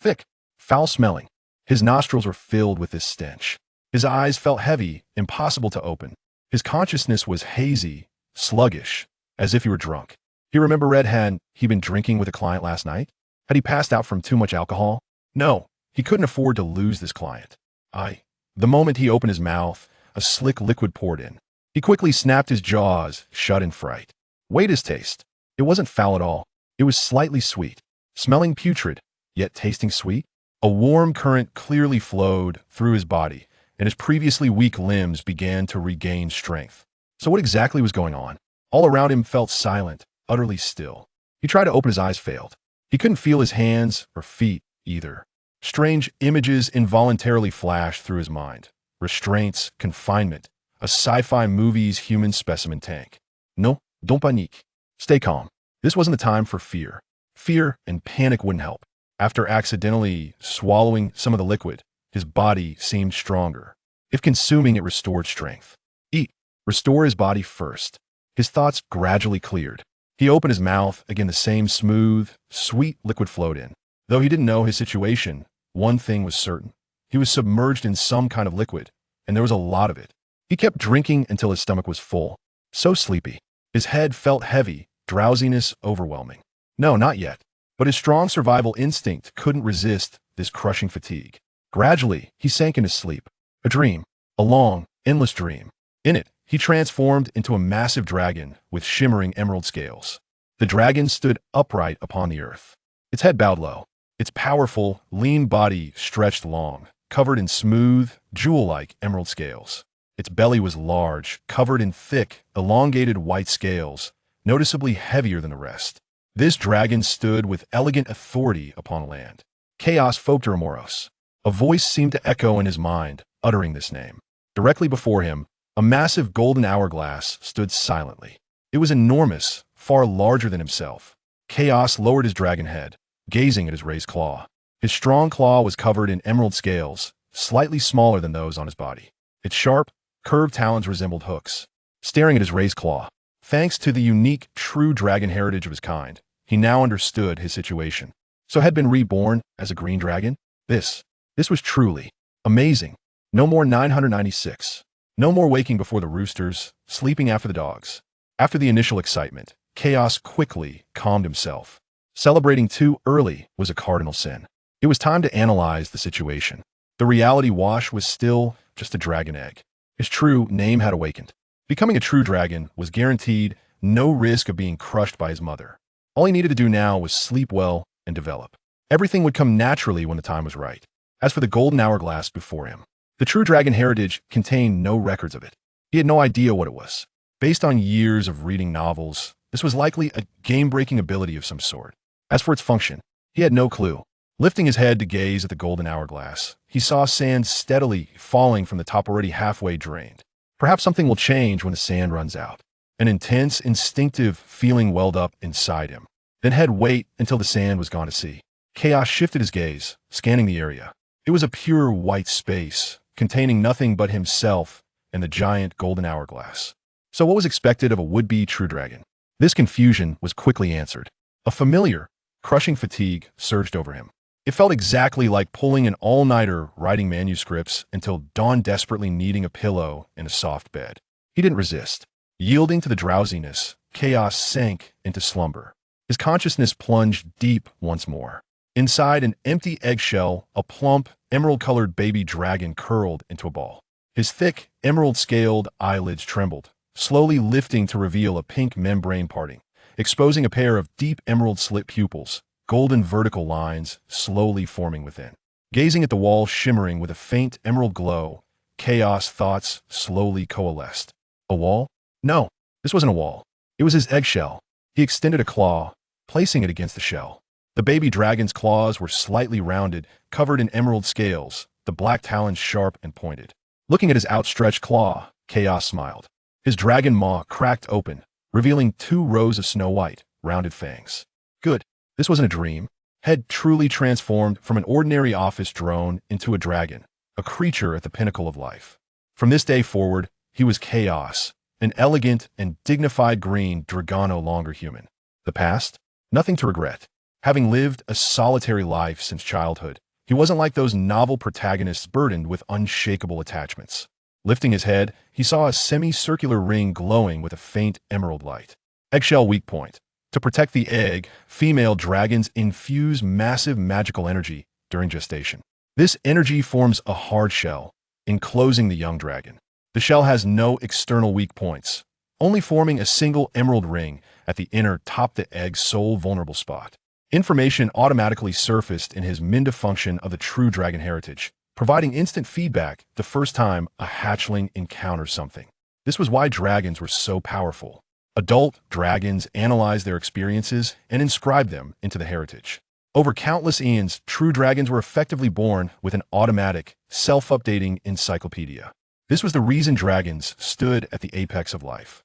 thick, foul-smelling. His nostrils were filled with this stench. His eyes felt heavy, impossible to open. His consciousness was hazy, sluggish, as if he were drunk. He remembered had he been drinking with a client last night? Had he passed out from too much alcohol? No, he couldn't afford to lose this client. The moment he opened his mouth, a slick liquid poured in. He quickly snapped his jaws shut in fright. Weighed his taste. It wasn't foul at all. It was slightly sweet, smelling putrid, yet tasting sweet. A warm current clearly flowed through his body, and his previously weak limbs began to regain strength. So what exactly was going on? All around him felt silent, utterly still. He tried to open his eyes, failed. He couldn't feel his hands or feet either. Strange images involuntarily flashed through his mind. Restraints, confinement, a sci-fi movie's human specimen tank. No, don't panique. Stay calm. This wasn't the time for fear. Fear and panic wouldn't help. After accidentally swallowing some of the liquid, his body seemed stronger. If consuming it restored strength. Eat. Restore his body first. His thoughts gradually cleared. He opened his mouth, again the same smooth, sweet liquid flowed in. Though he didn't know his situation, one thing was certain. He was submerged in some kind of liquid, and there was a lot of it. He kept drinking until his stomach was full. So sleepy. His head felt heavy, drowsiness overwhelming. No, not yet. But his strong survival instinct couldn't resist this crushing fatigue. Gradually, he sank into sleep. A dream. A long, endless dream. In it, he transformed into a massive dragon with shimmering emerald scales. The dragon stood upright upon the earth. Its head bowed low. Its powerful, lean body stretched long, covered in smooth, jewel-like emerald scales. Its belly was large, covered in thick, elongated white scales, noticeably heavier than the rest. This dragon stood with elegant authority upon land. Chaos Phocteromoros. A voice seemed to echo in his mind, uttering this name. Directly before him, a massive golden hourglass stood silently. It was enormous, far larger than himself. Chaos lowered his dragon head, gazing at his raised claw. His strong claw was covered in emerald scales, slightly smaller than those on his body. Its sharp, curved talons resembled hooks. Staring at his raised claw, thanks to the unique, true dragon heritage of his kind, he now understood his situation. So had been reborn as a green dragon? This was truly amazing. No more 996. No more waking before the roosters, sleeping after the dogs. After the initial excitement, Chaos quickly calmed himself. Celebrating too early was a cardinal sin. It was time to analyze the situation. The reality wash was still just a dragon egg. His true name had awakened. Becoming a true dragon was guaranteed no risk of being crushed by his mother. All he needed to do now was sleep well and develop. Everything would come naturally when the time was right. As for the golden hourglass before him, the true dragon heritage contained no records of it. He had no idea what it was. Based on years of reading novels, this was likely a game-breaking ability of some sort. As for its function, he had no clue. Lifting his head to gaze at the golden hourglass, he saw sand steadily falling from the top already halfway drained. Perhaps something will change when the sand runs out. An intense, instinctive feeling welled up inside him. Then head wait until the sand was gone to sea. Chaos shifted his gaze, scanning the area. It was a pure white space, containing nothing but himself and the giant golden hourglass. So what was expected of a would-be true dragon? This confusion was quickly answered. A familiar, crushing fatigue surged over him. It felt exactly like pulling an all-nighter writing manuscripts until dawn, desperately needing a pillow and a soft bed. He didn't resist. Yielding to the drowsiness, Chaos sank into slumber. His consciousness plunged deep once more. Inside an empty eggshell, a plump, emerald-colored baby dragon curled into a ball. His thick, emerald-scaled eyelids trembled, slowly lifting to reveal a pink membrane parting, exposing a pair of deep emerald-slit pupils, golden vertical lines slowly forming within. Gazing at the wall shimmering with a faint emerald glow, Chaos thoughts slowly coalesced. A wall? No, this wasn't a wall. It was his eggshell. He extended a claw, placing it against the shell. The baby dragon's claws were slightly rounded, covered in emerald scales, the black talons sharp and pointed. Looking at his outstretched claw, Chaos smiled. His dragon maw cracked open, revealing 2 rows of snow-white, rounded fangs. Good. This wasn't a dream. Head truly transformed from an ordinary office drone into a dragon, a creature at the pinnacle of life. From this day forward, he was Chaos, an elegant and dignified green dragon, no longer human. The past? Nothing to regret. Having lived a solitary life since childhood, he wasn't like those novel protagonists burdened with unshakable attachments. Lifting his head, he saw a semicircular ring glowing with a faint emerald light. Eggshell weak point. To protect the egg, female dragons infuse massive magical energy during gestation. This energy forms a hard shell, enclosing the young dragon. The shell has no external weak points, only forming a single emerald ring at the inner top, the egg's sole vulnerable spot. Information automatically surfaced in his Minda function of the true dragon heritage, providing instant feedback the first time a hatchling encounters something. This was why dragons were so powerful. Adult dragons analyzed their experiences and inscribed them into the heritage. Over countless eons, true dragons were effectively born with an automatic, self-updating encyclopedia. This was the reason dragons stood at the apex of life.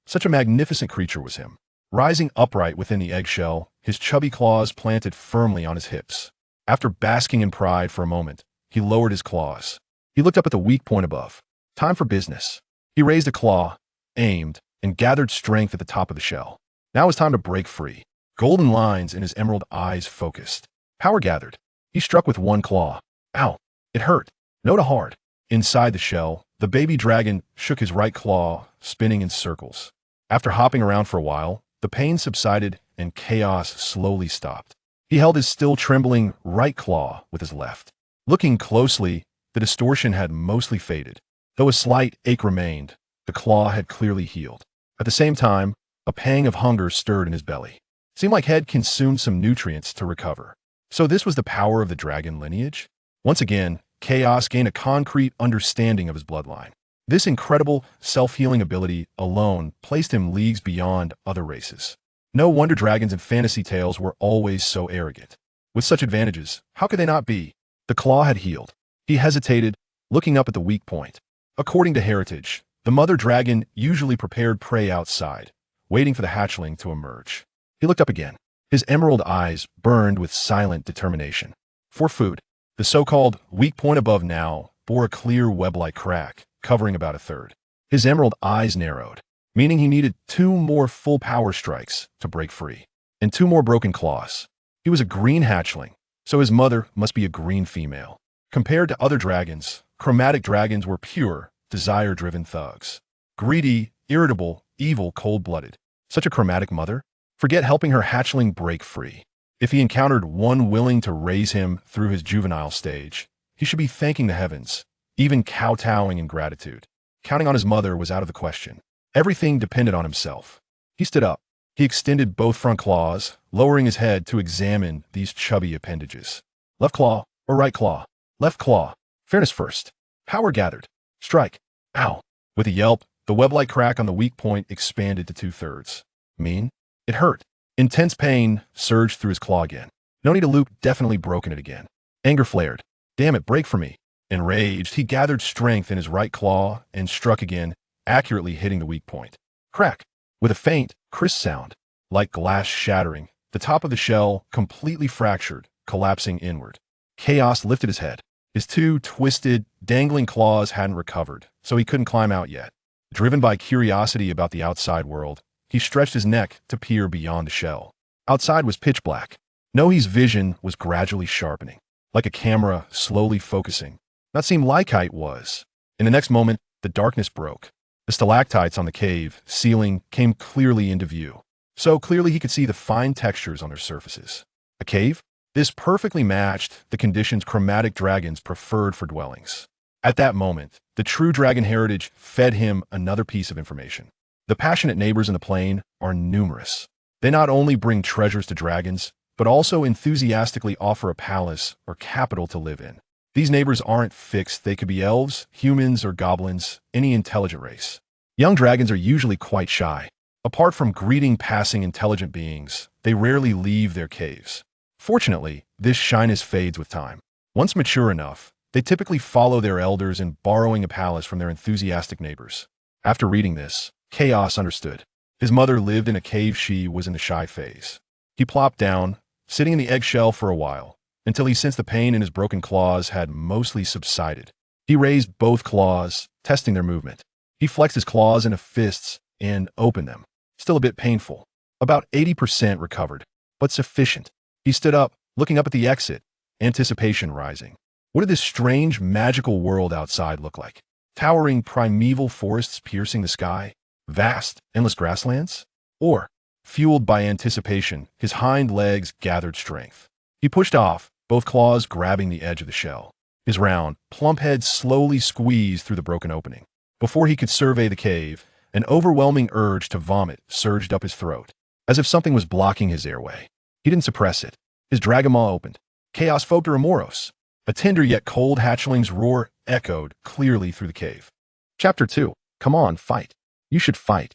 Such a magnificent creature was him. Rising upright within the eggshell, his chubby claws planted firmly on his hips. After basking in pride for a moment, he lowered his claws. He looked up at the weak point above. Time for business. He raised a claw, aimed, and gathered strength at the top of the shell. Now it was time to break free. Golden lines in his emerald eyes focused. Power gathered. He struck with one claw. Ow! It hurt. Noda hard. Inside the shell, the baby dragon shook his right claw, spinning in circles. After hopping around for a while, the pain subsided and chaos slowly stopped. He held his still trembling right claw with his left. Looking closely, the distortion had mostly faded. Though a slight ache remained, the claw had clearly healed. At the same time, a pang of hunger stirred in his belly. Seemed like he had consumed some nutrients to recover. So this was the power of the dragon lineage? Once again, Chaos gained a concrete understanding of his bloodline. This incredible self-healing ability alone placed him leagues beyond other races. No wonder dragons in fantasy tales were always so arrogant. With such advantages, how could they not be? The claw had healed. He hesitated, looking up at the weak point. According to heritage, the mother dragon usually prepared prey outside, waiting for the hatchling to emerge. He looked up again. His emerald eyes burned with silent determination. For food, the so-called weak point above now bore a clear web-like crack, covering about a third. His emerald eyes narrowed, meaning he needed 2 more full power strikes to break free, and 2 more broken claws. He was a green hatchling, so his mother must be a green female. Compared to other dragons, chromatic dragons were pure, desire-driven thugs. Greedy, irritable, evil, cold-blooded. Such a chromatic mother? Forget helping her hatchling break free. If he encountered one willing to raise him through his juvenile stage, he should be thanking the heavens, even kowtowing in gratitude. Counting on his mother was out of the question. Everything depended on himself. He stood up. He extended both front claws, lowering his head to examine these chubby appendages. Left claw or right claw? Left claw. Fairness first. Power gathered. Strike. Ow. With a yelp, the web-like crack on the weak point expanded to 2/3. Mean? It hurt. Intense pain surged through his claw again. No need to loop, definitely broken it again. Anger flared. Damn it, break for me. Enraged, he gathered strength in his right claw and struck again, accurately hitting the weak point. Crack. With a faint, crisp sound, like glass shattering, the top of the shell completely fractured, collapsing inward. Chaos lifted his head. His 2 twisted, dangling claws hadn't recovered, so he couldn't climb out yet. Driven by curiosity about the outside world, he stretched his neck to peer beyond the shell. Outside was pitch black. Nohi's vision was gradually sharpening, like a camera slowly focusing. Not seem like it was. In the next moment, the darkness broke. The stalactites on the cave ceiling came clearly into view. So clearly he could see the fine textures on their surfaces. A cave? This perfectly matched the conditions chromatic dragons preferred for dwellings. At that moment, the true dragon heritage fed him another piece of information. The passionate neighbors in the plain are numerous. They not only bring treasures to dragons, but also enthusiastically offer a palace or capital to live in. These neighbors aren't fixed. They could be elves, humans, or goblins, any intelligent race. Young dragons are usually quite shy. Apart from greeting passing intelligent beings, they rarely leave their caves. Fortunately, this shyness fades with time. Once mature enough, they typically follow their elders in borrowing a palace from their enthusiastic neighbors. After reading this, Chaos understood. His mother lived in a cave. She was in the shy phase. He plopped down, sitting in the eggshell for a while, until he sensed the pain in his broken claws had mostly subsided. He raised both claws, testing their movement. He flexed his claws into fists and opened them. Still a bit painful. About 80% recovered. but sufficient. He stood up, looking up at the exit, anticipation rising. What did this strange, magical world outside look like? Towering primeval forests piercing the sky? Vast, endless grasslands? Or, fueled by anticipation, his hind legs gathered strength. He pushed off, both claws grabbing the edge of the shell. His round, plump head slowly squeezed through the broken opening. Before he could survey the cave, an overwhelming urge to vomit surged up his throat, as if something was blocking his airway. He didn't suppress it. His dragon maw opened. Chaos Phobter Amoros. A tender yet cold hatchling's roar echoed clearly through the cave. Chapter 2. Come on, fight. You should fight.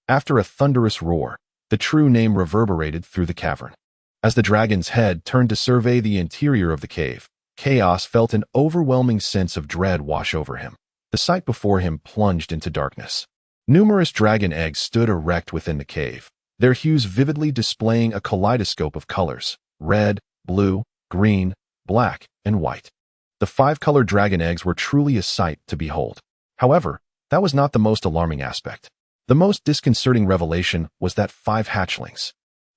After a thunderous roar, the true name reverberated through the cavern. As the dragon's head turned to survey the interior of the cave, Chaos felt an overwhelming sense of dread wash over him. The sight before him plunged into darkness. Numerous dragon eggs stood erect within the cave, their hues vividly displaying a kaleidoscope of colors: red, blue, green, black, and white. The 5-colored dragon eggs were truly a sight to behold. However, that was not the most alarming aspect. The most disconcerting revelation was that 5 hatchlings,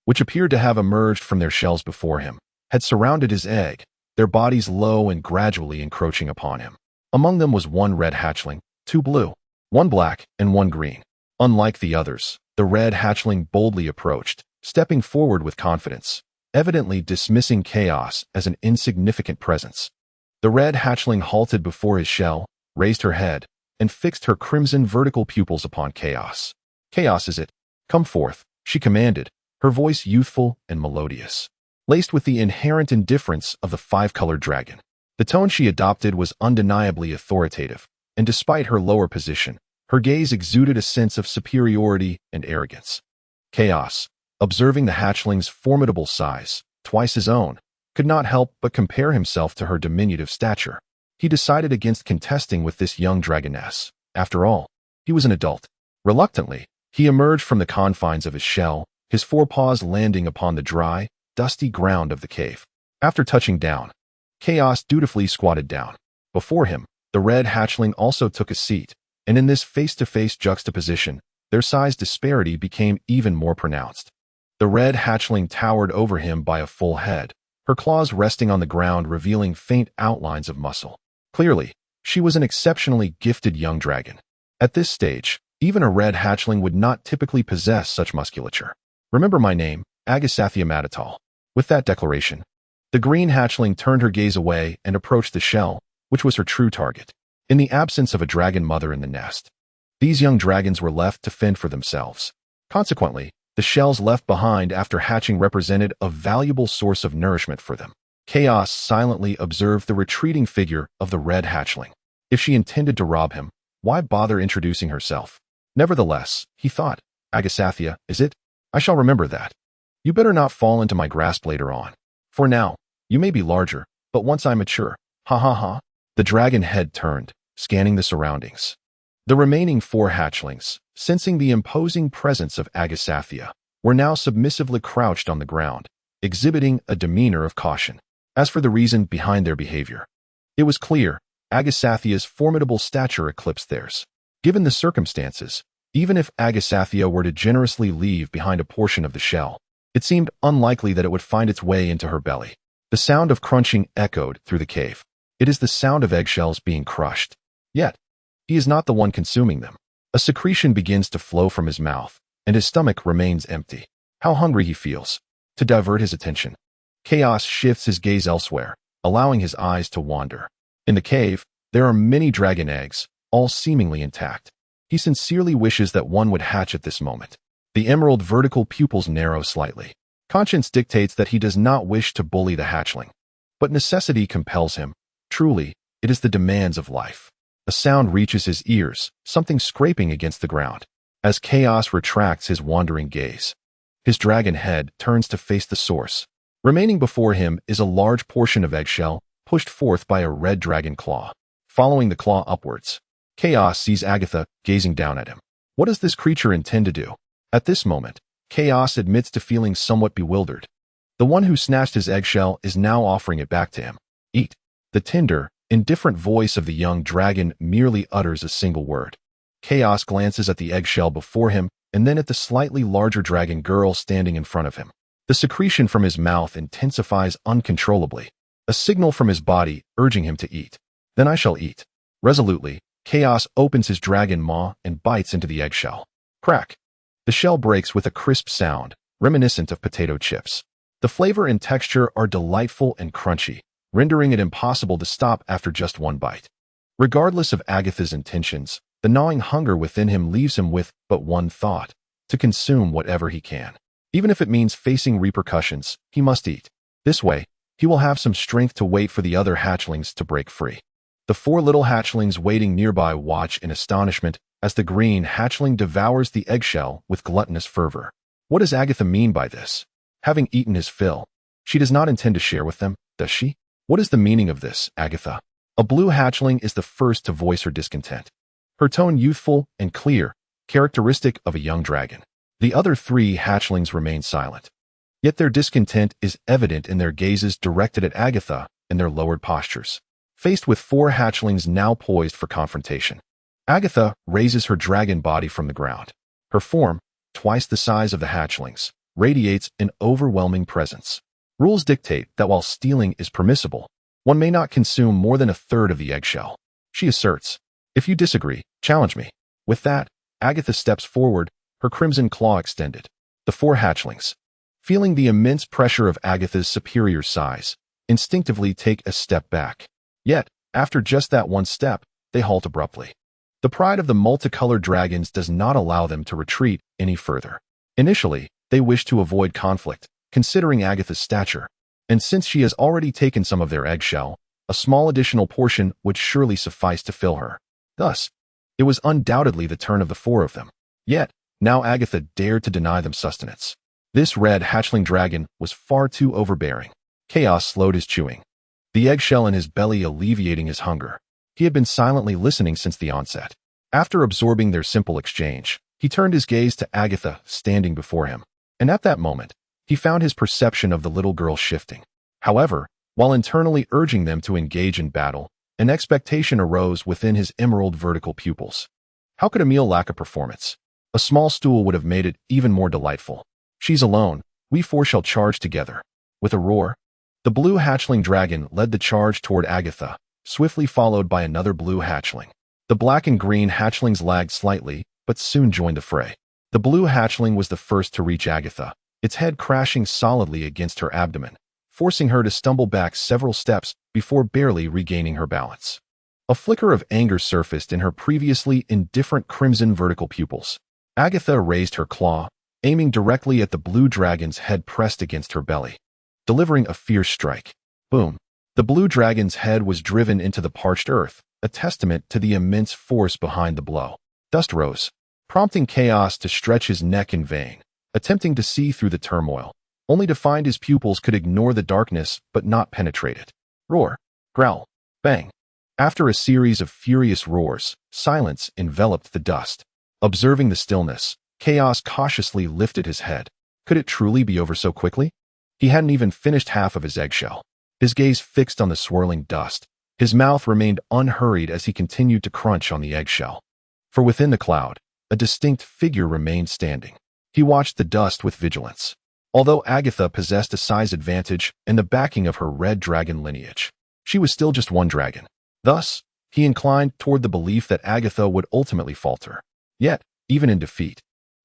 which appeared to have emerged from their shells before him, had surrounded his egg, their bodies low and gradually encroaching upon him. Among them was 1 red hatchling, 2 blue, 1 black, and 1 green. Unlike the others, the red hatchling boldly approached, stepping forward with confidence, evidently dismissing Chaos as an insignificant presence. The red hatchling halted before his shell, raised her head, and fixed her crimson vertical pupils upon Chaos. "Chaos, is it? Come forth," she commanded, her voice youthful and melodious, laced with the inherent indifference of the 5-colored dragon. The tone she adopted was undeniably authoritative, and despite her lower position, her gaze exuded a sense of superiority and arrogance. Chaos, observing the hatchling's formidable size, twice his own, could not help but compare himself to her diminutive stature. He decided against contesting with this young dragoness. After all, he was an adult. Reluctantly, he emerged from the confines of his shell, his forepaws landing upon the dry, dusty ground of the cave. After touching down, Chaos dutifully squatted down. Before him, the red hatchling also took a seat, and in this face-to-face juxtaposition, their size disparity became even more pronounced. The red hatchling towered over him by a full head, her claws resting on the ground revealing faint outlines of muscle. Clearly, she was an exceptionally gifted young dragon. At this stage, even a red hatchling would not typically possess such musculature. "Remember my name, Agasathia Matatal." With that declaration, the green hatchling turned her gaze away and approached the shell, which was her true target. In the absence of a dragon mother in the nest, these young dragons were left to fend for themselves. Consequently, the shells left behind after hatching represented a valuable source of nourishment for them. Chaos silently observed the retreating figure of the red hatchling. If she intended to rob him, why bother introducing herself? Nevertheless, he thought, "Agasathia, is it? I shall remember that. You better not fall into my grasp later on. For now, you may be larger, but once I mature, ha ha ha." The dragon head turned, scanning the surroundings. The remaining 4 hatchlings, sensing the imposing presence of Agasathia, were now submissively crouched on the ground, exhibiting a demeanor of caution. As for the reason behind their behavior, it was clear Agasathia's formidable stature eclipsed theirs. Given the circumstances, even if Agasathia were to generously leave behind a portion of the shell, it seemed unlikely that it would find its way into her belly. The sound of crunching echoed through the cave. It is the sound of eggshells being crushed. Yet, he is not the one consuming them. A secretion begins to flow from his mouth, and his stomach remains empty. How hungry he feels. To divert his attention, Chaos shifts his gaze elsewhere, allowing his eyes to wander. In the cave, there are many dragon eggs, all seemingly intact. He sincerely wishes that one would hatch at this moment. The emerald vertical pupils narrow slightly. Conscience dictates that he does not wish to bully the hatchling. But necessity compels him. Truly, it is the demands of life. A sound reaches his ears, something scraping against the ground. As Chaos retracts his wandering gaze, his dragon head turns to face the source. Remaining before him is a large portion of eggshell, pushed forth by a red dragon claw. Following the claw upwards, Chaos sees Agatha gazing down at him. What does this creature intend to do? At this moment, Chaos admits to feeling somewhat bewildered. The one who snatched his eggshell is now offering it back to him. "Eat." The tender, indifferent voice of the young dragon merely utters a single word. Chaos glances at the eggshell before him and then at the slightly larger dragon girl standing in front of him. The secretion from his mouth intensifies uncontrollably, a signal from his body urging him to eat. Then I shall eat. Resolutely, Chaos opens his dragon maw and bites into the eggshell. Crack! The shell breaks with a crisp sound, reminiscent of potato chips. The flavor and texture are delightful and crunchy, rendering it impossible to stop after just one bite. Regardless of Agatha's intentions, the gnawing hunger within him leaves him with but one thought: to consume whatever he can. Even if it means facing repercussions, he must eat. This way, he will have some strength to wait for the other hatchlings to break free. The 4 little hatchlings waiting nearby watch in astonishment as the green hatchling devours the eggshell with gluttonous fervor. What does Agatha mean by this? Having eaten his fill, she does not intend to share with them, does she? What is the meaning of this, Agatha? A blue hatchling is the first to voice her discontent. Her tone youthful and clear, characteristic of a young dragon. The other 3 hatchlings remain silent. Yet their discontent is evident in their gazes directed at Agatha and their lowered postures. Faced with 4 hatchlings now poised for confrontation, Agatha raises her dragon body from the ground. Her form, twice the size of the hatchlings, radiates an overwhelming presence. Rules dictate that while stealing is permissible, one may not consume more than a third of the eggshell. She asserts, "If you disagree, challenge me." With that, Agatha steps forward, her crimson claw extended. The 4 hatchlings, feeling the immense pressure of Agatha's superior size, instinctively take a step back. Yet, after just that one step, they halt abruptly. The pride of the multicolored dragons does not allow them to retreat any further. Initially, they wish to avoid conflict, considering Agatha's stature, and since she has already taken some of their eggshell, a small additional portion would surely suffice to fill her. Thus, it was undoubtedly the turn of the 4 of them. Yet, now Agatha dared to deny them sustenance. This red hatchling dragon was far too overbearing. Chaos slowed his chewing, the eggshell in his belly alleviating his hunger. He had been silently listening since the onset. After absorbing their simple exchange, he turned his gaze to Agatha standing before him, and at that moment, he found his perception of the little girl shifting. However, while internally urging them to engage in battle, an expectation arose within his emerald vertical pupils. How could a meal lack a performance? A small stool would have made it even more delightful. She's alone, we 4 shall charge together. With a roar, the blue hatchling dragon led the charge toward Agatha, swiftly followed by another blue hatchling. The black and green hatchlings lagged slightly, but soon joined the fray. The blue hatchling was the first to reach Agatha, its head crashing solidly against her abdomen, forcing her to stumble back several steps before barely regaining her balance. A flicker of anger surfaced in her previously indifferent crimson vertical pupils. Agatha raised her claw, aiming directly at the blue dragon's head pressed against her belly, delivering a fierce strike. Boom! The blue dragon's head was driven into the parched earth, a testament to the immense force behind the blow. Dust rose, prompting Chaos to stretch his neck in vain, attempting to see through the turmoil, only to find his pupils could ignore the darkness but not penetrate it. Roar, growl, bang. After a series of furious roars, silence enveloped the dust. Observing the stillness, Chaos cautiously lifted his head. Could it truly be over so quickly? He hadn't even finished half of his eggshell. His gaze fixed on the swirling dust. His mouth remained unhurried as he continued to crunch on the eggshell. For within the cloud, a distinct figure remained standing. He watched the dust with vigilance. Although Agatha possessed a size advantage and the backing of her red dragon lineage, she was still just one dragon. Thus, he inclined toward the belief that Agatha would ultimately falter. Yet, even in defeat,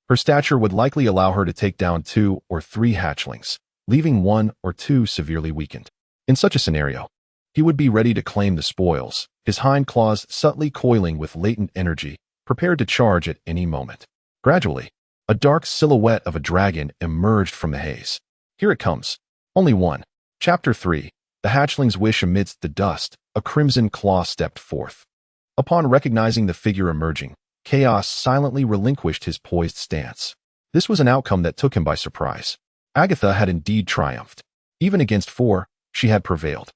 her stature would likely allow her to take down 2 or 3 hatchlings, leaving 1 or 2 severely weakened. In such a scenario, he would be ready to claim the spoils, his hind claws subtly coiling with latent energy, prepared to charge at any moment. Gradually, a dark silhouette of a dragon emerged from the haze. Here it comes. Only one. Chapter 3. The hatchling's wish amidst the dust, a crimson claw stepped forth. Upon recognizing the figure emerging, Chaos silently relinquished his poised stance. This was an outcome that took him by surprise. Agatha had indeed triumphed. Even against 4, she had prevailed.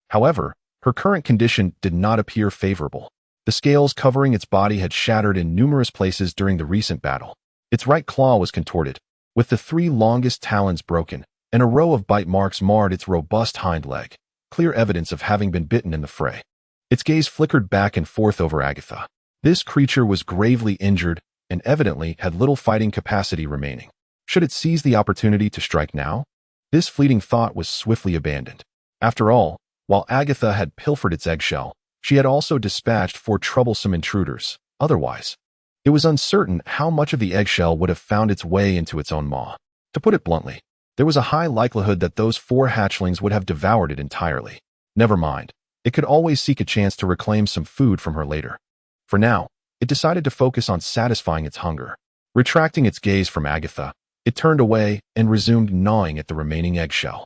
However, her current condition did not appear favorable. The scales covering its body had shattered in numerous places during the recent battle. Its right claw was contorted, with the 3 longest talons broken, and a row of bite marks marred its robust hind leg, clear evidence of having been bitten in the fray. Its gaze flickered back and forth over Agatha. This creature was gravely injured and evidently had little fighting capacity remaining. Should it seize the opportunity to strike now? This fleeting thought was swiftly abandoned. After all, while Agatha had pilfered its eggshell, she had also dispatched 4 troublesome intruders. Otherwise, it was uncertain how much of the eggshell would have found its way into its own maw. To put it bluntly, there was a high likelihood that those 4 hatchlings would have devoured it entirely. Never mind, it could always seek a chance to reclaim some food from her later. For now, it decided to focus on satisfying its hunger. Retracting its gaze from Agatha, it turned away and resumed gnawing at the remaining eggshell.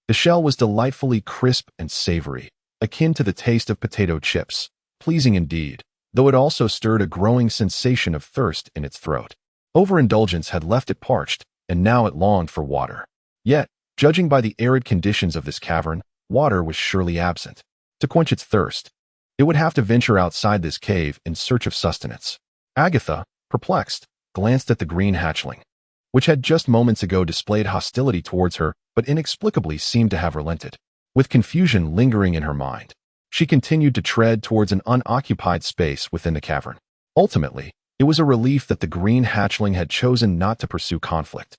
The shell was delightfully crisp and savory, akin to the taste of potato chips, pleasing indeed, though it also stirred a growing sensation of thirst in its throat. Overindulgence had left it parched, and now it longed for water. Yet, judging by the arid conditions of this cavern, water was surely absent. To quench its thirst, it would have to venture outside this cave in search of sustenance. Agatha, perplexed, glanced at the green hatchling, which had just moments ago displayed hostility towards her but inexplicably seemed to have relented. With confusion lingering in her mind, she continued to tread towards an unoccupied space within the cavern. Ultimately, it was a relief that the green hatchling had chosen not to pursue conflict,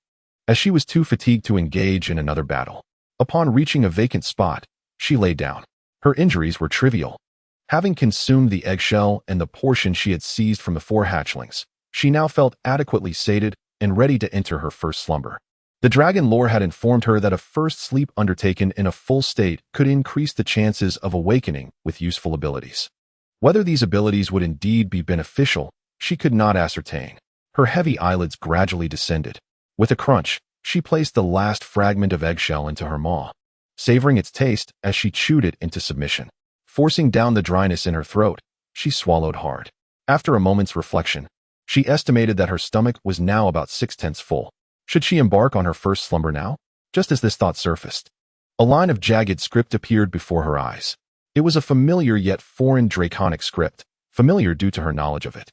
as she was too fatigued to engage in another battle. Upon reaching a vacant spot, she lay down. Her injuries were trivial. Having consumed the eggshell and the portion she had seized from the 4 hatchlings, she now felt adequately sated and ready to enter her first slumber. The dragon lore had informed her that a first sleep undertaken in a full state could increase the chances of awakening with useful abilities. Whether these abilities would indeed be beneficial, she could not ascertain. Her heavy eyelids gradually descended. With a crunch, she placed the last fragment of eggshell into her maw, savoring its taste as she chewed it into submission. Forcing down the dryness in her throat, she swallowed hard. After a moment's reflection, she estimated that her stomach was now about 6/10 full. Should she embark on her first slumber now? Just as this thought surfaced, a line of jagged script appeared before her eyes. It was a familiar yet foreign draconic script, familiar due to her knowledge of it,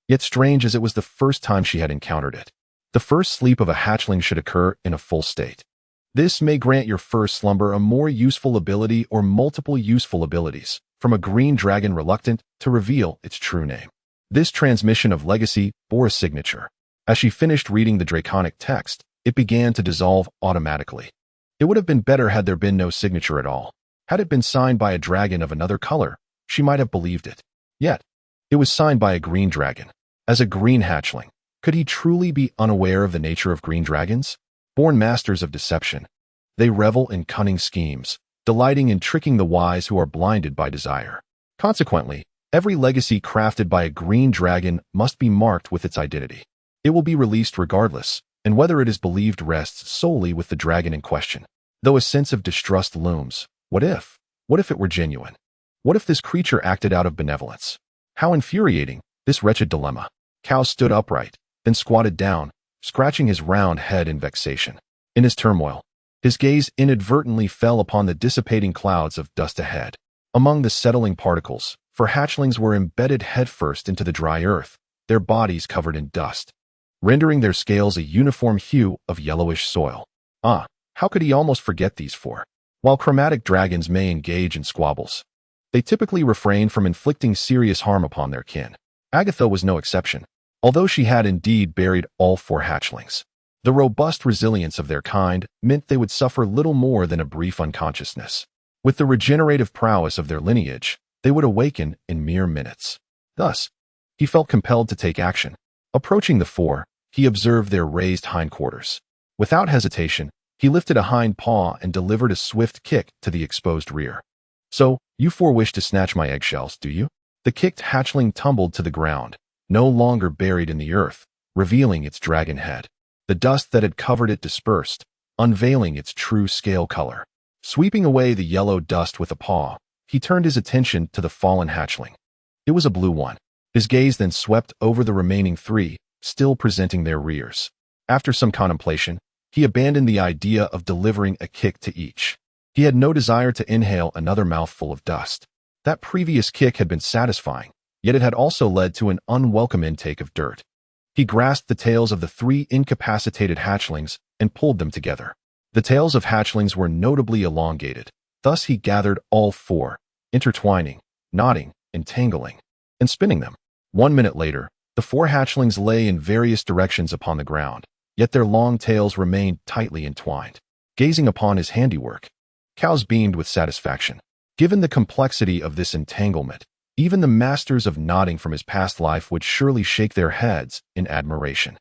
yet strange as it was the first time she had encountered it. The first sleep of a hatchling should occur in a full state. This may grant your first slumber a more useful ability or multiple useful abilities, from a green dragon reluctant to reveal its true name. This transmission of legacy bore a signature. As she finished reading the draconic text, it began to dissolve automatically. It would have been better had there been no signature at all. Had it been signed by a dragon of another color, she might have believed it. Yet, it was signed by a green dragon. As a green hatchling, could he truly be unaware of the nature of green dragons? Born masters of deception, they revel in cunning schemes, delighting in tricking the wise who are blinded by desire. Consequently, every legacy crafted by a green dragon must be marked with its identity. It will be released regardless, and whether it is believed rests solely with the dragon in question. Though a sense of distrust looms, what if? What if it were genuine? What if this creature acted out of benevolence? How infuriating, this wretched dilemma. Cal stood upright, then squatted down, scratching his round head in vexation. In his turmoil, his gaze inadvertently fell upon the dissipating clouds of dust ahead. Among the settling particles, for hatchlings were embedded headfirst into the dry earth, their bodies covered in dust, rendering their scales a uniform hue of yellowish soil. How could he almost forget these 4? While chromatic dragons may engage in squabbles, they typically refrain from inflicting serious harm upon their kin. Agatha was no exception, although she had indeed buried all 4 hatchlings. The robust resilience of their kind meant they would suffer little more than a brief unconsciousness. With the regenerative prowess of their lineage, they would awaken in mere minutes. Thus, he felt compelled to take action. Approaching the 4, he observed their raised hindquarters. Without hesitation, he lifted a hind paw and delivered a swift kick to the exposed rear. So, you 4 wish to snatch my eggshells, do you? The kicked hatchling tumbled to the ground, no longer buried in the earth, revealing its dragon head. The dust that had covered it dispersed, unveiling its true scale color. Sweeping away the yellow dust with a paw, he turned his attention to the fallen hatchling. It was a blue one. His gaze then swept over the remaining 3, still presenting their rears. After some contemplation, he abandoned the idea of delivering a kick to each. He had no desire to inhale another mouthful of dust. That previous kick had been satisfying, yet it had also led to an unwelcome intake of dirt. He grasped the tails of the 3 incapacitated hatchlings and pulled them together. The tails of hatchlings were notably elongated. Thus he gathered all 4, intertwining, knotting, entangling, and spinning them. 1 minute later, the 4 hatchlings lay in various directions upon the ground, yet their long tails remained tightly entwined. gazing upon his handiwork. Cows beamed with satisfaction. Given the complexity of this entanglement, even the masters of knotting from his past life would surely shake their heads in admiration.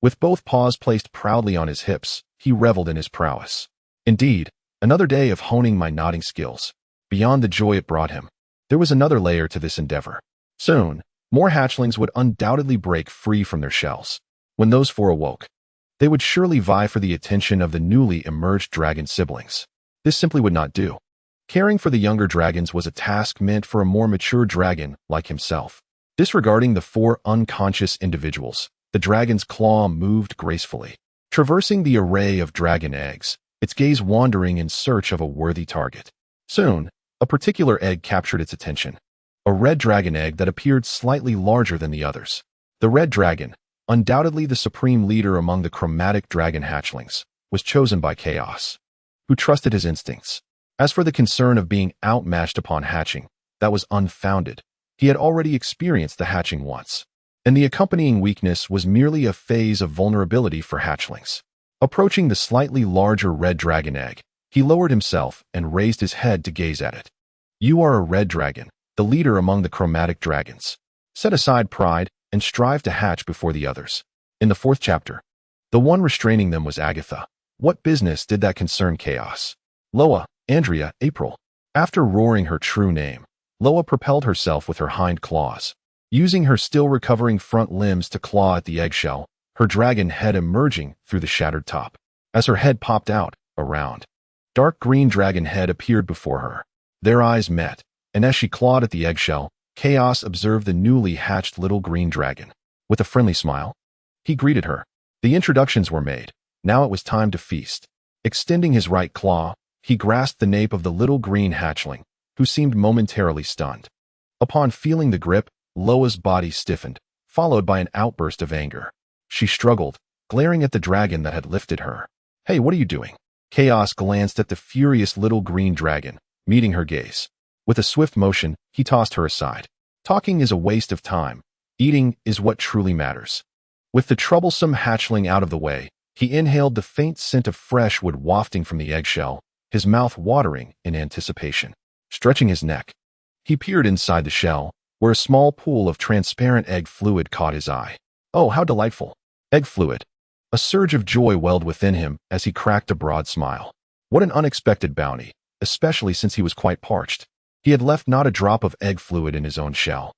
With both paws placed proudly on his hips, he reveled in his prowess. Indeed, another day of honing my knotting skills. Beyond the joy it brought him, there was another layer to this endeavor. Soon, more hatchlings would undoubtedly break free from their shells. When those four awoke, they would surely vie for the attention of the newly emerged dragon siblings. This simply would not do. Caring for the younger dragons was a task meant for a more mature dragon like himself. Disregarding the four unconscious individuals, the dragon's claw moved gracefully, traversing the array of dragon eggs, its gaze wandering in search of a worthy target. Soon, a particular egg captured its attention. A red dragon egg that appeared slightly larger than the others. The red dragon, undoubtedly the supreme leader among the chromatic dragon hatchlings, was chosen by Chaos, who trusted his instincts. As for the concern of being outmatched upon hatching, that was unfounded. He had already experienced the hatching once, and the accompanying weakness was merely a phase of vulnerability for hatchlings. Approaching the slightly larger red dragon egg, he lowered himself and raised his head to gaze at it. You are a red dragon, the leader among the chromatic dragons. Set aside pride and strive to hatch before the others. In the 4th chapter, the one restraining them was Agatha. What business did that concern Chaos? Loa, Andrea, April. After roaring her true name, Loa propelled herself with her hind claws. Using her still recovering front limbs to claw at the eggshell, her dragon head emerging through the shattered top. As her head popped out, a round, dark green dragon head appeared before her. Their eyes met, and as she clawed at the eggshell, Chaos observed the newly hatched little green dragon. With a friendly smile, he greeted her. The introductions were made. Now it was time to feast. Extending his right claw, he grasped the nape of the little green hatchling, who seemed momentarily stunned. Upon feeling the grip, Loa's body stiffened, followed by an outburst of anger. She struggled, glaring at the dragon that had lifted her. Hey, what are you doing? Chaos glanced at the furious little green dragon, meeting her gaze. With a swift motion, he tossed her aside. Talking is a waste of time. Eating is what truly matters. With the troublesome hatchling out of the way, he inhaled the faint scent of fresh wood wafting from the eggshell, his mouth watering in anticipation. Stretching his neck, he peered inside the shell, where a small pool of transparent egg fluid caught his eye. Oh, how delightful! Egg fluid. A surge of joy welled within him as he cracked a broad smile. What an unexpected bounty, especially since he was quite parched. He had left not a drop of egg fluid in his own shell,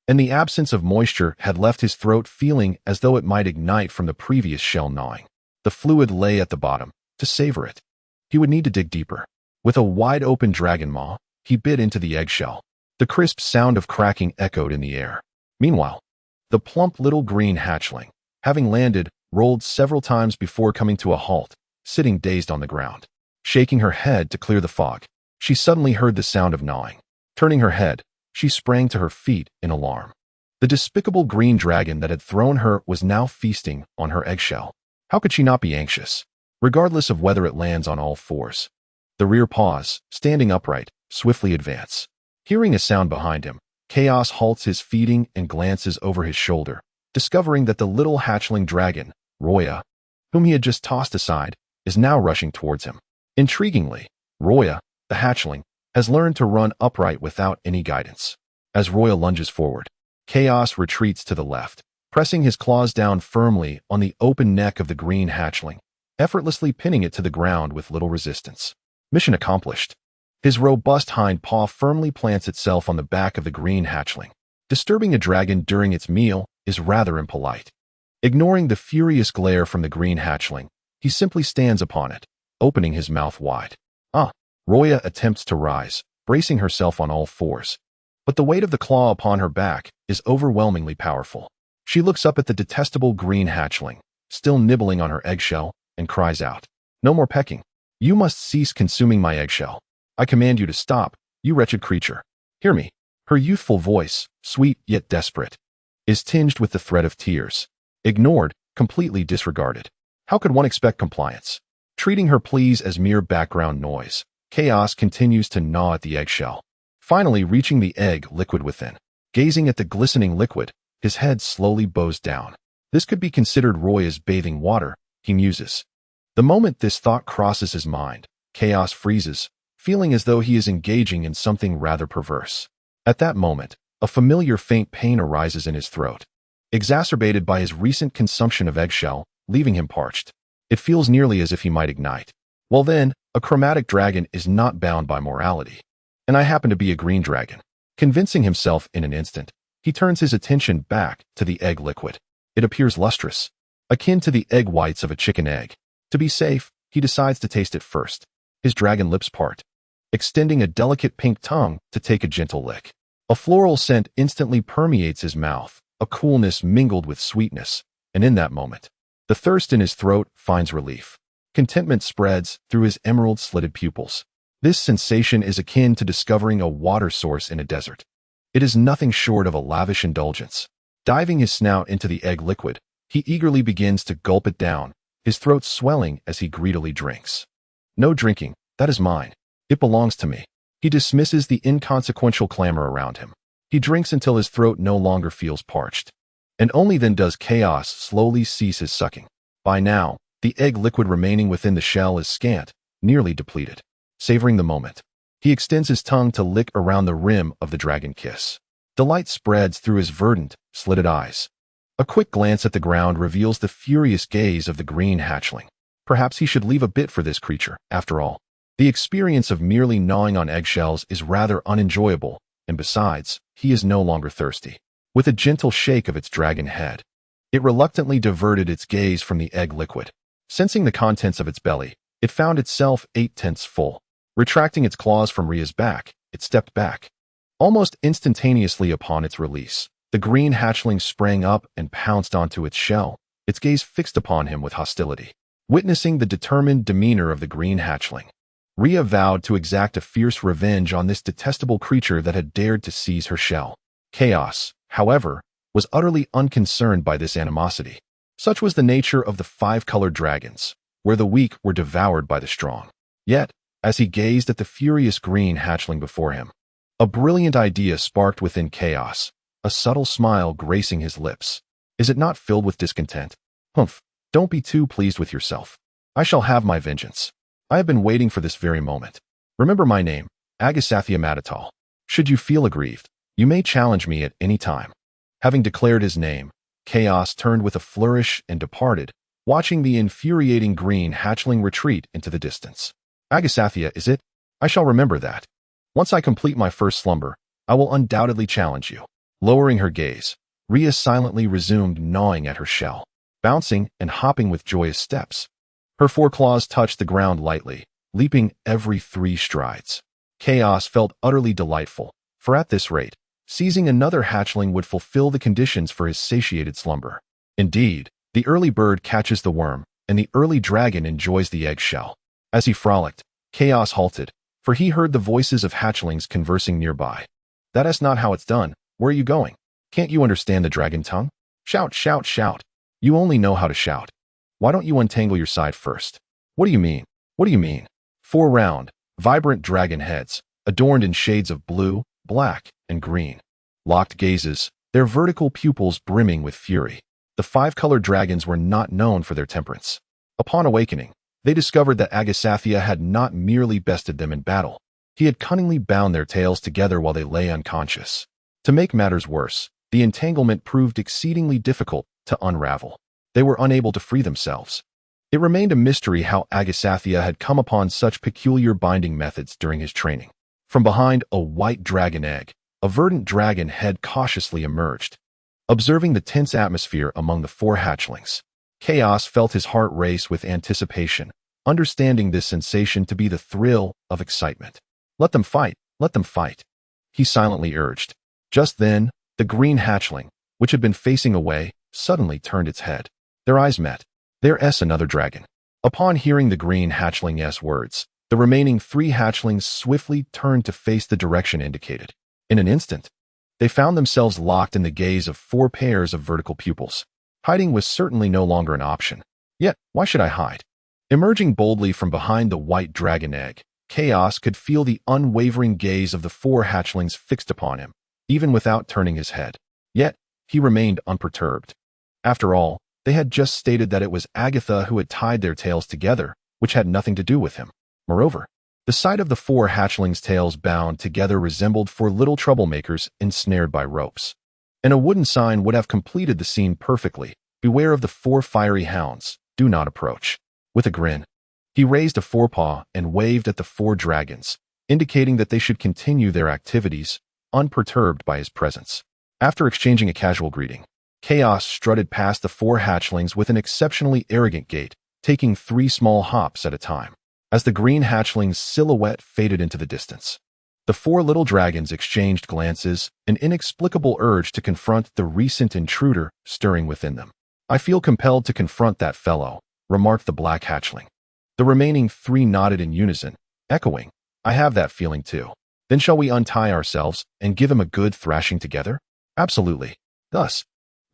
and the absence of moisture had left his throat feeling as though it might ignite from the previous shell gnawing. The fluid lay at the bottom. To savor it, he would need to dig deeper. With a wide-open dragon maw, he bit into the eggshell. The crisp sound of cracking echoed in the air. Meanwhile, the plump little green hatchling, having landed, rolled several times before coming to a halt, sitting dazed on the ground. Shaking her head to clear the fog, she suddenly heard the sound of gnawing. Turning her head, she sprang to her feet in alarm. The despicable green dragon that had thrown her was now feasting on her eggshell. How could she not be anxious? Regardless of whether it lands on all fours. The rear paws, standing upright, swiftly advance. Hearing a sound behind him, Chaos halts his feeding and glances over his shoulder, discovering that the little hatchling dragon, Roya, whom he had just tossed aside, is now rushing towards him. Intriguingly, Roya, the hatchling, has learned to run upright without any guidance. As Roya lunges forward, Chaos retreats to the left, pressing his claws down firmly on the open neck of the green hatchling, effortlessly pinning it to the ground with little resistance. Mission accomplished. His robust hind paw firmly plants itself on the back of the green hatchling. Disturbing a dragon during its meal is rather impolite. Ignoring the furious glare from the green hatchling, he simply stands upon it, opening his mouth wide. Roya attempts to rise, bracing herself on all fours. But the weight of the claw upon her back is overwhelmingly powerful. She looks up at the detestable green hatchling, still nibbling on her eggshell, and cries out, "No more pecking. You must cease consuming my eggshell. I command you to stop, you wretched creature. Hear me." Her youthful voice, sweet yet desperate, is tinged with the threat of tears. Ignored, completely disregarded. How could one expect compliance? Treating her pleas as mere background noise, Chaos continues to gnaw at the eggshell, finally reaching the egg liquid within. Gazing at the glistening liquid, his head slowly bows down. This could be considered Roya's bathing water, he muses. The moment this thought crosses his mind, Chaos freezes, feeling as though he is engaging in something rather perverse. At that moment, a familiar faint pain arises in his throat, exacerbated by his recent consumption of eggshell, leaving him parched. It feels nearly as if he might ignite. Well then, a chromatic dragon is not bound by morality. And I happen to be a green dragon. Convincing himself in an instant, he turns his attention back to the egg liquid. It appears lustrous, akin to the egg whites of a chicken egg. To be safe, he decides to taste it first. His dragon lips part, extending a delicate pink tongue to take a gentle lick. A floral scent instantly permeates his mouth, a coolness mingled with sweetness, and in that moment, the thirst in his throat finds relief. Contentment spreads through his emerald-slitted pupils. This sensation is akin to discovering a water source in a desert. It is nothing short of a lavish indulgence. Diving his snout into the egg liquid, he eagerly begins to gulp it down, his throat swelling as he greedily drinks. No drinking, that is mine. It belongs to me. He dismisses the inconsequential clamor around him. He drinks until his throat no longer feels parched. And only then does Chaos slowly cease his sucking. By now, the egg liquid remaining within the shell is scant, nearly depleted. Savoring the moment, he extends his tongue to lick around the rim of the dragon kiss. Delight spreads through his verdant, slitted eyes. A quick glance at the ground reveals the furious gaze of the green hatchling. Perhaps he should leave a bit for this creature, after all. The experience of merely gnawing on eggshells is rather unenjoyable, and besides, he is no longer thirsty. With a gentle shake of its dragon head, it reluctantly diverted its gaze from the egg liquid. Sensing the contents of its belly, it found itself 8/10 full. Retracting its claws from Rhea's back, it stepped back. Almost instantaneously upon its release, the green hatchling sprang up and pounced onto its shell, its gaze fixed upon him with hostility. Witnessing the determined demeanor of the green hatchling, Rhea vowed to exact a fierce revenge on this detestable creature that had dared to seize her shell. Chaos, however, was utterly unconcerned by this animosity. Such was the nature of the five-colored dragons, where the weak were devoured by the strong. Yet, as he gazed at the furious green hatchling before him, a brilliant idea sparked within Chaos, a subtle smile gracing his lips. Is it not filled with discontent? Humph, don't be too pleased with yourself. I shall have my vengeance. I have been waiting for this very moment. Remember my name, Agasathia Matatal. Should you feel aggrieved, you may challenge me at any time. Having declared his name, Chaos turned with a flourish and departed, watching the infuriating green hatchling retreat into the distance. Agasathia, is it? I shall remember that. Once I complete my first slumber, I will undoubtedly challenge you. Lowering her gaze, Rhea silently resumed gnawing at her shell, bouncing and hopping with joyous steps. Her foreclaws touched the ground lightly, leaping every 3 strides. Chaos felt utterly delightful, for at this rate, seizing another hatchling would fulfill the conditions for his satiated slumber. Indeed, the early bird catches the worm, and the early dragon enjoys the eggshell. As he frolicked, Chaos halted, for he heard the voices of hatchlings conversing nearby. That is not how it's done. Where are you going? Can't you understand the dragon tongue? Shout, shout, shout. You only know how to shout. Why don't you untangle your side first? What do you mean? What do you mean? 4 round, vibrant dragon heads, adorned in shades of blue, black, and green. Locked gazes, their vertical pupils brimming with fury. The 5-colored dragons were not known for their temperance. Upon awakening, they discovered that Agasathia had not merely bested them in battle. He had cunningly bound their tails together while they lay unconscious. To make matters worse, the entanglement proved exceedingly difficult to unravel. They were unable to free themselves. It remained a mystery how Agasathia had come upon such peculiar binding methods during his training. From behind a white dragon egg, a verdant dragon head cautiously emerged. Observing the tense atmosphere among the 4 hatchlings, Chaos felt his heart race with anticipation, understanding this sensation to be the thrill of excitement. Let them fight, he silently urged. Just then, the green hatchling, which had been facing away, suddenly turned its head. Their eyes met. There's another dragon. Upon hearing the green hatchling's words, the remaining 3 hatchlings swiftly turned to face the direction indicated. In an instant, they found themselves locked in the gaze of 4 pairs of vertical pupils. Hiding was certainly no longer an option. Yet, why should I hide? Emerging boldly from behind the white dragon egg, Chaos could feel the unwavering gaze of the 4 hatchlings fixed upon him, even without turning his head. Yet, he remained unperturbed. After all, They had just stated that it was Agatha who had tied their tails together, which had nothing to do with him. Moreover, the sight of the 4 hatchlings' tails bound together resembled 4 little troublemakers ensnared by ropes. And a wooden sign would have completed the scene perfectly. Beware of the 4 fiery hounds. Do not approach. With a grin, he raised a forepaw and waved at the 4 dragons, indicating that they should continue their activities, unperturbed by his presence. After exchanging a casual greeting, Chaos strutted past the 4 hatchlings with an exceptionally arrogant gait, taking 3 small hops at a time. As the green hatchling's silhouette faded into the distance, the 4 little dragons exchanged glances, an inexplicable urge to confront the recent intruder stirring within them. I feel compelled to confront that fellow, remarked the black hatchling. The remaining 3 nodded in unison, echoing, I have that feeling too. Then shall we untie ourselves and give him a good thrashing together? Absolutely. Thus,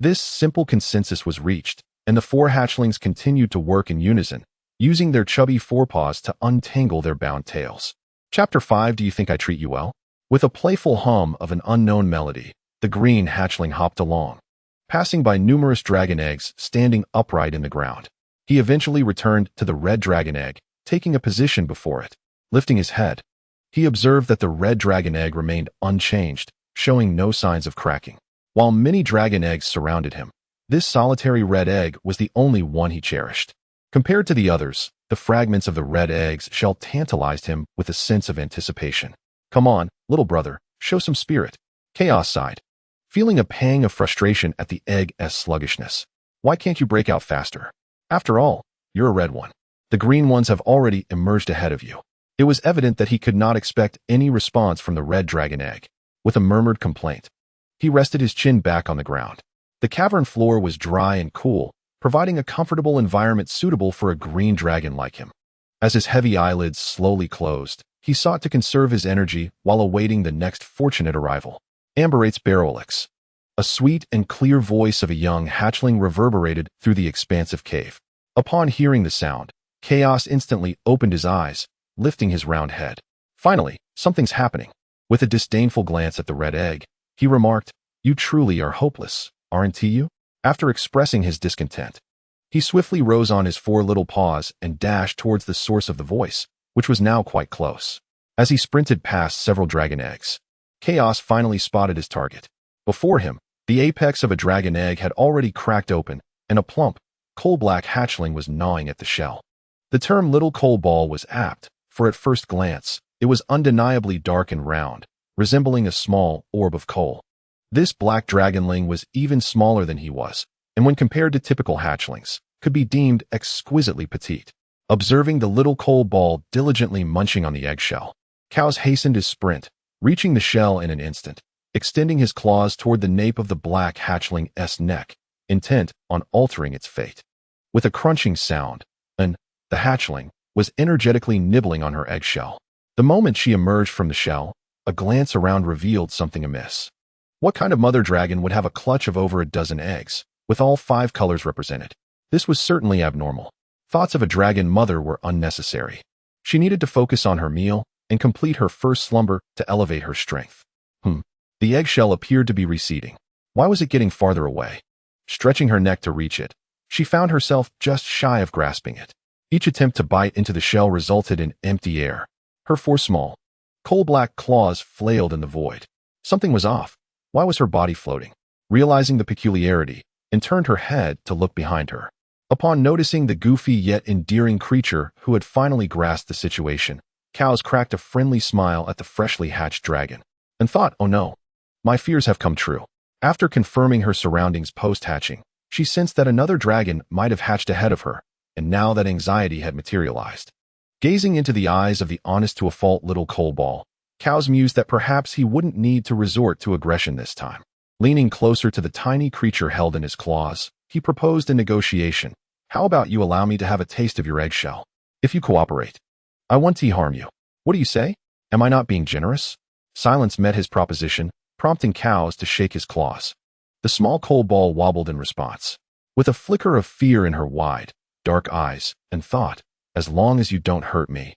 this simple consensus was reached, and the 4 hatchlings continued to work in unison, using their chubby forepaws to untangle their bound tails. Chapter 5. Do you think I treat you well? With a playful hum of an unknown melody, the green hatchling hopped along, passing by numerous dragon eggs standing upright in the ground. He eventually returned to the red dragon egg, taking a position before it. Lifting his head, he observed that the red dragon egg remained unchanged, showing no signs of cracking. While many dragon eggs surrounded him, this solitary red egg was the only one he cherished. Compared to the others, the fragments of the red egg's shell tantalized him with a sense of anticipation. Come on, little brother, show some spirit. Chaos sighed, feeling a pang of frustration at the egg's sluggishness. Why can't you break out faster? After all, you're a red one. The green ones have already emerged ahead of you. It was evident that he could not expect any response from the red dragon egg. With a murmured complaint, he rested his chin back on the ground. The cavern floor was dry and cool, providing a comfortable environment suitable for a green dragon like him. As his heavy eyelids slowly closed, he sought to conserve his energy while awaiting the next fortunate arrival. Amberate's Barrelix. A sweet and clear voice of a young hatchling reverberated through the expansive cave. Upon hearing the sound, Chaos instantly opened his eyes, lifting his round head. Finally, something's happening. With a disdainful glance at the red egg, he remarked, You truly are hopeless, aren't you? After expressing his discontent, he swiftly rose on his 4 little paws and dashed towards the source of the voice, which was now quite close. As he sprinted past several dragon eggs, Chaos finally spotted his target. Before him, the apex of a dragon egg had already cracked open, and a plump, coal-black hatchling was gnawing at the shell. The term little coal ball was apt, for at first glance, it was undeniably dark and round, resembling a small orb of coal. This black dragonling was even smaller than he was, and when compared to typical hatchlings, could be deemed exquisitely petite. Observing the little coal ball diligently munching on the eggshell, Chaos hastened his sprint, reaching the shell in an instant, extending his claws toward the nape of the black hatchling's neck, intent on altering its fate. With a crunching sound, the hatchling was energetically nibbling on her eggshell. The moment she emerged from the shell, a glance around revealed something amiss. What kind of mother dragon would have a clutch of over a dozen eggs, with all 5 colors represented? This was certainly abnormal. Thoughts of a dragon mother were unnecessary. She needed to focus on her meal and complete her first slumber to elevate her strength. The eggshell appeared to be receding. Why was it getting farther away? Stretching her neck to reach it, she found herself just shy of grasping it. Each attempt to bite into the shell resulted in empty air. Her 4 small, coal-black claws flailed in the void. Something was off. Why was her body floating? Realizing the peculiarity, and turned her head to look behind her. Upon noticing the goofy yet endearing creature who had finally grasped the situation, Chaos cracked a friendly smile at the freshly hatched dragon, and thought, oh no, my fears have come true. After confirming her surroundings post-hatching, she sensed that another dragon might have hatched ahead of her, and now that anxiety had materialized. Gazing into the eyes of the honest-to-a-fault little coal ball, Chaos mused that perhaps he wouldn't need to resort to aggression this time. Leaning closer to the tiny creature held in his claws, he proposed a negotiation. How about you allow me to have a taste of your eggshell? If you cooperate, I won't harm you. What do you say? Am I not being generous? Silence met his proposition, prompting Chaos to shake his claws. The small coal ball wobbled in response, with a flicker of fear in her wide, dark eyes, and thought, as long as you don't hurt me.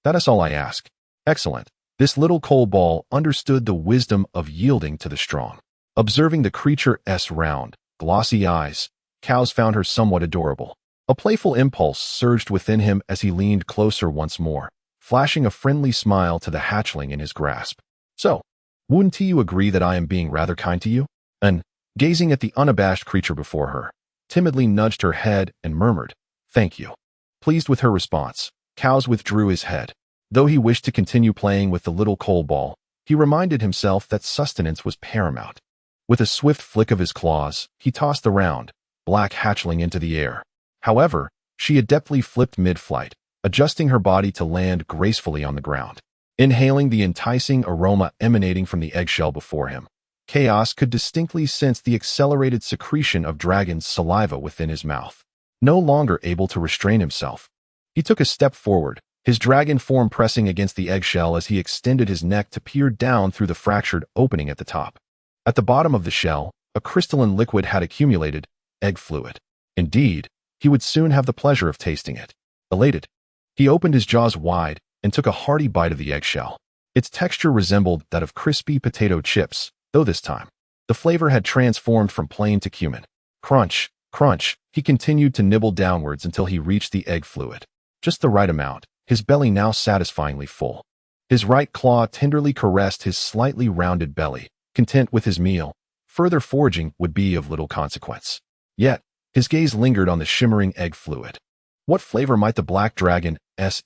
That is all I ask. Excellent. This little coal ball understood the wisdom of yielding to the strong. Observing the creature's round, glossy eyes, Cows found her somewhat adorable. A playful impulse surged within him as he leaned closer once more, flashing a friendly smile to the hatchling in his grasp. So, wouldn't you agree that I am being rather kind to you? And, gazing at the unabashed creature before her, timidly nudged her head and murmured, "Thank you." Pleased with her response, Cows withdrew his head. Though he wished to continue playing with the little coal ball, he reminded himself that sustenance was paramount. With a swift flick of his claws, he tossed the round, black hatchling into the air. However, she adeptly flipped mid-flight, adjusting her body to land gracefully on the ground. Inhaling the enticing aroma emanating from the eggshell before him, Chaos could distinctly sense the accelerated secretion of dragon's saliva within his mouth. No longer able to restrain himself, he took a step forward, his dragon form pressing against the eggshell as he extended his neck to peer down through the fractured opening at the top. At the bottom of the shell, a crystalline liquid had accumulated, egg fluid. Indeed, he would soon have the pleasure of tasting it. Elated, he opened his jaws wide and took a hearty bite of the eggshell. Its texture resembled that of crispy potato chips, though this time, the flavor had transformed from plain to cumin. Crunch, crunch, he continued to nibble downwards until he reached the egg fluid. Just the right amount, his belly now satisfyingly full. His right claw tenderly caressed his slightly rounded belly, content with his meal. Further foraging would be of little consequence. Yet, his gaze lingered on the shimmering egg fluid. What flavor might the black dragon's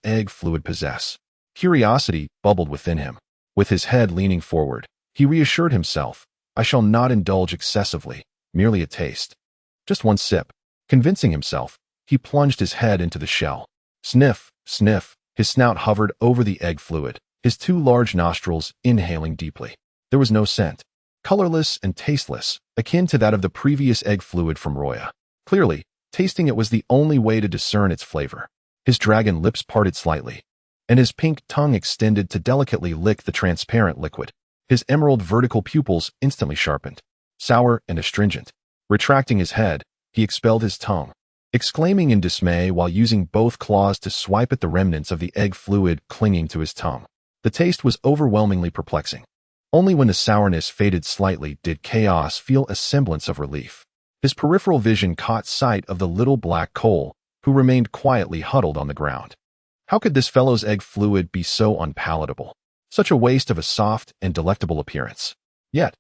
egg fluid possess? Curiosity bubbled within him. With his head leaning forward, he reassured himself, I shall not indulge excessively, merely a taste. Just one sip. Convincing himself, he plunged his head into the shell. Sniff, sniff, his snout hovered over the egg fluid, his two large nostrils inhaling deeply. There was no scent. Colorless and tasteless, akin to that of the previous egg fluid from Roya. Clearly, tasting it was the only way to discern its flavor. His dragon lips parted slightly, and his pink tongue extended to delicately lick the transparent liquid. His emerald vertical pupils instantly sharpened, sour and astringent. Retracting his head, he expelled his tongue, exclaiming in dismay while using both claws to swipe at the remnants of the egg fluid clinging to his tongue. The taste was overwhelmingly perplexing. Only when the sourness faded slightly did Chaos feel a semblance of relief. His peripheral vision caught sight of the little black coal, who remained quietly huddled on the ground. How could this fellow's egg fluid be so unpalatable? Such a waste of a soft and delectable appearance. Yet,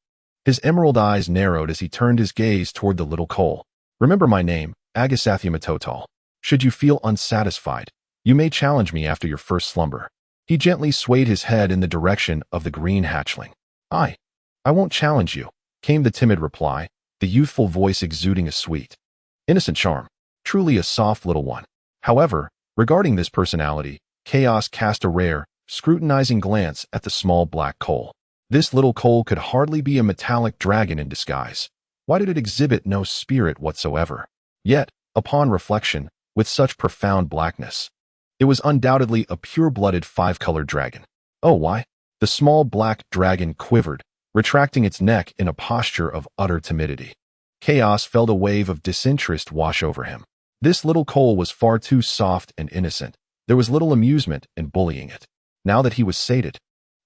his emerald eyes narrowed as he turned his gaze toward the little coal. Remember my name, Agasathia. Should you feel unsatisfied, you may challenge me after your first slumber. He gently swayed his head in the direction of the green hatchling. I won't challenge you, came the timid reply, the youthful voice exuding a sweet, innocent charm. Truly a soft little one. However, regarding this personality, Chaos cast a rare, scrutinizing glance at the small black coal. This little coal could hardly be a metallic dragon in disguise. Why did it exhibit no spirit whatsoever? Yet, upon reflection, with such profound blackness, it was undoubtedly a pure-blooded five-colored dragon. Oh, why? The small black dragon quivered, retracting its neck in a posture of utter timidity. Chaos felt a wave of disinterest wash over him. This little coal was far too soft and innocent. There was little amusement in bullying it. Now that he was sated,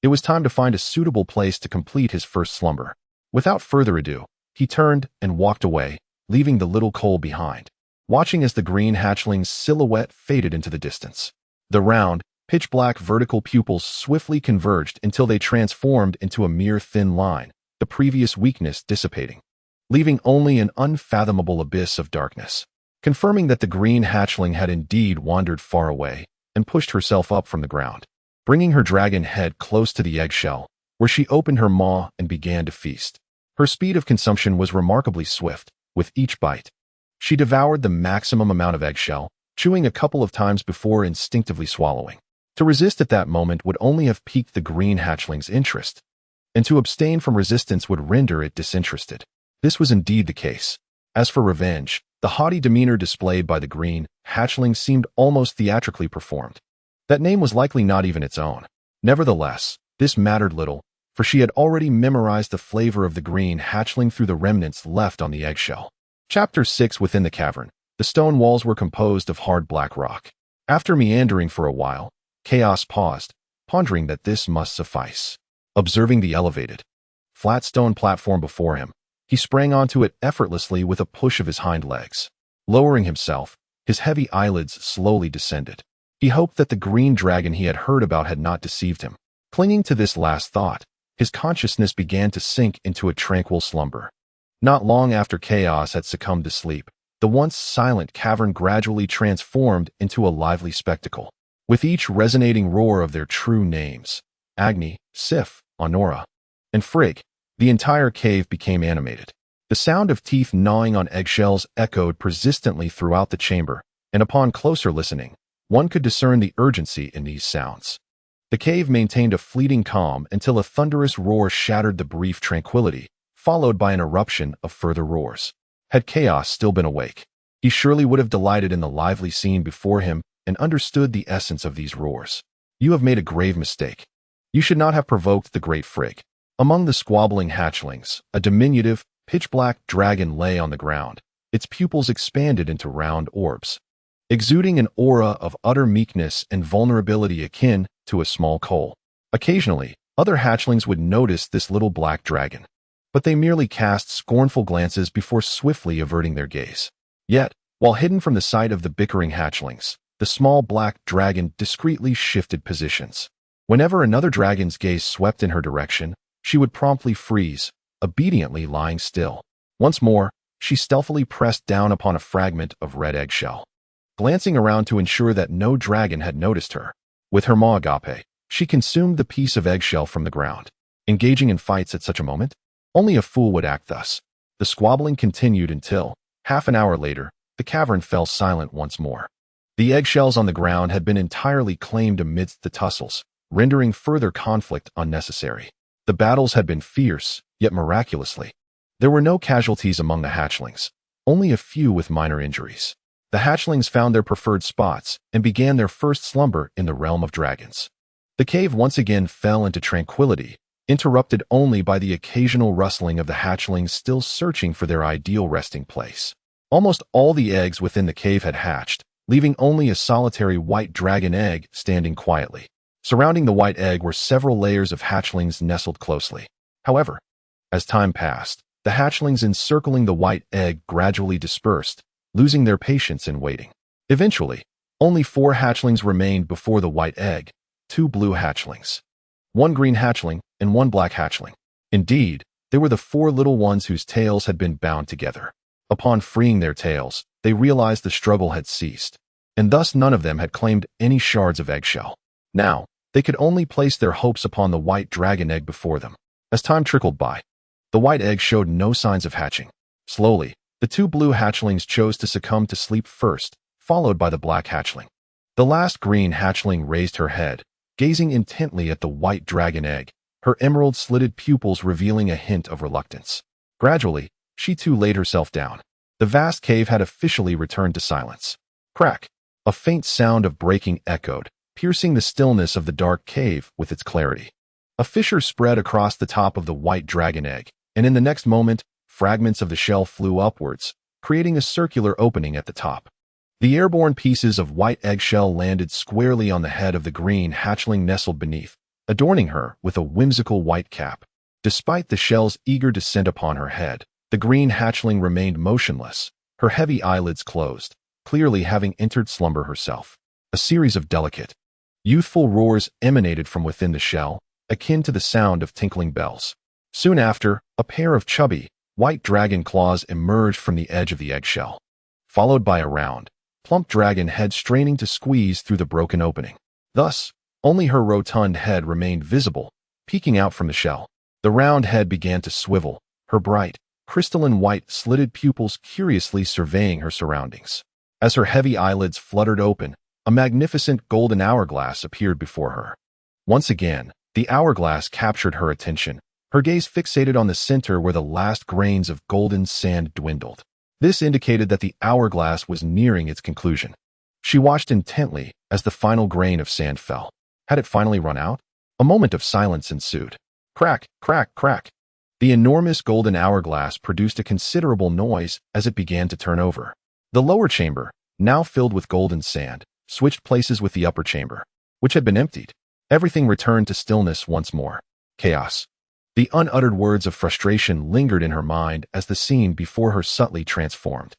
it was time to find a suitable place to complete his first slumber. Without further ado, he turned and walked away, leaving the little coal behind, watching as the green hatchling's silhouette faded into the distance. The round, pitch-black vertical pupils swiftly converged until they transformed into a mere thin line, the previous weakness dissipating, leaving only an unfathomable abyss of darkness. Confirming that the green hatchling had indeed wandered far away and pushed herself up from the ground, bringing her dragon head close to the eggshell, where she opened her maw and began to feast. Her speed of consumption was remarkably swift. With each bite, she devoured the maximum amount of eggshell, chewing a couple of times before instinctively swallowing. To resist at that moment would only have piqued the green hatchling's interest, and to abstain from resistance would render it disinterested. This was indeed the case. As for revenge, the haughty demeanor displayed by the green hatchling seemed almost theatrically performed. That name was likely not even its own. Nevertheless, this mattered little, for she had already memorized the flavor of the green hatchling through the remnants left on the eggshell. Chapter 6. Within the cavern, the stone walls were composed of hard black rock. After meandering for a while, Chaos paused, pondering that this must suffice. Observing the elevated, flat stone platform before him, He sprang onto it effortlessly with a push of his hind legs. Lowering himself, his heavy eyelids slowly descended. He hoped that the green dragon he had heard about had not deceived him. Clinging to this last thought, his consciousness began to sink into a tranquil slumber. Not long after Chaos had succumbed to sleep, the once silent cavern gradually transformed into a lively spectacle. With each resonating roar of their true names, Agni, Sif, Honora, and Frigg, the entire cave became animated. The sound of teeth gnawing on eggshells echoed persistently throughout the chamber, and upon closer listening, one could discern the urgency in these sounds. The cave maintained a fleeting calm until a thunderous roar shattered the brief tranquility, followed by an eruption of further roars. Had Chaos still been awake, he surely would have delighted in the lively scene before him and understood the essence of these roars. You have made a grave mistake. You should not have provoked the great Frigg. Among the squabbling hatchlings, a diminutive, pitch-black dragon lay on the ground, its pupils expanded into round orbs, exuding an aura of utter meekness and vulnerability akin to a small coal. Occasionally, other hatchlings would notice this little black dragon, but they merely cast scornful glances before swiftly averting their gaze. Yet, while hidden from the sight of the bickering hatchlings, the small black dragon discreetly shifted positions. Whenever another dragon's gaze swept in her direction, she would promptly freeze, obediently lying still. Once more, she stealthily pressed down upon a fragment of red eggshell, glancing around to ensure that no dragon had noticed her. With her maw agape, she consumed the piece of eggshell from the ground. Engaging in fights at such a moment? Only a fool would act thus. The squabbling continued until, half an hour later, the cavern fell silent once more. The eggshells on the ground had been entirely claimed amidst the tussles, rendering further conflict unnecessary. The battles had been fierce, yet miraculously, there were no casualties among the hatchlings, only a few with minor injuries. The hatchlings found their preferred spots and began their first slumber in the realm of dragons. The cave once again fell into tranquility, interrupted only by the occasional rustling of the hatchlings still searching for their ideal resting place. Almost all the eggs within the cave had hatched, leaving only a solitary white dragon egg standing quietly. Surrounding the white egg were several layers of hatchlings nestled closely. However, as time passed, the hatchlings encircling the white egg gradually dispersed, losing their patience in waiting. Eventually, only 4 hatchlings remained before the white egg, 2 blue hatchlings, 1 green hatchling, and 1 black hatchling. Indeed, they were the 4 little ones whose tails had been bound together. Upon freeing their tails, they realized the struggle had ceased, and thus none of them had claimed any shards of eggshell. Now, they could only place their hopes upon the white dragon egg before them. As time trickled by, the white egg showed no signs of hatching. Slowly, the 2 blue hatchlings chose to succumb to sleep first, followed by the black hatchling. The last green hatchling raised her head, gazing intently at the white dragon egg, her emerald-slitted pupils revealing a hint of reluctance. Gradually, she too laid herself down. The vast cave had officially returned to silence. Crack! A faint sound of breaking echoed, piercing the stillness of the dark cave with its clarity. A fissure spread across the top of the white dragon egg, and in the next moment, fragments of the shell flew upwards, creating a circular opening at the top. The airborne pieces of white eggshell landed squarely on the head of the green hatchling nestled beneath, adorning her with a whimsical white cap. Despite the shell's eager descent upon her head, the green hatchling remained motionless, her heavy eyelids closed, clearly having entered slumber herself. A series of delicate, youthful roars emanated from within the shell, akin to the sound of tinkling bells. Soon after, a pair of chubby, white dragon claws emerged from the edge of the eggshell, followed by a round, plump dragon head straining to squeeze through the broken opening. Thus, only her rotund head remained visible, peeking out from the shell. The round head began to swivel, her bright, crystalline white slitted pupils curiously surveying her surroundings. As her heavy eyelids fluttered open, a magnificent golden hourglass appeared before her. Once again, the hourglass captured her attention, her gaze fixated on the center where the last grains of golden sand dwindled. This indicated that the hourglass was nearing its conclusion. She watched intently as the final grain of sand fell. Had it finally run out? A moment of silence ensued. Crack, crack, crack. The enormous golden hourglass produced a considerable noise as it began to turn over. The lower chamber, now filled with golden sand, switched places with the upper chamber, which had been emptied. Everything returned to stillness once more. Chaos. The unuttered words of frustration lingered in her mind as the scene before her subtly transformed.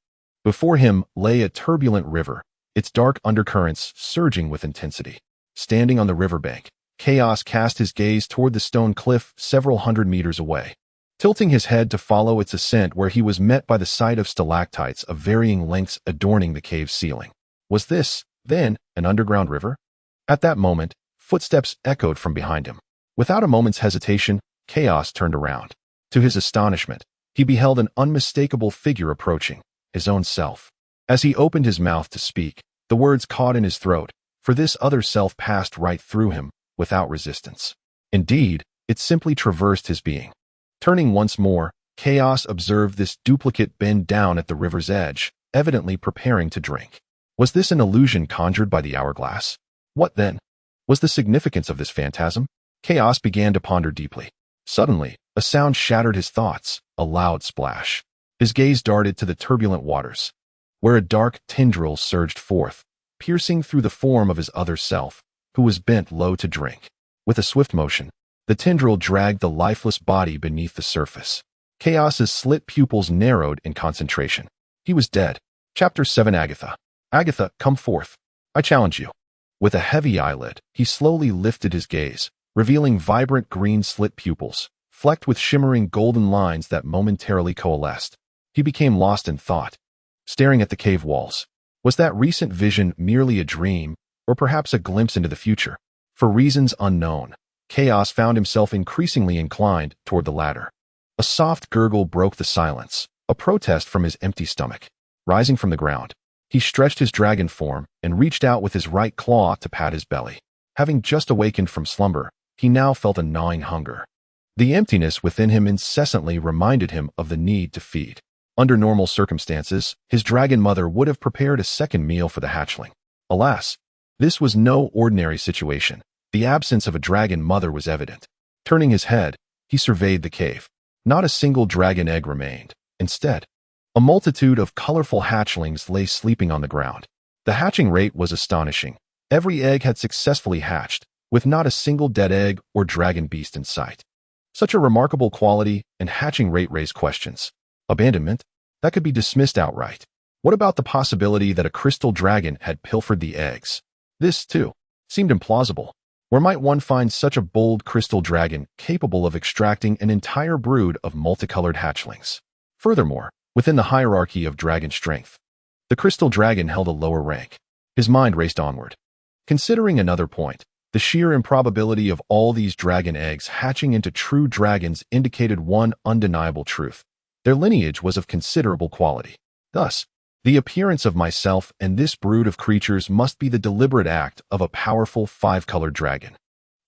Before him lay a turbulent river, its dark undercurrents surging with intensity. Standing on the riverbank, Chaos cast his gaze toward the stone cliff several hundred meters away, tilting his head to follow its ascent where he was met by the sight of stalactites of varying lengths adorning the cave's ceiling. Was this, then, an underground river? At that moment, footsteps echoed from behind him. Without a moment's hesitation, Chaos turned around. To his astonishment, he beheld an unmistakable figure approaching, his own self. As he opened his mouth to speak, the words caught in his throat, for this other self passed right through him, without resistance. Indeed, it simply traversed his being. Turning once more, Chaos observed this duplicate bend down at the river's edge, evidently preparing to drink. Was this an illusion conjured by the hourglass? What then? Was the significance of this phantasm? Chaos began to ponder deeply. Suddenly, a sound shattered his thoughts, a loud splash. His gaze darted to the turbulent waters, where a dark tendril surged forth, piercing through the form of his other self, who was bent low to drink. With a swift motion, the tendril dragged the lifeless body beneath the surface. Chaos's slit pupils narrowed in concentration. He was dead. Chapter 7. Agatha. Agatha, come forth. I challenge you. With a heavy eyelid, he slowly lifted his gaze, revealing vibrant green slit pupils, flecked with shimmering golden lines that momentarily coalesced. He became lost in thought, staring at the cave walls. Was that recent vision merely a dream, or perhaps a glimpse into the future? For reasons unknown, Chaos found himself increasingly inclined toward the latter. A soft gurgle broke the silence, a protest from his empty stomach. Rising from the ground, he stretched his dragon form and reached out with his right claw to pat his belly. Having just awakened from slumber, he now felt a gnawing hunger. The emptiness within him incessantly reminded him of the need to feed. Under normal circumstances, his dragon mother would have prepared a second meal for the hatchling. Alas, this was no ordinary situation. The absence of a dragon mother was evident. Turning his head, he surveyed the cave. Not a single dragon egg remained. Instead, a multitude of colorful hatchlings lay sleeping on the ground. The hatching rate was astonishing. Every egg had successfully hatched, with not a single dead egg or dragon beast in sight. Such a remarkable quality and hatching rate raised questions. Abandonment? That could be dismissed outright. What about the possibility that a crystal dragon had pilfered the eggs? This, too, seemed implausible. Where might one find such a bold crystal dragon capable of extracting an entire brood of multicolored hatchlings? Furthermore, within the hierarchy of dragon strength, the crystal dragon held a lower rank. His mind raced onward. Considering another point, the sheer improbability of all these dragon eggs hatching into true dragons indicated one undeniable truth. Their lineage was of considerable quality. Thus, the appearance of myself and this brood of creatures must be the deliberate act of a powerful five-colored dragon.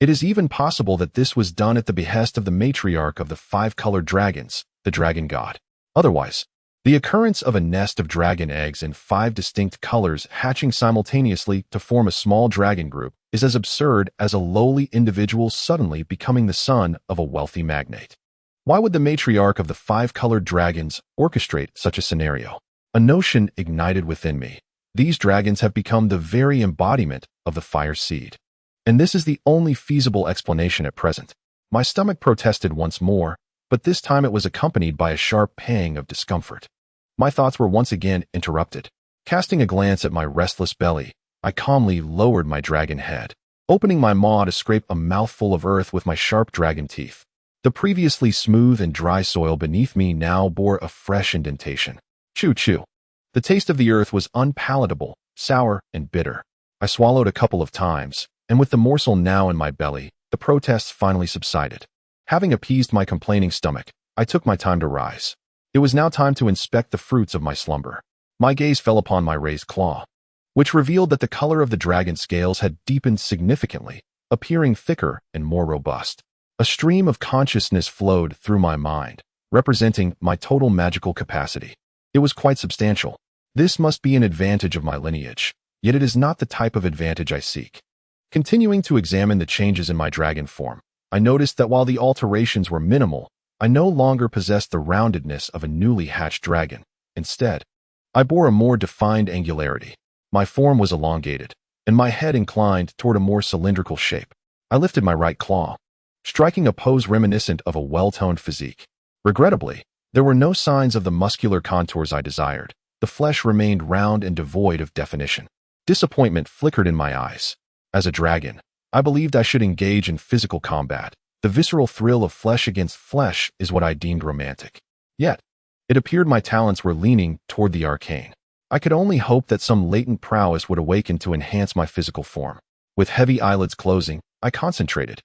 It is even possible that this was done at the behest of the matriarch of the five-colored dragons, the dragon god. Otherwise, the occurrence of a nest of dragon eggs in 5 distinct colors hatching simultaneously to form a small dragon group is as absurd as a lowly individual suddenly becoming the son of a wealthy magnate. Why would the matriarch of the 5-colored dragons orchestrate such a scenario? A notion ignited within me. These dragons have become the very embodiment of the fire seed. And this is the only feasible explanation at present. My stomach protested once more, but this time it was accompanied by a sharp pang of discomfort. My thoughts were once again interrupted. Casting a glance at my restless belly, I calmly lowered my dragon head, opening my maw to scrape a mouthful of earth with my sharp dragon teeth. The previously smooth and dry soil beneath me now bore a fresh indentation. Choo-choo. The taste of the earth was unpalatable, sour, and bitter. I swallowed a couple of times, and with the morsel now in my belly, the protests finally subsided. Having appeased my complaining stomach, I took my time to rise. It was now time to inspect the fruits of my slumber. My gaze fell upon my raised claw, which revealed that the color of the dragon scales had deepened significantly, appearing thicker and more robust. A stream of consciousness flowed through my mind, representing my total magical capacity. It was quite substantial. This must be an advantage of my lineage, yet it is not the type of advantage I seek. Continuing to examine the changes in my dragon form, I noticed that while the alterations were minimal, I no longer possessed the roundedness of a newly hatched dragon. Instead, I bore a more defined angularity. My form was elongated, and my head inclined toward a more cylindrical shape. I lifted my right claw, striking a pose reminiscent of a well-toned physique. Regrettably, there were no signs of the muscular contours I desired. The flesh remained round and devoid of definition. Disappointment flickered in my eyes. As a dragon, I believed I should engage in physical combat. The visceral thrill of flesh against flesh is what I deemed romantic. Yet, it appeared my talents were leaning toward the arcane. I could only hope that some latent prowess would awaken to enhance my physical form. With heavy eyelids closing, I concentrated,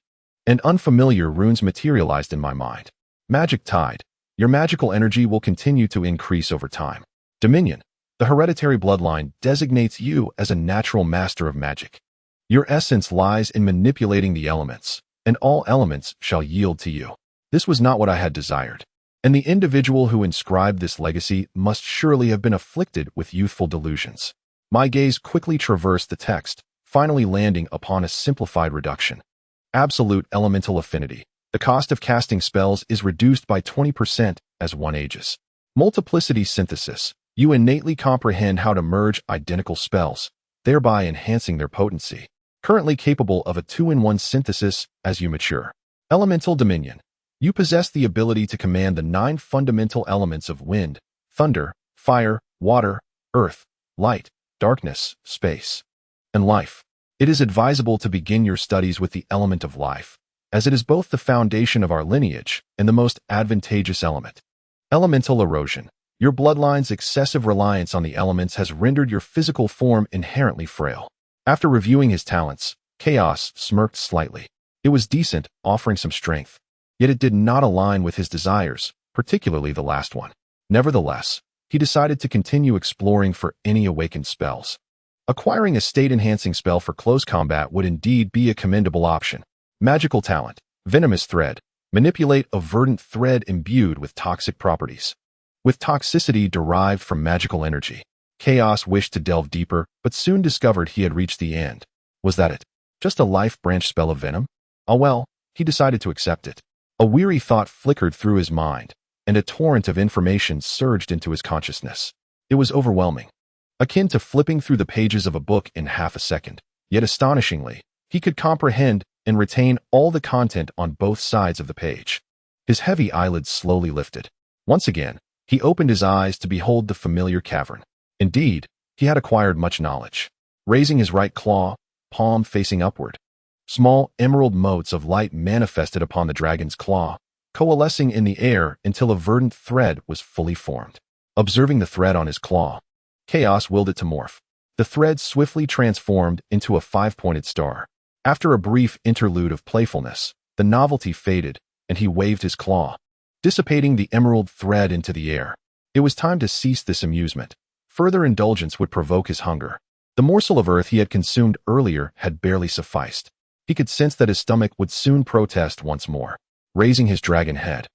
and unfamiliar runes materialized in my mind. Magic Tide. Your magical energy will continue to increase over time. Dominion. The hereditary bloodline designates you as a natural master of magic. Your essence lies in manipulating the elements, and all elements shall yield to you. This was not what I had desired, and the individual who inscribed this legacy must surely have been afflicted with youthful delusions. My gaze quickly traversed the text, finally landing upon a simplified reduction. Absolute elemental affinity. The cost of casting spells is reduced by 20% as one ages. Multiplicity synthesis. You innately comprehend how to merge identical spells, thereby enhancing their potency. Currently capable of a 2-in-1 synthesis as you mature. Elemental dominion. You possess the ability to command the 9 fundamental elements of wind, thunder, fire, water, earth, light, darkness, space, and life. It is advisable to begin your studies with the element of life, as it is both the foundation of our lineage and the most advantageous element. Elemental erosion. Your bloodline's excessive reliance on the elements has rendered your physical form inherently frail. After reviewing his talents, Chaos smirked slightly. It was decent, offering some strength, yet it did not align with his desires, particularly the last one. Nevertheless, he decided to continue exploring for any awakened spells. Acquiring a state-enhancing spell for close combat would indeed be a commendable option. Magical talent. Venomous thread. Manipulate a verdant thread imbued with toxic properties. With toxicity derived from magical energy. Chaos wished to delve deeper, but soon discovered he had reached the end. Was that it? Just a life branch spell of venom? Oh well, he decided to accept it. A weary thought flickered through his mind, and a torrent of information surged into his consciousness. It was overwhelming, akin to flipping through the pages of a book in half a second. Yet astonishingly, he could comprehend and retain all the content on both sides of the page. His heavy eyelids slowly lifted. Once again, he opened his eyes to behold the familiar cavern. Indeed, he had acquired much knowledge. Raising his right claw, palm facing upward, small emerald motes of light manifested upon the dragon's claw, coalescing in the air until a verdant thread was fully formed. Observing the thread on his claw, Chaos willed it to morph. The thread swiftly transformed into a 5-pointed star. After a brief interlude of playfulness, the novelty faded, and he waved his claw, dissipating the emerald thread into the air. It was time to cease this amusement. Further indulgence would provoke his hunger. The morsel of earth he had consumed earlier had barely sufficed. He could sense that his stomach would soon protest once more. Raising his dragon head,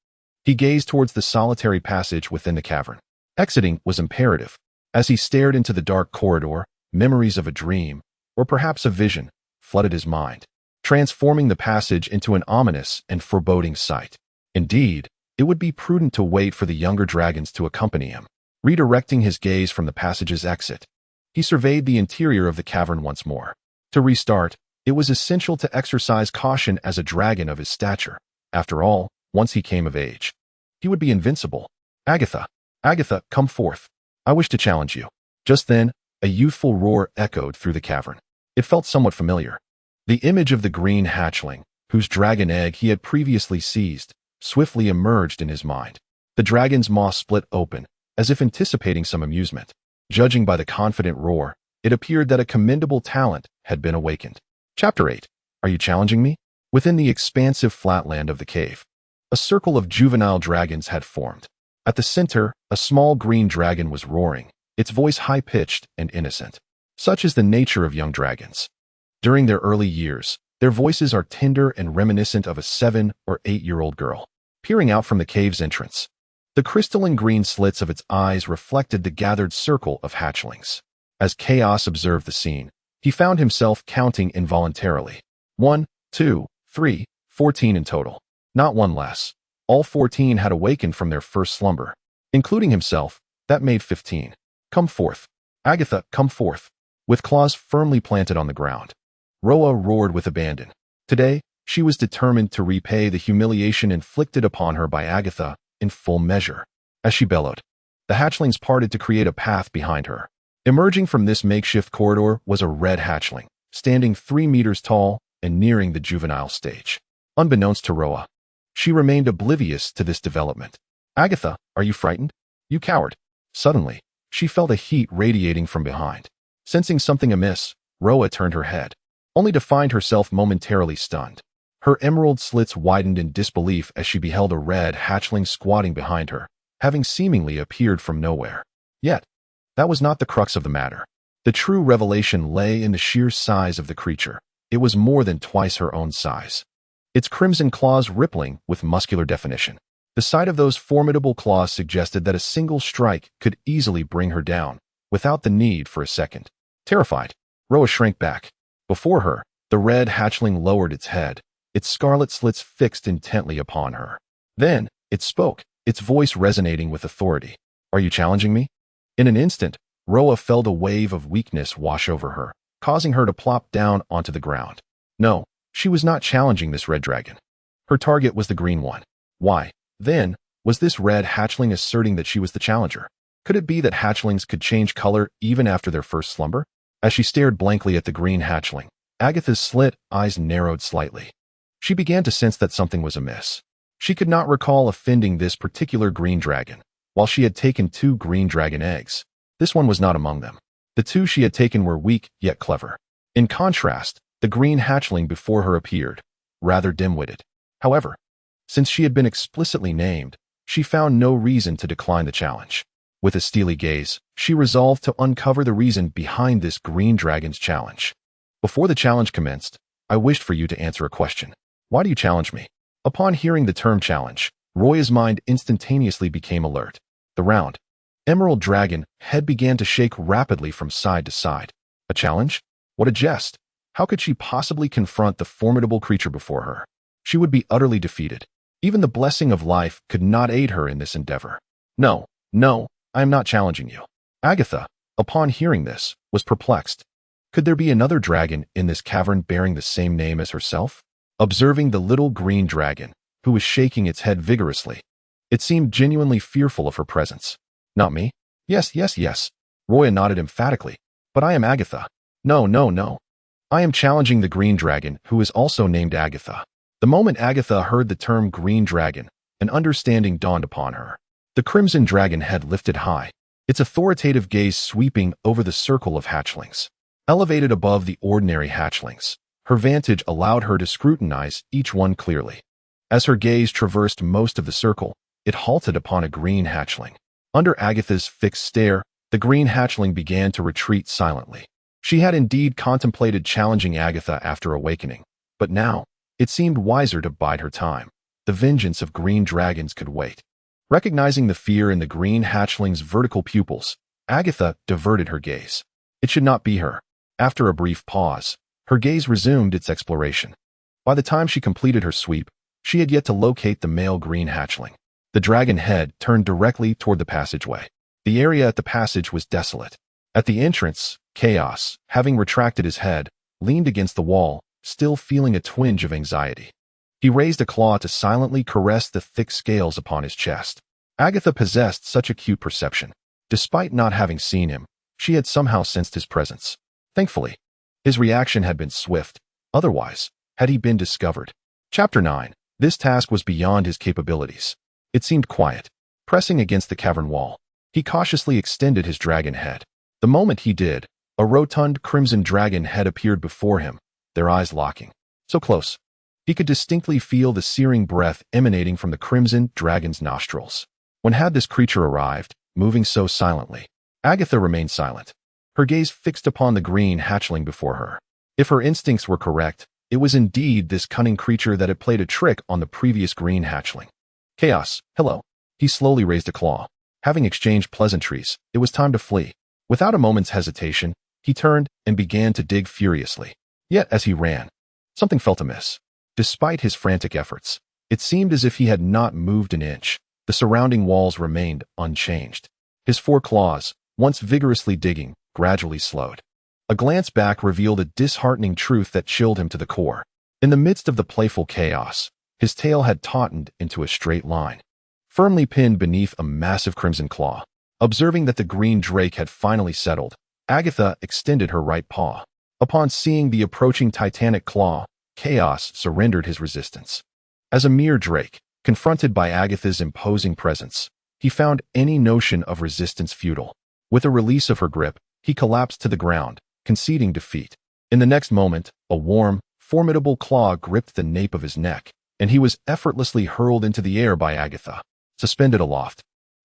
he gazed towards the solitary passage within the cavern. Exiting was imperative. As he stared into the dark corridor, memories of a dream, or perhaps a vision, flooded his mind, transforming the passage into an ominous and foreboding sight. Indeed, it would be prudent to wait for the younger dragons to accompany him. Redirecting his gaze from the passage's exit, he surveyed the interior of the cavern once more. To restart, it was essential to exercise caution as a dragon of his stature. After all, once he came of age, he would be invincible. Agatha, Agatha, come forth. I wish to challenge you. Just then, a youthful roar echoed through the cavern. It felt somewhat familiar. The image of the green hatchling, whose dragon egg he had previously seized, swiftly emerged in his mind. The dragon's maw split open, as if anticipating some amusement. Judging by the confident roar, it appeared that a commendable talent had been awakened. Chapter 8. Are you challenging me? Within the expansive flatland of the cave, a circle of juvenile dragons had formed. At the center, a small green dragon was roaring, its voice high-pitched and innocent. Such is the nature of young dragons. During their early years, their voices are tender and reminiscent of a 7- or 8-year-old girl. Peering out from the cave's entrance, the crystalline green slits of its eyes reflected the gathered circle of hatchlings. As Chaos observed the scene, he found himself counting involuntarily. 1, 2, 3, 14 in total. Not one less. All 14 had awakened from their first slumber. Including himself, that made 15. Come forth. Agatha, come forth. With claws firmly planted on the ground, Roa roared with abandon. Today, She was determined to repay the humiliation inflicted upon her by Agatha in full measure. As she bellowed, the hatchlings parted to create a path behind her. Emerging from this makeshift corridor was a red hatchling, standing 3 meters tall and nearing the juvenile stage. Unbeknownst to Roa, she remained oblivious to this development. "Agatha, are you frightened? You coward." Suddenly, she felt a heat radiating from behind. Sensing something amiss, Roa turned her head, only to find herself momentarily stunned. Her emerald slits widened in disbelief as she beheld a red hatchling squatting behind her, having seemingly appeared from nowhere. Yet, that was not the crux of the matter. The true revelation lay in the sheer size of the creature. It was more than twice her own size, its crimson claws rippling with muscular definition. The sight of those formidable claws suggested that a single strike could easily bring her down, without the need for a second. Terrified, Roa shrank back. Before her, the red hatchling lowered its head, its scarlet slits fixed intently upon her. Then, it spoke, its voice resonating with authority. "Are you challenging me?" In an instant, Roa felt a wave of weakness wash over her, causing her to plop down onto the ground. No, she was not challenging this red dragon. Her target was the green one. Why, then, was this red hatchling asserting that she was the challenger? Could it be that hatchlings could change color even after their first slumber? As she stared blankly at the green hatchling, Agatha's slit eyes narrowed slightly. She began to sense that something was amiss. She could not recall offending this particular green dragon. While she had taken 2 green dragon eggs, this one was not among them. The 2 she had taken were weak yet clever. In contrast, the green hatchling before her appeared rather dim-witted. However, since she had been explicitly named, she found no reason to decline the challenge. With a steely gaze, she resolved to uncover the reason behind this green dragon's challenge. "Before the challenge commenced, I wished for you to answer a question. Why do you challenge me?" Upon hearing the term challenge, Roya's mind instantaneously became alert. The round, emerald dragon head began to shake rapidly from side to side. A challenge? What a jest! How could she possibly confront the formidable creature before her? She would be utterly defeated. Even the blessing of life could not aid her in this endeavor. "No, no, I am not challenging you." Agatha, upon hearing this, was perplexed. Could there be another dragon in this cavern bearing the same name as herself? Observing the little green dragon, who was shaking its head vigorously, it seemed genuinely fearful of her presence. "Not me?" Yes, yes, yes." Roya nodded emphatically. "But I am Agatha." "No, no, no. I am challenging the green dragon, who is also named Agatha." The moment Agatha heard the term green dragon, an understanding dawned upon her. The crimson dragon head lifted high, its authoritative gaze sweeping over the circle of hatchlings. Elevated above the ordinary hatchlings, her vantage allowed her to scrutinize each one clearly. As her gaze traversed most of the circle, it halted upon a green hatchling. Under Agatha's fixed stare, the green hatchling began to retreat silently. She had indeed contemplated challenging Agatha after awakening, but now, it seemed wiser to bide her time. The vengeance of green dragons could wait. Recognizing the fear in the green hatchling's vertical pupils, Agatha diverted her gaze. It should not be her. After a brief pause, her gaze resumed its exploration. By the time she completed her sweep, she had yet to locate the male green hatchling. The dragon head turned directly toward the passageway. The area at the passage was desolate. At the entrance, Chaos, having retracted his head, leaned against the wall, still feeling a twinge of anxiety. He raised a claw to silently caress the thick scales upon his chest. Agatha possessed such acute perception. Despite not having seen him, she had somehow sensed his presence. Thankfully, his reaction had been swift. Otherwise, had he been discovered? Chapter 9. This task was beyond his capabilities. It seemed quiet. Pressing against the cavern wall, he cautiously extended his dragon head. The moment he did, a rotund crimson dragon head appeared before him, their eyes locking. So close, he could distinctly feel the searing breath emanating from the crimson dragon's nostrils. When had this creature arrived, moving so silently? Agatha remained silent, her gaze fixed upon the green hatchling before her. If her instincts were correct, it was indeed this cunning creature that had played a trick on the previous green hatchling. Chaos, hello. He slowly raised a claw. Having exchanged pleasantries, it was time to flee. Without a moment's hesitation, he turned and began to dig furiously. Yet as he ran, something felt amiss. Despite his frantic efforts, it seemed as if he had not moved an inch. The surrounding walls remained unchanged. His 4 claws, once vigorously digging, gradually slowed. A glance back revealed a disheartening truth that chilled him to the core. In the midst of the playful chaos, his tail had tautened into a straight line, firmly pinned beneath a massive crimson claw. Observing that the green drake had finally settled, Agatha extended her right paw. Upon seeing the approaching titanic claw, Chaos surrendered his resistance. As a mere drake, confronted by Agatha's imposing presence, he found any notion of resistance futile. With a release of her grip, he collapsed to the ground, conceding defeat. In the next moment, a warm, formidable claw gripped the nape of his neck, and he was effortlessly hurled into the air by Agatha. Suspended aloft,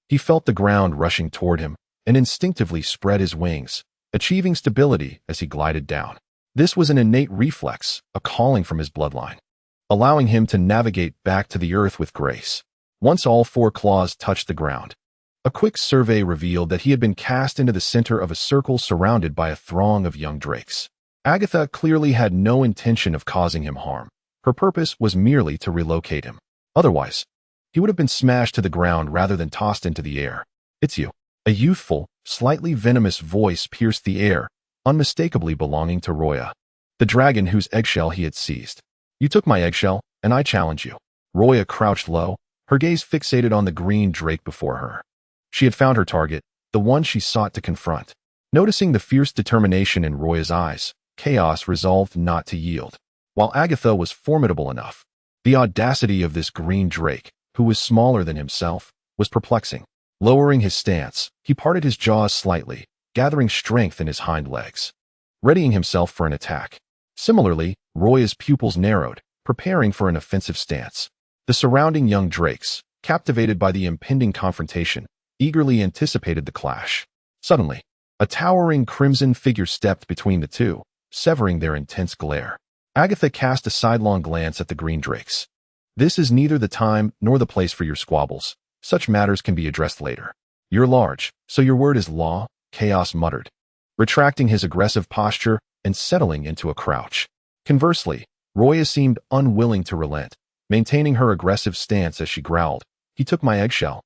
he felt the ground rushing toward him and instinctively spread his wings, achieving stability as he glided down. This was an innate reflex, a calling from his bloodline, allowing him to navigate back to the earth with grace. Once all four claws touched the ground, a quick survey revealed that he had been cast into the center of a circle surrounded by a throng of young drakes. Agatha clearly had no intention of causing him harm. Her purpose was merely to relocate him. Otherwise, he would have been smashed to the ground rather than tossed into the air. "It's you." A youthful, slightly venomous voice pierced the air, unmistakably belonging to Roya, the dragon whose eggshell he had seized. "You took my eggshell, and I challenge you." Roya crouched low, her gaze fixated on the green drake before her. She had found her target, the one she sought to confront. Noticing the fierce determination in Roya's eyes, Chaos resolved not to yield. While Agatha was formidable enough, the audacity of this green drake, who was smaller than himself, was perplexing. Lowering his stance, he parted his jaws slightly, gathering strength in his hind legs, readying himself for an attack. Similarly, Roya's pupils narrowed, preparing for an offensive stance. The surrounding young drakes, captivated by the impending confrontation, eagerly anticipated the clash. Suddenly, a towering crimson figure stepped between the two, severing their intense glare. Agatha cast a sidelong glance at the green drakes. "This is neither the time nor the place for your squabbles. Such matters can be addressed later." "You're large, so your word is law," Chaos muttered, retracting his aggressive posture and settling into a crouch. Conversely, Roya seemed unwilling to relent, maintaining her aggressive stance as she growled, "He took my eggshell,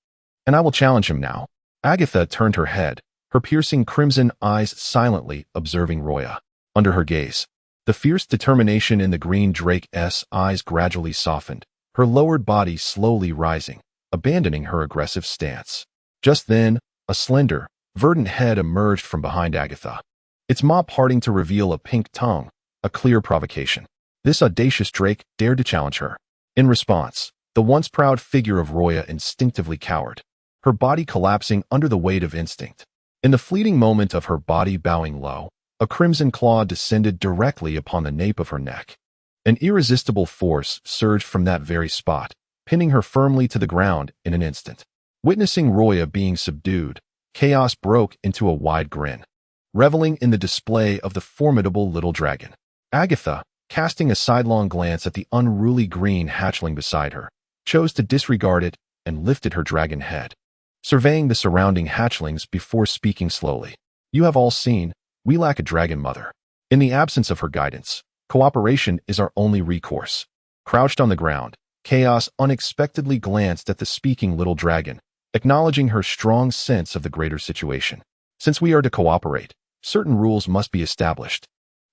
and I will challenge him now." Agatha turned her head, her piercing crimson eyes silently observing Roya. Under her gaze, the fierce determination in the green drake's eyes gradually softened, her lowered body slowly rising, abandoning her aggressive stance. Just then, a slender, verdant head emerged from behind Agatha, its maw parting to reveal a pink tongue, a clear provocation. This audacious drake dared to challenge her. In response, the once proud figure of Roya instinctively cowered, her body collapsing under the weight of instinct. In the fleeting moment of her body bowing low, a crimson claw descended directly upon the nape of her neck. An irresistible force surged from that very spot, pinning her firmly to the ground in an instant. Witnessing Roya being subdued, Chaos broke into a wide grin, reveling in the display of the formidable little dragon. Agatha, casting a sidelong glance at the unruly green hatchling beside her, chose to disregard it and lifted her dragon head, surveying the surrounding hatchlings before speaking slowly. "You have all seen, we lack a dragon mother. In the absence of her guidance, cooperation is our only recourse." Crouched on the ground, Chaos unexpectedly glanced at the speaking little dragon, acknowledging her strong sense of the greater situation. "Since we are to cooperate, certain rules must be established."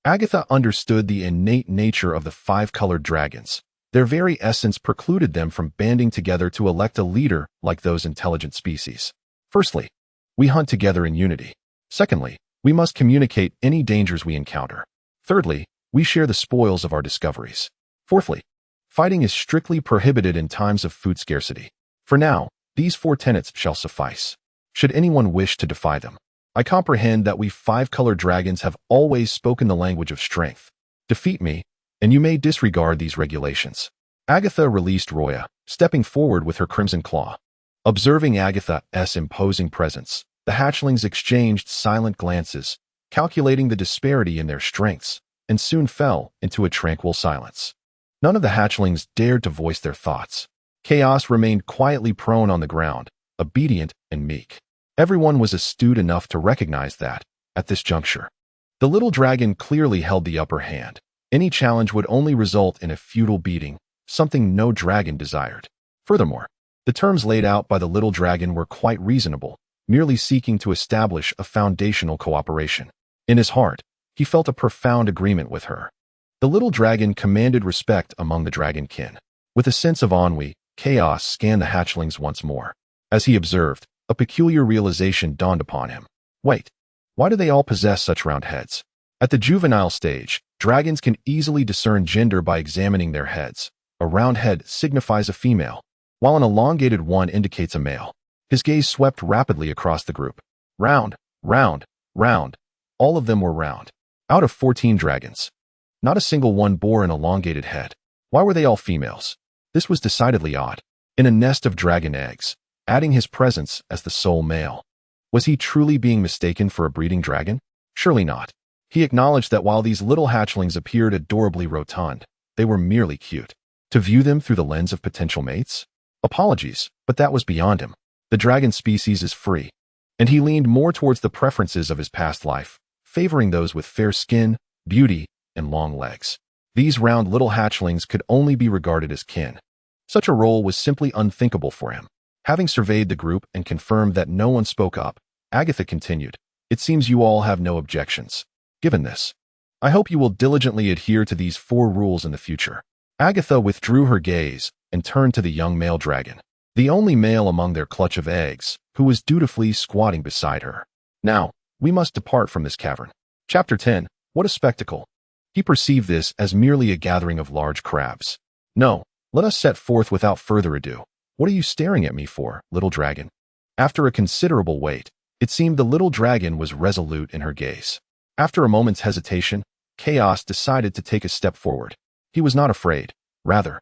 Agatha understood the innate nature of the five-colored dragons. Their very essence precluded them from banding together to elect a leader like those intelligent species. Firstly, we hunt together in unity. Secondly, we must communicate any dangers we encounter. Thirdly, we share the spoils of our discoveries. Fourthly, fighting is strictly prohibited in times of food scarcity. For now, these four tenets shall suffice. Should anyone wish to defy them, I comprehend that we five-colored dragons have always spoken the language of strength. Defeat me, and you may disregard these regulations. Agatha released Roya, stepping forward with her crimson claw. Observing Agatha's imposing presence, the hatchlings exchanged silent glances, calculating the disparity in their strengths, and soon fell into a tranquil silence. None of the hatchlings dared to voice their thoughts. Chaos remained quietly prone on the ground, obedient and meek. Everyone was astute enough to recognize that, at this juncture, the little dragon clearly held the upper hand. Any challenge would only result in a futile beating, something no dragon desired. Furthermore, the terms laid out by the little dragon were quite reasonable, merely seeking to establish a foundational cooperation. In his heart, he felt a profound agreement with her. The little dragon commanded respect among the dragonkin. With a sense of ennui, Chaos scanned the hatchlings once more. As he observed, a peculiar realization dawned upon him. Wait, why do they all possess such round heads? At the juvenile stage, dragons can easily discern gender by examining their heads. A round head signifies a female, while an elongated one indicates a male. His gaze swept rapidly across the group. Round, round, round. All of them were round. Out of 14 dragons, not a single one bore an elongated head. Why were they all females? This was decidedly odd. In a nest of dragon eggs, adding his presence as the sole male. Was he truly being mistaken for a breeding dragon? Surely not. He acknowledged that while these little hatchlings appeared adorably rotund, they were merely cute. To view them through the lens of potential mates? Apologies, but that was beyond him. The dragon species is free, and he leaned more towards the preferences of his past life, favoring those with fair skin, beauty, and long legs. These round little hatchlings could only be regarded as kin. Such a role was simply unthinkable for him. Having surveyed the group and confirmed that no one spoke up, Agatha continued, "It seems you all have no objections. Given this, I hope you will diligently adhere to these 4 rules in the future." Agatha withdrew her gaze and turned to the young male dragon, the only male among their clutch of eggs, who was dutifully squatting beside her. "Now, we must depart from this cavern." Chapter 10. What a spectacle! He perceived this as merely a gathering of large crabs. "No, let us set forth without further ado. What are you staring at me for, little dragon?" After a considerable wait, it seemed the little dragon was resolute in her gaze. After a moment's hesitation, Chaos decided to take a step forward. He was not afraid. Rather,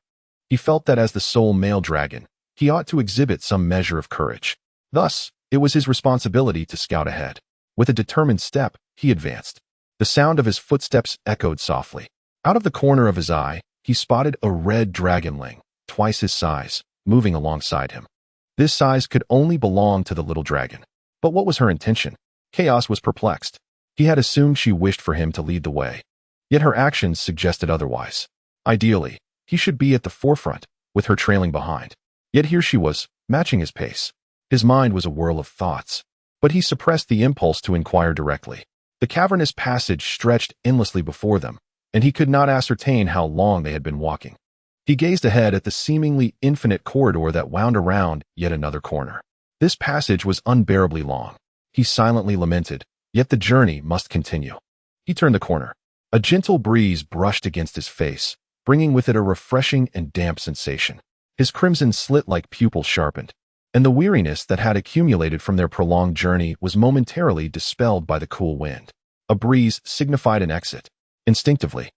he felt that as the sole male dragon, he ought to exhibit some measure of courage. Thus, it was his responsibility to scout ahead. With a determined step, he advanced. The sound of his footsteps echoed softly. Out of the corner of his eye, he spotted a red dragonling, twice his size, moving alongside him. This size could only belong to the little dragon. But what was her intention? Chaos was perplexed. He had assumed she wished for him to lead the way. Yet her actions suggested otherwise. Ideally, he should be at the forefront, with her trailing behind. Yet here she was, matching his pace. His mind was a whirl of thoughts, but he suppressed the impulse to inquire directly. The cavernous passage stretched endlessly before them, and he could not ascertain how long they had been walking. He gazed ahead at the seemingly infinite corridor that wound around yet another corner. This passage was unbearably long. He silently lamented, yet the journey must continue. He turned the corner. A gentle breeze brushed against his face, bringing with it a refreshing and damp sensation. His crimson slit-like pupils sharpened, and the weariness that had accumulated from their prolonged journey was momentarily dispelled by the cool wind. A breeze signified an exit. Instinctively,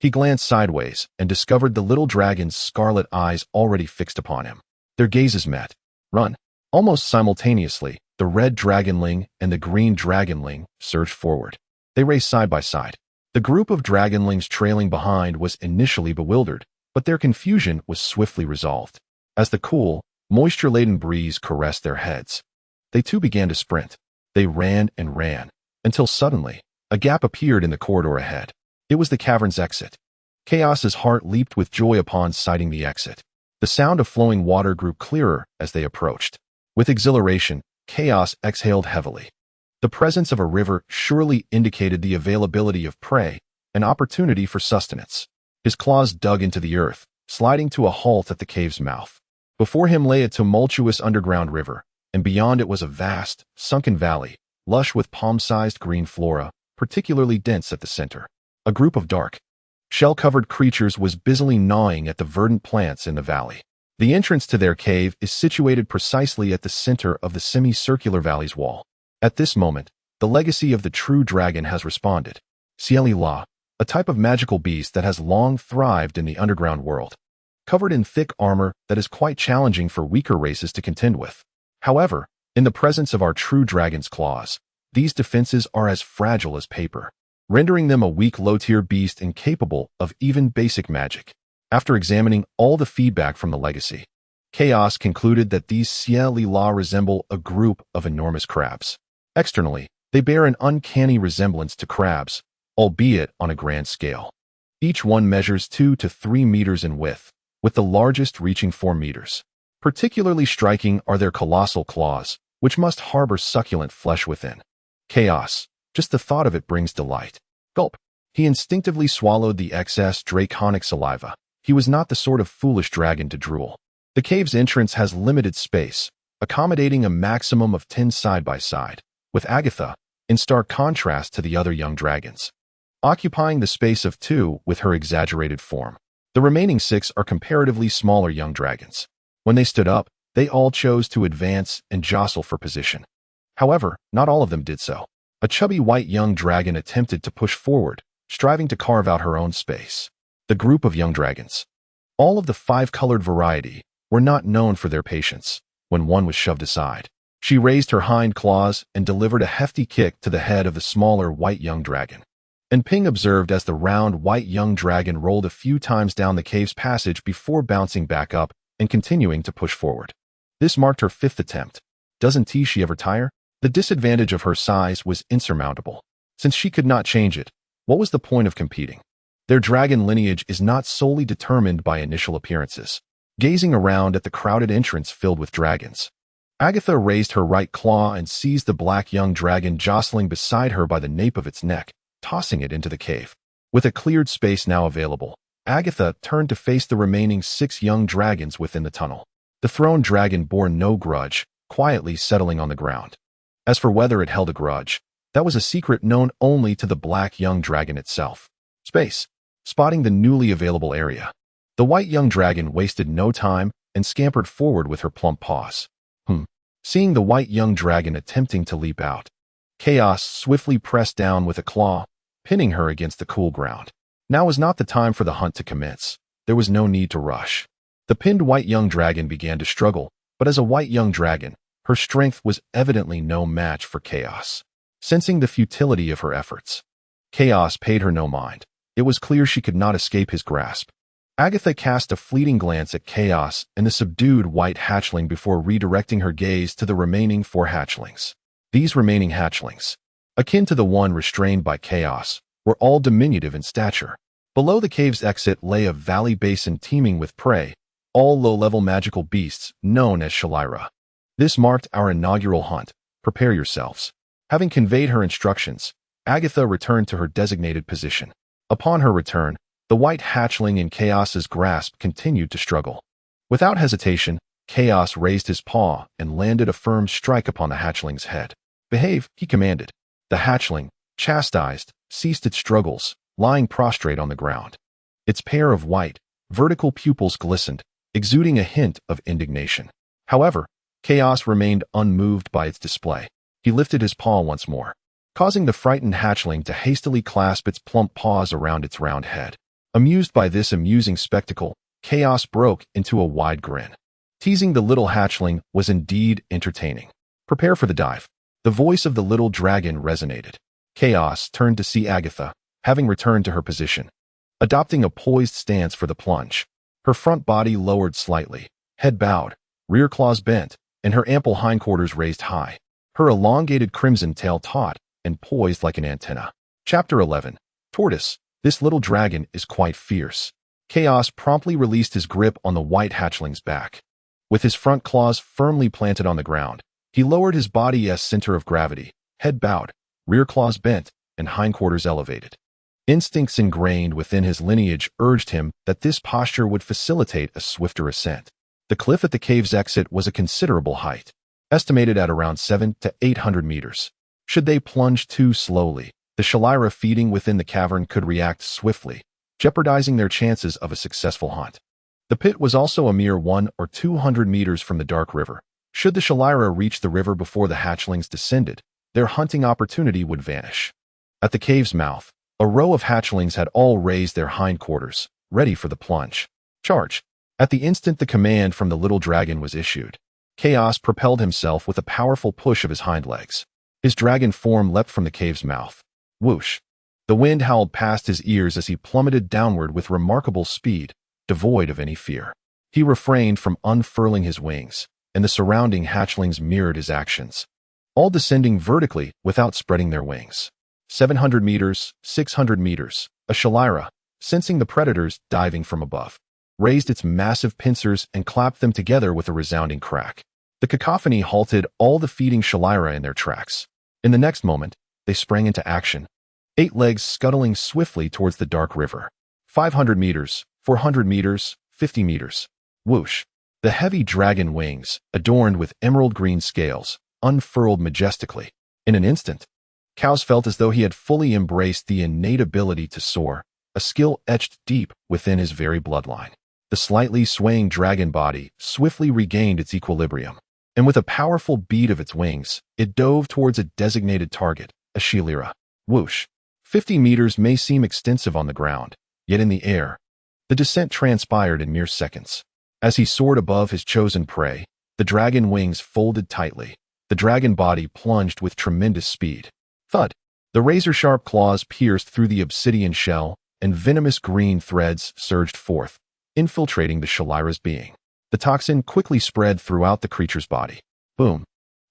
he glanced sideways and discovered the little dragon's scarlet eyes already fixed upon him. Their gazes met. Run! Almost simultaneously, the red dragonling and the green dragonling surged forward. They raced side by side. The group of dragonlings trailing behind was initially bewildered, but their confusion was swiftly resolved. As the cool, moisture-laden breeze caressed their heads, they too began to sprint. They ran and ran, until suddenly, a gap appeared in the corridor ahead. It was the cavern's exit. Chaos's heart leaped with joy upon sighting the exit. The sound of flowing water grew clearer as they approached. With exhilaration, Chaos exhaled heavily. The presence of a river surely indicated the availability of prey, an opportunity for sustenance. His claws dug into the earth, sliding to a halt at the cave's mouth. Before him lay a tumultuous underground river, and beyond it was a vast, sunken valley, lush with palm-sized green flora, particularly dense at the center. A group of dark, shell-covered creatures was busily gnawing at the verdant plants in the valley. The entrance to their cave is situated precisely at the center of the semicircular valley's wall. At this moment, the legacy of the true dragon has responded. Stealthy, a type of magical beast that has long thrived in the underground world, covered in thick armor that is quite challenging for weaker races to contend with. However, in the presence of our true dragon's claws, these defenses are as fragile as paper, rendering them a weak low-tier beast incapable of even basic magic. After examining all the feedback from the legacy, Chaos concluded that these stealthy resemble a group of enormous crabs. Externally, they bear an uncanny resemblance to crabs, albeit on a grand scale. Each one measures 2 to 3 meters in width, with the largest reaching 4 meters. Particularly striking are their colossal claws, which must harbor succulent flesh within. Chaos, just the thought of it brings delight. Gulp! He instinctively swallowed the excess draconic saliva. He was not the sort of foolish dragon to drool. The cave's entrance has limited space, accommodating a maximum of 10 side by side, with Agatha, in stark contrast to the other young dragons, occupying the space of 2 with her exaggerated form. The remaining 6 are comparatively smaller young dragons. When they stood up, they all chose to advance and jostle for position. However, not all of them did so. A chubby white young dragon attempted to push forward, striving to carve out her own space. The group of young dragons, all of the 5-colored variety, were not known for their patience. When one was shoved aside, she raised her hind claws and delivered a hefty kick to the head of the smaller white young dragon. And Ping observed as the round white young dragon rolled a few times down the cave's passage before bouncing back up and continuing to push forward. This marked her 5th attempt. Doesn't she ever tire? The disadvantage of her size was insurmountable. Since she could not change it, what was the point of competing? Their dragon lineage is not solely determined by initial appearances. Gazing around at the crowded entrance filled with dragons, Agatha raised her right claw and seized the black young dragon jostling beside her by the nape of its neck, tossing it into the cave. With a cleared space now available, Agatha turned to face the remaining 6 young dragons within the tunnel. The thrown dragon bore no grudge, quietly settling on the ground. As for whether it held a grudge, that was a secret known only to the black young dragon itself. Space. Spotting the newly available area, the white young dragon wasted no time and scampered forward with her plump paws. Seeing the white young dragon attempting to leap out, Chaos swiftly pressed down with a claw, pinning her against the cool ground. Now was not the time for the hunt to commence. There was no need to rush. The pinned white young dragon began to struggle, but as a white young dragon, her strength was evidently no match for Chaos. Sensing the futility of her efforts, Chaos paid her no mind. It was clear she could not escape his grasp. Agatha cast a fleeting glance at Chaos and the subdued white hatchling before redirecting her gaze to the remaining 4 hatchlings. These remaining hatchlings, akin to the one restrained by Chaos, were all diminutive in stature. Below the cave's exit lay a valley basin teeming with prey, all low-level magical beasts known as Shalira. This marked our inaugural hunt. Prepare yourselves. Having conveyed her instructions, Agatha returned to her designated position. Upon her return, the white hatchling in Chaos's grasp continued to struggle. Without hesitation, Chaos raised his paw and landed a firm strike upon the hatchling's head. Behave, he commanded. The hatchling, chastised, ceased its struggles, lying prostrate on the ground. Its pair of white, vertical pupils glistened, exuding a hint of indignation. However, Chaos remained unmoved by its display. He lifted his paw once more, causing the frightened hatchling to hastily clasp its plump paws around its round head. Amused by this amusing spectacle, Chaos broke into a wide grin. Teasing the little hatchling was indeed entertaining. Prepare for the dive. The voice of the little dragon resonated. Chaos turned to see Agatha, having returned to her position, adopting a poised stance for the plunge. Her front body lowered slightly, head bowed, rear claws bent, and her ample hindquarters raised high. Her elongated crimson tail taut and poised like an antenna. Chapter 11. Tortoise. This little dragon is quite fierce. Chaos promptly released his grip on the white hatchling's back. With his front claws firmly planted on the ground, he lowered his body's center of gravity, head bowed, rear claws bent, and hindquarters elevated. Instincts ingrained within his lineage urged him that this posture would facilitate a swifter ascent. The cliff at the cave's exit was a considerable height, estimated at around 700 to 800 meters. Should they plunge too slowly, the Shalira feeding within the cavern could react swiftly, jeopardizing their chances of a successful hunt. The pit was also a mere 100 or 200 meters from the dark river. Should the Shalira reach the river before the hatchlings descended, their hunting opportunity would vanish. At the cave's mouth, a row of hatchlings had all raised their hindquarters, ready for the plunge. Charge! At the instant the command from the little dragon was issued, Chaos propelled himself with a powerful push of his hind legs. His dragon form leapt from the cave's mouth. Whoosh! The wind howled past his ears as he plummeted downward with remarkable speed, devoid of any fear. He refrained from unfurling his wings, and the surrounding hatchlings mirrored his actions, all descending vertically without spreading their wings. 700 meters, 600 meters, a Shalira, sensing the predators diving from above, raised its massive pincers and clapped them together with a resounding crack. The cacophony halted all the feeding Shalira in their tracks. In the next moment, they sprang into action. 8 legs scuttling swiftly towards the dark river. 500 meters, 400 meters, 50 meters. Whoosh! The heavy dragon wings, adorned with emerald green scales, unfurled majestically. In an instant, Cows felt as though he had fully embraced the innate ability to soar, a skill etched deep within his very bloodline. The slightly swaying dragon body swiftly regained its equilibrium, and with a powerful beat of its wings, it dove towards a designated target, a Shenanigans. Whoosh! 50 meters may seem extensive on the ground, yet in the air, the descent transpired in mere seconds. As he soared above his chosen prey, the dragon wings folded tightly. The dragon body plunged with tremendous speed. Thud! The razor-sharp claws pierced through the obsidian shell, and venomous green threads surged forth, infiltrating the Shenanigans being. The toxin quickly spread throughout the creature's body. Boom!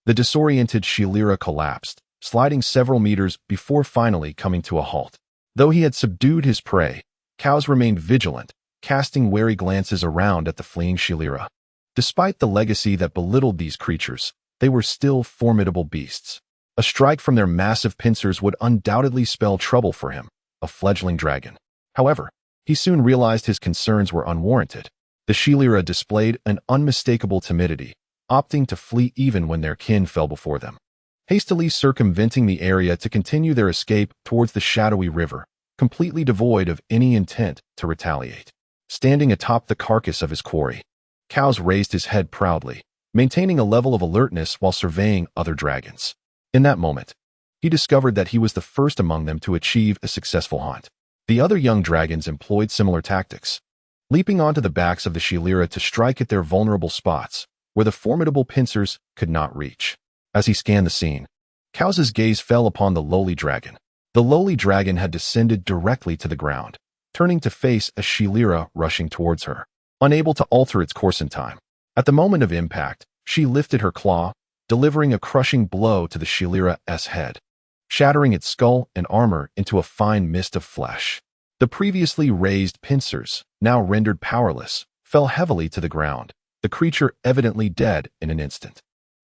The disoriented Shenanigans collapsed, sliding several meters before finally coming to a halt. Though he had subdued his prey, Cows remained vigilant, casting wary glances around at the fleeing Shenanigans. Despite the legacy that belittled these creatures, they were still formidable beasts. A strike from their massive pincers would undoubtedly spell trouble for him, a fledgling dragon. However, he soon realized his concerns were unwarranted. The Shenanigans displayed an unmistakable timidity, opting to flee even when their kin fell before them. Hastily circumventing the area to continue their escape towards the shadowy river, completely devoid of any intent to retaliate. Standing atop the carcass of his quarry, Cows raised his head proudly, maintaining a level of alertness while surveying other dragons. In that moment, he discovered that he was the first among them to achieve a successful hunt. The other young dragons employed similar tactics, leaping onto the backs of the Shenanigans to strike at their vulnerable spots, where the formidable pincers could not reach. As he scanned the scene, Cows's gaze fell upon the lowly dragon. The lowly dragon had descended directly to the ground, turning to face a Shenanigans rushing towards her, unable to alter its course in time. At the moment of impact, she lifted her claw, delivering a crushing blow to the Shenanigans' head, shattering its skull and armor into a fine mist of flesh. The previously raised pincers, now rendered powerless, fell heavily to the ground, the creature evidently dead in an instant.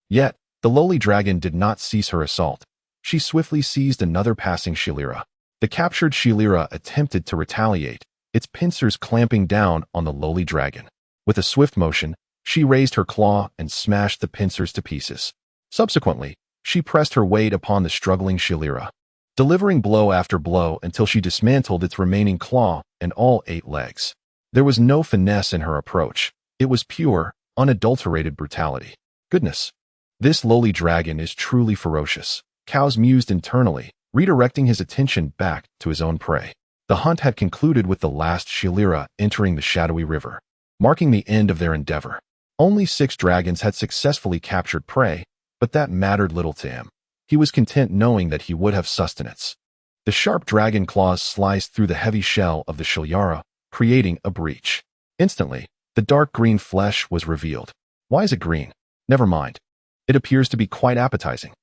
Yet, the lowly dragon did not cease her assault. She swiftly seized another passing Shenanigans. The captured Shenanigans attempted to retaliate, its pincers clamping down on the lowly dragon. With a swift motion, she raised her claw and smashed the pincers to pieces. Subsequently, she pressed her weight upon the struggling Shenanigans, delivering blow after blow until she dismantled its remaining claw and all 8 legs. There was no finesse in her approach. It was pure, unadulterated brutality. Goodness, this lowly dragon is truly ferocious, Cows mused internally, redirecting his attention back to his own prey. The hunt had concluded with the last Shenanigans entering the shadowy river, marking the end of their endeavor. Only 6 dragons had successfully captured prey, but that mattered little to him. He was content knowing that he would have sustenance. The sharp dragon claws sliced through the heavy shell of the Shenanigans, creating a breach. Instantly, the dark green flesh was revealed. Why is it green? Never mind. It appears to be quite appetizing.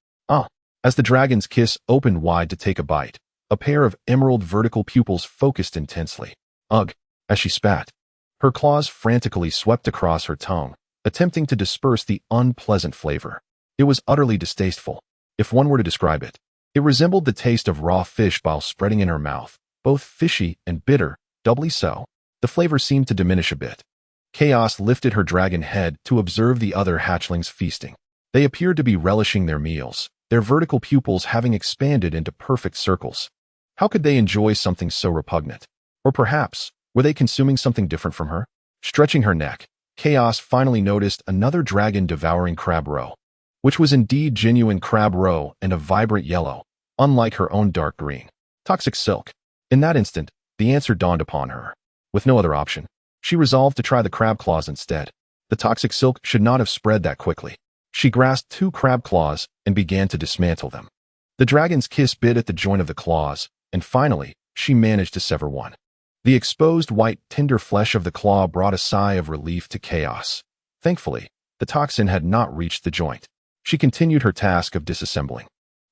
As the dragon's kiss opened wide to take a bite, a pair of emerald vertical pupils focused intensely. Ugh! As she spat, her claws frantically swept across her tongue, attempting to disperse the unpleasant flavor. It was utterly distasteful. If one were to describe it, it resembled the taste of raw fish while spreading in her mouth, both fishy and bitter, doubly so. The flavor seemed to diminish a bit. Chaos lifted her dragon head to observe the other hatchlings feasting. They appeared to be relishing their meals, their vertical pupils having expanded into perfect circles. How could they enjoy something so repugnant? Or perhaps, were they consuming something different from her? Stretching her neck, Chaos finally noticed another dragon devouring crab roe, which was indeed genuine crab roe and a vibrant yellow, unlike her own dark green. Toxic silk. In that instant, the answer dawned upon her. With no other option, she resolved to try the crab claws instead. The toxic silk should not have spread that quickly. She grasped 2 crab claws and began to dismantle them. The dragon's kiss bit at the joint of the claws, and finally, she managed to sever one. The exposed white, tender flesh of the claw brought a sigh of relief to Chaos. Thankfully, the toxin had not reached the joint. She continued her task of disassembling.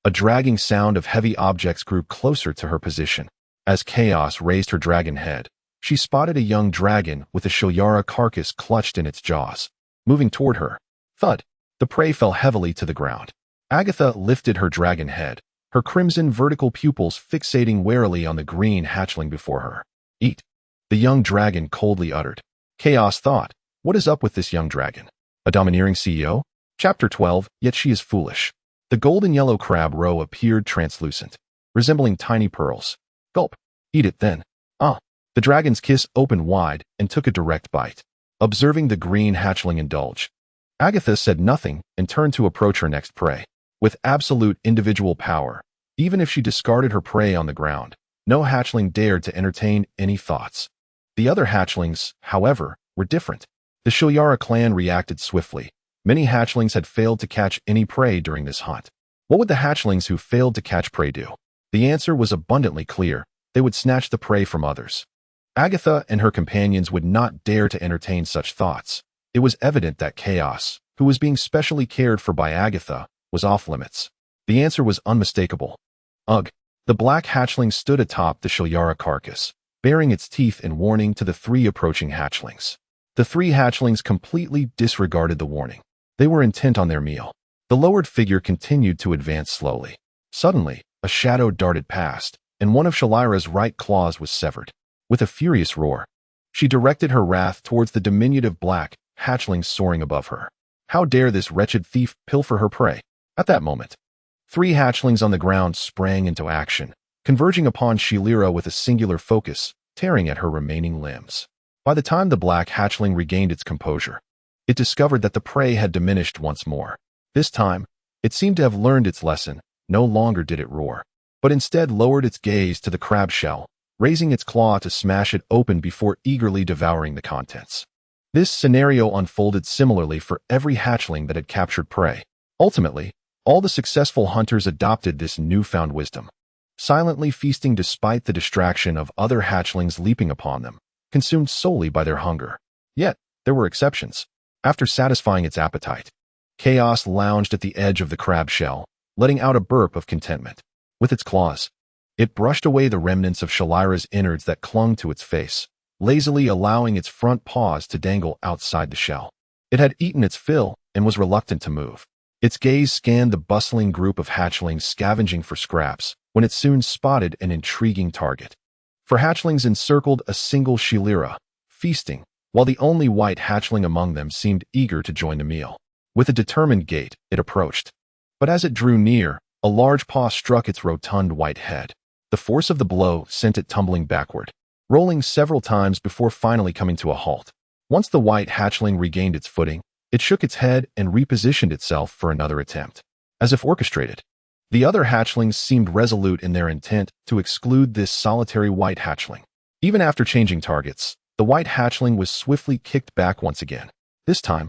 A dragging sound of heavy objects grew closer to her position. As Chaos raised her dragon head, she spotted a young dragon with a Shenanigans carcass clutched in its jaws. Moving toward her, thud, the prey fell heavily to the ground. Agatha lifted her dragon head, her crimson vertical pupils fixating warily on the green hatchling before her. "Eat," the young dragon coldly uttered. Chaos thought, what is up with this young dragon? A domineering CEO? Chapter 12, Yet She is Foolish. The golden yellow crab roe appeared translucent, resembling tiny pearls. Gulp. Eat it then. Ah. The dragon's kiss opened wide and took a direct bite. Observing the green hatchling indulge, Agatha said nothing and turned to approach her next prey. With absolute individual power, even if she discarded her prey on the ground, no hatchling dared to entertain any thoughts. The other hatchlings, however, were different. The Shilyara clan reacted swiftly. Many hatchlings had failed to catch any prey during this hunt. What would the hatchlings who failed to catch prey do? The answer was abundantly clear. They would snatch the prey from others. Agatha and her companions would not dare to entertain such thoughts. It was evident that Chaos, who was being specially cared for by Agatha, was off limits. The answer was unmistakable. Ugh! The black hatchling stood atop the Shilyara carcass, baring its teeth in warning to the three approaching hatchlings. The three hatchlings completely disregarded the warning. They were intent on their meal. The lowered figure continued to advance slowly. Suddenly, a shadow darted past, and one of Shilyara's right claws was severed. With a furious roar, she directed her wrath towards the diminutive black hatchling soaring above her. How dare this wretched thief pilfer her prey? At that moment, three hatchlings on the ground sprang into action, converging upon Shilyara with a singular focus, tearing at her remaining limbs. By the time the black hatchling regained its composure, it discovered that the prey had diminished once more. This time, it seemed to have learned its lesson. No longer did it roar, but instead lowered its gaze to the crab shell, raising its claw to smash it open before eagerly devouring the contents. This scenario unfolded similarly for every hatchling that had captured prey. Ultimately, all the successful hunters adopted this newfound wisdom, silently feasting despite the distraction of other hatchlings leaping upon them, consumed solely by their hunger. Yet, there were exceptions. After satisfying its appetite, Chaos lounged at the edge of the crab shell, letting out a burp of contentment. With its claws, it brushed away the remnants of Shilyara's innards that clung to its face, lazily allowing its front paws to dangle outside the shell. It had eaten its fill and was reluctant to move. Its gaze scanned the bustling group of hatchlings scavenging for scraps, when it soon spotted an intriguing target. For hatchlings encircled a single Shilyara, feasting, while the only white hatchling among them seemed eager to join the meal. With a determined gait, it approached. But as it drew near, a large paw struck its rotund white head. The force of the blow sent it tumbling backward, rolling several times before finally coming to a halt. Once the white hatchling regained its footing, it shook its head and repositioned itself for another attempt. As if orchestrated, the other hatchlings seemed resolute in their intent to exclude this solitary white hatchling. Even after changing targets, the white hatchling was swiftly kicked back once again. This time,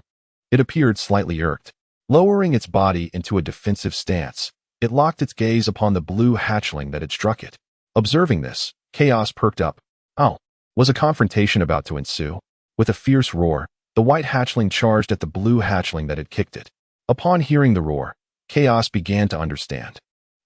it appeared slightly irked. Lowering its body into a defensive stance, it locked its gaze upon the blue hatchling that had struck it. Observing this, Chaos perked up. Oh, was a confrontation about to ensue? With a fierce roar, the white hatchling charged at the blue hatchling that had kicked it. Upon hearing the roar, Chaos began to understand.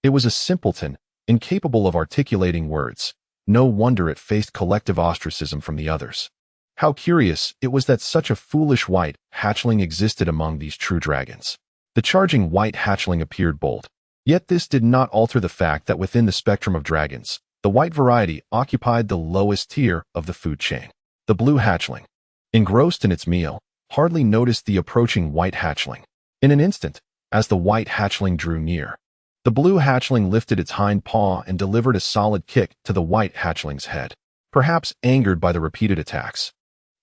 It was a simpleton, incapable of articulating words. No wonder it faced collective ostracism from the others. How curious it was that such a foolish white hatchling existed among these true dragons. The charging white hatchling appeared bold. Yet this did not alter the fact that within the spectrum of dragons, the white variety occupied the lowest tier of the food chain. The blue hatchling, engrossed in its meal, hardly noticed the approaching white hatchling. In an instant, as the white hatchling drew near, the blue hatchling lifted its hind paw and delivered a solid kick to the white hatchling's head. Perhaps angered by the repeated attacks,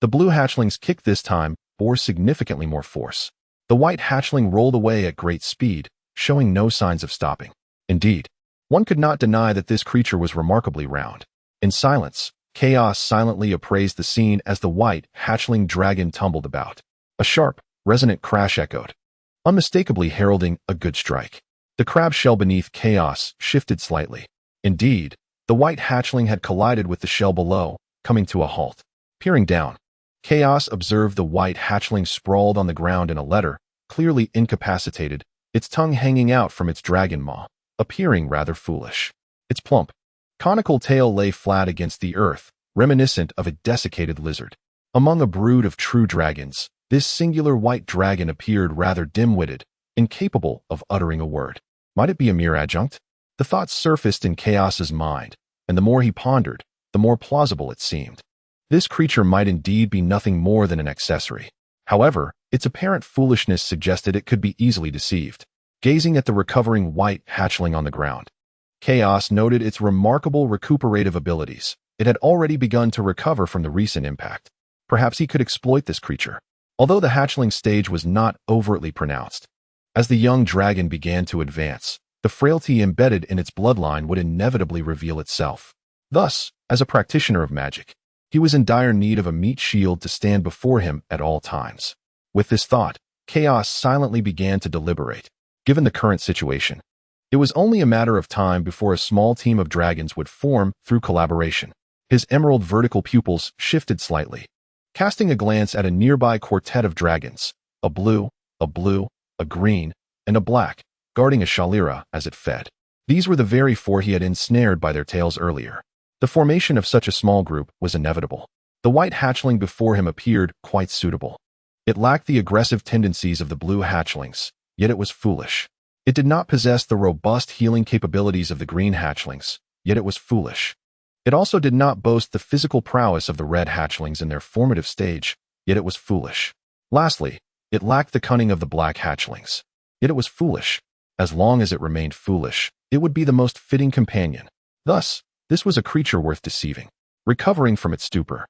the blue hatchling's kick this time bore significantly more force. The white hatchling rolled away at great speed, showing no signs of stopping. Indeed, one could not deny that this creature was remarkably round. In silence, Chaos silently appraised the scene as the white hatchling dragon tumbled about. A sharp, resonant crash echoed, unmistakably heralding a good strike. The crab shell beneath Chaos shifted slightly. Indeed, the white hatchling had collided with the shell below, coming to a halt. Peering down, Chaos observed the white hatchling sprawled on the ground in a letter, clearly incapacitated, its tongue hanging out from its dragon maw, appearing rather foolish. Its plump, conical tail lay flat against the earth, reminiscent of a desiccated lizard. Among a brood of true dragons, this singular white dragon appeared rather dim-witted, incapable of uttering a word. Might it be a mere adjunct? The thought surfaced in Chaos's mind, and the more he pondered, the more plausible it seemed. This creature might indeed be nothing more than an accessory. However, its apparent foolishness suggested it could be easily deceived. Gazing at the recovering white hatchling on the ground, Chaos noted its remarkable recuperative abilities. It had already begun to recover from the recent impact. Perhaps he could exploit this creature, although the hatchling stage was not overtly pronounced. As the young dragon began to advance, the frailty embedded in its bloodline would inevitably reveal itself. Thus, as a practitioner of magic, he was in dire need of a meat shield to stand before him at all times. With this thought, Chaos silently began to deliberate. Given the current situation, it was only a matter of time before a small team of dragons would form through collaboration. His emerald vertical pupils shifted slightly, casting a glance at a nearby quartet of dragons, a blue, a green, and a black, guarding a Shalira as it fed. These were the very four he had ensnared by their tails earlier. The formation of such a small group was inevitable. The white hatchling before him appeared quite suitable. It lacked the aggressive tendencies of the blue hatchlings, yet it was foolish. It did not possess the robust healing capabilities of the green hatchlings, yet it was foolish. It also did not boast the physical prowess of the red hatchlings in their formative stage, yet it was foolish. Lastly, it lacked the cunning of the black hatchlings, yet it was foolish. As long as it remained foolish, it would be the most fitting companion. Thus, this was a creature worth deceiving. Recovering from its stupor,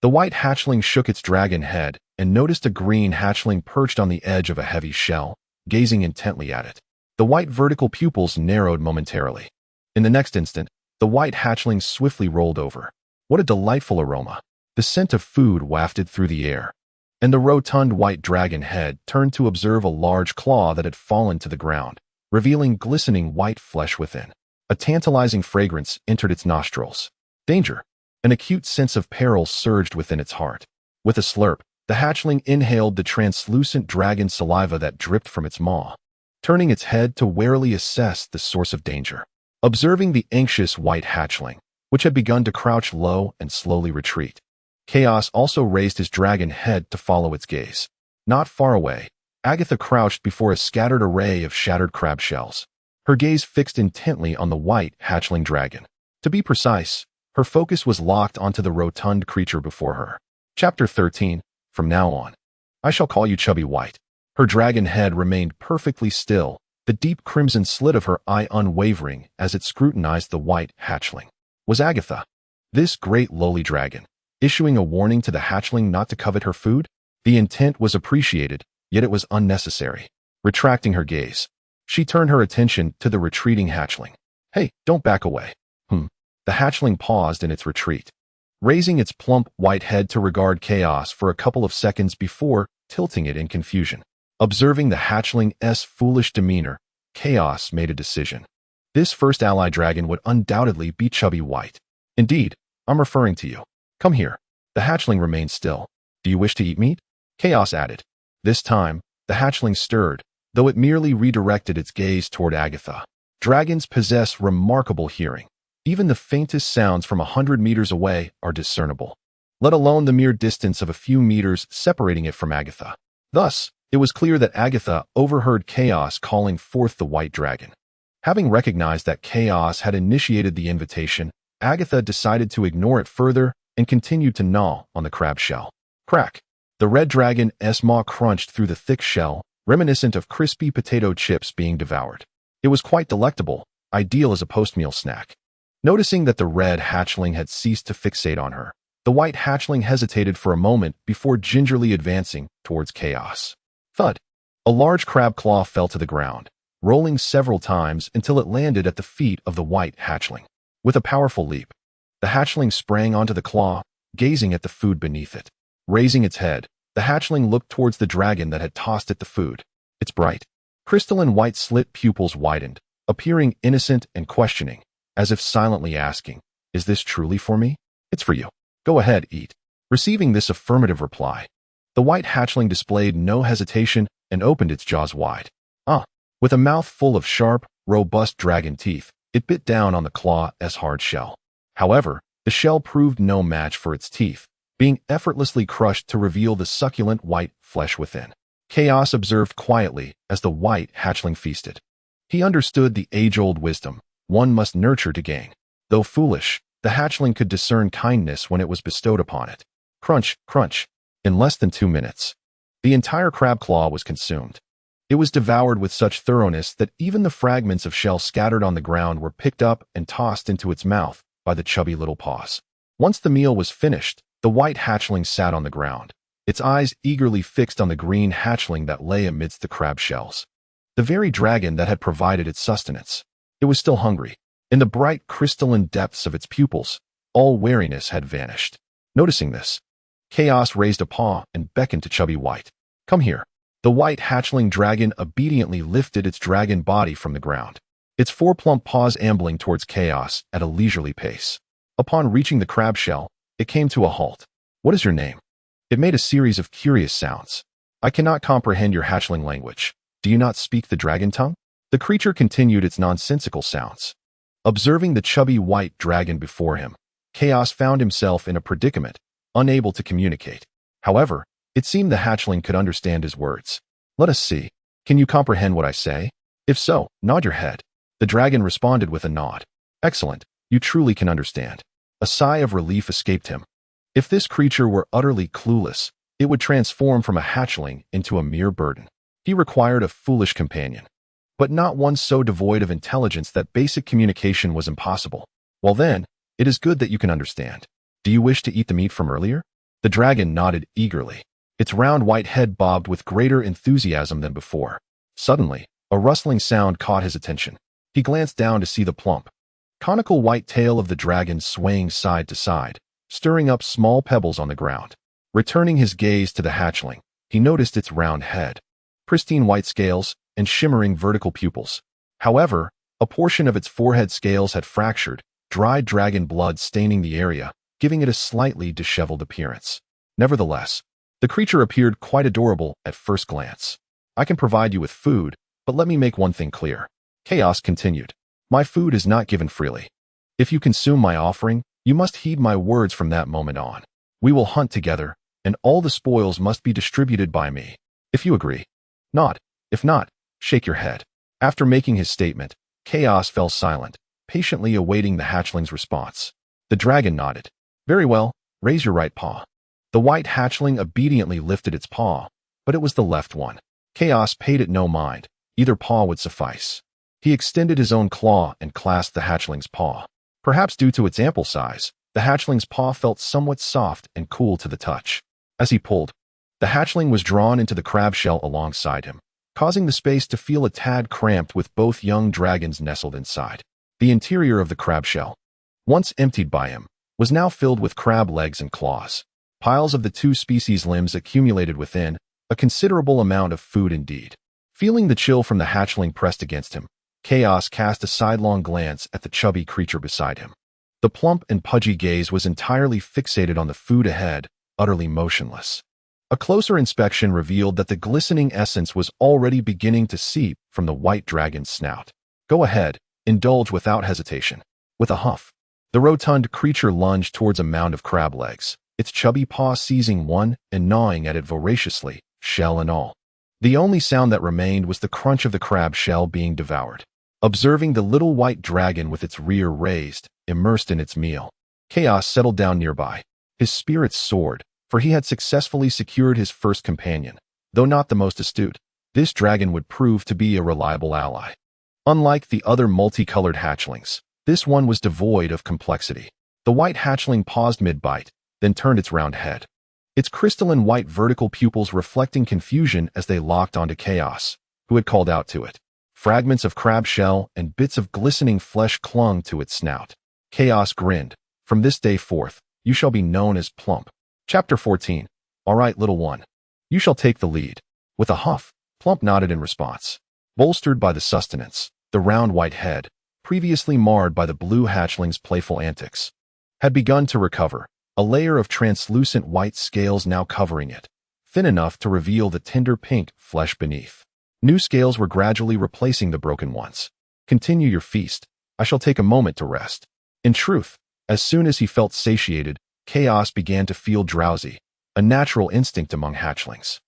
the white hatchling shook its dragon head and noticed a green hatchling perched on the edge of a heavy shell, gazing intently at it. The white vertical pupils narrowed momentarily. In the next instant, the white hatchling swiftly rolled over. What a delightful aroma! The scent of food wafted through the air. And the rotund white dragon head turned to observe a large claw that had fallen to the ground, revealing glistening white flesh within. A tantalizing fragrance entered its nostrils. Danger! An acute sense of peril surged within its heart. With a slurp, the hatchling inhaled the translucent dragon saliva that dripped from its maw, turning its head to warily assess the source of danger. Observing the anxious white hatchling, which had begun to crouch low and slowly retreat, Chaos also raised his dragon head to follow its gaze. Not far away, Agatha crouched before a scattered array of shattered crab shells, her gaze fixed intently on the white hatchling dragon. To be precise, her focus was locked onto the rotund creature before her. Chapter 13. From now on, I shall call you Chubby White. Her dragon head remained perfectly still, the deep crimson slit of her eye unwavering as it scrutinized the white hatchling. Was Agatha, this great lowly dragon, issuing a warning to the hatchling not to covet her food? The intent was appreciated, yet it was unnecessary. Retracting her gaze, she turned her attention to the retreating hatchling. Hey, don't back away. The hatchling paused in its retreat, raising its plump white head to regard Chaos for a couple of seconds before tilting it in confusion. Observing the hatchling's foolish demeanor, Chaos made a decision. This first ally dragon would undoubtedly be Chubby White. Indeed, I'm referring to you. Come here. The hatchling remained still. Do you wish to eat meat? Chaos added. This time, the hatchling stirred, though it merely redirected its gaze toward Agatha. Dragons possess remarkable hearing. Even the faintest sounds from 100 meters away are discernible, let alone the mere distance of a few meters separating it from Agatha. Thus, it was clear that Agatha overheard Chaos calling forth the white dragon. Having recognized that Chaos had initiated the invitation, Agatha decided to ignore it further and continued to gnaw on the crab shell. Crack! The red dragon's maw crunched through the thick shell, reminiscent of crispy potato chips being devoured. It was quite delectable, ideal as a post-meal snack. Noticing that the red hatchling had ceased to fixate on her, the white hatchling hesitated for a moment before gingerly advancing towards Chaos. Thud! A large crab claw fell to the ground, rolling several times until it landed at the feet of the white hatchling. With a powerful leap, the hatchling sprang onto the claw, gazing at the food beneath it. Raising its head, the hatchling looked towards the dragon that had tossed it the food. Its bright, crystalline white slit pupils widened, appearing innocent and questioning, as if silently asking, "Is this truly for me? It's for you. Go ahead, eat." Receiving this affirmative reply, the white hatchling displayed no hesitation and opened its jaws wide. With a mouth full of sharp, robust dragon teeth, it bit down on the claw's hard shell. However, the shell proved no match for its teeth, being effortlessly crushed to reveal the succulent white flesh within. Chaos observed quietly as the white hatchling feasted. He understood the age-old wisdom: one must nurture to gain. Though foolish, the hatchling could discern kindness when it was bestowed upon it. Crunch, crunch. In less than 2 minutes, the entire crab claw was consumed. It was devoured with such thoroughness that even the fragments of shell scattered on the ground were picked up and tossed into its mouth by the chubby little paws. Once the meal was finished, the white hatchling sat on the ground, its eyes eagerly fixed on the green hatchling that lay amidst the crab shells. The very dragon that had provided its sustenance. It was still hungry. In the bright crystalline depths of its pupils, all wariness had vanished. Noticing this, Chaos raised a paw and beckoned to Chubby White. Come here. The white hatchling dragon obediently lifted its dragon body from the ground, its 4 plump paws ambling towards Chaos at a leisurely pace. Upon reaching the crab shell, it came to a halt. What is your name? It made a series of curious sounds. I cannot comprehend your hatchling language. Do you not speak the dragon tongue? The creature continued its nonsensical sounds. Observing the chubby white dragon before him, Chaos found himself in a predicament, unable to communicate. However, it seemed the hatchling could understand his words. Let us see. Can you comprehend what I say? If so, nod your head. The dragon responded with a nod. Excellent. You truly can understand. A sigh of relief escaped him. If this creature were utterly clueless, it would transform from a hatchling into a mere burden. He required a foolish companion, but not one so devoid of intelligence that basic communication was impossible. Well then, it is good that you can understand. Do you wish to eat the meat from earlier? The dragon nodded eagerly. Its round white head bobbed with greater enthusiasm than before. Suddenly, a rustling sound caught his attention. He glanced down to see the plump, conical white tail of the dragon swaying side to side, stirring up small pebbles on the ground. Returning his gaze to the hatchling, he noticed its round head, pristine white scales, and shimmering vertical pupils. However, a portion of its forehead scales had fractured, dried dragon blood staining the area, giving it a slightly disheveled appearance. Nevertheless, the creature appeared quite adorable at first glance. I can provide you with food, but let me make one thing clear. Chaos continued. My food is not given freely. If you consume my offering, you must heed my words from that moment on. We will hunt together, and all the spoils must be distributed by me. If you agree. Nod. If not, shake your head. After making his statement, Chaos fell silent, patiently awaiting the hatchling's response. The dragon nodded. Very well, raise your right paw. The white hatchling obediently lifted its paw, but it was the left one. Chaos paid it no mind. Either paw would suffice. He extended his own claw and clasped the hatchling's paw. Perhaps due to its ample size, the hatchling's paw felt somewhat soft and cool to the touch. As he pulled, the hatchling was drawn into the crab shell alongside him, causing the space to feel a tad cramped with both young dragons nestled inside. The interior of the crab shell, once emptied by him, was now filled with crab legs and claws. Piles of the 2 species' limbs accumulated within, a considerable amount of food indeed. Feeling the chill from the hatchling pressed against him, Chaos cast a sidelong glance at the chubby creature beside him. The plump and pudgy gaze was entirely fixated on the food ahead, utterly motionless. A closer inspection revealed that the glistening essence was already beginning to seep from the white dragon's snout. Go ahead, indulge without hesitation. With a huff, the rotund creature lunged towards a mound of crab legs, its chubby paw seizing one and gnawing at it voraciously, shell and all. The only sound that remained was the crunch of the crab shell being devoured. Observing the little white dragon with its rear raised, immersed in its meal, Chaos settled down nearby. His spirits soared, for he had successfully secured his first companion. Though not the most astute, this dragon would prove to be a reliable ally. Unlike the other multicolored hatchlings, this one was devoid of complexity. The white hatchling paused mid-bite, then turned its round head, its crystalline white vertical pupils reflecting confusion as they locked onto Chaos, who had called out to it. Fragments of crab shell and bits of glistening flesh clung to its snout. Chaos grinned. From this day forth, you shall be known as Plump. Chapter 14. All right, little one. You shall take the lead. With a huff, Plump nodded in response. Bolstered by the sustenance, the round white head, previously marred by the blue hatchling's playful antics, had begun to recover, a layer of translucent white scales now covering it, thin enough to reveal the tender pink flesh beneath. New scales were gradually replacing the broken ones. Continue your feast. I shall take a moment to rest. In truth, as soon as he felt satiated, Chaos began to feel drowsy, a natural instinct among hatchlings.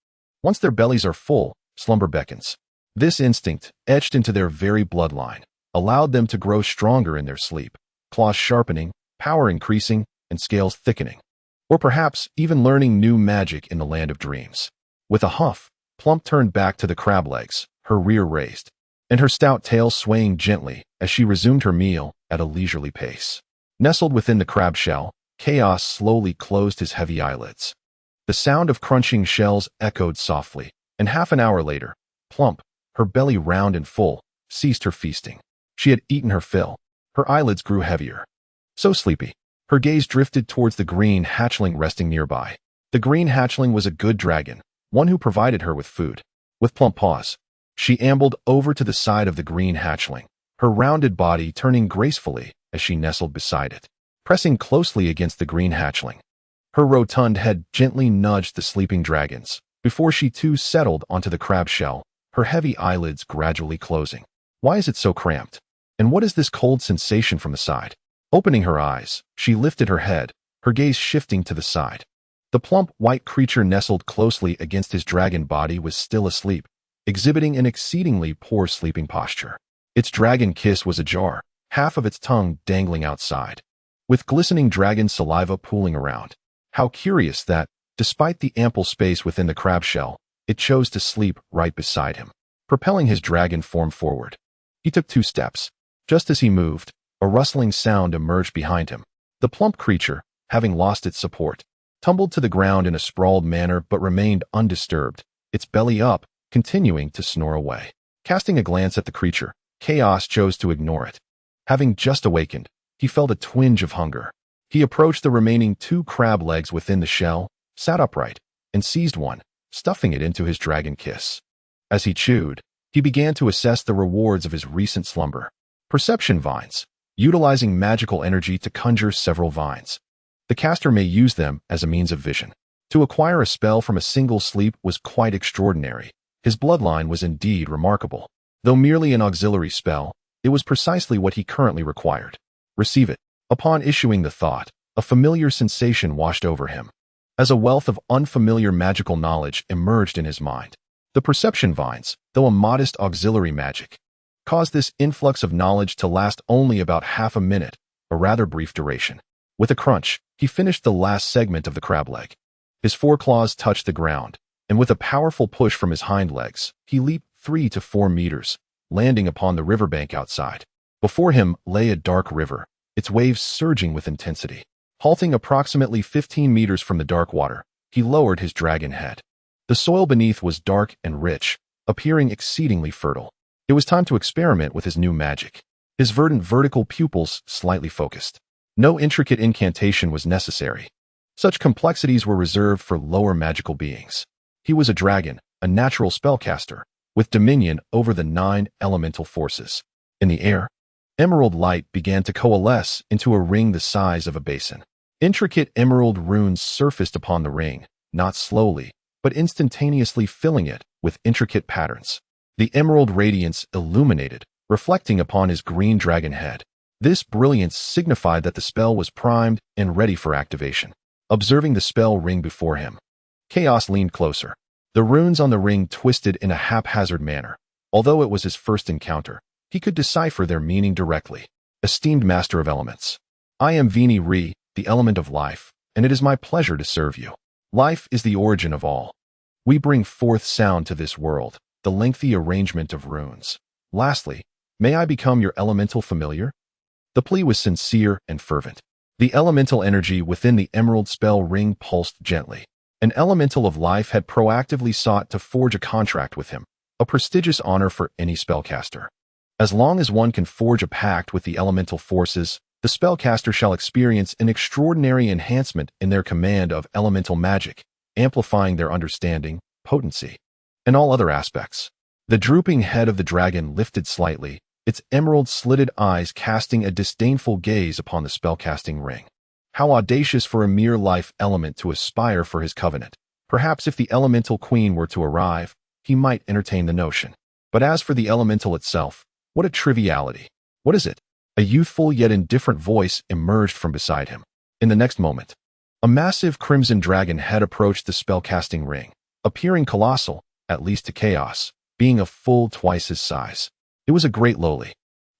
Once their bellies are full, slumber beckons. This instinct, etched into their very bloodline, allowed them to grow stronger in their sleep, claws sharpening, power increasing, and scales thickening. Or perhaps even learning new magic in the land of dreams. With a huff, Plump turned back to the crab legs, her rear raised, and her stout tail swaying gently as she resumed her meal at a leisurely pace. Nestled within the crab shell, Chaos slowly closed his heavy eyelids. The sound of crunching shells echoed softly, and half an hour later, Plump, her belly round and full, ceased her feasting. She had eaten her fill. Her eyelids grew heavier. So sleepy. Her gaze drifted towards the green hatchling resting nearby. The green hatchling was a good dragon, one who provided her with food. With plump paws, she ambled over to the side of the green hatchling, her rounded body turning gracefully as she nestled beside it, pressing closely against the green hatchling. Her rotund head gently nudged the sleeping dragons, before she too settled onto the crab shell, her heavy eyelids gradually closing. Why is it so cramped? And what is this cold sensation from the side? Opening her eyes, she lifted her head, her gaze shifting to the side. The plump white creature nestled closely against his dragon body was still asleep, exhibiting an exceedingly poor sleeping posture. Its dragon kiss was ajar, half of its tongue dangling outside, with glistening dragon saliva pooling around. How curious that, despite the ample space within the crab shell, it chose to sleep right beside him, propelling his dragon form forward. He took 2 steps. Just as he moved, a rustling sound emerged behind him. The plump creature, having lost its support, tumbled to the ground in a sprawled manner but remained undisturbed, its belly up, continuing to snore away. Casting a glance at the creature, Chaos chose to ignore it. Having just awakened, he felt a twinge of hunger. He approached the remaining 2 crab legs within the shell, sat upright, and seized one, stuffing it into his dragon kiss. As he chewed, he began to assess the rewards of his recent slumber. Perception vines, utilizing magical energy to conjure several vines. The caster may use them as a means of vision. To acquire a spell from a single sleep was quite extraordinary. His bloodline was indeed remarkable. Though merely an auxiliary spell, it was precisely what he currently required. Receive it. Upon issuing the thought, a familiar sensation washed over him, as a wealth of unfamiliar magical knowledge emerged in his mind. The perception vines, though a modest auxiliary magic, caused this influx of knowledge to last only about half a minute, a rather brief duration. With a crunch, he finished the last segment of the crab leg. His foreclaws touched the ground, and with a powerful push from his hind legs, he leaped 3 to 4 meters, landing upon the riverbank outside. Before him lay a dark river, its waves surging with intensity. Halting approximately 15 meters from the dark water, he lowered his dragon head. The soil beneath was dark and rich, appearing exceedingly fertile. It was time to experiment with his new magic. His verdant vertical pupils slightly focused. No intricate incantation was necessary. Such complexities were reserved for lower magical beings. He was a dragon, a natural spellcaster, with dominion over the 9 elemental forces. In the air, emerald light began to coalesce into a ring the size of a basin. Intricate emerald runes surfaced upon the ring, not slowly, but instantaneously filling it with intricate patterns. The emerald radiance illuminated, reflecting upon his green dragon head. This brilliance signified that the spell was primed and ready for activation. Observing the spell ring before him, Chaos leaned closer. The runes on the ring twisted in a haphazard manner. Although it was his first encounter, he could decipher their meaning directly. Esteemed Master of Elements, I am Vini Re, the element of life, and it is my pleasure to serve you. Life is the origin of all. We bring forth sound to this world, the lengthy arrangement of runes. Lastly, may I become your elemental familiar? The plea was sincere and fervent. The elemental energy within the emerald spell ring pulsed gently. An elemental of life had proactively sought to forge a contract with him, a prestigious honor for any spellcaster. As long as one can forge a pact with the elemental forces, the spellcaster shall experience an extraordinary enhancement in their command of elemental magic, amplifying their understanding, potency, and all other aspects. The drooping head of the dragon lifted slightly, its emerald-slitted eyes casting a disdainful gaze upon the spellcasting ring. How audacious for a mere life element to aspire for his covenant. Perhaps if the elemental queen were to arrive, he might entertain the notion. But as for the elemental itself, what a triviality. What is it? A youthful yet indifferent voice emerged from beside him. In the next moment, a massive crimson dragon had approached the spellcasting ring, appearing colossal, at least to Chaos, being a full twice his size. It was a great lowly,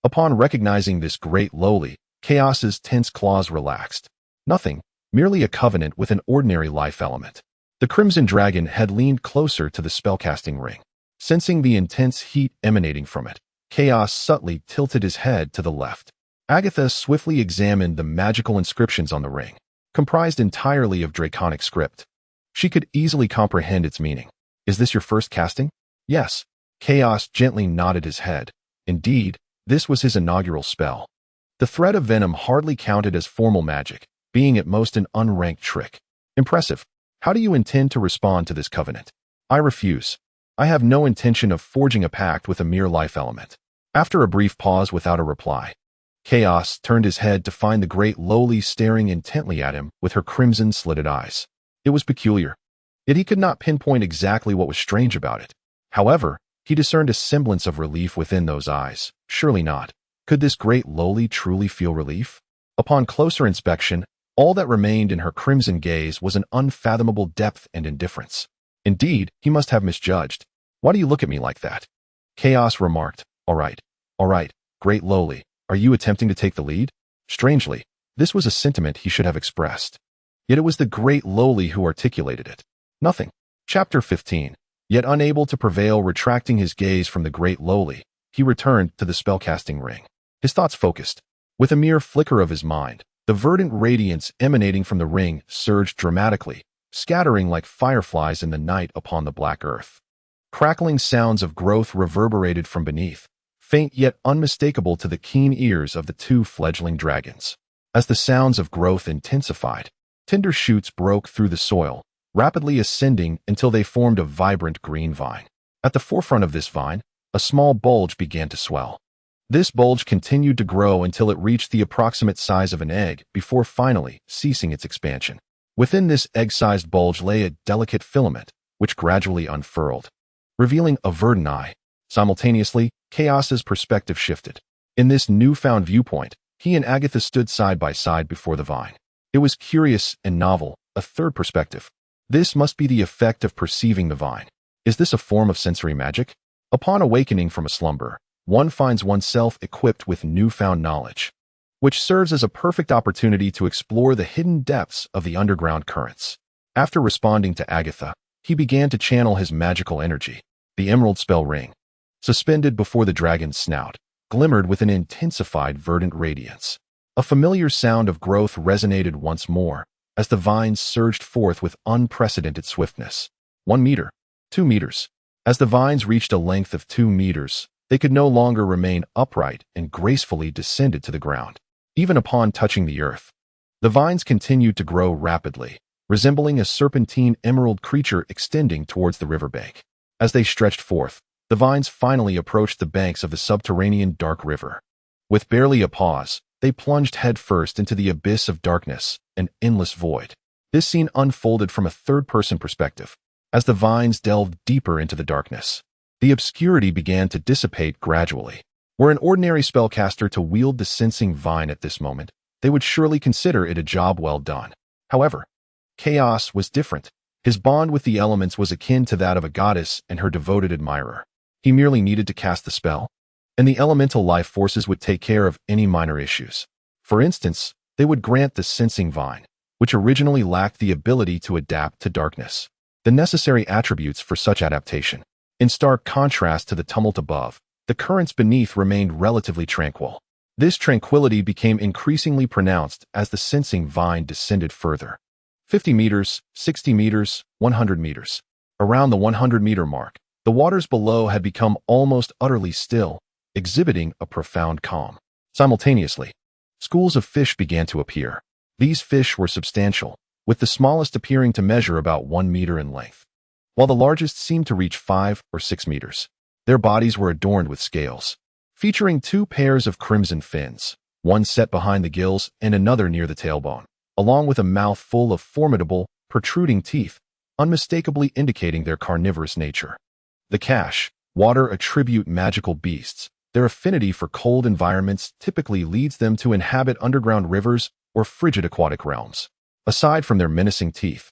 Upon recognizing this great lowly, Chaos's tense claws relaxed. Nothing, merely a covenant with an ordinary life element. The Crimson Dragon had leaned closer to the spellcasting ring. Sensing the intense heat emanating from it, Chaos subtly tilted his head to the left. Agatha swiftly examined the magical inscriptions on the ring, comprised entirely of draconic script. She could easily comprehend its meaning. Is this your first casting? Yes. Chaos gently nodded his head. Indeed, this was his inaugural spell. The thread of venom hardly counted as formal magic, being at most an unranked trick. Impressive. How do you intend to respond to this covenant? I refuse. I have no intention of forging a pact with a mere life element. After a brief pause without a reply, Chaos turned his head to find the great lowly staring intently at him with her crimson-slitted eyes. It was peculiar. Yet he could not pinpoint exactly what was strange about it. However, he discerned a semblance of relief within those eyes. Surely not. Could this great lowly truly feel relief? Upon closer inspection, all that remained in her crimson gaze was an unfathomable depth and indifference. Indeed, he must have misjudged. Why do you look at me like that? Chaos remarked. All right, great lowly. Are you attempting to take the lead? Strangely, this was a sentiment he should have expressed. Yet it was the great lowly who articulated it. Nothing. Chapter 15. Yet unable to prevail, retracting his gaze from the great lowly, he returned to the spellcasting ring. His thoughts focused. With a mere flicker of his mind, the verdant radiance emanating from the ring surged dramatically, scattering like fireflies in the night upon the black earth. Crackling sounds of growth reverberated from beneath, faint yet unmistakable to the keen ears of the two fledgling dragons. As the sounds of growth intensified, tender shoots broke through the soil, rapidly ascending until they formed a vibrant green vine. At the forefront of this vine, a small bulge began to swell. This bulge continued to grow until it reached the approximate size of an egg before finally ceasing its expansion. Within this egg-sized bulge lay a delicate filament, which gradually unfurled, revealing a verdant eye. Simultaneously, Chaos's perspective shifted. In this newfound viewpoint, he and Agatha stood side by side before the vine. It was curious and novel, a third perspective. This must be the effect of perceiving the vine. Is this a form of sensory magic? Upon awakening from a slumber, one finds oneself equipped with newfound knowledge, which serves as a perfect opportunity to explore the hidden depths of the underground currents. After responding to Agatha, he began to channel his magical energy. The emerald spell ring, suspended before the dragon's snout, glimmered with an intensified verdant radiance. A familiar sound of growth resonated once more as the vines surged forth with unprecedented swiftness. 1 meter, 2 meters. As the vines reached a length of 2 meters, they could no longer remain upright and gracefully descended to the ground. Even upon touching the earth, the vines continued to grow rapidly, resembling a serpentine emerald creature extending towards the riverbank. As they stretched forth, the vines finally approached the banks of the subterranean dark river. With barely a pause, they plunged headfirst into the abyss of darkness, an endless void. This scene unfolded from a third-person perspective. As the vines delved deeper into the darkness, the obscurity began to dissipate gradually. Were an ordinary spellcaster to wield the sensing vine at this moment, they would surely consider it a job well done. However, Chaos was different. His bond with the elements was akin to that of a goddess and her devoted admirer. He merely needed to cast the spell, and the elemental life forces would take care of any minor issues. For instance, they would grant the sensing vine, which originally lacked the ability to adapt to darkness, the necessary attributes for such adaptation. In stark contrast to the tumult above, the currents beneath remained relatively tranquil. This tranquility became increasingly pronounced as the sensing vine descended further. 50 meters, 60 meters, 100 meters. Around the 100-meter mark, the waters below had become almost utterly still, exhibiting a profound calm. Simultaneously, schools of fish began to appear. These fish were substantial, with the smallest appearing to measure about 1 meter in length, while the largest seemed to reach 5 or 6 meters. Their bodies were adorned with scales, featuring 2 pairs of crimson fins, one set behind the gills and another near the tailbone, along with a mouth full of formidable, protruding teeth, unmistakably indicating their carnivorous nature. The cache, water attribute magical beasts. Their affinity for cold environments typically leads them to inhabit underground rivers or frigid aquatic realms. Aside from their menacing teeth,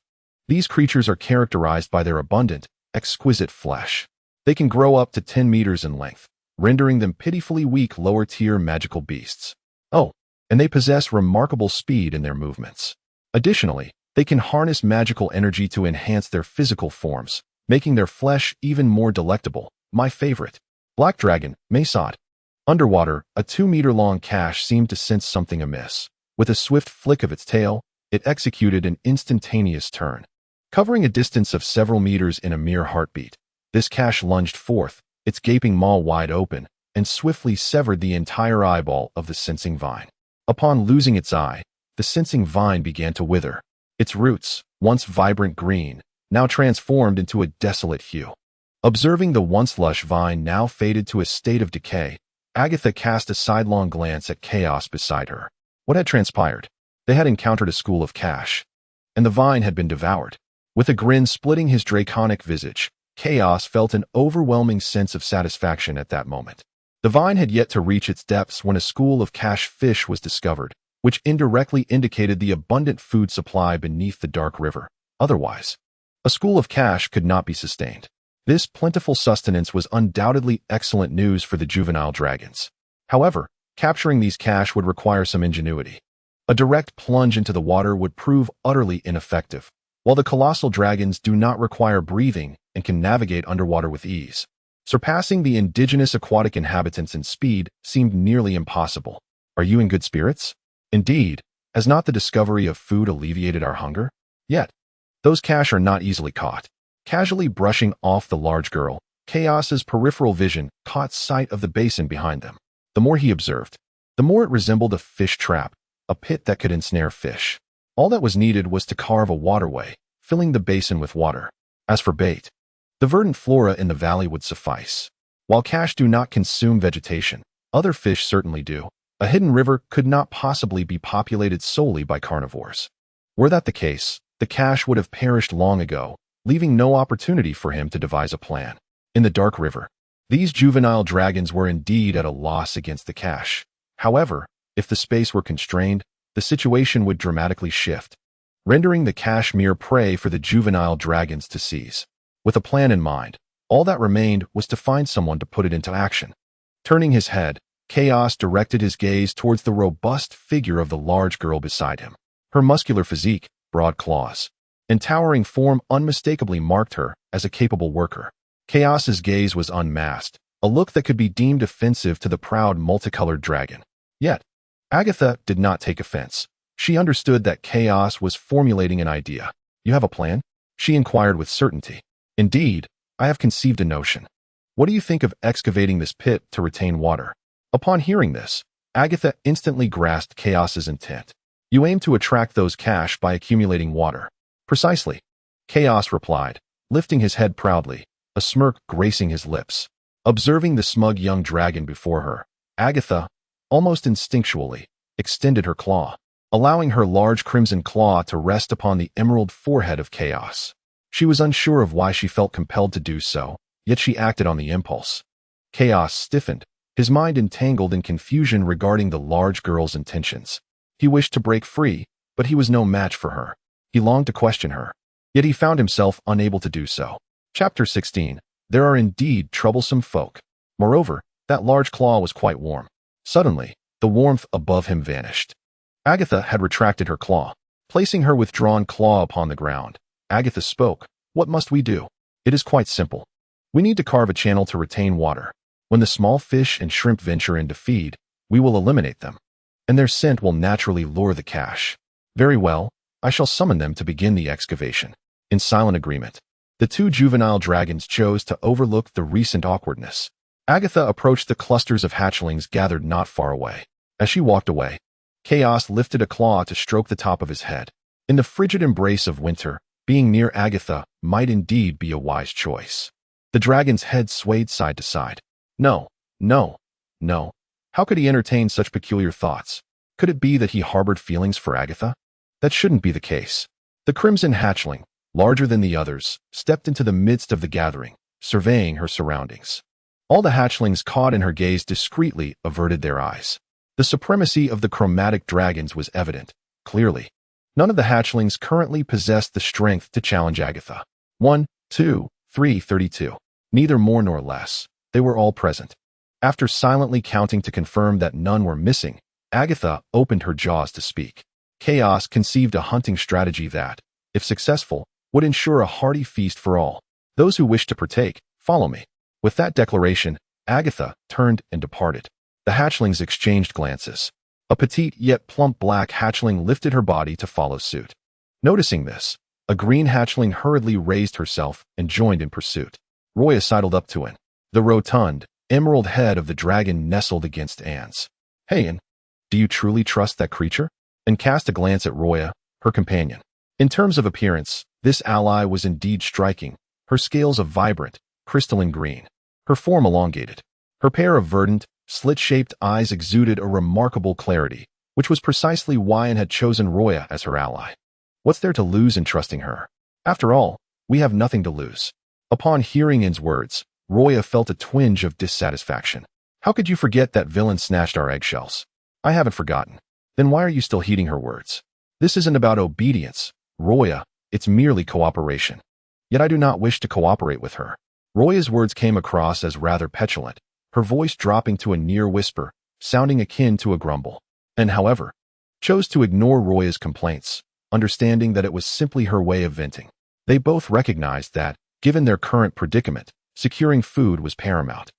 these creatures are characterized by their abundant, exquisite flesh. They can grow up to 10 meters in length, rendering them pitifully weak lower-tier magical beasts. Oh, and they possess remarkable speed in their movements. Additionally, they can harness magical energy to enhance their physical forms, making their flesh even more delectable. My favorite. Black Dragon, Mesot. Underwater, a 2-meter-long cache seemed to sense something amiss. With a swift flick of its tail, it executed an instantaneous turn. Covering a distance of several meters in a mere heartbeat, this cache lunged forth, its gaping maw wide open, and swiftly severed the entire eyeball of the sensing vine. Upon losing its eye, the sensing vine began to wither. Its roots, once vibrant green, now transformed into a desolate hue. Observing the once lush vine now faded to a state of decay, Agatha cast a sidelong glance at Chaos beside her. What had transpired? They had encountered a school of cache, and the vine had been devoured. With a grin splitting his draconic visage, Chaos felt an overwhelming sense of satisfaction at that moment. The vine had yet to reach its depths when a school of cache fish was discovered, which indirectly indicated the abundant food supply beneath the dark river. Otherwise, a school of cache could not be sustained. This plentiful sustenance was undoubtedly excellent news for the juvenile dragons. However, capturing these cache would require some ingenuity. A direct plunge into the water would prove utterly ineffective, while the colossal dragons do not require breathing and can navigate underwater with ease. Surpassing the indigenous aquatic inhabitants in speed seemed nearly impossible. Are you in good spirits? Indeed, has not the discovery of food alleviated our hunger? Yet, those cache are not easily caught. Casually brushing off the large girl, Chaos's peripheral vision caught sight of the basin behind them. The more he observed, the more it resembled a fish trap, a pit that could ensnare fish. All that was needed was to carve a waterway, filling the basin with water. As for bait, the verdant flora in the valley would suffice. While cache do not consume vegetation, other fish certainly do. A hidden river could not possibly be populated solely by carnivores. Were that the case, the cache would have perished long ago, leaving no opportunity for him to devise a plan. In the dark river, these juvenile dragons were indeed at a loss against the cache. However, if the space were constrained, the situation would dramatically shift, rendering the cache mere prey for the juvenile dragons to seize. With a plan in mind, all that remained was to find someone to put it into action. Turning his head, Chaos directed his gaze towards the robust figure of the large girl beside him. Her muscular physique, broad claws, and towering form unmistakably marked her as a capable worker. Chaos's gaze was unmasked, a look that could be deemed offensive to the proud multicolored dragon. Yet, Agatha did not take offense. She understood that Chaos was formulating an idea. You have a plan? She inquired with certainty. Indeed, I have conceived a notion. What do you think of excavating this pit to retain water? Upon hearing this, Agatha instantly grasped Chaos's intent. You aim to attract those cache by accumulating water. Precisely, Chaos replied, lifting his head proudly, a smirk gracing his lips. Observing the smug young dragon before her, Agatha, almost instinctually, extended her claw, allowing her large crimson claw to rest upon the emerald forehead of Chaos. She was unsure of why she felt compelled to do so, yet she acted on the impulse. Chaos stiffened, his mind entangled in confusion regarding the large girl's intentions. He wished to break free, but he was no match for her. He longed to question her, yet he found himself unable to do so. Chapter 16. There are indeed troublesome folk. Moreover, that large claw was quite warm. Suddenly, the warmth above him vanished. Agatha had retracted her claw. Placing her withdrawn claw upon the ground, Agatha spoke. What must we do? It is quite simple. We need to carve a channel to retain water. When the small fish and shrimp venture in to feed, we will eliminate them, and their scent will naturally lure the cache. Very well, I shall summon them to begin the excavation. In silent agreement, the two juvenile dragons chose to overlook the recent awkwardness. Agatha approached the clusters of hatchlings gathered not far away. As she walked away, Chaos lifted a claw to stroke the top of his head. In the frigid embrace of winter, being near Agatha might indeed be a wise choice. The dragon's head swayed side to side. No, no, no. How could he entertain such peculiar thoughts? Could it be that he harbored feelings for Agatha? That shouldn't be the case. The crimson hatchling, larger than the others, stepped into the midst of the gathering, surveying her surroundings. All the hatchlings caught in her gaze discreetly averted their eyes. The supremacy of the chromatic dragons was evident, clearly. None of the hatchlings currently possessed the strength to challenge Agatha. 1, 2, 3, 32. Neither more nor less. They were all present. After silently counting to confirm that none were missing, Agatha opened her jaws to speak. Chaos conceived a hunting strategy that, if successful, would ensure a hearty feast for all. Those who wish to partake, follow me. With that declaration, Agatha turned and departed. The hatchlings exchanged glances. A petite yet plump black hatchling lifted her body to follow suit. Noticing this, a green hatchling hurriedly raised herself and joined in pursuit. Roya sidled up to Anne. The rotund, emerald head of the dragon nestled against Anne's. "Hey, Anne, do you truly trust that creature?" And cast a glance at Roya, her companion. In terms of appearance, this ally was indeed striking, her scales a vibrant, crystalline green, her form elongated. Her pair of verdant, slit-shaped eyes exuded a remarkable clarity, which was precisely why Anne had chosen Roya as her ally. What's there to lose in trusting her? After all, we have nothing to lose. Upon hearing Anne's words, Roya felt a twinge of dissatisfaction. How could you forget that villain snatched our eggshells? I haven't forgotten. Then why are you still heeding her words? This isn't about obedience, Roya, it's merely cooperation. Yet I do not wish to cooperate with her. Roya's words came across as rather petulant, her voice dropping to a near whisper, sounding akin to a grumble. And however, chose to ignore Roya's complaints, understanding that it was simply her way of venting. They both recognized that, given their current predicament, securing food was paramount,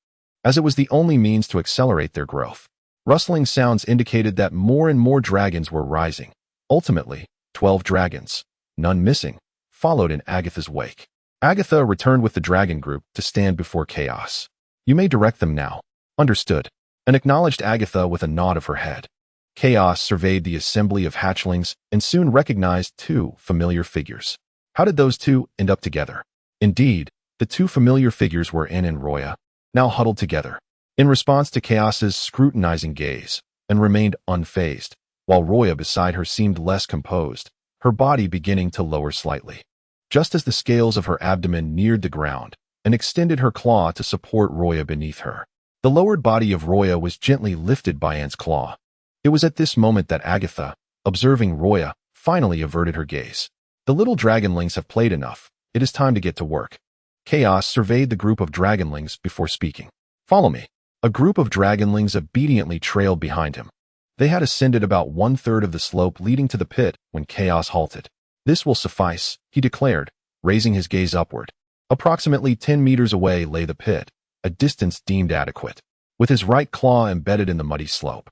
as it was the only means to accelerate their growth. Rustling sounds indicated that more and more dragons were rising. Ultimately, 12 dragons, none missing, followed in Agatha's wake. Agatha returned with the dragon group to stand before Chaos. "You may direct them now." "Understood," and acknowledged Agatha with a nod of her head. Chaos surveyed the assembly of hatchlings and soon recognized two familiar figures. How did those two end up together? Indeed, the two familiar figures were Anne and Roya, now huddled together, in response to Chaos's scrutinizing gaze, and remained unfazed, while Roya beside her seemed less composed, her body beginning to lower slightly. Just as the scales of her abdomen neared the ground, and extended her claw to support Roya beneath her, the lowered body of Roya was gently lifted by Anne's claw. It was at this moment that Agatha, observing Roya, finally averted her gaze. The little dragonlings have played enough. It is time to get to work. Chaos surveyed the group of dragonlings before speaking. "Follow me." A group of dragonlings obediently trailed behind him. They had ascended about 1/3 of the slope leading to the pit when Chaos halted. "This will suffice," he declared, raising his gaze upward. Approximately 10 meters away lay the pit, a distance deemed adequate, with his right claw embedded in the muddy slope.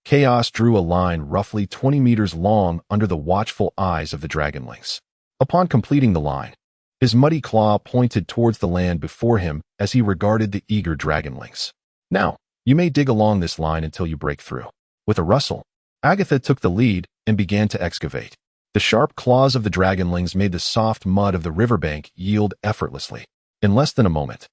Chaos drew a line roughly 20 meters long under the watchful eyes of the dragonlings. Upon completing the line, his muddy claw pointed towards the land before him as he regarded the eager dragonlings. "Now, you may dig along this line until you break through." With a rustle, Agatha took the lead and began to excavate. The sharp claws of the dragonlings made the soft mud of the riverbank yield effortlessly. In less than a moment,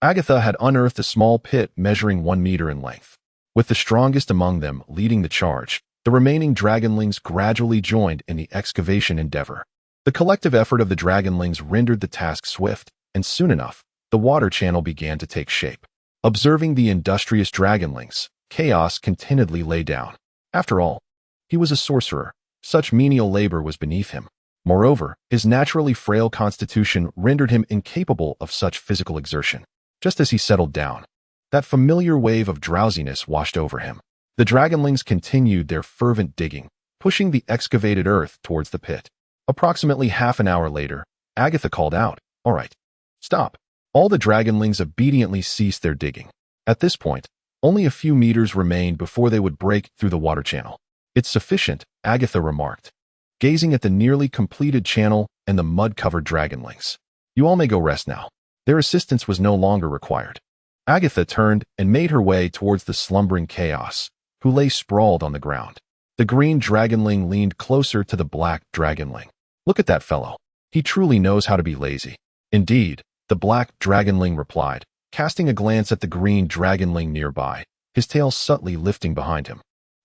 Agatha had unearthed a small pit measuring 1 meter in length. With the strongest among them leading the charge, the remaining dragonlings gradually joined in the excavation endeavor. The collective effort of the dragonlings rendered the task swift, and soon enough, the water channel began to take shape. Observing the industrious dragonlings, Chaos contentedly lay down. After all, he was a sorcerer. Such menial labor was beneath him. Moreover, his naturally frail constitution rendered him incapable of such physical exertion. Just as he settled down, that familiar wave of drowsiness washed over him. The dragonlings continued their fervent digging, pushing the excavated earth towards the pit. Approximately half an hour later, Agatha called out, "All right, stop." All the dragonlings obediently ceased their digging. At this point, only a few meters remained before they would break through the water channel. "It's sufficient," Agatha remarked, gazing at the nearly completed channel and the mud-covered dragonlings. "You all may go rest now." Their assistance was no longer required. Agatha turned and made her way towards the slumbering Chaos, who lay sprawled on the ground. The green dragonling leaned closer to the black dragonling. "Look at that fellow. He truly knows how to be lazy." "Indeed," the black dragonling replied, casting a glance at the green dragonling nearby, his tail subtly lifting behind him.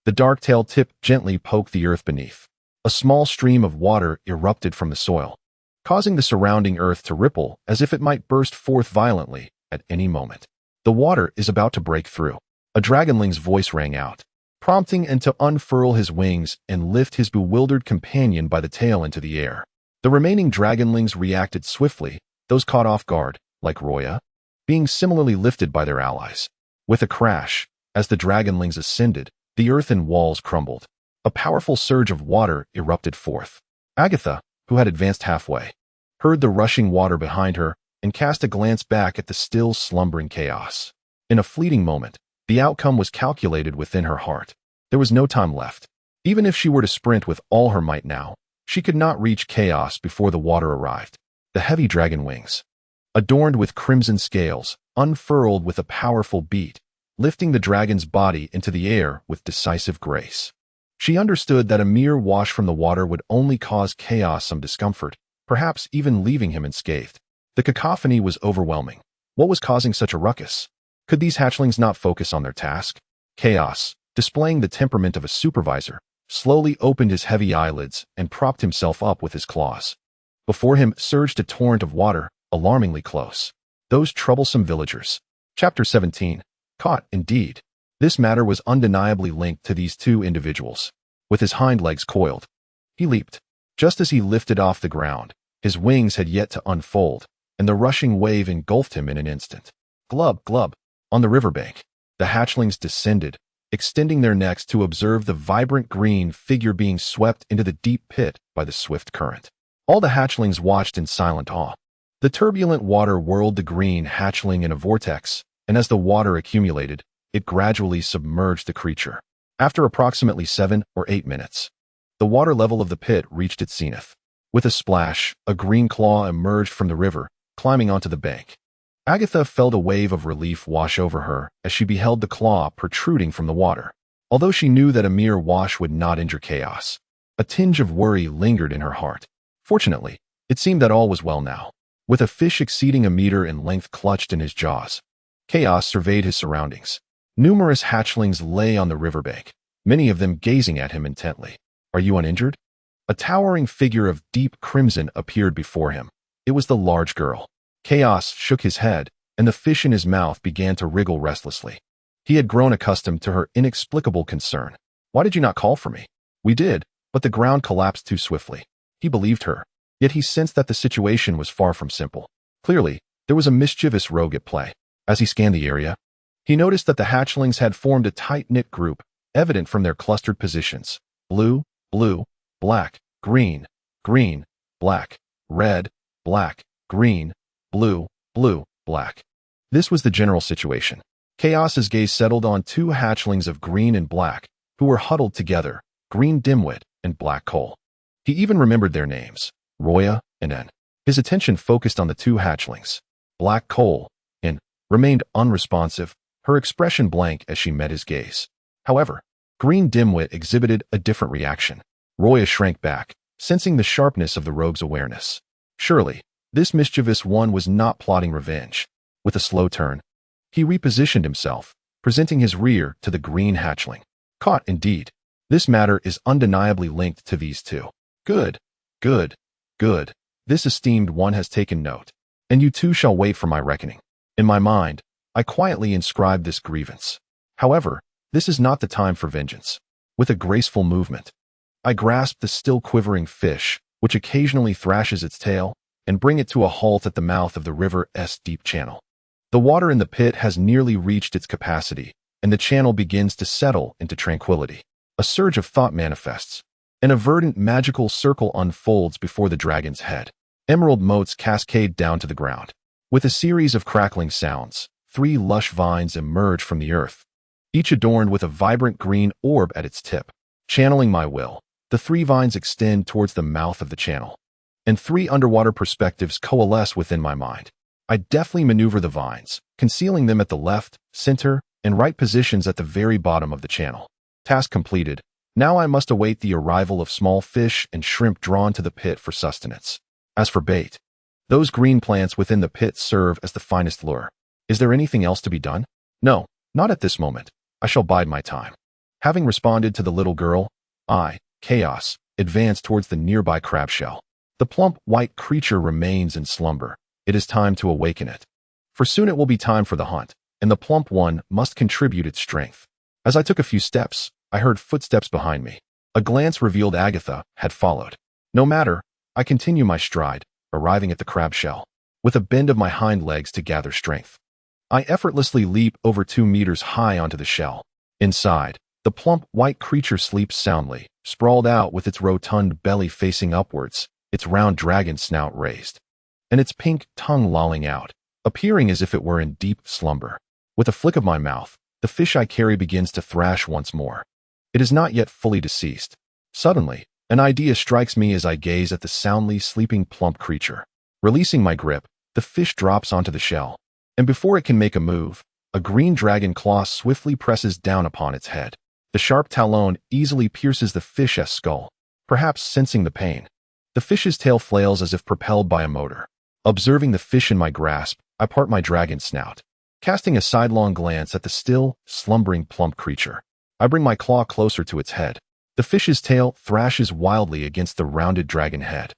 The dark tail tip gently poked the earth beneath. A small stream of water erupted from the soil, causing the surrounding earth to ripple as if it might burst forth violently at any moment. "The water is about to break through." A dragonling's voice rang out, prompting him to unfurl his wings and lift his bewildered companion by the tail into the air. The remaining dragonlings reacted swiftly, those caught off guard, like Roya, being similarly lifted by their allies. With a crash, as the dragonlings ascended, the earthen walls crumbled. A powerful surge of water erupted forth. Agatha, who had advanced halfway, heard the rushing water behind her and cast a glance back at the still slumbering chaos. In a fleeting moment, the outcome was calculated within her heart. There was no time left. Even if she were to sprint with all her might now, she could not reach chaos before the water arrived. The heavy dragon wings, adorned with crimson scales, unfurled with a powerful beat, lifting the dragon's body into the air with decisive grace. She understood that a mere wash from the water would only cause chaos some discomfort, perhaps even leaving him unscathed. The cacophony was overwhelming. What was causing such a ruckus? Could these hatchlings not focus on their task? Chaos, displaying the temperament of a supervisor, slowly opened his heavy eyelids and propped himself up with his claws. Before him surged a torrent of water, alarmingly close. Those troublesome villagers. Chapter 17. Caught, indeed. This matter was undeniably linked to these two individuals. With his hind legs coiled, he leaped. Just as he lifted off the ground, his wings had yet to unfold, and the rushing wave engulfed him in an instant. Glub, glub. On the riverbank, the hatchlings descended, extending their necks to observe the vibrant green figure being swept into the deep pit by the swift current. All the hatchlings watched in silent awe. The turbulent water whirled the green hatchling in a vortex, and as the water accumulated, it gradually submerged the creature. After approximately 7 or 8 minutes, the water level of the pit reached its zenith. With a splash, a green claw emerged from the river, climbing onto the bank. Agatha felt a wave of relief wash over her as she beheld the claw protruding from the water. Although she knew that a mere wash would not injure chaos, a tinge of worry lingered in her heart. Fortunately, it seemed that all was well now. With a fish exceeding a meter in length clutched in his jaws, Chaos surveyed his surroundings. Numerous hatchlings lay on the riverbank, many of them gazing at him intently. "Are you uninjured?" A towering figure of deep crimson appeared before him. It was the large girl. Chaos shook his head, and the fish in his mouth began to wriggle restlessly. He had grown accustomed to her inexplicable concern. "Why did you not call for me?" "We did, but the ground collapsed too swiftly." He believed her, yet he sensed that the situation was far from simple. Clearly, there was a mischievous rogue at play. As he scanned the area, he noticed that the hatchlings had formed a tight-knit group, evident from their clustered positions. Blue, blue, black, green, green, black, red, black, green, blue, blue, black. This was the general situation. Chaos's gaze settled on two hatchlings of green and black, who were huddled together, green dimwit and black coal. He even remembered their names, Roya and En. His attention focused on the two hatchlings. Black coal, En, remained unresponsive, her expression blank as she met his gaze. However, green dimwit exhibited a different reaction. Roya shrank back, sensing the sharpness of the rogue's awareness. Surely, this mischievous one was not plotting revenge. With a slow turn, he repositioned himself, presenting his rear to the green hatchling. Caught, indeed. This matter is undeniably linked to these two. Good, good, good. This esteemed one has taken note, and you too shall wait for my reckoning. In my mind, I quietly inscribed this grievance. However, this is not the time for vengeance. With a graceful movement, I grasped the still quivering fish, which occasionally thrashes its tail, and bring it to a halt at the mouth of the river's deep channel. The water in the pit has nearly reached its capacity, and the channel begins to settle into tranquility. A surge of thought manifests. An verdant magical circle unfolds before the dragon's head. Emerald motes cascade down to the ground. With a series of crackling sounds, 3 lush vines emerge from the earth, each adorned with a vibrant green orb at its tip. Channeling my will, the 3 vines extend towards the mouth of the channel, and 3 underwater perspectives coalesce within my mind. I deftly maneuver the vines, concealing them at the left, center, and right positions at the very bottom of the channel. Task completed. Now I must await the arrival of small fish and shrimp drawn to the pit for sustenance. As for bait, those green plants within the pit serve as the finest lure. Is there anything else to be done? No, not at this moment. I shall bide my time. Having responded to the little girl, I, Chaos, advance towards the nearby crab shell. The plump white creature remains in slumber. It is time to awaken it. For soon it will be time for the hunt, and the plump one must contribute its strength. As I took a few steps, I heard footsteps behind me. A glance revealed Agatha had followed. No matter, I continue my stride, arriving at the crab shell, with a bend of my hind legs to gather strength. I effortlessly leap over 2 meters high onto the shell. Inside, the plump white creature sleeps soundly, sprawled out with its rotund belly facing upwards, its round dragon snout raised, and its pink tongue lolling out, appearing as if it were in deep slumber. With a flick of my mouth, the fish I carry begins to thrash once more. It is not yet fully deceased. Suddenly, an idea strikes me as I gaze at the soundly sleeping plump creature. Releasing my grip, the fish drops onto the shell, and before it can make a move, a green dragon claw swiftly presses down upon its head. The sharp talon easily pierces the fish's skull, perhaps sensing the pain. The fish's tail flails as if propelled by a motor. Observing the fish in my grasp, I part my dragon snout. Casting a sidelong glance at the still, slumbering plump creature, I bring my claw closer to its head. The fish's tail thrashes wildly against the rounded dragon head,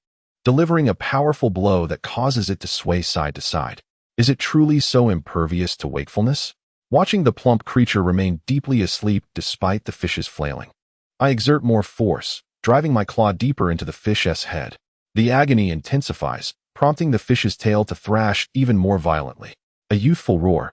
delivering a powerful blow that causes it to sway side to side. Is it truly so impervious to wakefulness? Watching the plump creature remain deeply asleep despite the fish's flailing, I exert more force, driving my claw deeper into the fish's head. The agony intensifies, prompting the fish's tail to thrash even more violently. A youthful roar,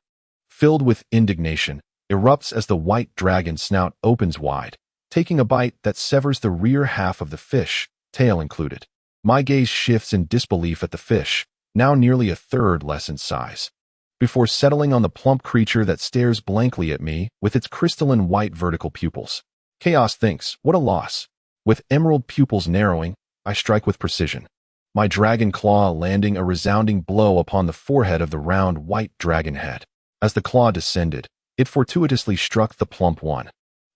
filled with indignation, erupts as the white dragon snout opens wide, taking a bite that severs the rear half of the fish, tail included. My gaze shifts in disbelief at the fish, now nearly a third less in size, before settling on the plump creature that stares blankly at me with its crystalline white vertical pupils. Chaos thinks, what a loss. With emerald pupils narrowing, I strike with precision, my dragon claw landing a resounding blow upon the forehead of the round white dragon head. As the claw descended, it fortuitously struck the plump one,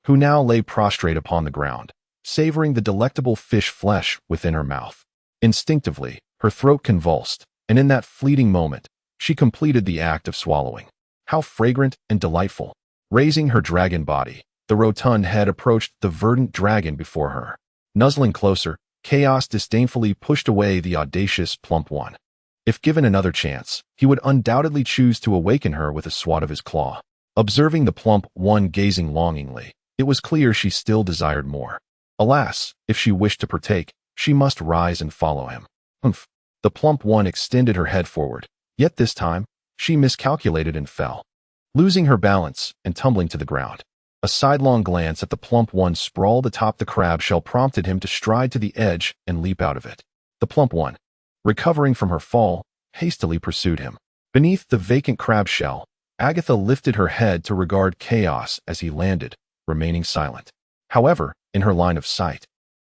who now lay prostrate upon the ground, savoring the delectable fish flesh within her mouth. Instinctively, her throat convulsed, and in that fleeting moment, she completed the act of swallowing. How fragrant and delightful! Raising her dragon body, the rotund head approached the verdant dragon before her. Nuzzling closer, Chaos disdainfully pushed away the audacious plump one. If given another chance, he would undoubtedly choose to awaken her with a swat of his claw. Observing the plump one gazing longingly, it was clear she still desired more. Alas, if she wished to partake, she must rise and follow him. Humph! The plump one extended her head forward, yet this time, she miscalculated and fell, losing her balance and tumbling to the ground. A sidelong glance at the plump one sprawled atop the crab shell prompted him to stride to the edge and leap out of it. The plump one, recovering from her fall, hastily pursued him. Beneath the vacant crab shell, Agatha lifted her head to regard Chaos as he landed, remaining silent. However, in her line of sight,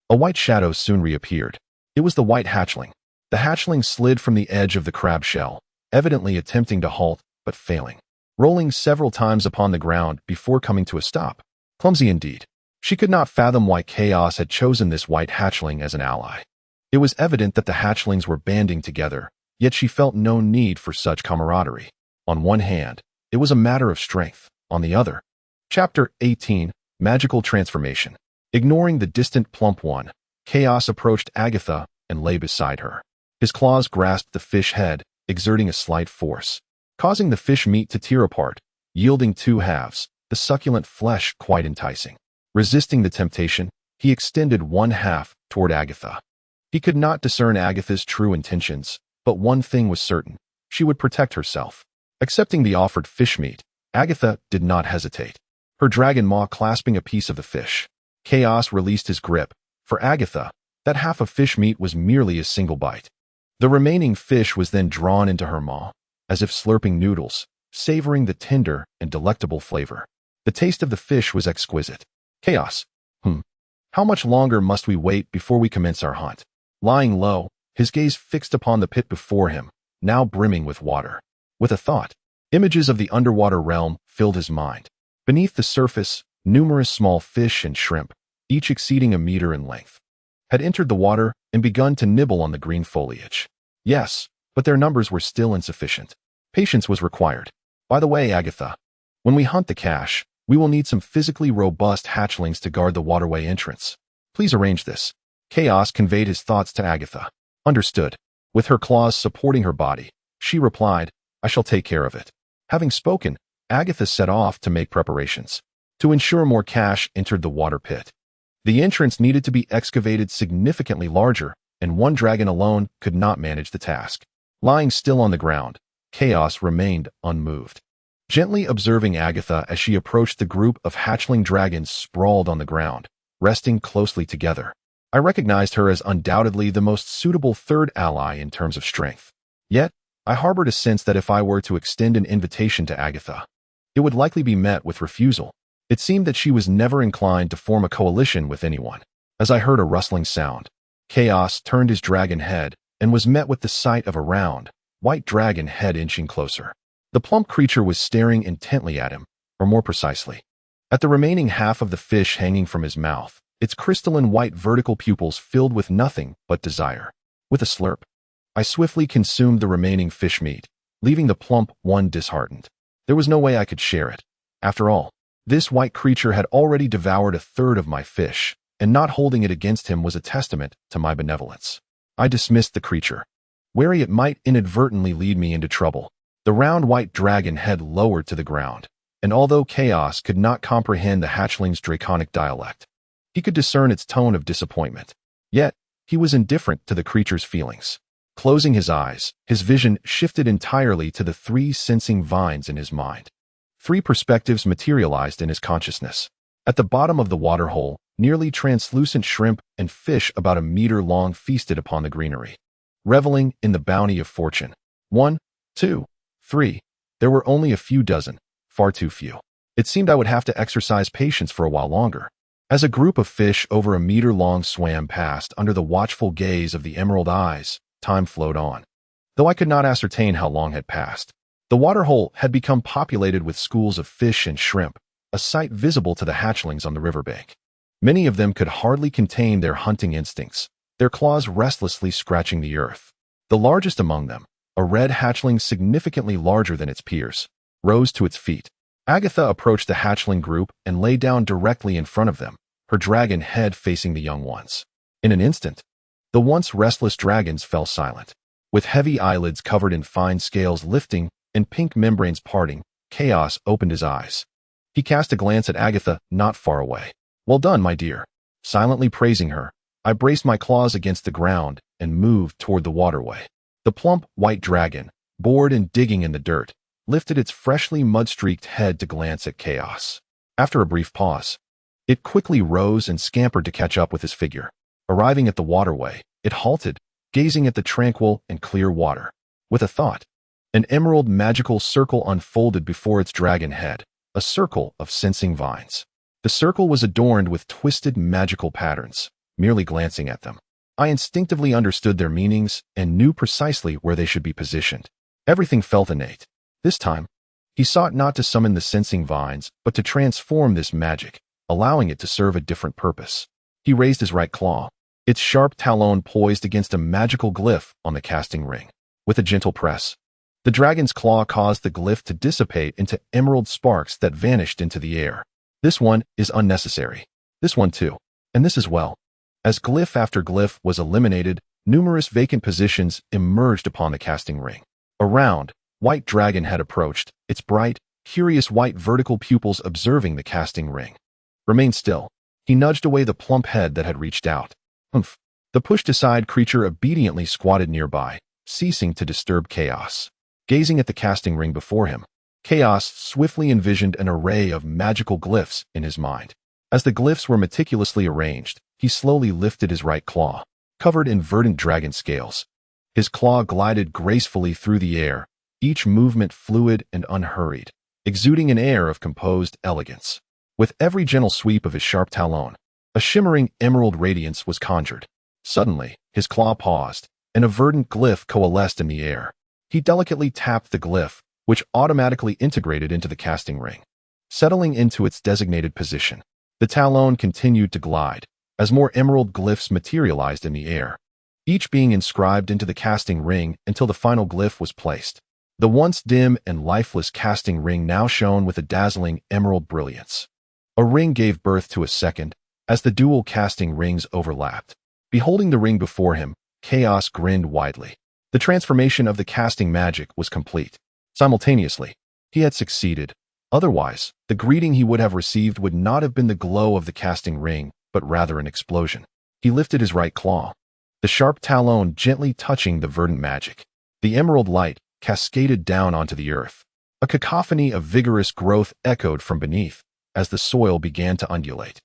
a white shadow soon reappeared. It was the white hatchling. The hatchling slid from the edge of the crab shell, evidently attempting to halt, but failing, rolling several times upon the ground before coming to a stop. Clumsy indeed. She could not fathom why Chaos had chosen this white hatchling as an ally. It was evident that the hatchlings were banding together, yet she felt no need for such camaraderie. On one hand, it was a matter of strength. On the other, Chapter 18, Magical Transformation. Ignoring the distant plump one, Chaos approached Agatha and lay beside her. His claws grasped the fish head, exerting a slight force, causing the fish meat to tear apart, yielding two halves, the succulent flesh quite enticing. Resisting the temptation, he extended one half toward Agatha. He could not discern Agatha's true intentions, but one thing was certain: she would protect herself. Accepting the offered fish meat, Agatha did not hesitate, her dragon maw clasping a piece of the fish. Chaos released his grip. For Agatha, that half of fish meat was merely a single bite. The remaining fish was then drawn into her maw, as if slurping noodles, savoring the tender and delectable flavor. The taste of the fish was exquisite. Chaos. How much longer must we wait before we commence our hunt? Lying low, his gaze fixed upon the pit before him, now brimming with water. With a thought, images of the underwater realm filled his mind. Beneath the surface, numerous small fish and shrimp, each exceeding a meter in length, had entered the water and begun to nibble on the green foliage. Yes, but their numbers were still insufficient. Patience was required. By the way, Agatha, when we hunt the cache, we will need some physically robust hatchlings to guard the waterway entrance. Please arrange this. Chaos conveyed his thoughts to Agatha. Understood. With her claws supporting her body, she replied, I shall take care of it. Having spoken, Agatha set off to make preparations. To ensure more cache entered the water pit, the entrance needed to be excavated significantly larger, and one dragon alone could not manage the task. Lying still on the ground, Chaos remained unmoved. gently observing Agatha as she approached the group of hatchling dragons sprawled on the ground, resting closely together. I recognized her as undoubtedly the most suitable third ally in terms of strength. Yet, I harbored a sense that if I were to extend an invitation to Agatha, it would likely be met with refusal. It seemed that she was never inclined to form a coalition with anyone. As I heard a rustling sound, Chaos turned his dragon head and was met with the sight of a round, white dragon head inching closer. The plump creature was staring intently at him, or more precisely, at the remaining half of the fish hanging from his mouth, its crystalline white vertical pupils filled with nothing but desire. With a slurp, I swiftly consumed the remaining fish meat, leaving the plump one disheartened. There was no way I could share it. After all, this white creature had already devoured a third of my fish, and not holding it against him was a testament to my benevolence. I dismissed the creature, wary it might inadvertently lead me into trouble. The round white dragon head lowered to the ground, and although Chaos could not comprehend the hatchling's draconic dialect, he could discern its tone of disappointment. Yet, he was indifferent to the creature's feelings. Closing his eyes, his vision shifted entirely to the 3 sensing vines in his mind. 3 perspectives materialized in his consciousness. At the bottom of the waterhole, nearly translucent shrimp and fish about a meter long feasted upon the greenery, reveling in the bounty of fortune. 1, 2, 3. There were only a few dozen, far too few. It seemed I would have to exercise patience for a while longer. As a group of fish over a meter long swam past under the watchful gaze of the emerald eyes, time flowed on. Though I could not ascertain how long had passed, the waterhole had become populated with schools of fish and shrimp, a sight visible to the hatchlings on the riverbank. Many of them could hardly contain their hunting instincts, their claws restlessly scratching the earth. The largest among them, a red hatchling significantly larger than its peers, rose to its feet. Agatha approached the hatchling group and lay down directly in front of them, her dragon head facing the young ones. In an instant, the once restless dragons fell silent. With heavy eyelids covered in fine scales lifting and pink membranes parting, Chaos opened his eyes. He cast a glance at Agatha not far away. "Well done, my dear." Silently praising her, I braced my claws against the ground and moved toward the waterway. The plump white dragon, bored and digging in the dirt, lifted its freshly mud-streaked head to glance at Chaos. After a brief pause, it quickly rose and scampered to catch up with his figure. Arriving at the waterway, it halted, gazing at the tranquil and clear water. With a thought, an emerald magical circle unfolded before its dragon head, a circle of sensing vines. The circle was adorned with twisted magical patterns. Merely glancing at them, I instinctively understood their meanings and knew precisely where they should be positioned. Everything felt innate. This time, he sought not to summon the sensing vines, but to transform this magic, allowing it to serve a different purpose. He raised his right claw, its sharp talon poised against a magical glyph on the casting ring. With a gentle press, the dragon's claw caused the glyph to dissipate into emerald sparks that vanished into the air. This one is unnecessary. This one too. And this as well. As glyph after glyph was eliminated, numerous vacant positions emerged upon the casting ring. A round, white dragon had approached, its bright, curious white vertical pupils observing the casting ring. "Remain still." He nudged away the plump head that had reached out. "Humph." The pushed-aside creature obediently squatted nearby, ceasing to disturb Chaos. Gazing at the casting ring before him, Chaos swiftly envisioned an array of magical glyphs in his mind. As the glyphs were meticulously arranged, he slowly lifted his right claw, covered in verdant dragon scales. His claw glided gracefully through the air, each movement fluid and unhurried, exuding an air of composed elegance. With every gentle sweep of his sharp talon, a shimmering emerald radiance was conjured. Suddenly, his claw paused, and a verdant glyph coalesced in the air. He delicately tapped the glyph, which automatically integrated into the casting ring. Settling into its designated position, the talon continued to glide, as more emerald glyphs materialized in the air, each being inscribed into the casting ring until the final glyph was placed. The once dim and lifeless casting ring now shone with a dazzling emerald brilliance. A ring gave birth to a second, as the dual casting rings overlapped. Beholding the ring before him, Chaos grinned widely. The transformation of the casting magic was complete. Simultaneously, he had succeeded. Otherwise, the greeting he would have received would not have been the glow of the casting ring, but rather an explosion. He lifted his right claw, the sharp talon gently touching the verdant magic. The emerald light cascaded down onto the earth. A cacophony of vigorous growth echoed from beneath as the soil began to undulate.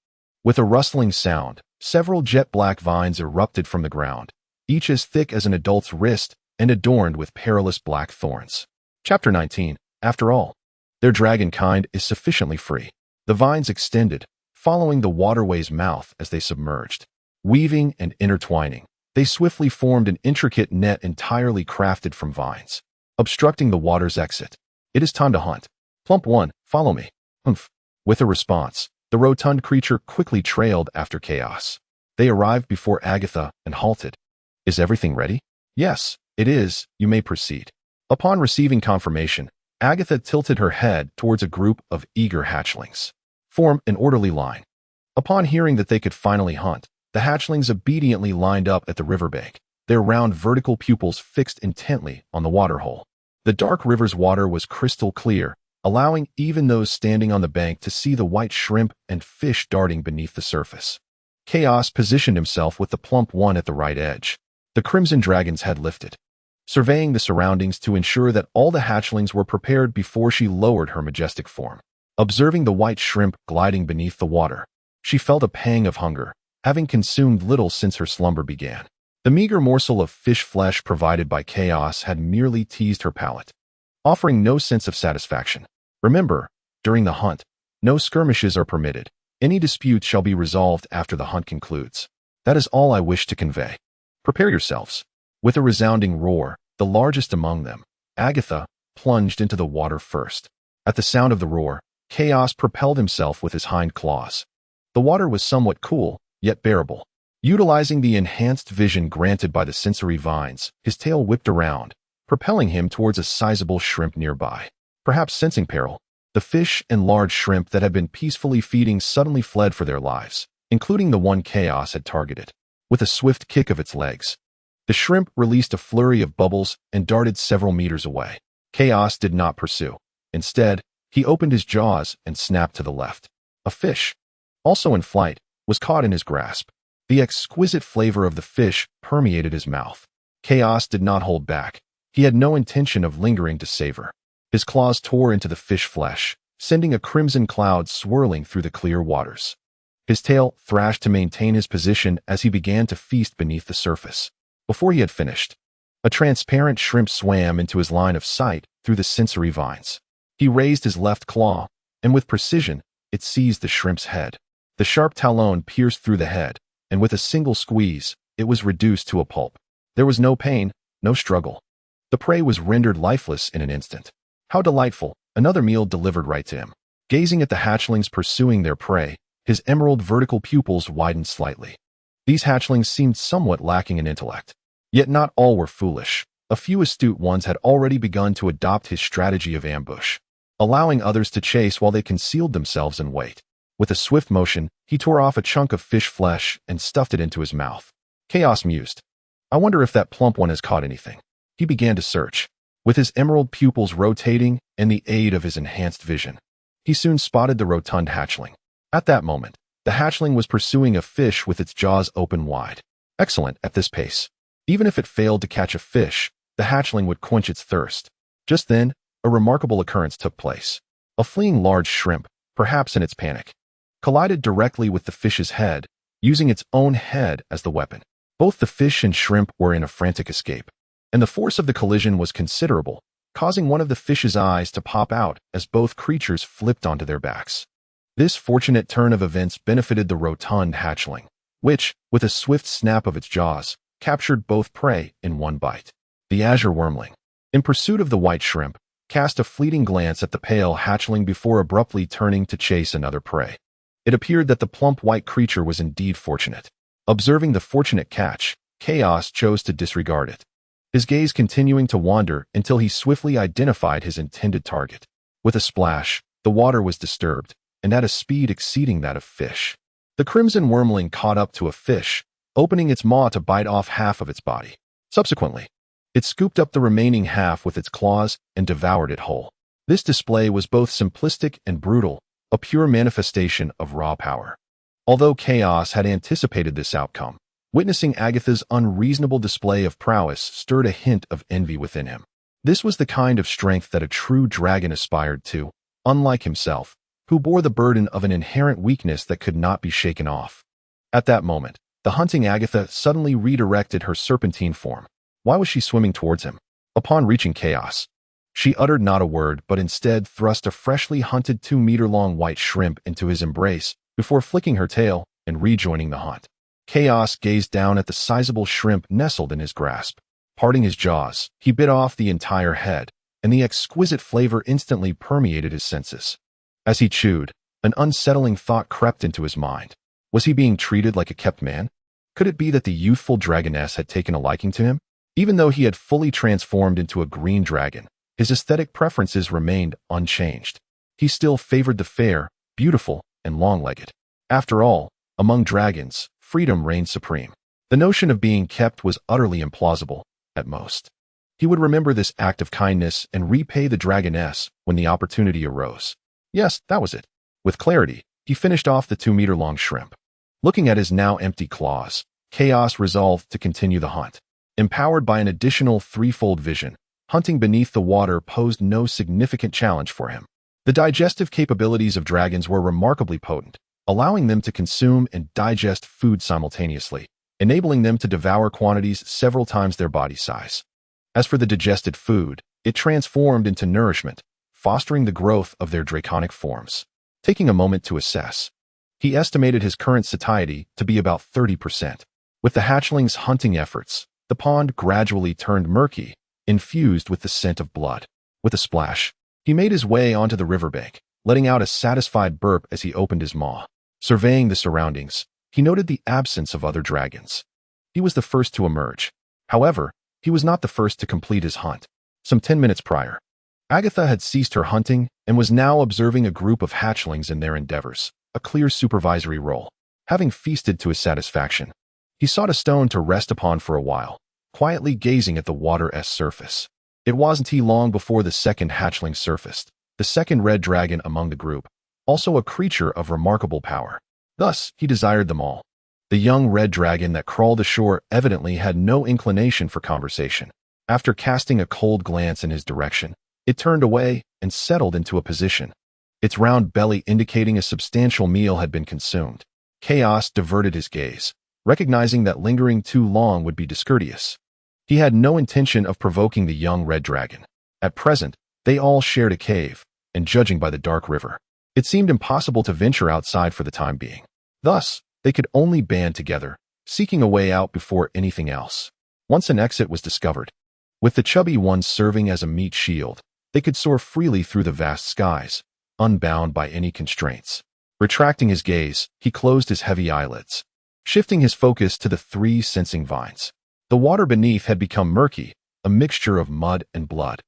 With a rustling sound, several jet-black vines erupted from the ground, each as thick as an adult's wrist and adorned with perilous black thorns. Chapter 19. After all, their dragon kind is sufficiently free. The vines extended, following the waterway's mouth as they submerged. Weaving and intertwining, they swiftly formed an intricate net entirely crafted from vines, obstructing the water's exit. It is time to hunt. Plump one, follow me. Humph. With a response, the rotund creature quickly trailed after Chaos. They arrived before Agatha and halted. Is everything ready? Yes, it is. You may proceed. Upon receiving confirmation, Agatha tilted her head towards a group of eager hatchlings. Form an orderly line. Upon hearing that they could finally hunt, the hatchlings obediently lined up at the riverbank, their round vertical pupils fixed intently on the waterhole. The dark river's water was crystal clear, allowing even those standing on the bank to see the white shrimp and fish darting beneath the surface. Chaos positioned himself with the plump one at the right edge. The crimson dragon's head lifted, surveying the surroundings to ensure that all the hatchlings were prepared before she lowered her majestic form. Observing the white shrimp gliding beneath the water, she felt a pang of hunger, having consumed little since her slumber began. The meager morsel of fish flesh provided by Chaos had merely teased her palate, offering no sense of satisfaction. Remember, during the hunt, no skirmishes are permitted. Any disputes shall be resolved after the hunt concludes. That is all I wish to convey. Prepare yourselves. With a resounding roar, the largest among them, Agatha, plunged into the water first. At the sound of the roar, Chaos propelled himself with his hind claws. The water was somewhat cool, yet bearable. Utilizing the enhanced vision granted by the sensory vines, his tail whipped around, propelling him towards a sizable shrimp nearby. Perhaps sensing peril, the fish and large shrimp that had been peacefully feeding suddenly fled for their lives, including the one Chaos had targeted. With a swift kick of its legs, the shrimp released a flurry of bubbles and darted several meters away. Chaos did not pursue. Instead, he opened his jaws and snapped to the left. A fish, also in flight, was caught in his grasp. The exquisite flavor of the fish permeated his mouth. Chaos did not hold back. He had no intention of lingering to savor. His claws tore into the fish flesh, sending a crimson cloud swirling through the clear waters. His tail thrashed to maintain his position as he began to feast beneath the surface. Before he had finished, a transparent shrimp swam into his line of sight through the sensory vines. He raised his left claw, and with precision, it seized the shrimp's head. The sharp talon pierced through the head, and with a single squeeze, it was reduced to a pulp. There was no pain, no struggle. The prey was rendered lifeless in an instant. How delightful, another meal delivered right to him. Gazing at the hatchlings pursuing their prey, his emerald vertical pupils widened slightly. These hatchlings seemed somewhat lacking in intellect. Yet not all were foolish. A few astute ones had already begun to adopt his strategy of ambush, allowing others to chase while they concealed themselves and wait. With a swift motion, he tore off a chunk of fish flesh and stuffed it into his mouth. Chaos mused. I wonder if that plump one has caught anything. He began to search, with his emerald pupils rotating and the aid of his enhanced vision. He soon spotted the rotund hatchling. At that moment, the hatchling was pursuing a fish with its jaws open wide. Excellent at this pace. Even if it failed to catch a fish, the hatchling would quench its thirst. Just then, a remarkable occurrence took place. A fleeing large shrimp, perhaps in its panic, collided directly with the fish's head, using its own head as the weapon. Both the fish and shrimp were in a frantic escape, and the force of the collision was considerable, causing one of the fish's eyes to pop out as both creatures flipped onto their backs. This fortunate turn of events benefited the rotund hatchling, which, with a swift snap of its jaws, captured both prey in one bite. The azure wormling, in pursuit of the white shrimp, cast a fleeting glance at the pale hatchling before abruptly turning to chase another prey. It appeared that the plump white creature was indeed fortunate. Observing the fortunate catch, Chaos chose to disregard it, his gaze continuing to wander until he swiftly identified his intended target. With a splash, the water was disturbed, and at a speed exceeding that of fish. The crimson wormling caught up to a fish, opening its maw to bite off half of its body. Subsequently, it scooped up the remaining half with its claws and devoured it whole. This display was both simplistic and brutal, a pure manifestation of raw power. Although Chaos had anticipated this outcome, witnessing Agatha's unreasonable display of prowess stirred a hint of envy within him. This was the kind of strength that a true dragon aspired to, unlike himself, who bore the burden of an inherent weakness that could not be shaken off. At that moment, the hunting Agatha suddenly redirected her serpentine form. Why was she swimming towards him? Upon reaching chaos, she uttered not a word but instead thrust a freshly hunted 2-meter-long white shrimp into his embrace before flicking her tail and rejoining the hunt. Chaos gazed down at the sizable shrimp nestled in his grasp. Parting his jaws, he bit off the entire head, and the exquisite flavor instantly permeated his senses. As he chewed, an unsettling thought crept into his mind. Was he being treated like a kept man? Could it be that the youthful dragoness had taken a liking to him? Even though he had fully transformed into a green dragon, his aesthetic preferences remained unchanged. He still favored the fair, beautiful, and long-legged. After all, among dragons, freedom reigned supreme. The notion of being kept was utterly implausible, at most. He would remember this act of kindness and repay the dragoness when the opportunity arose. Yes, that was it. With clarity, he finished off the 2-meter-long shrimp. Looking at his now empty claws, Chaos resolved to continue the hunt. Empowered by an additional threefold vision, hunting beneath the water posed no significant challenge for him. The digestive capabilities of dragons were remarkably potent, allowing them to consume and digest food simultaneously, enabling them to devour quantities several times their body size. As for the digested food, it transformed into nourishment, fostering the growth of their draconic forms. Taking a moment to assess, he estimated his current satiety to be about 30%. With the hatchling's hunting efforts, the pond gradually turned murky, infused with the scent of blood. With a splash, he made his way onto the riverbank, letting out a satisfied burp as he opened his maw. Surveying the surroundings, he noted the absence of other dragons. He was the first to emerge. However, he was not the first to complete his hunt. Some 10 minutes prior, Agatha had ceased her hunting and was now observing a group of hatchlings in their endeavors, a clear supervisory role. Having feasted to his satisfaction, he sought a stone to rest upon for a while, quietly gazing at the water's surface. It wasn't long before the second hatchling surfaced, the second red dragon among the group, also a creature of remarkable power. Thus, he desired them all. The young red dragon that crawled ashore evidently had no inclination for conversation. After casting a cold glance in his direction, it turned away and settled into a position, its round belly indicating a substantial meal had been consumed. Chaos diverted his gaze, recognizing that lingering too long would be discourteous. He had no intention of provoking the young red dragon. At present, they all shared a cave, and judging by the dark river, it seemed impossible to venture outside for the time being. Thus, they could only band together, seeking a way out before anything else. Once an exit was discovered, with the chubby one serving as a meat shield, they could soar freely through the vast skies, unbound by any constraints. Retracting his gaze, he closed his heavy eyelids, shifting his focus to the 3 sensing vines. The water beneath had become murky, a mixture of mud and blood.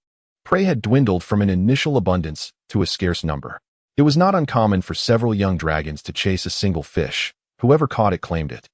Prey had dwindled from an initial abundance to a scarce number. It was not uncommon for several young dragons to chase a single fish. Whoever caught it claimed it,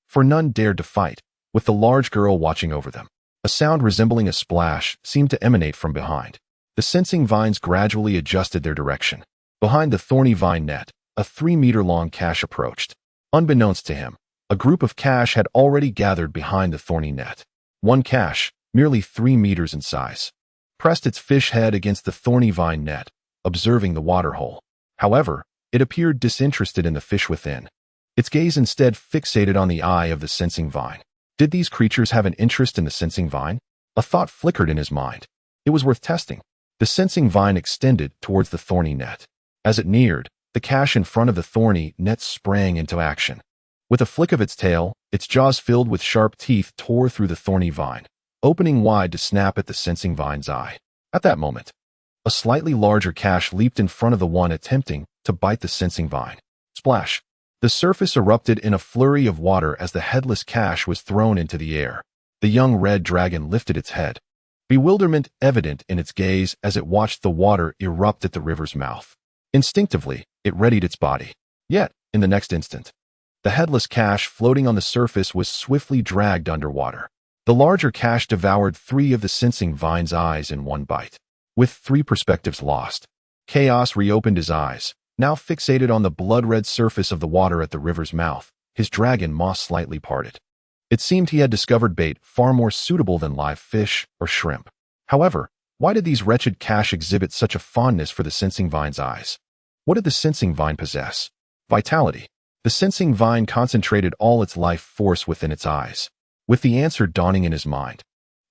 for none dared to fight, with the large girl watching over them. A sound resembling a splash seemed to emanate from behind. The sensing vines gradually adjusted their direction. Behind the thorny vine net, a 3-meter-long cache approached. Unbeknownst to him, a group of cache had already gathered behind the thorny net. One cache, merely 3 meters in size, pressed its fish head against the thorny vine net, observing the waterhole. However, it appeared disinterested in the fish within. Its gaze instead fixated on the eye of the sensing vine. Did these creatures have an interest in the sensing vine? A thought flickered in his mind. It was worth testing. The sensing vine extended towards the thorny net. As it neared, the cache in front of the thorny net sprang into action. With a flick of its tail, its jaws filled with sharp teeth tore through the thorny vine, opening wide to snap at the sensing vine's eye. At that moment, a slightly larger cache leaped in front of the one attempting to bite the sensing vine. Splash! The surface erupted in a flurry of water as the headless cache was thrown into the air. The young red dragon lifted its head, bewilderment evident in its gaze as it watched the water erupt at the river's mouth. Instinctively, it readied its body. Yet, in the next instant, the headless cache floating on the surface was swiftly dragged underwater. The larger cache devoured 3 of the sensing vine's eyes in one bite. With 3 perspectives lost, Chaos reopened his eyes, now fixated on the blood-red surface of the water at the river's mouth. His dragon maw slightly parted. It seemed he had discovered bait far more suitable than live fish or shrimp. However, Why did these wretched cash exhibit such a fondness for the sensing vine's eyes? What did the sensing vine possess? Vitality. The sensing vine concentrated all its life force within its eyes, with the answer dawning in his mind.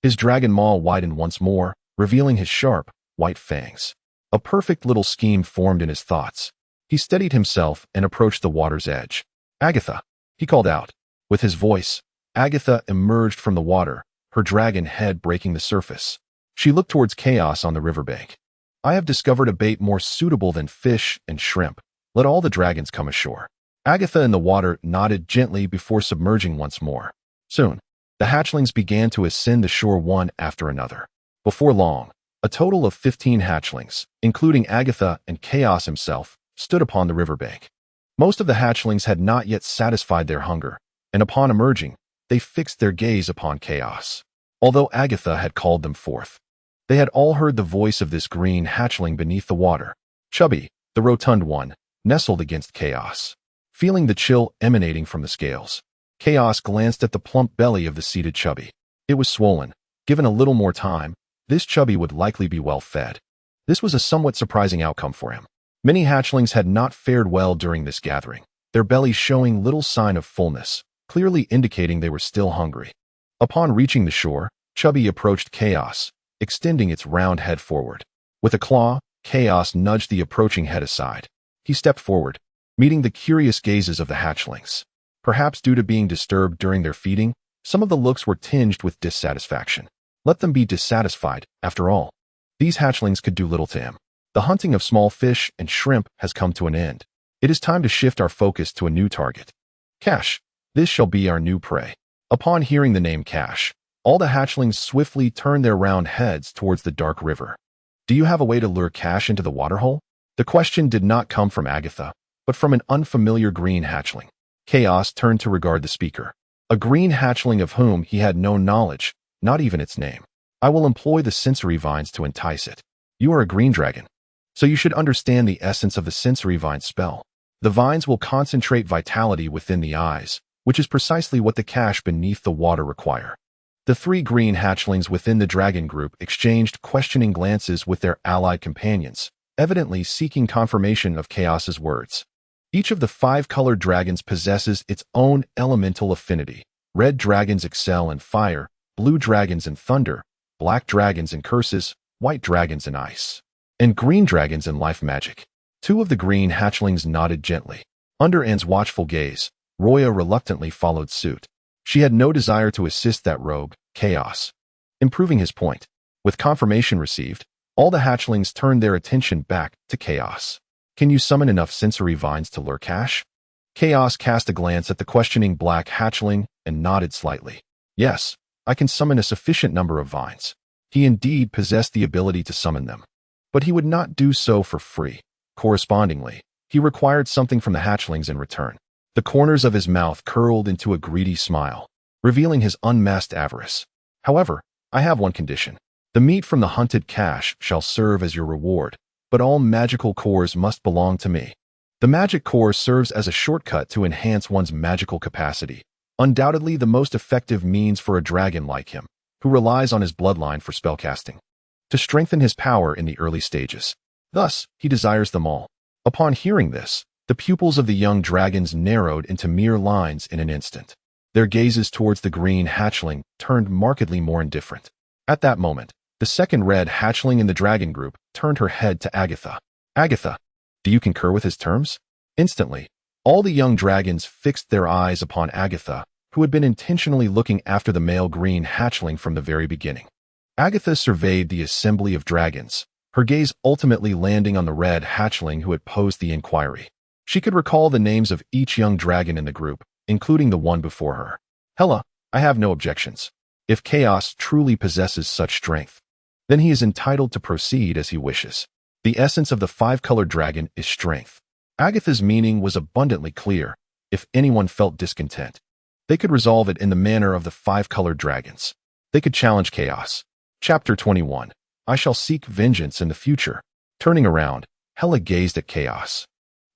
His dragon maw widened once more, revealing his sharp, white fangs. A perfect little scheme formed in his thoughts. He steadied himself and approached the water's edge. "Agatha," he called out. With his voice, Agatha emerged from the water, her dragon head breaking the surface. She looked towards chaos on the riverbank. "I have discovered a bait more suitable than fish and shrimp. Let all the dragons come ashore." Agatha in the water nodded gently before submerging once more. Soon, the hatchlings began to ascend the shore one after another. Before long, a total of 15 hatchlings, including Agatha and Chaos himself, stood upon the riverbank. Most of the hatchlings had not yet satisfied their hunger, and upon emerging, they fixed their gaze upon Chaos. Although Agatha had called them forth, they had all heard the voice of this green hatchling beneath the water. Chubby, the rotund one, nestled against Chaos. Feeling the chill emanating from the scales, Chaos glanced at the plump belly of the seated Chubby. It was swollen. Given a little more time, this Chubby would likely be well fed. This was a somewhat surprising outcome for him. Many hatchlings had not fared well during this gathering, their bellies showing little sign of fullness, clearly indicating they were still hungry. Upon reaching the shore, Chubby approached Chaos, extending its round head forward. With a claw, Chaos nudged the approaching head aside. He stepped forward, meeting the curious gazes of the hatchlings. Perhaps due to being disturbed during their feeding, some of the looks were tinged with dissatisfaction. Let them be dissatisfied, after all. These hatchlings could do little to him. The hunting of small fish and shrimp has come to an end. It is time to shift our focus to a new target. Cash. This shall be our new prey. Upon hearing the name Cash, all the hatchlings swiftly turned their round heads towards the dark river. "Do you have a way to lure Cash into the waterhole?" The question did not come from Agatha, but from an unfamiliar green hatchling. Chaos turned to regard the speaker. A green hatchling of whom he had no knowledge, not even its name. "I will employ the sensory vines to entice it. You are a green dragon, so you should understand the essence of the sensory vine spell. The vines will concentrate vitality within the eyes, which is precisely what the cash beneath the water require." The 3 green hatchlings within the dragon group exchanged questioning glances with their allied companions, evidently seeking confirmation of Chaos's words. Each of the 5 colored dragons possesses its own elemental affinity. Red dragons excel in fire, blue dragons in thunder, black dragons in curses, white dragons in ice, and green dragons in life magic. 2 of the green hatchlings nodded gently. Under Anne's watchful gaze, Roya reluctantly followed suit. She had no desire to assist that rogue, Chaos. Improving his point, with confirmation received, all the hatchlings turned their attention back to Chaos. "Can you summon enough sensory vines to lure Cash?" Chaos cast a glance at the questioning black hatchling and nodded slightly. "Yes, I can summon a sufficient number of vines." He indeed possessed the ability to summon them, but he would not do so for free. Correspondingly, he required something from the hatchlings in return. The corners of his mouth curled into a greedy smile, revealing his unmasked avarice. "However, I have one condition. The meat from the hunted Cash shall serve as your reward, but all magical cores must belong to me." The magic core serves as a shortcut to enhance one's magical capacity, undoubtedly the most effective means for a dragon like him, who relies on his bloodline for spellcasting, to strengthen his power in the early stages. Thus, he desires them all. Upon hearing this, the pupils of the young dragons narrowed into mere lines in an instant. Their gazes towards the green hatchling turned markedly more indifferent. At that moment, the second red hatchling in the dragon group turned her head to Agatha. "Agatha, do you concur with his terms?" Instantly, all the young dragons fixed their eyes upon Agatha, who had been intentionally looking after the male green hatchling from the very beginning. Agatha surveyed the assembly of dragons, her gaze ultimately landing on the red hatchling who had posed the inquiry. She could recall the names of each young dragon in the group, including the one before her. "Hela, I have no objections. If Chaos truly possesses such strength, then he is entitled to proceed as he wishes. The essence of the 5-colored dragon is strength." Agatha's meaning was abundantly clear. If anyone felt discontent, they could resolve it in the manner of the 5-colored dragons. They could challenge Chaos. Chapter 21. I shall seek vengeance in the future. Turning around, Hela gazed at Chaos.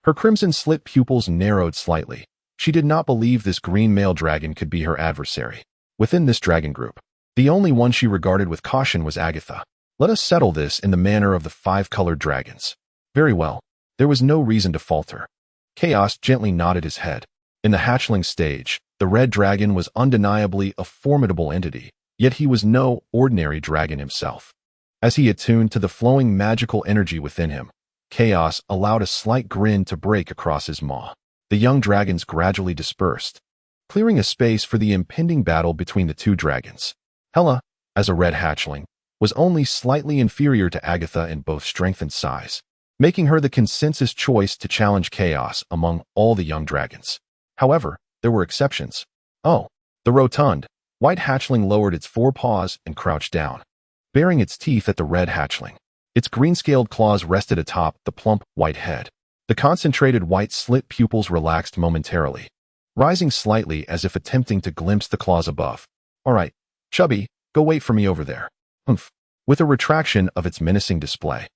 Her crimson-slit pupils narrowed slightly. She did not believe this green male dragon could be her adversary. Within this dragon group, the only one she regarded with caution was Agatha. Let us settle this in the manner of the 5-colored dragons. Very well. There was no reason to falter. Chaos gently nodded his head. In the hatchling stage, the red dragon was undeniably a formidable entity, yet he was no ordinary dragon himself. As he attuned to the flowing magical energy within him, Chaos allowed a slight grin to break across his maw. The young dragons gradually dispersed, clearing a space for the impending battle between the two dragons. Hela, as a red hatchling, was only slightly inferior to Agatha in both strength and size, making her the consensus choice to challenge Chaos among all the young dragons. However, there were exceptions. Oh, the rotund, white hatchling lowered its forepaws and crouched down, baring its teeth at the red hatchling. Its green-scaled claws rested atop the plump, white head. The concentrated white slit pupils relaxed momentarily, rising slightly as if attempting to glimpse the claws above. All right, chubby, go wait for me over there. Humph. With a retraction of its menacing display,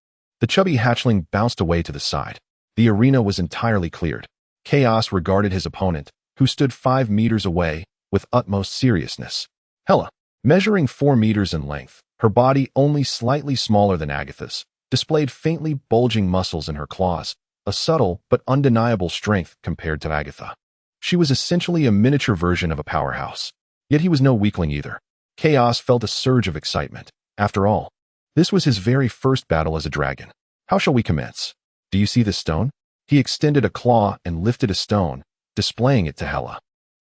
the chubby hatchling bounced away to the side. The arena was entirely cleared. Chaos regarded his opponent, who stood 5 meters away, with utmost seriousness. Hela, measuring 4 meters in length, her body only slightly smaller than Agatha's, displayed faintly bulging muscles in her claws, a subtle but undeniable strength compared to Agatha. She was essentially a miniature version of a powerhouse. Yet he was no weakling either. Chaos felt a surge of excitement. After all, this was his very first battle as a dragon. How shall we commence? Do you see this stone? He extended a claw and lifted a stone, displaying it to Hela.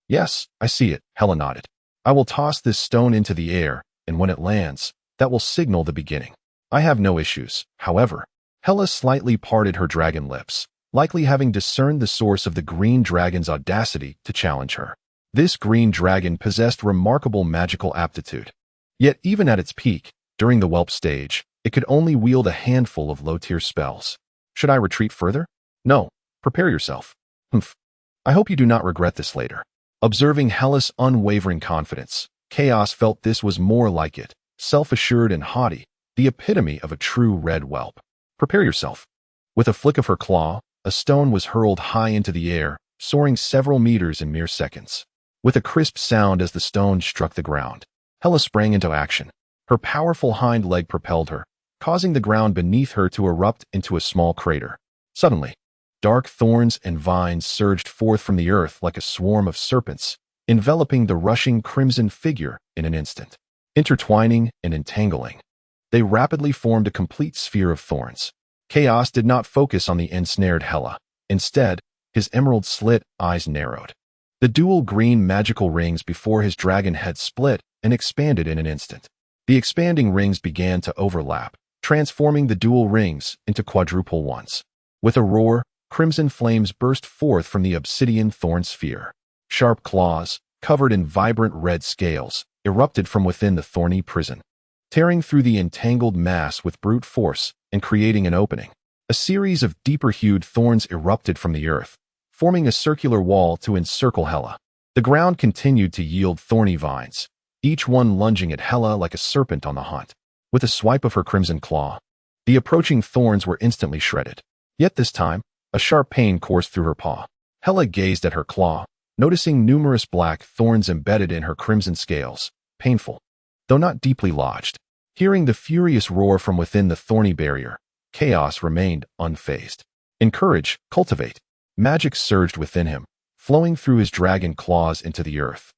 Yes, I see it, Hela nodded. I will toss this stone into the air, and when it lands, that will signal the beginning. I have no issues, however. Hela slightly parted her dragon lips, likely having discerned the source of the green dragon's audacity to challenge her. This green dragon possessed remarkable magical aptitude. Yet even at its peak, during the whelp stage, it could only wield a handful of low-tier spells. Should I retreat further? No. Prepare yourself. Humph. I hope you do not regret this later. Observing Hela's unwavering confidence, Chaos felt this was more like it, self-assured and haughty, the epitome of a true red whelp. Prepare yourself. With a flick of her claw, a stone was hurled high into the air, soaring several meters in mere seconds. With a crisp sound as the stone struck the ground, Hela sprang into action. Her powerful hind leg propelled her, causing the ground beneath her to erupt into a small crater. Suddenly, dark thorns and vines surged forth from the earth like a swarm of serpents, enveloping the rushing crimson figure in an instant. Intertwining and entangling, they rapidly formed a complete sphere of thorns. Chaos did not focus on the ensnared Hela. Instead, his emerald-slit eyes narrowed. The dual green magical rings before his dragon head split and expanded in an instant. The expanding rings began to overlap, transforming the dual rings into quadruple ones. With a roar, crimson flames burst forth from the obsidian thorn sphere. Sharp claws, covered in vibrant red scales, erupted from within the thorny prison, tearing through the entangled mass with brute force and creating an opening. A series of deeper-hued thorns erupted from the earth, forming a circular wall to encircle Hela. The ground continued to yield thorny vines, each one lunging at Hela like a serpent on the hunt. With a swipe of her crimson claw, the approaching thorns were instantly shredded. Yet this time, a sharp pain coursed through her paw. Hela gazed at her claw, noticing numerous black thorns embedded in her crimson scales. Painful, though not deeply lodged. Hearing the furious roar from within the thorny barrier, Chaos remained unfazed. Encourage, cultivate. Magic surged within him, flowing through his dragon claws into the earth.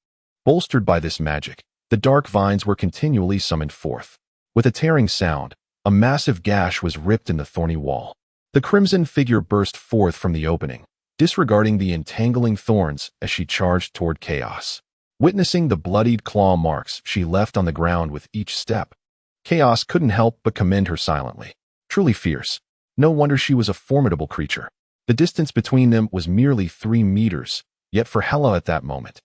Bolstered by this magic, the dark vines were continually summoned forth. With a tearing sound, a massive gash was ripped in the thorny wall. The crimson figure burst forth from the opening, disregarding the entangling thorns as she charged toward Chaos. Witnessing the bloodied claw marks she left on the ground with each step, Chaos couldn't help but commend her silently. Truly fierce. No wonder she was a formidable creature. The distance between them was merely 3 meters, yet for Hela at that moment,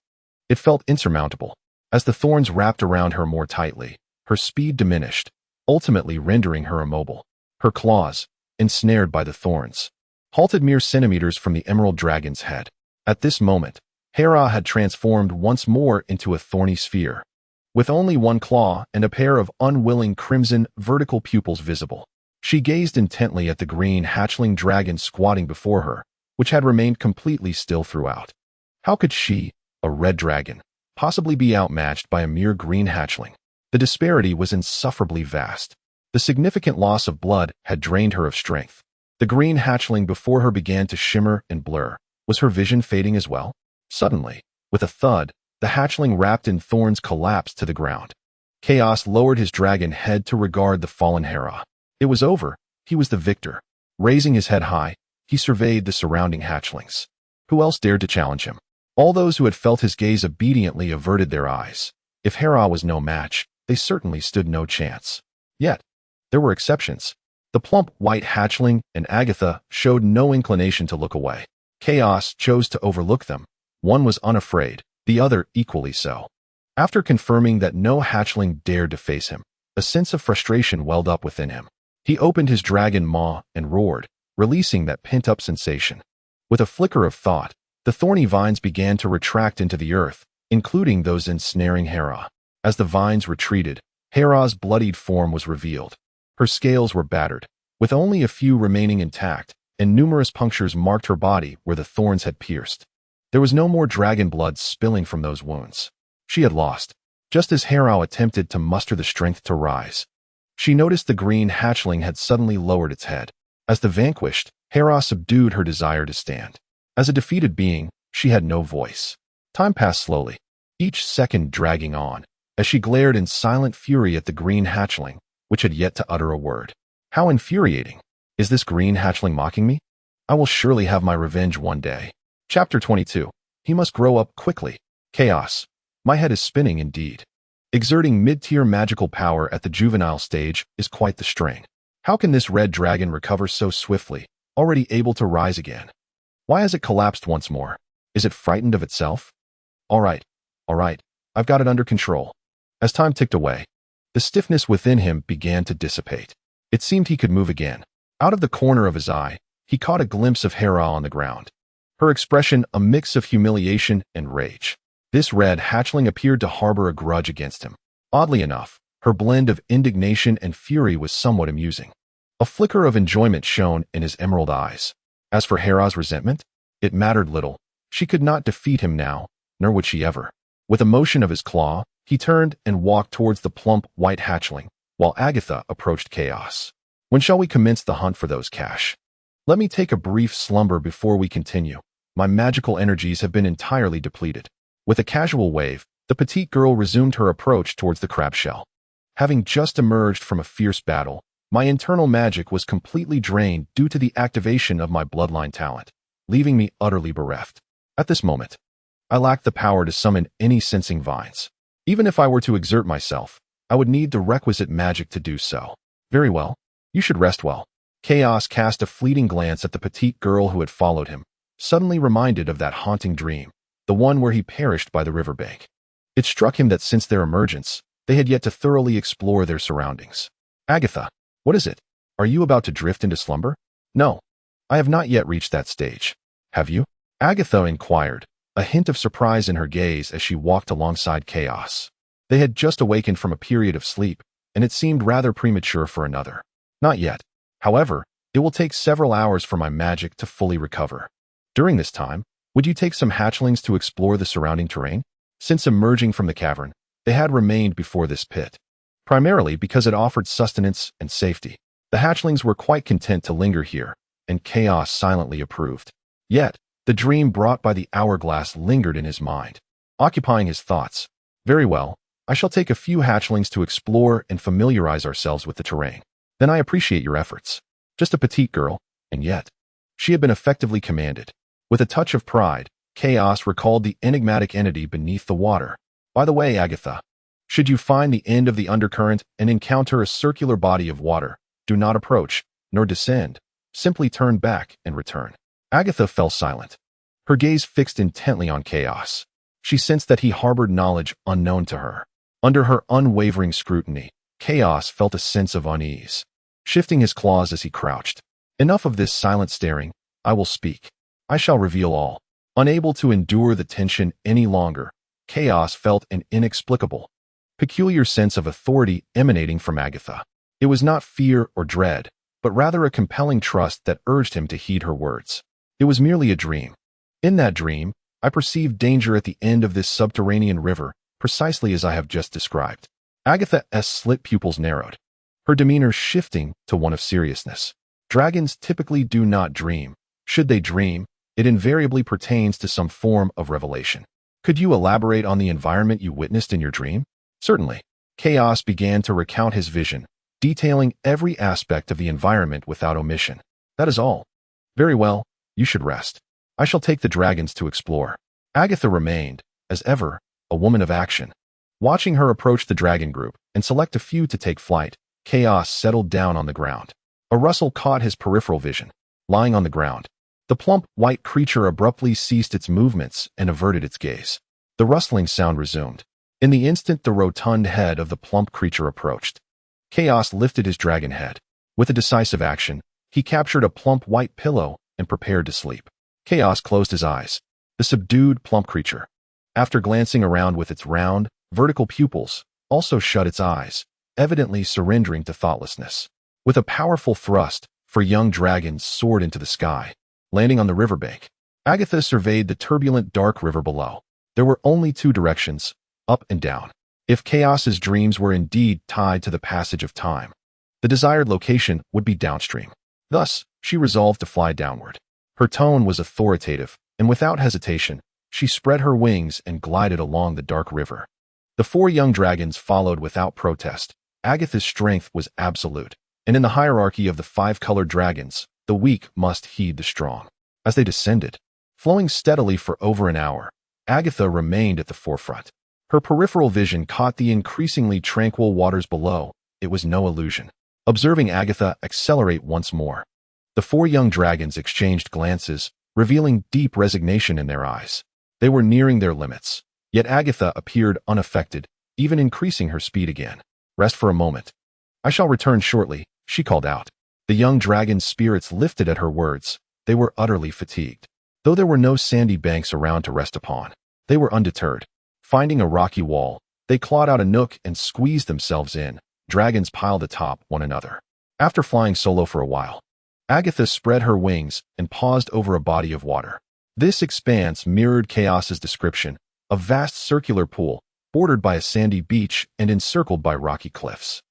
it felt insurmountable. As the thorns wrapped around her more tightly, her speed diminished, ultimately rendering her immobile. Her claws, ensnared by the thorns, halted mere centimeters from the emerald dragon's head. At this moment, Hera had transformed once more into a thorny sphere, with only one claw and a pair of unwilling crimson vertical pupils visible. She gazed intently at the green hatchling dragon squatting before her, which had remained completely still throughout. How could she, a red dragon, possibly be outmatched by a mere green hatchling? The disparity was insufferably vast. The significant loss of blood had drained her of strength. The green hatchling before her began to shimmer and blur. Was her vision fading as well? Suddenly, with a thud, the hatchling wrapped in thorns collapsed to the ground. Chaos lowered his dragon head to regard the fallen Hera. It was over. He was the victor. Raising his head high, he surveyed the surrounding hatchlings. Who else dared to challenge him? All those who had felt his gaze obediently averted their eyes. If Hera was no match, they certainly stood no chance. Yet, there were exceptions. The plump white hatchling and Agatha showed no inclination to look away. Chaos chose to overlook them. One was unafraid, the other equally so. After confirming that no hatchling dared to face him, a sense of frustration welled up within him. He opened his dragon maw and roared, releasing that pent-up sensation. With a flicker of thought, the thorny vines began to retract into the earth, including those ensnaring Hera. As the vines retreated, Hera's bloodied form was revealed. Her scales were battered, with only a few remaining intact, and numerous punctures marked her body where the thorns had pierced. There was no more dragon blood spilling from those wounds. She had lost, just as Hera attempted to muster the strength to rise. She noticed the green hatchling had suddenly lowered its head. As the vanquished, Hera subdued her desire to stand. As a defeated being, she had no voice. Time passed slowly, each second dragging on, as she glared in silent fury at the green hatchling, which had yet to utter a word. How infuriating! Is this green hatchling mocking me? I will surely have my revenge one day. Chapter 22. He must grow up quickly. Chaos. My head is spinning indeed. Exerting mid-tier magical power at the juvenile stage is quite the strain. How can this red dragon recover so swiftly, already able to rise again? Why has it collapsed once more? Is it frightened of itself? All right, I've got it under control. As time ticked away, the stiffness within him began to dissipate. It seemed he could move again. Out of the corner of his eye, he caught a glimpse of Hera on the ground. Her expression a mix of humiliation and rage. This red hatchling appeared to harbor a grudge against him. Oddly enough, her blend of indignation and fury was somewhat amusing. A flicker of enjoyment shone in his emerald eyes. As for Hera's resentment, it mattered little. She could not defeat him now, nor would she ever. With a motion of his claw, he turned and walked towards the plump white hatchling, while Agatha approached Chaos. When shall we commence the hunt for those cash? Let me take a brief slumber before we continue. My magical energies have been entirely depleted. With a casual wave, the petite girl resumed her approach towards the crab shell. Having just emerged from a fierce battle, my internal magic was completely drained due to the activation of my bloodline talent, leaving me utterly bereft. At this moment, I lacked the power to summon any sensing vines. Even if I were to exert myself, I would need the requisite magic to do so. Very well. You should rest well. Chaos cast a fleeting glance at the petite girl who had followed him, suddenly reminded of that haunting dream, the one where he perished by the riverbank. It struck him that since their emergence, they had yet to thoroughly explore their surroundings. Agatha, what is it? Are you about to drift into slumber? No, I have not yet reached that stage. Have you? Agatha inquired, a hint of surprise in her gaze as she walked alongside Chaos. They had just awakened from a period of sleep, and it seemed rather premature for another. Not yet. However, it will take several hours for my magic to fully recover. During this time, would you take some hatchlings to explore the surrounding terrain? Since emerging from the cavern, they had remained before this pit, primarily because it offered sustenance and safety. The hatchlings were quite content to linger here, and Chaos silently approved. Yet, the dream brought by the hourglass lingered in his mind, occupying his thoughts. Very well, I shall take a few hatchlings to explore and familiarize ourselves with the terrain. Then I appreciate your efforts. Just a petite girl, and yet, she had been effectively commanded. With a touch of pride, Chaos recalled the enigmatic entity beneath the water. By the way, Agatha, should you find the end of the undercurrent and encounter a circular body of water, do not approach, nor descend. Simply turn back and return. Agatha fell silent, her gaze fixed intently on Chaos. She sensed that he harbored knowledge unknown to her. Under her unwavering scrutiny, Chaos felt a sense of unease, shifting his claws as he crouched. Enough of this silent staring. I will speak. I shall reveal all. Unable to endure the tension any longer, Chaos felt an inexplicable, peculiar sense of authority emanating from Agatha. It was not fear or dread, but rather a compelling trust that urged him to heed her words. It was merely a dream. In that dream, I perceived danger at the end of this subterranean river, precisely as I have just described. Agatha's slit pupils narrowed. her demeanor shifting to one of seriousness. Dragons typically do not dream. Should they dream, it invariably pertains to some form of revelation. Could you elaborate on the environment you witnessed in your dream? Certainly. Chaos began to recount his vision, detailing every aspect of the environment without omission. That is all. Very well, you should rest. I shall take the dragons to explore. Agatha remained, as ever, a woman of action. Watching her approach the dragon group and select a few to take flight, Chaos settled down on the ground. A rustle caught his peripheral vision. Lying on the ground, the plump, white creature abruptly ceased its movements and averted its gaze. The rustling sound resumed. In the instant the rotund head of the plump creature approached, Chaos lifted his dragon head. With a decisive action, he captured a plump white pillow and prepared to sleep. Chaos closed his eyes. The subdued, plump creature, after glancing around with its round, vertical pupils, also shut its eyes, evidently surrendering to thoughtlessness. With a powerful thrust, four young dragons soared into the sky, landing on the riverbank. Agatha surveyed the turbulent dark river below. There were only two directions, up and down. If Chaos's dreams were indeed tied to the passage of time, the desired location would be downstream. Thus, she resolved to fly downward. Her tone was authoritative, and without hesitation, she spread her wings and glided along the dark river. The four young dragons followed without protest. Agatha's strength was absolute, and in the hierarchy of the five-colored dragons, the weak must heed the strong. As they descended, flowing steadily for over an hour, Agatha remained at the forefront. Her peripheral vision caught the increasingly tranquil waters below. It was no illusion. Observing Agatha accelerate once more, the four young dragons exchanged glances, revealing deep resignation in their eyes. They were nearing their limits, yet Agatha appeared unaffected, even increasing her speed again. Rest for a moment. I shall return shortly, she called out. The young dragon's spirits lifted at her words. They were utterly fatigued. Though there were no sandy banks around to rest upon, they were undeterred. Finding a rocky wall, they clawed out a nook and squeezed themselves in. Dragons piled atop one another. After flying solo for a while, Agatha spread her wings and paused over a body of water. This expanse mirrored Chaos's description, a vast circular pool, bordered by a sandy beach and encircled by rocky cliffs.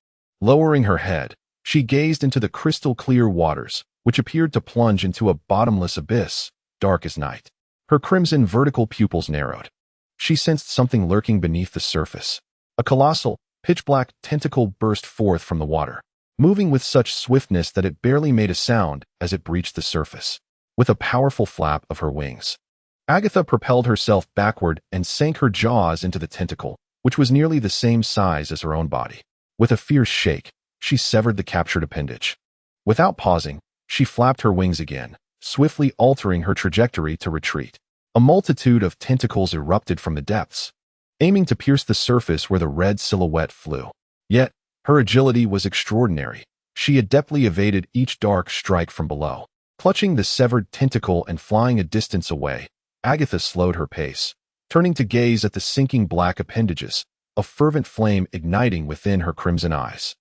Lowering her head, she gazed into the crystal-clear waters, which appeared to plunge into a bottomless abyss, dark as night. Her crimson vertical pupils narrowed. She sensed something lurking beneath the surface. A colossal, pitch-black tentacle burst forth from the water, moving with such swiftness that it barely made a sound as it breached the surface. With a powerful flap of her wings, Agatha propelled herself backward and sank her jaws into the tentacle, which was nearly the same size as her own body. With a fierce shake, she severed the captured appendage. Without pausing, she flapped her wings again, swiftly altering her trajectory to retreat. A multitude of tentacles erupted from the depths, aiming to pierce the surface where the red silhouette flew. Yet, her agility was extraordinary. She adeptly evaded each dark strike from below. Clutching the severed tentacle and flying a distance away, Agatha slowed her pace, turning to gaze at the sinking black appendages, a fervent flame igniting within her crimson eyes.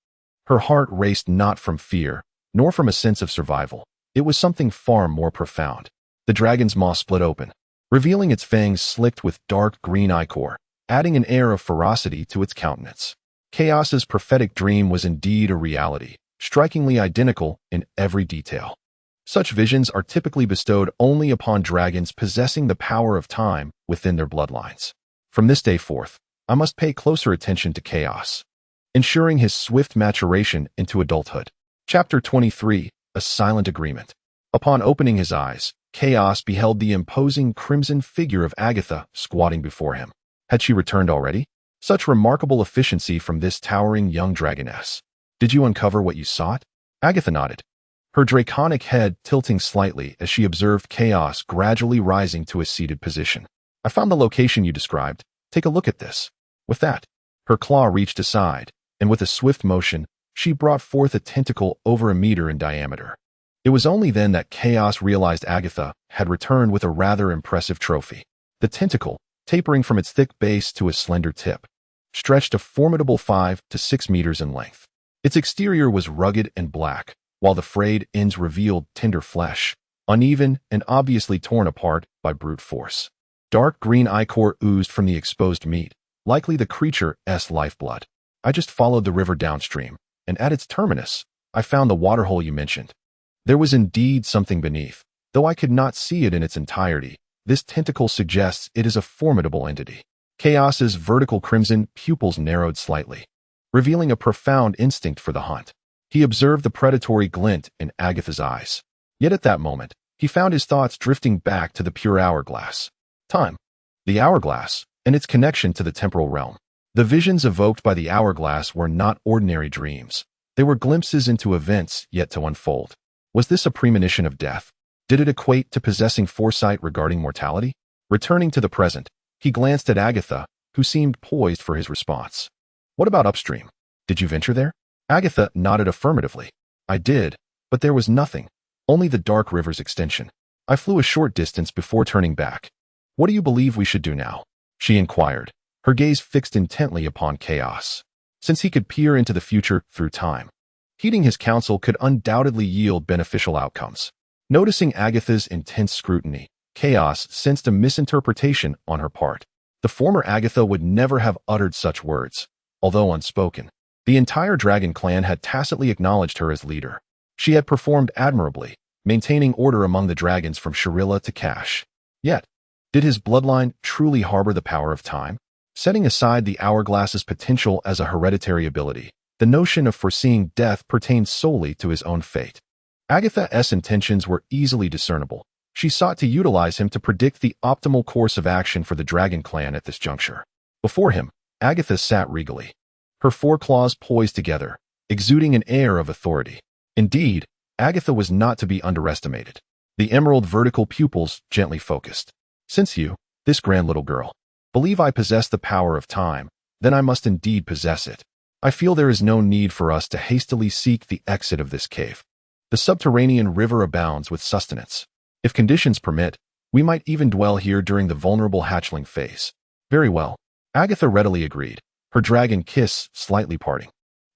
Her heart raced not from fear, nor from a sense of survival. It was something far more profound. The dragon's maw split open, revealing its fangs slicked with dark green ichor, adding an air of ferocity to its countenance. Chaos's prophetic dream was indeed a reality, strikingly identical in every detail. Such visions are typically bestowed only upon dragons possessing the power of time within their bloodlines. From this day forth, I must pay closer attention to Chaos, ensuring his swift maturation into adulthood. Chapter 23, A Silent Agreement. Upon opening his eyes, Chaos beheld the imposing crimson figure of Agatha squatting before him. Had she returned already? Such remarkable efficiency from this towering young dragoness. Did you uncover what you sought? Agatha nodded, her draconic head tilting slightly as she observed Chaos gradually rising to a seated position. I found the location you described. Take a look at this. With that, her claw reached aside, and with a swift motion, she brought forth a tentacle over a meter in diameter. It was only then that Chaos realized Agatha had returned with a rather impressive trophy. The tentacle, tapering from its thick base to a slender tip, stretched a formidable 5 to 6 meters in length. Its exterior was rugged and black, while the frayed ends revealed tender flesh, uneven and obviously torn apart by brute force. Dark green ichor oozed from the exposed meat, likely the creature's lifeblood. I just followed the river downstream, and at its terminus, I found the waterhole you mentioned. There was indeed something beneath. Though I could not see it in its entirety, this tentacle suggests it is a formidable entity. Chaos's vertical crimson pupils narrowed slightly, revealing a profound instinct for the hunt. He observed the predatory glint in Agatha's eyes. Yet at that moment, he found his thoughts drifting back to the pure hourglass. Time. The hourglass, and its connection to the temporal realm. The visions evoked by the hourglass were not ordinary dreams. They were glimpses into events yet to unfold. Was this a premonition of death? Did it equate to possessing foresight regarding mortality? Returning to the present, he glanced at Agatha, who seemed poised for his response. What about upstream? Did you venture there? Agatha nodded affirmatively. I did, but there was nothing, only the dark river's extension. I flew a short distance before turning back. What do you believe we should do now? She inquired, her gaze fixed intently upon Chaos. Since he could peer into the future through time, heeding his counsel could undoubtedly yield beneficial outcomes. Noticing Agatha's intense scrutiny, Chaos sensed a misinterpretation on her part. The former Agatha would never have uttered such words, although unspoken. The entire dragon clan had tacitly acknowledged her as leader. She had performed admirably, maintaining order among the dragons from Shirilla to Cash. Yet, did his bloodline truly harbor the power of time? Setting aside the hourglass's potential as a hereditary ability, the notion of foreseeing death pertained solely to his own fate. Agatha's intentions were easily discernible. She sought to utilize him to predict the optimal course of action for the dragon clan at this juncture. Before him, Agatha sat regally, her foreclaws poised together, exuding an air of authority. Indeed, Agatha was not to be underestimated. The emerald vertical pupils gently focused. Since you, this grand little girl, believe I possess the power of time, then I must indeed possess it. I feel there is no need for us to hastily seek the exit of this cave. The subterranean river abounds with sustenance. If conditions permit, we might even dwell here during the vulnerable hatchling phase. Very well. Agatha readily agreed, her dragon kiss slightly parting.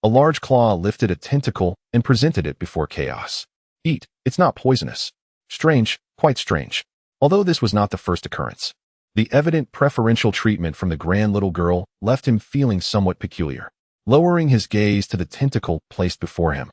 A large claw lifted a tentacle and presented it before Chaos. Eat, it's not poisonous. Strange, quite strange. Although this was not the first occurrence, the evident preferential treatment from the grand little girl left him feeling somewhat peculiar. Lowering his gaze to the tentacle placed before him,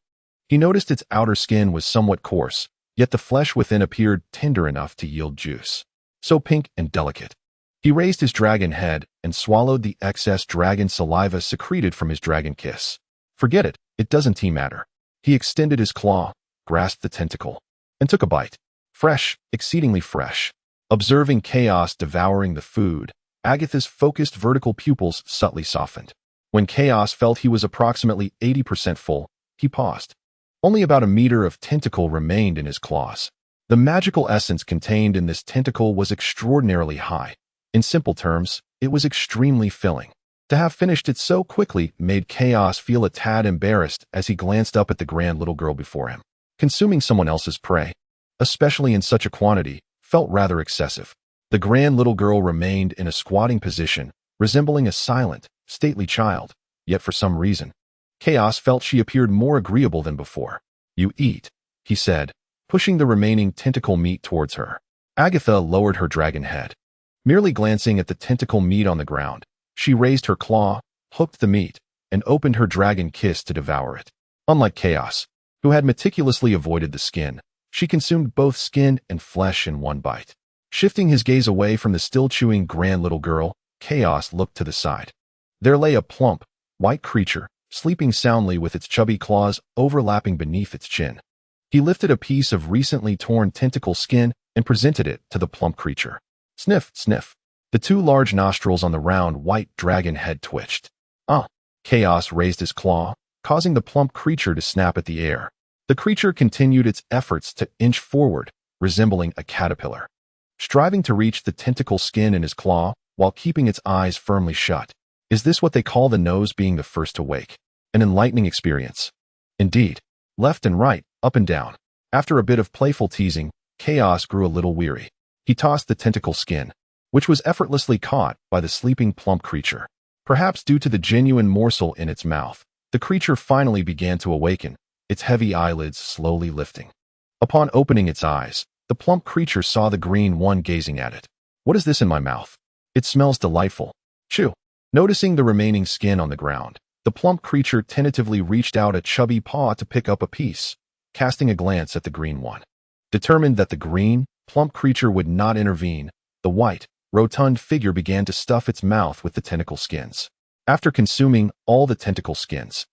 he noticed its outer skin was somewhat coarse, yet the flesh within appeared tender enough to yield juice. So pink and delicate. He raised his dragon head and swallowed the excess dragon saliva secreted from his dragon kiss. Forget it, it doesn't matter. He extended his claw, grasped the tentacle, and took a bite. Fresh, exceedingly fresh. Observing Chaos devouring the food, Agatha's focused vertical pupils subtly softened. When Chaos felt he was approximately 80% full, he paused. Only about a meter of tentacle remained in his claws. The magical essence contained in this tentacle was extraordinarily high. In simple terms, it was extremely filling. To have finished it so quickly made Chaos feel a tad embarrassed as he glanced up at the grand little girl before him. Consuming someone else's prey, especially in such a quantity, felt rather excessive. The grand little girl remained in a squatting position, resembling a silent, stately child, yet for some reason, Chaos felt she appeared more agreeable than before. You eat, he said, pushing the remaining tentacle meat towards her. Agatha lowered her dragon head. Merely glancing at the tentacle meat on the ground, she raised her claw, hooked the meat, and opened her dragon kiss to devour it. Unlike Chaos, who had meticulously avoided the skin, she consumed both skin and flesh in one bite. Shifting his gaze away from the still chewing grand little girl, Chaos looked to the side. There lay a plump, white creature, sleeping soundly with its chubby claws overlapping beneath its chin. He lifted a piece of recently torn tentacle skin and presented it to the plump creature. Sniff, sniff. The two large nostrils on the round white dragon head twitched. Ah! Chaos raised his claw, causing the plump creature to snap at the air. The creature continued its efforts to inch forward, resembling a caterpillar, striving to reach the tentacle skin in his claw while keeping its eyes firmly shut. Is this what they call the nose being the first to wake? An enlightening experience. Indeed. Left and right, up and down. After a bit of playful teasing, Chaos grew a little weary. He tossed the tentacle skin, which was effortlessly caught by the sleeping plump creature. Perhaps due to the genuine morsel in its mouth, the creature finally began to awaken, its heavy eyelids slowly lifting. Upon opening its eyes, the plump creature saw the green one gazing at it. What is this in my mouth? It smells delightful. Chew. Noticing the remaining skin on the ground, The plump creature tentatively reached out a chubby paw to pick up a piece, casting a glance at the green one. Determined that the green, plump creature would not intervene, the white, rotund figure began to stuff its mouth with the tentacle skins. After consuming all the tentacle skins,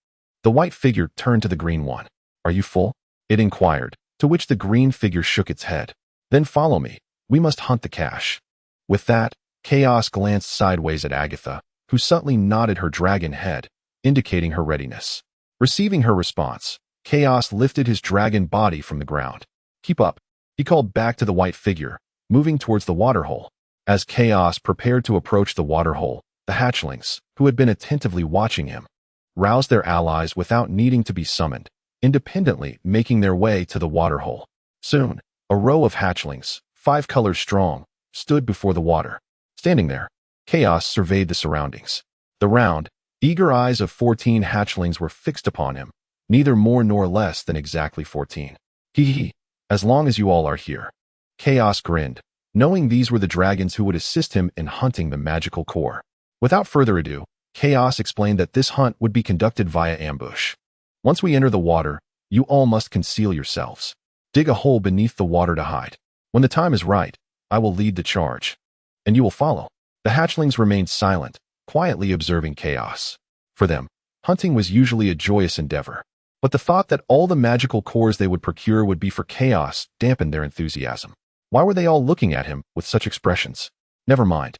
the white figure turned to the green one. "Are you full?" it inquired, to which the green figure shook its head. "Then follow me. We must hunt the cache." With that, Chaos glanced sideways at Agatha, who subtly nodded her dragon head, indicating her readiness. Receiving her response, Chaos lifted his dragon body from the ground. "Keep up," he called back to the white figure, moving towards the waterhole. As Chaos prepared to approach the waterhole, the hatchlings, who had been attentively watching him, roused their allies without needing to be summoned, independently making their way to the waterhole. Soon, a row of hatchlings, 5 colors strong, stood before the water. Standing there, Chaos surveyed the surroundings. The round, eager eyes of 14 hatchlings were fixed upon him, neither more nor less than exactly 14. Hee, as long as you all are here. Chaos grinned, knowing these were the dragons who would assist him in hunting the magical core. Without further ado, Chaos explained that this hunt would be conducted via ambush. "Once we enter the water, you all must conceal yourselves. Dig a hole beneath the water to hide. When the time is right, I will lead the charge, and you will follow." The hatchlings remained silent, quietly observing Chaos. For them, hunting was usually a joyous endeavor, but the thought that all the magical cores they would procure would be for Chaos dampened their enthusiasm. Why were they all looking at him with such expressions? Never mind.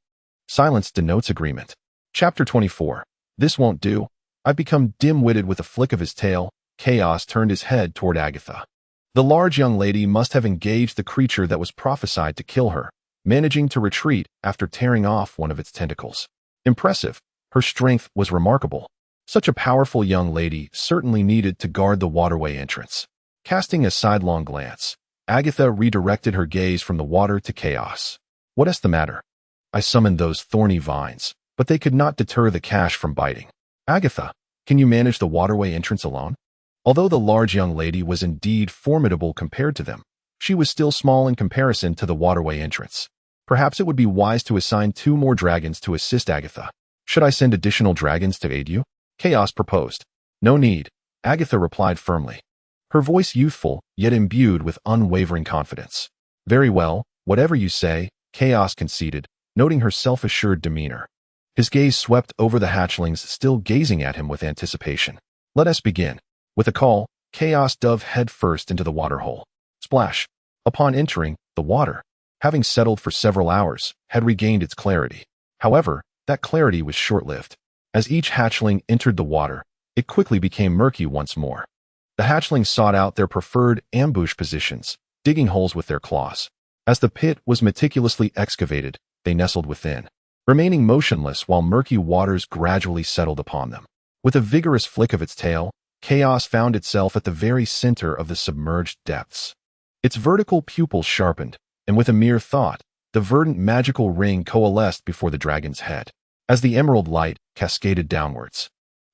Silence denotes agreement. Chapter 24. This won't do. I've become dim-witted. With a flick of his tail, Chaos turned his head toward Agatha. The large young lady must have engaged the creature that was prophesied to kill her, managing to retreat after tearing off one of its tentacles. Impressive. Her strength was remarkable. Such a powerful young lady certainly needed to guard the waterway entrance. Casting a sidelong glance, Agatha redirected her gaze from the water to Chaos. "What is the matter?" "I summoned those thorny vines, but they could not deter the cache from biting." "Agatha, can you manage the waterway entrance alone?" Although the large young lady was indeed formidable compared to them, she was still small in comparison to the waterway entrance. Perhaps it would be wise to assign 2 more dragons to assist Agatha. "Should I send additional dragons to aid you?" Chaos proposed. "No need," Agatha replied firmly, her voice youthful yet imbued with unwavering confidence. "Very well, whatever you say," Chaos conceded, noting her self-assured demeanor. His gaze swept over the hatchlings still gazing at him with anticipation. "Let us begin." With a call, Chaos dove headfirst into the waterhole. Splash! Upon entering, the water, having settled for several hours, had regained its clarity. However, that clarity was short-lived. As each hatchling entered the water, it quickly became murky once more. The hatchlings sought out their preferred ambush positions, digging holes with their claws. As the pit was meticulously excavated, they nestled within, remaining motionless while murky waters gradually settled upon them. With a vigorous flick of its tail, Chaos found itself at the very center of the submerged depths. Its vertical pupils sharpened, and with a mere thought, the verdant magical ring coalesced before the dragon's head. As the emerald light cascaded downwards,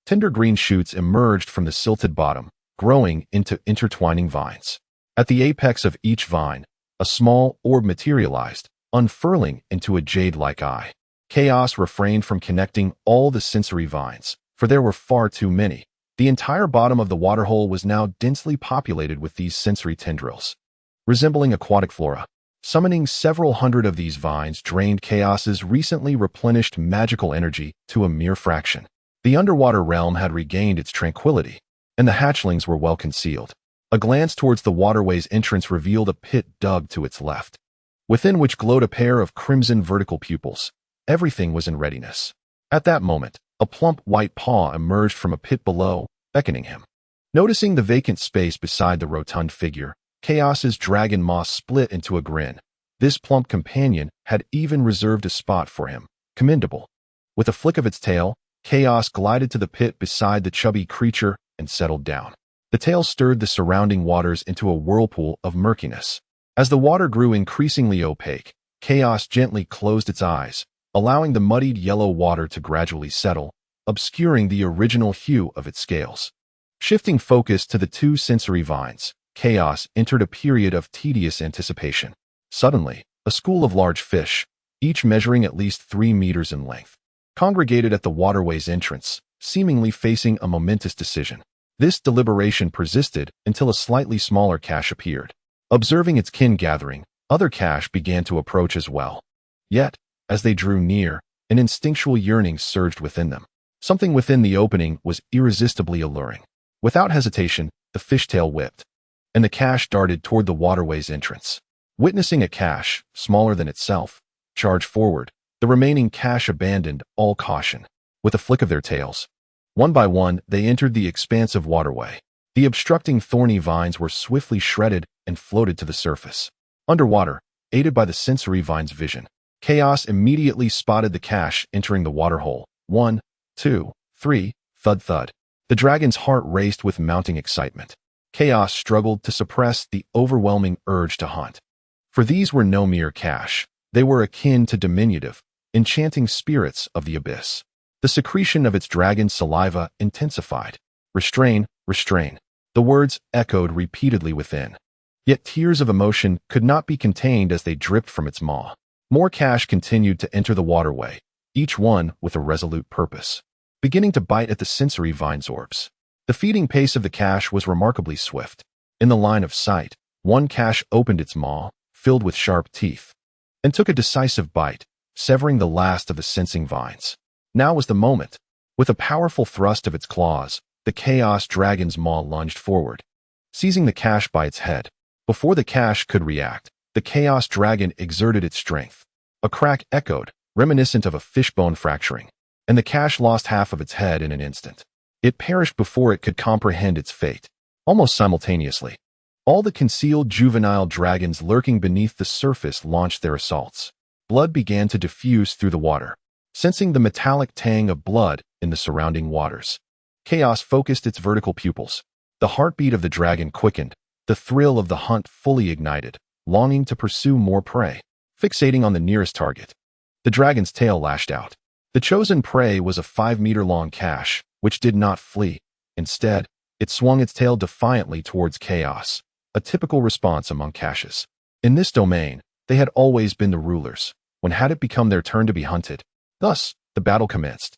tender green shoots emerged from the silted bottom, growing into intertwining vines. At the apex of each vine, a small orb materialized, unfurling into a jade-like eye. Chaos refrained from connecting all the sensory vines, for there were far too many. The entire bottom of the waterhole was now densely populated with these sensory tendrils, resembling aquatic flora. Summoning several hundred of these vines drained Chaos's recently replenished magical energy to a mere fraction. The underwater realm had regained its tranquility, and the hatchlings were well concealed. A glance towards the waterway's entrance revealed a pit dug to its left, within which glowed a pair of crimson vertical pupils. Everything was in readiness. At that moment, a plump white paw emerged from a pit below, beckoning him. Noticing the vacant space beside the rotund figure, Chaos's dragon maw split into a grin. This plump companion had even reserved a spot for him. Commendable. With a flick of its tail, Chaos glided to the pit beside the chubby creature and settled down. The tail stirred the surrounding waters into a whirlpool of murkiness. As the water grew increasingly opaque, Chaos gently closed its eyes, allowing the muddied yellow water to gradually settle, obscuring the original hue of its scales. Shifting focus to the 2 sensory vines, Chaos entered a period of tedious anticipation. Suddenly, a school of large fish, each measuring at least 3 meters in length, congregated at the waterway's entrance, seemingly facing a momentous decision. This deliberation persisted until a slightly smaller cache appeared. Observing its kin gathering, other cache began to approach as well. Yet, as they drew near, an instinctual yearning surged within them. Something within the opening was irresistibly alluring. Without hesitation, the fishtail whipped, and the cache darted toward the waterway's entrance. Witnessing a cache, smaller than itself, charge forward, the remaining cache abandoned all caution. With a flick of their tails, one by one, they entered the expansive waterway. The obstructing thorny vines were swiftly shredded and floated to the surface. Underwater, aided by the sensory vine's vision, Chaos immediately spotted the cache entering the waterhole. 1, 2, 3, thud thud. The dragon's heart raced with mounting excitement. Chaos struggled to suppress the overwhelming urge to hunt. For these were no mere cache. They were akin to diminutive, enchanting spirits of the abyss. The secretion of its dragon saliva intensified. Restrain, restrain. The words echoed repeatedly within. Yet tears of emotion could not be contained as they dripped from its maw. More cache continued to enter the waterway, each one with a resolute purpose, beginning to bite at the sensory vine's orbs. The feeding pace of the cache was remarkably swift. In the line of sight, one cache opened its maw, filled with sharp teeth, and took a decisive bite, severing the last of the sensing vines. Now was the moment. With a powerful thrust of its claws, the chaos dragon's maw lunged forward, seizing the cache by its head. Before the cache could react, the chaos dragon exerted its strength. A crack echoed, reminiscent of a fishbone fracturing, and the cache lost half of its head in an instant. It perished before it could comprehend its fate. Almost simultaneously, all the concealed juvenile dragons lurking beneath the surface launched their assaults. Blood began to diffuse through the water. Sensing the metallic tang of blood in the surrounding waters, Chaos focused its vertical pupils. The heartbeat of the dragon quickened, the thrill of the hunt fully ignited, longing to pursue more prey. Fixating on the nearest target, the dragon's tail lashed out. The chosen prey was a 5-meter-long cache, which did not flee. Instead, it swung its tail defiantly towards Chaos, a typical response among caches. In this domain, they had always been the rulers. When had it become their turn to be hunted? Thus, the battle commenced.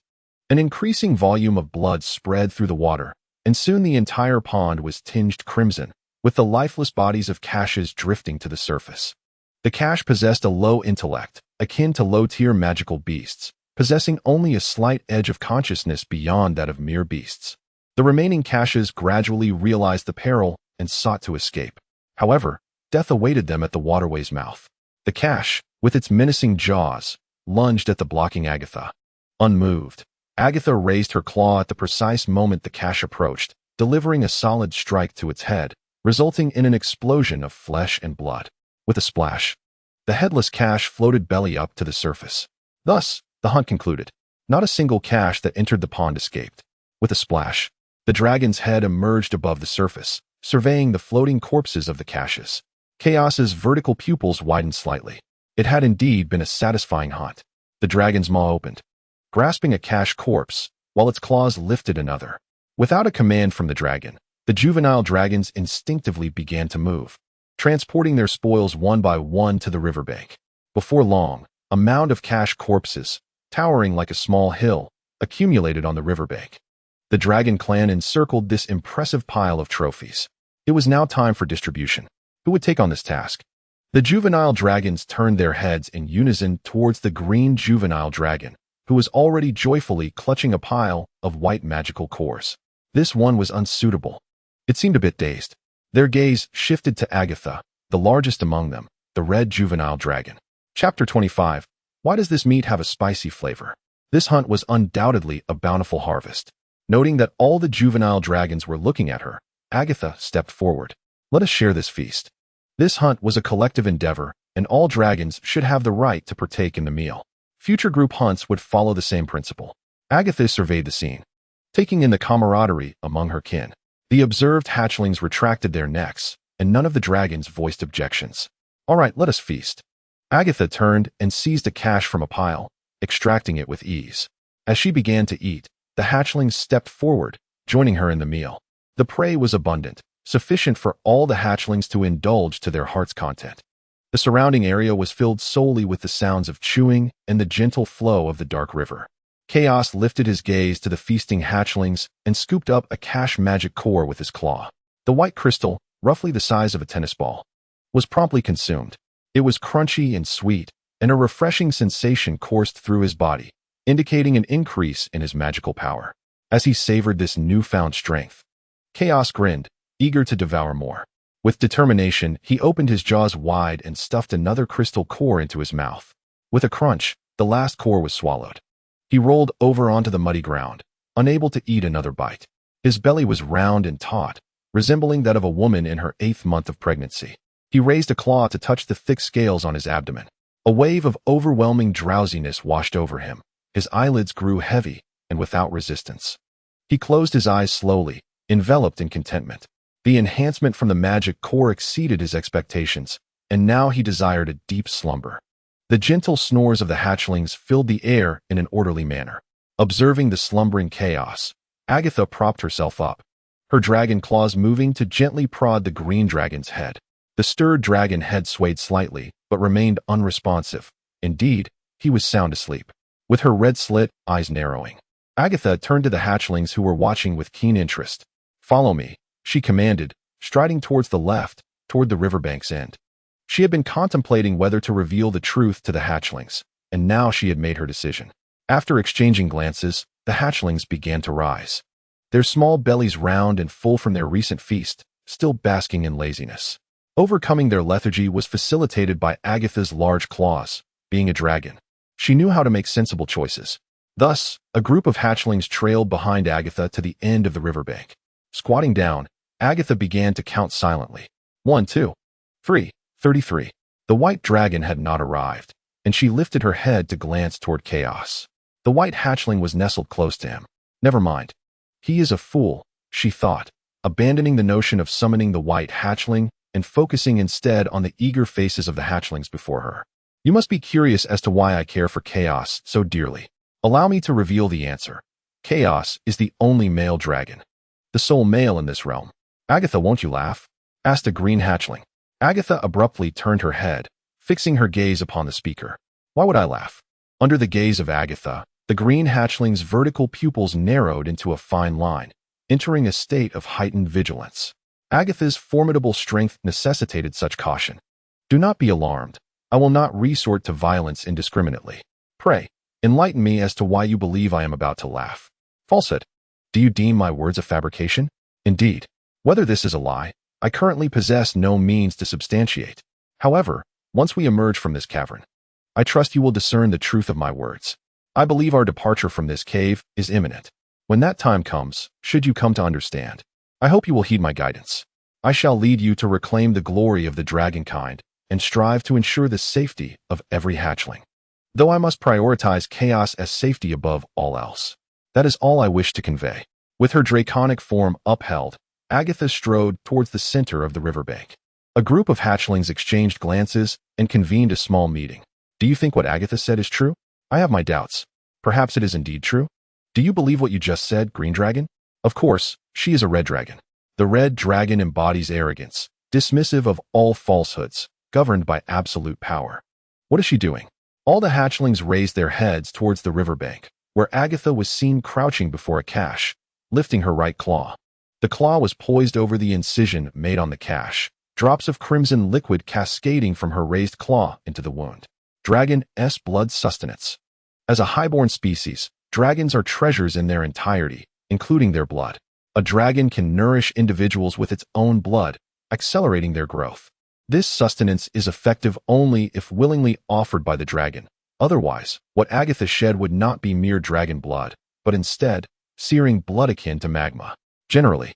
An increasing volume of blood spread through the water, and soon the entire pond was tinged crimson, with the lifeless bodies of caches drifting to the surface. The cache possessed a low intellect, akin to low-tier magical beasts, possessing only a slight edge of consciousness beyond that of mere beasts. The remaining caches gradually realized the peril and sought to escape. However, death awaited them at the waterway's mouth. The cache, with its menacing jaws, lunged at the blocking Agatha. Unmoved, Agatha raised her claw at the precise moment the cache approached, delivering a solid strike to its head, resulting in an explosion of flesh and blood. With a splash, the headless cache floated belly up to the surface. Thus, the hunt concluded. Not a single cache that entered the pond escaped. With a splash, the dragon's head emerged above the surface, surveying the floating corpses of the caches. Chaos's vertical pupils widened slightly. It had indeed been a satisfying hunt. The dragon's maw opened, grasping a cache corpse, while its claws lifted another. Without a command from the dragon, the juvenile dragons instinctively began to move, transporting their spoils one by one to the riverbank. Before long, a mound of cache corpses, towering like a small hill, accumulated on the riverbank. The dragon clan encircled this impressive pile of trophies. It was now time for distribution. Who would take on this task? The juvenile dragons turned their heads in unison towards the green juvenile dragon, who was already joyfully clutching a pile of white magical cores. This one was unsuitable. It seemed a bit dazed. Their gaze shifted to Agatha, the largest among them, the red juvenile dragon. Chapter 25. Why does this meat have a spicy flavor? This hunt was undoubtedly a bountiful harvest. Noting that all the juvenile dragons were looking at her, Agatha stepped forward. Let us share this feast. This hunt was a collective endeavor, and all dragons should have the right to partake in the meal. Future group hunts would follow the same principle. Agatha surveyed the scene, taking in the camaraderie among her kin. The observed hatchlings retracted their necks, and none of the dragons voiced objections. All right, let us feast. Agatha turned and seized a cache from a pile, extracting it with ease. As she began to eat, the hatchlings stepped forward, joining her in the meal. The prey was abundant, sufficient for all the hatchlings to indulge to their heart's content. The surrounding area was filled solely with the sounds of chewing and the gentle flow of the dark river. Chaos lifted his gaze to the feasting hatchlings and scooped up a cash magic core with his claw. The white crystal, roughly the size of a tennis ball, was promptly consumed. It was crunchy and sweet, and a refreshing sensation coursed through his body, indicating an increase in his magical power. As he savored this newfound strength, Chaos grinned, eager to devour more. With determination, he opened his jaws wide and stuffed another crystal core into his mouth. With a crunch, the last core was swallowed. He rolled over onto the muddy ground, unable to eat another bite. His belly was round and taut, resembling that of a woman in her 8th month of pregnancy. He raised a claw to touch the thick scales on his abdomen. A wave of overwhelming drowsiness washed over him. His eyelids grew heavy and without resistance. He closed his eyes slowly, enveloped in contentment. The enhancement from the magic core exceeded his expectations, and now he desired a deep slumber. The gentle snores of the hatchlings filled the air in an orderly manner. Observing the slumbering Chaos, Agatha propped herself up, her dragon claws moving to gently prod the green dragon's head. The stirred dragon head swayed slightly, but remained unresponsive. Indeed, he was sound asleep. With her red-slit eyes narrowing, Agatha turned to the hatchlings who were watching with keen interest. "Follow me," she commanded, striding towards the left, toward the riverbank's end. She had been contemplating whether to reveal the truth to the hatchlings, and now she had made her decision. After exchanging glances, the hatchlings began to rise, their small bellies round and full from their recent feast, still basking in laziness. Overcoming their lethargy was facilitated by Agatha's large claws. Being a dragon, she knew how to make sensible choices. Thus, a group of hatchlings trailed behind Agatha to the end of the riverbank. Squatting down, Agatha began to count silently. 1, 2, 3. 33. The white dragon had not arrived, and she lifted her head to glance toward Chaos. The white hatchling was nestled close to him. Never mind. He is a fool, she thought, abandoning the notion of summoning the white hatchling and focusing instead on the eager faces of the hatchlings before her. You must be curious as to why I care for Chaos so dearly. Allow me to reveal the answer. Chaos is the only male dragon, the sole male in this realm. Agatha, won't you laugh? Asked a green hatchling. Agatha abruptly turned her head, fixing her gaze upon the speaker. Why would I laugh? Under the gaze of Agatha, the green hatchling's vertical pupils narrowed into a fine line, entering a state of heightened vigilance. Agatha's formidable strength necessitated such caution. Do not be alarmed. I will not resort to violence indiscriminately. Pray, enlighten me as to why you believe I am about to laugh. Falsehood. Do you deem my words a fabrication? Indeed. Whether this is a lie, I currently possess no means to substantiate. However, once we emerge from this cavern, I trust you will discern the truth of my words. I believe our departure from this cave is imminent. When that time comes, should you come to understand, I hope you will heed my guidance. I shall lead you to reclaim the glory of the dragonkind and strive to ensure the safety of every hatchling. Though I must prioritize Chaos as safety above all else. That is all I wish to convey. With her draconic form upheld, Agatha strode towards the center of the riverbank. A group of hatchlings exchanged glances and convened a small meeting. Do you think what Agatha said is true? I have my doubts. Perhaps it is indeed true? Do you believe what you just said, Green Dragon? Of course, she is a red dragon. The red dragon embodies arrogance, dismissive of all falsehoods, governed by absolute power. What is she doing? All the hatchlings raised their heads towards the riverbank, where Agatha was seen crouching before a cache, lifting her right claw. The claw was poised over the incision made on the cache, drops of crimson liquid cascading from her raised claw into the wound. Dragon's blood sustenance. As a highborn species, dragons are treasures in their entirety, including their blood. A dragon can nourish individuals with its own blood, accelerating their growth. This sustenance is effective only if willingly offered by the dragon. Otherwise, what Agatha shed would not be mere dragon blood, but instead, searing blood akin to magma. Generally,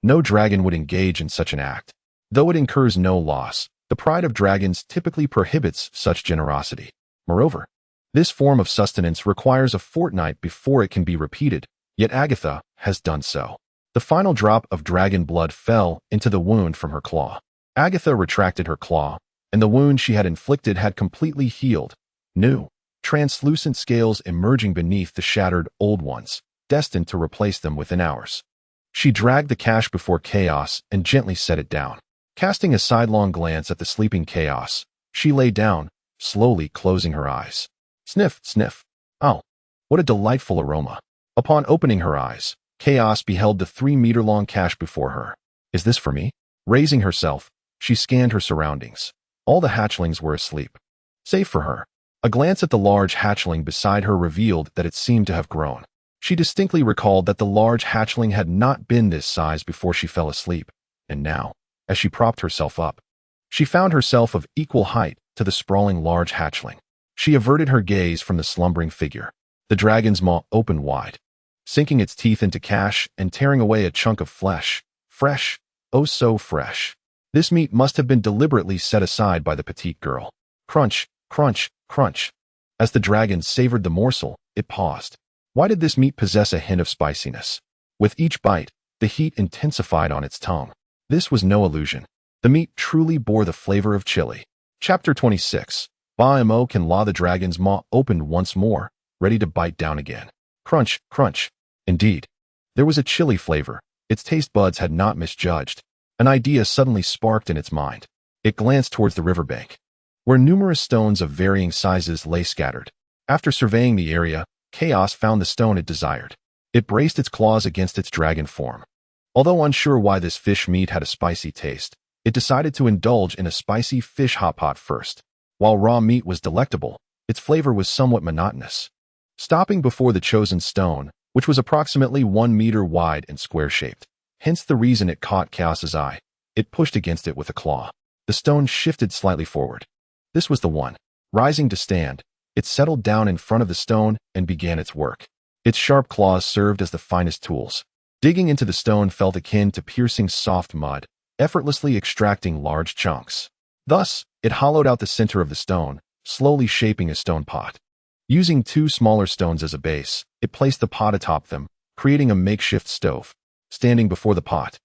no dragon would engage in such an act. Though it incurs no loss, the pride of dragons typically prohibits such generosity. Moreover, this form of sustenance requires a fortnight before it can be repeated, yet Agatha has done so. The final drop of dragon blood fell into the wound from her claw. Agatha retracted her claw, and the wound she had inflicted had completely healed, new, translucent scales emerging beneath the shattered old ones, destined to replace them within hours. She dragged the cache before Chaos and gently set it down. Casting a sidelong glance at the sleeping Chaos, she lay down, slowly closing her eyes. Sniff, sniff. Oh, What a delightful aroma. Upon opening her eyes, Chaos beheld the 3-meter-long cache before her. Is this for me? Raising herself, she scanned her surroundings. All the hatchlings were asleep. Save for her. A glance at the large hatchling beside her revealed that it seemed to have grown. She distinctly recalled that the large hatchling had not been this size before she fell asleep, and now, as she propped herself up, she found herself of equal height to the sprawling large hatchling. She averted her gaze from the slumbering figure. The dragon's maw opened wide, sinking its teeth into cache and tearing away a chunk of flesh. Fresh, oh so fresh. This meat must have been deliberately set aside by the petite girl. Crunch, crunch, crunch. As the dragon savored the morsel, it paused. Why did this meat possess a hint of spiciness? With each bite, the heat intensified on its tongue. This was no illusion. The meat truly bore the flavor of chili. Chapter 26. Ba-mo can law. The dragon's maw opened once more, ready to bite down again. Crunch, crunch. Indeed, there was a chili flavor. Its taste buds had not misjudged. An idea suddenly sparked in its mind. It glanced towards the riverbank, where numerous stones of varying sizes lay scattered. After surveying the area, Chaos found the stone it desired. It braced its claws against its dragon form. Although unsure why this fish meat had a spicy taste, it decided to indulge in a spicy fish hotpot first. While raw meat was delectable, its flavor was somewhat monotonous. Stopping before the chosen stone, which was approximately 1 meter wide and square-shaped, hence the reason it caught Chaos's eye, it pushed against it with a claw. The stone shifted slightly forward. This was the one. Rising to stand, it settled down in front of the stone and began its work. Its sharp claws served as the finest tools. Digging into the stone felt akin to piercing soft mud, effortlessly extracting large chunks. Thus, it hollowed out the center of the stone, slowly shaping a stone pot. Using 2 smaller stones as a base, it placed the pot atop them, creating a makeshift stove. Standing before the pot,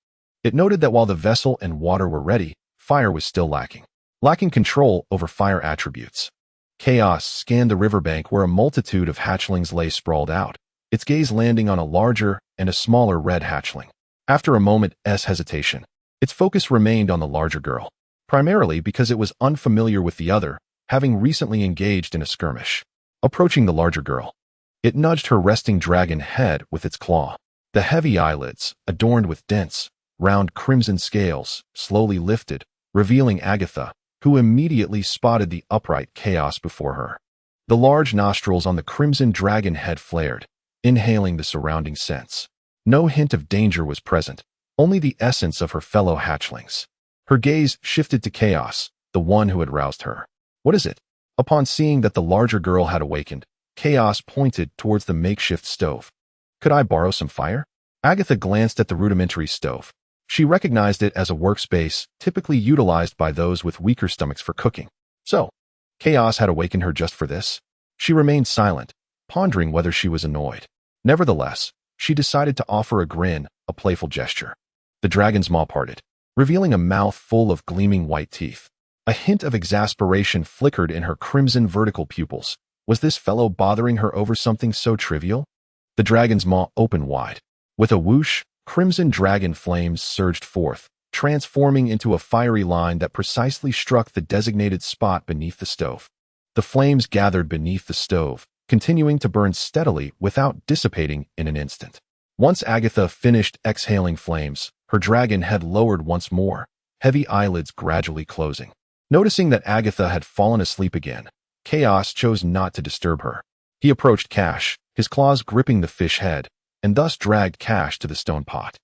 it noted that while the vessel and water were ready, fire was still lacking control over fire attributes. Chaos scanned the riverbank where a multitude of hatchlings lay sprawled out, its gaze landing on a larger and a smaller red hatchling. After a moment's hesitation, its focus remained on the larger girl, primarily because it was unfamiliar with the other, having recently engaged in a skirmish. Approaching the larger girl, it nudged her resting dragon head with its claw. The heavy eyelids, adorned with dense, round crimson scales, slowly lifted, revealing Agatha, who immediately spotted the upright Chaos before her. The large nostrils on the crimson dragon head flared, inhaling the surrounding scents. No hint of danger was present, only the essence of her fellow hatchlings. Her gaze shifted to Chaos, the one who had roused her. What is it? Upon seeing that the larger girl had awakened, Chaos pointed towards the makeshift stove. Could I borrow some fire? Agatha glanced at the rudimentary stove. She recognized it as a workspace typically utilized by those with weaker stomachs for cooking. So, Chaos had awakened her just for this? She remained silent, pondering whether she was annoyed. Nevertheless, she decided to offer a grin, a playful gesture. The dragon's maw parted, revealing a mouth full of gleaming white teeth. A hint of exasperation flickered in her crimson vertical pupils. Was this fellow bothering her over something so trivial? The dragon's maw opened wide. With a whoosh, crimson dragon flames surged forth, transforming into a fiery line that precisely struck the designated spot beneath the stove. The flames gathered beneath the stove, continuing to burn steadily without dissipating in an instant. Once Agatha finished exhaling flames, her dragon head lowered once more, heavy eyelids gradually closing. Noticing that Agatha had fallen asleep again, Chaos chose not to disturb her. He approached Cash, his claws gripping the fish head, and thus dragged Cash to the stone pot.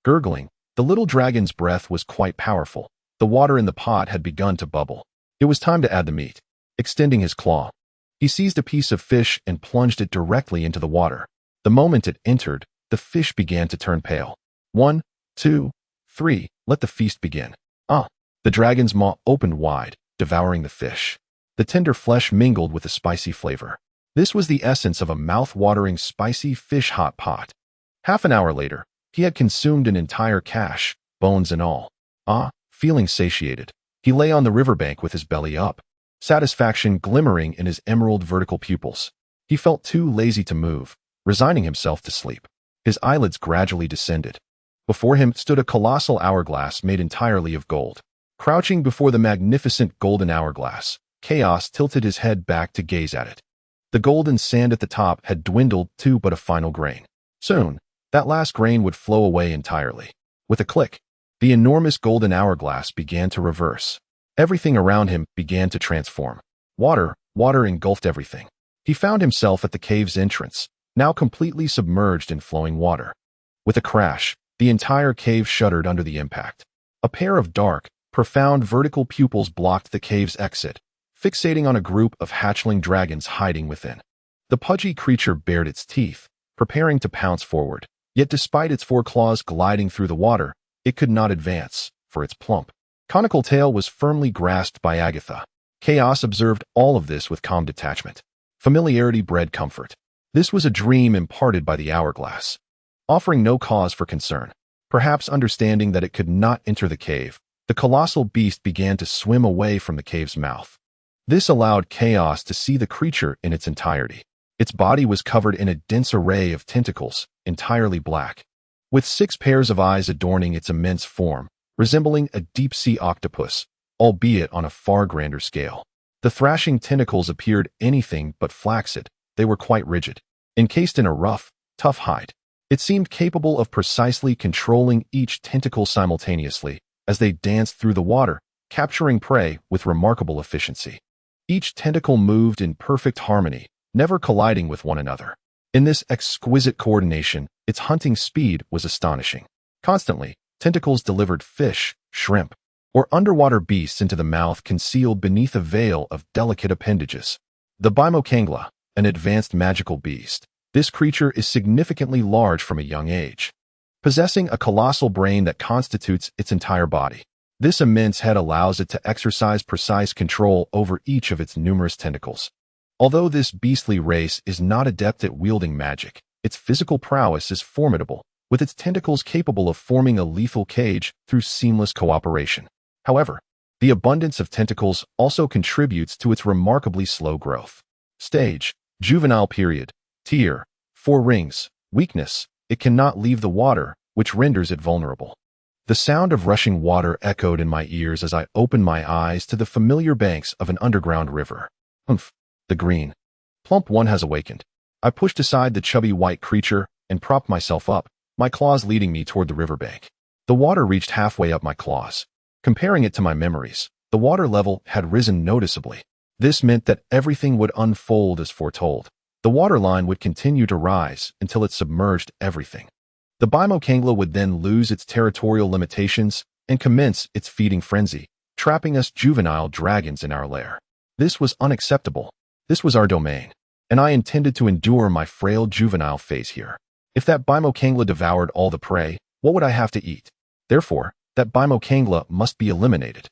Gurgling, the little dragon's breath was quite powerful. The water in the pot had begun to bubble. It was time to add the meat. Extending his claw, he seized a piece of fish and plunged it directly into the water. The moment it entered, the fish began to turn pale. 1, 2, 3, let the feast begin. The dragon's maw opened wide, devouring the fish. The tender flesh mingled with the spicy flavor. This was the essence of a mouth-watering spicy fish hot pot. Half an hour later, he had consumed an entire cache, bones and all. Feeling satiated, he lay on the riverbank with his belly up, satisfaction glimmering in his emerald vertical pupils. He felt too lazy to move, resigning himself to sleep. His eyelids gradually descended. Before him stood a colossal hourglass made entirely of gold. Crouching before the magnificent golden hourglass, Chaos tilted his head back to gaze at it. The golden sand at the top had dwindled to but a final grain. Soon, that last grain would flow away entirely. With a click, the enormous golden hourglass began to reverse. Everything around him began to transform. Water engulfed everything. He found himself at the cave's entrance, now completely submerged in flowing water. With a crash, the entire cave shuddered under the impact. A pair of dark, profound vertical pupils blocked the cave's exit, fixating on a group of hatchling dragons hiding within. The pudgy creature bared its teeth, preparing to pounce forward. Yet despite its four claws gliding through the water, it could not advance, for its plump, conical tail was firmly grasped by Agatha. Chaos observed all of this with calm detachment. Familiarity bred comfort. This was a dream imparted by the hourglass, offering no cause for concern. Perhaps understanding that it could not enter the cave, the colossal beast began to swim away from the cave's mouth. This allowed Chaos to see the creature in its entirety. Its body was covered in a dense array of tentacles, entirely black, with 6 pairs of eyes adorning its immense form, resembling a deep-sea octopus, albeit on a far grander scale. The thrashing tentacles appeared anything but flaccid. They were quite rigid, encased in a rough, tough hide. It seemed capable of precisely controlling each tentacle simultaneously as they danced through the water, capturing prey with remarkable efficiency. Each tentacle moved in perfect harmony, never colliding with one another. In this exquisite coordination, its hunting speed was astonishing. Constantly, tentacles delivered fish, shrimp, or underwater beasts into the mouth concealed beneath a veil of delicate appendages. The Bimokangla, an advanced magical beast. This creature is significantly large from a young age, possessing a colossal brain that constitutes its entire body. This immense head allows it to exercise precise control over each of its numerous tentacles. Although this beastly race is not adept at wielding magic, its physical prowess is formidable, with its tentacles capable of forming a lethal cage through seamless cooperation. However, the abundance of tentacles also contributes to its remarkably slow growth. Stage, juvenile period, tier, 4 rings, weakness, it cannot leave the water, which renders it vulnerable. The sound of rushing water echoed in my ears as I opened my eyes to the familiar banks of an underground river. Humph, the green, plump one has awakened. I pushed aside the chubby white creature and propped myself up, my claws leading me toward the riverbank. The water reached halfway up my claws. Comparing it to my memories, the water level had risen noticeably. This meant that everything would unfold as foretold. The waterline would continue to rise until it submerged everything. The Bimokangla would then lose its territorial limitations and commence its feeding frenzy, trapping us juvenile dragons in our lair. This was unacceptable. This was our domain, and I intended to endure my frail juvenile phase here. If that Bimokangla devoured all the prey, what would I have to eat? Therefore, that Bimokangla must be eliminated.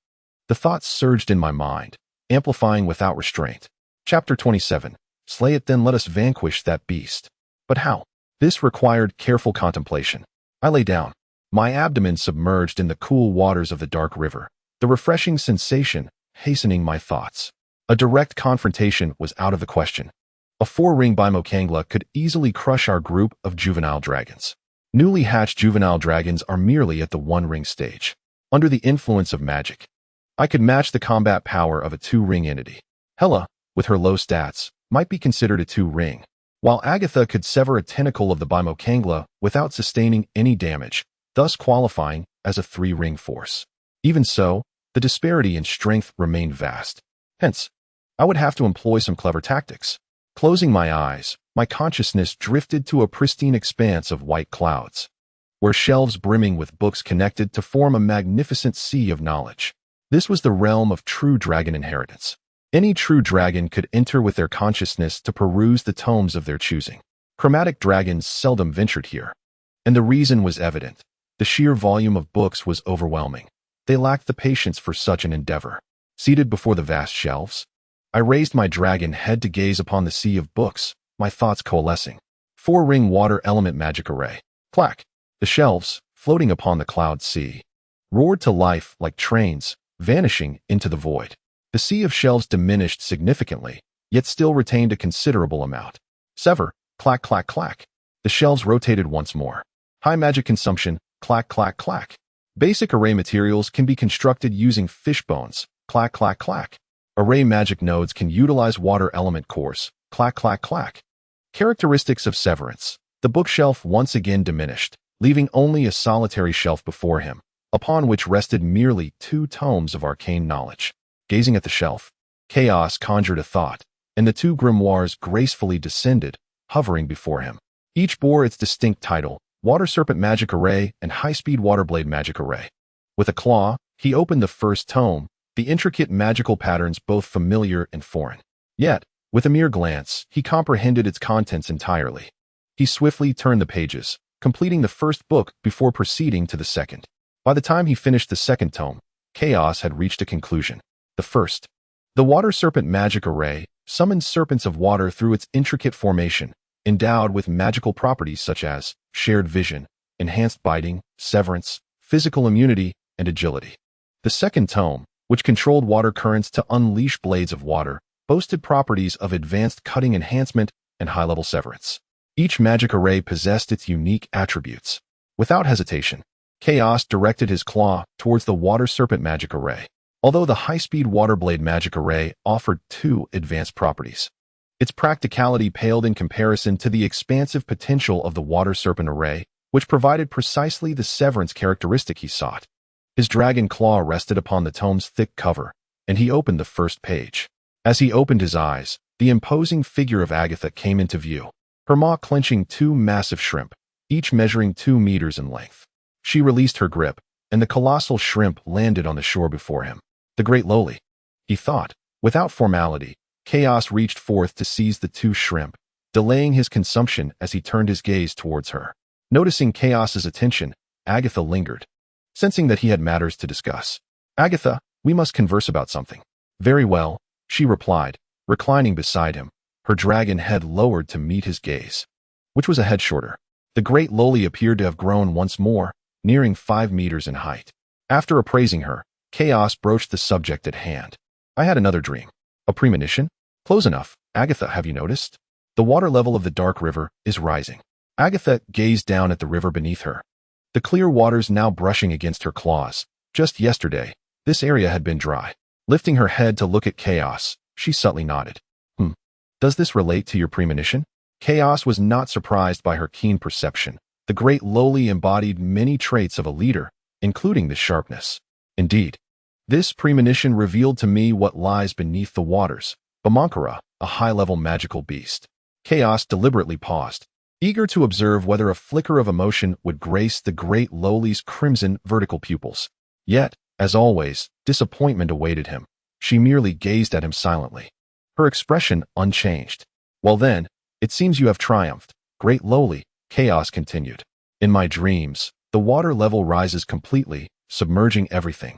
The thoughts surged in my mind, amplifying without restraint. Chapter 27. Slay it, then let us vanquish that beast. But how? This required careful contemplation. I lay down, my abdomen submerged in the cool waters of the dark river, the refreshing sensation hastening my thoughts. A direct confrontation was out of the question. A 4-ring Bimokangla could easily crush our group of juvenile dragons. Newly hatched juvenile dragons are merely at the 1-ring stage. Under the influence of magic, I could match the combat power of a 2-ring entity. Hela, with her low stats, might be considered a 2-ring, while Agatha could sever a tentacle of the Bimokangla without sustaining any damage, thus qualifying as a 3-ring force. Even so, the disparity in strength remained vast. Hence, I would have to employ some clever tactics. Closing my eyes, my consciousness drifted to a pristine expanse of white clouds, where shelves brimming with books connected to form a magnificent sea of knowledge. This was the realm of true dragon inheritance. Any true dragon could enter with their consciousness to peruse the tomes of their choosing. Chromatic dragons seldom ventured here, and the reason was evident. The sheer volume of books was overwhelming. They lacked the patience for such an endeavor. Seated before the vast shelves, I raised my dragon head to gaze upon the sea of books, my thoughts coalescing. 4-ring water element magic array. Clack! The shelves, floating upon the cloud sea, roared to life like trains, vanishing into the void. The sea of shelves diminished significantly, yet still retained a considerable amount. Sever, clack, clack, clack. The shelves rotated once more. High magic consumption, clack, clack, clack. Basic array materials can be constructed using fish bones, clack, clack, clack. Array magic nodes can utilize water element cores, Clack, clack, clack. Characteristics of Severance. The bookshelf once again diminished, leaving only a solitary shelf before him, upon which rested merely 2 tomes of arcane knowledge. Gazing at the shelf, Chaos conjured a thought, and the 2 grimoires gracefully descended, hovering before him. Each bore its distinct title, Water Serpent Magic Array and High-Speed Waterblade Magic Array. With a claw, he opened the first tome, the intricate magical patterns both familiar and foreign. Yet, with a mere glance, he comprehended its contents entirely. He swiftly turned the pages, completing the first book before proceeding to the second. By the time he finished the second tome, Chaos had reached a conclusion. The first. The Water Serpent Magic Array summons serpents of water through its intricate formation, endowed with magical properties such as shared vision, enhanced biting, severance, physical immunity, and agility. The second tome, which controlled water currents to unleash blades of water, boasted properties of advanced cutting enhancement and high-level severance. Each magic array possessed its unique attributes. Without hesitation, Chaos directed his claw towards the Water Serpent Magic Array, although the High-Speed Waterblade Magic Array offered 2 advanced properties. Its practicality paled in comparison to the expansive potential of the Water Serpent Array, which provided precisely the severance characteristic he sought. His dragon claw rested upon the tome's thick cover, and he opened the first page. As he opened his eyes, the imposing figure of Agatha came into view, her maw clenching 2 massive shrimp, each measuring 2 meters in length. She released her grip, and the colossal shrimp landed on the shore before him. The great lowly, he thought. Without formality, Chaos reached forth to seize the 2 shrimp, delaying his consumption as he turned his gaze towards her. Noticing Chaos's attention, Agatha lingered, sensing that he had matters to discuss. Agatha, we must converse about something. Very well, she replied, reclining beside him, her dragon head lowered to meet his gaze, which was a head shorter. The great lowly appeared to have grown once more, nearing 5 meters in height. After appraising her, Chaos broached the subject at hand. I had another dream. A premonition? Close enough. Agatha, have you noticed? The water level of the dark river is rising. Agatha gazed down at the river beneath her, the clear waters now brushing against her claws. Just yesterday, this area had been dry. Lifting her head to look at Chaos, she subtly nodded. Does this relate to your premonition? Chaos was not surprised by her keen perception. The great lowly embodied many traits of a leader, including this sharpness. Indeed, this premonition revealed to me what lies beneath the waters. Bamankara, a high-level magical beast. Chaos deliberately paused, eager to observe whether a flicker of emotion would grace the great lowly's crimson vertical pupils. Yet, as always, disappointment awaited him. She merely gazed at him silently, her expression unchanged. Well then, it seems you have triumphed, great lowly, Chaos continued. In my dreams, the water level rises completely, submerging everything.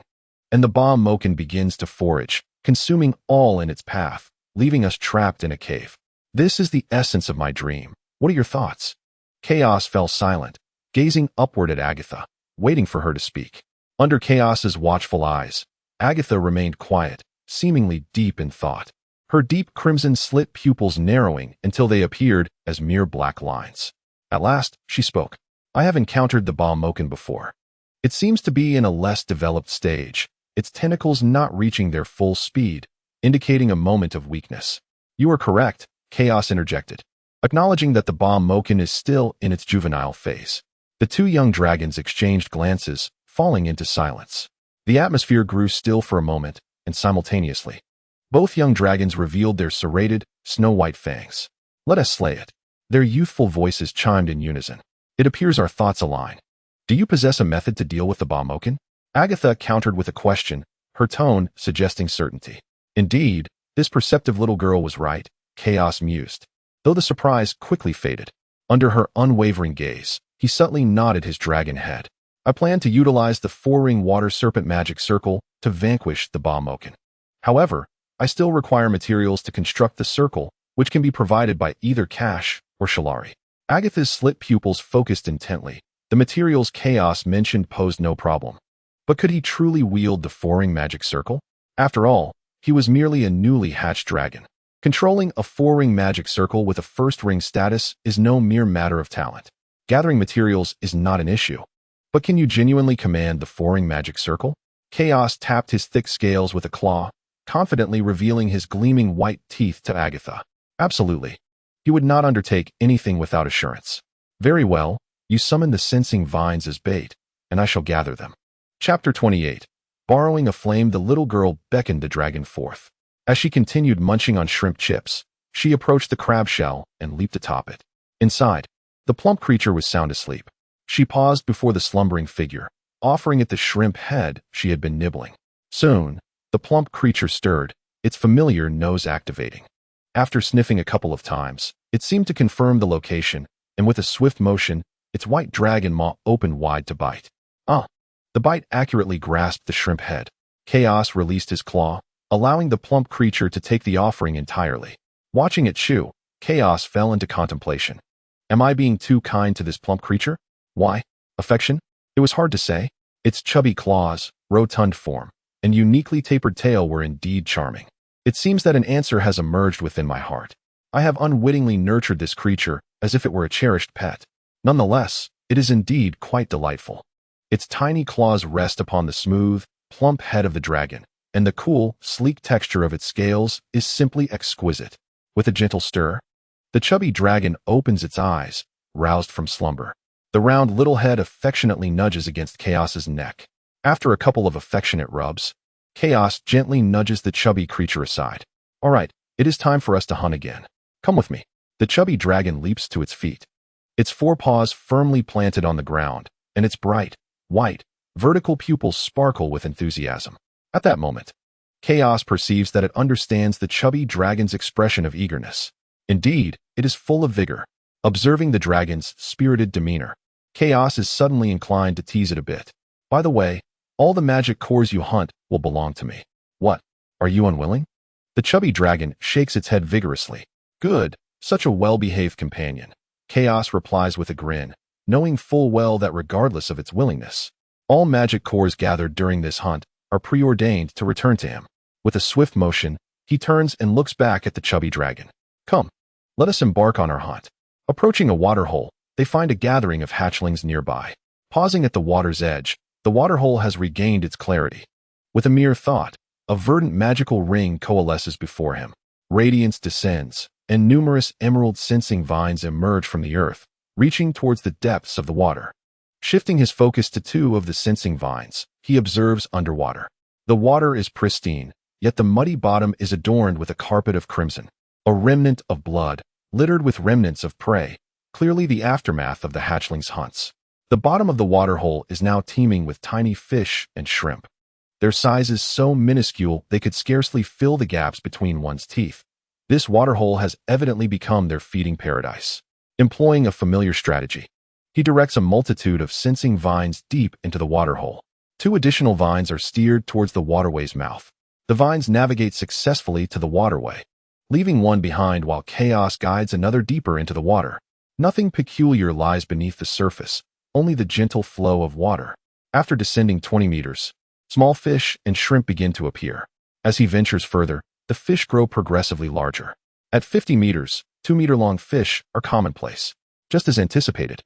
And the bomb Moken begins to forage, consuming all in its path, leaving us trapped in a cave. This is the essence of my dream. What are your thoughts? Chaos fell silent, gazing upward at Agatha, waiting for her to speak. Under Chaos's watchful eyes, Agatha remained quiet, seemingly deep in thought, her deep crimson slit pupils narrowing until they appeared as mere black lines. At last, she spoke. I have encountered the bomb Moken before. It seems to be in a less developed stage, its tentacles not reaching their full speed, indicating a moment of weakness. You are correct, Chaos interjected, acknowledging that the bomb Moken is still in its juvenile phase. The 2 young dragons exchanged glances, falling into silence. The atmosphere grew still for a moment, and simultaneously, both young dragons revealed their serrated, snow-white fangs. Let us slay it. Their youthful voices chimed in unison. It appears our thoughts align. Do you possess a method to deal with the bomb Moken? Agatha countered with a question, her tone suggesting certainty. Indeed, this perceptive little girl was right, Chaos mused, though the surprise quickly faded. Under her unwavering gaze, he subtly nodded his dragon head. I plan to utilize the 4-ring Water Serpent Magic Circle to vanquish the bomb Moken. However, I still require materials to construct the circle, which can be provided by either Cash or Shalari. Agatha's slit pupils focused intently. The materials Chaos mentioned posed no problem. But could he truly wield the 4-ring magic circle? After all, he was merely a newly hatched dragon. Controlling a 4-ring magic circle with a 1st ring status is no mere matter of talent. Gathering materials is not an issue. But can you genuinely command the 4-ring magic circle? Chaos tapped his thick scales with a claw, confidently revealing his gleaming white teeth to Agatha. Absolutely. He would not undertake anything without assurance. Very well, you summon the sensing vines as bait, and I shall gather them. Chapter 28. Borrowing a flame, the little girl beckoned the dragon forth. As she continued munching on shrimp chips, she approached the crab shell and leaped atop it. Inside, the plump creature was sound asleep. She paused before the slumbering figure, offering it the shrimp head she had been nibbling. Soon, the plump creature stirred, its familiar nose activating. After sniffing a couple of times, it seemed to confirm the location, and with a swift motion, its white dragon maw opened wide to bite. The bite accurately grasped the shrimp head. Chaos released his claw, allowing the plump creature to take the offering entirely. Watching it chew, Chaos fell into contemplation. Am I being too kind to this plump creature? Why? Affection? It was hard to say. Its chubby claws, rotund form, and uniquely tapered tail were indeed charming. It seems that an answer has emerged within my heart. I have unwittingly nurtured this creature as if it were a cherished pet. Nonetheless, it is indeed quite delightful. Its tiny claws rest upon the smooth, plump head of the dragon, and the cool, sleek texture of its scales is simply exquisite. With a gentle stir, the chubby dragon opens its eyes, roused from slumber. The round little head affectionately nudges against Chaos's neck. After a couple of affectionate rubs, Chaos gently nudges the chubby creature aside. All right, it is time for us to hunt again. Come with me. The chubby dragon leaps to its feet. Its forepaws firmly planted on the ground, and its bright, white, vertical pupils sparkle with enthusiasm. At that moment, Chaos perceives that it understands the chubby dragon's expression of eagerness. Indeed, it is full of vigor. Observing the dragon's spirited demeanor, Chaos is suddenly inclined to tease it a bit. By the way, all the magic cores you hunt will belong to me. What? Are you unwilling? The chubby dragon shakes its head vigorously. Good, such a well-behaved companion. Chaos replies with a grin, knowing full well that regardless of its willingness, all magic cores gathered during this hunt are preordained to return to him. With a swift motion, he turns and looks back at the chubby dragon. Come, let us embark on our hunt. Approaching a waterhole, they find a gathering of hatchlings nearby. Pausing at the water's edge, the waterhole has regained its clarity. With a mere thought, a verdant magical ring coalesces before him. Radiance descends, and numerous emerald sensing vines emerge from the earth, reaching towards the depths of the water. Shifting his focus to two of the sensing vines, he observes underwater. The water is pristine, yet the muddy bottom is adorned with a carpet of crimson, a remnant of blood, littered with remnants of prey, clearly the aftermath of the hatchling's hunts. The bottom of the waterhole is now teeming with tiny fish and shrimp. Their size is so minuscule they could scarcely fill the gaps between one's teeth. This waterhole has evidently become their feeding paradise. Employing a familiar strategy, he directs a multitude of sensing vines deep into the waterhole. Two additional vines are steered towards the waterway's mouth. The vines navigate successfully to the waterway, leaving one behind while Chaos guides another deeper into the water. Nothing peculiar lies beneath the surface, only the gentle flow of water. After descending 20 meters, small fish and shrimp begin to appear. As he ventures further, the fish grow progressively larger. At 50 meters, 2-meter-long fish are commonplace. Just as anticipated,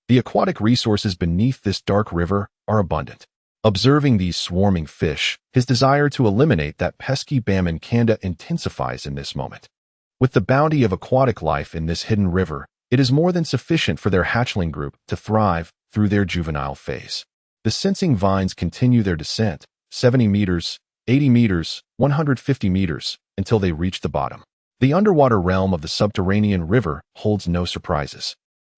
the aquatic resources beneath this dark river are abundant. Observing these swarming fish, his desire to eliminate that pesky Bamankanda intensifies in this moment. With the bounty of aquatic life in this hidden river, it is more than sufficient for their hatchling group to thrive through their juvenile phase. The sensing vines continue their descent, 70 meters, 80 meters, 150 meters, until they reach the bottom. The underwater realm of the subterranean river holds no surprises.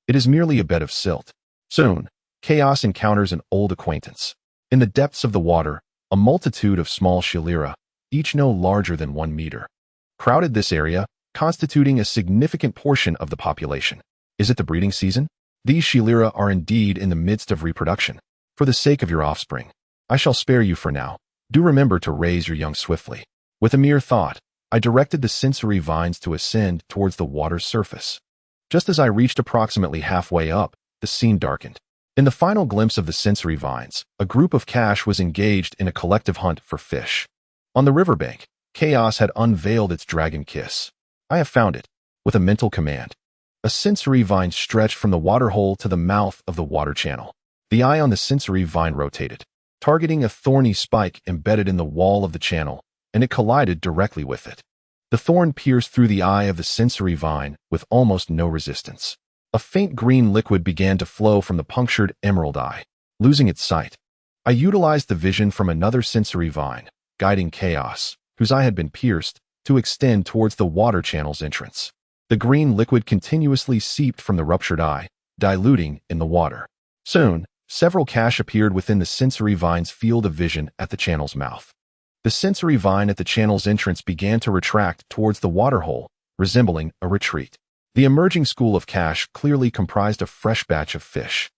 It is merely a bed of silt. Soon, Chaos encounters an old acquaintance. In the depths of the water, a multitude of small shelira, each no larger than 1 meter, crowded this area, constituting a significant portion of the population. Is it the breeding season? These shelira are indeed in the midst of reproduction. For the sake of your offspring, I shall spare you for now. Do remember to raise your young swiftly. With a mere thought, I directed the sensory vines to ascend towards the water's surface. Just as I reached approximately halfway up, the scene darkened. In the final glimpse of the sensory vines, a group of cache was engaged in a collective hunt for fish. On the riverbank, Chaos had unveiled its dragon kiss. I have found it. With a mental command, a sensory vine stretched from the waterhole to the mouth of the water channel. The eye on the sensory vine rotated, targeting a thorny spike embedded in the wall of the channel, and it collided directly with it. The thorn pierced through the eye of the sensory vine with almost no resistance. A faint green liquid began to flow from the punctured emerald eye. Losing its sight, I utilized the vision from another sensory vine, guiding Chaos, whose eye had been pierced, to extend towards the water channel's entrance. The green liquid continuously seeped from the ruptured eye, diluting in the water. Soon, several cache appeared within the sensory vine's field of vision at the channel's mouth. The sensory vine at the channel's entrance began to retract towards the waterhole, resembling a retreat. The emerging school of cache clearly comprised a fresh batch of fish.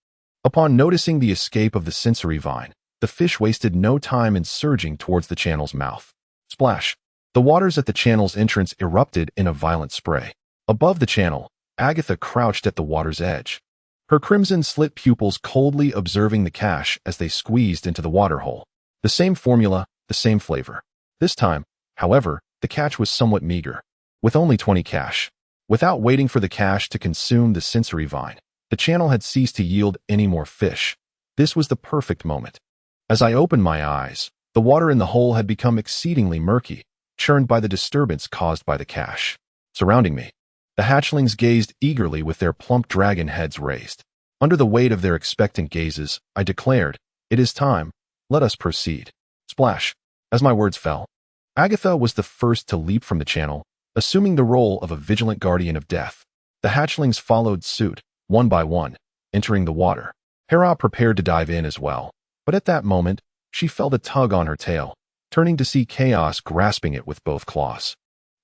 Upon noticing the escape of the sensory vine, the fish wasted no time in surging towards the channel's mouth. Splash! The waters at the channel's entrance erupted in a violent spray. Above the channel, Agatha crouched at the water's edge, her crimson-slit pupils coldly observing the cache as they squeezed into the waterhole. The same formula, the same flavor. This time, however, the catch was somewhat meager, with only 20 cache. Without waiting for the cache to consume the sensory vine, the channel had ceased to yield any more fish. This was the perfect moment. As I opened my eyes, the water in the hole had become exceedingly murky, churned by the disturbance caused by the cache. Surrounding me, the hatchlings gazed eagerly with their plump dragon heads raised. Under the weight of their expectant gazes, I declared, "It is time. Let us proceed." Splash! As my words fell, Agatha was the first to leap from the channel, assuming the role of a vigilant guardian of death. The hatchlings followed suit, one by one, entering the water. Hera prepared to dive in as well, but at that moment, she felt a tug on her tail, turning to see Chaos grasping it with both claws.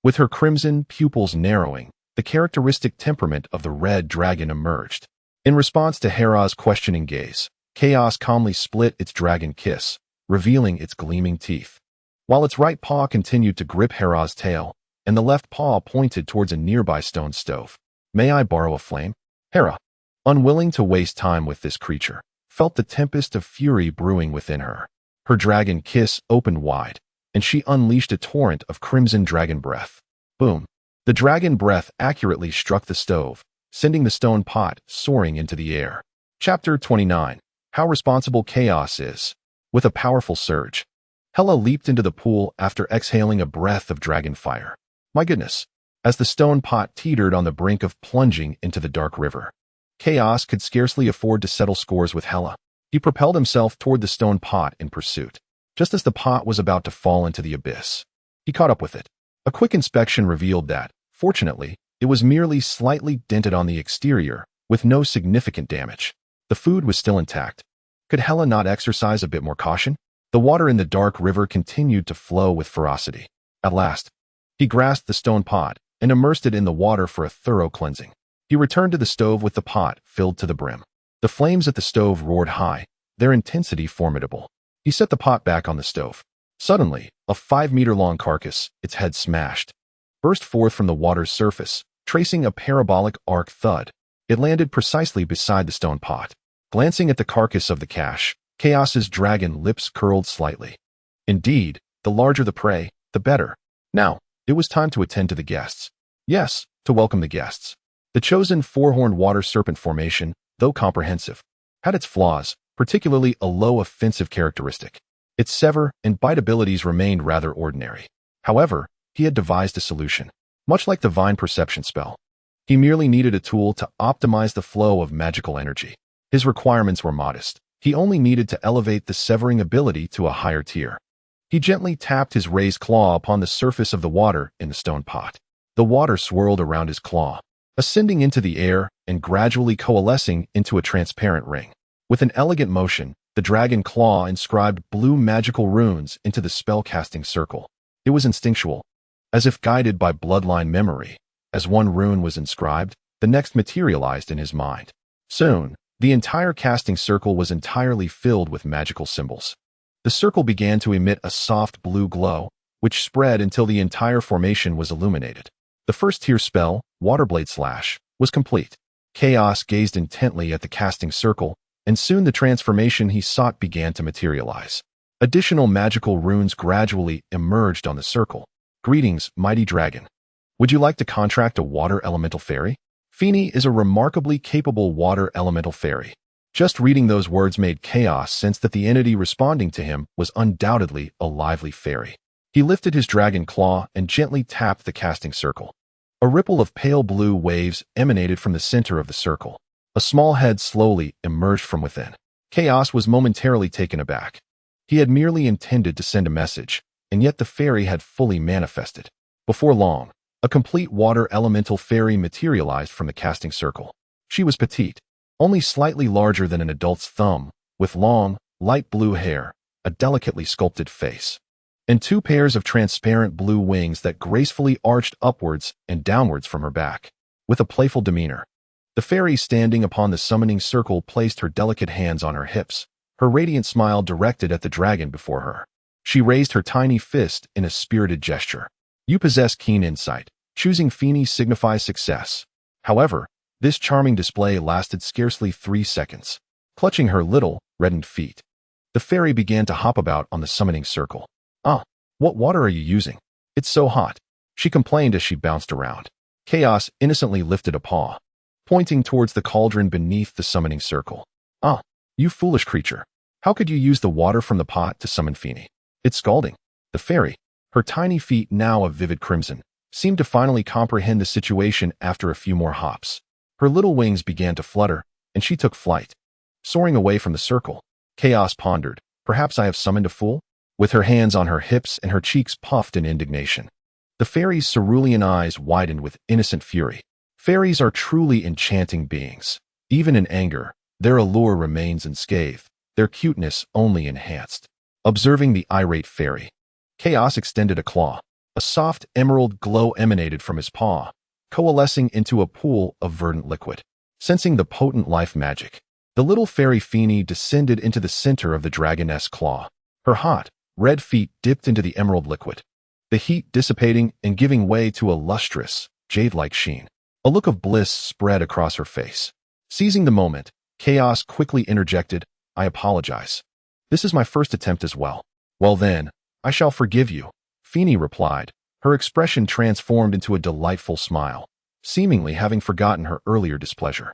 With her crimson pupils narrowing, the characteristic temperament of the red dragon emerged. In response to Hera's questioning gaze, Chaos calmly split its dragon kiss, revealing its gleaming teeth. While its right paw continued to grip Hera's tail, and the left paw pointed towards a nearby stone stove. "May I borrow a flame?" Hera, unwilling to waste time with this creature, felt the tempest of fury brewing within her. Her dragon kiss opened wide, and she unleashed a torrent of crimson dragon breath. Boom! The dragon breath accurately struck the stove, sending the stone pot soaring into the air. Chapter 29. How Responsible Chaos Is. With a powerful surge, Hela leaped into the pool after exhaling a breath of dragon fire. My goodness! As the stone pot teetered on the brink of plunging into the dark river, Chaos could scarcely afford to settle scores with Hela. He propelled himself toward the stone pot in pursuit. Just as the pot was about to fall into the abyss, he caught up with it. A quick inspection revealed that, fortunately, it was merely slightly dented on the exterior, with no significant damage. The food was still intact. Could Hela not exercise a bit more caution? The water in the dark river continued to flow with ferocity. At last, he grasped the stone pot and immersed it in the water for a thorough cleansing. He returned to the stove with the pot filled to the brim. The flames at the stove roared high, their intensity formidable. He set the pot back on the stove. Suddenly, a 5-meter-long carcass, its head smashed, burst forth from the water's surface, tracing a parabolic arc thud. It landed precisely beside the stone pot. Glancing at the carcass of the cache, Chaos's dragon lips curled slightly. Indeed, the larger the prey, the better. Now, it was time to attend to the guests. Yes, to welcome the guests. The chosen four-horned water serpent formation, though comprehensive, had its flaws, particularly a low offensive characteristic. Its sever and bite abilities remained rather ordinary. However, he had devised a solution. Much like the vine perception spell, he merely needed a tool to optimize the flow of magical energy. His requirements were modest. He only needed to elevate the severing ability to a higher tier. He gently tapped his raised claw upon the surface of the water in the stone pot. The water swirled around his claw, ascending into the air and gradually coalescing into a transparent ring. With an elegant motion, the dragon claw inscribed blue magical runes into the spell-casting circle. It was instinctual, as if guided by bloodline memory. As one rune was inscribed, the next materialized in his mind. Soon, the entire casting circle was entirely filled with magical symbols. The circle began to emit a soft blue glow, which spread until the entire formation was illuminated. The first tier spell, Waterblade Slash, was complete. Chaos gazed intently at the casting circle, and soon the transformation he sought began to materialize. Additional magical runes gradually emerged on the circle. Greetings, mighty dragon. Would you like to contract a water elemental fairy? Feeny is a remarkably capable water elemental fairy. Just reading those words made Chaos sense that the entity responding to him was undoubtedly a lively fairy. He lifted his dragon claw and gently tapped the casting circle. A ripple of pale blue waves emanated from the center of the circle. A small head slowly emerged from within. Chaos was momentarily taken aback. He had merely intended to send a message, and yet the fairy had fully manifested. Before long, a complete water elemental fairy materialized from the casting circle. She was petite, only slightly larger than an adult's thumb, with long, light blue hair, a delicately sculpted face, and two pairs of transparent blue wings that gracefully arched upwards and downwards from her back. With a playful demeanor, the fairy standing upon the summoning circle placed her delicate hands on her hips, her radiant smile directed at the dragon before her. She raised her tiny fist in a spirited gesture. You possess keen insight. Choosing Feeny signifies success. However, this charming display lasted scarcely 3 seconds. Clutching her little, reddened feet, the fairy began to hop about on the summoning circle. Ah, what water are you using? It's so hot, she complained as she bounced around. Chaos innocently lifted a paw, pointing towards the cauldron beneath the summoning circle. Ah, you foolish creature. How could you use the water from the pot to summon Feeny? It's scalding. The fairy, her tiny feet now of vivid crimson, seemed to finally comprehend the situation after a few more hops. Her little wings began to flutter, and she took flight. Soaring away from the circle, Chaos pondered, perhaps I have summoned a fool? With her hands on her hips and her cheeks puffed in indignation, the fairy's cerulean eyes widened with innocent fury. Fairies are truly enchanting beings. Even in anger, their allure remains unscathed, their cuteness only enhanced. Observing the irate fairy, Chaos extended a claw. A soft emerald glow emanated from his paw, coalescing into a pool of verdant liquid. Sensing the potent life magic, the little fairy Feeny descended into the center of the dragoness claw. Her hot, red feet dipped into the emerald liquid, the heat dissipating and giving way to a lustrous, jade-like sheen. A look of bliss spread across her face. Seizing the moment, Chaos quickly interjected, I apologize. This is my first attempt as well. Well then, I shall forgive you, Feeny replied, her expression transformed into a delightful smile, seemingly having forgotten her earlier displeasure.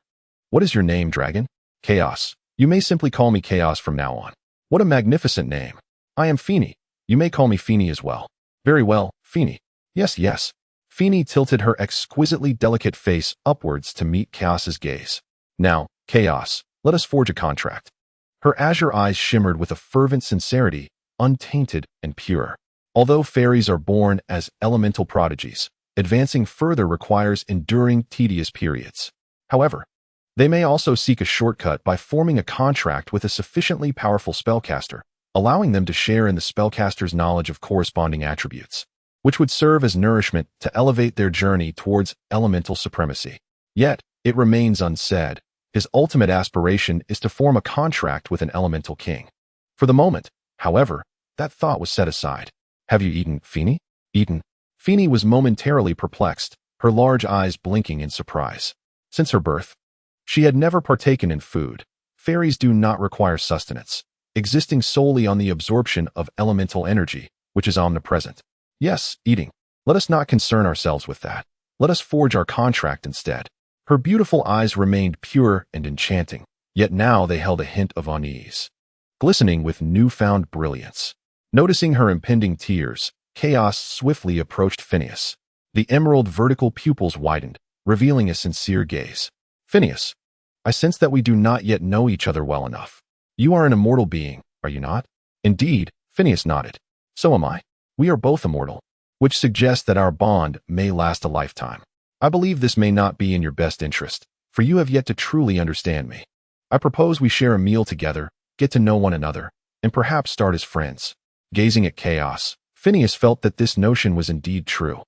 What is your name, dragon? Chaos. You may simply call me Chaos from now on. What a magnificent name. I am Feeny. You may call me Feeny as well. Very well, Feeny. Yes, yes. Feeny tilted her exquisitely delicate face upwards to meet Chaos's gaze. Now, Chaos, let us forge a contract. Her azure eyes shimmered with a fervent sincerity, untainted and pure. Although fairies are born as elemental prodigies, advancing further requires enduring, tedious periods. However, they may also seek a shortcut by forming a contract with a sufficiently powerful spellcaster, allowing them to share in the spellcaster's knowledge of corresponding attributes, which would serve as nourishment to elevate their journey towards elemental supremacy. Yet, it remains unsaid, his ultimate aspiration is to form a contract with an elemental king. For the moment, however, that thought was set aside. Have you eaten, Feeny? Eaten? Feeny was momentarily perplexed, her large eyes blinking in surprise. Since her birth, she had never partaken in food. Fairies do not require sustenance, existing solely on the absorption of elemental energy, which is omnipresent. Yes, eating. Let us not concern ourselves with that. Let us forge our contract instead. Her beautiful eyes remained pure and enchanting, yet now they held a hint of unease, glistening with newfound brilliance. Noticing her impending tears, Chaos swiftly approached Phineas. The emerald vertical pupils widened, revealing a sincere gaze. Phineas, I sense that we do not yet know each other well enough. You are an immortal being, are you not? Indeed, Phineas nodded. So am I. We are both immortal, which suggests that our bond may last a lifetime. I believe this may not be in your best interest, for you have yet to truly understand me. I propose we share a meal together, get to know one another, and perhaps start as friends. Gazing at Chaos, Phineas felt that this notion was indeed true.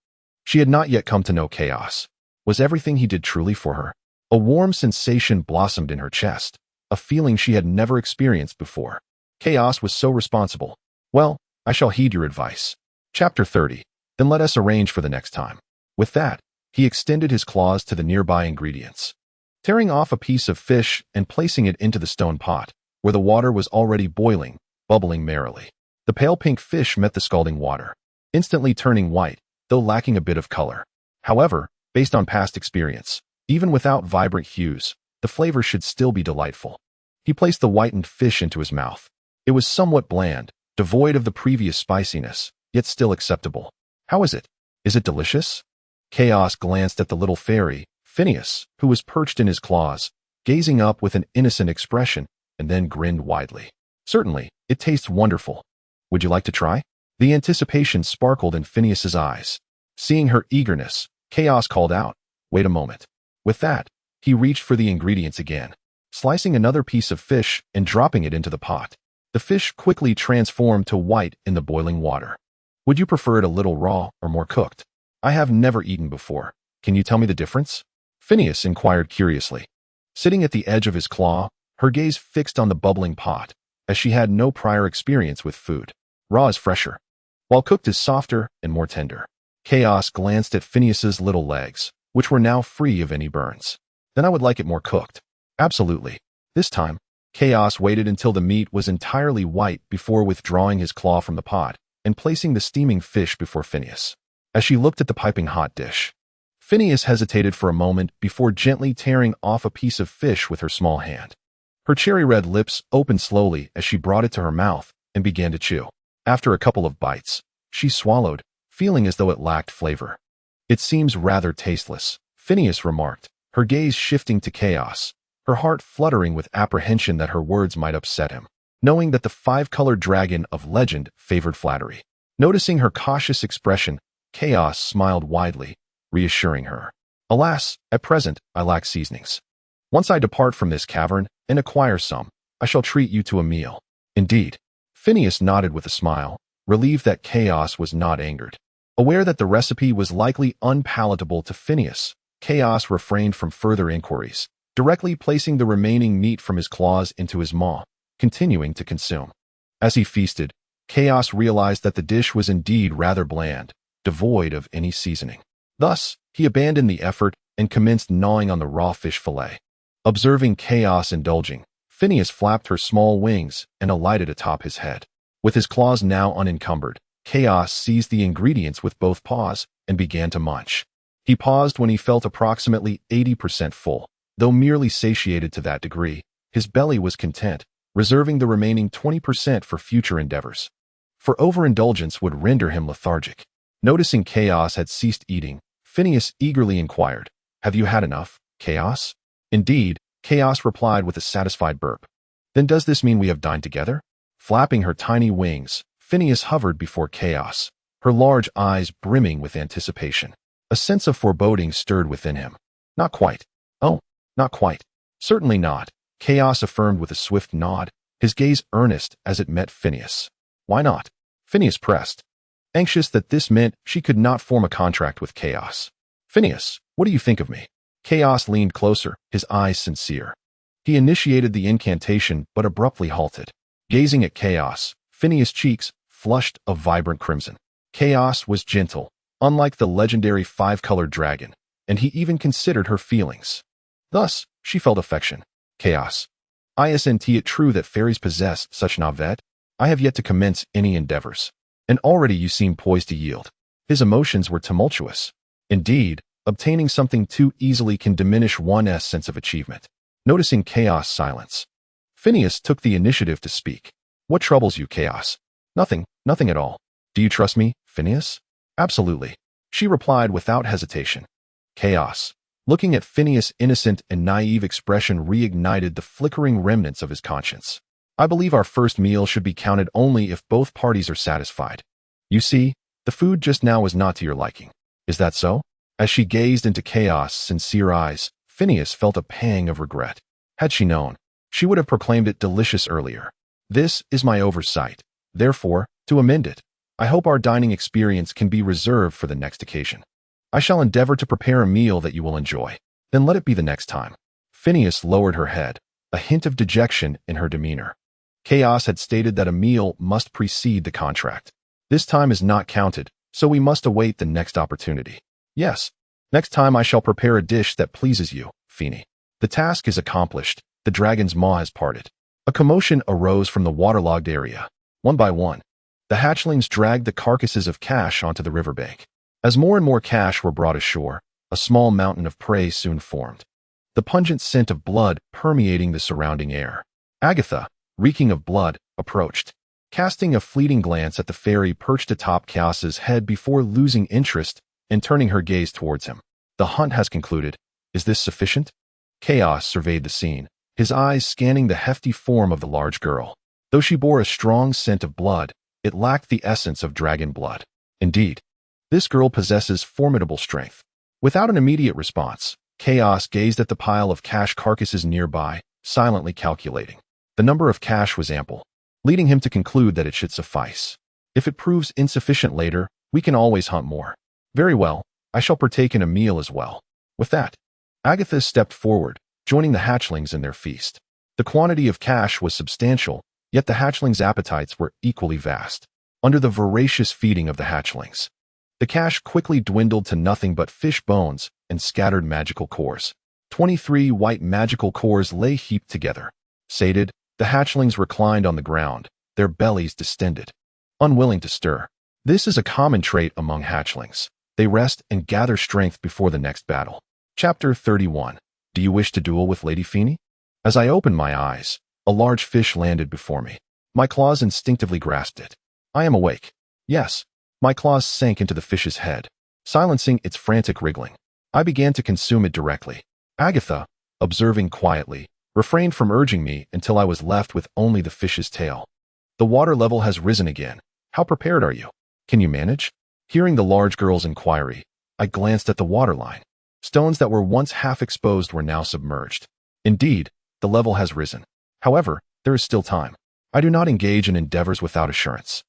She had not yet come to know Chaos. Was everything he did truly for her? A warm sensation blossomed in her chest, a feeling she had never experienced before. Chaos was so responsible. Well, I shall heed your advice. Chapter 30. Then let us arrange for the next time. With that, he extended his claws to the nearby ingredients, tearing off a piece of fish and placing it into the stone pot, where the water was already boiling, bubbling merrily. The pale pink fish met the scalding water, instantly turning white, though lacking a bit of color. However, based on past experience, even without vibrant hues, the flavor should still be delightful. He placed the whitened fish into his mouth. It was somewhat bland, devoid of the previous spiciness, yet still acceptable. How is it? Is it delicious? Chaos glanced at the little fairy, Phineas, who was perched in his claws, gazing up with an innocent expression, and then grinned widely. Certainly, it tastes wonderful. Would you like to try? The anticipation sparkled in Phineas's eyes. Seeing her eagerness, Chaos called out, "Wait a moment." With that, he reached for the ingredients again, slicing another piece of fish and dropping it into the pot. The fish quickly transformed to white in the boiling water. Would you prefer it a little raw or more cooked? I have never eaten before. Can you tell me the difference? Phineas inquired curiously. Sitting at the edge of his claw, her gaze fixed on the bubbling pot, as she had no prior experience with food. Raw is fresher, while cooked is softer and more tender. Chaos glanced at Phineas's little legs, which were now free of any burns. Then I would like it more cooked. Absolutely. This time, Chaos waited until the meat was entirely white before withdrawing his claw from the pot and placing the steaming fish before Phineas. As she looked at the piping hot dish, Phineas hesitated for a moment before gently tearing off a piece of fish with her small hand. Her cherry-red lips opened slowly as she brought it to her mouth and began to chew. After a couple of bites, she swallowed, feeling as though it lacked flavor. It seems rather tasteless, Phineas remarked, her gaze shifting to Chaos, her heart fluttering with apprehension that her words might upset him, knowing that the five-colored dragon of legend favored flattery. Noticing her cautious expression, Chaos smiled widely, reassuring her. Alas, at present, I lack seasonings. Once I depart from this cavern and acquire some, I shall treat you to a meal. Indeed. Phineas nodded with a smile, relieved that Chaos was not angered. Aware that the recipe was likely unpalatable to Phineas, Chaos refrained from further inquiries, directly placing the remaining meat from his claws into his maw, continuing to consume. As he feasted, Chaos realized that the dish was indeed rather bland, devoid of any seasoning. Thus, he abandoned the effort and commenced gnawing on the raw fish fillet. Observing Chaos indulging, Phineas flapped her small wings and alighted atop his head. With his claws now unencumbered, Chaos seized the ingredients with both paws and began to munch. He paused when he felt approximately 80% full. Though merely satiated to that degree, his belly was content, reserving the remaining 20% for future endeavors. For overindulgence would render him lethargic. Noticing Chaos had ceased eating, Phineas eagerly inquired, "Have you had enough, Chaos?" "Indeed," Chaos replied with a satisfied burp. "Then does this mean we have dined together?" Flapping her tiny wings, Phineas hovered before Chaos, her large eyes brimming with anticipation. A sense of foreboding stirred within him. Not quite. Oh, not quite. Certainly not, Chaos affirmed with a swift nod, his gaze earnest as it met Phineas. Why not? Phineas pressed, anxious that this meant she could not form a contract with Chaos. Phineas, what do you think of me? Chaos leaned closer, his eyes sincere. He initiated the incantation but abruptly halted. Gazing at Chaos, Phineas' cheeks flushed a vibrant crimson. Chaos was gentle, unlike the legendary five-colored dragon, and he even considered her feelings. Thus, she felt affection. Chaos. Isn't it true that fairies possess such navet? I have yet to commence any endeavors. And already you seem poised to yield. His emotions were tumultuous. Indeed, obtaining something too easily can diminish one's sense of achievement. Noticing Chaos' silence, Phineas took the initiative to speak. What troubles you, Chaos? Nothing at all. Do you trust me, Phineas? Absolutely, she replied without hesitation. Chaos, looking at Phineas' innocent and naive expression, reignited the flickering remnants of his conscience. I believe our first meal should be counted only if both parties are satisfied. You see, the food just now was not to your liking. Is that so? As she gazed into Chaos' sincere eyes, Phineas felt a pang of regret. Had she known, she would have proclaimed it delicious earlier. This is my oversight. Therefore, to amend it, I hope our dining experience can be reserved for the next occasion. I shall endeavor to prepare a meal that you will enjoy. Then let it be the next time. Phineas lowered her head, a hint of dejection in her demeanor. Chaos had stated that a meal must precede the contract. This time is not counted, so we must await the next opportunity. Yes, next time I shall prepare a dish that pleases you, Feeny. The task is accomplished. The dragon's maw has parted. A commotion arose from the waterlogged area. One by one, the hatchlings dragged the carcasses of cash onto the riverbank. As more and more cash were brought ashore, a small mountain of prey soon formed, the pungent scent of blood permeating the surrounding air. Agatha, reeking of blood, approached. casting a fleeting glance at the fairy perched atop Chaos's head before losing interest and turning her gaze towards him. The hunt has concluded. Is this sufficient? Chaos surveyed the scene, his eyes scanning the hefty form of the large girl. Though she bore a strong scent of blood, it lacked the essence of dragon blood. Indeed, this girl possesses formidable strength. Without an immediate response, Chaos gazed at the pile of cash carcasses nearby, silently calculating. The number of cash was ample, leading him to conclude that it should suffice. If it proves insufficient later, we can always hunt more. Very well, I shall partake in a meal as well. With that, Agatha stepped forward, joining the hatchlings in their feast. The quantity of cash was substantial, yet the hatchlings' appetites were equally vast. Under the voracious feeding of the hatchlings, the cash quickly dwindled to nothing but fish bones and scattered magical cores. 23 white magical cores lay heaped together. Sated, the hatchlings reclined on the ground, their bellies distended, unwilling to stir. This is a common trait among hatchlings. They rest and gather strength before the next battle. Chapter 31. Do you wish to duel with Lady Feeney? As I opened my eyes, a large fish landed before me. My claws instinctively grasped it. I am awake. Yes. My claws sank into the fish's head, silencing its frantic wriggling. I began to consume it directly. Agatha, observing quietly, refrained from urging me until I was left with only the fish's tail. The water level has risen again. How prepared are you? Can you manage? Hearing the large girl's inquiry, I glanced at the waterline. Stones that were once half exposed were now submerged. Indeed, the level has risen. However, there is still time. I do not engage in endeavors without assurance.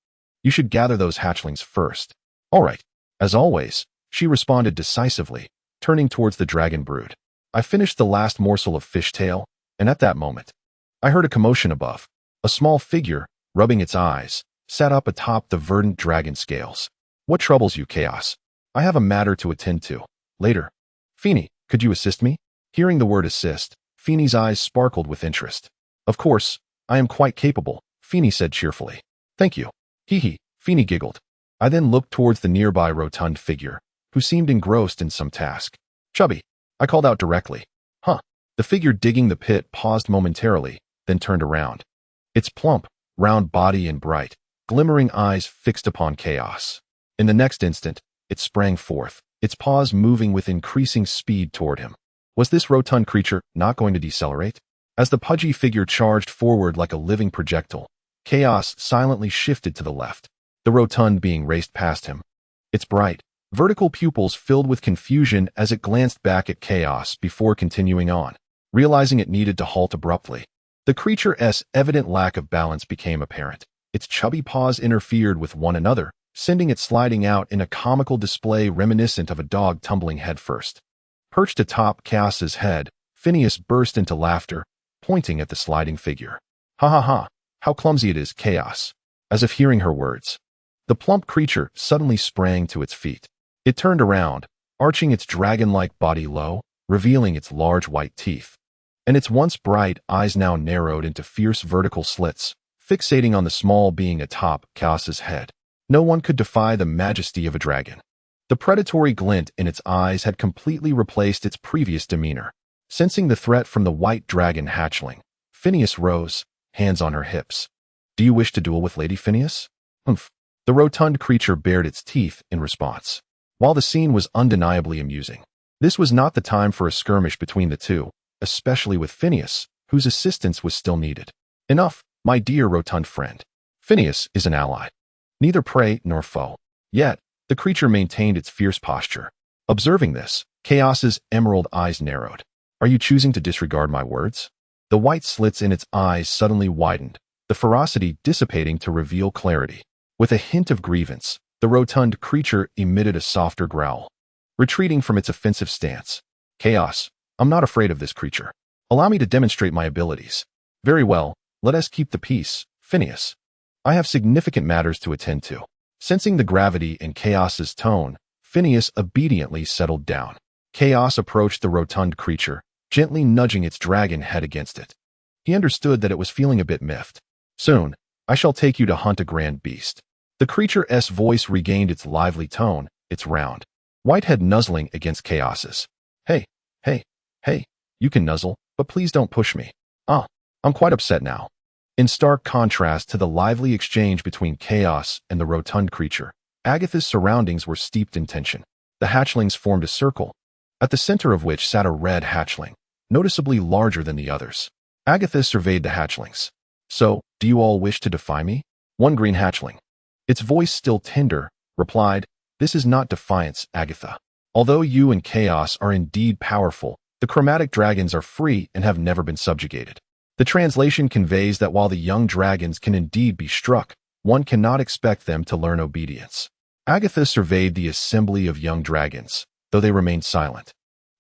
You should gather those hatchlings first. All right. As always, she responded decisively, turning towards the dragon brood. I finished the last morsel of fish tail, and at that moment, I heard a commotion above. A small figure, rubbing its eyes, sat up atop the verdant dragon scales. What troubles you, Chaos? I have a matter to attend to. Later. Feeney, could you assist me? Hearing the word assist, Feeney's eyes sparkled with interest. Of course, I am quite capable, Feeney said cheerfully. Thank you. Hee, Feeney giggled. I then looked towards the nearby rotund figure, who seemed engrossed in some task. Chubby, I called out directly. Huh. The figure digging the pit paused momentarily, then turned around. Its plump, round body and bright, glimmering eyes fixed upon Chaos. In the next instant, it sprang forth, its paws moving with increasing speed toward him. Was this rotund creature not going to decelerate? As the pudgy figure charged forward like a living projectile, Chaos silently shifted to the left, the rotund being raced past him. Its bright, vertical pupils filled with confusion as it glanced back at Chaos before continuing on, realizing it needed to halt abruptly. The creature's evident lack of balance became apparent. Its chubby paws interfered with one another, sending it sliding out in a comical display reminiscent of a dog tumbling headfirst. Perched atop Chaos's head, Phineas burst into laughter, pointing at the sliding figure. Ha ha ha, how clumsy it is, Chaos. As if hearing her words, the plump creature suddenly sprang to its feet. It turned around, arching its dragon-like body low, revealing its large white teeth. And its once bright eyes now narrowed into fierce vertical slits, fixating on the small being atop Chaos's head. No one could defy the majesty of a dragon. The predatory glint in its eyes had completely replaced its previous demeanor. Sensing the threat from the white dragon hatchling, Phineas rose, hands on her hips. Do you wish to duel with Lady Phineas? Humph. The rotund creature bared its teeth in response. While the scene was undeniably amusing, this was not the time for a skirmish between the two, especially with Phineas, whose assistance was still needed. Enough, my dear rotund friend. Phineas is an ally, neither prey nor foe. Yet, the creature maintained its fierce posture. Observing this, Chaos's emerald eyes narrowed. Are you choosing to disregard my words? The white slits in its eyes suddenly widened, the ferocity dissipating to reveal clarity. With a hint of grievance, the rotund creature emitted a softer growl, retreating from its offensive stance. Chaos, I'm not afraid of this creature. Allow me to demonstrate my abilities. Very well, let us keep the peace, Phineas. I have significant matters to attend to. Sensing the gravity in Chaos's tone, Phineas obediently settled down. Chaos approached the rotund creature, gently nudging its dragon head against it. He understood that it was feeling a bit miffed. Soon, I shall take you to hunt a grand beast. The creature's voice regained its lively tone, its round, white head nuzzling against Chaos's. Hey, you can nuzzle, but please don't push me. I'm quite upset now. In stark contrast to the lively exchange between Chaos and the rotund creature, Agatha's surroundings were steeped in tension. The hatchlings formed a circle, at the center of which sat a red hatchling, noticeably larger than the others. Agatha surveyed the hatchlings. "So, do you all wish to defy me?" One green hatchling, its voice still tender, replied, "This is not defiance, Agatha. Although you and Chaos are indeed powerful, the chromatic dragons are free and have never been subjugated." The translation conveys that while the young dragons can indeed be struck, one cannot expect them to learn obedience. Agatha surveyed the assembly of young dragons, though they remained silent.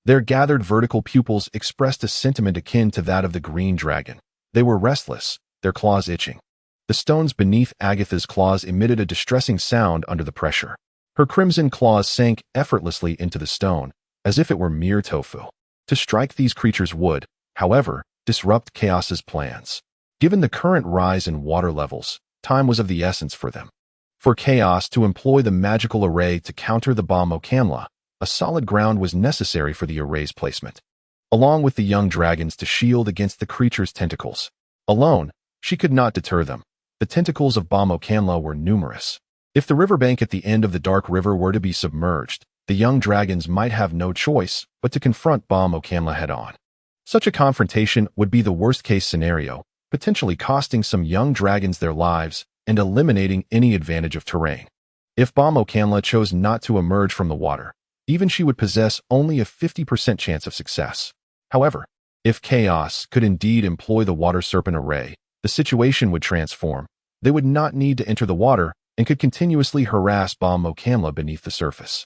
Their gathered vertical pupils expressed a sentiment akin to that of the green dragon. They were restless, their claws itching. The stones beneath Agatha's claws emitted a distressing sound under the pressure. Her crimson claws sank effortlessly into the stone, as if it were mere tofu. To strike these creatures would, however, disrupt Chaos's plans. Given the current rise in water levels, time was of the essence for them. For Chaos to employ the magical array to counter the bomb Okamla, a solid ground was necessary for the array's placement, along with the young dragons to shield against the creature's tentacles. Alone, she could not deter them. The tentacles of Bomb Okamla were numerous. If the riverbank at the end of the dark river were to be submerged, the young dragons might have no choice but to confront Bomb Okamla head-on. Such a confrontation would be the worst-case scenario, potentially costing some young dragons their lives and eliminating any advantage of terrain. If Bomb Okamla chose not to emerge from the water, even she would possess only a 50% chance of success. However, if Chaos could indeed employ the water serpent array, the situation would transform. They would not need to enter the water and could continuously harass Bomb Okamla beneath the surface.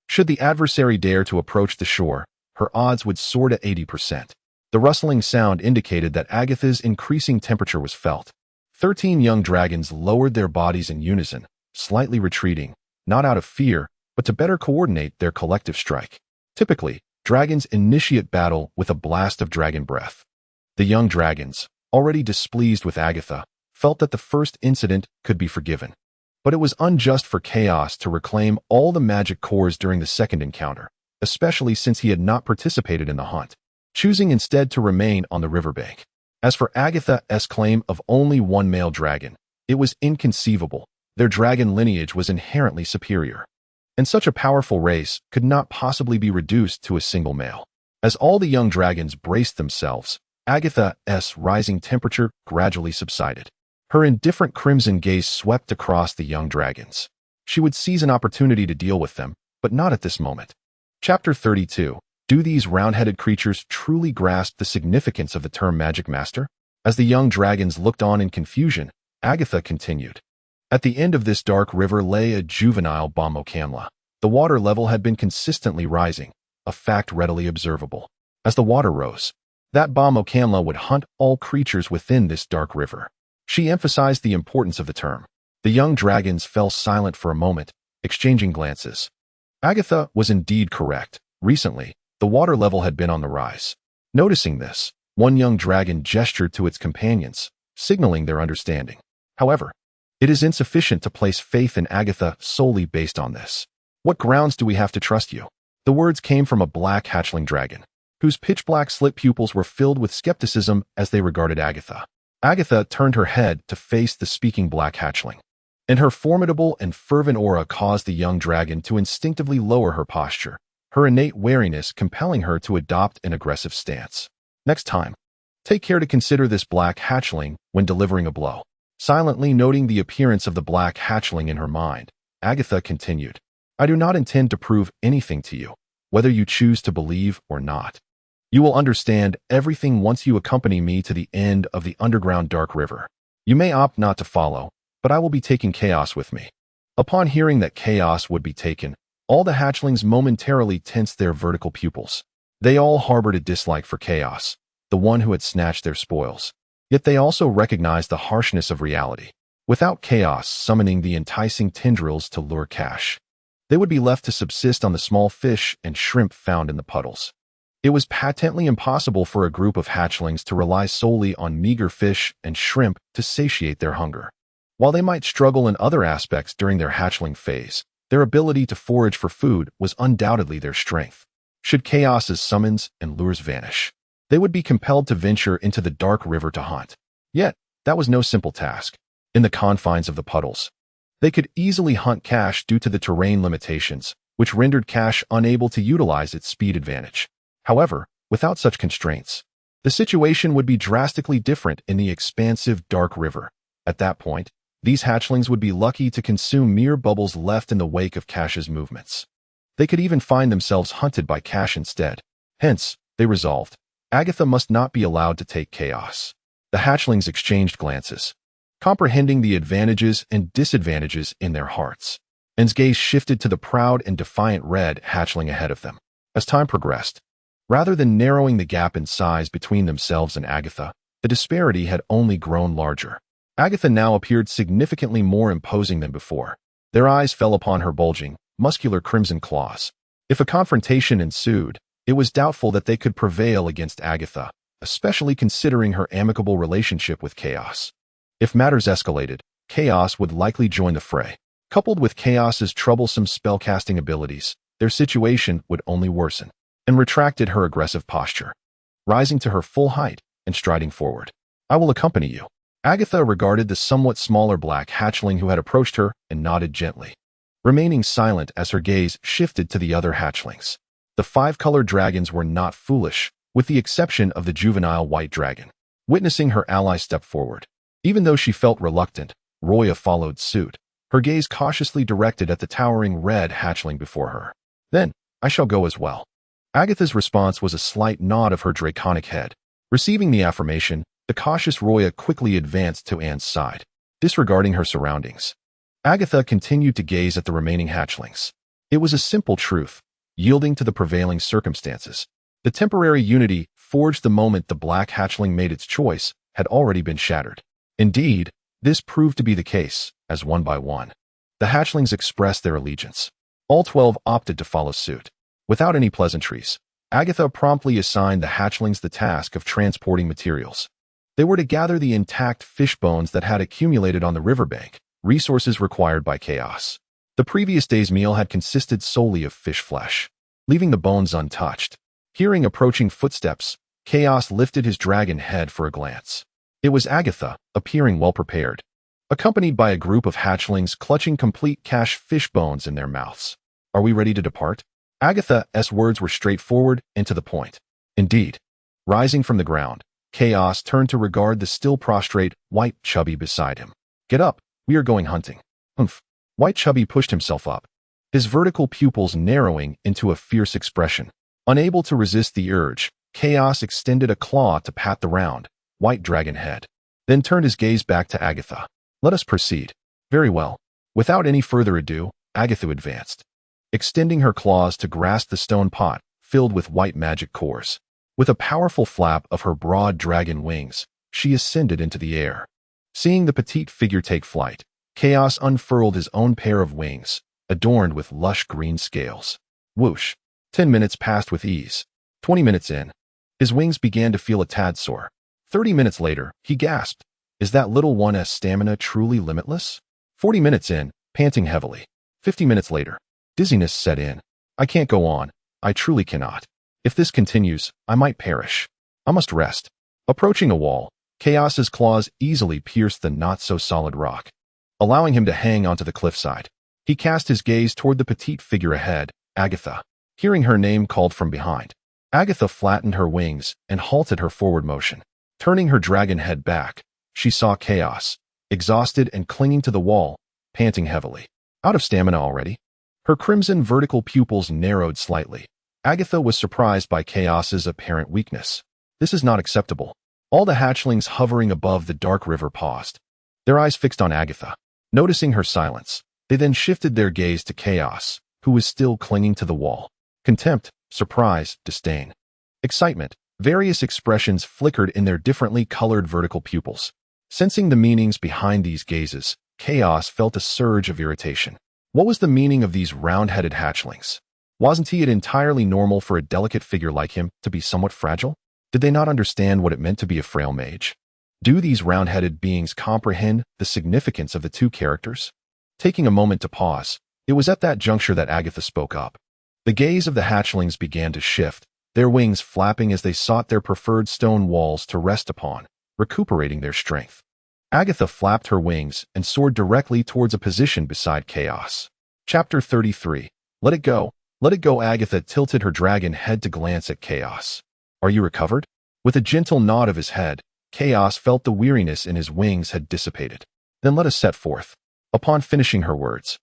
Should the adversary dare to approach the shore, her odds would soar to 80%. The rustling sound indicated that Agatha's increasing temperature was felt. 13 young dragons lowered their bodies in unison, slightly retreating, not out of fear, but to better coordinate their collective strike. Typically, dragons initiate battle with a blast of dragon breath. The young dragons, already displeased with Agatha, felt that the first incident could be forgiven. But it was unjust for Chaos to reclaim all the magic cores during the second encounter, especially since he had not participated in the hunt, choosing instead to remain on the riverbank. As for Agatha's claim of only one male dragon, it was inconceivable. Their dragon lineage was inherently superior, and such a powerful race could not possibly be reduced to a single male. As all the young dragons braced themselves, Agatha's rising temperature gradually subsided. Her indifferent crimson gaze swept across the young dragons. She would seize an opportunity to deal with them, but not at this moment. Chapter 32. Do these round-headed creatures truly grasp the significance of the term Magic Master? As the young dragons looked on in confusion, Agatha continued. At the end of this dark river lay a juvenile Bomb Okamla. The water level had been consistently rising, a fact readily observable. As the water rose, that Bomb Okamla would hunt all creatures within this dark river. She emphasized the importance of the term. The young dragons fell silent for a moment, exchanging glances. Agatha was indeed correct. Recently, the water level had been on the rise. Noticing this, one young dragon gestured to its companions, signaling their understanding. However, it is insufficient to place faith in Agatha solely based on this. What grounds do we have to trust you? The words came from a black hatchling dragon, whose pitch-black slit pupils were filled with skepticism as they regarded Agatha. Agatha turned her head to face the speaking black hatchling, and her formidable and fervent aura caused the young dragon to instinctively lower her posture, her innate wariness compelling her to adopt an aggressive stance. Next time, take care to consider this black hatchling when delivering a blow. Silently noting the appearance of the black hatchling in her mind, Agatha continued, I do not intend to prove anything to you, whether you choose to believe or not. You will understand everything once you accompany me to the end of the underground dark river. You may opt not to follow, but I will be taking Chaos with me. Upon hearing that Chaos would be taken, all the hatchlings momentarily tensed their vertical pupils. They all harbored a dislike for Chaos, the one who had snatched their spoils. Yet they also recognized the harshness of reality. Without Chaos summoning the enticing tendrils to lure cash, they would be left to subsist on the small fish and shrimp found in the puddles. It was patently impossible for a group of hatchlings to rely solely on meager fish and shrimp to satiate their hunger. While they might struggle in other aspects during their hatchling phase, their ability to forage for food was undoubtedly their strength. Should Chaos's summons and lures vanish, they would be compelled to venture into the dark river to hunt. Yet, That was no simple task. In the confines of the puddles, they could easily hunt Cash due to the terrain limitations, which rendered Cash unable to utilize its speed advantage. However, without such constraints, the situation would be drastically different in the expansive dark river. At that point, these hatchlings would be lucky to consume mere bubbles left in the wake of Cash's movements. They could even find themselves hunted by Cash instead. Hence, they resolved, Agatha must not be allowed to take chaos. The hatchlings exchanged glances, comprehending the advantages and disadvantages in their hearts. Anne's gaze shifted to the proud and defiant red hatchling ahead of them. As time progressed, rather than narrowing the gap in size between themselves and Agatha, the disparity had only grown larger. Agatha now appeared significantly more imposing than before. Their eyes fell upon her bulging, muscular crimson claws. If a confrontation ensued, it was doubtful that they could prevail against Agatha, especially considering her amicable relationship with Chaos. If matters escalated, Chaos would likely join the fray. Coupled with Chaos's troublesome spellcasting abilities, their situation would only worsen. And retracted her aggressive posture, rising to her full height and striding forward. I will accompany you. Agatha regarded the somewhat smaller black hatchling who had approached her and nodded gently, remaining silent as her gaze shifted to the other hatchlings. The five-colored dragons were not foolish, with the exception of the juvenile white dragon. Witnessing her ally step forward, even though she felt reluctant, Roya followed suit, her gaze cautiously directed at the towering red hatchling before her. Then, I shall go as well. Agatha's response was a slight nod of her draconic head. Receiving the affirmation, the cautious Roya quickly advanced to Anne's side, disregarding her surroundings. Agatha continued to gaze at the remaining hatchlings. It was a simple truth, yielding to the prevailing circumstances. The temporary unity forged the moment the black hatchling made its choice had already been shattered. Indeed, this proved to be the case, as one by one, the hatchlings expressed their allegiance. All 12 opted to follow suit. Without any pleasantries, Agatha promptly assigned the hatchlings the task of transporting materials. They were to gather the intact fish bones that had accumulated on the riverbank, resources required by Chaos. The previous day's meal had consisted solely of fish flesh, leaving the bones untouched. Hearing approaching footsteps, Chaos lifted his dragon head for a glance. It was Agatha, appearing well-prepared, accompanied by a group of hatchlings clutching complete cache fish bones in their mouths. Are we ready to depart? Agatha's words were straightforward and to the point. Indeed. Rising from the ground, Chaos turned to regard the still prostrate White Chubby beside him. Get up, we are going hunting. Humph. White Chubby pushed himself up, his vertical pupils narrowing into a fierce expression. Unable to resist the urge, Chaos extended a claw to pat the round, white dragon head, then turned his gaze back to Agatha. Let us proceed. Very well. Without any further ado, Agatha advanced, extending her claws to grasp the stone pot filled with white magic cores. With a powerful flap of her broad dragon wings, she ascended into the air. Seeing the petite figure take flight, Chaos unfurled his own pair of wings, adorned with lush green scales. Whoosh. 10 minutes passed with ease. 20 minutes in, his wings began to feel a tad sore. 30 minutes later, he gasped, is that little one's stamina truly limitless? 40 minutes in, panting heavily. 50 minutes later, dizziness set in. I can't go on. I truly cannot. If this continues, I might perish. I must rest. Approaching a wall, Chaos's claws easily pierced the not-so-solid rock, allowing him to hang onto the cliffside. He cast his gaze toward the petite figure ahead, Agatha. Hearing her name called from behind, Agatha flattened her wings and halted her forward motion. Turning her dragon head back, she saw Chaos, exhausted and clinging to the wall, panting heavily. Out of stamina already? Her crimson vertical pupils narrowed slightly. Agatha was surprised by Chaos's apparent weakness. This is not acceptable. All the hatchlings hovering above the dark river paused, their eyes fixed on Agatha. Noticing her silence, they then shifted their gaze to Chaos, who was still clinging to the wall. Contempt, surprise, disdain, excitement, various expressions flickered in their differently colored vertical pupils. Sensing the meanings behind these gazes, Chaos felt a surge of irritation. What was the meaning of these round-headed hatchlings? Wasn't it entirely normal for a delicate figure like him to be somewhat fragile? Did they not understand what it meant to be a frail mage? Do these round-headed beings comprehend the significance of the two characters? Taking a moment to pause, it was at that juncture that Agatha spoke up. The gaze of the hatchlings began to shift, their wings flapping as they sought their preferred stone walls to rest upon, recuperating their strength. Agatha flapped her wings and soared directly towards a position beside Chaos. Chapter 33. Let it go. Let it go. Agatha tilted her dragon head to glance at Chaos. Are you recovered? With a gentle nod of his head, Chaos felt the weariness in his wings had dissipated. Then let us set forth. Upon finishing her words,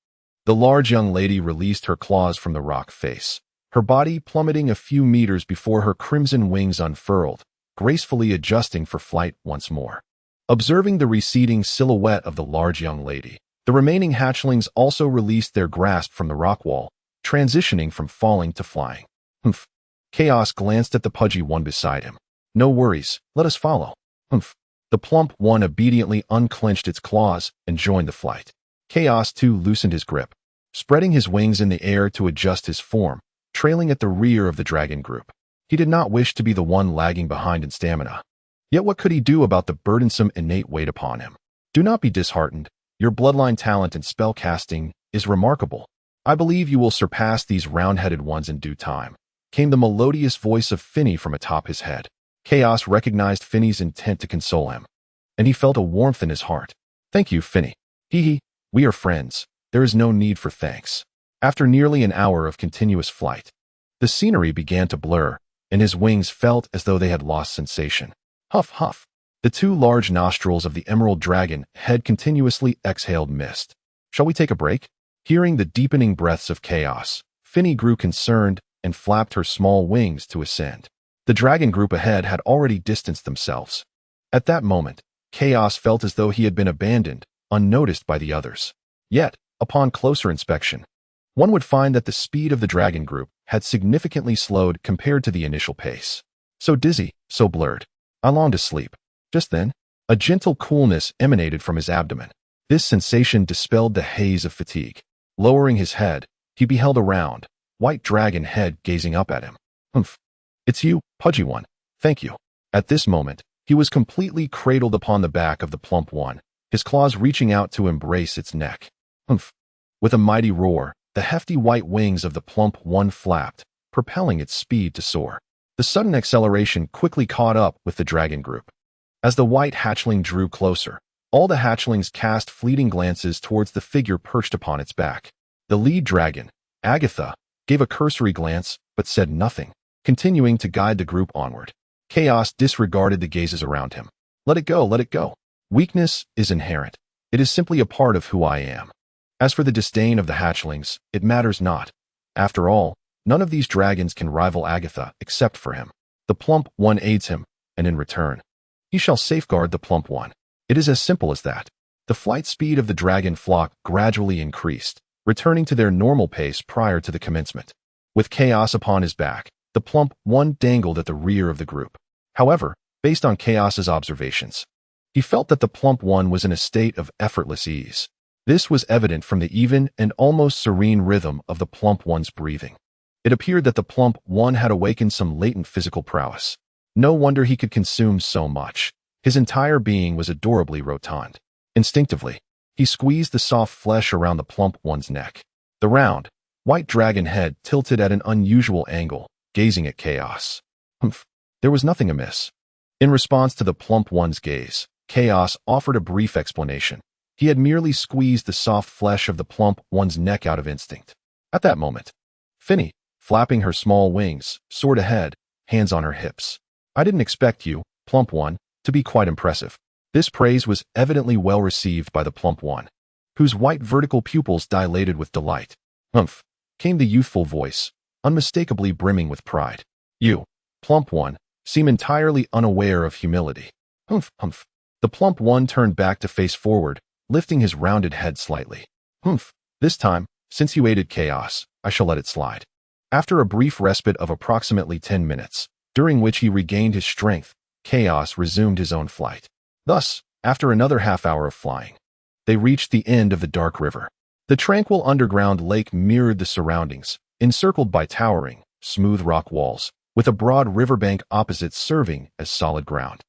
the large young lady released her claws from the rock face, her body plummeting a few meters before her crimson wings unfurled, gracefully adjusting for flight once more. Observing the receding silhouette of the large young lady, the remaining hatchlings also released their grasp from the rock wall, transitioning from falling to flying. Humph. Chaos glanced at the pudgy one beside him. No worries, let us follow. Humph. The plump one obediently unclenched its claws and joined the flight. Chaos too loosened his grip, spreading his wings in the air to adjust his form, trailing at the rear of the dragon group. He did not wish to be the one lagging behind in stamina. Yet what could he do about the burdensome innate weight upon him? Do not be disheartened. Your bloodline talent in spell casting is remarkable. I believe you will surpass these round-headed ones in due time, came the melodious voice of Finny from atop his head. Chaos recognized Finny's intent to console him, and he felt a warmth in his heart. Thank you, Finny. Hee. We are friends. There is no need for thanks. After nearly an hour of continuous flight, the scenery began to blur, and his wings felt as though they had lost sensation. Huff, huff. The two large nostrils of the emerald dragon head continuously exhaled mist. Shall we take a break? Hearing the deepening breaths of Chaos, Finny grew concerned and flapped her small wings to ascend. The dragon group ahead had already distanced themselves. At that moment, Chaos felt as though he had been abandoned, unnoticed by the others. Yet, upon closer inspection, one would find that the speed of the dragon group had significantly slowed compared to the initial pace. So dizzy, so blurred. I longed to sleep. Just then, a gentle coolness emanated from his abdomen. This sensation dispelled the haze of fatigue. Lowering his head, he beheld a round, white dragon head gazing up at him. Humph. It's you, pudgy one. Thank you. At this moment, he was completely cradled upon the back of the plump one, his claws reaching out to embrace its neck. Humph. With a mighty roar, the hefty white wings of the plump one flapped, propelling its speed to soar. The sudden acceleration quickly caught up with the dragon group. As the white hatchling drew closer, all the hatchlings cast fleeting glances towards the figure perched upon its back. The lead dragon, Agatha, gave a cursory glance, but said nothing, continuing to guide the group onward. Chaos disregarded the gazes around him. Let it go, let it go. Weakness is inherent. It is simply a part of who I am. As for the disdain of the hatchlings, it matters not. After all, none of these dragons can rival Agatha except for him. The plump one aids him, and in return, he shall safeguard the plump one. It is as simple as that. The flight speed of the dragon flock gradually increased, returning to their normal pace prior to the commencement. With Chaos upon his back, the plump one dangled at the rear of the group. However, based on Chaos's observations, he felt that the plump one was in a state of effortless ease. This was evident from the even and almost serene rhythm of the plump one's breathing. It appeared that the plump one had awakened some latent physical prowess. No wonder he could consume so much. His entire being was adorably rotund. Instinctively, he squeezed the soft flesh around the plump one's neck. The round, white dragon head tilted at an unusual angle, gazing at Chaos. Humph. There was nothing amiss. In response to the plump one's gaze, Chaos offered a brief explanation. He had merely squeezed the soft flesh of the plump one's neck out of instinct. At that moment, Finny, flapping her small wings, soared ahead, hands on her hips. I didn't expect you, plump one, to be quite impressive. This praise was evidently well received by the plump one, whose white vertical pupils dilated with delight. Humph, came the youthful voice, unmistakably brimming with pride. You, plump one, seem entirely unaware of humility. Humph, humph. The plump one turned back to face forward, lifting his rounded head slightly. Humph, this time, since you aided Chaos, I shall let it slide. After a brief respite of approximately 10 minutes, during which he regained his strength, Chaos resumed his own flight. Thus, after another half-hour of flying, they reached the end of the dark river. The tranquil underground lake mirrored the surroundings, encircled by towering, smooth rock walls, with a broad riverbank opposite serving as solid ground.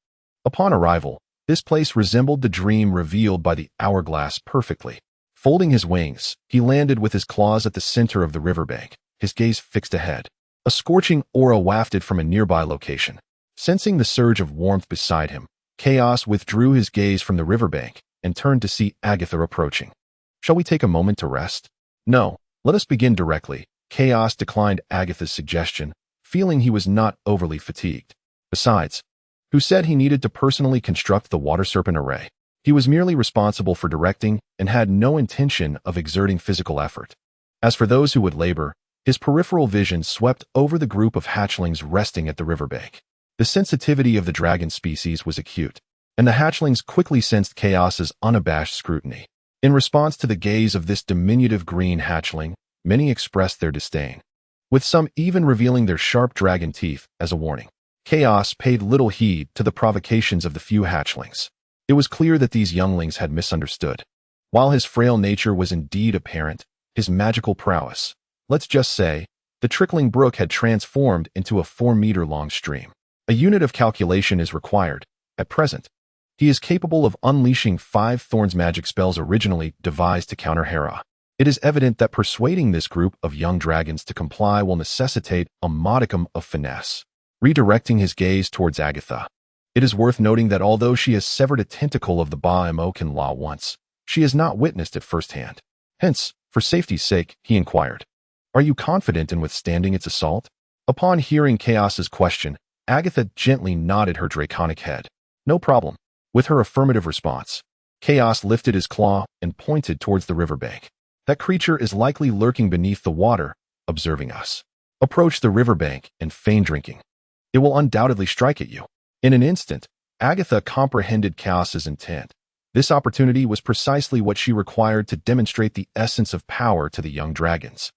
Upon arrival, this place resembled the dream revealed by the hourglass perfectly. Folding his wings, he landed with his claws at the center of the riverbank, his gaze fixed ahead. A scorching aura wafted from a nearby location. Sensing the surge of warmth beside him, Chaos withdrew his gaze from the riverbank and turned to see Agatha approaching. Shall we take a moment to rest? No, let us begin directly. Chaos declined Agatha's suggestion, feeling he was not overly fatigued. Besides, who said he needed to personally construct the water serpent array? He was merely responsible for directing and had no intention of exerting physical effort. As for those who would labor, his peripheral vision swept over the group of hatchlings resting at the riverbank. The sensitivity of the dragon species was acute, and the hatchlings quickly sensed Chaos's unabashed scrutiny. In response to the gaze of this diminutive green hatchling, many expressed their disdain, with some even revealing their sharp dragon teeth as a warning. Chaos paid little heed to the provocations of the few hatchlings. It was clear that these younglings had misunderstood. While his frail nature was indeed apparent, his magical prowess, let's just say, the trickling brook had transformed into a 4-meter-long stream. A unit of calculation is required. At present, he is capable of unleashing 5 Thorns magic spells originally devised to counter Hera. It is evident that persuading this group of young dragons to comply will necessitate a modicum of finesse. Redirecting his gaze towards Agatha, it is worth noting that although she has severed a tentacle of the Ba-Emokan Law once, she has not witnessed it firsthand. Hence, for safety's sake, he inquired, "Are you confident in withstanding its assault?" Upon hearing Chaos's question, Agatha gently nodded her draconic head. "No problem." With her affirmative response, Chaos lifted his claw and pointed towards the riverbank. "That creature is likely lurking beneath the water, observing us. Approach the riverbank and feign drinking. It will undoubtedly strike at you." In an instant, Agatha comprehended Chaos's intent. This opportunity was precisely what she required to demonstrate the essence of power to the young dragons,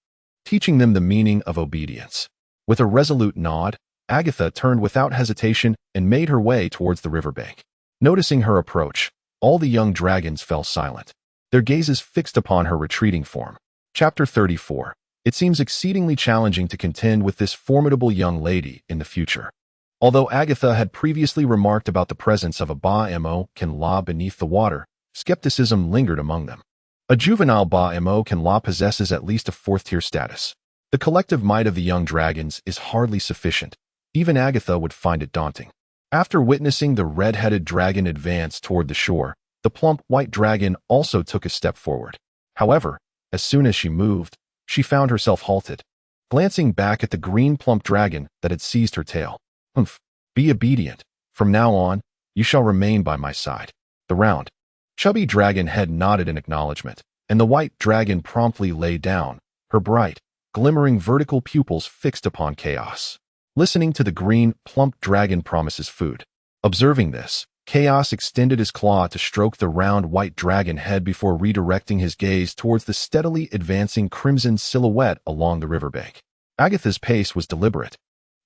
teaching them the meaning of obedience. With a resolute nod, Agatha turned without hesitation and made her way towards the riverbank. Noticing her approach, all the young dragons fell silent, their gazes fixed upon her retreating form. Chapter 34. It seems exceedingly challenging to contend with this formidable young lady in the future. Although Agatha had previously remarked about the presence of a Ba-Emokan Law beneath the water, skepticism lingered among them. A juvenile Ba-Emokan Law possesses at least a 4th-tier status. The collective might of the young dragons is hardly sufficient. Even Agatha would find it daunting. After witnessing the red-headed dragon advance toward the shore, the plump white dragon also took a step forward. However, as soon as she moved, she found herself halted, glancing back at the green plump dragon that had seized her tail. "Humph, be obedient. From now on, you shall remain by my side." The round, chubby dragon head nodded in acknowledgement, and the white dragon promptly lay down, her bright, glimmering vertical pupils fixed upon Chaos. Listening to the green, plump dragon promises food. Observing this, Chaos extended his claw to stroke the round white dragon head before redirecting his gaze towards the steadily advancing crimson silhouette along the riverbank. Agatha's pace was deliberate.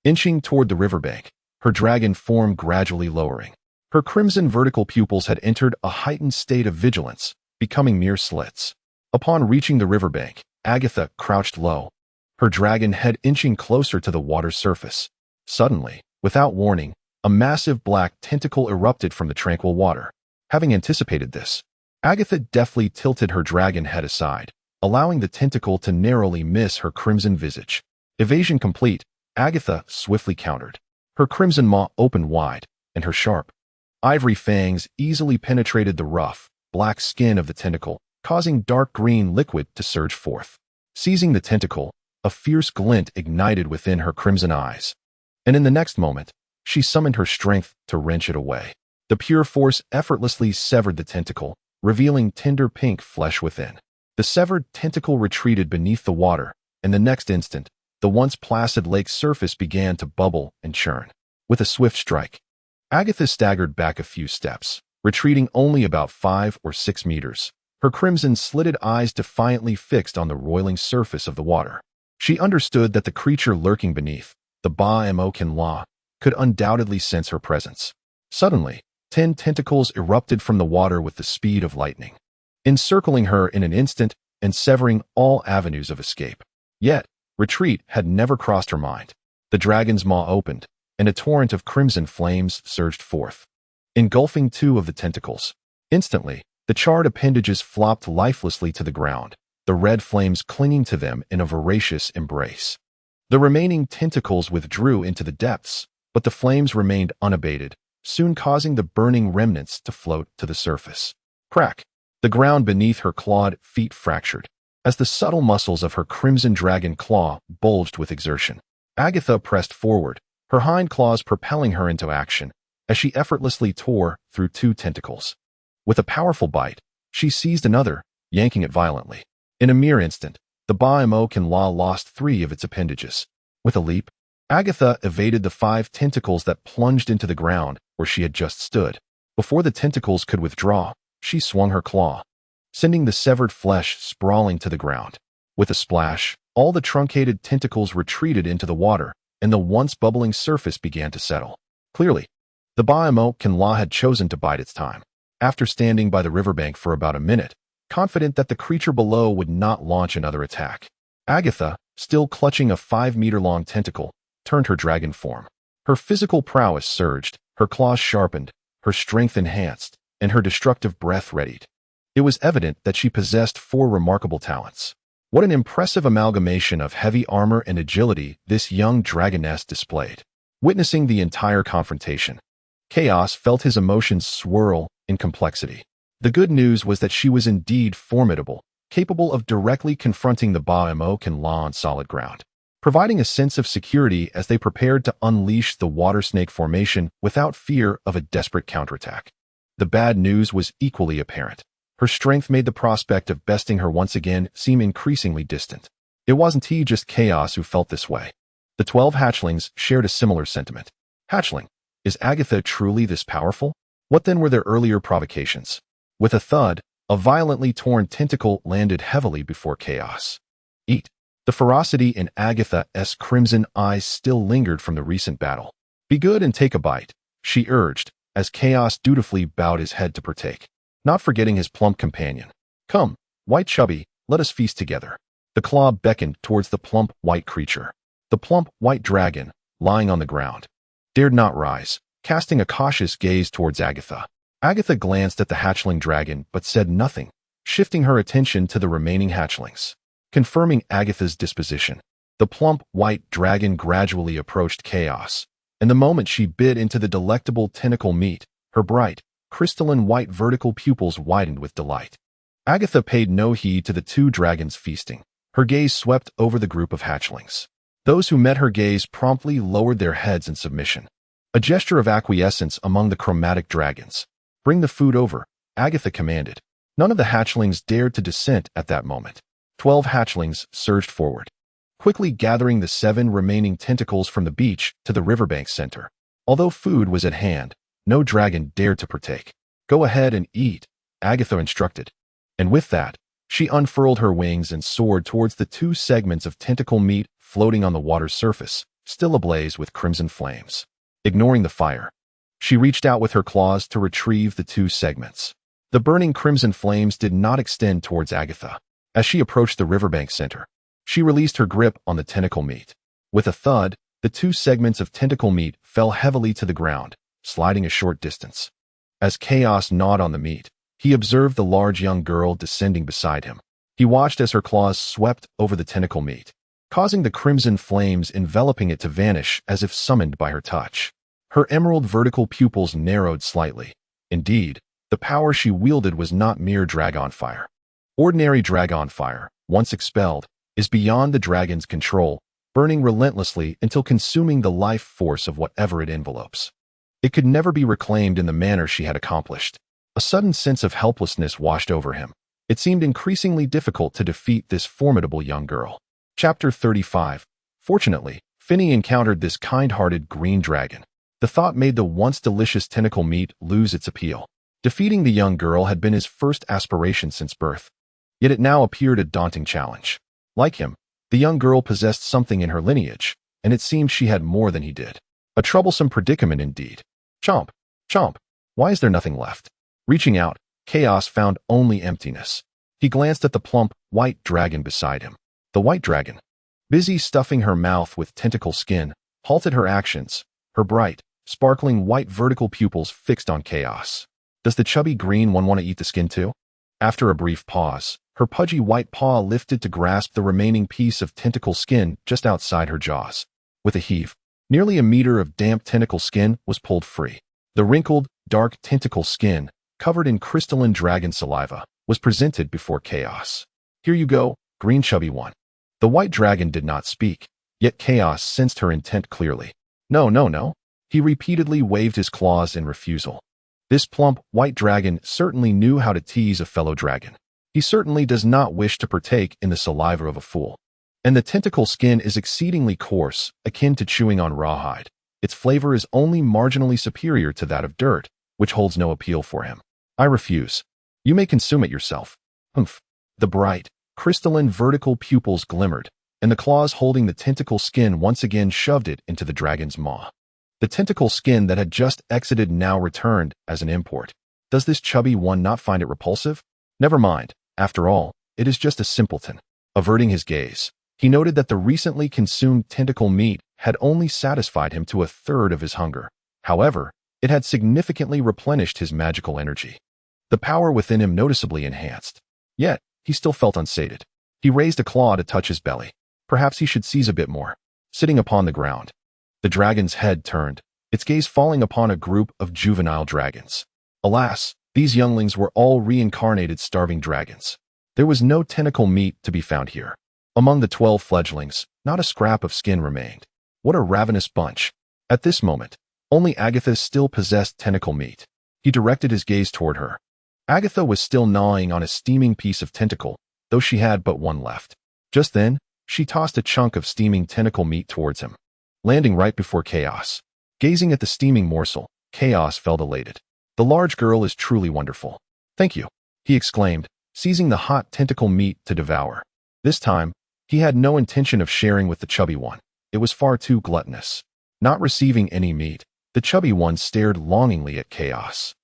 Inching toward the riverbank, her dragon form gradually lowering. Her crimson vertical pupils had entered a heightened state of vigilance, becoming mere slits. Upon reaching the riverbank, Agatha crouched low, her dragon head inching closer to the water's surface. Suddenly, without warning, a massive black tentacle erupted from the tranquil water. Having anticipated this, Agatha deftly tilted her dragon head aside, allowing the tentacle to narrowly miss her crimson visage. Evasion complete, Agatha swiftly countered. Her crimson maw opened wide, and her sharp, ivory fangs easily penetrated the rough, black skin of the tentacle, causing dark green liquid to surge forth. Seizing the tentacle, a fierce glint ignited within her crimson eyes, and in the next moment, she summoned her strength to wrench it away. The pure force effortlessly severed the tentacle, revealing tender pink flesh within. The severed tentacle retreated beneath the water, and the next instant, the once placid lake's surface began to bubble and churn. With a swift strike, Agatha staggered back a few steps, retreating only about 5 or 6 meters, her crimson-slitted eyes defiantly fixed on the roiling surface of the water. She understood that the creature lurking beneath, the Ba-Emokan Law, could undoubtedly sense her presence. Suddenly, 10 tentacles erupted from the water with the speed of lightning, encircling her in an instant and severing all avenues of escape. Yet, retreat had never crossed her mind. The dragon's maw opened, and a torrent of crimson flames surged forth, engulfing 2 of the tentacles. Instantly, the charred appendages flopped lifelessly to the ground, the red flames clinging to them in a voracious embrace. The remaining tentacles withdrew into the depths, but the flames remained unabated, soon causing the burning remnants to float to the surface. Crack! The ground beneath her clawed feet fractured, as the subtle muscles of her crimson dragon claw bulged with exertion. Agatha pressed forward, her hind claws propelling her into action, as she effortlessly tore through two tentacles. With a powerful bite, she seized another, yanking it violently. In a mere instant, the Baimokenla lost 3 of its appendages. With a leap, Agatha evaded the 5 tentacles that plunged into the ground where she had just stood. Before the tentacles could withdraw, she swung her claw, sending the severed flesh sprawling to the ground. With a splash, all the truncated tentacles retreated into the water, and the once bubbling surface began to settle. Clearly, the Baimokenla had chosen to bide its time. After standing by the riverbank for about a minute, confident that the creature below would not launch another attack, Agatha, still clutching a 5-meter-long tentacle, turned her dragon form. Her physical prowess surged, her claws sharpened, her strength enhanced, and her destructive breath readied. It was evident that she possessed 4 remarkable talents. What an impressive amalgamation of heavy armor and agility this young dragoness displayed. Witnessing the entire confrontation, Chaos felt his emotions swirl in complexity. The good news was that she was indeed formidable, capable of directly confronting the Baimokenla on solid ground, providing a sense of security as they prepared to unleash the water snake formation without fear of a desperate counterattack. The bad news was equally apparent. Her strength made the prospect of besting her once again seem increasingly distant. It wasn't just Chaos who felt this way. The 12 hatchlings shared a similar sentiment. Hatchling, is Agatha truly this powerful? What then were their earlier provocations? With a thud, a violently torn tentacle landed heavily before Chaos. Eat. The ferocity in Agatha's crimson eyes still lingered from the recent battle. Be good and take a bite, she urged, as Chaos dutifully bowed his head to partake, not forgetting his plump companion. Come, white chubby, let us feast together. The claw beckoned towards the plump white creature. The plump white dragon, lying on the ground, dared not rise, casting a cautious gaze towards Agatha. Agatha glanced at the hatchling dragon but said nothing, shifting her attention to the remaining hatchlings. Confirming Agatha's disposition, the plump white dragon gradually approached Chaos, and the moment she bit into the delectable tentacle meat, her bright, crystalline white vertical pupils widened with delight. Agatha paid no heed to the 2 dragons feasting. Her gaze swept over the group of hatchlings. Those who met her gaze promptly lowered their heads in submission, a gesture of acquiescence among the chromatic dragons. Bring the food over, Agatha commanded. None of the hatchlings dared to dissent at that moment. 12 hatchlings surged forward, quickly gathering the 7 remaining tentacles from the beach to the riverbank center. Although food was at hand, no dragon dared to partake. Go ahead and eat, Agatha instructed. And with that, she unfurled her wings and soared towards the 2 segments of tentacle meat floating on the water's surface, still ablaze with crimson flames. Ignoring the fire, she reached out with her claws to retrieve the 2 segments. The burning crimson flames did not extend towards Agatha. As she approached the riverbank center, she released her grip on the tentacle meat. With a thud, the 2 segments of tentacle meat fell heavily to the ground, sliding a short distance. As Chaos gnawed on the meat, he observed the large young girl descending beside him. He watched as her claws swept over the tentacle meat, causing the crimson flames enveloping it to vanish as if summoned by her touch. Her emerald vertical pupils narrowed slightly. Indeed, the power she wielded was not mere dragon fire. Ordinary dragon fire, once expelled, is beyond the dragon's control, burning relentlessly until consuming the life force of whatever it envelopes. It could never be reclaimed in the manner she had accomplished. A sudden sense of helplessness washed over him. It seemed increasingly difficult to defeat this formidable young girl. Chapter 35. Fortunately, Finney encountered this kind-hearted green dragon. The thought made the once delicious tentacle meat lose its appeal. Defeating the young girl had been his first aspiration since birth, yet it now appeared a daunting challenge. Like him, the young girl possessed something in her lineage, and it seemed she had more than he did. A troublesome predicament indeed. Chomp, chomp, why is there nothing left? Reaching out, Chaos found only emptiness. He glanced at the plump, white dragon beside him. The white dragon, busy stuffing her mouth with tentacle skin, halted her actions, her bright, sparkling white vertical pupils fixed on Chaos. Does the chubby green one want to eat the skin too? After a brief pause, her pudgy white paw lifted to grasp the remaining piece of tentacle skin just outside her jaws. With a heave, nearly a meter of damp tentacle skin was pulled free. The wrinkled, dark tentacle skin, covered in crystalline dragon saliva, was presented before Chaos. Here you go, green chubby one. The white dragon did not speak, yet Chaos sensed her intent clearly. No, no, no. He repeatedly waved his claws in refusal. This plump, white dragon certainly knew how to tease a fellow dragon. He certainly does not wish to partake in the saliva of a fool. And the tentacle skin is exceedingly coarse, akin to chewing on rawhide. Its flavor is only marginally superior to that of dirt, which holds no appeal for him. I refuse. You may consume it yourself. Humph. The bright, crystalline vertical pupils glimmered, and the claws holding the tentacle skin once again shoved it into the dragon's maw. The tentacle skin that had just exited now returned as an import. Does this chubby one not find it repulsive? Never mind. After all, it is just a simpleton. Averting his gaze, he noted that the recently consumed tentacle meat had only satisfied him to a third of his hunger. However, it had significantly replenished his magical energy. The power within him noticeably enhanced. Yet, he still felt unsated. He raised a claw to touch his belly. Perhaps he should seize a bit more. Sitting upon the ground, the dragon's head turned, its gaze falling upon a group of juvenile dragons. Alas, these younglings were all reincarnated starving dragons. There was no tentacle meat to be found here. Among the 12 fledglings, not a scrap of skin remained. What a ravenous bunch. At this moment, only Agatha still possessed tentacle meat. He directed his gaze toward her. Agatha was still gnawing on a steaming piece of tentacle, though she had but one left. Just then, she tossed a chunk of steaming tentacle meat towards him, landing right before Chaos. Gazing at the steaming morsel, Chaos felt elated. The large girl is truly wonderful. Thank you, he exclaimed, seizing the hot tentacle meat to devour. This time, he had no intention of sharing with the chubby one. It was far too gluttonous. Not receiving any meat, the chubby one stared longingly at Chaos.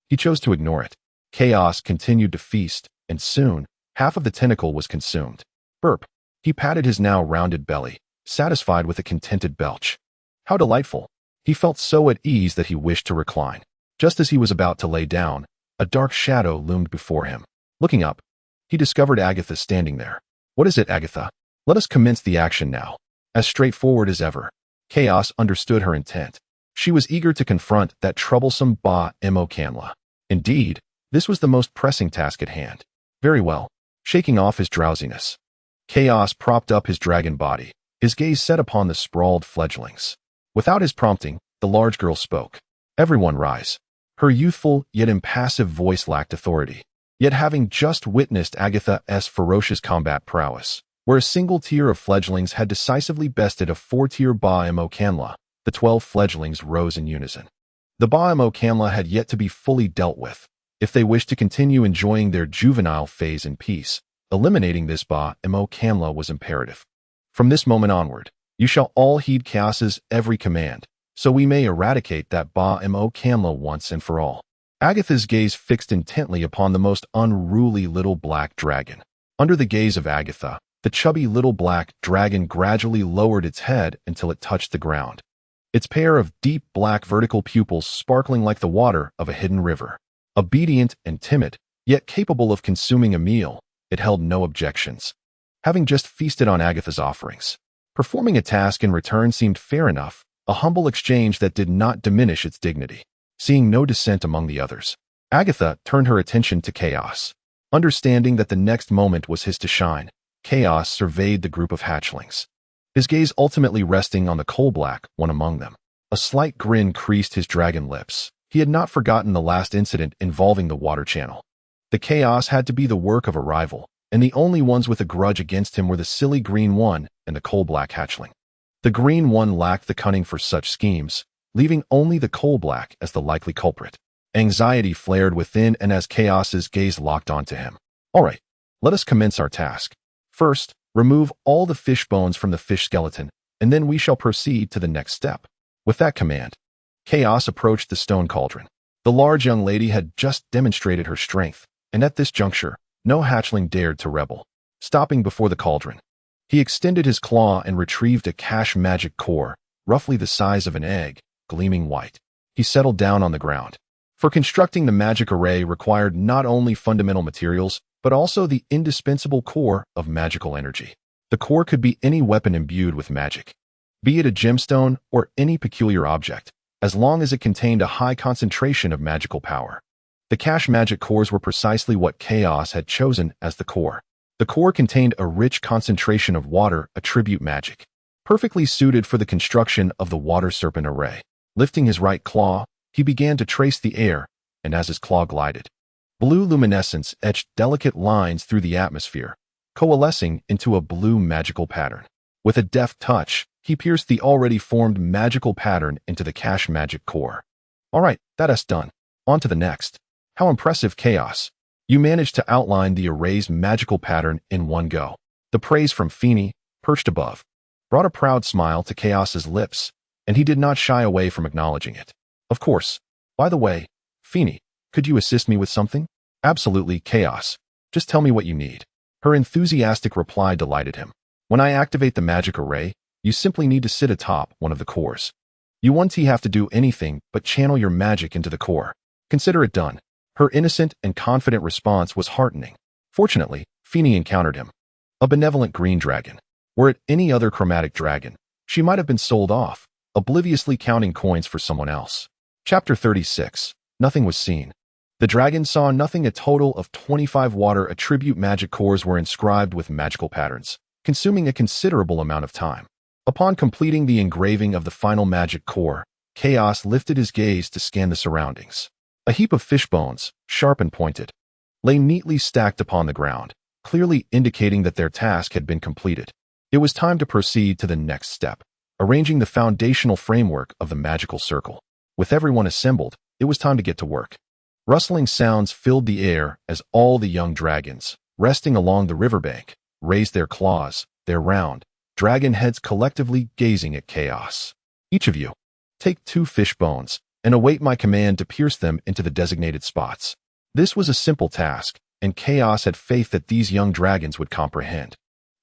He chose to ignore it. Chaos continued to feast, and soon, half of the tentacle was consumed. Burp. He patted his now rounded belly, satisfied with a contented belch. How delightful. He felt so at ease that he wished to recline. Just as he was about to lay down, a dark shadow loomed before him. Looking up, he discovered Agatha standing there. What is it, Agatha? Let us commence the action now. As straightforward as ever, Chaos understood her intent. She was eager to confront that troublesome Mo Canla. Indeed, this was the most pressing task at hand. Very well. Shaking off his drowsiness, Chaos propped up his dragon body, his gaze set upon the sprawled fledglings. Without his prompting, the large girl spoke. Everyone rise. Her youthful yet impassive voice lacked authority. Yet having just witnessed Agatha's ferocious combat prowess, where a single tier of fledglings had decisively bested a 4-tier Mo Canla, the 12 fledglings rose in unison. The Mo Canla had yet to be fully dealt with. If they wished to continue enjoying their juvenile phase in peace, eliminating this Mo Canla was imperative. From this moment onward, you shall all heed Chaos's every command, so we may eradicate that Mo Canla once and for all. Agatha's gaze fixed intently upon the most unruly little black dragon. Under the gaze of Agatha, the chubby little black dragon gradually lowered its head until it touched the ground. Its pair of deep black vertical pupils sparkling like the water of a hidden river. Obedient and timid, yet capable of consuming a meal, it held no objections. Having just feasted on Agatha's offerings, performing a task in return seemed fair enough, a humble exchange that did not diminish its dignity. Seeing no dissent among the others, Agatha turned her attention to Chaos. Understanding that the next moment was his to shine, Chaos surveyed the group of hatchlings, his gaze ultimately resting on the coal-black one among them. A slight grin creased his dragon lips. He had not forgotten the last incident involving the water channel. The Chaos had to be the work of a rival, and the only ones with a grudge against him were the silly green one and the coal-black hatchling. The green one lacked the cunning for such schemes, leaving only the coal-black as the likely culprit. Anxiety flared within and as Chaos's gaze locked onto him. All right, let us commence our task. First, remove all the fish bones from the fish skeleton, and then we shall proceed to the next step. With that command, Chaos approached the stone cauldron. The large young lady had just demonstrated her strength, and at this juncture, no hatchling dared to rebel. Stopping before the cauldron, he extended his claw and retrieved a cash magic core, roughly the size of an egg, gleaming white. He settled down on the ground. For constructing the magic array required not only fundamental materials, but also the indispensable core of magical energy. The core could be any weapon imbued with magic, be it a gemstone or any peculiar object. as long as it contained a high concentration of magical power. The cache magic cores were precisely what Chaos had chosen as the core. The core contained a rich concentration of water attribute magic, perfectly suited for the construction of the water serpent array. Lifting his right claw, he began to trace the air, and as his claw glided, blue luminescence etched delicate lines through the atmosphere, coalescing into a blue magical pattern. With a deft touch, he pierced the already formed magical pattern into the cache magic core. All right, that's done. On to the next. How impressive, Chaos. You managed to outline the array's magical pattern in one go. The praise from Feeny, perched above, brought a proud smile to Chaos's lips, and he did not shy away from acknowledging it. Of course. By the way, Feeny, could you assist me with something? Absolutely, Chaos. Just tell me what you need. Her enthusiastic reply delighted him. When I activate the magic array, you simply need to sit atop one of the cores. You won't have to do anything but channel your magic into the core. Consider it done. Her innocent and confident response was heartening. Fortunately, Feeny encountered him. A benevolent green dragon. Were it any other chromatic dragon, she might have been sold off, obliviously counting coins for someone else. Chapter 36. Nothing was seen. The dragon saw nothing. A total of 25 water attribute magic cores were inscribed with magical patterns, consuming a considerable amount of time. Upon completing the engraving of the final magic core, Chaos lifted his gaze to scan the surroundings. A heap of fish bones, sharp and pointed, lay neatly stacked upon the ground, clearly indicating that their task had been completed. It was time to proceed to the next step, arranging the foundational framework of the magical circle. With everyone assembled, it was time to get to work. Rustling sounds filled the air as all the young dragons, resting along the riverbank, raised their claws, their round, dragon heads collectively gazing at Chaos. Each of you, take 2 fish bones and await my command to pierce them into the designated spots. This was a simple task, and Chaos had faith that these young dragons would comprehend.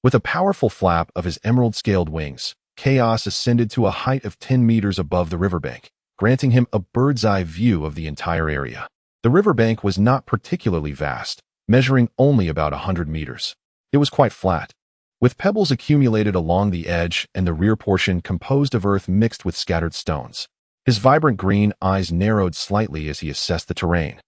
With a powerful flap of his emerald-scaled wings, Chaos ascended to a height of 10 meters above the riverbank, granting him a bird's-eye view of the entire area. The riverbank was not particularly vast, measuring only about 100 meters. It was quite flat, with pebbles accumulated along the edge and the rear portion composed of earth mixed with scattered stones. His vibrant green eyes narrowed slightly as he assessed the terrain,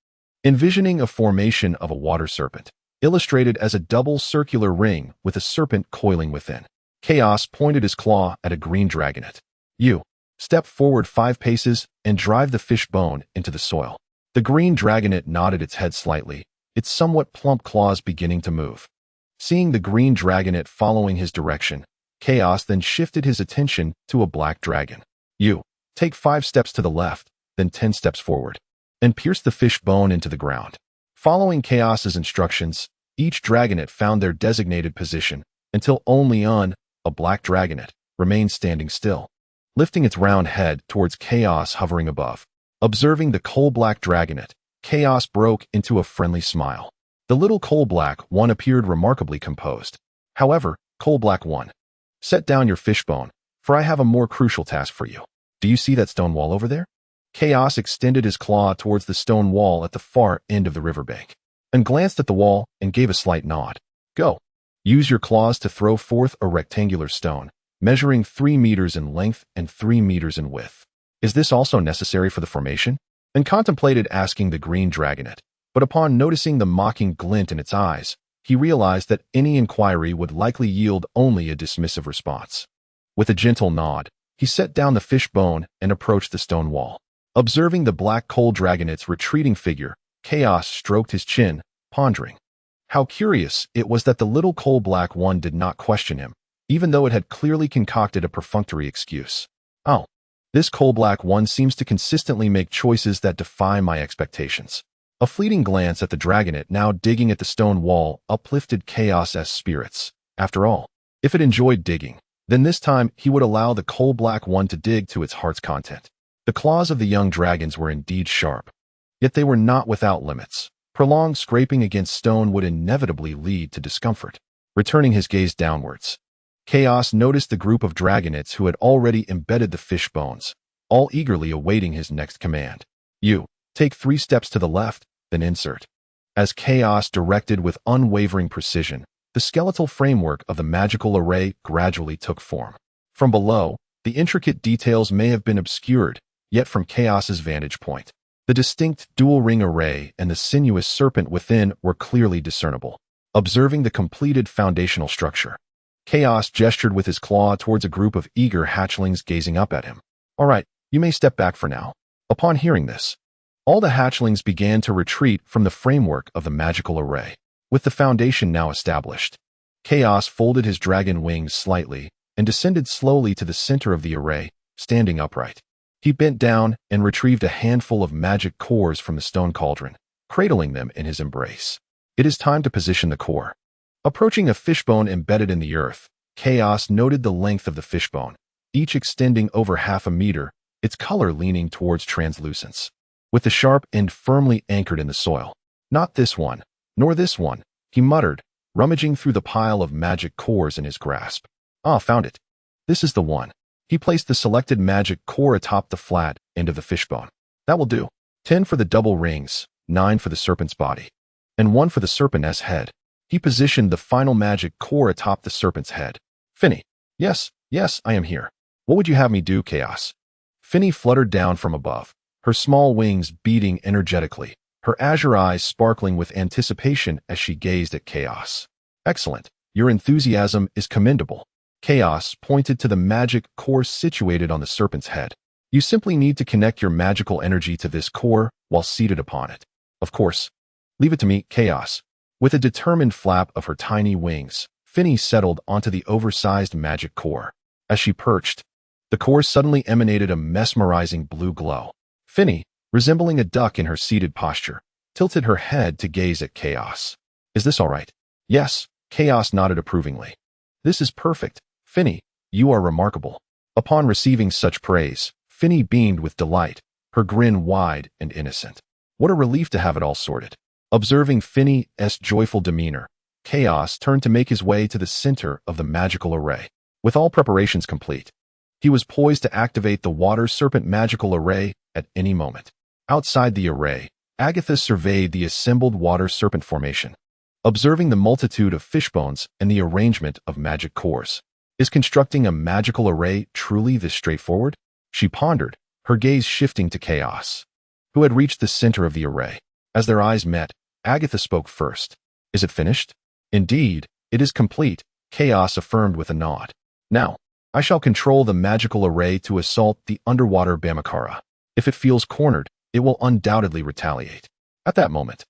envisioning a formation of a water serpent, illustrated as a double circular ring with a serpent coiling within. Chaos pointed his claw at a green dragonet. You, step forward 5 paces and drive the fish bone into the soil. The green dragonet nodded its head slightly, its somewhat plump claws beginning to move. Seeing the green dragonet following his direction, Chaos then shifted his attention to a black dragon. You, take 5 steps to the left, then 10 steps forward, and pierce the fish bone into the ground. Following Chaos's instructions, each dragonet found their designated position until only a black dragonet remained standing still, lifting its round head towards Chaos hovering above. Observing the coal-black dragonet, Chaos broke into a friendly smile. The little coal-black one appeared remarkably composed. However, coal-black one, set down your fish bone, for I have a more crucial task for you. Do you see that stone wall over there? Chaos extended his claw towards the stone wall at the far end of the riverbank, and glanced at the wall and gave a slight nod. Go. Use your claws to throw forth a rectangular stone, measuring 3 meters in length and 3 meters in width. Is this also necessary for the formation? And contemplated asking the green dragonet, but upon noticing the mocking glint in its eyes, he realized that any inquiry would likely yield only a dismissive response. With a gentle nod, he set down the fish bone and approached the stone wall. Observing the black coal dragonet's retreating figure, Chaos stroked his chin, pondering. How curious it was that the little coal-black one did not question him, even though it had clearly concocted a perfunctory excuse. Oh, this coal-black one seems to consistently make choices that defy my expectations. A fleeting glance at the dragonet now digging at the stone wall uplifted Chaos's spirits. After all, if it enjoyed digging, then this time he would allow the coal-black one to dig to its heart's content. The claws of the young dragons were indeed sharp, yet they were not without limits. Prolonged scraping against stone would inevitably lead to discomfort. Returning his gaze downwards, Chaos noticed the group of dragonets who had already embedded the fish bones, all eagerly awaiting his next command. You, take 3 steps to the left, then insert. As Chaos directed with unwavering precision, the skeletal framework of the magical array gradually took form. From below, the intricate details may have been obscured, yet from Chaos's vantage point, the distinct dual-ring array and the sinuous serpent within were clearly discernible. Observing the completed foundational structure, Chaos gestured with his claw towards a group of eager hatchlings gazing up at him. "All right, you may step back for now." Upon hearing this, all the hatchlings began to retreat from the framework of the magical array. With the foundation now established, Chaos folded his dragon wings slightly and descended slowly to the center of the array, standing upright. He bent down and retrieved a handful of magic cores from the stone cauldron, cradling them in his embrace. It is time to position the core. Approaching a fishbone embedded in the earth, Chaos noted the length of the fishbone, each extending over half a meter, its color leaning towards translucence, with the sharp end firmly anchored in the soil. "Not this one, nor this one," he muttered, rummaging through the pile of magic cores in his grasp. "Ah, found it. This is the one." He placed the selected magic core atop the flat end of the fishbone. "That will do. 10 for the double rings, 9 for the serpent's body, and 1 for the serpent's head." He positioned the final magic core atop the serpent's head. "Finny." Yes, I am here. What would you have me do, Chaos?" Finny fluttered down from above, her small wings beating energetically, her azure eyes sparkling with anticipation as she gazed at Chaos. "Excellent. Your enthusiasm is commendable." Chaos pointed to the magic core situated on the serpent's head. "You simply need to connect your magical energy to this core while seated upon it. Of course. Leave it to me, Chaos." With a determined flap of her tiny wings, Finny settled onto the oversized magic core. As she perched, the core suddenly emanated a mesmerizing blue glow. Finny, resembling a duck in her seated posture, tilted her head to gaze at Chaos. "Is this all right?" "Yes," Chaos nodded approvingly. "This is perfect. Finny, you are remarkable." Upon receiving such praise, Finny beamed with delight, her grin wide and innocent. What a relief to have it all sorted. Observing Finny's joyful demeanor, Chaos turned to make his way to the center of the magical array. With all preparations complete, he was poised to activate the water serpent magical array at any moment. Outside the array, Agatha surveyed the assembled water serpent formation, observing the multitude of fishbones and the arrangement of magic cores. Is constructing a magical array truly this straightforward? She pondered, her gaze shifting to Chaos, who had reached the center of the array. As their eyes met, Agatha spoke first. "Is it finished?" "Indeed, it is complete," Chaos affirmed with a nod. "Now, I shall control the magical array to assault the underwater Bamacara. If it feels cornered, it will undoubtedly retaliate. At that moment,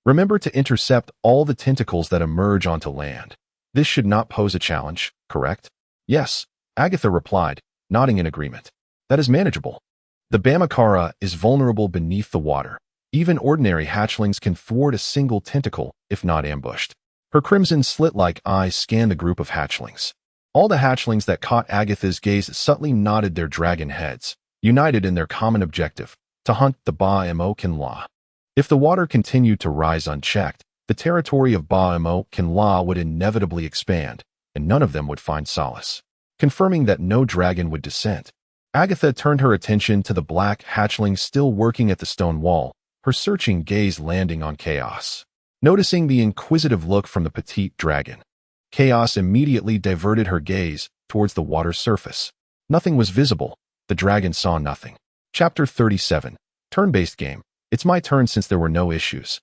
remember to intercept all the tentacles that emerge onto land. This should not pose a challenge, correct?" "Yes," Agatha replied, nodding in agreement. "That is manageable. The Bamacara is vulnerable beneath the water. Even ordinary hatchlings can thwart a single tentacle if not ambushed." Her crimson slit-like eyes scanned the group of hatchlings. All the hatchlings that caught Agatha's gaze subtly nodded their dragon heads, united in their common objective, to hunt the Ba-Mo Kinlaw. If the water continued to rise unchecked, the territory of Ba-Mo Kinlaw would inevitably expand, and none of them would find solace. Confirming that no dragon would descend, Agatha turned her attention to the black hatchling still working at the stone wall, her searching gaze landing on Chaos. Noticing the inquisitive look from the petite dragon, Chaos immediately diverted her gaze towards the water's surface. Nothing was visible. The dragon saw nothing. Chapter 37. Turn-based game. It's my turn since there were no issues.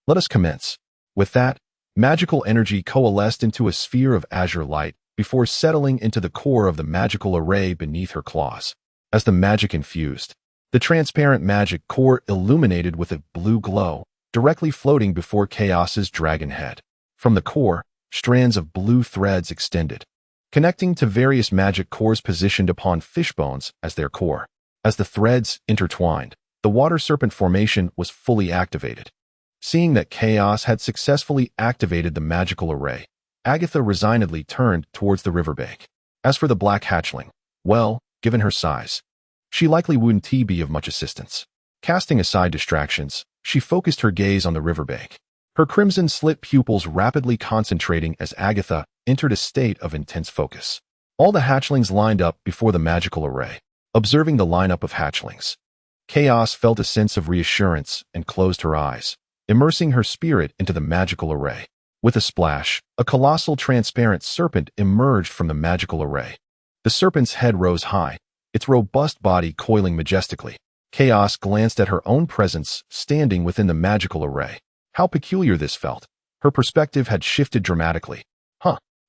Let us commence. With that, magical energy coalesced into a sphere of azure light before settling into the core of the magical array beneath her claws. As the magic infused, the transparent magic core illuminated with a blue glow, directly floating before Chaos's dragon head. From the core, strands of blue threads extended, connecting to various magic cores positioned upon fishbones as their core. As the threads intertwined, the water serpent formation was fully activated. Seeing that Chaos had successfully activated the magical array, Agatha resignedly turned towards the riverbank. As for the black hatchling, well, given her size, she likely wouldn't be of much assistance. Casting aside distractions, she focused her gaze on the riverbank, her crimson slit pupils rapidly concentrating as Agatha entered a state of intense focus. All the hatchlings lined up before the magical array. Observing the lineup of hatchlings, Chaos felt a sense of reassurance and closed her eyes, immersing her spirit into the magical array. With a splash, a colossal transparent serpent emerged from the magical array. The serpent's head rose high, its robust body coiling majestically, Chaos glanced at her own presence standing within the magical array. How peculiar this felt. Her perspective had shifted dramatically.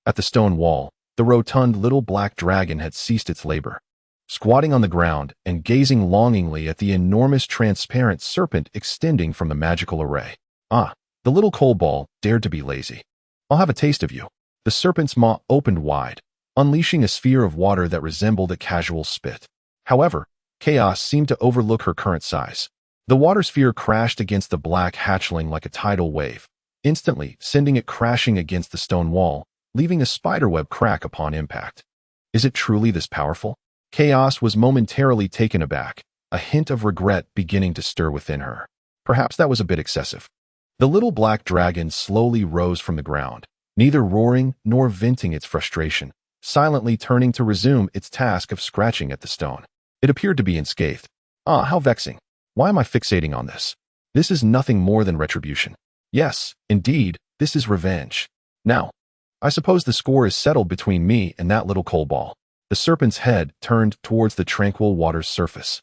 At the stone wall, the rotund little black dragon had ceased its labor. Squatting on the ground and gazing longingly at the enormous transparent serpent extending from the magical array. The little coal ball dared to be lazy. I'll have a taste of you. The serpent's maw opened wide, unleashing a sphere of water that resembled a casual spit. However, chaos seemed to overlook her current size. The water sphere crashed against the black hatchling like a tidal wave, instantly sending it crashing against the stone wall, leaving a spiderweb crack upon impact. Is it truly this powerful? Chaos was momentarily taken aback, a hint of regret beginning to stir within her. Perhaps that was a bit excessive. The little black dragon slowly rose from the ground, neither roaring nor venting its frustration, silently turning to resume its task of scratching at the stone. It appeared to be unscathed. How vexing. Why am I fixating on this? This is nothing more than retribution. Yes, indeed, this is revenge. Now, I suppose the score is settled between me and that little coal ball. The serpent's head turned towards the tranquil water's surface,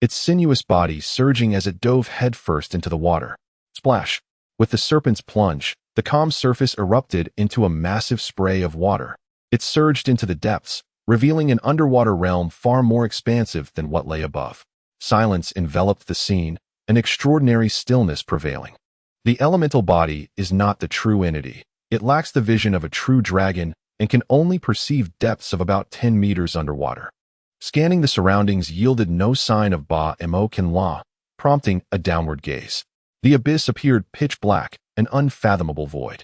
its sinuous body surging as it dove headfirst into the water. Splash! With the serpent's plunge, the calm surface erupted into a massive spray of water. It surged into the depths, revealing an underwater realm far more expansive than what lay above. Silence enveloped the scene, an extraordinary stillness prevailing. The elemental body is not the true entity. It lacks the vision of a true dragon and can only perceive depths of about 10 meters underwater. Scanning the surroundings yielded no sign of Ba-Mo-Kin-La, prompting a downward gaze. The abyss appeared pitch black, an unfathomable void.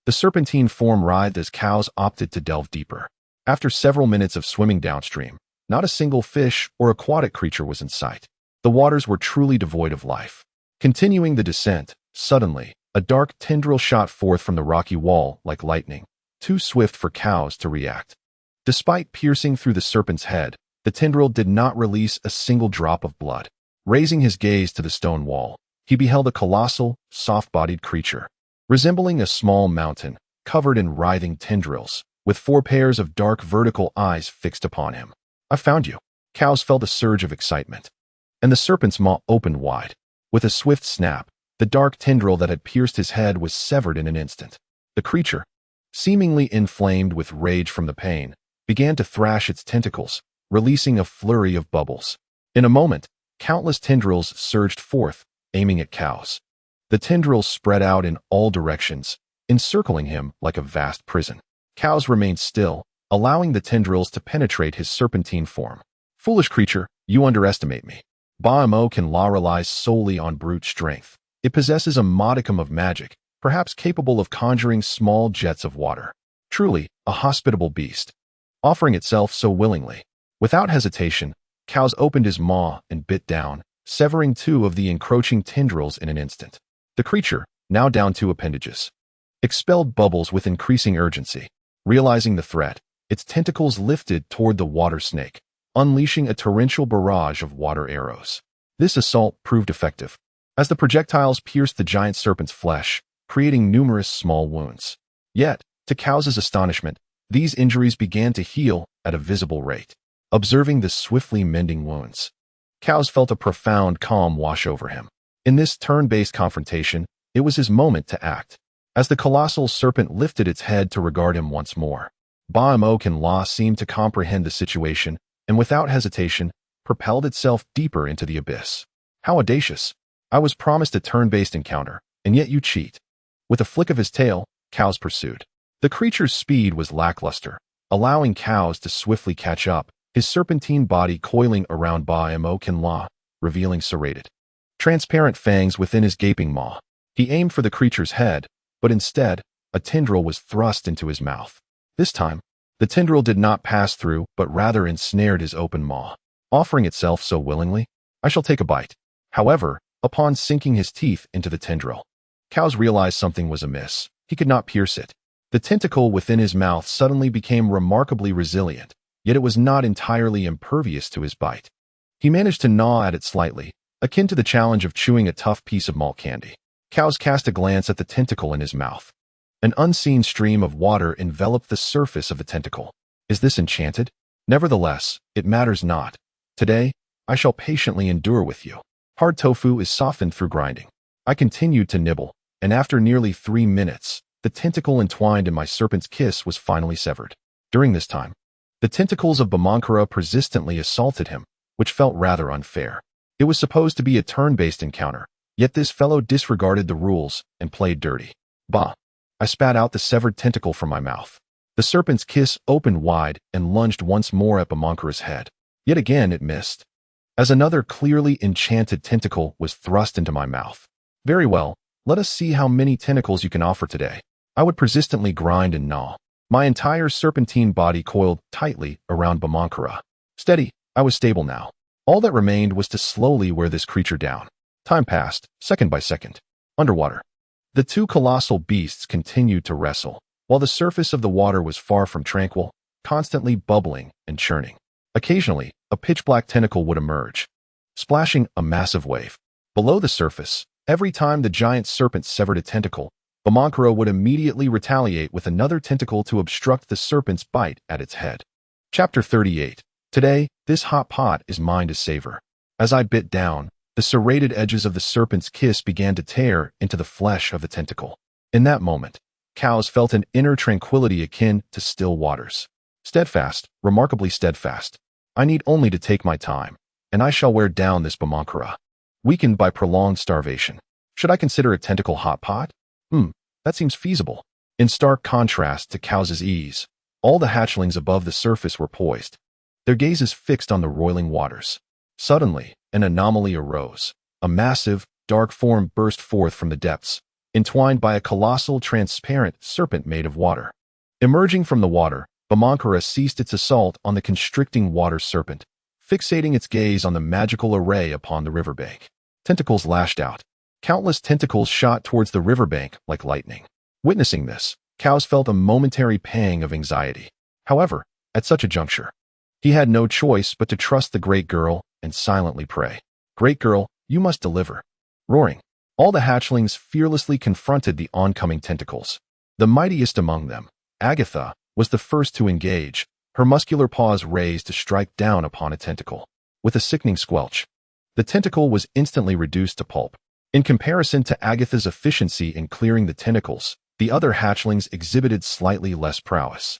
The serpentine form writhed as cows opted to delve deeper. After several minutes of swimming downstream, not a single fish or aquatic creature was in sight. The waters were truly devoid of life. Continuing the descent, suddenly, a dark tendril shot forth from the rocky wall like lightning, too swift for cows to react. Despite piercing through the serpent's head, the tendril did not release a single drop of blood. Raising his gaze to the stone wall, he beheld a colossal, soft-bodied creature, resembling a small mountain, covered in writhing tendrils, with 4 pairs of dark vertical eyes fixed upon him. I found you. Cows felt a surge of excitement, and the serpent's maw opened wide. With a swift snap, the dark tendril that had pierced his head was severed in an instant. The creature, seemingly inflamed with rage from the pain, began to thrash its tentacles, releasing a flurry of bubbles. In a moment, countless tendrils surged forth, aiming at cows. The tendrils spread out in all directions, encircling him like a vast prison. Cows remained still, allowing the tendrils to penetrate his serpentine form. Foolish creature, you underestimate me. Ba-Mo-Kin-La relies solely on brute strength. It possesses a modicum of magic, perhaps capable of conjuring small jets of water. Truly, a hospitable beast, offering itself so willingly. Without hesitation, Cows opened his maw and bit down, severing 2 of the encroaching tendrils in an instant. The creature, now down 2 appendages, expelled bubbles with increasing urgency. Realizing the threat, its tentacles lifted toward the water snake, unleashing a torrential barrage of water arrows. This assault proved effective, as the projectiles pierced the giant serpent's flesh, creating numerous small wounds. Yet, to Cow's astonishment, these injuries began to heal at a visible rate. Observing the swiftly mending wounds, Cows felt a profound calm wash over him. In this turn-based confrontation, it was his moment to act. As the colossal serpent lifted its head to regard him once more, Ba-Mo-Kin-La seemed to comprehend the situation and without hesitation, propelled itself deeper into the abyss. How audacious! I was promised a turn-based encounter, and yet you cheat. With a flick of his tail, Cows pursued. The creature's speed was lackluster, allowing Cows to swiftly catch up, his serpentine body coiling around Ba-Mo-Kin-La, revealing serrated, transparent fangs within his gaping maw. He aimed for the creature's head, but instead, a tendril was thrust into his mouth. This time, the tendril did not pass through, but rather ensnared his open maw, offering itself so willingly. I shall take a bite. However, upon sinking his teeth into the tendril, Cows realized something was amiss. He could not pierce it. The tentacle within his mouth suddenly became remarkably resilient, yet it was not entirely impervious to his bite. He managed to gnaw at it slightly, akin to the challenge of chewing a tough piece of malt candy. Cows cast a glance at the tentacle in his mouth. An unseen stream of water enveloped the surface of the tentacle. Is this enchanted? Nevertheless, it matters not. Today, I shall patiently endure with you. Hard tofu is softened through grinding. I continued to nibble, and after nearly 3 minutes, the tentacle entwined in my serpent's kiss was finally severed. During this time, the tentacles of Bamankara persistently assaulted him, which felt rather unfair. It was supposed to be a turn-based encounter, yet this fellow disregarded the rules and played dirty. Bah! I spat out the severed tentacle from my mouth. The serpent's kiss opened wide and lunged once more at Bamankara's head. Yet again it missed, as another clearly enchanted tentacle was thrust into my mouth. Very well, let us see how many tentacles you can offer today. I would persistently grind and gnaw. My entire serpentine body coiled tightly around Bamankara. Steady, I was stable now. All that remained was to slowly wear this creature down. Time passed, second by second. Underwater, the two colossal beasts continued to wrestle, while the surface of the water was far from tranquil, constantly bubbling and churning. Occasionally, a pitch-black tentacle would emerge, splashing a massive wave. Below the surface, every time the giant serpent severed a tentacle, Bamankara would immediately retaliate with another tentacle to obstruct the serpent's bite at its head. Chapter 38. Today, this hot pot is mine to savor. As I bit down, the serrated edges of the serpent's kiss began to tear into the flesh of the tentacle. In that moment, cows felt an inner tranquility akin to still waters. Steadfast, remarkably steadfast. I need only to take my time, and I shall wear down this Bamankara. Weakened by prolonged starvation. Should I consider a tentacle hot pot? That seems feasible. In stark contrast to Cow's ease, all the hatchlings above the surface were poised, their gazes fixed on the roiling waters. Suddenly, an anomaly arose. A massive, dark form burst forth from the depths, entwined by a colossal, transparent serpent made of water. Emerging from the water, Bamankara ceased its assault on the constricting water serpent, fixating its gaze on the magical array upon the riverbank. Tentacles lashed out. Countless tentacles shot towards the riverbank like lightning. Witnessing this, Cows felt a momentary pang of anxiety. However, at such a juncture, he had no choice but to trust the great girl and silently pray. Great girl, you must deliver. Roaring, all the hatchlings fearlessly confronted the oncoming tentacles. The mightiest among them, Agatha, was the first to engage, her muscular paws raised to strike down upon a tentacle. With a sickening squelch, the tentacle was instantly reduced to pulp. In comparison to Agatha's efficiency in clearing the tentacles, the other hatchlings exhibited slightly less prowess.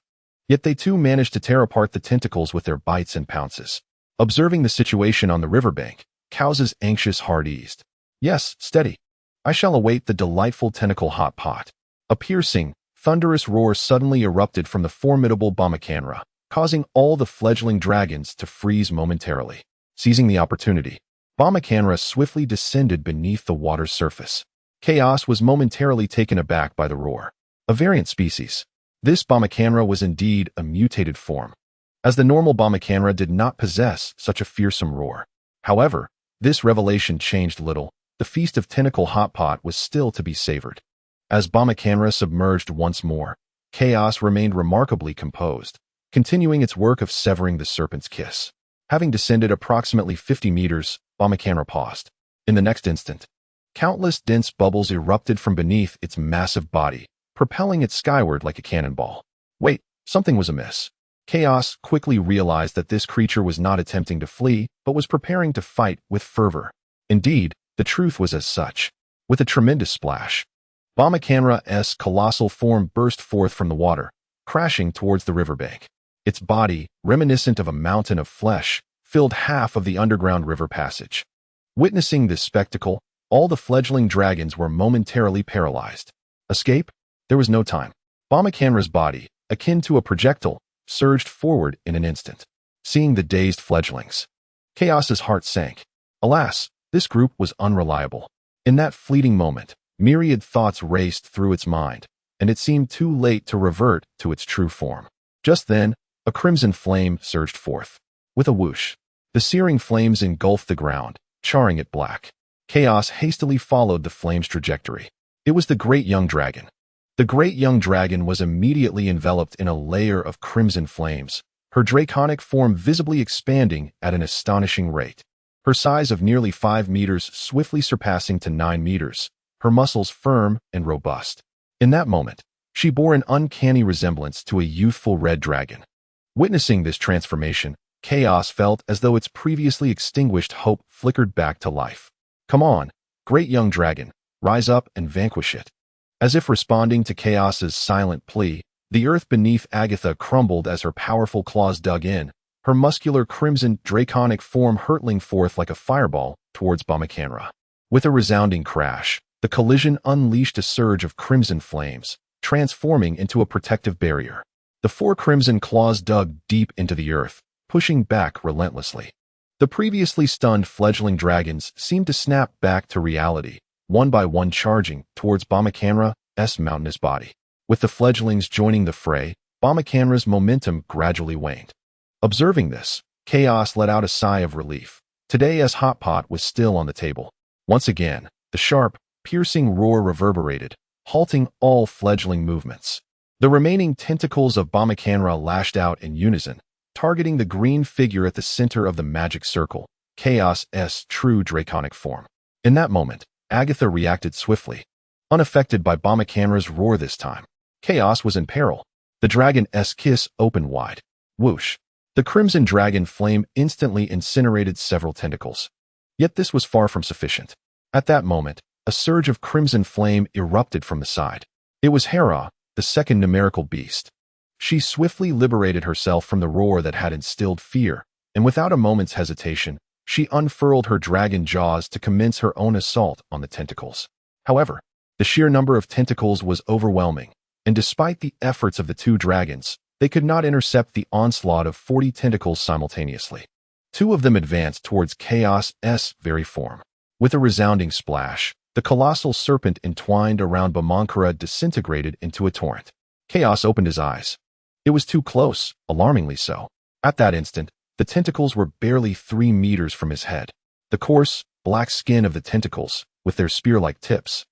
Yet they too managed to tear apart the tentacles with their bites and pounces. Observing the situation on the riverbank, Cow's anxious heart eased. Yes, steady. I shall await the delightful tentacle hot pot. A piercing, thunderous roar suddenly erupted from the formidable Bamakanra, causing all the fledgling dragons to freeze momentarily. Seizing the opportunity, Bamakanra swiftly descended beneath the water's surface. Chaos was momentarily taken aback by the roar. A variant species. This Bamakanra was indeed a mutated form, as the normal Bamakanra did not possess such a fearsome roar. However, this revelation changed little. The feast of tentacle hot pot was still to be savored. As Bamakanra submerged once more, Chaos remained remarkably composed, continuing its work of severing the serpent's kiss. Having descended approximately 50 meters, Bamakanra paused. In the next instant, countless dense bubbles erupted from beneath its massive body, propelling it skyward like a cannonball. Wait, something was amiss. Chaos quickly realized that this creature was not attempting to flee, but was preparing to fight with fervor. Indeed, the truth was as such. With a tremendous splash, Bamakanra's colossal form burst forth from the water, crashing towards the riverbank. Its body, reminiscent of a mountain of flesh, filled half of the underground river passage. Witnessing this spectacle, all the fledgling dragons were momentarily paralyzed. Escape? There was no time. Bamakanra's body, akin to a projectile, surged forward in an instant. Seeing the dazed fledglings, Chaos's heart sank. Alas, this group was unreliable. In that fleeting moment, myriad thoughts raced through its mind, and it seemed too late to revert to its true form. Just then, a crimson flame surged forth. With a whoosh, the searing flames engulfed the ground, charring it black. Chaos hastily followed the flame's trajectory. It was the great young dragon. The great young dragon was immediately enveloped in a layer of crimson flames, her draconic form visibly expanding at an astonishing rate. Her size of nearly 5 meters swiftly surpassing to 9 meters, her muscles firm and robust. In that moment, she bore an uncanny resemblance to a youthful red dragon. Witnessing this transformation, Chaos felt as though its previously extinguished hope flickered back to life. Come on, great young dragon, rise up and vanquish it. As if responding to Chaos's silent plea, the earth beneath Agatha crumbled as her powerful claws dug in, her muscular crimson draconic form hurtling forth like a fireball towards Bamakanra. With a resounding crash, the collision unleashed a surge of crimson flames, transforming into a protective barrier. The four crimson claws dug deep into the earth, pushing back relentlessly. The previously stunned fledgling dragons seemed to snap back to reality, one by one charging towards Bamakanra's mountainous body. With the fledglings joining the fray, Bamakanra's momentum gradually waned. Observing this, Chaos let out a sigh of relief. Today, as hotpot was still on the table. Once again, the sharp, piercing roar reverberated, halting all fledgling movements. The remaining tentacles of Bamakanra lashed out in unison, targeting the green figure at the center of the magic circle, Chaos's true draconic form. In that moment, Agatha reacted swiftly. Unaffected by Bamakanra's roar this time, Chaos was in peril. The dragon's kiss opened wide. Whoosh! The crimson dragon flame instantly incinerated several tentacles. Yet this was far from sufficient. At that moment, a surge of crimson flame erupted from the side. It was Hera, the second numerical beast. She swiftly liberated herself from the roar that had instilled fear, and without a moment's hesitation, she unfurled her dragon jaws to commence her own assault on the tentacles. However, the sheer number of tentacles was overwhelming, and despite the efforts of the two dragons, they could not intercept the onslaught of 40 tentacles simultaneously. Two of them advanced towards Chaos's very form. With a resounding splash, the colossal serpent entwined around Bamankara disintegrated into a torrent. Chaos opened his eyes. It was too close, alarmingly so. At that instant, the tentacles were barely 3 meters from his head. The coarse, black skin of the tentacles, with their spear-like tips,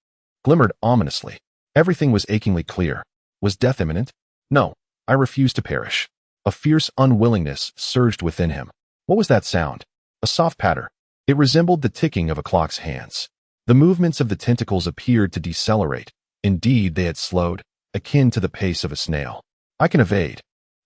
glimmered ominously. Everything was achingly clear. Was death imminent? No, I refused to perish. A fierce unwillingness surged within him. What was that sound? A soft patter. It resembled the ticking of a clock's hands. The movements of the tentacles appeared to decelerate. Indeed, they had slowed, akin to the pace of a snail. I can evade.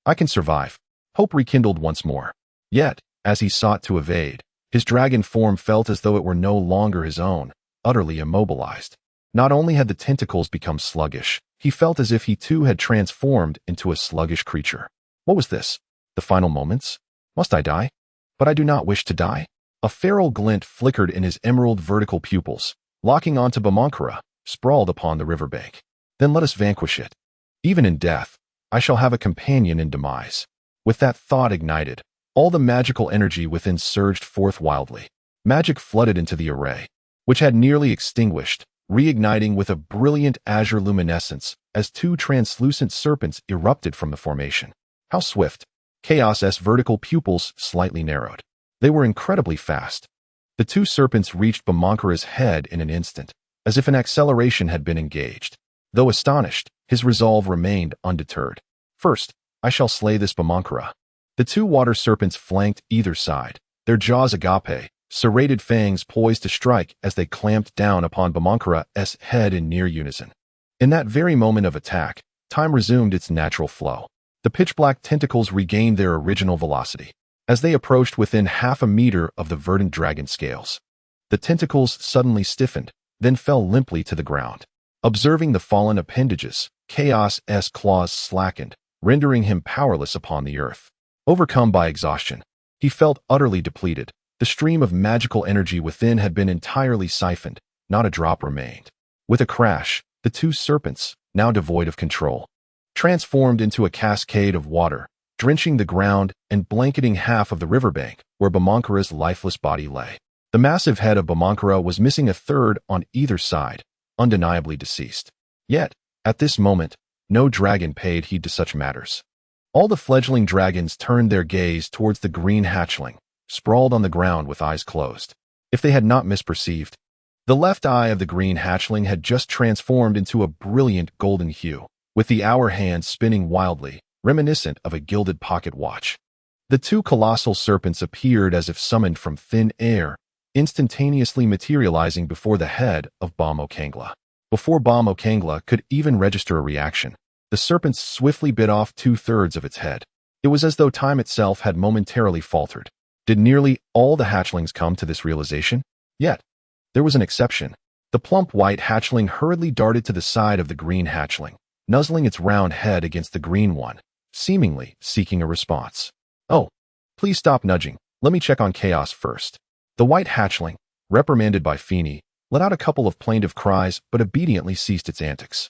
I can survive. Hope rekindled once more. Yet, as he sought to evade, his dragon form felt as though it were no longer his own, utterly immobilized. Not only had the tentacles become sluggish, he felt as if he too had transformed into a sluggish creature. What was this? The final moments? Must I die? But I do not wish to die. A feral glint flickered in his emerald vertical pupils, locking onto Bamankara, sprawled upon the riverbank. Then let us vanquish it. Even in death, I shall have a companion in demise. With that thought ignited, all the magical energy within surged forth wildly. Magic flooded into the array, which had nearly extinguished, reigniting with a brilliant azure luminescence as two translucent serpents erupted from the formation. How swift! Chaos's vertical pupils slightly narrowed. They were incredibly fast. The two serpents reached Bamankara's head in an instant, as if an acceleration had been engaged. Though astonished, his resolve remained undeterred. First, I shall slay this Bamankara. The two water serpents flanked either side, their jaws agape, serrated fangs poised to strike as they clamped down upon Bamankara's head in near unison. In that very moment of attack, time resumed its natural flow. The pitch-black tentacles regained their original velocity. As they approached within half a meter of the verdant dragon scales, the tentacles suddenly stiffened, then fell limply to the ground. Observing the fallen appendages, Chaos's claws slackened, rendering him powerless upon the earth. Overcome by exhaustion, he felt utterly depleted. The stream of magical energy within had been entirely siphoned, not a drop remained. With a crash, the two serpents, now devoid of control, transformed into a cascade of water, drenching the ground and blanketing half of the riverbank where Bamankara's lifeless body lay. The massive head of Bamankara was missing a third on either side, undeniably deceased. Yet, at this moment, no dragon paid heed to such matters. All the fledgling dragons turned their gaze towards the green hatchling, sprawled on the ground with eyes closed. If they had not misperceived, the left eye of the green hatchling had just transformed into a brilliant golden hue, with the hour hand spinning wildly, reminiscent of a gilded pocket watch. The two colossal serpents appeared as if summoned from thin air, instantaneously materializing before the head of Bamakanra. Before Bamakanra could even register a reaction, the serpents swiftly bit off 2/3 of its head. It was as though time itself had momentarily faltered. Did nearly all the hatchlings come to this realization? Yet, there was an exception. The plump white hatchling hurriedly darted to the side of the green hatchling, nuzzling its round head against the green one, seemingly seeking a response. "Oh, please stop nudging. Let me check on Chaos first." The white hatchling, reprimanded by Feeney, let out a couple of plaintive cries but obediently ceased its antics.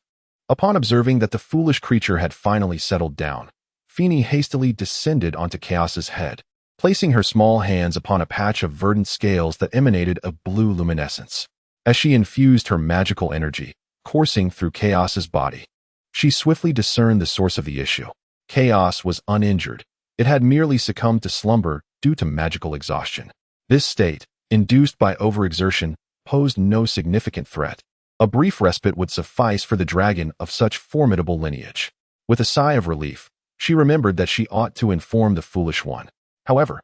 Upon observing that the foolish creature had finally settled down, Feeney hastily descended onto Chaos's head, placing her small hands upon a patch of verdant scales that emanated a blue luminescence. As she infused her magical energy, coursing through Chaos's body, she swiftly discerned the source of the issue. Chaos was uninjured. It had merely succumbed to slumber due to magical exhaustion. This state, induced by overexertion, posed no significant threat. A brief respite would suffice for the dragon of such formidable lineage. With a sigh of relief, she remembered that she ought to inform the foolish one. However,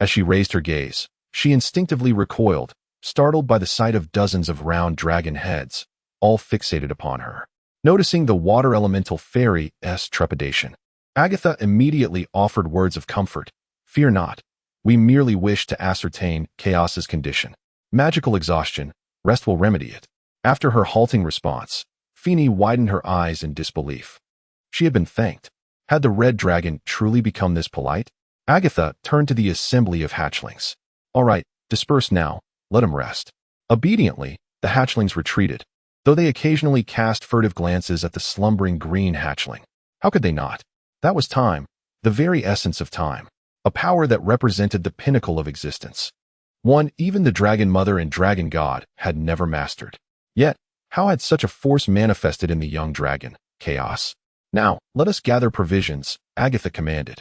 as she raised her gaze, she instinctively recoiled, startled by the sight of dozens of round dragon heads, all fixated upon her. Noticing the water elemental fairy's trepidation, Agatha immediately offered words of comfort. "Fear not. We merely wish to ascertain Chaos's condition. Magical exhaustion, rest will remedy it." After her halting response, Feeney widened her eyes in disbelief. She had been thanked. Had the red dragon truly become this polite? Agatha turned to the assembly of hatchlings. "All right, disperse now. Let him rest." Obediently, the hatchlings retreated, though they occasionally cast furtive glances at the slumbering green hatchling. How could they not? That was time, the very essence of time, a power that represented the pinnacle of existence. One even the dragon mother and dragon god had never mastered. Yet, how had such a force manifested in the young dragon, Chaos? "Now, let us gather provisions," Agatha commanded.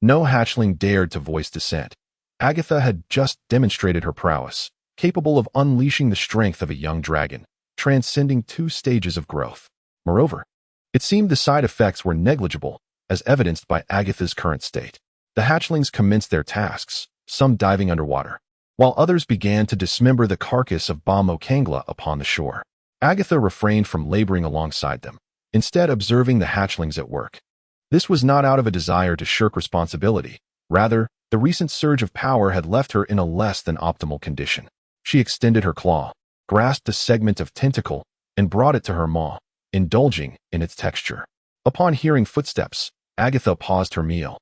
No hatchling dared to voice dissent. Agatha had just demonstrated her prowess, capable of unleashing the strength of a young dragon, transcending 2 stages of growth. Moreover, it seemed the side effects were negligible, as evidenced by Agatha's current state. The hatchlings commenced their tasks, some diving underwater, while others began to dismember the carcass of Kangla upon the shore. Agatha refrained from laboring alongside them, instead observing the hatchlings at work. This was not out of a desire to shirk responsibility. Rather, the recent surge of power had left her in a less than optimal condition. She extended her claw, grasped a segment of tentacle, and brought it to her maw, indulging in its texture. Upon hearing footsteps, Agatha paused her meal,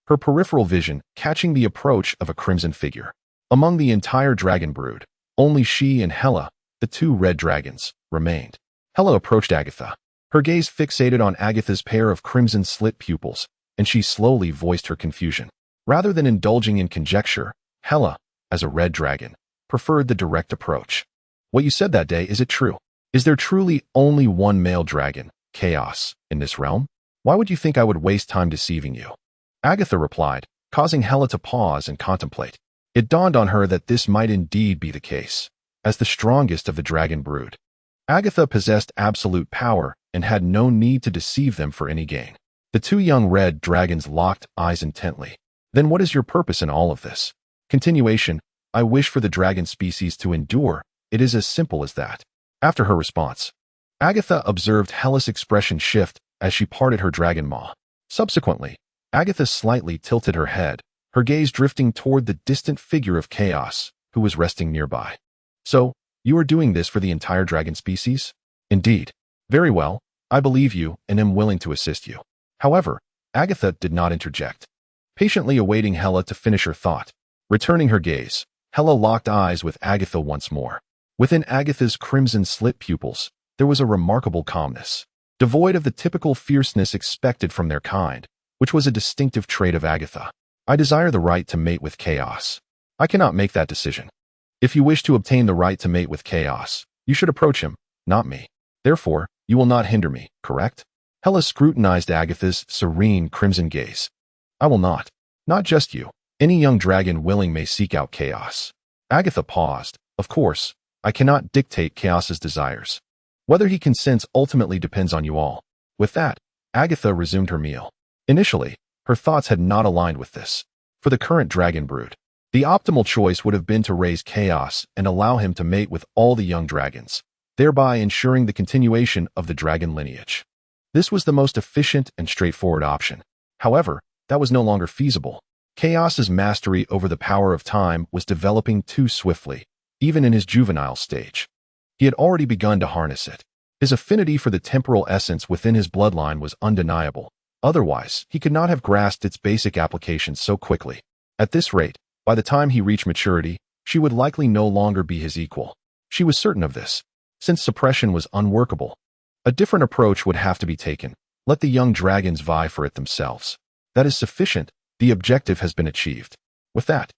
her peripheral vision catching the approach of a crimson figure. Among the entire dragon brood, only she and Hela, the 2 red dragons, remained. Hela approached Agatha, her gaze fixated on Agatha's pair of crimson slit pupils, and she slowly voiced her confusion. Rather than indulging in conjecture, Hela, as a red dragon, preferred the direct approach. "What you said that day, is it true? Is there truly only one male dragon, Chaos, in this realm? Why would you think I would waste time deceiving you?" Agatha replied, causing Hela to pause and contemplate. It dawned on her that this might indeed be the case. As the strongest of the dragon brood, Agatha possessed absolute power and had no need to deceive them for any gain. The 2 young red dragons locked eyes intently. "Then what is your purpose in all of this?" Continuation. "I wish for the dragon species to endure. It is as simple as that." After her response, Agatha observed Hela's expression shift as she parted her dragon maw. Subsequently, Agatha slightly tilted her head, her gaze drifting toward the distant figure of Chaos, who was resting nearby. "So, you are doing this for the entire dragon species?" "Indeed." "Very well, I believe you and am willing to assist you." However, Agatha did not interject, patiently awaiting Hela to finish her thought. Returning her gaze, Hela locked eyes with Agatha once more. Within Agatha's crimson slit pupils, there was a remarkable calmness, devoid of the typical fierceness expected from their kind, which was a distinctive trait of Agatha. "I desire the right to mate with Chaos. I cannot make that decision. If you wish to obtain the right to mate with Chaos, you should approach him, not me. Therefore, you will not hinder me, correct?" Hela scrutinized Agatha's serene crimson gaze. "I will not. Not just you. Any young dragon willing may seek out Chaos." Agatha paused. "Of course, I cannot dictate Chaos's desires. Whether he consents ultimately depends on you all." With that, Agatha resumed her meal. Initially, her thoughts had not aligned with this. For the current dragon brood, the optimal choice would have been to raise Chaos and allow him to mate with all the young dragons, thereby ensuring the continuation of the dragon lineage. This was the most efficient and straightforward option. However, That was no longer feasible. Chaos's mastery over the power of time was developing too swiftly, even in his juvenile stage. He had already begun to harness it. His affinity for the temporal essence within his bloodline was undeniable. Otherwise, he could not have grasped its basic applications so quickly. At this rate, by the time he reached maturity, she would likely no longer be his equal. She was certain of this. Since suppression was unworkable, a different approach would have to be taken. Let the young dragons vie for it themselves. That is sufficient. The objective has been achieved. With that,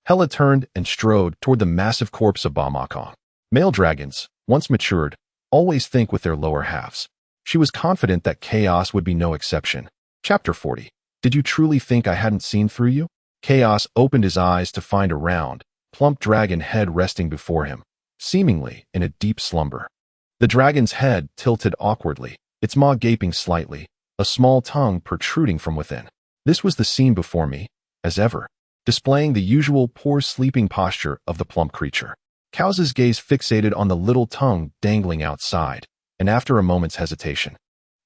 Hela turned and strode toward the massive corpse of Bamakong. Male dragons, once matured, always think with their lower halves. She was confident that Chaos would be no exception. Chapter 40. Did you truly think I hadn't seen through you? Chaos opened his eyes to find a round, plump dragon head resting before him, seemingly in a deep slumber. The dragon's head tilted awkwardly, its maw gaping slightly, a small tongue protruding from within. This was the scene before me, as ever, displaying the usual poor sleeping posture of the plump creature. Chaos's gaze fixated on the little tongue dangling outside, and after a moment's hesitation,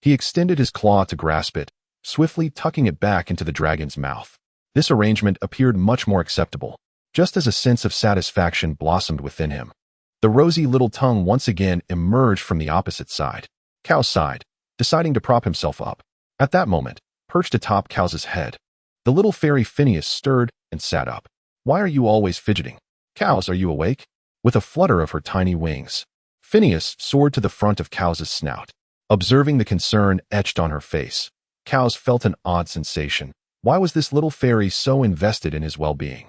he extended his claw to grasp it, swiftly tucking it back into the dragon's mouth. This arrangement appeared much more acceptable, just as a sense of satisfaction blossomed within him. The rosy little tongue once again emerged from the opposite side. Chaos sighed, deciding to prop himself up. At that moment, perched atop Chaos's head, the little fairy Phineas stirred and sat up. Why are you always fidgeting? Chaos, are you awake? With a flutter of her tiny wings, Phineas soared to the front of Chaos's snout. Observing the concern etched on her face, Chaos felt an odd sensation. Why was this little fairy so invested in his well-being?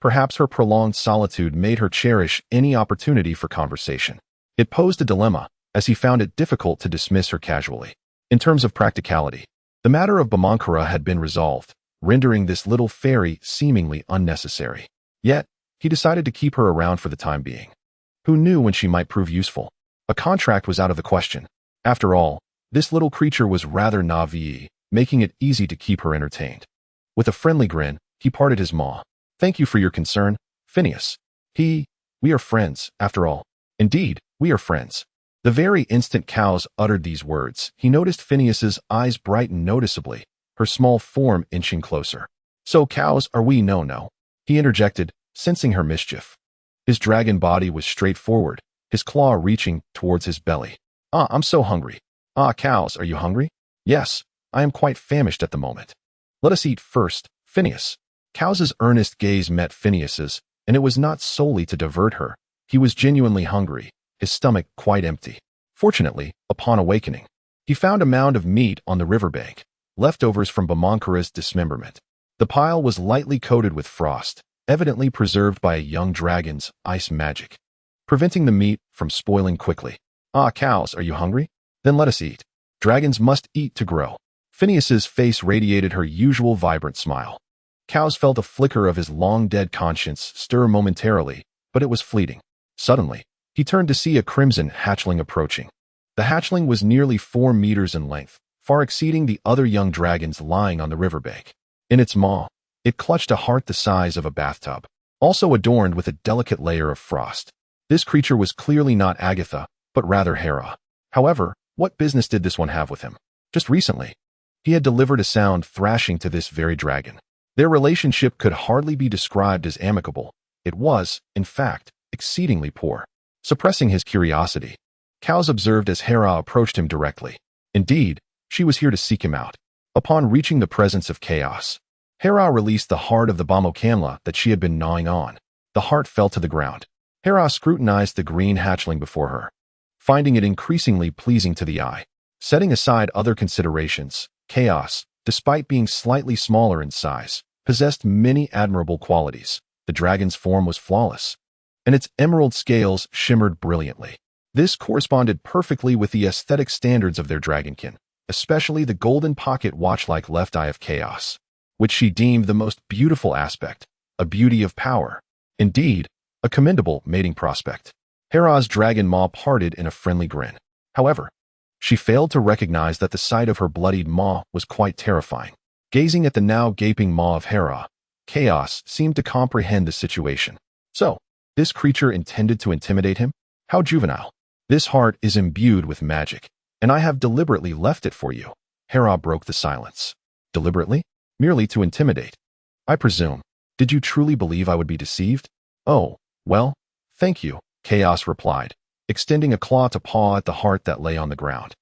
Perhaps her prolonged solitude made her cherish any opportunity for conversation. It posed a dilemma, as he found it difficult to dismiss her casually. In terms of practicality, the matter of Bamankara had been resolved, rendering this little fairy seemingly unnecessary. Yet, he decided to keep her around for the time being. Who knew when she might prove useful? A contract was out of the question. After all, this little creature was rather naive, making it easy to keep her entertained. With a friendly grin, he parted his maw. Thank you for your concern, Phineas. We are friends, after all. Indeed, we are friends. The very instant Chaos uttered these words, he noticed Phineas's eyes brighten noticeably, her small form inching closer. So Chaos, are we? No. He interjected, sensing her mischief. His dragon body was straightforward, his claw reaching towards his belly. I'm so hungry. Chaos, are you hungry? Yes, I am quite famished at the moment. Let us eat first, Phineas. Chaos's earnest gaze met Phineas's, and it was not solely to divert her. He was genuinely hungry, his stomach quite empty. Fortunately, upon awakening, he found a mound of meat on the riverbank, leftovers from Bamankara's dismemberment. The pile was lightly coated with frost, evidently preserved by a young dragon's ice magic, preventing the meat from spoiling quickly. Chaos, are you hungry? Then let us eat. Dragons must eat to grow. Phineas's face radiated her usual vibrant smile. Chaos felt a flicker of his long-dead conscience stir momentarily, but it was fleeting. Suddenly, he turned to see a crimson hatchling approaching. The hatchling was nearly 4 meters in length, far exceeding the other young dragons lying on the riverbank. In its maw, it clutched a heart the size of a bathtub, also adorned with a delicate layer of frost. This creature was clearly not Agatha, but rather Hera. However, what business did this one have with him? Just recently, he had delivered a sound thrashing to this very dragon. Their relationship could hardly be described as amicable. It was, in fact, exceedingly poor. Suppressing his curiosity, Chaos observed as Hera approached him directly. Indeed, she was here to seek him out. Upon reaching the presence of Chaos, Hera released the heart of the Bamokanla that she had been gnawing on. The heart fell to the ground. Hera scrutinized the green hatchling before her, finding it increasingly pleasing to the eye. Setting aside other considerations, Chaos, despite being slightly smaller in size, possessed many admirable qualities. The dragon's form was flawless, and its emerald scales shimmered brilliantly. This corresponded perfectly with the aesthetic standards of their dragonkin, especially the golden pocket watch-like left eye of Chaos, which she deemed the most beautiful aspect, a beauty of power. Indeed, a commendable mating prospect. Hera's dragon maw parted in a friendly grin. However, she failed to recognize that the sight of her bloodied maw was quite terrifying. Gazing at the now gaping maw of Hera, Chaos seemed to comprehend the situation. So, this creature intended to intimidate him? How juvenile. This heart is imbued with magic, and I have deliberately left it for you. Hera broke the silence. Deliberately? merely to intimidate. I presume. Did you truly believe I would be deceived? Oh, well, thank you, Chaos replied, extending a claw to paw at the heart that lay on the ground.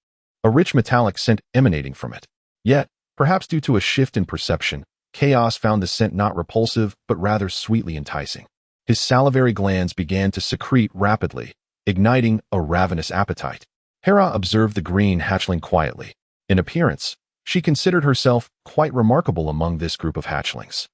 A rich metallic scent emanating from it. Yet, perhaps due to a shift in perception, Chaos found the scent not repulsive but rather sweetly enticing. His salivary glands began to secrete rapidly, igniting a ravenous appetite. Hera observed the green hatchling quietly. In appearance, she considered herself quite remarkable among this group of hatchlings.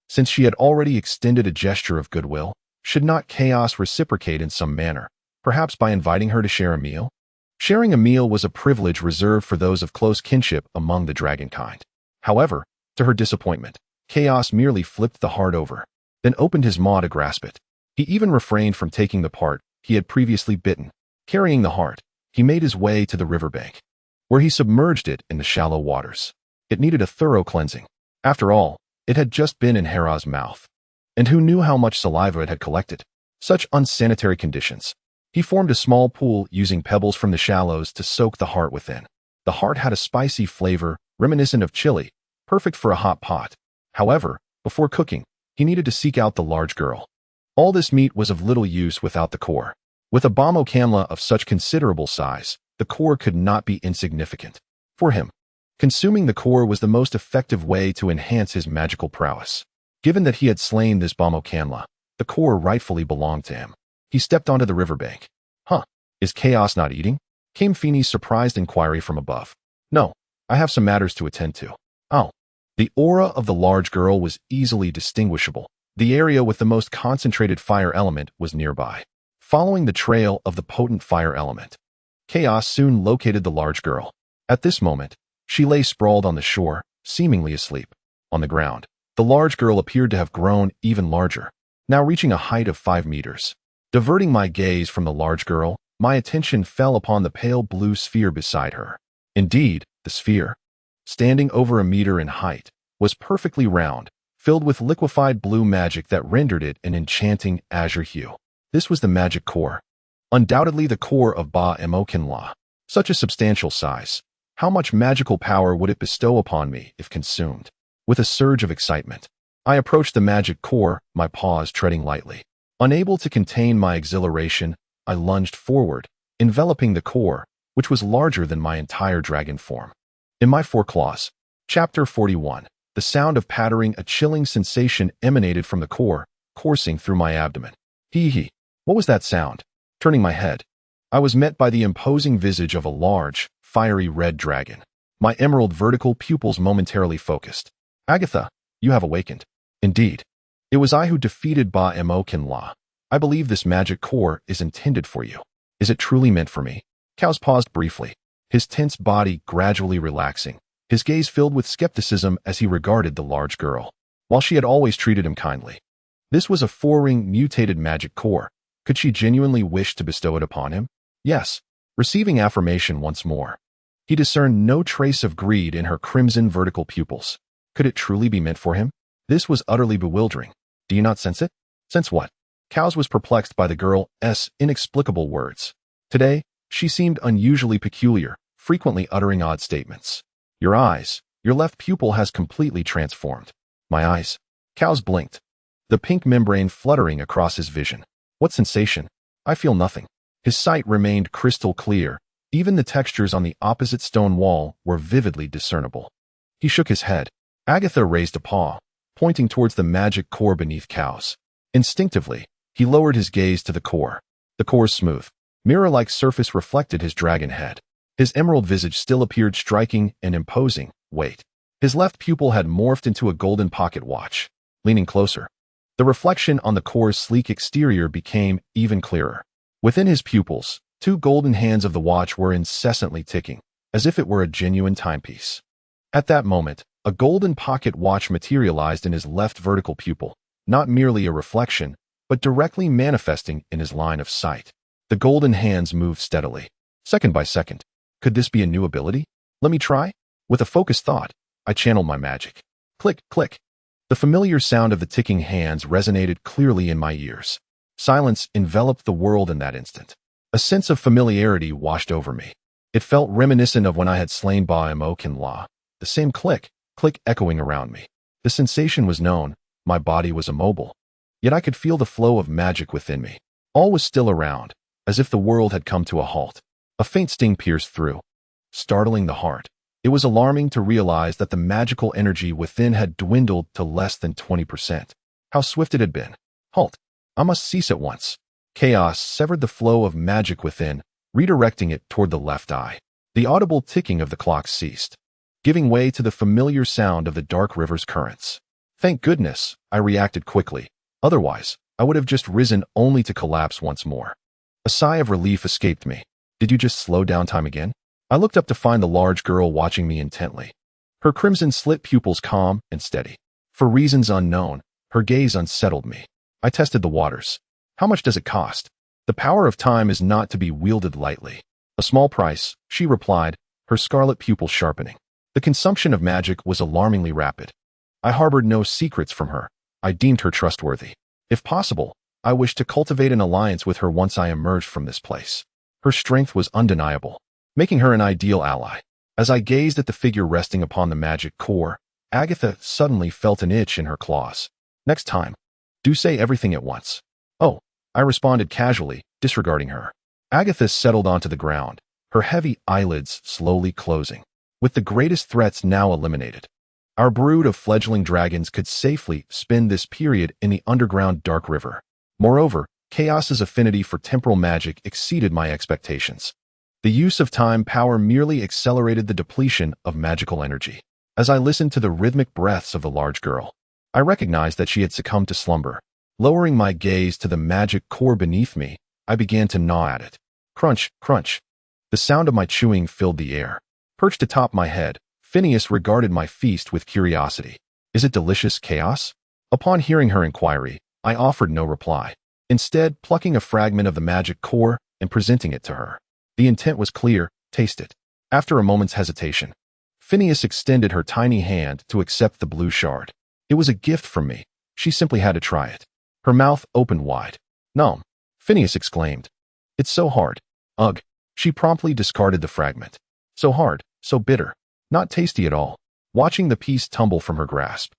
Since she had already extended a gesture of goodwill, should not Chaos reciprocate in some manner, perhaps by inviting her to share a meal? Sharing a meal was a privilege reserved for those of close kinship among the dragonkind. However, to her disappointment, Chaos merely flipped the heart over, then opened his maw to grasp it. He even refrained from taking the part he had previously bitten. Carrying the heart, he made his way to the riverbank, where he submerged it in the shallow waters. It needed a thorough cleansing. After all, it had just been in Hera's mouth. And who knew how much saliva it had collected? Such unsanitary conditions. He formed a small pool using pebbles from the shallows to soak the heart within. The heart had a spicy flavor, reminiscent of chili, perfect for a hot pot. However, before cooking, he needed to seek out the large girl. All this meat was of little use without the core. With a bomb camla of such considerable size, the core could not be insignificant. For him, consuming the core was the most effective way to enhance his magical prowess. Given that he had slain this bomb camla, the core rightfully belonged to him. He stepped onto the riverbank. Huh, is Chaos not eating? Came Feeney's surprised inquiry from above. No, I have some matters to attend to. Oh. The aura of the large girl was easily distinguishable. The area with the most concentrated fire element was nearby. Following the trail of the potent fire element, Chaos soon located the large girl. At this moment, she lay sprawled on the shore, seemingly asleep. On the ground, the large girl appeared to have grown even larger, now reaching a height of 5 meters. Diverting my gaze from the large girl, my attention fell upon the pale blue sphere beside her. Indeed, the sphere, standing over 1 meter in height, was perfectly round, filled with liquefied blue magic that rendered it an enchanting azure hue. This was the magic core. Undoubtedly the core of Ba-Emokinla. Such a substantial size. How much magical power would it bestow upon me if consumed? With a surge of excitement, I approached the magic core, my paws treading lightly. Unable to contain my exhilaration, I lunged forward, enveloping the core, which was larger than my entire dragon form. In my 4 claws. Chapter 41. The sound of pattering, a chilling sensation emanated from the core, coursing through my abdomen. Hee. What was that sound? Turning my head, I was met by the imposing visage of a large, fiery red dragon. My emerald vertical pupils momentarily focused. Agatha, you have awakened. Indeed. It was I who defeated Ba-Emokinla. I believe this magic core is intended for you. Is it truly meant for me? Chaos paused briefly, his tense body gradually relaxing, his gaze filled with skepticism as he regarded the large girl. While she had always treated him kindly, this was a 4-ring mutated magic core. Could she genuinely wish to bestow it upon him? Yes. Receiving affirmation once more, he discerned no trace of greed in her crimson vertical pupils. Could it truly be meant for him? This was utterly bewildering. Do you not sense it? Sense what? Cows was perplexed by the girl's inexplicable words. Today, she seemed unusually peculiar, frequently uttering odd statements. Your eyes, your left pupil has completely transformed. My eyes. Cows blinked, the pink membrane fluttering across his vision. What sensation? I feel nothing. His sight remained crystal clear. Even the textures on the opposite stone wall were vividly discernible. He shook his head. Agatha raised a paw, pointing towards the magic core beneath Cows. Instinctively, he lowered his gaze to the core. The core's smooth, mirror-like surface reflected his dragon head. His emerald visage still appeared striking and imposing. Wait. His left pupil had morphed into a golden pocket watch. Leaning closer, the reflection on the core's sleek exterior became even clearer. Within his pupils, 2 golden hands of the watch were incessantly ticking, as if it were a genuine timepiece. At that moment, a golden pocket watch materialized in his left vertical pupil, not merely a reflection, but directly manifesting in his line of sight. The golden hands moved steadily, second by second. Could this be a new ability? Let me try? With a focused thought, I channeled my magic. Click, click. The familiar sound of the ticking hands resonated clearly in my ears. Silence enveloped the world in that instant. A sense of familiarity washed over me. It felt reminiscent of when I had slain Ba-Emokinla, the same click, click echoing around me. The sensation was known, my body was immobile. Yet I could feel the flow of magic within me. All was still around, as if the world had come to a halt. A faint sting pierced through, startling the heart. It was alarming to realize that the magical energy within had dwindled to less than 20%. How swift it had been. Halt. I must cease at once. Chaos severed the flow of magic within, redirecting it toward the left eye. The audible ticking of the clock ceased, giving way to the familiar sound of the dark river's currents. Thank goodness, I reacted quickly. Otherwise, I would have just risen only to collapse once more. A sigh of relief escaped me. Did you just slow down time again? I looked up to find the large girl watching me intently. Her crimson-slit pupils calm and steady. For reasons unknown, her gaze unsettled me. I tested the waters. How much does it cost? The power of time is not to be wielded lightly. A small price, she replied, her scarlet pupils sharpening. The consumption of magic was alarmingly rapid. I harbored no secrets from her. I deemed her trustworthy. If possible, I wished to cultivate an alliance with her once I emerged from this place. Her strength was undeniable, making her an ideal ally. As I gazed at the figure resting upon the magic core, Agatha suddenly felt an itch in her claws. Next time, do say everything at once. Oh, I responded casually, disregarding her. Agatha settled onto the ground, her heavy eyelids slowly closing. With the greatest threats now eliminated, our brood of fledgling dragons could safely spend this period in the underground dark river. Moreover, Chaos's affinity for temporal magic exceeded my expectations. The use of time power merely accelerated the depletion of magical energy. As I listened to the rhythmic breaths of the large girl, I recognized that she had succumbed to slumber. Lowering my gaze to the magic core beneath me, I began to gnaw at it. Crunch, crunch. The sound of my chewing filled the air. Perched atop my head, Phineas regarded my feast with curiosity. Is it delicious, Chaos? Upon hearing her inquiry, I offered no reply. Instead, plucking a fragment of the magic core and presenting it to her. The intent was clear, taste it. After a moment's hesitation, Phineas extended her tiny hand to accept the blue shard. It was a gift from me. She simply had to try it. Her mouth opened wide. Nom, Phineas exclaimed. It's so hard. Ugh. She promptly discarded the fragment. So hard, so bitter. Not tasty at all. Watching the piece tumble from her grasp,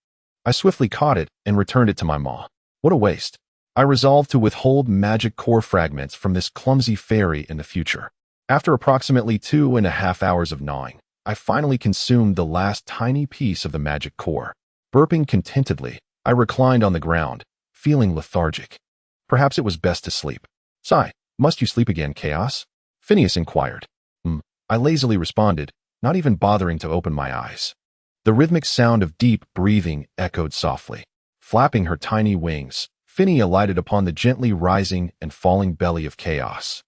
I swiftly caught it and returned it to my maw. What a waste. I resolved to withhold magic core fragments from this clumsy fairy in the future. After approximately 2.5 hours of gnawing, I finally consumed the last tiny piece of the magic core. Burping contentedly, I reclined on the ground, feeling lethargic. Perhaps it was best to sleep. Sigh, must you sleep again, Chaos? Phineas inquired. I lazily responded, not even bothering to open my eyes. The rhythmic sound of deep breathing echoed softly. Flapping her tiny wings, Finny alighted upon the gently rising and falling belly of Chaos,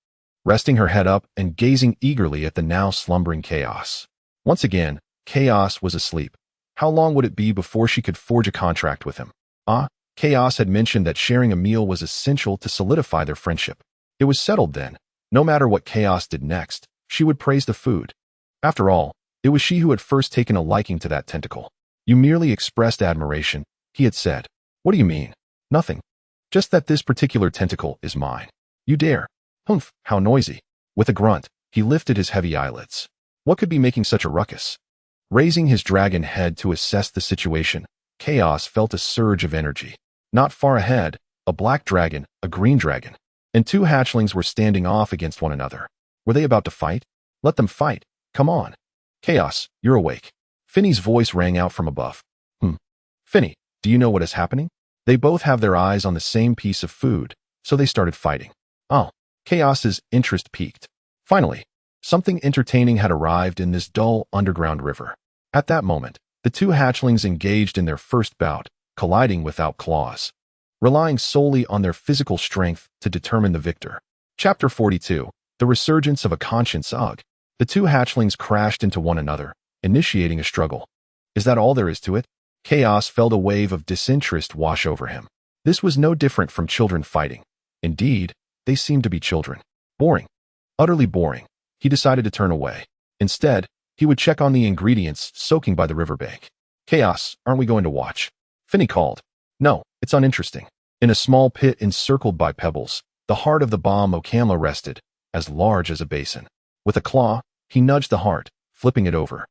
resting her head up and gazing eagerly at the now slumbering Chaos. Once again, Chaos was asleep. How long would it be before she could forge a contract with him? Chaos had mentioned that sharing a meal was essential to solidify their friendship. It was settled then. No matter what Chaos did next, she would praise the food. After all, it was she who had first taken a liking to that tentacle. You merely expressed admiration, he had said. What do you mean? Nothing. Just that this particular tentacle is mine. You dare. Humph, how noisy. With a grunt, he lifted his heavy eyelids. What could be making such a ruckus? Raising his dragon head to assess the situation, Chaos felt a surge of energy. Not far ahead, a black dragon, a green dragon, and two hatchlings were standing off against one another. Were they about to fight? Let them fight. Come on. Chaos, you're awake. Finny's voice rang out from above. Finny, do you know what is happening? They both have their eyes on the same piece of food, so they started fighting. Oh, Chaos's interest peaked. Finally, something entertaining had arrived in this dull underground river. At that moment, the two hatchlings engaged in their first bout, colliding without claws, relying solely on their physical strength to determine the victor. Chapter 42. The Resurgence of a Conscience. Ugh. The two hatchlings crashed into one another, initiating a struggle. Is that all there is to it? Chaos felt a wave of disinterest wash over him. This was no different from children fighting. Indeed, they seemed to be children. Boring. Utterly boring. He decided to turn away. Instead, he would check on the ingredients soaking by the riverbank. Chaos, aren't we going to watch? Finny called. No, it's uninteresting. In a small pit encircled by pebbles, the heart of the bomb Okama rested, as large as a basin. With a claw, he nudged the heart, flipping it over.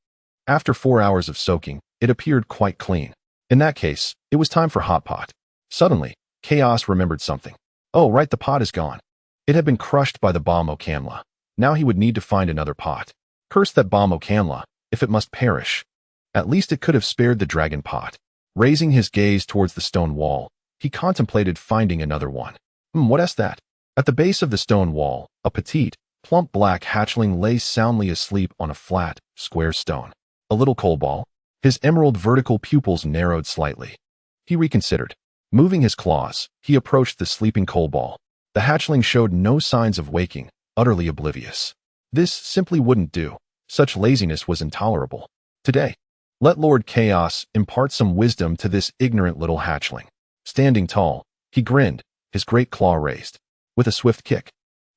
After 4 hours of soaking, it appeared quite clean. In that case, it was time for hotpot. Suddenly, Chaos remembered something. Oh, right, the pot is gone. It had been crushed by the bomb Ocanla. Now he would need to find another pot. Curse that bomb Ocanla, if it must perish. At least it could have spared the dragon pot. Raising his gaze towards the stone wall, he contemplated finding another one. What is that? At the base of the stone wall, a petite, plump black hatchling lay soundly asleep on a flat, square stone. A little coal ball. His emerald vertical pupils narrowed slightly. He reconsidered. Moving his claws, he approached the sleeping coal ball. The hatchling showed no signs of waking, utterly oblivious. This simply wouldn't do. Such laziness was intolerable. Today, let Lord Chaos impart some wisdom to this ignorant little hatchling. Standing tall, he grinned, his great claw raised. With a swift kick,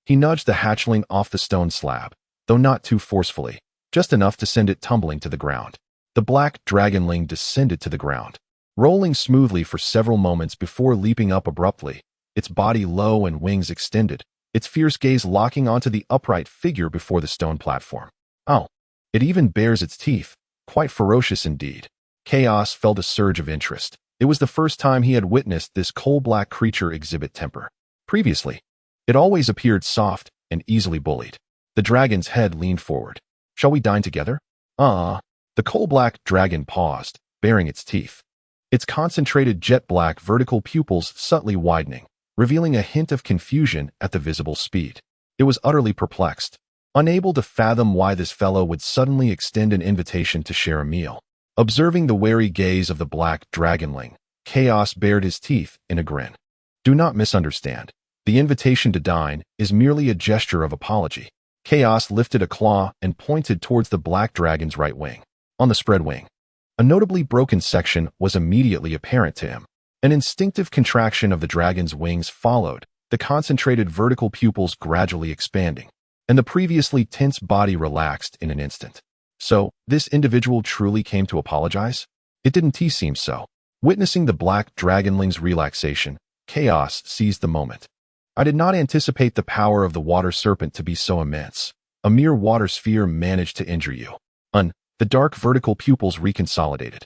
he nudged the hatchling off the stone slab, though not too forcefully, just enough to send it tumbling to the ground. The black dragonling descended to the ground, rolling smoothly for several moments before leaping up abruptly, its body low and wings extended, its fierce gaze locking onto the upright figure before the stone platform. Oh, it even bares its teeth, quite ferocious indeed. Chaos felt a surge of interest. It was the first time he had witnessed this coal-black creature exhibit temper. Previously, it always appeared soft and easily bullied. The dragon's head leaned forward. Shall we dine together? The coal-black dragon paused, baring its teeth. Its concentrated jet-black vertical pupils subtly widening, revealing a hint of confusion at the visible speed. It was utterly perplexed, unable to fathom why this fellow would suddenly extend an invitation to share a meal. Observing the wary gaze of the black dragonling, Chaos bared his teeth in a grin. Do not misunderstand. The invitation to dine is merely a gesture of apology. Chaos lifted a claw and pointed towards the black dragon's right wing. On the spread wing, a notably broken section was immediately apparent to him. An instinctive contraction of the dragon's wings followed, the concentrated vertical pupils gradually expanding, and the previously tense body relaxed in an instant. So, this individual truly came to apologize? It didn't seem so. Witnessing the black dragonling's relaxation, Chaos seized the moment. I did not anticipate the power of the water serpent to be so immense. A mere water sphere managed to injure you. The dark vertical pupils reconsolidated.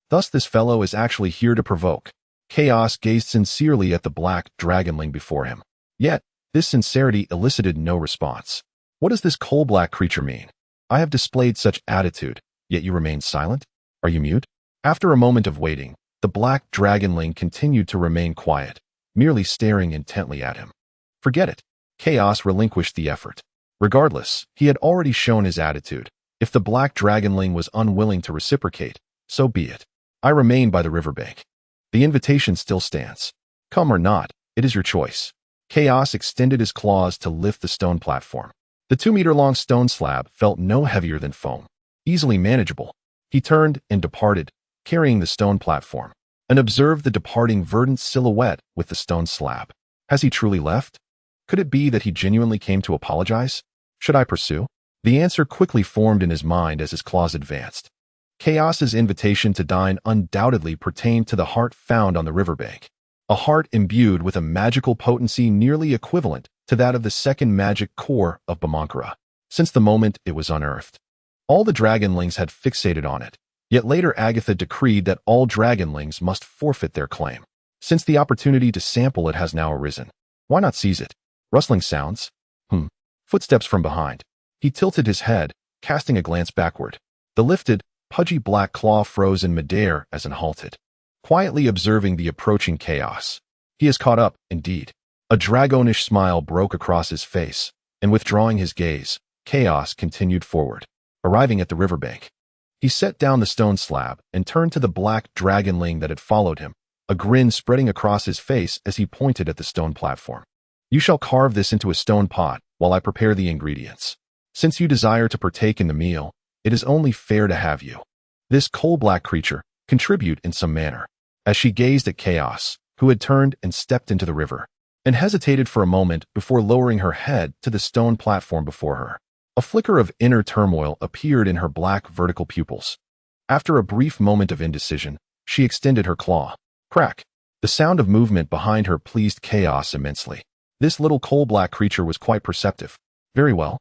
Thus this fellow is actually here to provoke. Chaos gazed sincerely at the black dragonling before him. Yet, this sincerity elicited no response. What does this coal-black creature mean? I have displayed such attitude, yet you remain silent? Are you mute? After a moment of waiting, the black dragonling continued to remain quiet, merely staring intently at him. Forget it. Chaos relinquished the effort. Regardless, he had already shown his attitude. If the black dragonling was unwilling to reciprocate, so be it. I remain by the riverbank. The invitation still stands. Come or not, it is your choice. Chaos extended his claws to lift the stone platform. The 2-meter-long stone slab felt no heavier than foam, easily manageable. He turned and departed, carrying the stone platform, and observed the departing verdant silhouette with the stone slab. Has he truly left? Could it be that he genuinely came to apologize? Should I pursue? The answer quickly formed in his mind as his claws advanced. Chaos's invitation to dine undoubtedly pertained to the heart found on the riverbank, a heart imbued with a magical potency nearly equivalent to that of the second magic core of Bamankara, since the moment it was unearthed. All the dragonlings had fixated on it, yet later Agatha decreed that all dragonlings must forfeit their claim. Since the opportunity to sample it has now arisen, why not seize it? Rustling sounds? Footsteps from behind. He tilted his head, casting a glance backward. The lifted, pudgy black claw froze in midair as it halted, quietly observing the approaching chaos. He has caught up, indeed. A dragonish smile broke across his face, and withdrawing his gaze, Chaos continued forward, arriving at the riverbank. He set down the stone slab and turned to the black dragonling that had followed him, a grin spreading across his face as he pointed at the stone platform. You shall carve this into a stone pot while I prepare the ingredients. Since you desire to partake in the meal, it is only fair to have you, this coal-black creature, contribute in some manner. As she gazed at Chaos, who had turned and stepped into the river, and hesitated for a moment before lowering her head to the stone platform before her. A flicker of inner turmoil appeared in her black vertical pupils. After a brief moment of indecision, she extended her claw. Crack! The sound of movement behind her pleased Chaos immensely. This little coal-black creature was quite perceptive. Very well.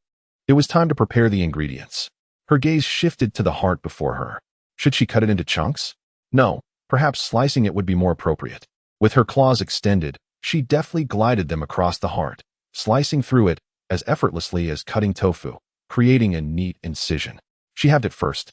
It was time to prepare the ingredients. Her gaze shifted to the heart before her. Should she cut it into chunks? No, Perhaps slicing it would be more appropriate. With her claws extended, she deftly glided them across the heart, slicing through it as effortlessly as cutting tofu, creating a neat incision. She halved it first,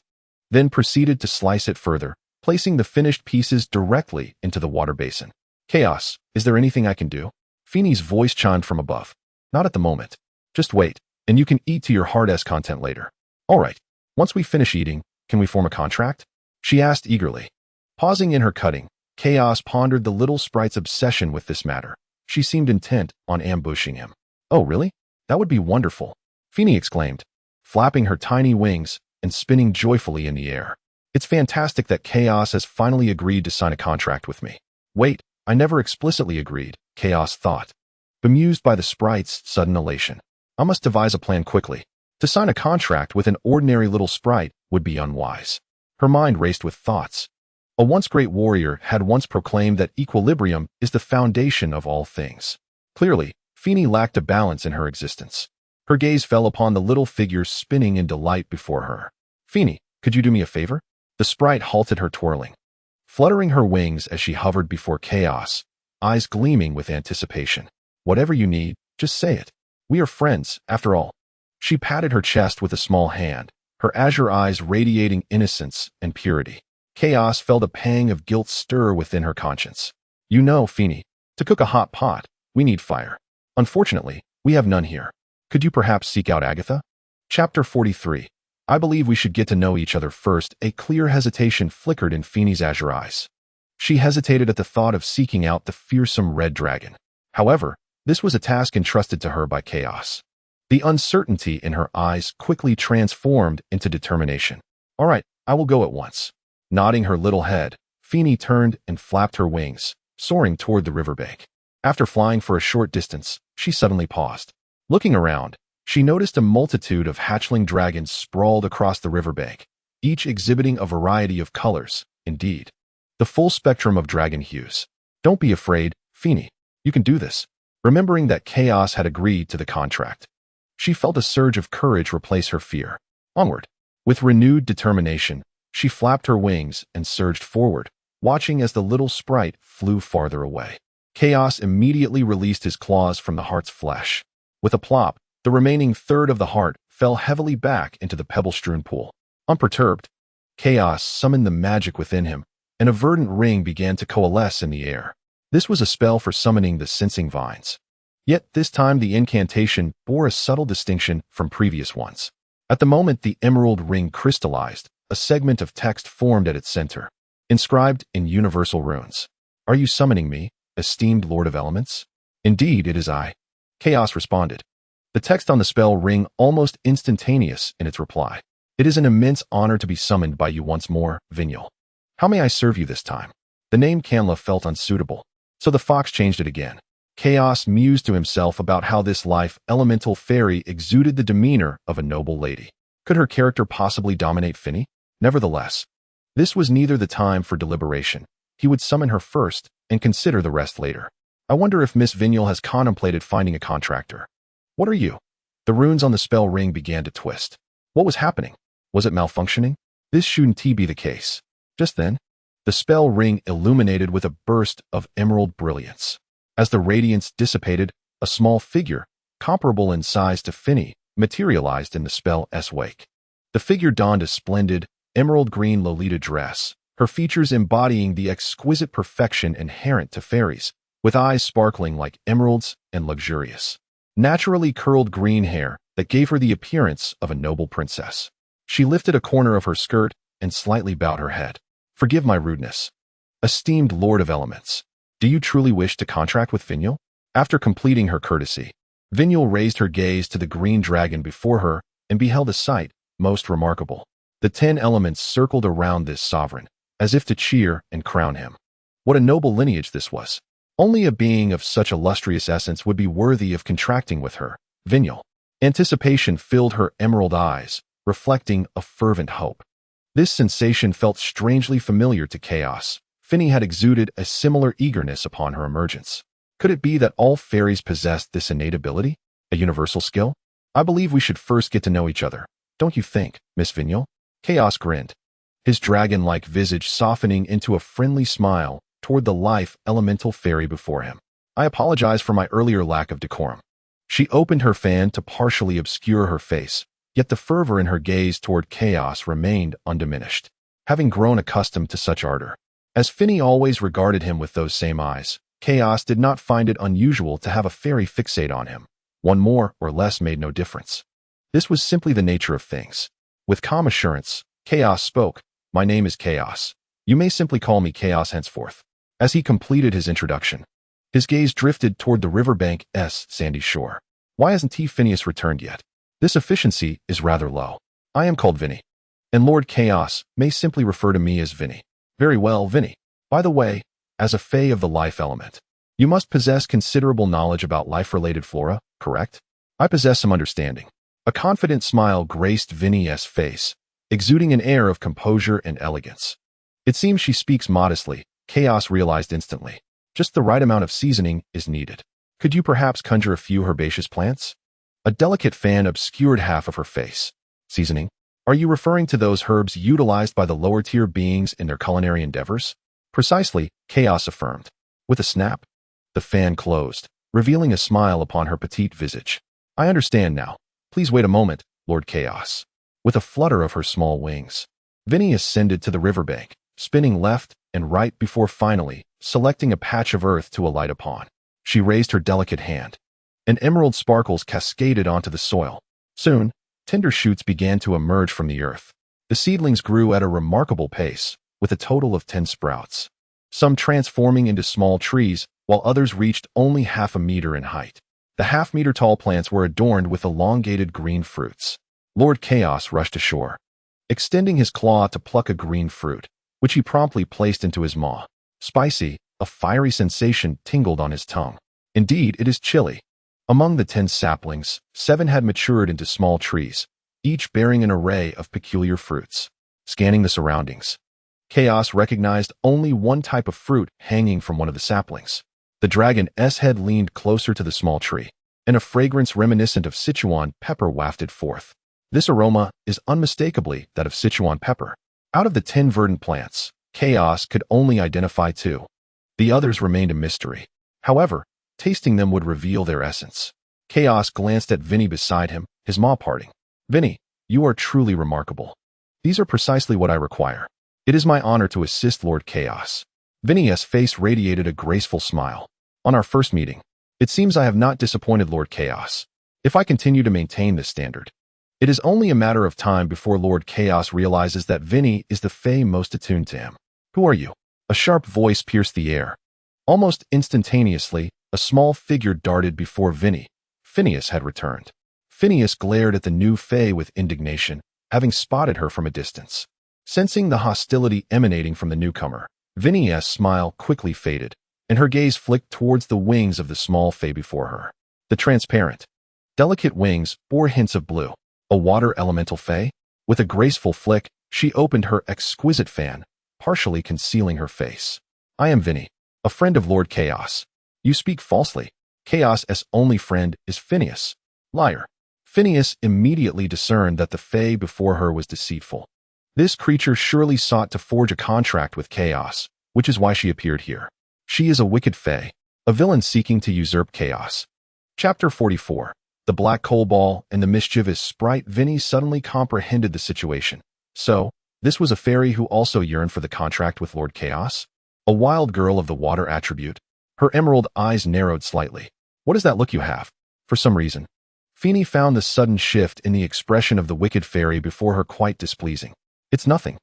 then proceeded to slice it further, placing the finished pieces directly into the water basin. Chaos, is there anything I can do? Feeney's voice chimed from above. Not at the moment. Just wait, and you can eat to your heart's content later. All right. Once we finish eating, can we form a contract? She asked eagerly. Pausing in her cutting, Chaos pondered the little sprite's obsession with this matter. She seemed intent on ambushing him. Oh, really? That would be wonderful, Feeney exclaimed, flapping her tiny wings and spinning joyfully in the air. It's fantastic that Chaos has finally agreed to sign a contract with me. Wait, I never explicitly agreed, Chaos thought, bemused by the sprite's sudden elation. I must devise a plan quickly. To sign a contract with an ordinary little sprite would be unwise. Her mind raced with thoughts. A once great warrior had once proclaimed that equilibrium is the foundation of all things. Clearly, Feeney lacked a balance in her existence. Her gaze fell upon the little figure spinning in delight before her. Feeney, could you do me a favor? The sprite halted her twirling, fluttering her wings as she hovered before Chaos, eyes gleaming with anticipation. Whatever you need, just say it. We are friends, after all. She patted her chest with a small hand, her azure eyes radiating innocence and purity. Chaos felt a pang of guilt stir within her conscience. You know, Feeney, to cook a hot pot, we need fire. Unfortunately, we have none here. Could you perhaps seek out Agatha? Chapter 43. I believe we should get to know each other first. A clear hesitation flickered in Feeney's azure eyes. She hesitated at the thought of seeking out the fearsome red dragon. However, this was a task entrusted to her by Chaos. The uncertainty in her eyes quickly transformed into determination. All right, I will go at once. Nodding her little head, Feeney turned and flapped her wings, soaring toward the riverbank. After flying for a short distance, she suddenly paused. Looking around, she noticed a multitude of hatchling dragons sprawled across the riverbank, each exhibiting a variety of colors, indeed, the full spectrum of dragon hues. Don't be afraid, Feeney. You can do this. Remembering that Chaos had agreed to the contract, she felt a surge of courage replace her fear. Onward. With renewed determination, she flapped her wings and surged forward, watching as the little sprite flew farther away. Chaos immediately released his claws from the heart's flesh. With a plop, the remaining third of the heart fell heavily back into the pebble-strewn pool. Unperturbed, Chaos summoned the magic within him, and a verdant ring began to coalesce in the air. This was a spell for summoning the sensing vines. Yet this time the incantation bore a subtle distinction from previous ones. At the moment the emerald ring crystallized, a segment of text formed at its center, inscribed in universal runes. Are you summoning me, esteemed Lord of Elements? Indeed, it is I. Chaos responded. The text on the spell ring almost instantaneous in its reply. It is an immense honor to be summoned by you once more, Vinyl. How may I serve you this time? The name Canla felt unsuitable, so the fox changed it again. Chaos mused to himself about how this life elemental fairy exuded the demeanor of a noble lady. Could her character possibly dominate Finny? Nevertheless, this was neither the time for deliberation. He would summon her first and consider the rest later. I wonder if Miss Vinyl has contemplated finding a contractor. What are you? The runes on the spell ring began to twist. What was happening? Was it malfunctioning? This shouldn't be the case. Just then, the spell ring illuminated with a burst of emerald brilliance. As the radiance dissipated, a small figure, comparable in size to Finny, materialized in the spell's wake. The figure donned a splendid, emerald green Lolita dress, her features embodying the exquisite perfection inherent to fairies, with eyes sparkling like emeralds and luxurious, naturally curled green hair that gave her the appearance of a noble princess. She lifted a corner of her skirt and slightly bowed her head. Forgive my rudeness. Esteemed Lord of Elements, do you truly wish to contract with Vinyl? After completing her courtesy, Vinyl raised her gaze to the green dragon before her and beheld a sight most remarkable. The 10 elements circled around this sovereign, as if to cheer and crown him. What a noble lineage this was. Only a being of such illustrious essence would be worthy of contracting with her, Vinyl. Anticipation filled her emerald eyes, reflecting a fervent hope. This sensation felt strangely familiar to Chaos. Finny had exuded a similar eagerness upon her emergence. Could it be that all fairies possessed this innate ability? A universal skill? I believe we should first get to know each other. Don't you think, Miss Vinyl? Chaos grinned. his dragon-like visage softening into a friendly smile toward the life elemental fairy before him. I apologize for my earlier lack of decorum. She opened her fan to partially obscure her face, yet the fervor in her gaze toward chaos remained undiminished, having grown accustomed to such ardor. As Finny always regarded him with those same eyes, Chaos did not find it unusual to have a fairy fixate on him. One more or less made no difference. This was simply the nature of things. With calm assurance, Chaos spoke. My name is Chaos. You may simply call me Chaos henceforth. As he completed his introduction, his gaze drifted toward the riverbank's sandy shore. Why hasn't Phineas returned yet? This efficiency is rather low. I am called Vinny, and Lord Chaos may simply refer to me as Vinny. Very well, Vinny. By the way, as a fae of the life element, you must possess considerable knowledge about life-related flora, correct? I possess some understanding. A confident smile graced Vinny's face, exuding an air of composure and elegance. It seems she speaks modestly, Chaos realized instantly. Just the right amount of seasoning is needed. Could you perhaps conjure a few herbaceous plants? A delicate fan obscured half of her face. Seasoning? Are you referring to those herbs utilized by the lower-tier beings in their culinary endeavors? Precisely, Chaos affirmed. With a snap, the fan closed, revealing a smile upon her petite visage. I understand now. Please wait a moment, Lord Chaos. With a flutter of her small wings, Vinny ascended to the riverbank, spinning left and right before finally selecting a patch of earth to alight upon. She raised her delicate hand, and emerald sparkles cascaded onto the soil. Soon, tender shoots began to emerge from the earth. The seedlings grew at a remarkable pace, with a total of 10 sprouts, some transforming into small trees, while others reached only half a meter in height. The half-meter-tall plants were adorned with elongated green fruits. Lord Chaos rushed ashore, extending his claw to pluck a green fruit, which he promptly placed into his maw. Spicy, a fiery sensation tingled on his tongue. Indeed, it is chilly. Among the 10 saplings, 7 had matured into small trees, each bearing an array of peculiar fruits. Scanning the surroundings, Chaos recognized only one type of fruit hanging from one of the saplings. The dragon's head leaned closer to the small tree, and a fragrance reminiscent of Sichuan pepper wafted forth. This aroma is unmistakably that of Sichuan pepper. Out of the 10 verdant plants, Chaos could only identify 2. The others remained a mystery. However, tasting them would reveal their essence. Chaos glanced at Vinny beside him, his maw parting. Vinny, you are truly remarkable. These are precisely what I require. It is my honor to assist Lord Chaos. Vinny's face radiated a graceful smile. On our first meeting, it seems I have not disappointed Lord Chaos. If I continue to maintain this standard, it is only a matter of time before Lord Chaos realizes that Vinny is the fae most attuned to him. Who are you? A sharp voice pierced the air. Almost instantaneously, a small figure darted before Vinny. Phineas had returned. Phineas glared at the new fae with indignation, having spotted her from a distance. Sensing the hostility emanating from the newcomer, Vinny's smile quickly faded, and her gaze flicked towards the wings of the small fae before her. The transparent, delicate wings bore hints of blue. A water elemental fae? With a graceful flick, she opened her exquisite fan, partially concealing her face. I am Vinny, a friend of Lord Chaos. You speak falsely. Chaos's only friend is Phineas. Liar. Phineas immediately discerned that the fae before her was deceitful. This creature surely sought to forge a contract with Chaos, which is why she appeared here. She is a wicked fae, a villain seeking to usurp Chaos. Chapter 44. The Black Coal Ball and the mischievous sprite. Vinny suddenly comprehended the situation. So, this was a fairy who also yearned for the contract with Lord Chaos? A wild girl of the water attribute. Her emerald eyes narrowed slightly. What is that look you have? For some reason, Finny found the sudden shift in the expression of the wicked fairy before her quite displeasing. It's nothing.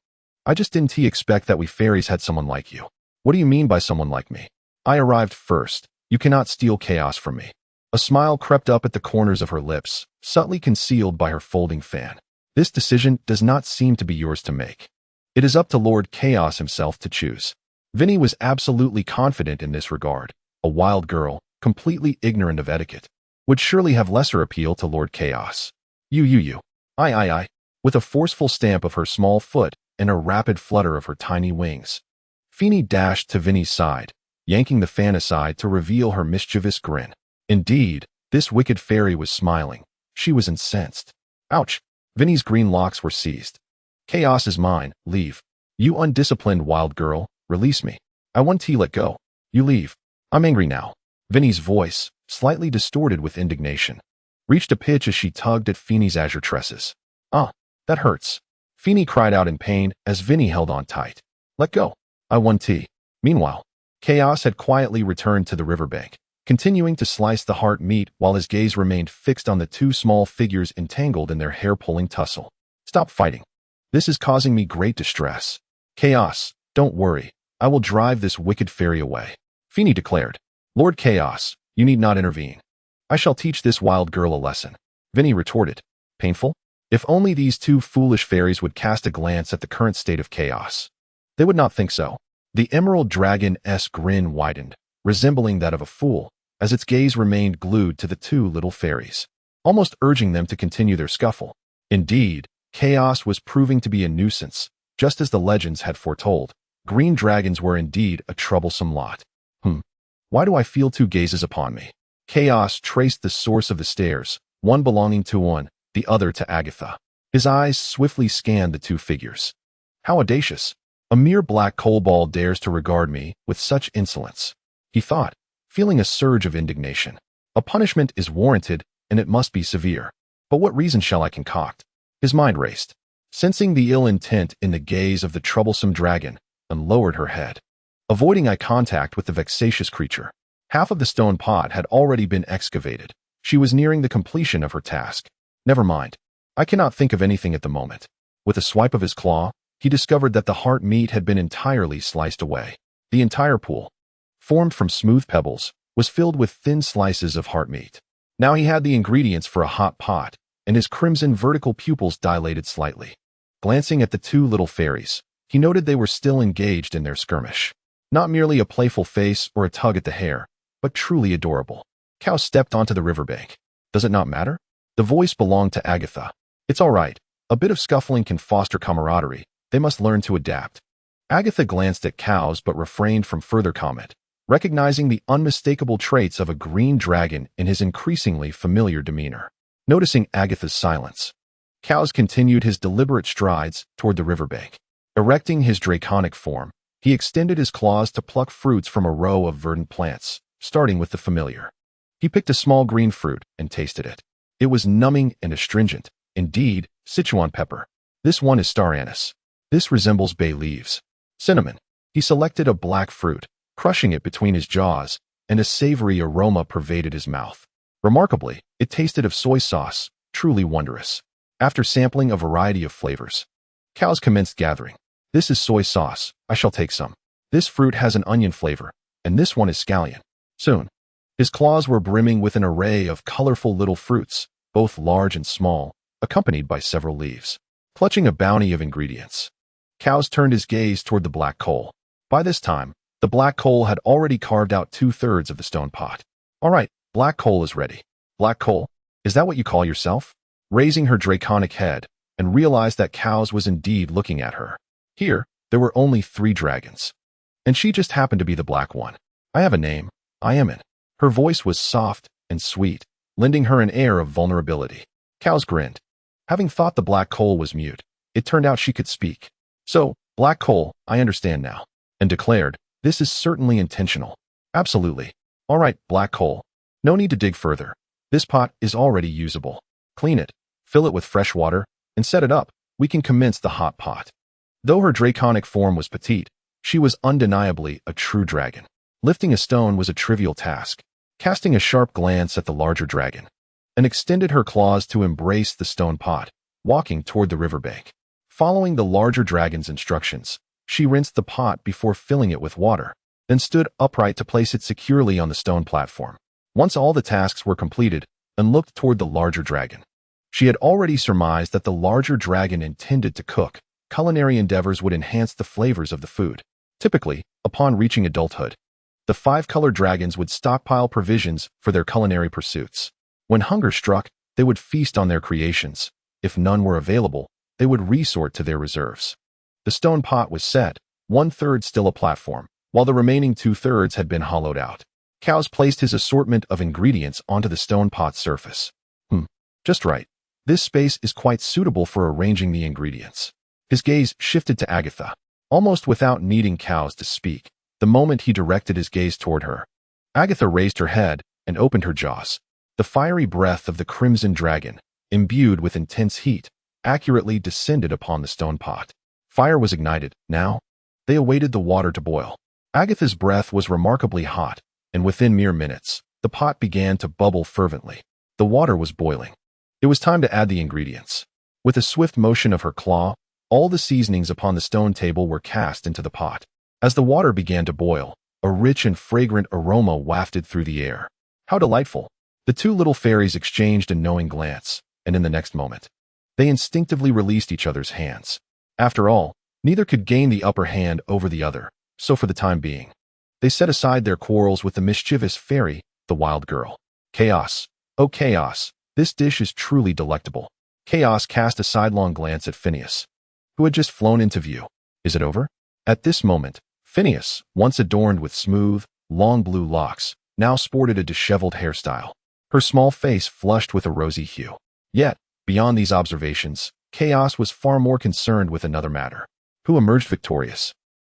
I just didn't expect that we fairies had someone like you. What do you mean by someone like me? I arrived first. You cannot steal Chaos from me. A smile crept up at the corners of her lips, subtly concealed by her folding fan. This decision does not seem to be yours to make. It is up to Lord Chaos himself to choose. Vinny was absolutely confident in this regard. A wild girl, completely ignorant of etiquette, would surely have lesser appeal to Lord Chaos. You. I. With a forceful stamp of her small foot and a rapid flutter of her tiny wings, Finny dashed to Vinny's side, yanking the fan aside to reveal her mischievous grin. Indeed, this wicked fairy was smiling. She was incensed. Ouch! Vinny's green locks were seized. Chaos is mine. Leave. You undisciplined wild girl, release me. I want tea, let go. You leave. I'm angry now. Vinny's voice, slightly distorted with indignation, reached a pitch as she tugged at Feeney's azure tresses. Ah, that hurts. Feeney cried out in pain as Vinny held on tight. Let go. I want tea. Meanwhile, Chaos had quietly returned to the riverbank, continuing to slice the heart meat while his gaze remained fixed on the two small figures entangled in their hair-pulling tussle. Stop fighting. This is causing me great distress. Chaos, don't worry. I will drive this wicked fairy away. Feeney declared. Lord Chaos, you need not intervene. I shall teach this wild girl a lesson. Vinny retorted. Painful? If only these two foolish fairies would cast a glance at the current state of chaos. They would not think so. The emerald dragon's grin widened, resembling that of a fool, as its gaze remained glued to the two little fairies, almost urging them to continue their scuffle. Indeed, chaos was proving to be a nuisance, just as the legends had foretold. Green dragons were indeed a troublesome lot. Why do I feel two gazes upon me? Chaos traced the source of the stares, one belonging to one, the other to Agatha. His eyes swiftly scanned the two figures. How audacious! A mere black coal ball dares to regard me with such insolence, he thought, feeling a surge of indignation. A punishment is warranted, and it must be severe. But what reason shall I concoct? His mind raced, sensing the ill intent in the gaze of the troublesome dragon, and lowered her head, avoiding eye contact with the vexatious creature. Half of the stone pot had already been excavated. She was nearing the completion of her task. Never mind. I cannot think of anything at the moment. With a swipe of his claw, he discovered that the heart meat had been entirely sliced away. The entire pool, formed from smooth pebbles, was filled with thin slices of heart meat. Now he had the ingredients for a hot pot, and his crimson vertical pupils dilated slightly. Glancing at the two little fairies, he noted they were still engaged in their skirmish. Not merely a playful face or a tug at the hair, but truly adorable. Cow stepped onto the riverbank. Does it not matter? The voice belonged to Agatha. It's all right. A bit of scuffling can foster camaraderie. They must learn to adapt. Agatha glanced at Cows but refrained from further comment, recognizing the unmistakable traits of a green dragon in his increasingly familiar demeanor. Noticing Agatha's silence, Cows continued his deliberate strides toward the riverbank. Erecting his draconic form, he extended his claws to pluck fruits from a row of verdant plants, starting with the familiar. He picked a small green fruit and tasted it. It was numbing and astringent. Indeed, Sichuan pepper. This one is star anise. This resembles bay leaves. Cinnamon. He selected a black fruit, crushing it between his jaws, and a savory aroma pervaded his mouth. Remarkably, it tasted of soy sauce, truly wondrous. After sampling a variety of flavors, Cows commenced gathering. This is soy sauce. I shall take some. This fruit has an onion flavor, and this one is scallion. Soon, his claws were brimming with an array of colorful little fruits, both large and small, accompanied by several leaves. Clutching a bounty of ingredients, Cows turned his gaze toward the black coal. By this time, the black coal had already carved out 2/3 of the stone pot. All right, black coal is ready. Black coal? Is that what you call yourself? Raising her draconic head, and realized that Cows was indeed looking at her. Here, there were only 3 dragons, and she just happened to be the black one. I have a name. I am it. Her voice was soft and sweet, lending her an air of vulnerability. Cows grinned. Having thought the black coal was mute, it turned out she could speak. So, black coal, I understand now, and declared, this is certainly intentional. Absolutely. All right, black coal. No need to dig further. This pot is already usable. Clean it, fill it with fresh water, and set it up. We can commence the hot pot. Though her draconic form was petite, she was undeniably a true dragon. Lifting a stone was a trivial task. Casting a sharp glance at the larger dragon, and extended her claws to embrace the stone pot, walking toward the riverbank. Following the larger dragon's instructions, she rinsed the pot before filling it with water, then stood upright to place it securely on the stone platform. Once all the tasks were completed, and looked toward the larger dragon. She had already surmised that the larger dragon intended to cook. Culinary endeavors would enhance the flavors of the food. Typically, upon reaching adulthood, the 5-colored dragons would stockpile provisions for their culinary pursuits. When hunger struck, they would feast on their creations. If none were available, they would resort to their reserves. The stone pot was set, 1/3 still a platform, while the remaining 2/3 had been hollowed out. Cows placed his assortment of ingredients onto the stone pot's surface. Just right. This space is quite suitable for arranging the ingredients. His gaze shifted to Agatha. almost without needing cows to speak, the moment he directed his gaze toward her. Agatha raised her head and opened her jaws. The fiery breath of the crimson dragon, imbued with intense heat, accurately descended upon the stone pot. Fire was ignited. Now, they awaited the water to boil. Agatha's breath was remarkably hot, and within mere minutes, the pot began to bubble fervently. The water was boiling. It was time to add the ingredients. With a swift motion of her claw, all the seasonings upon the stone table were cast into the pot. As the water began to boil, a rich and fragrant aroma wafted through the air. How delightful! The two little fairies exchanged a knowing glance, and in the next moment, they instinctively released each other's hands. After all, neither could gain the upper hand over the other, so for the time being, they set aside their quarrels with the mischievous fairy, the wild girl. Chaos. Oh, Chaos, this dish is truly delectable. Chaos cast a sidelong glance at Phineas, who had just flown into view. Is it over? At this moment, Phineas, once adorned with smooth, long blue locks, now sported a disheveled hairstyle. Her small face flushed with a rosy hue. Yet, beyond these observations, Chaos was far more concerned with another matter. Who emerged victorious?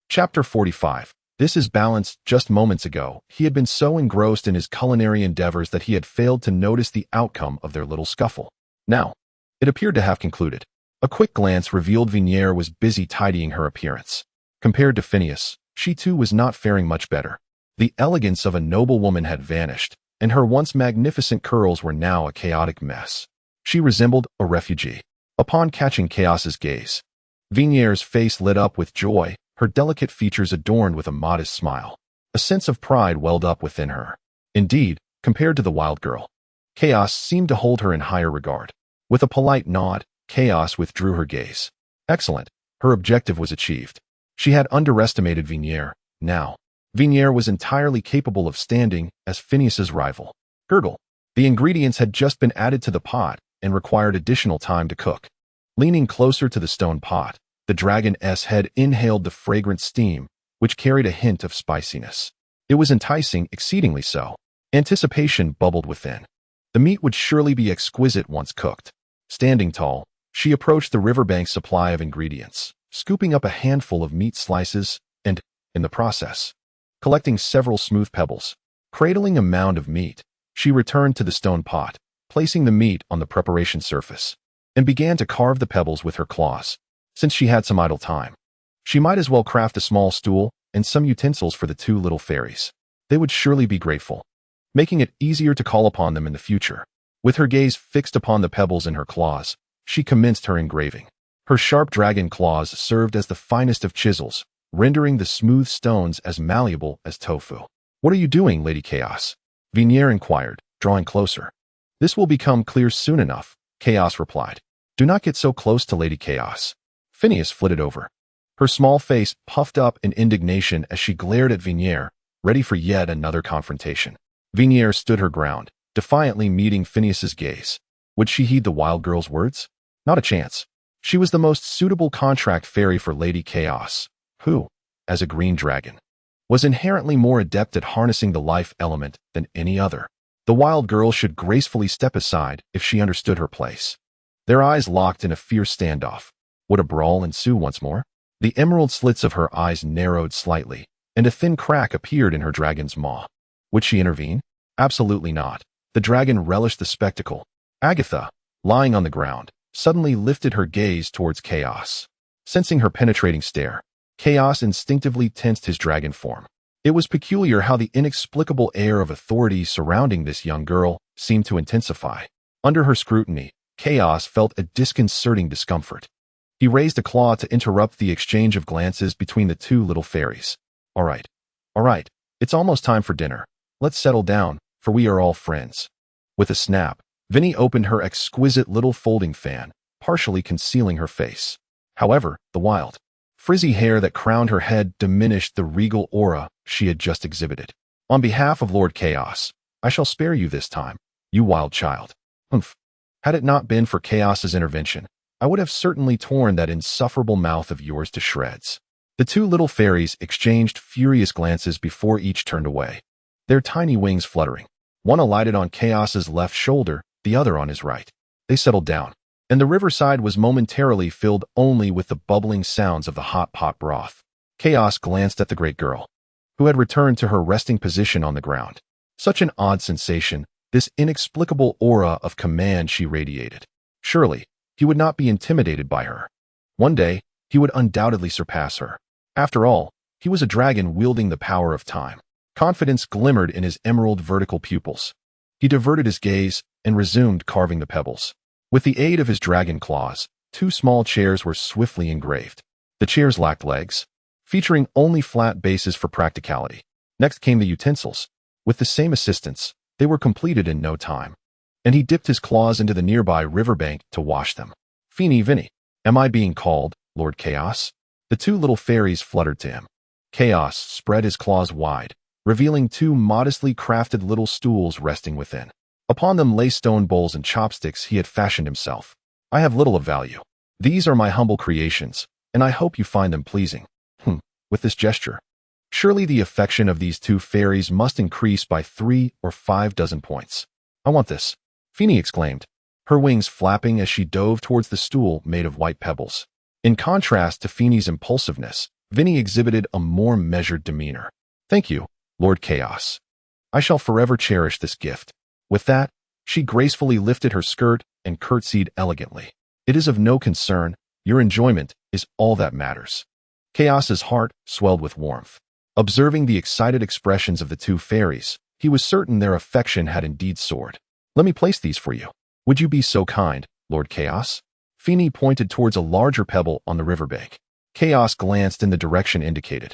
Chapter 45. This is balanced. Just moments ago, he had been so engrossed in his culinary endeavors that he had failed to notice the outcome of their little scuffle. Now, it appeared to have concluded. A quick glance revealed Vignier was busy tidying her appearance. Compared to Phineas, she too was not faring much better. The elegance of a noblewoman had vanished, and her once magnificent curls were now a chaotic mess. She resembled a refugee. Upon catching Chaos's gaze, Vignier's face lit up with joy, her delicate features adorned with a modest smile. A sense of pride welled up within her. Indeed, compared to the wild girl, Chaos seemed to hold her in higher regard. With a polite nod, Chaos withdrew her gaze. Excellent. Her objective was achieved. She had underestimated Vignier. Now, Vignier was entirely capable of standing as Phineas's rival. Gurgle. The ingredients had just been added to the pot and required additional time to cook. Leaning closer to the stone pot, the dragon's head inhaled the fragrant steam, which carried a hint of spiciness. It was enticing, exceedingly so. Anticipation bubbled within. The meat would surely be exquisite once cooked. Standing tall, she approached the riverbank's supply of ingredients, scooping up a handful of meat slices and, in the process, collecting several smooth pebbles. Cradling a mound of meat, she returned to the stone pot, placing the meat on the preparation surface, and began to carve the pebbles with her claws. Since she had some idle time, she might as well craft a small stool and some utensils for the two little fairies. They would surely be grateful, making it easier to call upon them in the future. With her gaze fixed upon the pebbles in her claws, she commenced her engraving. Her sharp dragon claws served as the finest of chisels, rendering the smooth stones as malleable as tofu. What are you doing, Lady Chaos? Vignier inquired, drawing closer. This will become clear soon enough, Chaos replied. Do not get so close to Lady Chaos. Phineas flitted over. Her small face puffed up in indignation as she glared at Vignier, ready for yet another confrontation. Vignier stood her ground, defiantly meeting Phineas's gaze. Would she heed the wild girl's words? Not a chance. She was the most suitable contract fairy for Lady Chaos, who, as a green dragon, was inherently more adept at harnessing the life element than any other. The wild girl should gracefully step aside if she understood her place. Their eyes locked in a fierce standoff. Would a brawl ensue once more? The emerald slits of her eyes narrowed slightly, and a thin crack appeared in her dragon's maw. Would she intervene? Absolutely not. The dragon relished the spectacle. Agatha, lying on the ground, suddenly lifted her gaze towards Chaos. Sensing her penetrating stare, Chaos instinctively tensed his dragon form. It was peculiar how the inexplicable air of authority surrounding this young girl seemed to intensify. Under her scrutiny, Chaos felt a disconcerting discomfort. He raised a claw to interrupt the exchange of glances between the two little fairies. All right, it's almost time for dinner. Let's settle down, for we are all friends. With a snap, Vinnie opened her exquisite little folding fan, partially concealing her face. However, the wild, frizzy hair that crowned her head diminished the regal aura she had just exhibited. On behalf of Lord Chaos, I shall spare you this time, you wild child. Humph. Had it not been for Chaos's intervention, I would have certainly torn that insufferable mouth of yours to shreds. The two little fairies exchanged furious glances before each turned away, their tiny wings fluttering. One alighted on Chaos's left shoulder, the other on his right. They settled down, and the riverside was momentarily filled only with the bubbling sounds of the hot pot broth. Chaos glanced at the great girl, who had returned to her resting position on the ground. Such an odd sensation, this inexplicable aura of command she radiated. Surely, he would not be intimidated by her. One day, he would undoubtedly surpass her. After all, he was a dragon wielding the power of time. Confidence glimmered in his emerald vertical pupils. He diverted his gaze and resumed carving the pebbles. With the aid of his dragon claws, 2 small chairs were swiftly engraved. The chairs lacked legs, featuring only flat bases for practicality. Next came the utensils. With the same assistance, they were completed in no time. And he dipped his claws into the nearby riverbank to wash them. Feeny Vinny, am I being called, Lord Chaos? The 2 little fairies fluttered to him. Chaos spread his claws wide, revealing 2 modestly crafted little stools resting within. Upon them lay stone bowls and chopsticks he had fashioned himself. I have little of value. These are my humble creations, and I hope you find them pleasing. With this gesture, surely the affection of these 2 fairies must increase by 3 or 5 dozen points. I want this, Feeny exclaimed, her wings flapping as she dove towards the stool made of white pebbles. In contrast to Feeny's impulsiveness, Vinny exhibited a more measured demeanor. Thank you, Lord Chaos. I shall forever cherish this gift. With that, she gracefully lifted her skirt and curtsied elegantly. It is of no concern. Your enjoyment is all that matters. Chaos's heart swelled with warmth. Observing the excited expressions of the 2 fairies, he was certain their affection had indeed soared. Let me place these for you. Would you be so kind, Lord Chaos? Feeny pointed towards a larger pebble on the riverbank. Chaos glanced in the direction indicated,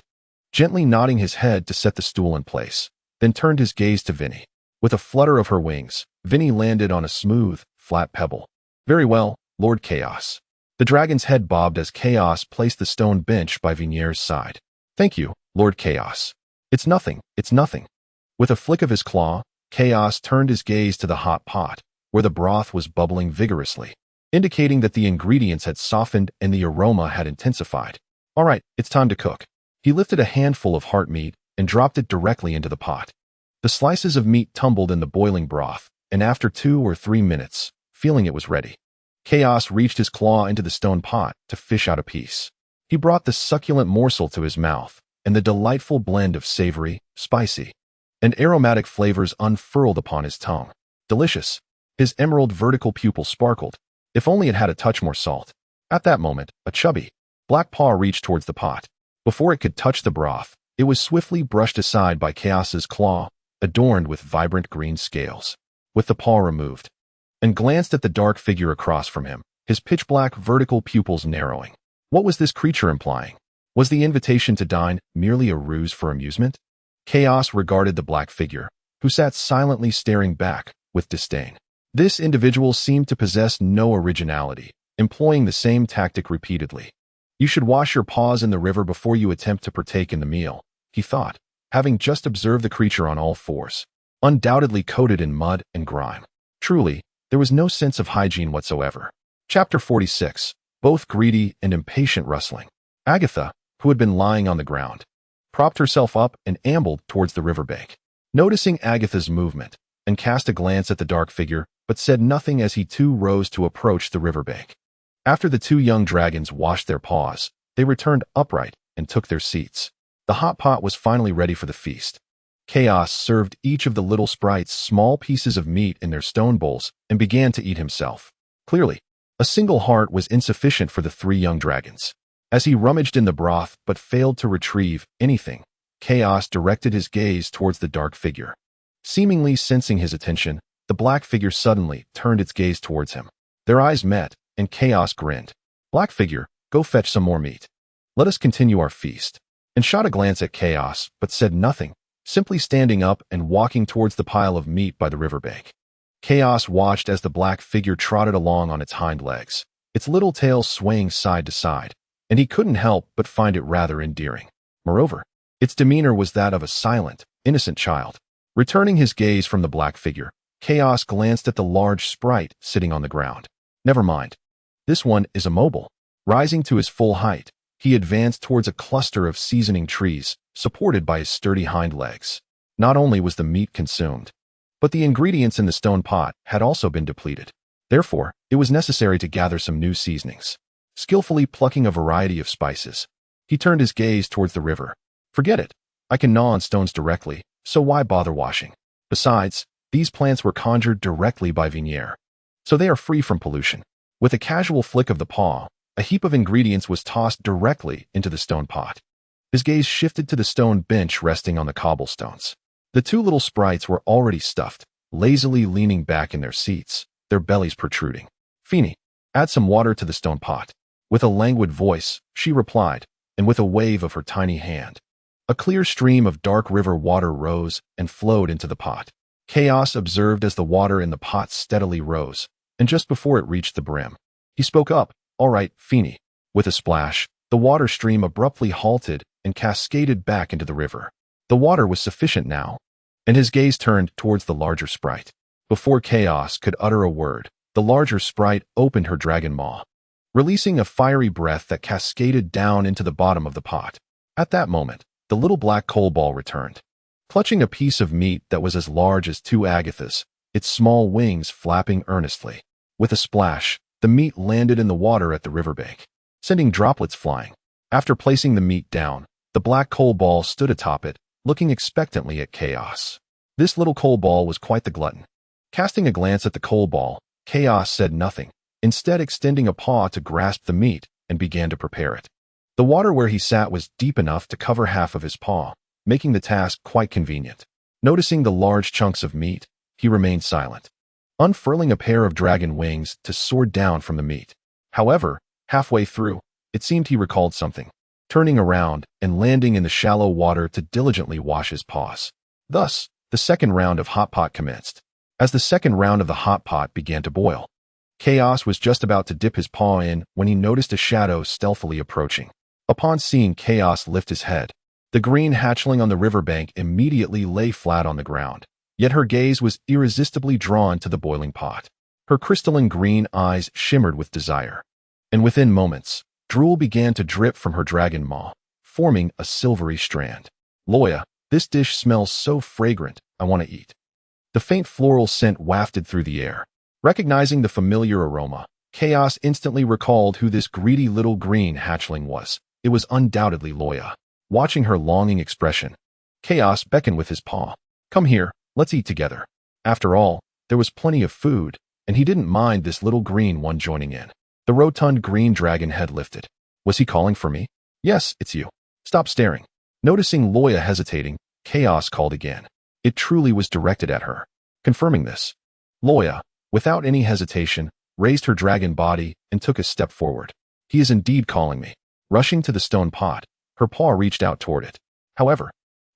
gently nodding his head to set the stool in place, then turned his gaze to Vinny. With a flutter of her wings, Vinny landed on a smooth, flat pebble. Very well, Lord Chaos. The dragon's head bobbed as Chaos placed the stone bench by Vinier's side. Thank you, Lord Chaos. It's nothing, it's nothing. With a flick of his claw, Chaos turned his gaze to the hot pot, where the broth was bubbling vigorously, indicating that the ingredients had softened and the aroma had intensified. All right, it's time to cook. He lifted a handful of heart meat and dropped it directly into the pot. The slices of meat tumbled in the boiling broth, and after 2 or 3 minutes, feeling it was ready, Chaos reached his claw into the stone pot to fish out a piece. He brought the succulent morsel to his mouth, and the delightful blend of savory, spicy, and aromatic flavors unfurled upon his tongue. Delicious. His emerald vertical pupil sparkled. If only it had a touch more salt. At that moment, a chubby, black paw reached towards the pot. Before it could touch the broth, it was swiftly brushed aside by Chaos's claw, adorned with vibrant green scales. With the paw removed, and glanced at the dark figure across from him, his pitch-black vertical pupils narrowing. What was this creature implying? Was the invitation to dine merely a ruse for amusement? Chaos regarded the black figure, who sat silently staring back, with disdain. This individual seemed to possess no originality, employing the same tactic repeatedly. You should wash your paws in the river before you attempt to partake in the meal, he thought, having just observed the creature on all fours, undoubtedly coated in mud and grime. Truly, there was no sense of hygiene whatsoever. Chapter 46. Both greedy and impatient rustling. Agatha, who had been lying on the ground, propped herself up and ambled towards the riverbank. Noticing Agatha's movement, and cast a glance at the dark figure, but said nothing as he too rose to approach the riverbank. After the 2 young dragons washed their paws, they returned upright and took their seats. The hot pot was finally ready for the feast. Chaos served each of the little sprites small pieces of meat in their stone bowls and began to eat himself. Clearly, a single heart was insufficient for the 3 young dragons. As he rummaged in the broth but failed to retrieve anything, Chaos directed his gaze towards the dark figure. Seemingly sensing his attention, the black figure suddenly turned its gaze towards him. Their eyes met, and Chaos grinned. Black figure, go fetch some more meat. Let us continue our feast. And shot a glance at Chaos, but said nothing, simply standing up and walking towards the pile of meat by the riverbank. Chaos watched as the black figure trotted along on its hind legs, its little tail swaying side to side, and he couldn't help but find it rather endearing. Moreover, its demeanor was that of a silent, innocent child. Returning his gaze from the black figure, Chaos glanced at the large sprite sitting on the ground. Never mind. This one is immobile. Rising to his full height, he advanced towards a cluster of seasoning trees, supported by his sturdy hind legs. Not only was the meat consumed, but the ingredients in the stone pot had also been depleted. Therefore, it was necessary to gather some new seasonings. Skillfully plucking a variety of spices, He turned his gaze towards the river. Forget it. I can gnaw on stones directly, so why bother washing? Besides, these plants were conjured directly by Venier, so they are free from pollution. With a casual flick of the paw, a heap of ingredients was tossed directly into the stone pot. His gaze shifted to the stone bench resting on the cobblestones. The two little sprites were already stuffed, lazily leaning back in their seats, their bellies protruding. Feeny, add some water to the stone pot. With a languid voice, she replied, and with a wave of her tiny hand. A clear stream of dark river water rose and flowed into the pot. Chaos observed as the water in the pot steadily rose, and just before it reached the brim, he spoke up, "All right, Feeny." With a splash, the water stream abruptly halted and cascaded back into the river. The water was sufficient now, and his gaze turned towards the larger sprite. Before Chaos could utter a word, the larger sprite opened her dragon maw, releasing a fiery breath that cascaded down into the bottom of the pot. At that moment, the little black coal ball returned, clutching a piece of meat that was as large as two agathas, its small wings flapping earnestly. With a splash, the meat landed in the water at the riverbank, sending droplets flying. After placing the meat down, the black coal ball stood atop it, looking expectantly at Chaos. This little coal ball was quite the glutton. Casting a glance at the coal ball, Chaos said nothing, instead extending a paw to grasp the meat and began to prepare it. The water where he sat was deep enough to cover half of his paw, making the task quite convenient. Noticing the large chunks of meat, he remained silent, unfurling a pair of dragon wings to soar down from the meat. However, halfway through, it seemed he recalled something, turning around and landing in the shallow water to diligently wash his paws. Thus, the second round of hotpot commenced. As the second round of the hotpot began to boil, Chaos was just about to dip his paw in when he noticed a shadow stealthily approaching. Upon seeing Chaos lift his head, the green hatchling on the riverbank immediately lay flat on the ground. Yet her gaze was irresistibly drawn to the boiling pot. Her crystalline green eyes shimmered with desire, and within moments, drool began to drip from her dragon maw, forming a silvery strand. "Loya, this dish smells so fragrant, I want to eat." The faint floral scent wafted through the air. Recognizing the familiar aroma, Chaos instantly recalled who this greedy little green hatchling was. It was undoubtedly Loya. Watching her longing expression, Chaos beckoned with his paw. "Come here, let's eat together." After all, there was plenty of food, and he didn't mind this little green one joining in. The rotund green dragon head lifted. Was he calling for me? "Yes, it's you. Stop staring." Noticing Loya hesitating, Chaos called again. It truly was directed at her. Confirming this, Loya, without any hesitation, raised her dragon body and took a step forward. "He is indeed calling me." Rushing to the stone pot, her paw reached out toward it. However,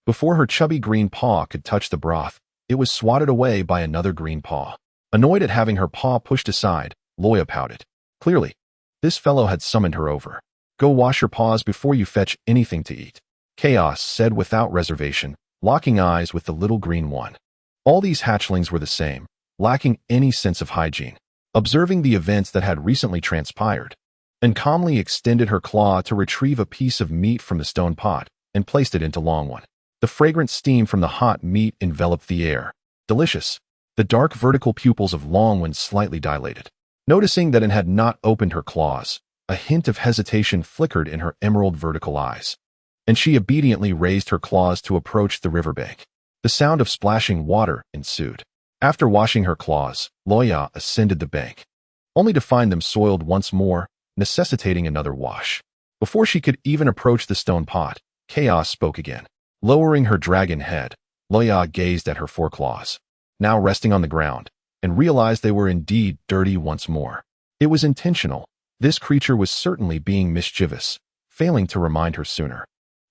before her chubby green paw could touch the broth, it was swatted away by another green paw. Annoyed at having her paw pushed aside, Loya pouted. Clearly, this fellow had summoned her over. "Go wash your paws before you fetch anything to eat," Chaos said without reservation, locking eyes with the little green one. All these hatchlings were the same, lacking any sense of hygiene. Observing the events that had recently transpired, and calmly extended her claw to retrieve a piece of meat from the stone pot and placed it into Longone. The fragrant steam from the hot meat enveloped the air. Delicious. The dark vertical pupils of Longone slightly dilated. Noticing that it had not opened her claws, a hint of hesitation flickered in her emerald vertical eyes, and she obediently raised her claws to approach the riverbank. The sound of splashing water ensued. After washing her claws, Loya ascended the bank, only to find them soiled once more, necessitating another wash. Before she could even approach the stone pot, Chaos spoke again. Lowering her dragon head, Loya gazed at her foreclaws, now resting on the ground, and realized they were indeed dirty once more. It was intentional. This creature was certainly being mischievous, failing to remind her sooner.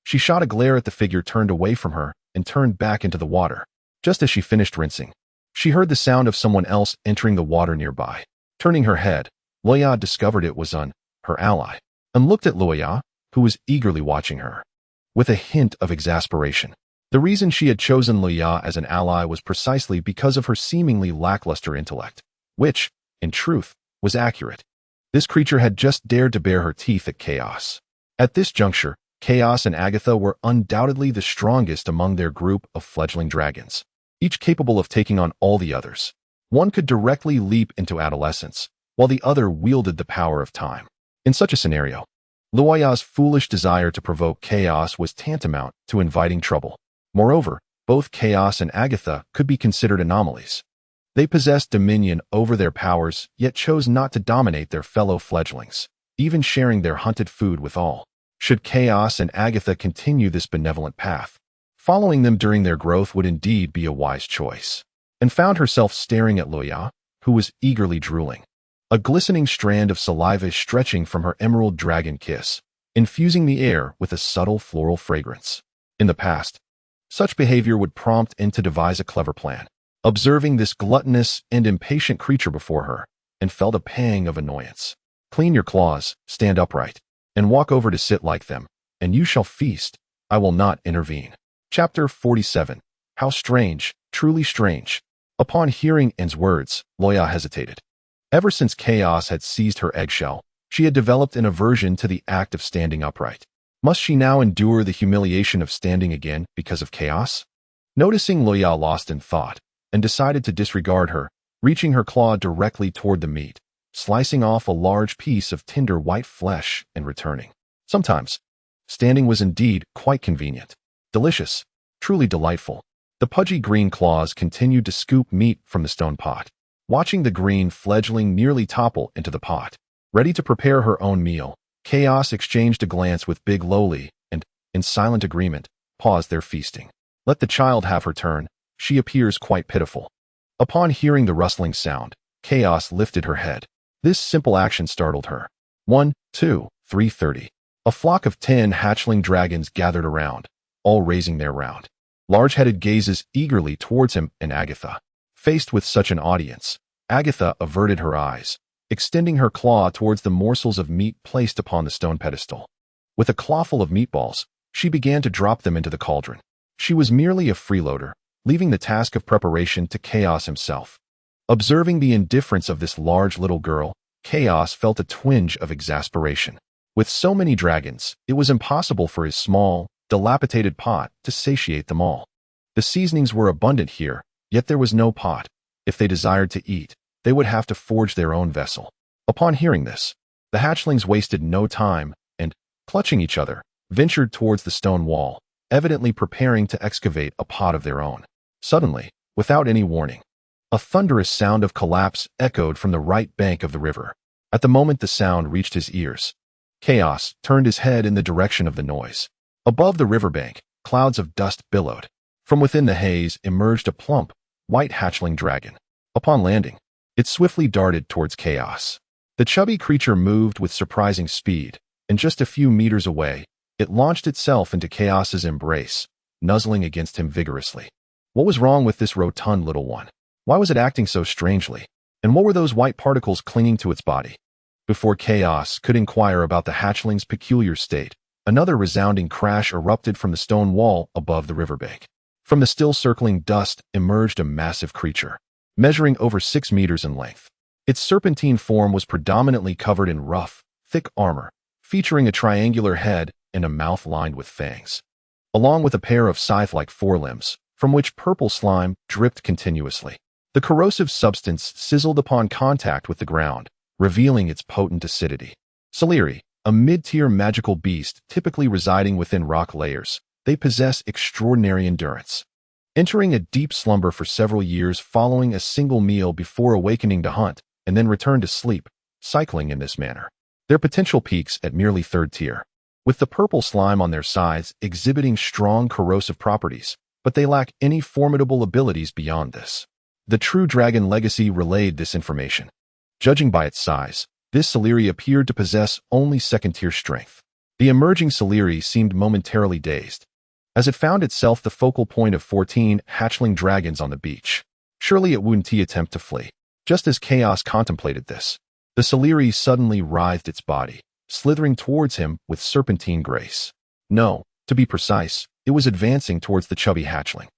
She shot a glare at the figure turned away from her and turned back into the water. Just as she finished rinsing, she heard the sound of someone else entering the water nearby. Turning her head, Loya discovered it was her ally, and looked at Loya, who was eagerly watching her, with a hint of exasperation. The reason she had chosen Loya as an ally was precisely because of her seemingly lackluster intellect, which, in truth, was accurate. This creature had just dared to bare her teeth at Chaos. At this juncture, Chaos and Agatha were undoubtedly the strongest among their group of fledgling dragons, each capable of taking on all the others. One could directly leap into adolescence, while the other wielded the power of time. In such a scenario, Luoya's foolish desire to provoke chaos was tantamount to inviting trouble. Moreover, both Chaos and Agatha could be considered anomalies. They possessed dominion over their powers, yet chose not to dominate their fellow fledglings, even sharing their hunted food with all. Should Chaos and Agatha continue this benevolent path, following them during their growth would indeed be a wise choice. And found herself staring at Luoya, who was eagerly drooling. A glistening strand of saliva stretching from her emerald dragon kiss, infusing the air with a subtle floral fragrance. In the past, such behavior would prompt N to devise a clever plan. Observing this gluttonous and impatient creature before her, and felt a pang of annoyance. Clean your claws, stand upright, and walk over to sit like them, and you shall feast. I will not intervene. Chapter 47. How strange, truly strange. Upon hearing N's words, Luoya hesitated. Ever since Chaos had seized her eggshell, she had developed an aversion to the act of standing upright. Must she now endure the humiliation of standing again because of Chaos? Noticing Luoya lost in thought, and decided to disregard her, reaching her claw directly toward the meat, slicing off a large piece of tender white flesh and returning. Sometimes, standing was indeed quite convenient. Delicious, truly delightful. The pudgy green claws continued to scoop meat from the stone pot, watching the green fledgling nearly topple into the pot. Ready to prepare her own meal, Chaos exchanged a glance with Big Lowly and, in silent agreement, paused their feasting. Let the child have her turn. She appears quite pitiful. Upon hearing the rustling sound, Chaos lifted her head. This simple action startled her. 1, 2, 3, 30. A flock of 10 hatchling dragons gathered around, all raising their round, large-headed gazes eagerly towards him and Agatha. Faced with such an audience, Agatha averted her eyes, extending her claw towards the morsels of meat placed upon the stone pedestal. With a clawful of meatballs, she began to drop them into the cauldron. She was merely a freeloader, leaving the task of preparation to Chaos himself. Observing the indifference of this large little girl, Chaos felt a twinge of exasperation. With so many dragons, it was impossible for his small, dilapidated pot to satiate them all. The seasonings were abundant here, yet there was no pot. If they desired to eat, they would have to forge their own vessel. Upon hearing this, the hatchlings wasted no time and, clutching each other, ventured towards the stone wall, evidently preparing to excavate a pot of their own. Suddenly, without any warning, a thunderous sound of collapse echoed from the right bank of the river. At the moment the sound reached his ears, Chaos turned his head in the direction of the noise. Above the riverbank, clouds of dust billowed. From within the haze emerged a plump, white hatchling dragon. Upon landing, it swiftly darted towards Chaos. The chubby creature moved with surprising speed, and just a few meters away, it launched itself into Chaos's embrace, nuzzling against him vigorously. What was wrong with this rotund little one? Why was it acting so strangely? And what were those white particles clinging to its body? Before Chaos could inquire about the hatchling's peculiar state, another resounding crash erupted from the stone wall above the riverbank. From the still circling dust emerged a massive creature, measuring over 6 meters in length. Its serpentine form was predominantly covered in rough, thick armor, featuring a triangular head and a mouth lined with fangs, along with a pair of scythe-like forelimbs, from which purple slime dripped continuously. The corrosive substance sizzled upon contact with the ground, revealing its potent acidity. Sassy, a mid-tier magical beast typically residing within rock layers, they possess extraordinary endurance. Entering a deep slumber for several years following a single meal before awakening to hunt, and then return to sleep, cycling in this manner. Their potential peaks at merely 3rd tier, with the purple slime on their sides exhibiting strong corrosive properties, but they lack any formidable abilities beyond this. The True Dragon Legacy relayed this information. Judging by its size, this Sassy appeared to possess only 2nd-tier strength. The emerging Sassy seemed momentarily dazed, as it found itself the focal point of 14 hatchling dragons on the beach. Surely it wouldn't attempt to flee. Just as Chaos contemplated this, the Sassy suddenly writhed its body, slithering towards him with serpentine grace. No, to be precise, it was advancing towards the chubby hatchling.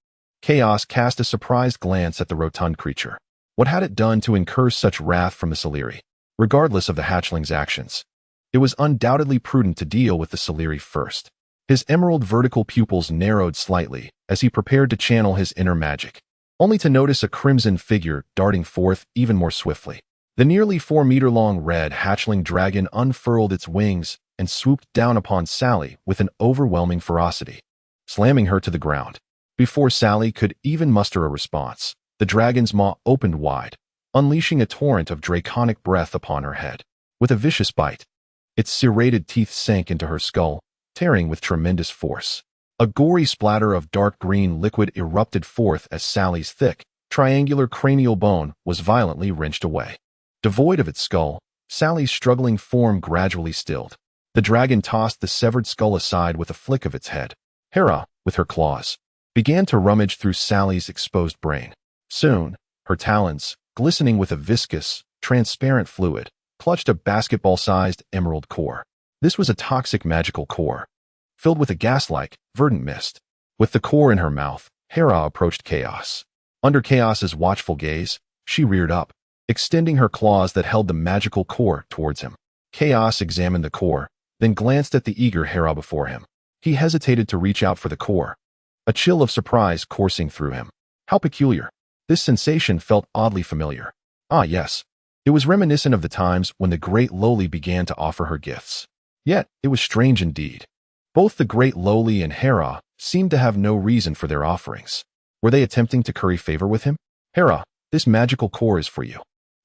Chaos cast a surprised glance at the rotund creature. What had it done to incur such wrath from the Sassy? Regardless of the hatchling's actions, it was undoubtedly prudent to deal with the Sassy first. His emerald vertical pupils narrowed slightly as he prepared to channel his inner magic, only to notice a crimson figure darting forth even more swiftly. The nearly 4-meter-long red hatchling dragon unfurled its wings, and swooped down upon Sally with an overwhelming ferocity, slamming her to the ground. Before Sally could even muster a response, the dragon's maw opened wide, unleashing a torrent of draconic breath upon her head. With a vicious bite, its serrated teeth sank into her skull, tearing with tremendous force. A gory splatter of dark green liquid erupted forth as Sally's thick, triangular cranial bone was violently wrenched away. Devoid of its skull, Sally's struggling form gradually stilled. The dragon tossed the severed skull aside with a flick of its head. Hera, with her claws, began to rummage through Sally's exposed brain. Soon, her talons, glistening with a viscous, transparent fluid, clutched a basketball-sized emerald core. This was a toxic magical core, filled with a gas-like, verdant mist. With the core in her mouth, Hera approached Chaos. Under Chaos's watchful gaze, she reared up, extending her claws that held the magical core towards him. Chaos examined the core, then glanced at the eager Hera before him. He hesitated to reach out for the core, a chill of surprise coursing through him. How peculiar. This sensation felt oddly familiar. Ah, yes. It was reminiscent of the times when the Great Lowly began to offer her gifts. Yet, it was strange indeed. Both the Great Lowly and Hera seemed to have no reason for their offerings. Were they attempting to curry favor with him? Hera, this magical core is for you.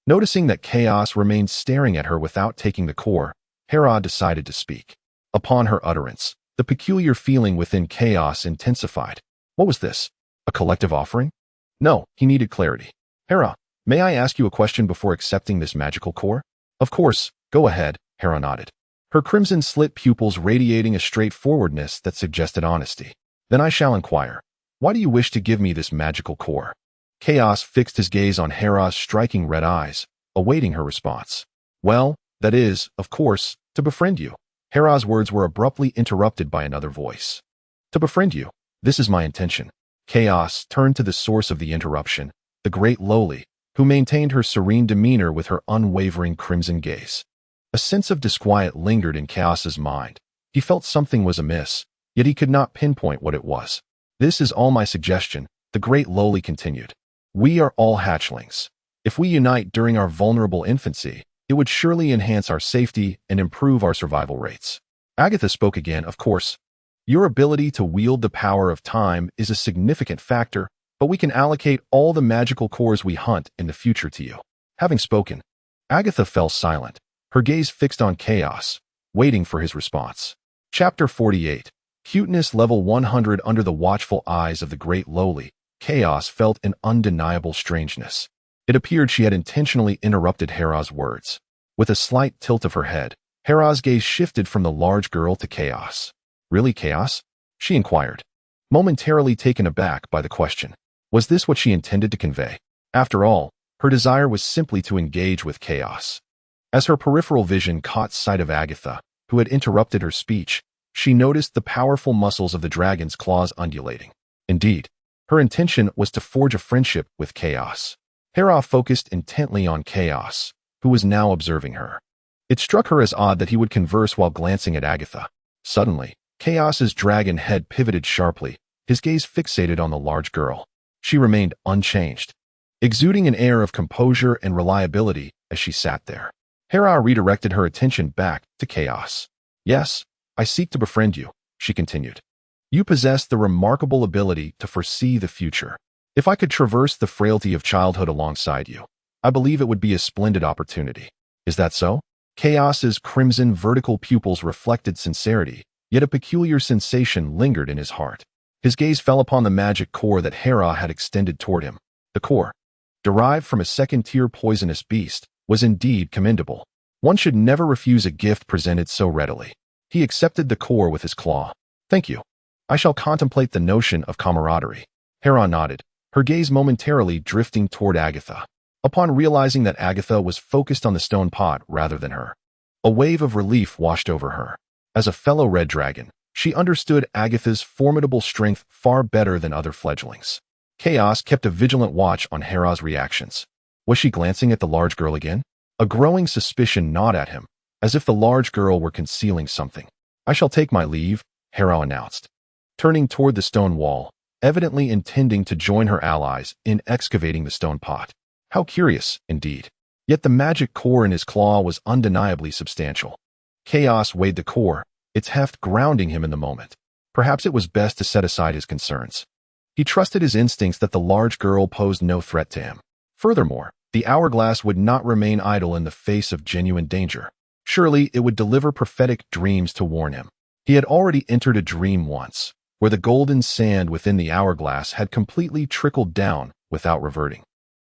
Noticing that Chaos remained staring at her without taking the core, Hera decided to speak. Upon her utterance, the peculiar feeling within Chaos intensified. What was this? A collective offering? No, he needed clarity. Hera, may I ask you a question before accepting this magical core? Of course, go ahead, Hera nodded, her crimson-slit pupils radiating a straightforwardness that suggested honesty. Then I shall inquire. Why do you wish to give me this magical core? Chaos fixed his gaze on Hera's striking red eyes, awaiting her response. Well, that is, of course, to befriend you. Hera's words were abruptly interrupted by another voice. To befriend you. This is my intention. Chaos turned to the source of the interruption, the Great Lowly, who maintained her serene demeanor with her unwavering crimson gaze. A sense of disquiet lingered in Chaos's mind. He felt something was amiss, yet he could not pinpoint what it was. This is all my suggestion, the Great Lowly continued. We are all hatchlings. If we unite during our vulnerable infancy, it would surely enhance our safety and improve our survival rates. Agatha spoke again, of course. Your ability to wield the power of time is a significant factor, but we can allocate all the magical cores we hunt in the future to you. Having spoken, Agatha fell silent, her gaze fixed on Chaos, waiting for his response. Chapter 48. Cuteness level 100. Under the watchful eyes of the Great Lowly, Chaos felt an undeniable strangeness. It appeared she had intentionally interrupted Hera's words. With a slight tilt of her head, Hera's gaze shifted from the large girl to Chaos. Really, Chaos? She inquired, momentarily taken aback by the question. Was this what she intended to convey? After all, her desire was simply to engage with Chaos. As her peripheral vision caught sight of Agatha, who had interrupted her speech, she noticed the powerful muscles of the dragon's claws undulating. Indeed, her intention was to forge a friendship with Chaos. Hera focused intently on Chaos, who was now observing her. It struck her as odd that he would converse while glancing at Agatha. Suddenly, Chaos's dragon head pivoted sharply, his gaze fixated on the large girl. She remained unchanged, exuding an air of composure and reliability as she sat there. Hera redirected her attention back to Chaos. Yes, I seek to befriend you, she continued. You possess the remarkable ability to foresee the future. If I could traverse the frailty of childhood alongside you, I believe it would be a splendid opportunity. Is that so? Chaos's crimson vertical pupils reflected sincerity, yet a peculiar sensation lingered in his heart. His gaze fell upon the magic core that Hera had extended toward him. The core, derived from a second-tier poisonous beast, was indeed commendable. One should never refuse a gift presented so readily. He accepted the core with his claw. Thank you. I shall contemplate the notion of camaraderie. Hera nodded, her gaze momentarily drifting toward Agatha. Upon realizing that Agatha was focused on the stone pot rather than her, a wave of relief washed over her. As a fellow red dragon, she understood Agatha's formidable strength far better than other fledglings. Chaos kept a vigilant watch on Hera's reactions. Was she glancing at the large girl again? A growing suspicion gnawed at him, as if the large girl were concealing something. I shall take my leave, Hera announced, turning toward the stone wall, evidently intending to join her allies in excavating the stone pot. How curious, indeed. Yet the magic core in his claw was undeniably substantial. Chaos weighed the core, its heft grounding him in the moment. Perhaps it was best to set aside his concerns. He trusted his instincts that the large girl posed no threat to him. Furthermore, the hourglass would not remain idle in the face of genuine danger. Surely it would deliver prophetic dreams to warn him. He had already entered a dream once, where the golden sand within the hourglass had completely trickled down without reverting,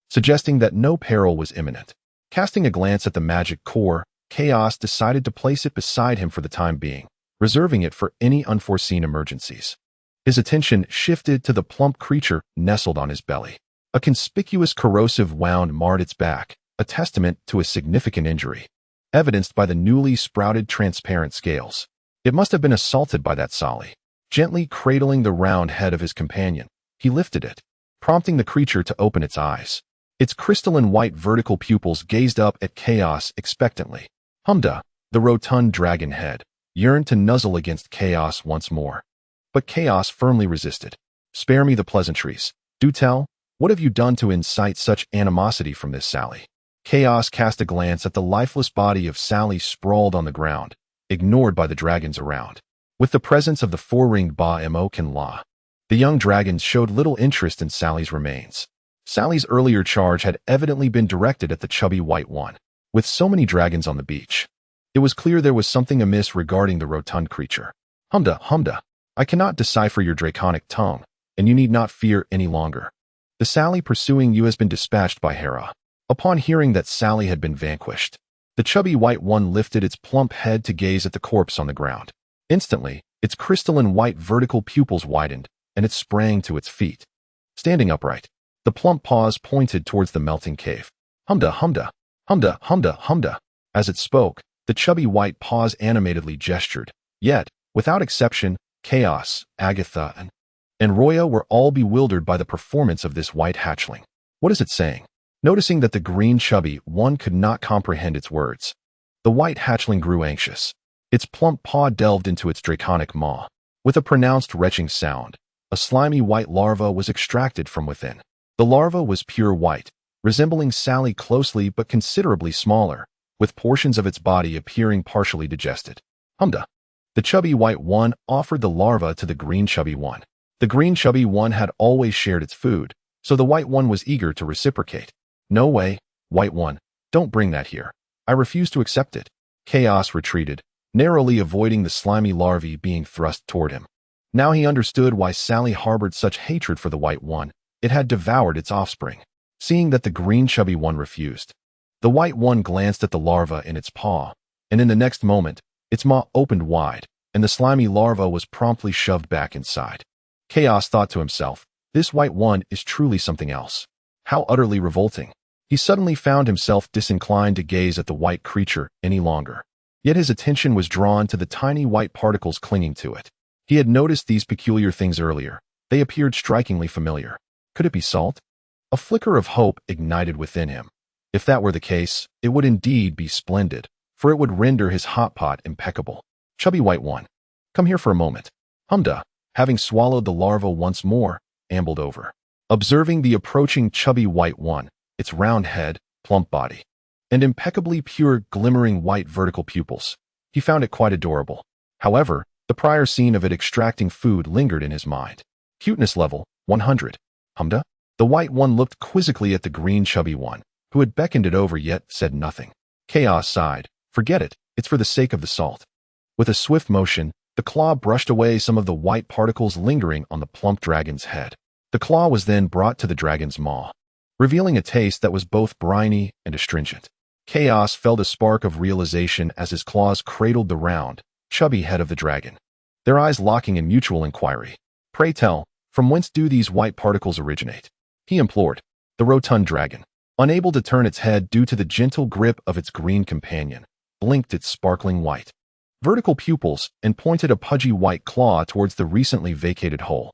suggesting that no peril was imminent. Casting a glance at the magic core, Chaos decided to place it beside him for the time being, reserving it for any unforeseen emergencies. His attention shifted to the plump creature nestled on his belly. A conspicuous corrosive wound marred its back, a testament to a significant injury, evidenced by the newly sprouted transparent scales. It must have been assaulted by that Sally. Gently cradling the round head of his companion, he lifted it, prompting the creature to open its eyes. Its crystalline white vertical pupils gazed up at Chaos expectantly. Humda, the rotund dragon head, yearned to nuzzle against Chaos once more. But Chaos firmly resisted. "Spare me the pleasantries. Do tell, what have you done to incite such animosity from this Sally?" Chaos cast a glance at the lifeless body of Sally sprawled on the ground, ignored by the dragons around. With the presence of the four-ringed Ba-Mo-Kin-La, the young dragons showed little interest in Sally's remains. Sally's earlier charge had evidently been directed at the chubby white one. With so many dragons on the beach, it was clear there was something amiss regarding the rotund creature. Humda, I cannot decipher your draconic tongue, and you need not fear any longer. The Sally pursuing you has been dispatched by Hera." Upon hearing that Sally had been vanquished, the chubby white one lifted its plump head to gaze at the corpse on the ground. Instantly, its crystalline white vertical pupils widened, and it sprang to its feet. Standing upright, the plump paws pointed towards the melting cave. Humda. As it spoke, the chubby white paws animatedly gestured. Yet, without exception, Chaos, Agatha, and Roya were all bewildered by the performance of this white hatchling. "What is it saying?" Noticing that the green chubby one could not comprehend its words, the white hatchling grew anxious. Its plump paw delved into its draconic maw. With a pronounced retching sound, a slimy white larva was extracted from within. The larva was pure white, resembling Sally closely but considerably smaller, with portions of its body appearing partially digested. Humda. The chubby white one offered the larva to the green chubby one. The green chubby one had always shared its food, so the white one was eager to reciprocate. "No way, white one, don't bring that here. I refuse to accept it." Chaos retreated, narrowly avoiding the slimy larvae being thrust toward him. Now he understood why Sally harbored such hatred for the white one. It had devoured its offspring. Seeing that the green chubby one refused, the white one glanced at the larva in its paw, and in the next moment, its maw opened wide, and the slimy larva was promptly shoved back inside. Chaos thought to himself, this white one is truly something else. How utterly revolting. He suddenly found himself disinclined to gaze at the white creature any longer. Yet his attention was drawn to the tiny white particles clinging to it. He had noticed these peculiar things earlier. They appeared strikingly familiar. Could it be salt? A flicker of hope ignited within him. If that were the case, it would indeed be splendid, for it would render his hotpot impeccable. Chubby white one, come here for a moment. Humda, having swallowed the larva once more, ambled over. Observing the approaching chubby white one, its round head, plump body, and impeccably pure glimmering white vertical pupils, he found it quite adorable. However, the prior scene of it extracting food lingered in his mind. Cuteness level, 100. Humda? The white one looked quizzically at the green chubby one, who had beckoned it over yet said nothing. Chaos sighed. Forget it, it's for the sake of the salt. With a swift motion, the claw brushed away some of the white particles lingering on the plump dragon's head. The claw was then brought to the dragon's maw, revealing a taste that was both briny and astringent. Chaos felt a spark of realization as his claws cradled the round, chubby head of the dragon, their eyes locking in mutual inquiry. "Pray tell, from whence do these white particles originate?" he implored. The rotund dragon, unable to turn its head due to the gentle grip of its green companion, blinked its sparkling white vertical pupils and pointed a pudgy white claw towards the recently vacated hole.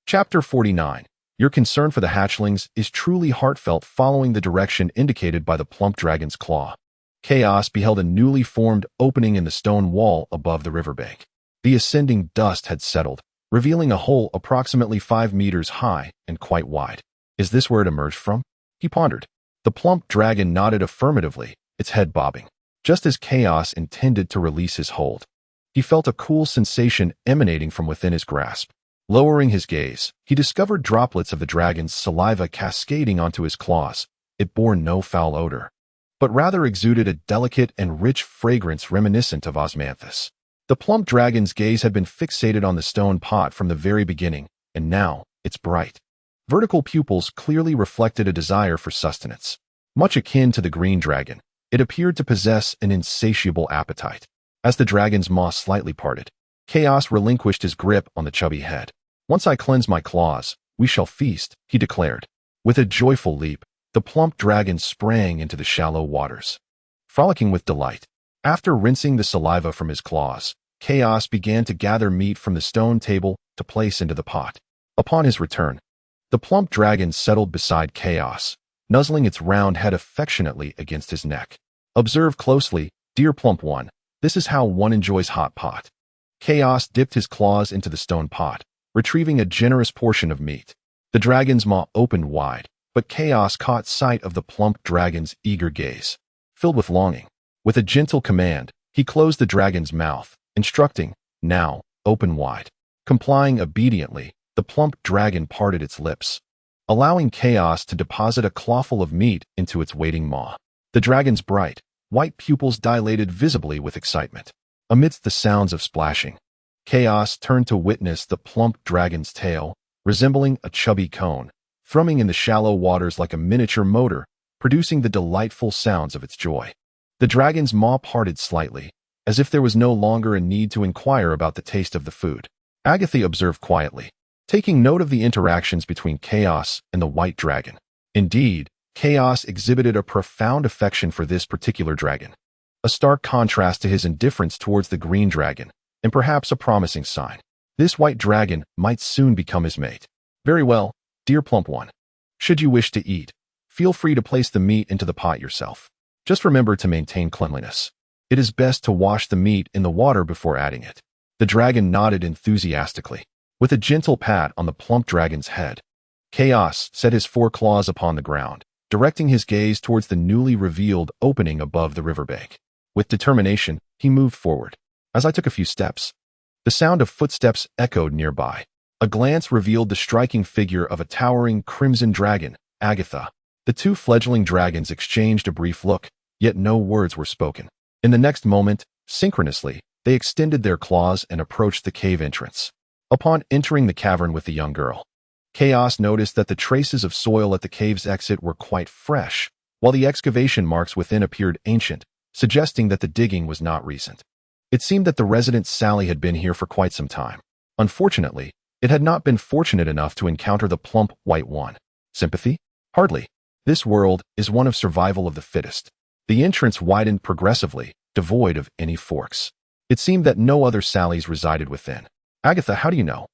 Chapter 49. Your concern for the hatchlings is truly heartfelt following the direction indicated by the plump dragon's claw. Chaos beheld a newly formed opening in the stone wall above the riverbank. The ascending dust had settled, revealing a hole approximately 5 meters high and quite wide. Is this where it emerged from? He pondered. The plump dragon nodded affirmatively, its head bobbing. just as Chaos intended to release his hold. He felt a cool sensation emanating from within his grasp. Lowering his gaze, he discovered droplets of the dragon's saliva cascading onto his claws. It bore no foul odor, but rather exuded a delicate and rich fragrance reminiscent of osmanthus. The plump dragon's gaze had been fixated on the stone pot from the very beginning, and now, its bright, vertical pupils clearly reflected a desire for sustenance. Much akin to the green dragon, it appeared to possess an insatiable appetite. As the dragon's maw slightly parted, Chaos relinquished his grip on the chubby head. "Once I cleanse my claws, we shall feast," he declared. With a joyful leap, the plump dragon sprang into the shallow waters, frolicking with delight. After rinsing the saliva from his claws, Chaos began to gather meat from the stone table to place into the pot. Upon his return, the plump dragon settled beside Chaos, nuzzling its round head affectionately against his neck. "Observe closely, dear plump one. This is how one enjoys hot pot." Chaos dipped his claws into the stone pot, retrieving a generous portion of meat. The dragon's maw opened wide, but Chaos caught sight of the plump dragon's eager gaze, filled with longing. With a gentle command, he closed the dragon's mouth, instructing, "Now, open wide." Complying obediently, the plump dragon parted its lips, allowing Chaos to deposit a clawful of meat into its waiting maw. The dragon's bright, white pupils dilated visibly with excitement. Amidst the sounds of splashing, Chaos turned to witness the plump dragon's tail, resembling a chubby cone, thrumming in the shallow waters like a miniature motor, producing the delightful sounds of its joy. The dragon's maw parted slightly, as if there was no longer a need to inquire about the taste of the food. Agatha observed quietly, taking note of the interactions between Chaos and the white dragon. Indeed, Chaos exhibited a profound affection for this particular dragon, a stark contrast to his indifference towards the green dragon, and perhaps a promising sign. This white dragon might soon become his mate. "Very well, dear plump one. Should you wish to eat, feel free to place the meat into the pot yourself. Just remember to maintain cleanliness. It is best to wash the meat in the water before adding it." The dragon nodded enthusiastically. With a gentle pat on the plump dragon's head, Chaos set his foreclaws upon the ground, directing his gaze towards the newly revealed opening above the riverbank. With determination, he moved forward. As I took a few steps, the sound of footsteps echoed nearby. A glance revealed the striking figure of a towering crimson dragon, Agatha. The two fledgling dragons exchanged a brief look, yet no words were spoken. In the next moment, synchronously, they extended their claws and approached the cave entrance. Upon entering the cavern with the young girl, Chaos noticed that the traces of soil at the cave's exit were quite fresh, while the excavation marks within appeared ancient, suggesting that the digging was not recent. It seemed that the resident Sally had been here for quite some time. Unfortunately, it had not been fortunate enough to encounter the plump white one. Sympathy? Hardly. This world is one of survival of the fittest. The entrance widened progressively, devoid of any forks. It seemed that no other Sallys resided within. "Agatha, how do you know?"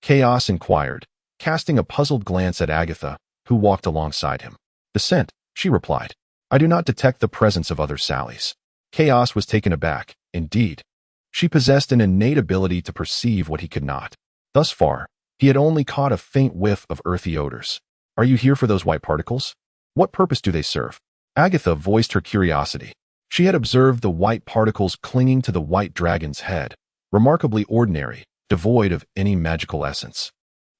Chaos inquired, casting a puzzled glance at Agatha, who walked alongside him. "The scent," she replied. "I do not detect the presence of other Sallys." Chaos was taken aback. Indeed, she possessed an innate ability to perceive what he could not. Thus far, he had only caught a faint whiff of earthy odors. "Are you here for those white particles? What purpose do they serve?" Agatha voiced her curiosity. She had observed the white particles clinging to the white dragon's head, remarkably ordinary, devoid of any magical essence.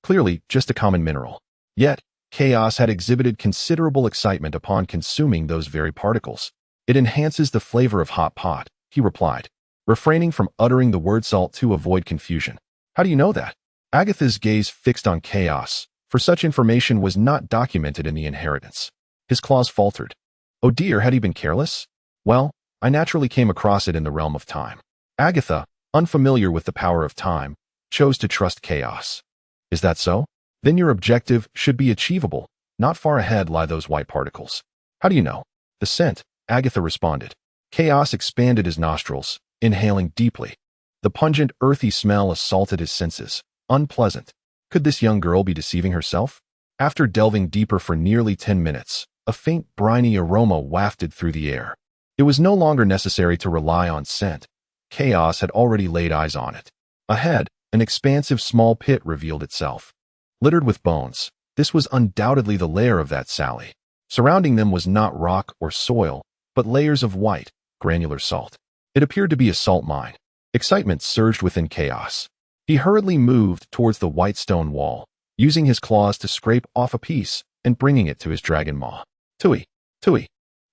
Clearly, just a common mineral. Yet, Chaos had exhibited considerable excitement upon consuming those very particles. "It enhances the flavor of hot pot," he replied, refraining from uttering the word salt to avoid confusion. "How do you know that?" Agatha's gaze fixed on Chaos, for such information was not documented in the inheritance. His claws faltered. "Oh dear, had he been careless? Well, I naturally came across it in the realm of time." Agatha, unfamiliar with the power of time, chose to trust Chaos. "Is that so? Then your objective should be achievable. Not far ahead lie those white particles." "How do you know?" "The scent," Agatha responded. Chaos expanded his nostrils, inhaling deeply. The pungent, earthy smell assaulted his senses. Unpleasant. Could this young girl be deceiving herself? After delving deeper for nearly 10 minutes, a faint, briny aroma wafted through the air. It was no longer necessary to rely on scent. Chaos had already laid eyes on it. Ahead, an expansive small pit revealed itself. Littered with bones, this was undoubtedly the lair of that Sally. Surrounding them was not rock or soil, but layers of white, granular salt. It appeared to be a salt mine. Excitement surged within Chaos. He hurriedly moved towards the white stone wall, using his claws to scrape off a piece and bringing it to his dragon maw. Tui, tui.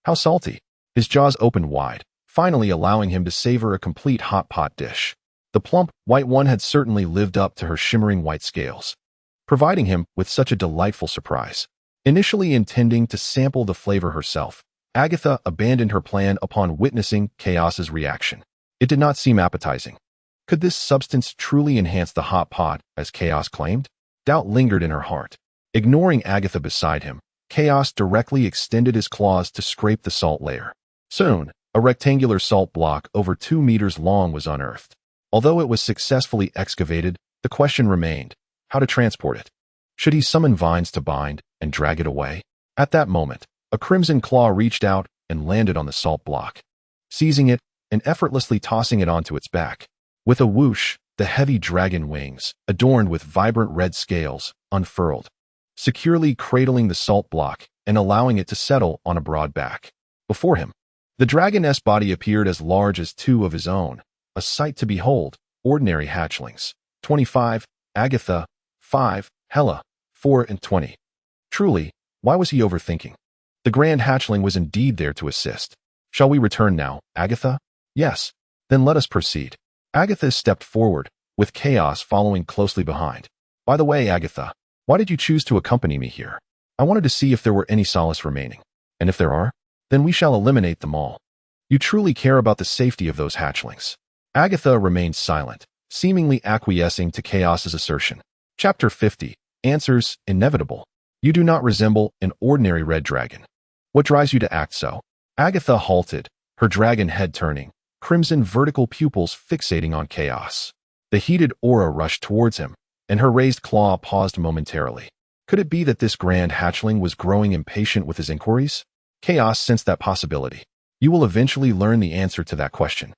How salty. His jaws opened wide, finally allowing him to savor a complete hot pot dish. The plump, white one had certainly lived up to her shimmering white scales, providing him with such a delightful surprise. Initially intending to sample the flavor herself, Agatha abandoned her plan upon witnessing Chaos's reaction. It did not seem appetizing. Could this substance truly enhance the hot pot, as Chaos claimed? Doubt lingered in her heart. Ignoring Agatha beside him, Chaos directly extended his claws to scrape the salt layer. Soon, a rectangular salt block over 2 meters long was unearthed. Although it was successfully excavated, the question remained: how to transport it? Should he summon vines to bind and drag it away? At that moment, a crimson claw reached out and landed on the salt block. Seizing it and effortlessly tossing it onto its back. With a whoosh, the heavy dragon wings, adorned with vibrant red scales, unfurled, securely cradling the salt block and allowing it to settle on a broad back. Before him, the dragoness body appeared as large as 2 of his own, a sight to behold. Ordinary hatchlings. 25, Agatha, 5, Hela, 4 and 20. Truly, why was he overthinking? The grand hatchling was indeed there to assist. Shall we return now, Agatha? Yes. Then let us proceed. Agatha stepped forward, with Chaos following closely behind. By the way, Agatha, why did you choose to accompany me here? I wanted to see if there were any solace remaining. And if there are, then we shall eliminate them all. You truly care about the safety of those hatchlings. Agatha remained silent, seemingly acquiescing to Chaos's assertion. Chapter 50. Answers inevitable. You do not resemble an ordinary red dragon. What drives you to act so? Agatha halted, her dragon head turning, crimson vertical pupils fixating on Chaos. The heated aura rushed towards him, and her raised claw paused momentarily. Could it be that this grand hatchling was growing impatient with his inquiries? Chaos sensed that possibility. You will eventually learn the answer to that question.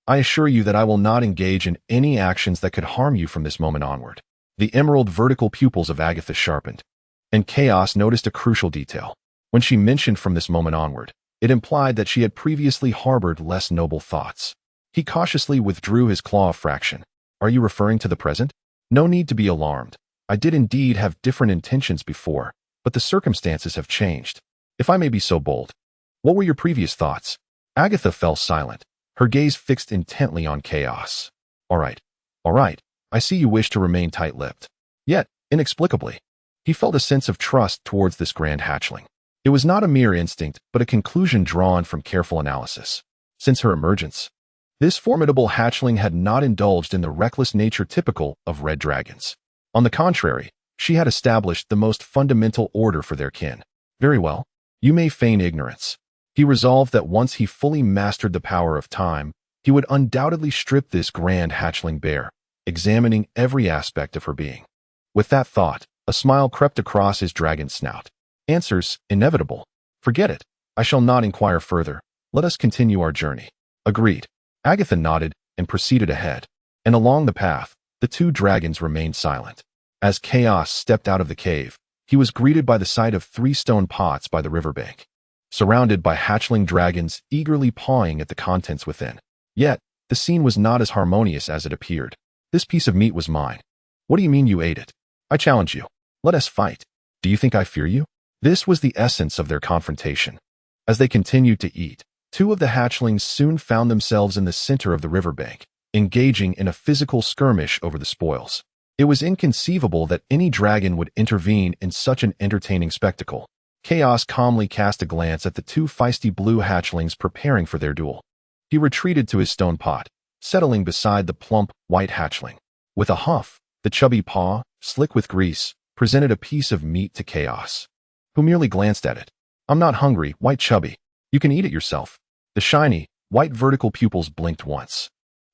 I assure you that I will not engage in any actions that could harm you from this moment onward. The emerald vertical pupils of Agatha sharpened, and Chaos noticed a crucial detail. When she mentioned from this moment onward, it implied that she had previously harbored less noble thoughts. He cautiously withdrew his claw a fraction. Are you referring to the present? No need to be alarmed. I did indeed have different intentions before, but the circumstances have changed. If I may be so bold. What were your previous thoughts? Agatha fell silent, her gaze fixed intently on Chaos. All right. I see you wish to remain tight-lipped. Yet, inexplicably, he felt a sense of trust towards this grand hatchling. It was not a mere instinct, but a conclusion drawn from careful analysis. Since her emergence, this formidable hatchling had not indulged in the reckless nature typical of red dragons. On the contrary, she had established the most fundamental order for their kin. Very well, you may feign ignorance. He resolved that once he fully mastered the power of time, he would undoubtedly strip this grand hatchling bare, examining every aspect of her being. With that thought, a smile crept across his dragon snout. Answers inevitable. Forget it. I shall not inquire further. Let us continue our journey. Agreed. Agatha nodded and proceeded ahead. And along the path, the 2 dragons remained silent. As Chaos stepped out of the cave, he was greeted by the sight of 3 stone pots by the riverbank, surrounded by hatchling dragons eagerly pawing at the contents within. Yet, the scene was not as harmonious as it appeared. This piece of meat was mine. What do you mean you ate it? I challenge you. Let us fight. Do you think I fear you? This was the essence of their confrontation. As they continued to eat, 2 of the hatchlings soon found themselves in the center of the riverbank, engaging in a physical skirmish over the spoils. It was inconceivable that any dragon would intervene in such an entertaining spectacle. Chaos calmly cast a glance at the 2 feisty blue hatchlings preparing for their duel. He retreated to his stone pot, settling beside the plump, white hatchling. With a huff, the chubby paw, slick with grease, presented a piece of meat to Chaos, who merely glanced at it. I'm not hungry, white chubby. You can eat it yourself. The shiny, white vertical pupils blinked once,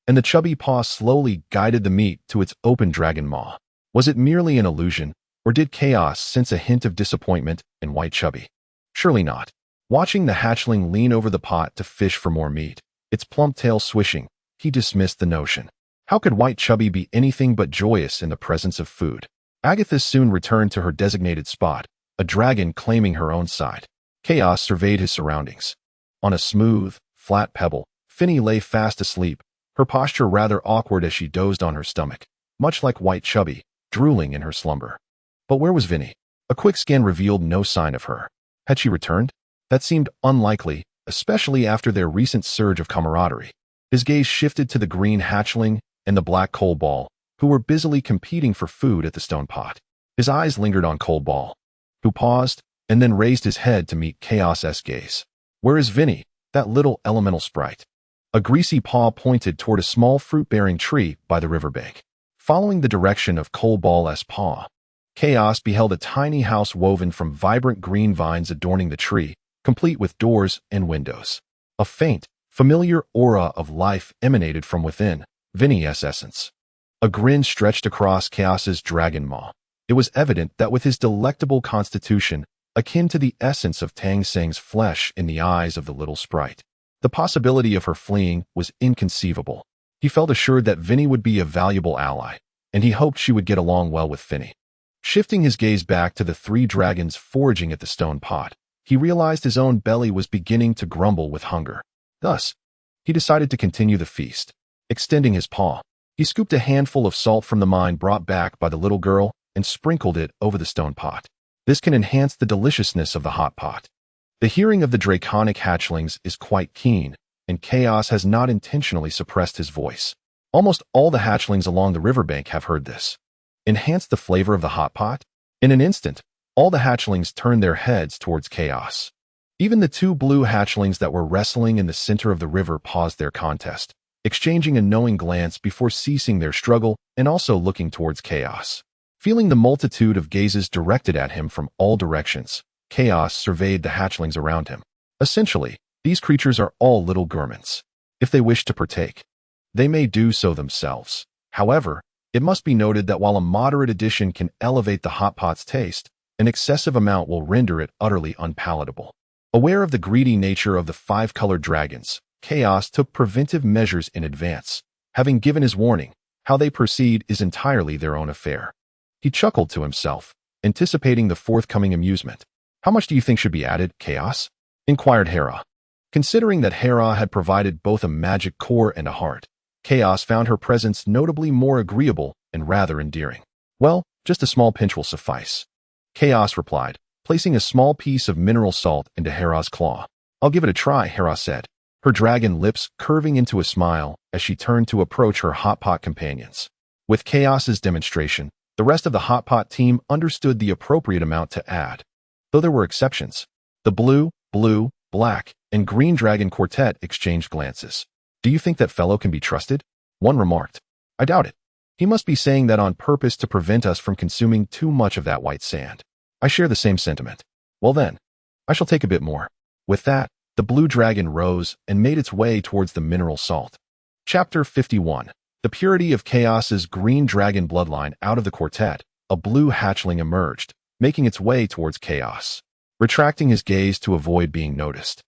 and the chubby paw slowly guided the meat to its open dragon maw. Was it merely an illusion, or did Chaos sense a hint of disappointment in white chubby? Surely not. Watching the hatchling lean over the pot to fish for more meat, its plump tail swishing, he dismissed the notion. How could white chubby be anything but joyous in the presence of food? Agatha soon returned to her designated spot, a dragon claiming her own side. Chaos surveyed his surroundings. On a smooth, flat pebble, Finny lay fast asleep, her posture rather awkward as she dozed on her stomach, much like White Chubby, drooling in her slumber. But where was Vinny? A quick scan revealed no sign of her. Had she returned? That seemed unlikely, especially after their recent surge of camaraderie. His gaze shifted to the green hatchling and the black coal ball, who were busily competing for food at the stone pot. His eyes lingered on Coal Ball, who paused and then raised his head to meet Chaos's gaze. Where is Vinny, that little elemental sprite? A greasy paw pointed toward a small fruit-bearing tree by the riverbank. Following the direction of Coal Ball's paw, Chaos beheld a tiny house woven from vibrant green vines adorning the tree, complete with doors and windows. A faint, familiar aura of life emanated from within, Vinny's essence. A grin stretched across Chaos's dragon maw. It was evident that with his delectable constitution, akin to the essence of Tang Seng's flesh in the eyes of the little sprite, the possibility of her fleeing was inconceivable. He felt assured that Vinny would be a valuable ally, and he hoped she would get along well with Finny. Shifting his gaze back to the three dragons foraging at the stone pot, he realized his own belly was beginning to grumble with hunger. Thus, he decided to continue the feast. Extending his paw, he scooped a handful of salt from the mine brought back by the little girl and sprinkled it over the stone pot. This can enhance the deliciousness of the hot pot. The hearing of the draconic hatchlings is quite keen, and Chaos has not intentionally suppressed his voice. Almost all the hatchlings along the riverbank have heard this. Enhance the flavor of the hot pot? In an instant, all the hatchlings turned their heads towards Chaos. Even the two blue hatchlings that were wrestling in the center of the river paused their contest, exchanging a knowing glance before ceasing their struggle and also looking towards Chaos. Feeling the multitude of gazes directed at him from all directions, Chaos surveyed the hatchlings around him. Essentially, these creatures are all little gourmands. If they wish to partake, they may do so themselves. However, it must be noted that while a moderate addition can elevate the hot pot's taste, an excessive amount will render it utterly unpalatable. Aware of the greedy nature of the five-colored dragons, Chaos took preventive measures in advance. Having given his warning, how they proceed is entirely their own affair. He chuckled to himself, anticipating the forthcoming amusement. How much do you think should be added, Chaos? Inquired Hera. Considering that Hera had provided both a magic core and a heart, Chaos found her presence notably more agreeable and rather endearing. Well, just a small pinch will suffice. Chaos replied, placing a small piece of mineral salt into Hera's claw. I'll give it a try, Hera said, her dragon lips curving into a smile as she turned to approach her hot pot companions. With Chaos's demonstration, the rest of the hot pot team understood the appropriate amount to add. Though there were exceptions, the blue, black, and green dragon quartet exchanged glances. Do you think that fellow can be trusted? One remarked. I doubt it. He must be saying that on purpose to prevent us from consuming too much of that white sand. I share the same sentiment. Well then, I shall take a bit more. With that, the blue dragon rose and made its way towards the mineral salt. Chapter 51. The purity of Chaos's green dragon bloodline out of the quartet, a blue hatchling emerged, making its way towards Chaos. Retracting his gaze to avoid being noticed,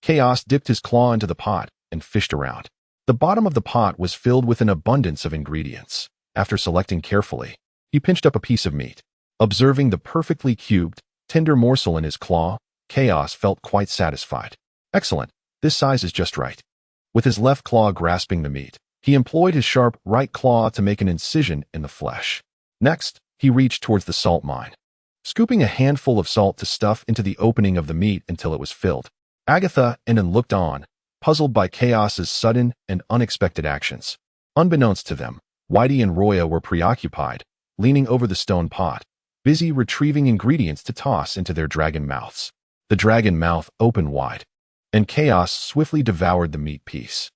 Chaos dipped his claw into the pot and fished around. The bottom of the pot was filled with an abundance of ingredients. After selecting carefully, he pinched up a piece of meat. Observing the perfectly cubed, tender morsel in his claw, Chaos felt quite satisfied. Excellent, this size is just right. With his left claw grasping the meat, he employed his sharp right claw to make an incision in the flesh. Next, he reached towards the salt mine, scooping a handful of salt to stuff into the opening of the meat until it was filled. Agatha and Ann looked on, puzzled by Chaos's sudden and unexpected actions. Unbeknownst to them, Whitey and Roya were preoccupied, leaning over the stone pot, busy retrieving ingredients to toss into their dragon mouths. The dragon mouth opened wide, and Chaos swiftly devoured the meat piece.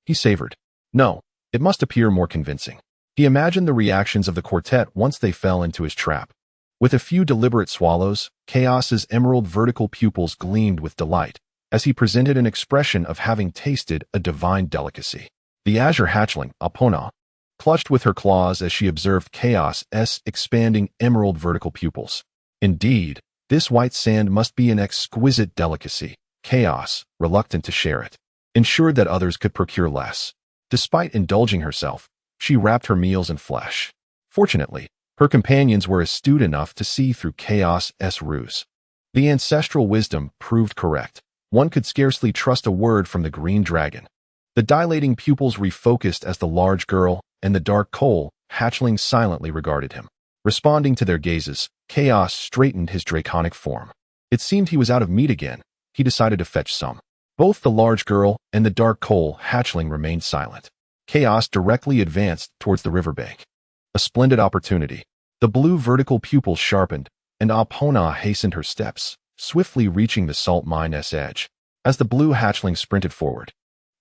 He savored. No, it must appear more convincing. He imagined the reactions of the quartet once they fell into his trap. With a few deliberate swallows, Chaos's emerald vertical pupils gleamed with delight as he presented an expression of having tasted a divine delicacy. The azure hatchling, Apona, clutched with her claws as she observed Chaos's expanding emerald vertical pupils. Indeed, this white sand must be an exquisite delicacy. Chaos, reluctant to share it, ensured that others could procure less. Despite indulging herself, she wrapped her meals in flesh. Fortunately, her companions were astute enough to see through Chaos's ruse. The ancestral wisdom proved correct. One could scarcely trust a word from the green dragon. The dilating pupils refocused as the large girl and the dark coal hatchling silently regarded him. Responding to their gazes, Chaos straightened his draconic form. It seemed he was out of meat again. He decided to fetch some. Both the large girl and the dark coal hatchling remained silent. Chaos directly advanced towards the riverbank. A splendid opportunity. The blue vertical pupils sharpened, and Apona hastened her steps, swiftly reaching the salt mine's edge. As the blue hatchling sprinted forward,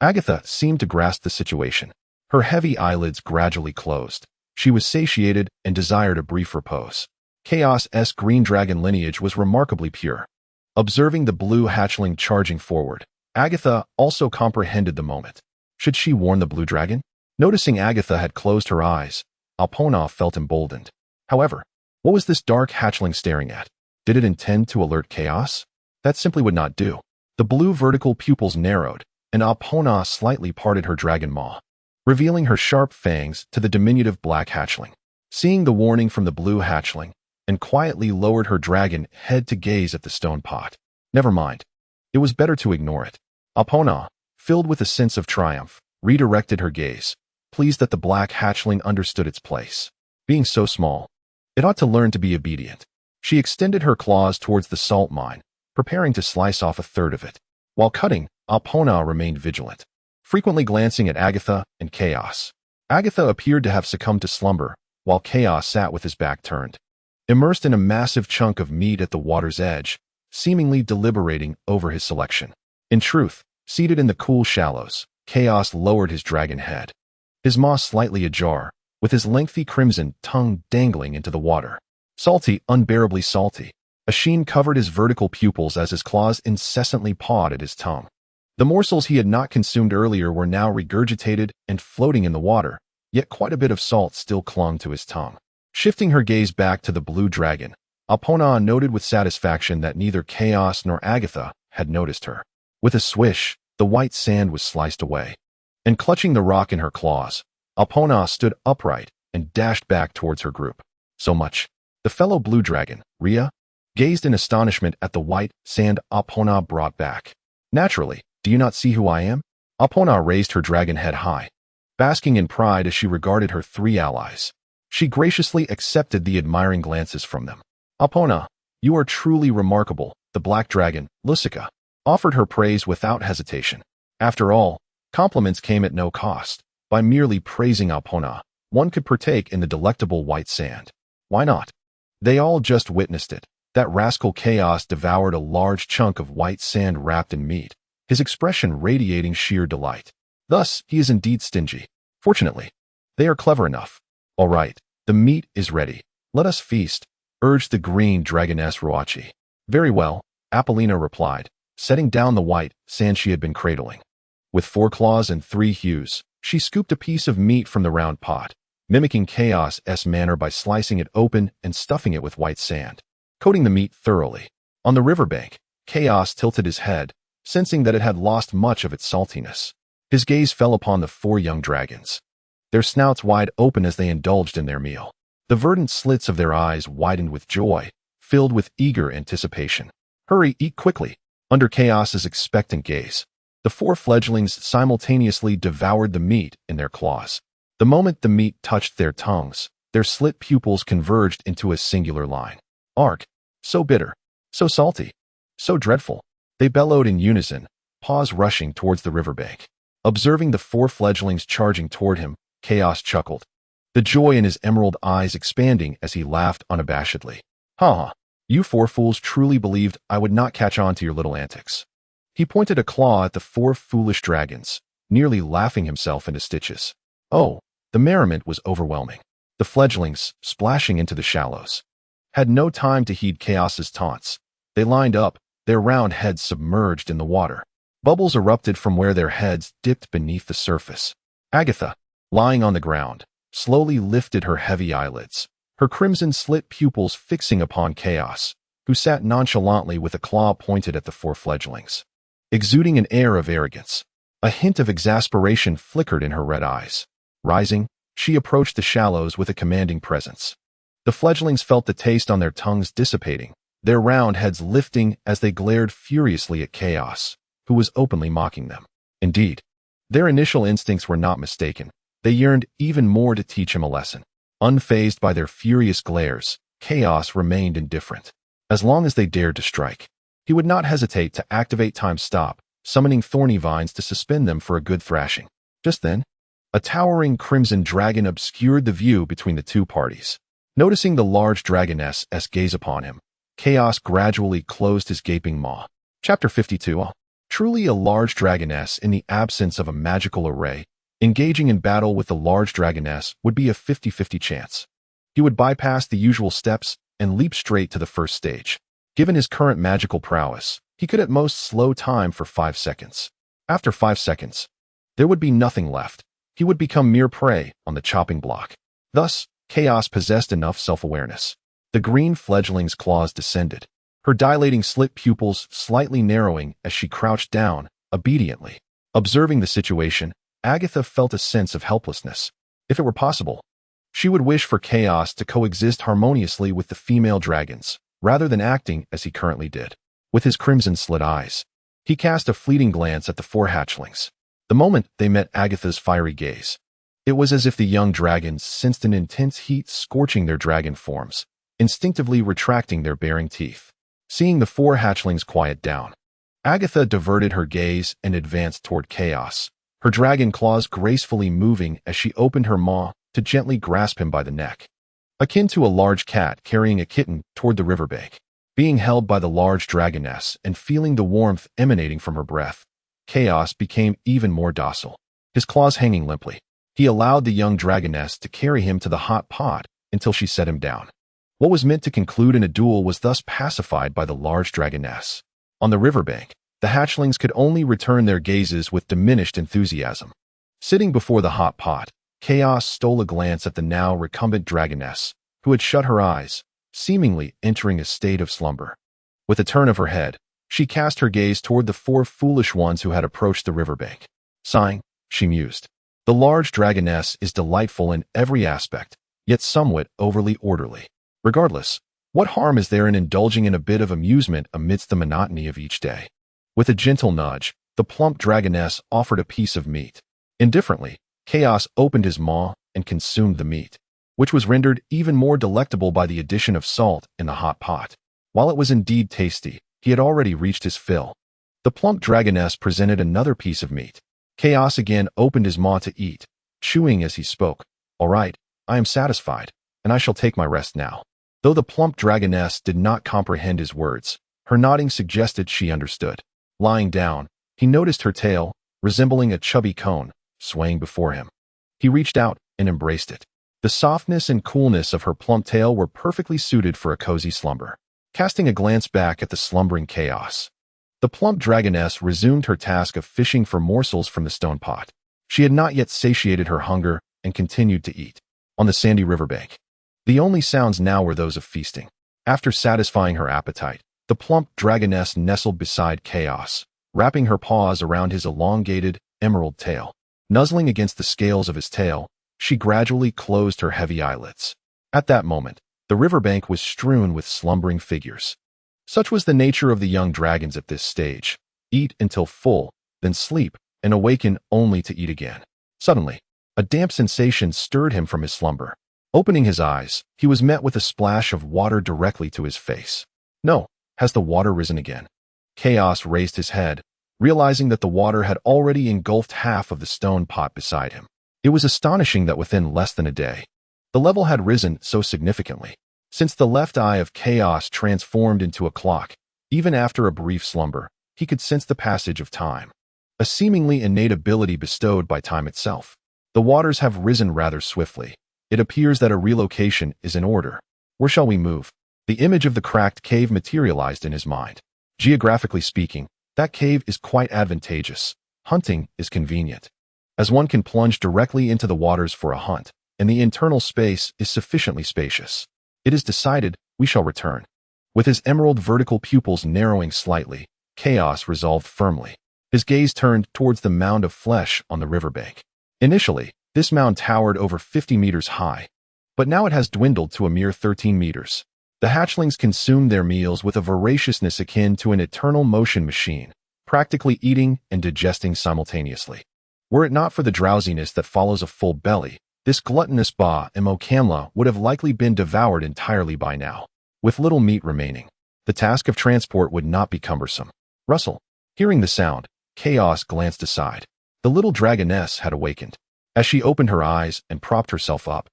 Agatha seemed to grasp the situation. Her heavy eyelids gradually closed. She was satiated and desired a brief repose. Chaos's green dragon lineage was remarkably pure. Observing the blue hatchling charging forward, Agatha also comprehended the moment. Should she warn the blue dragon? Noticing Agatha had closed her eyes, Apona felt emboldened. However, what was this dark hatchling staring at? Did it intend to alert Chaos? That simply would not do. The blue vertical pupils narrowed, and Apona slightly parted her dragon maw, revealing her sharp fangs to the diminutive black hatchling. Seeing the warning from the blue hatchling, and quietly lowered her dragon head to gaze at the stone pot. Never mind. It was better to ignore it. Apona, filled with a sense of triumph, redirected her gaze, pleased that the black hatchling understood its place. Being so small, it ought to learn to be obedient. She extended her claws towards the salt mine, preparing to slice off a third of it. While cutting, Apona remained vigilant, frequently glancing at Agatha and Chaos. Agatha appeared to have succumbed to slumber, while Chaos sat with his back turned, immersed in a massive chunk of meat at the water's edge, seemingly deliberating over his selection. In truth, seated in the cool shallows, Chaos lowered his dragon head, his maw slightly ajar, with his lengthy crimson tongue dangling into the water. Salty, unbearably salty. A sheen covered his vertical pupils as his claws incessantly pawed at his tongue. The morsels he had not consumed earlier were now regurgitated and floating in the water, yet quite a bit of salt still clung to his tongue. Shifting her gaze back to the blue dragon, Apona noted with satisfaction that neither Chaos nor Agatha had noticed her. With a swish, the white sand was sliced away, and clutching the rock in her claws, Apona stood upright and dashed back towards her group. So much. The fellow blue dragon, Rhea, gazed in astonishment at the white sand Apona brought back. Naturally, do you not see who I am? Apona raised her dragon head high, basking in pride as she regarded her three allies. She graciously accepted the admiring glances from them. Apona, you are truly remarkable, the black dragon, Lucica, offered her praise without hesitation. After all, compliments came at no cost. By merely praising Apona, one could partake in the delectable white sand. Why not? They all just witnessed it. That rascal Chaos devoured a large chunk of white sand wrapped in meat, his expression radiating sheer delight. Thus, he is indeed stingy. Fortunately, they are clever enough. All right, the meat is ready. Let us feast, urged the green dragoness Roachi. Very well, Apollina replied, setting down the white sand she had been cradling. With 4 claws and 3 hues, she scooped a piece of meat from the round pot, mimicking Chaos's manner by slicing it open and stuffing it with white sand, coating the meat thoroughly. On the riverbank, Chaos tilted his head, sensing that it had lost much of its saltiness. His gaze fell upon the 4 young dragons, their snouts wide open as they indulged in their meal. The verdant slits of their eyes widened with joy, filled with eager anticipation. Hurry, eat quickly. Under Chaos's expectant gaze, the 4 fledglings simultaneously devoured the meat in their claws. The moment the meat touched their tongues, their slit pupils converged into a singular line. Arg! So bitter, so salty, so dreadful. They bellowed in unison, paws rushing towards the riverbank. Observing the 4 fledglings charging toward him, Chaos chuckled, the joy in his emerald eyes expanding as he laughed unabashedly. Ha! You 4 fools truly believed I would not catch on to your little antics. He pointed a claw at the 4 foolish dragons, nearly laughing himself into stitches. Oh, the merriment was overwhelming. The fledglings, splashing into the shallows, had no time to heed Chaos's taunts. They lined up, their round heads submerged in the water. Bubbles erupted from where their heads dipped beneath the surface. Agatha, lying on the ground, slowly lifted her heavy eyelids, her crimson slit pupils fixing upon Chaos, who sat nonchalantly with a claw pointed at the 4 fledglings. Exuding an air of arrogance, a hint of exasperation flickered in her red eyes. Rising, she approached the shallows with a commanding presence. The fledglings felt the taste on their tongues dissipating, their round heads lifting as they glared furiously at Chaos, who was openly mocking them. Indeed, their initial instincts were not mistaken. They yearned even more to teach him a lesson. Unfazed by their furious glares, Chaos remained indifferent. As long as they dared to strike, he would not hesitate to activate Time Stop, summoning thorny vines to suspend them for a good thrashing. Just then, a towering crimson dragon obscured the view between the two parties. Noticing the large dragoness's gaze upon him, Chaos gradually closed his gaping maw. Chapter 52. Truly a large dragoness in the absence of a magical array, engaging in battle with the large dragoness would be a 50-50 chance. He would bypass the usual steps and leap straight to the first stage. Given his current magical prowess, he could at most slow time for 5 seconds. After 5 seconds, there would be nothing left. He would become mere prey on the chopping block. Thus, Chaos possessed enough self-awareness. The green fledgling's claws descended, her dilating slit pupils slightly narrowing as she crouched down, obediently. Observing the situation, Agatha felt a sense of helplessness. If it were possible, she would wish for Chaos to coexist harmoniously with the female dragons, rather than acting as he currently did. With his crimson-slit eyes, he cast a fleeting glance at the 4 hatchlings. The moment they met Agatha's fiery gaze, it was as if the young dragons sensed an intense heat scorching their dragon forms, instinctively retracting their baring teeth. Seeing the 4 hatchlings quiet down, Agatha diverted her gaze and advanced toward Chaos, her dragon claws gracefully moving as she opened her maw to gently grasp him by the neck. Akin to a large cat carrying a kitten toward the riverbank. Being held by the large dragoness and feeling the warmth emanating from her breath, Chaos became even more docile, his claws hanging limply. He allowed the young dragoness to carry him to the hot pot until she set him down. What was meant to conclude in a duel was thus pacified by the large dragoness. On the riverbank, the hatchlings could only return their gazes with diminished enthusiasm. Sitting before the hot pot, Chaos stole a glance at the now recumbent dragoness, who had shut her eyes, seemingly entering a state of slumber. With a turn of her head, she cast her gaze toward the 4 foolish ones who had approached the riverbank. Sighing, she mused. The large dragoness is delightful in every aspect, yet somewhat overly orderly. Regardless, what harm is there in indulging in a bit of amusement amidst the monotony of each day? With a gentle nudge, the plump dragoness offered a piece of meat. Indifferently, Chaos opened his maw and consumed the meat, which was rendered even more delectable by the addition of salt in the hot pot. While it was indeed tasty, he had already reached his fill. The plump dragoness presented another piece of meat. Chaos again opened his maw to eat, chewing as he spoke. "All right, I am satisfied, and I shall take my rest now." Though the plump dragoness did not comprehend his words, her nodding suggested she understood. Lying down, he noticed her tail, resembling a chubby cone, swaying before him. He reached out and embraced it. The softness and coolness of her plump tail were perfectly suited for a cozy slumber. Casting a glance back at the slumbering Chaos, the plump dragoness resumed her task of fishing for morsels from the stone pot. She had not yet satiated her hunger and continued to eat. On the sandy riverbank, the only sounds now were those of feasting. After satisfying her appetite, the plump dragoness nestled beside Chaos, wrapping her paws around his elongated, emerald tail. Nuzzling against the scales of his tail, she gradually closed her heavy eyelids. At that moment, the riverbank was strewn with slumbering figures. Such was the nature of the young dragons at this stage. Eat until full, then sleep, and awaken only to eat again. Suddenly, a damp sensation stirred him from his slumber. Opening his eyes, he was met with a splash of water directly to his face. "No, has the water risen again?" Chaos raised his head, realizing that the water had already engulfed half of the stone pot beside him. It was astonishing that within less than a day, the level had risen so significantly. Since the left eye of Chaos transformed into a clock, even after a brief slumber, he could sense the passage of time, a seemingly innate ability bestowed by time itself. The waters have risen rather swiftly. It appears that a relocation is in order. Where shall we move? The image of the cracked cave materialized in his mind. Geographically speaking, that cave is quite advantageous. Hunting is convenient, as one can plunge directly into the waters for a hunt, and the internal space is sufficiently spacious. It is decided, we shall return. With his emerald vertical pupils narrowing slightly, Chaos resolved firmly. His gaze turned towards the mound of flesh on the riverbank. Initially, this mound towered over 50 meters high, but now it has dwindled to a mere 13 meters. The hatchlings consumed their meals with a voraciousness akin to an eternal motion machine, practically eating and digesting simultaneously. Were it not for the drowsiness that follows a full belly, this gluttonous Ba-Emo-Kamla would have likely been devoured entirely by now. With little meat remaining, the task of transport would not be cumbersome. Rustle. Hearing the sound, Chaos glanced aside. The little dragoness had awakened. As she opened her eyes and propped herself up,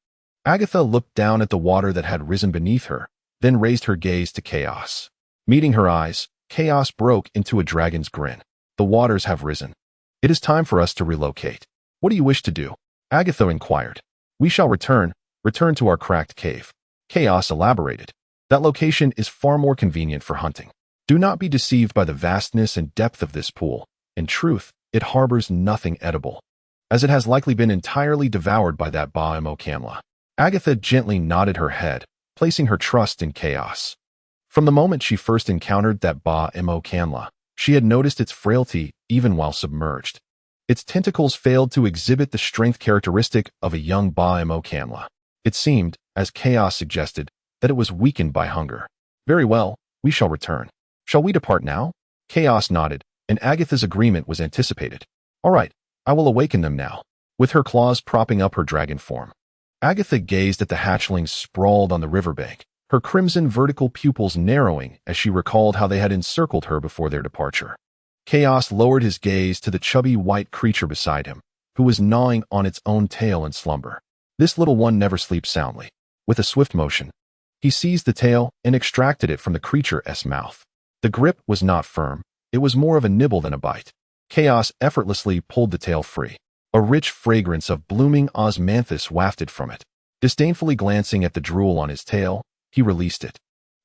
Agatha looked down at the water that had risen beneath her, then raised her gaze to Chaos. Meeting her eyes, Chaos broke into a dragon's grin. The waters have risen. It is time for us to relocate. What do you wish to do? Agatha inquired. We shall return to our cracked cave. Chaos elaborated. That location is far more convenient for hunting. Do not be deceived by the vastness and depth of this pool. In truth, it harbors nothing edible, as it has likely been entirely devoured by that Ba-Emo-Kamla. Agatha gently nodded her head, placing her trust in Chaos. From the moment she first encountered that Ba-Emo-Kamla, she had noticed its frailty even while submerged. Its tentacles failed to exhibit the strength characteristic of a young Ba-Emo-Kamla. It seemed, as Chaos suggested, that it was weakened by hunger. Very well, we shall return. Shall we depart now? Chaos nodded, and Agatha's agreement was anticipated. All right, I will awaken them now. With her claws propping up her dragon form, Agatha gazed at the hatchlings sprawled on the riverbank, her crimson vertical pupils narrowing as she recalled how they had encircled her before their departure. Chaos lowered his gaze to the chubby white creature beside him, who was gnawing on its own tail in slumber. This little one never sleeps soundly. With a swift motion, he seized the tail and extracted it from the creature's mouth. The grip was not firm. It was more of a nibble than a bite. Chaos effortlessly pulled the tail free. A rich fragrance of blooming osmanthus wafted from it. Disdainfully glancing at the drool on his tail, he released it,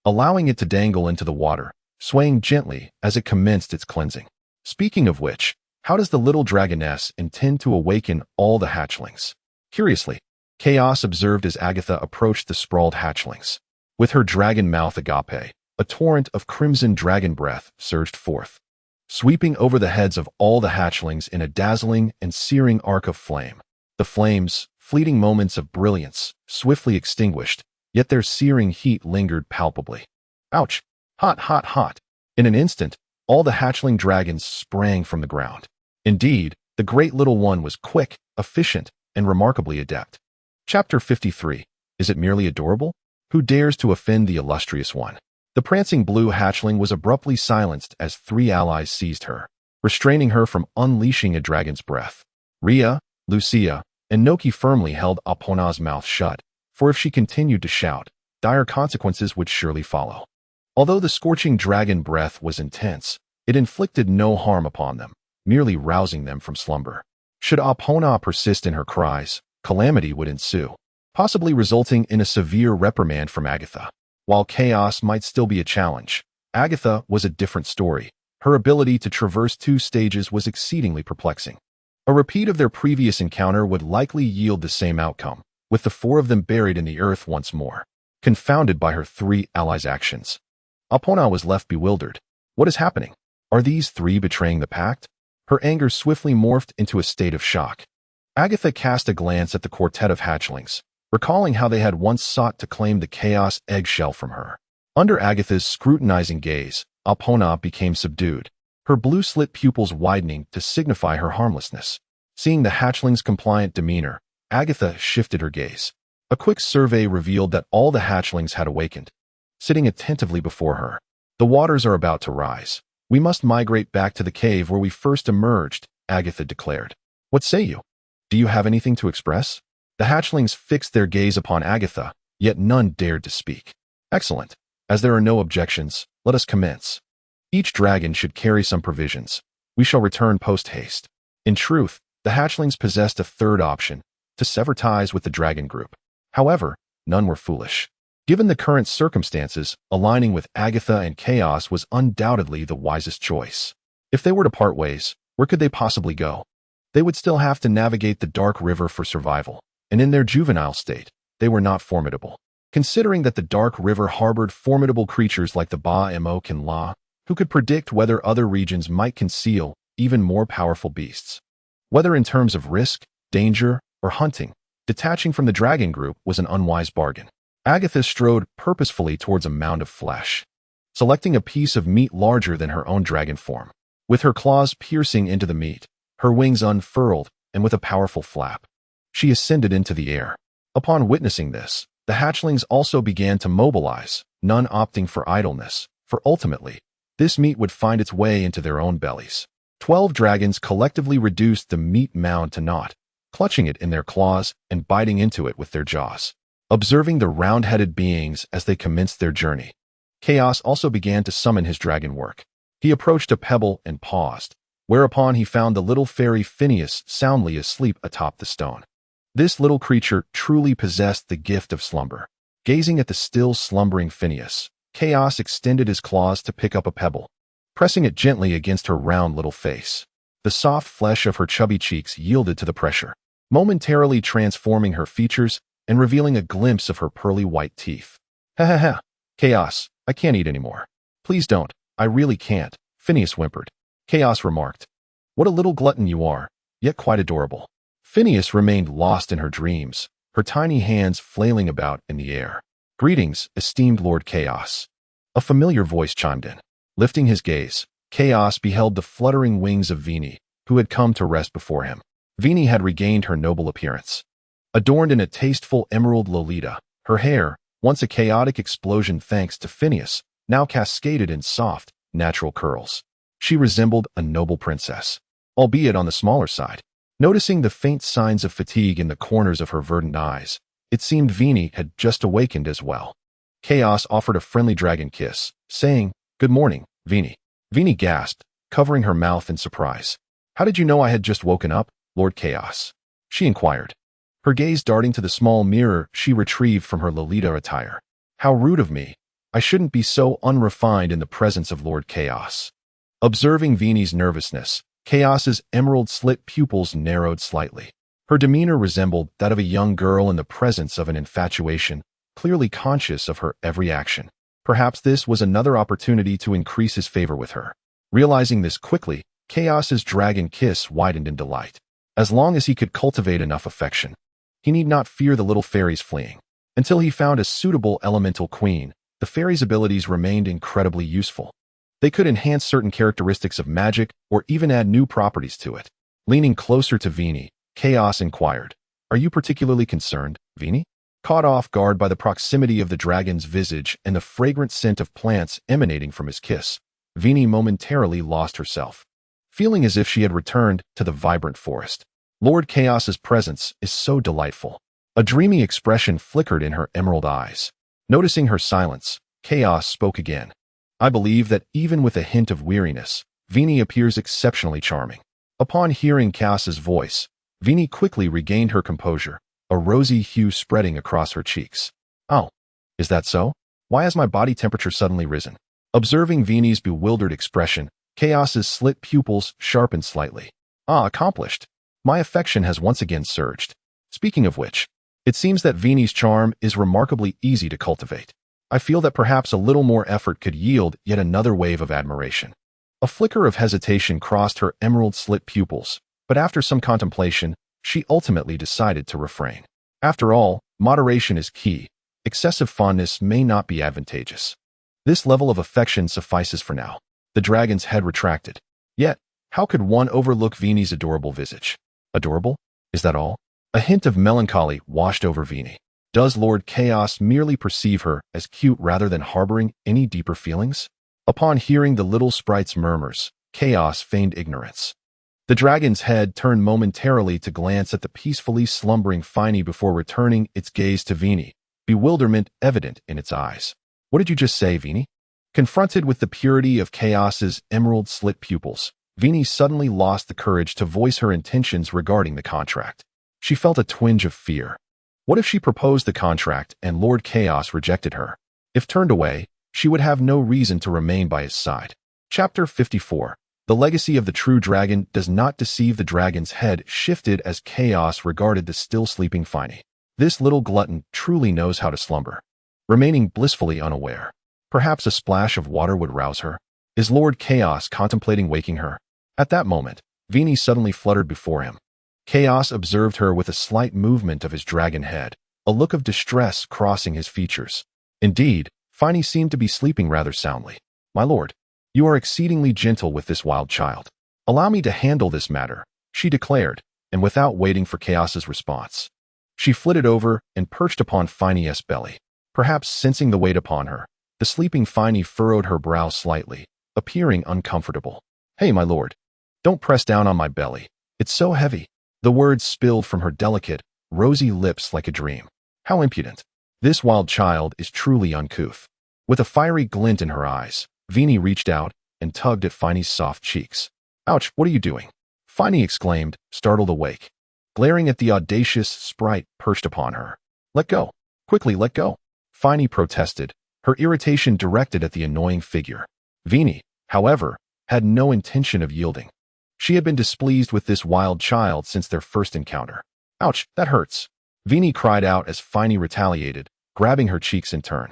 allowing it to dangle into the water, swaying gently as it commenced its cleansing. Speaking of which, how does the little dragoness intend to awaken all the hatchlings? Curiously, Chaos observed as Agatha approached the sprawled hatchlings. With her dragon mouth agape, a torrent of crimson dragon breath surged forth, sweeping over the heads of all the hatchlings in a dazzling and searing arc of flame. The flames, fleeting moments of brilliance, swiftly extinguished, yet their searing heat lingered palpably. Ouch! Hot, hot, hot! In an instant, all the hatchling dragons sprang from the ground. Indeed, the great little one was quick, efficient, and remarkably adept. Chapter 53. Is it merely adorable? Who dares to offend the illustrious one? The prancing blue hatchling was abruptly silenced as three allies seized her, restraining her from unleashing a dragon's breath. Rhea, Lucia, and Noki firmly held Apona's mouth shut, for if she continued to shout, dire consequences would surely follow. Although the scorching dragon breath was intense, it inflicted no harm upon them, merely rousing them from slumber. Should Apona persist in her cries, calamity would ensue, possibly resulting in a severe reprimand from Agatha. While Chaos might still be a challenge, Agatha was a different story. Her ability to traverse 2 stages was exceedingly perplexing. A repeat of their previous encounter would likely yield the same outcome, with the 4 of them buried in the earth once more, confounded by her 3 allies' actions. Apona was left bewildered. What is happening? Are these 3 betraying the pact? Her anger swiftly morphed into a state of shock. Agatha cast a glance at the quartet of hatchlings, recalling how they had once sought to claim the chaos eggshell from her. Under Agatha's scrutinizing gaze, Apona became subdued, her blue-slit pupils widening to signify her harmlessness. Seeing the hatchling's compliant demeanor, Agatha shifted her gaze. A quick survey revealed that all the hatchlings had awakened, sitting attentively before her. The waters are about to rise. We must migrate back to the cave where we first emerged, Agatha declared. What say you? Do you have anything to express? The hatchlings fixed their gaze upon Agatha, yet none dared to speak. Excellent. As there are no objections, let us commence. Each dragon should carry some provisions. We shall return post-haste. In truth, the hatchlings possessed a third option, to sever ties with the dragon group. However, none were foolish. Given the current circumstances, aligning with Agatha and Chaos was undoubtedly the wisest choice. If they were to part ways, where could they possibly go? They would still have to navigate the dark river for survival, and in their juvenile state, they were not formidable. Considering that the dark river harbored formidable creatures like the Ba-Emo-Kamla, who could predict whether other regions might conceal even more powerful beasts. Whether in terms of risk, danger, or hunting, detaching from the dragon group was an unwise bargain. Agatha strode purposefully towards a mound of flesh, selecting a piece of meat larger than her own dragon form. With her claws piercing into the meat, her wings unfurled, and with a powerful flap, she ascended into the air. Upon witnessing this, the hatchlings also began to mobilize, none opting for idleness, for ultimately, this meat would find its way into their own bellies. 12 dragons collectively reduced the meat mound to naught, clutching it in their claws and biting into it with their jaws. Observing the round-headed beings as they commenced their journey, Chaos also began to summon his dragon work. He approached a pebble and paused, whereupon he found the little fairy Phineas soundly asleep atop the stone. This little creature truly possessed the gift of slumber. Gazing at the still slumbering Phineas, Chaos extended his claws to pick up a pebble, pressing it gently against her round little face. The soft flesh of her chubby cheeks yielded to the pressure, momentarily transforming her features and revealing a glimpse of her pearly white teeth. Ha ha ha, Chaos, I can't eat anymore. Please don't, I really can't, Phineas whimpered. Chaos remarked, what a little glutton you are, yet quite adorable. Phineas remained lost in her dreams, her tiny hands flailing about in the air. Greetings, esteemed Lord Chaos. A familiar voice chimed in. Lifting his gaze, Chaos beheld the fluttering wings of Vini, who had come to rest before him. Vini had regained her noble appearance. Adorned in a tasteful emerald lolita, her hair, once a chaotic explosion thanks to Phineas, now cascaded in soft, natural curls. She resembled a noble princess, albeit on the smaller side. Noticing the faint signs of fatigue in the corners of her verdant eyes, it seemed Vini had just awakened as well. Chaos offered a friendly dragon kiss, saying, Good morning, Vini. Vini gasped, covering her mouth in surprise. How did you know I had just woken up, Lord Chaos? She inquired, her gaze darting to the small mirror she retrieved from her Lolita attire. How rude of me. I shouldn't be so unrefined in the presence of Lord Chaos. Observing Vini's nervousness, Chaos's emerald-slit pupils narrowed slightly. Her demeanor resembled that of a young girl in the presence of an infatuation, clearly conscious of her every action. Perhaps this was another opportunity to increase his favor with her. Realizing this quickly, Chaos's dragon kiss widened in delight. As long as he could cultivate enough affection, he need not fear the little fairies fleeing. Until he found a suitable elemental queen, the fairies' abilities remained incredibly useful. They could enhance certain characteristics of magic or even add new properties to it. Leaning closer to Vini, Chaos inquired, Are you particularly concerned, Vini? Caught off guard by the proximity of the dragon's visage and the fragrant scent of plants emanating from his kiss, Vini momentarily lost herself, feeling as if she had returned to the vibrant forest. Lord Chaos's presence is so delightful. A dreamy expression flickered in her emerald eyes. Noticing her silence, Chaos spoke again. I believe that even with a hint of weariness, Vini appears exceptionally charming. Upon hearing Chaos's voice, Vini quickly regained her composure, a rosy hue spreading across her cheeks. Oh, is that so? Why has my body temperature suddenly risen? Observing Vini's bewildered expression, Chaos's slit pupils sharpened slightly. Ah, accomplished. My affection has once again surged. Speaking of which, it seems that Vini's charm is remarkably easy to cultivate. I feel that perhaps a little more effort could yield yet another wave of admiration. A flicker of hesitation crossed her emerald-slit pupils, but after some contemplation, she ultimately decided to refrain. After all, moderation is key. Excessive fondness may not be advantageous. This level of affection suffices for now. The dragon's head retracted. Yet, how could one overlook Vini's adorable visage? Adorable? Is that all? A hint of melancholy washed over Vini. Does Lord Chaos merely perceive her as cute rather than harboring any deeper feelings? Upon hearing the little sprite's murmurs, Chaos feigned ignorance. The dragon's head turned momentarily to glance at the peacefully slumbering Phiny before returning its gaze to Vini, bewilderment evident in its eyes. What did you just say, Vini? Confronted with the purity of Chaos's emerald-slit pupils, Vini suddenly lost the courage to voice her intentions regarding the contract. She felt a twinge of fear. What if she proposed the contract and Lord Chaos rejected her? If turned away, she would have no reason to remain by his side. Chapter 54. The legacy of the true dragon does not deceive. The dragon's head shifted as Chaos regarded the still sleeping Phiny. This little glutton truly knows how to slumber. Remaining blissfully unaware. Perhaps a splash of water would rouse her. Is Lord Chaos contemplating waking her? At that moment, Vini suddenly fluttered before him. Chaos observed her with a slight movement of his dragon head, a look of distress crossing his features. Indeed, Finey seemed to be sleeping rather soundly. "My lord, you are exceedingly gentle with this wild child. Allow me to handle this matter," she declared, and without waiting for Chaos's response, she flitted over and perched upon Finey's belly. Perhaps sensing the weight upon her, the sleeping Finey furrowed her brow slightly, appearing uncomfortable. "Hey, my lord, don't press down on my belly. It's so heavy." The words spilled from her delicate, rosy lips like a dream. How impudent. This wild child is truly uncouth. With a fiery glint in her eyes, Vinny reached out and tugged at Finey's soft cheeks. "Ouch, what are you doing?" Finey exclaimed, startled awake, glaring at the audacious sprite perched upon her. "Let go. Quickly, let go." Finey protested, her irritation directed at the annoying figure. Vinny, however, had no intention of yielding. She had been displeased with this wild child since their first encounter. "Ouch, that hurts," Vinny cried out as Finey retaliated, grabbing her cheeks in turn.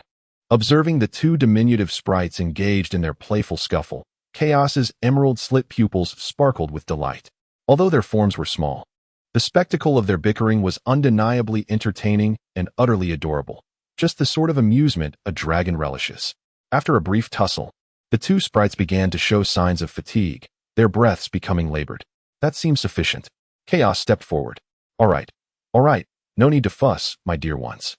Observing the two diminutive sprites engaged in their playful scuffle, Chaos's emerald-slit pupils sparkled with delight. Although their forms were small, the spectacle of their bickering was undeniably entertaining and utterly adorable, just the sort of amusement a dragon relishes. After a brief tussle, the two sprites began to show signs of fatigue, their breaths becoming labored. "That seems sufficient." Chaos stepped forward. All right, no need to fuss, my dear ones."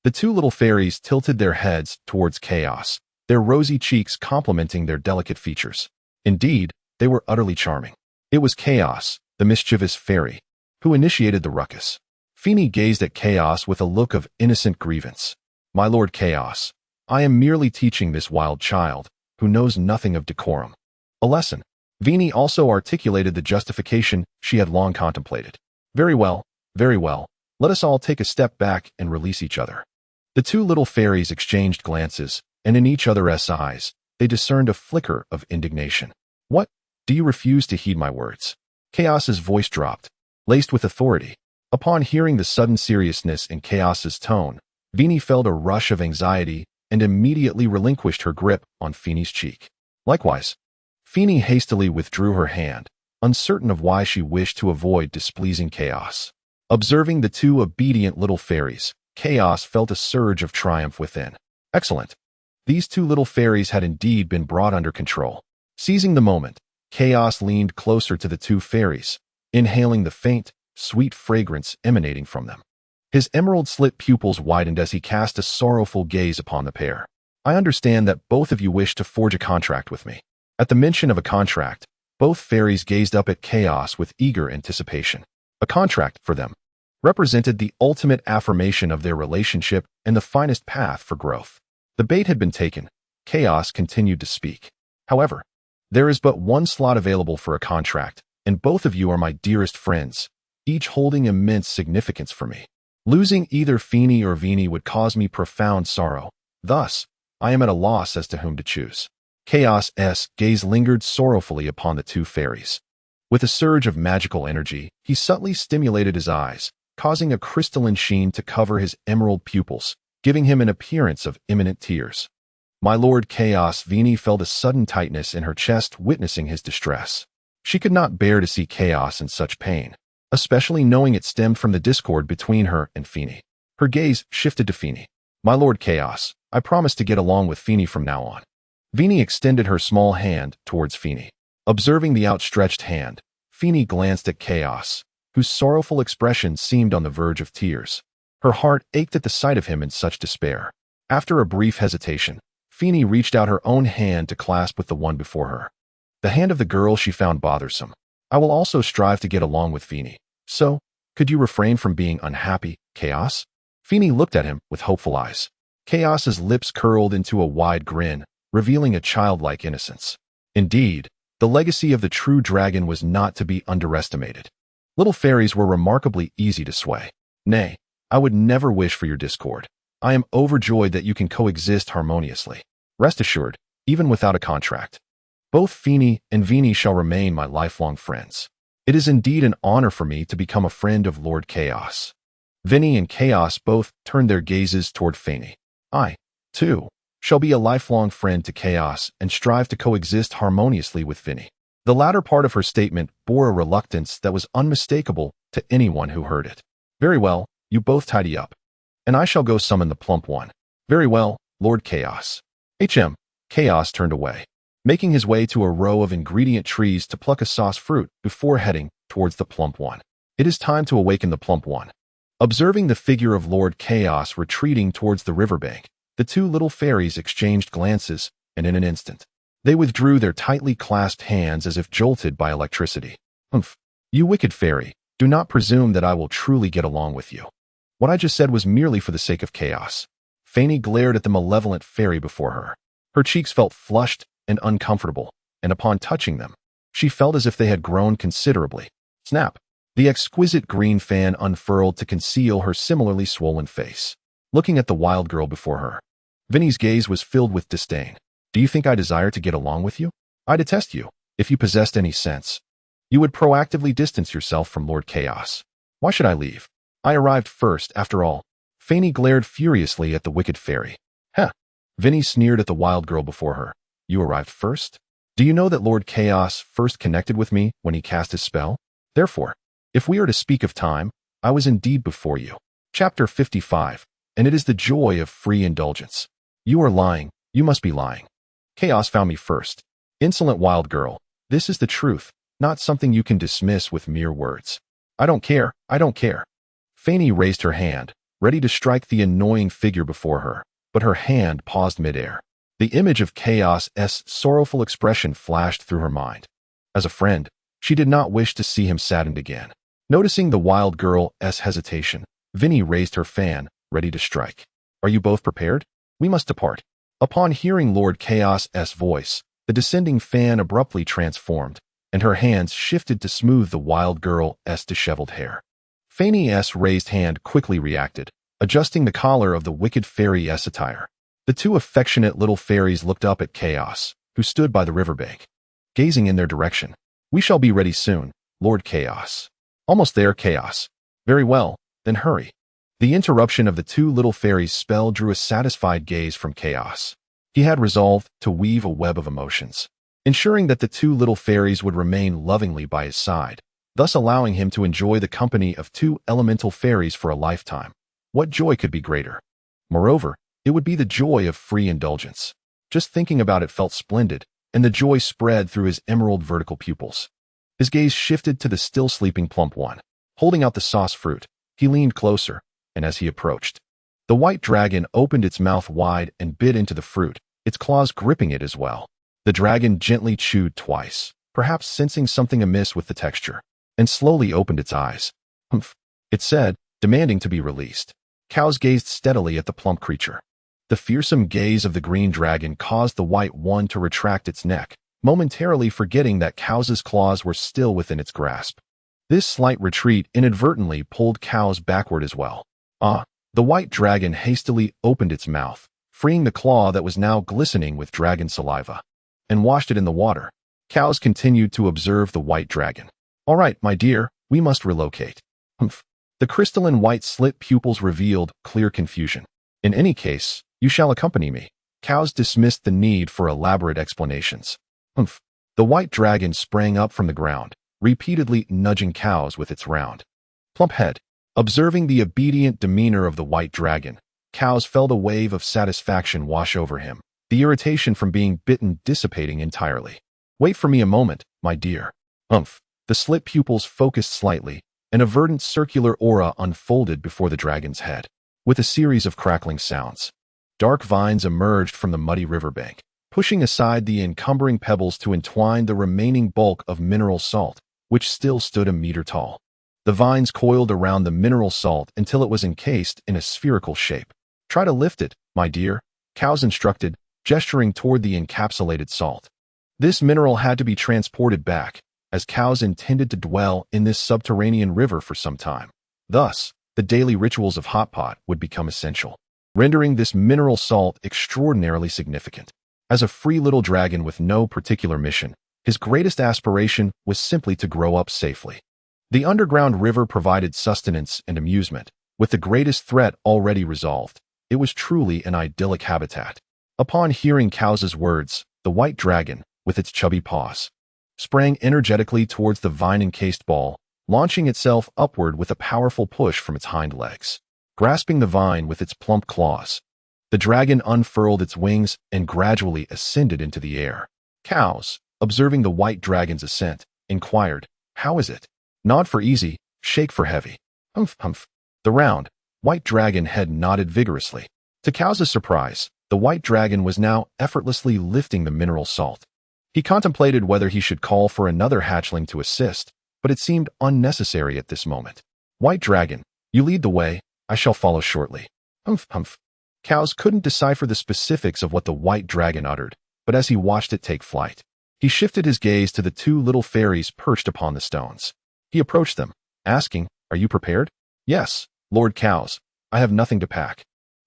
The two little fairies tilted their heads towards Chaos, their rosy cheeks complementing their delicate features. Indeed, they were utterly charming. It was Chaos, the mischievous fairy, who initiated the ruckus. Finey gazed at Chaos with a look of innocent grievance. "My lord Chaos, I am merely teaching this wild child, who knows nothing of decorum, a lesson." Vinny also articulated the justification she had long contemplated. Very well. Let us all take a step back and release each other." The two little fairies exchanged glances, and in each other's eyes, they discerned a flicker of indignation. "What? Do you refuse to heed my words?" Chaos's voice dropped, laced with authority. Upon hearing the sudden seriousness in Chaos's tone, Vinny felt a rush of anxiety and immediately relinquished her grip on Finey's cheek. Likewise, Finey hastily withdrew her hand, uncertain of why she wished to avoid displeasing Chaos. Observing the two obedient little fairies, Chaos felt a surge of triumph within. Excellent. These two little fairies had indeed been brought under control. Seizing the moment, Chaos leaned closer to the two fairies, inhaling the faint, sweet fragrance emanating from them. His emerald-slit pupils widened as he cast a sorrowful gaze upon the pair. "I understand that both of you wish to forge a contract with me." At the mention of a contract, both fairies gazed up at Chaos with eager anticipation. A contract, for them, represented the ultimate affirmation of their relationship and the finest path for growth. The bait had been taken. Chaos continued to speak. "However, there is but one slot available for a contract, and both of you are my dearest friends, each holding immense significance for me. Losing either Finey or Vinny would cause me profound sorrow. Thus, I am at a loss as to whom to choose." Chaos's gaze lingered sorrowfully upon the two fairies. With a surge of magical energy, he subtly stimulated his eyes, causing a crystalline sheen to cover his emerald pupils, giving him an appearance of imminent tears. My lord Chaos, Vinny felt a sudden tightness in her chest witnessing his distress. She could not bear to see Chaos in such pain, especially knowing it stemmed from the discord between her and Finey. Her gaze shifted to Finey. "My lord Chaos, I promise to get along with Finey from now on." Vinny extended her small hand towards Finey. Observing the outstretched hand, Finey glanced at Chaos, whose sorrowful expression seemed on the verge of tears. Her heart ached at the sight of him in such despair. After a brief hesitation, Finey reached out her own hand to clasp with the one before her. The hand of the girl she found bothersome. "I will also strive to get along with Finey. So, could you refrain from being unhappy, Chaos?" Finey looked at him with hopeful eyes. Chaos's lips curled into a wide grin, revealing a childlike innocence. Indeed, the legacy of the true dragon was not to be underestimated. Little fairies were remarkably easy to sway. "Nay, I would never wish for your discord. I am overjoyed that you can coexist harmoniously. Rest assured, even without a contract, both Finey and Vinny shall remain my lifelong friends. It is indeed an honor for me to become a friend of Lord Chaos." Vinny and Chaos both turned their gazes toward Finey. "I, too, shall be a lifelong friend to Chaos and strive to coexist harmoniously with Vinny." The latter part of her statement bore a reluctance that was unmistakable to anyone who heard it. "Very well, you both tidy up." and I shall go summon the plump one. Very well, Lord Chaos. Chaos turned away, making his way to a row of ingredient trees to pluck a sauce fruit before heading towards the plump one. It is time to awaken the plump one. Observing the figure of Lord Chaos retreating towards the riverbank, the two little fairies exchanged glances, and in an instant, they withdrew their tightly clasped hands as if jolted by electricity. Humph! You wicked fairy, do not presume that I will truly get along with you. What I just said was merely for the sake of chaos. Fanny glared at the malevolent fairy before her. Her cheeks felt flushed and uncomfortable, and upon touching them, she felt as if they had grown considerably. Snap! The exquisite green fan unfurled to conceal her similarly swollen face. Looking at the wild girl before her, Vinny's gaze was filled with disdain. Do you think I desire to get along with you? I detest you. If you possessed any sense, you would proactively distance yourself from Lord Chaos. Why should I leave? I arrived first, after all. Fanny glared furiously at the wicked fairy. Heh! Vinny sneered at the wild girl before her. You arrived first? Do you know that Lord Chaos first connected with me when he cast his spell? Therefore, if we are to speak of time, I was indeed before you. Chapter 55. And it is the joy of free indulgence. You are lying. You must be lying. Chaos found me first. Insolent wild girl, this is the truth, not something you can dismiss with mere words. I don't care. I don't care. Fanny raised her hand, ready to strike the annoying figure before her, but her hand paused midair. The image of Chaos's sorrowful expression flashed through her mind. As a friend, she did not wish to see him saddened again. Noticing the wild girl's hesitation, Vinny raised her fan, ready to strike. Are you both prepared? We must depart. Upon hearing Lord Chaos's voice, the descending fan abruptly transformed, and her hands shifted to smooth the wild girl's disheveled hair. Fanny's raised hand quickly reacted, adjusting the collar of the wicked fairy's attire. The two affectionate little fairies looked up at Chaos, who stood by the riverbank, gazing in their direction. We shall be ready soon, Lord Chaos. Almost there, Chaos. Very well, then hurry. The interruption of the two little fairies' spell drew a satisfied gaze from Chaos. He had resolved to weave a web of emotions, ensuring that the two little fairies would remain lovingly by his side, thus allowing him to enjoy the company of two elemental fairies for a lifetime. What joy could be greater? Moreover, it would be the joy of free indulgence. Just thinking about it felt splendid, and the joy spread through his emerald vertical pupils. His gaze shifted to the still sleeping plump one. Holding out the sauce fruit, he leaned closer, and as he approached, the white dragon opened its mouth wide and bit into the fruit, its claws gripping it as well. The dragon gently chewed twice, perhaps sensing something amiss with the texture, and slowly opened its eyes. Humph, it said, demanding to be released. Cows gazed steadily at the plump creature. The fearsome gaze of the green dragon caused the white one to retract its neck, momentarily forgetting that Cow's claws were still within its grasp. This slight retreat inadvertently pulled Cow's backward as well. The white dragon hastily opened its mouth, freeing the claw that was now glistening with dragon saliva, and washed it in the water. Cows continued to observe the white dragon. All right, my dear, we must relocate. Humph. The crystalline white slit pupils revealed clear confusion. In any case, you shall accompany me. Cows dismissed the need for elaborate explanations. Humph. The white dragon sprang up from the ground, repeatedly nudging Cows with its round, plump head. Observing the obedient demeanor of the white dragon, Cows felt a wave of satisfaction wash over him, the irritation from being bitten dissipating entirely. Wait for me a moment, my dear. Humph. The slit pupils focused slightly, and a verdant circular aura unfolded before the dragon's head. With a series of crackling sounds, dark vines emerged from the muddy riverbank, pushing aside the encumbering pebbles to entwine the remaining bulk of mineral salt, which still stood a meter tall. The vines coiled around the mineral salt until it was encased in a spherical shape. Try to lift it, my dear, Cows instructed, gesturing toward the encapsulated salt. This mineral had to be transported back, as Cows intended to dwell in this subterranean river for some time. Thus, the daily rituals of hotpot would become essential, rendering this mineral salt extraordinarily significant. As a free little dragon with no particular mission, his greatest aspiration was simply to grow up safely. The underground river provided sustenance and amusement. With the greatest threat already resolved, it was truly an idyllic habitat. Upon hearing Cow's words, the white dragon, with its chubby paws, sprang energetically towards the vine-encased ball, launching itself upward with a powerful push from its hind legs. grasping the vine with its plump claws. The dragon unfurled its wings and gradually ascended into the air. Cows, observing the white dragon's ascent, inquired, "How is it?" "Nod for easy, shake for heavy." "Humph, humph." The round, white dragon head nodded vigorously. To Cow's surprise, the white dragon was now effortlessly lifting the mineral salt. He contemplated whether he should call for another hatchling to assist, but it seemed unnecessary at this moment. "White dragon, you lead the way, I shall follow shortly." "Humph, humph." Cows couldn't decipher the specifics of what the white dragon uttered, but as he watched it take flight, he shifted his gaze to the two little fairies perched upon the stones. He approached them, asking, "Are you prepared?" "Yes, Lord Cows, I have nothing to pack."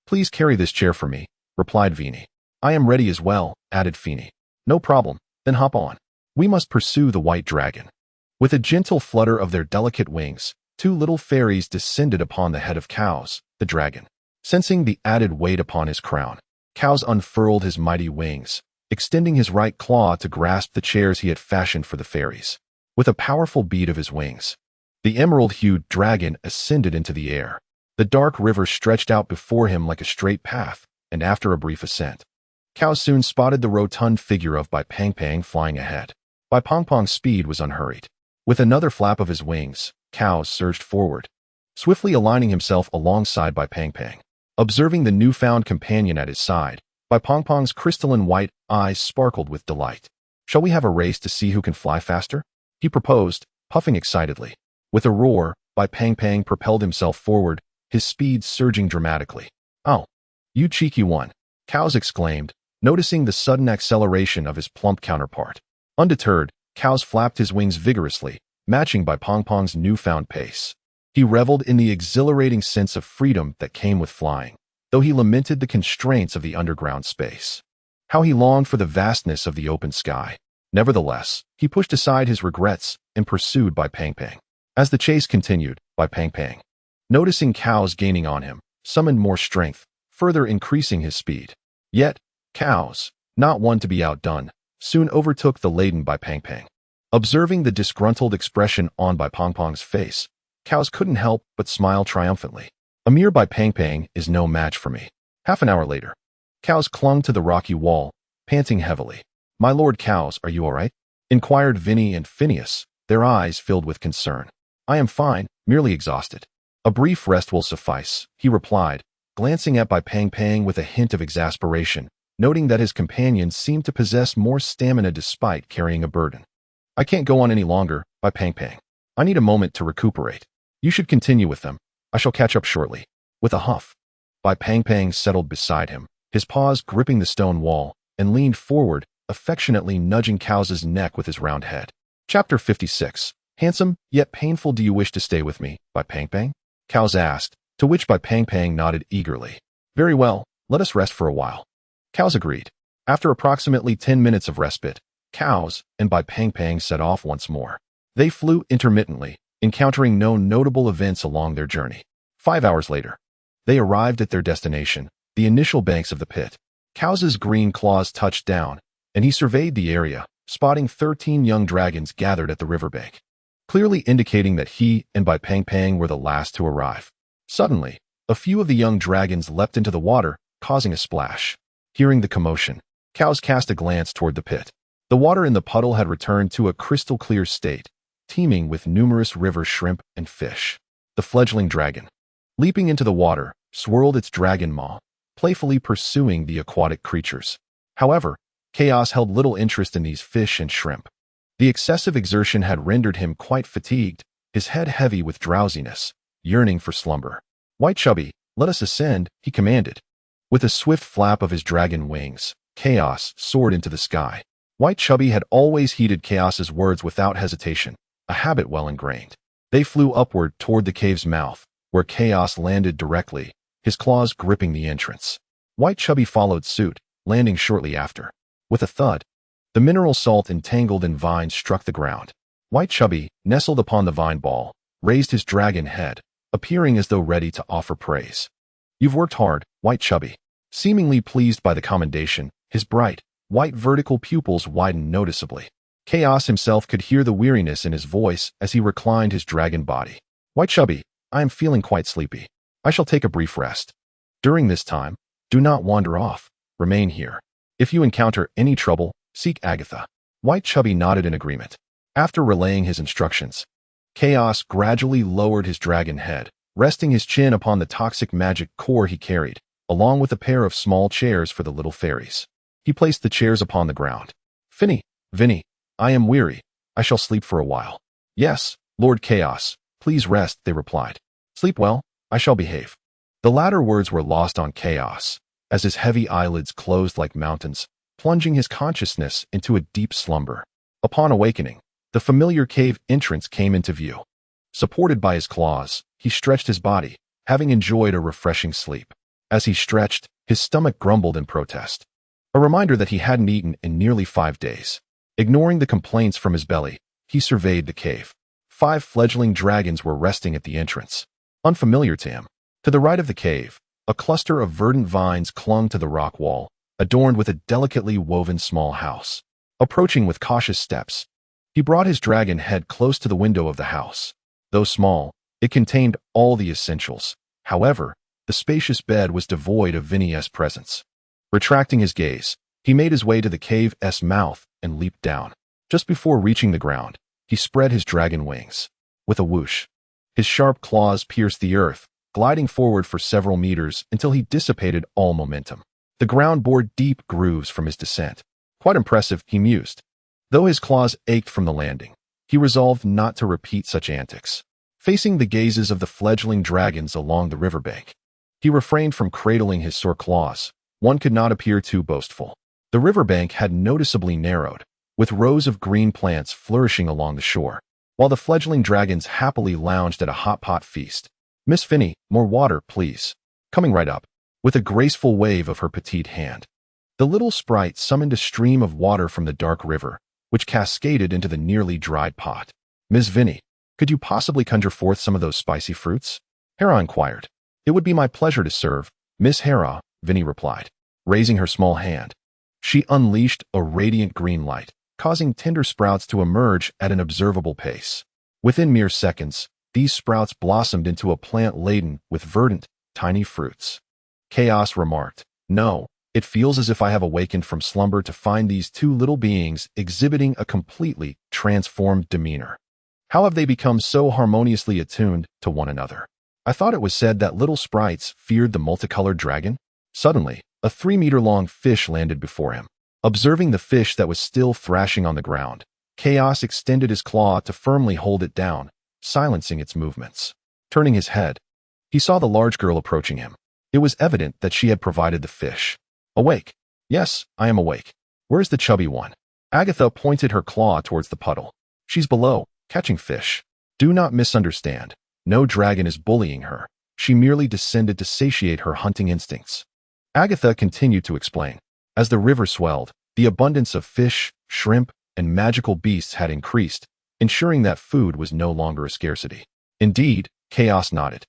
"Please carry this chair for me," replied Vini. "I am ready as well," added Fini. "No problem, then hop on. We must pursue the white dragon." With a gentle flutter of their delicate wings, two little fairies descended upon the head of Cows, the dragon. Sensing the added weight upon his crown, Cows unfurled his mighty wings, extending his right claw to grasp the chairs he had fashioned for the fairies. With a powerful beat of his wings, the emerald-hued dragon ascended into the air. The dark river stretched out before him like a straight path, and after a brief ascent, Cows soon spotted the rotund figure of Bai Pang Pang flying ahead. Bai Pang Pang's speed was unhurried. With another flap of his wings, Cows surged forward, swiftly aligning himself alongside Bai Pang Pang. Observing the newfound companion at his side, Bai Pang Pang's crystalline white eyes sparkled with delight. "Shall we have a race to see who can fly faster?" he proposed, puffing excitedly. With a roar, Bai Pang Pang propelled himself forward, his speed surging dramatically. "Oh, you cheeky one," Cows exclaimed, noticing the sudden acceleration of his plump counterpart. Undeterred, Cows flapped his wings vigorously, matching Bai Pang Pang's newfound pace. He reveled in the exhilarating sense of freedom that came with flying, though he lamented the constraints of the underground space. How he longed for the vastness of the open sky. Nevertheless, he pushed aside his regrets and pursued Bai Pang Pang. As the chase continued, Bai Pang Pang, noticing Cows gaining on him, summoned more strength, further increasing his speed. Yet, Cows, not one to be outdone, soon overtook the laden Bai Pang Pang. Observing the disgruntled expression on Bai Pang Pang's face, Cows couldn't help but smile triumphantly. "A mere Bai Pang Pang is no match for me." Half an hour later, Cows clung to the rocky wall, panting heavily. "My Lord Cows, are you all right?" inquired Vinny and Phineas, their eyes filled with concern. "I am fine, merely exhausted. A brief rest will suffice," he replied, glancing at Bai Pang Pang with a hint of exasperation, noting that his companion seemed to possess more stamina despite carrying a burden. "I can't go on any longer, Bai Pang Pang. I need a moment to recuperate. You should continue with them. I shall catch up shortly." With a huff, Bai Pang Pang settled beside him, his paws gripping the stone wall, and leaned forward, affectionately nudging Cow's neck with his round head. Chapter 56. "Handsome, yet painful, do you wish to stay with me, Bai Pang Pang?" Cows asked, to which Bai Pang Pang nodded eagerly. "Very well, let us rest for a while." Cows agreed. After approximately 10 minutes of respite, Cows and Bai Pang Pang set off once more. They flew intermittently, encountering no notable events along their journey. 5 hours later, they arrived at their destination, the initial banks of the pit. Cow's green claws touched down, and he surveyed the area, spotting 13 young dragons gathered at the riverbank, clearly indicating that he and Bai Pang Pang were the last to arrive. Suddenly, a few of the young dragons leapt into the water, causing a splash. Hearing the commotion, Cows cast a glance toward the pit. The water in the puddle had returned to a crystal-clear state, teeming with numerous river shrimp and fish. The fledgling dragon, leaping into the water, swirled its dragon maw, playfully pursuing the aquatic creatures. However, Chaos held little interest in these fish and shrimp. The excessive exertion had rendered him quite fatigued, his head heavy with drowsiness, yearning for slumber. "White Chubby, let us ascend," he commanded. With a swift flap of his dragon wings, Chaos soared into the sky. White Chubby had always heeded Chaos's words without hesitation, a habit well ingrained. They flew upward toward the cave's mouth, where Chaos landed directly, his claws gripping the entrance. White Chubby followed suit, landing shortly after. With a thud, the mineral salt entangled in vines struck the ground. White Chubby, nestled upon the vine ball, raised his dragon head, appearing as though ready to offer praise. "You've worked hard, White Chubby." Seemingly pleased by the commendation, his bright, white vertical pupils widened noticeably. Chaos himself could hear the weariness in his voice as he reclined his dragon body. "White Chubby, I am feeling quite sleepy. I shall take a brief rest. During this time, do not wander off. Remain here. If you encounter any trouble, seek Agatha." White Chubby nodded in agreement. After relaying his instructions, Chaos gradually lowered his dragon head, resting his chin upon the toxic magic core he carried, along with a pair of small chairs for the little fairies. He placed the chairs upon the ground. Vinny, I am weary. I shall sleep for a while." "Yes, Lord Chaos, please rest," they replied. "Sleep well, I shall behave." The latter words were lost on Chaos, as his heavy eyelids closed like mountains, plunging his consciousness into a deep slumber. Upon awakening, the familiar cave entrance came into view. Supported by his claws, he stretched his body, having enjoyed a refreshing sleep. As he stretched, his stomach grumbled in protest, a reminder that he hadn't eaten in nearly 5 days. Ignoring the complaints from his belly, he surveyed the cave. 5 fledgling dragons were resting at the entrance, unfamiliar to him. To the right of the cave, a cluster of verdant vines clung to the rock wall, adorned with a delicately woven small house. Approaching with cautious steps, he brought his dragon head close to the window of the house. Though small, it contained all the essentials. However, the spacious bed was devoid of Vinny's presence. Retracting his gaze, he made his way to the cave's mouth and leaped down. Just before reaching the ground, he spread his dragon wings. With a whoosh, his sharp claws pierced the earth, gliding forward for several meters until he dissipated all momentum. The ground bore deep grooves from his descent. Quite impressive, he mused. Though his claws ached from the landing, he resolved not to repeat such antics. Facing the gazes of the fledgling dragons along the riverbank, he refrained from cradling his sore claws. One could not appear too boastful. The riverbank had noticeably narrowed, with rows of green plants flourishing along the shore, while the fledgling dragons happily lounged at a hotpot feast. "Miss Finny, more water, please." Coming right up, with a graceful wave of her petite hand, the little sprite summoned a stream of water from the dark river, which cascaded into the nearly dried pot. "Miss Vinny, could you possibly conjure forth some of those spicy fruits?" Hera inquired. "It would be my pleasure to serve, Miss Hera," Vinny replied. Raising her small hand, she unleashed a radiant green light, causing tender sprouts to emerge at an observable pace. Within mere seconds, these sprouts blossomed into a plant laden with verdant, tiny fruits. Chaos remarked, "No, it feels as if I have awakened from slumber to find these 2 little beings exhibiting a completely transformed demeanor. How have they become so harmoniously attuned to one another? I thought it was said that little sprites feared the multicolored dragon." Suddenly, a 3-meter-long fish landed before him. Observing the fish that was still thrashing on the ground, Chaos extended his claw to firmly hold it down, silencing its movements. Turning his head, he saw the large girl approaching him. It was evident that she had provided the fish. "Awake?" "Yes, I am awake. Where's the chubby one?" Agatha pointed her claw towards the puddle. "She's below, catching fish." Do not misunderstand. No dragon is bullying her. She merely descended to satiate her hunting instincts. Agatha continued to explain. As the river swelled, the abundance of fish, shrimp, and magical beasts had increased, ensuring that food was no longer a scarcity. Indeed, Chaos nodded,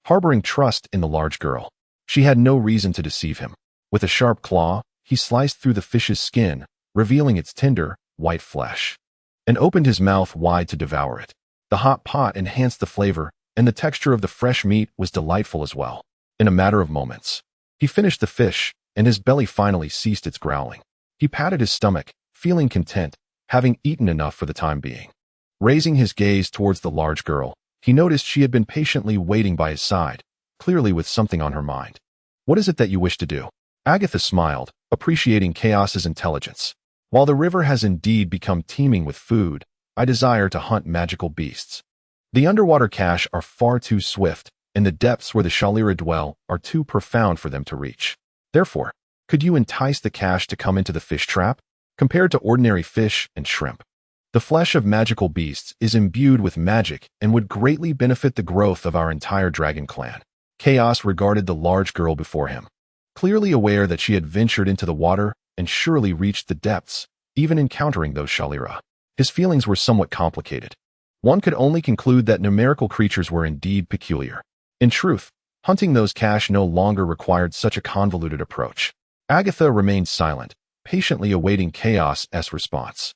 harboring trust in the large girl. She had no reason to deceive him. With a sharp claw, he sliced through the fish's skin, revealing its tender, white flesh, and opened his mouth wide to devour it. The hot pot enhanced the flavor, and the texture of the fresh meat was delightful as well. In a matter of moments, he finished the fish, and his belly finally ceased its growling. He patted his stomach, feeling content, having eaten enough for the time being. Raising his gaze towards the large girl, he noticed she had been patiently waiting by his side, clearly with something on her mind. "What is it that you wish to do?" Agatha smiled, appreciating Chaos's intelligence. "While the river has indeed become teeming with food, I desire to hunt magical beasts. The underwater cache are far too swift, and the depths where the Shalira dwell are too profound for them to reach. Therefore, could you entice the cache to come into the fish trap? Compared to ordinary fish and shrimp, the flesh of magical beasts is imbued with magic and would greatly benefit the growth of our entire dragon clan." Chaos regarded the large girl before him, clearly aware that she had ventured into the water and surely reached the depths, even encountering those Shalira. His feelings were somewhat complicated. One could only conclude that numerical creatures were indeed peculiar. In truth, hunting those cache no longer required such a convoluted approach. Agatha remained silent, patiently awaiting Chaos's response.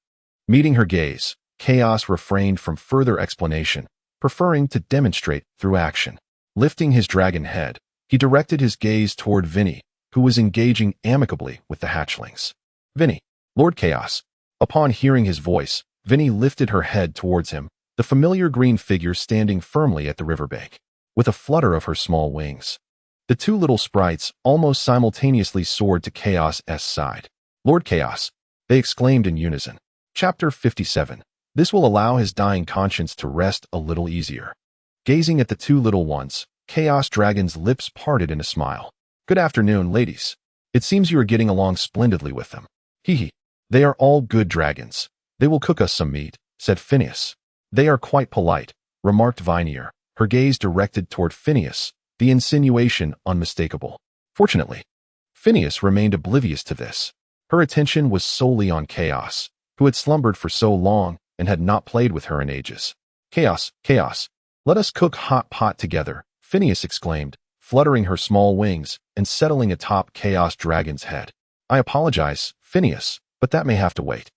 Meeting her gaze, Chaos refrained from further explanation, preferring to demonstrate through action. Lifting his dragon head, he directed his gaze toward Vinny, who was engaging amicably with the hatchlings. Vinny, Lord Chaos. Upon hearing his voice, Vinny lifted her head towards him, the familiar green figure standing firmly at the riverbank, with a flutter of her small wings. The two little sprites almost simultaneously soared to Chaos's side. Lord Chaos, they exclaimed in unison. Chapter 57. This will allow his dying conscience to rest a little easier. Gazing at the two little ones, Chaos Dragon's lips parted in a smile. Good afternoon, ladies. It seems you are getting along splendidly with them. Hee hee. They are all good dragons. They will cook us some meat, said Phineas. They are quite polite, remarked Vinier, her gaze directed toward Phineas, the insinuation unmistakable. Fortunately, Phineas remained oblivious to this. Her attention was solely on Chaos, who had slumbered for so long and had not played with her in ages. Chaos, Chaos, let us cook hot pot together, Phineas exclaimed, fluttering her small wings and settling atop Chaos Dragon's head. I apologize, Phineas, but that may have to wait.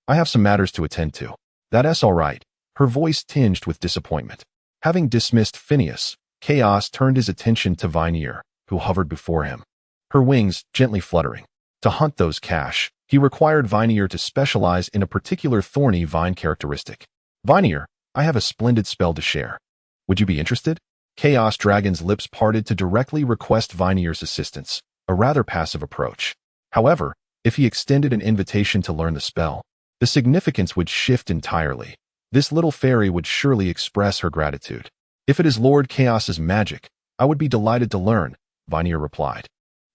I have some matters to attend to. That's all right. Her voice tinged with disappointment. Having dismissed Phineas, Chaos turned his attention to Vinier, who hovered before him, her wings gently fluttering. To hunt those cash, he required Vinier to specialize in a particular thorny vine characteristic. Vinier, I have a splendid spell to share. Would you be interested? Chaos Dragon's lips parted to directly request Vinier's assistance, a rather passive approach. However, if he extended an invitation to learn the spell, the significance would shift entirely. This little fairy would surely express her gratitude. If it is Lord Chaos's magic, I would be delighted to learn, Vinier replied,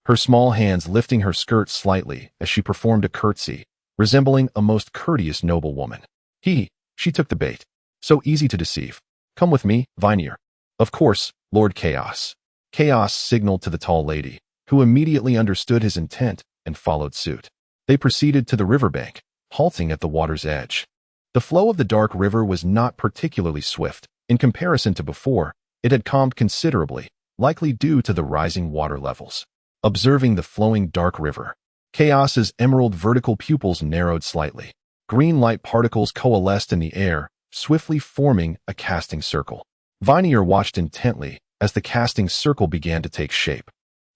her small hands lifting her skirt slightly as she performed a curtsy, resembling a most courteous noblewoman. She took the bait. So easy to deceive. Come with me, Vinier. Of course, Lord Chaos. Chaos signaled to the tall lady, who immediately understood his intent and followed suit. They proceeded to the riverbank, halting at the water's edge. The flow of the dark river was not particularly swift. In comparison to before, it had calmed considerably, likely due to the rising water levels. Observing the flowing dark river, Chaos's emerald vertical pupils narrowed slightly. Green light particles coalesced in the air, swiftly forming a casting circle. Vinier watched intently as the casting circle began to take shape.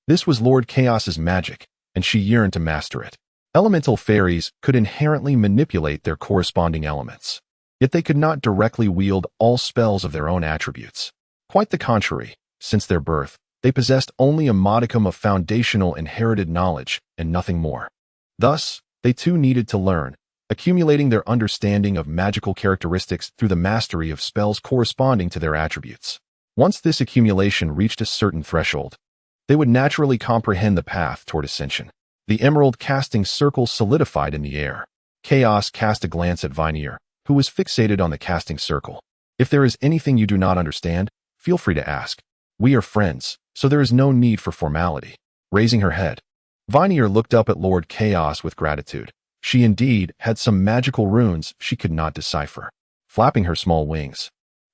This was Lord Chaos's magic, and she yearned to master it. Elemental fairies could inherently manipulate their corresponding elements, yet they could not directly wield all spells of their own attributes. Quite the contrary, since their birth, they possessed only a modicum of foundational inherited knowledge and nothing more. Thus, they too needed to learn, accumulating their understanding of magical characteristics through the mastery of spells corresponding to their attributes. Once this accumulation reached a certain threshold, they would naturally comprehend the path toward ascension. The emerald casting circle solidified in the air. Chaos cast a glance at Vinier, who was fixated on the casting circle. If there is anything you do not understand, feel free to ask. We are friends, so there is no need for formality. Raising her head, Vinier looked up at Lord Chaos with gratitude. She indeed had some magical runes she could not decipher. Flapping her small wings,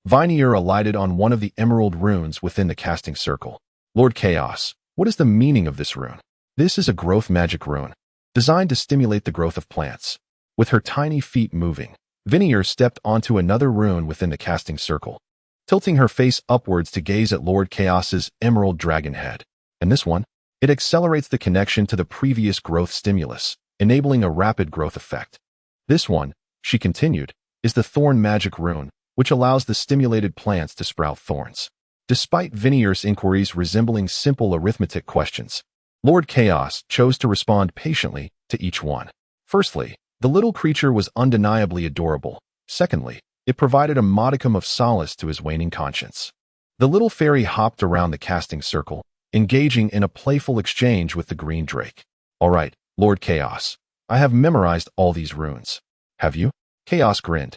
Vinier alighted on one of the emerald runes within the casting circle. Lord Chaos, what is the meaning of this rune? This is a growth magic rune, designed to stimulate the growth of plants. With her tiny feet moving, Vinier stepped onto another rune within the casting circle, tilting her face upwards to gaze at Lord Chaos's emerald dragon head. And this one? It accelerates the connection to the previous growth stimulus, enabling a rapid growth effect. This one, she continued, is the thorn magic rune, which allows the stimulated plants to sprout thorns. Despite Vinier's inquiries resembling simple arithmetic questions, Lord Chaos chose to respond patiently to each one. Firstly, the little creature was undeniably adorable. Secondly, it provided a modicum of solace to his waning conscience. The little fairy hopped around the casting circle, engaging in a playful exchange with the green drake. All right, Lord Chaos, I have memorized all these runes. Have you? Chaos grinned,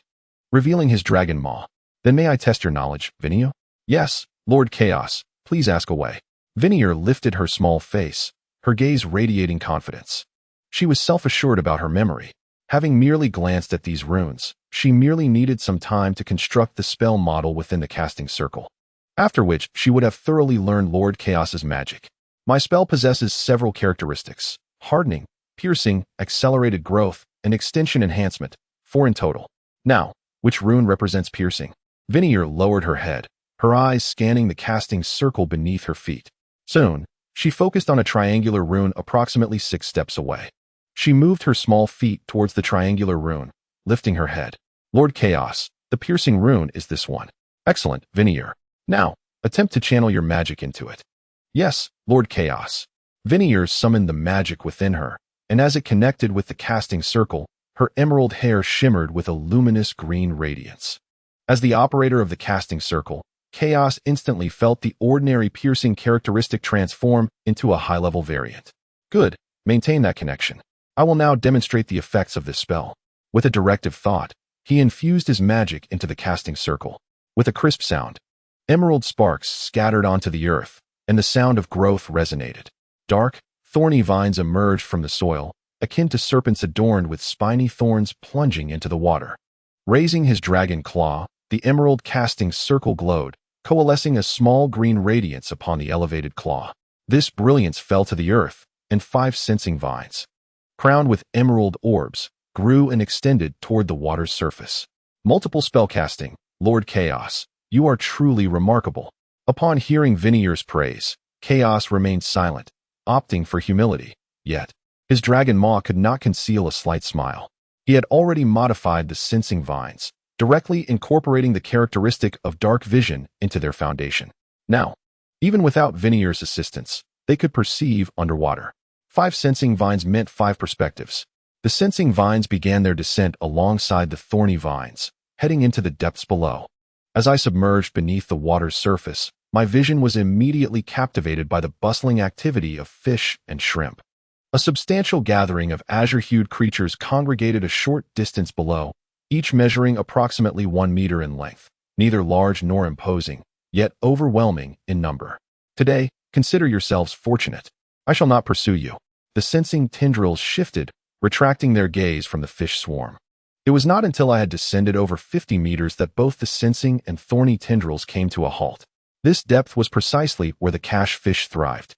revealing his dragon maw. Then may I test your knowledge, Vinier? Yes, Lord Chaos, please ask away. Vinier lifted her small face, her gaze radiating confidence. She was self-assured about her memory. Having merely glanced at these runes, she merely needed some time to construct the spell model within the casting circle, after which she would have thoroughly learned Lord Chaos's magic. My spell possesses several characteristics: hardening, piercing, accelerated growth, and extension enhancement, 4 in total. Now, which rune represents piercing? Vinier lowered her head, her eyes scanning the casting circle beneath her feet. Soon, she focused on a triangular rune approximately 6 steps away. She moved her small feet towards the triangular rune, lifting her head. Lord Chaos, the piercing rune is this one. Excellent, Vinier. Now, attempt to channel your magic into it. Yes, Lord Chaos. Vinier summoned the magic within her, and as it connected with the casting circle, her emerald hair shimmered with a luminous green radiance. As the operator of the casting circle, Chaos instantly felt the ordinary piercing characteristic transform into a high-level variant. Good, maintain that connection. I will now demonstrate the effects of this spell. With a directive thought, he infused his magic into the casting circle. With a crisp sound, emerald sparks scattered onto the earth, and the sound of growth resonated. Dark, thorny vines emerged from the soil, akin to serpents adorned with spiny thorns plunging into the water. Raising his dragon claw, the emerald casting circle glowed, coalescing a small green radiance upon the elevated claw. This brilliance fell to the earth, and 5 sensing vines, crowned with emerald orbs, grew and extended toward the water's surface. Multiple spellcasting, Lord Chaos, you are truly remarkable. Upon hearing Vinier's praise, Chaos remained silent, opting for humility. Yet, his dragon maw could not conceal a slight smile. He had already modified the sensing vines, directly incorporating the characteristic of dark vision into their foundation. Now, even without Vinier's assistance, they could perceive underwater. 5 sensing vines meant 5 perspectives. The sensing vines began their descent alongside the thorny vines, heading into the depths below. As I submerged beneath the water's surface, my vision was immediately captivated by the bustling activity of fish and shrimp. A substantial gathering of azure-hued creatures congregated a short distance below, each measuring approximately 1 meter in length, neither large nor imposing, yet overwhelming in number. Today, consider yourselves fortunate. I shall not pursue you. The sensing tendrils shifted, retracting their gaze from the fish swarm. It was not until I had descended over 50 meters that both the sensing and thorny tendrils came to a halt. This depth was precisely where the cash fish thrived.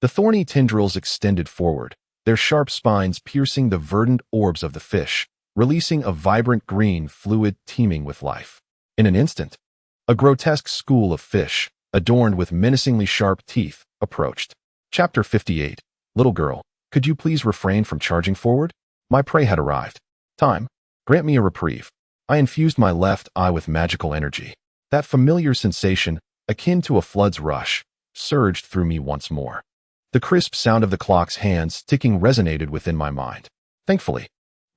The thorny tendrils extended forward, their sharp spines piercing the verdant orbs of the fish, releasing a vibrant green fluid teeming with life. In an instant, a grotesque school of fish, adorned with menacingly sharp teeth, approached. Chapter 58. Little girl, could you please refrain from charging forward? My prey had arrived. Time. Grant me a reprieve. I infused my left eye with magical energy. That familiar sensation, akin to a flood's rush, surged through me once more. The crisp sound of the clock's hands ticking resonated within my mind. Thankfully,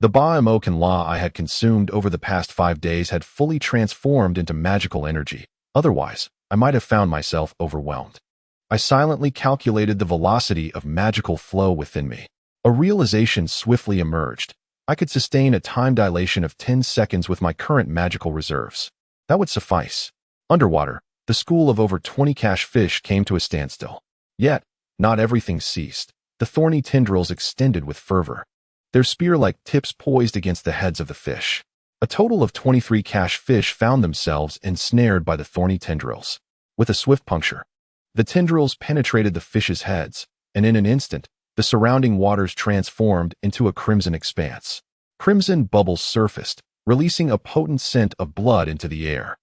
the Ba'amok and La I had consumed over the past 5 days had fully transformed into magical energy. Otherwise, I might have found myself overwhelmed. I silently calculated the velocity of magical flow within me. A realization swiftly emerged. I could sustain a time dilation of 10 seconds with my current magical reserves. That would suffice. Underwater, the school of over 20 cash fish came to a standstill. Yet, not everything ceased. The thorny tendrils extended with fervor, their spear-like tips poised against the heads of the fish. A total of 23 cash fish found themselves ensnared by the thorny tendrils. With a swift puncture, the tendrils penetrated the fish's heads, and in an instant, the surrounding waters transformed into a crimson expanse. Crimson bubbles surfaced, releasing a potent scent of blood into the air.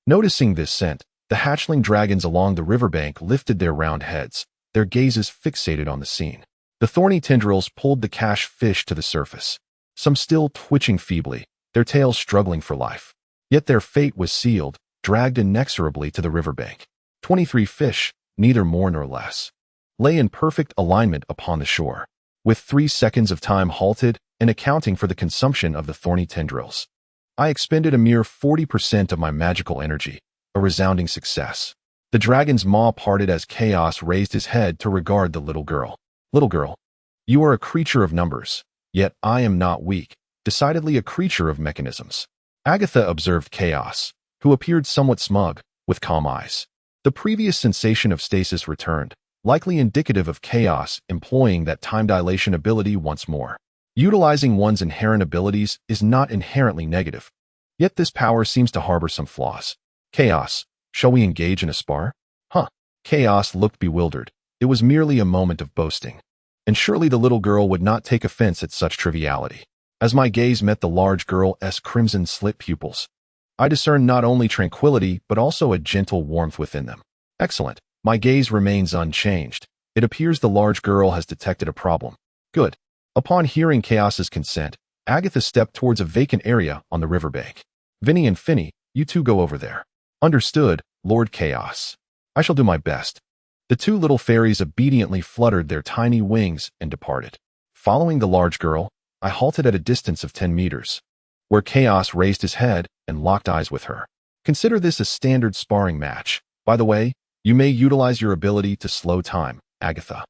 Noticing this scent, the hatchling dragons along the riverbank lifted their round heads, their gazes fixated on the scene. The thorny tendrils pulled the cash fish to the surface, some still twitching feebly, their tails struggling for life. Yet their fate was sealed, dragged inexorably to the riverbank. 23 fish, neither more nor less, lay in perfect alignment upon the shore, with 3 seconds of time halted and accounting for the consumption of the thorny tendrils. I expended a mere 40% of my magical energy, a resounding success. The dragon's maw parted as Chaos raised his head to regard the little girl. Little girl, you are a creature of numbers, yet I am not weak, decidedly a creature of mechanisms. Agatha observed Chaos, who appeared somewhat smug, with calm eyes. The previous sensation of stasis returned, likely indicative of Chaos employing that time dilation ability once more. Utilizing one's inherent abilities is not inherently negative, yet this power seems to harbor some flaws. Chaos, shall we engage in a spar? Chaos looked bewildered. It was merely a moment of boasting. And surely the little girl would not take offense at such triviality. As my gaze met the large girl's crimson-slit pupils, I discern not only tranquility, but also a gentle warmth within them. Excellent. My gaze remains unchanged. It appears the large girl has detected a problem. Good. Upon hearing Chaos's consent, Agatha stepped towards a vacant area on the riverbank. Vinny and Finny, you two go over there. Understood, Lord Chaos. I shall do my best. The two little fairies obediently fluttered their tiny wings and departed. Following the large girl, I halted at a distance of 10 meters, where Chaos raised his head and locked eyes with her. Consider this a standard sparring match. By the way, you may utilize your ability to slow time, Agatha.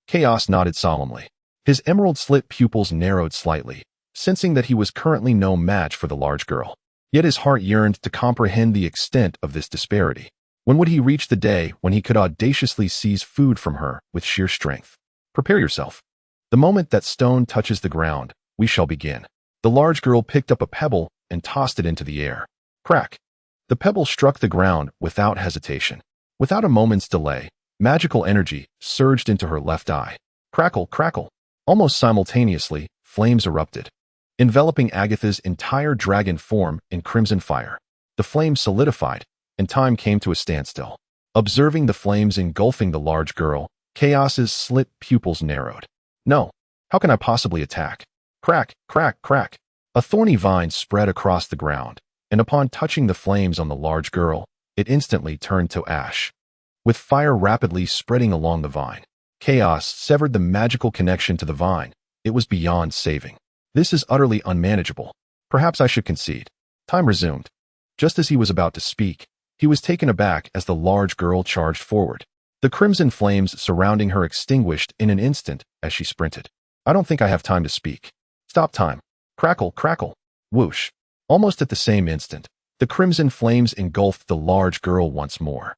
Chaos nodded solemnly. His emerald-slit pupils narrowed slightly, sensing that he was currently no match for the large girl. Yet his heart yearned to comprehend the extent of this disparity. When would he reach the day when he could audaciously seize food from her with sheer strength? Prepare yourself. The moment that stone touches the ground, we shall begin. The large girl picked up a pebble and tossed it into the air. Crack! The pebble struck the ground without hesitation. Without a moment's delay, magical energy surged into her left eye. Crackle, crackle. Almost simultaneously, flames erupted, enveloping Agatha's entire dragon form in crimson fire. The flames solidified, and time came to a standstill. Observing the flames engulfing the large girl, Chaos's slit pupils narrowed. No. How can I possibly attack? Crack, crack, crack. A thorny vine spread across the ground, and upon touching the flames on the large girl, it instantly turned to ash. With fire rapidly spreading along the vine, Chaos severed the magical connection to the vine. It was beyond saving. This is utterly unmanageable. Perhaps I should concede. Time resumed. Just as he was about to speak, he was taken aback as the large girl charged forward. The crimson flames surrounding her extinguished in an instant as she sprinted. I don't think I have time to speak. Stop time. Crackle, crackle. Whoosh. Almost at the same instant, the crimson flames engulfed the large girl once more.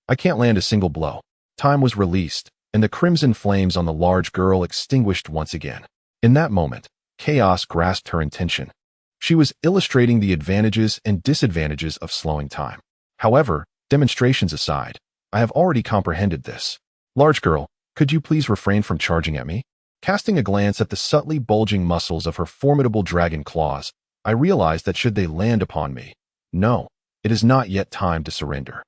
I can't land a single blow. Time was released, and the crimson flames on the large girl extinguished once again. In that moment, Chaos grasped her intention. She was illustrating the advantages and disadvantages of slowing time. However, demonstrations aside, I have already comprehended this. Large girl, could you please refrain from charging at me? Casting a glance at the subtly bulging muscles of her formidable dragon claws, I realized that should they land upon me, no, it is not yet time to surrender.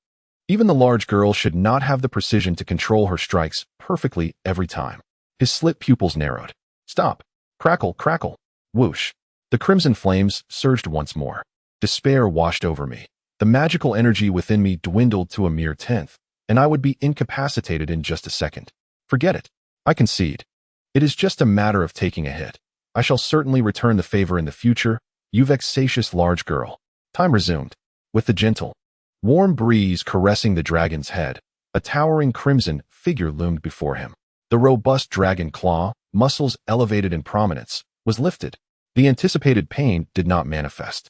Even the large girl should not have the precision to control her strikes perfectly every time. His slit pupils narrowed. Stop. Crackle, crackle. Whoosh. The crimson flames surged once more. Despair washed over me. The magical energy within me dwindled to a mere tenth, and I would be incapacitated in just a second. Forget it. I concede. It is just a matter of taking a hit. I shall certainly return the favor in the future, you vexatious large girl. Time resumed. With the gentle, warm breeze caressing the dragon's head, a towering crimson figure loomed before him. The robust dragon claw, muscles elevated in prominence, was lifted. The anticipated pain did not manifest.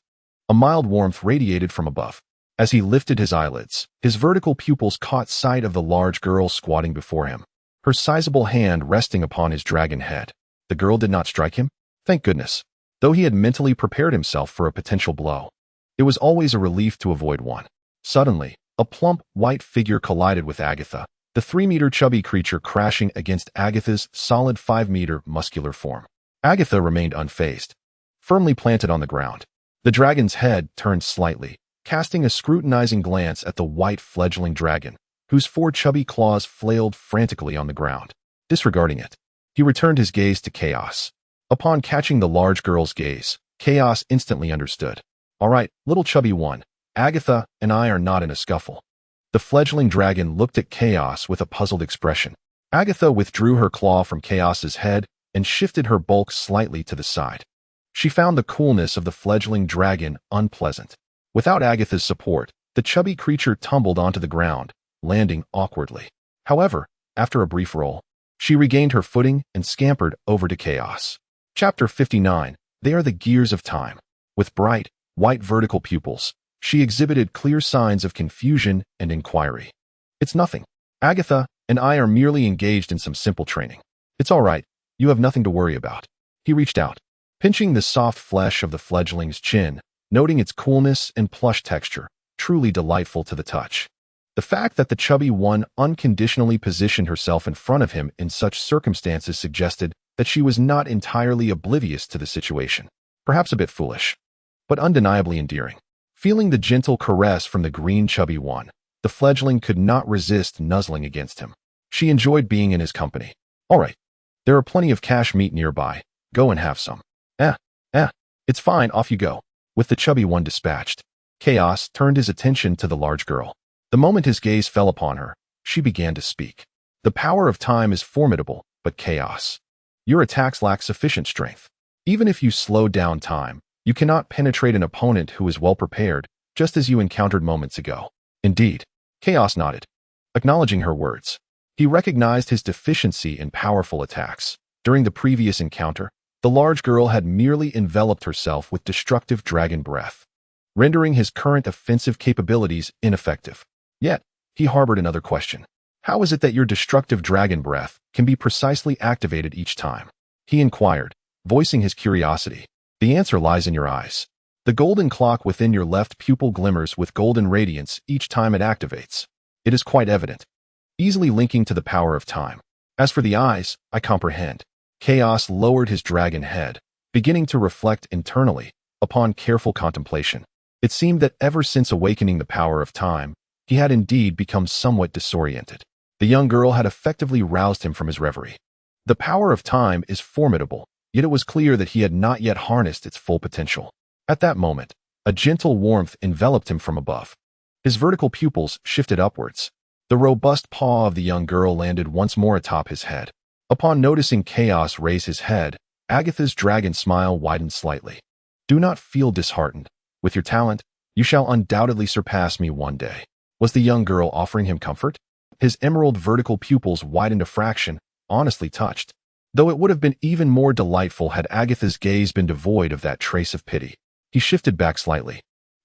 A mild warmth radiated from above. As he lifted his eyelids, his vertical pupils caught sight of the large girl squatting before him, her sizable hand resting upon his dragon head. The girl did not strike him? Thank goodness. Though he had mentally prepared himself for a potential blow, it was always a relief to avoid one. Suddenly, a plump, white figure collided with Agatha, the 3-meter chubby creature crashing against Agatha's solid 5-meter muscular form. Agatha remained unfazed, firmly planted on the ground. The dragon's head turned slightly, casting a scrutinizing glance at the white fledgling dragon, whose 4 chubby claws flailed frantically on the ground. Disregarding it, he returned his gaze to Chaos. Upon catching the large girl's gaze, Chaos instantly understood. All right, little chubby one, Agatha and I are not in a scuffle. The fledgling dragon looked at Chaos with a puzzled expression. Agatha withdrew her claw from Chaos's head and shifted her bulk slightly to the side. She found the coolness of the fledgling dragon unpleasant. Without Agatha's support, the chubby creature tumbled onto the ground, landing awkwardly. However, after a brief roll, she regained her footing and scampered over to Chaos. Chapter 59. They are the gears of time. With bright, white vertical pupils, she exhibited clear signs of confusion and inquiry. It's nothing. Agatha and I are merely engaged in some simple training. It's all right. You have nothing to worry about. He reached out, pinching the soft flesh of the fledgling's chin, noting its coolness and plush texture, truly delightful to the touch. The fact that the chubby one unconditionally positioned herself in front of him in such circumstances suggested that she was not entirely oblivious to the situation. Perhaps a bit foolish, but undeniably endearing. Feeling the gentle caress from the green chubby one, the fledgling could not resist nuzzling against him. She enjoyed being in his company. All right. There are plenty of cache meat nearby. Go and have some. It's fine, off you go. With the chubby one dispatched, Chaos turned his attention to the large girl. The moment his gaze fell upon her, she began to speak. The power of time is formidable, but Chaos. Your attacks lack sufficient strength. Even if you slow down time, you cannot penetrate an opponent who is well prepared, just as you encountered moments ago. Indeed. Chaos nodded, acknowledging her words. He recognized his deficiency in powerful attacks. During the previous encounter, the large girl had merely enveloped herself with destructive dragon breath, rendering his current offensive capabilities ineffective. Yet, he harbored another question. How is it that your destructive dragon breath can be precisely activated each time? He inquired, voicing his curiosity. The answer lies in your eyes. The golden clock within your left pupil glimmers with golden radiance each time it activates. It is quite evident, easily linking to the power of time. As for the eyes, I comprehend. Chaos lowered his dragon head, beginning to reflect internally. Upon careful contemplation, it seemed that ever since awakening the power of time, he had indeed become somewhat disoriented. The young girl had effectively roused him from his reverie. The power of time is formidable, yet it was clear that he had not yet harnessed its full potential. At that moment, a gentle warmth enveloped him from above. His vertical pupils shifted upwards. The robust paw of the young girl landed once more atop his head. Upon noticing Chaos raise his head, Agatha's dragon smile widened slightly. Do not feel disheartened. With your talent, you shall undoubtedly surpass me one day. Was the young girl offering him comfort? His emerald vertical pupils widened a fraction, honestly touched. Though it would have been even more delightful had Agatha's gaze been devoid of that trace of pity. He shifted back slightly,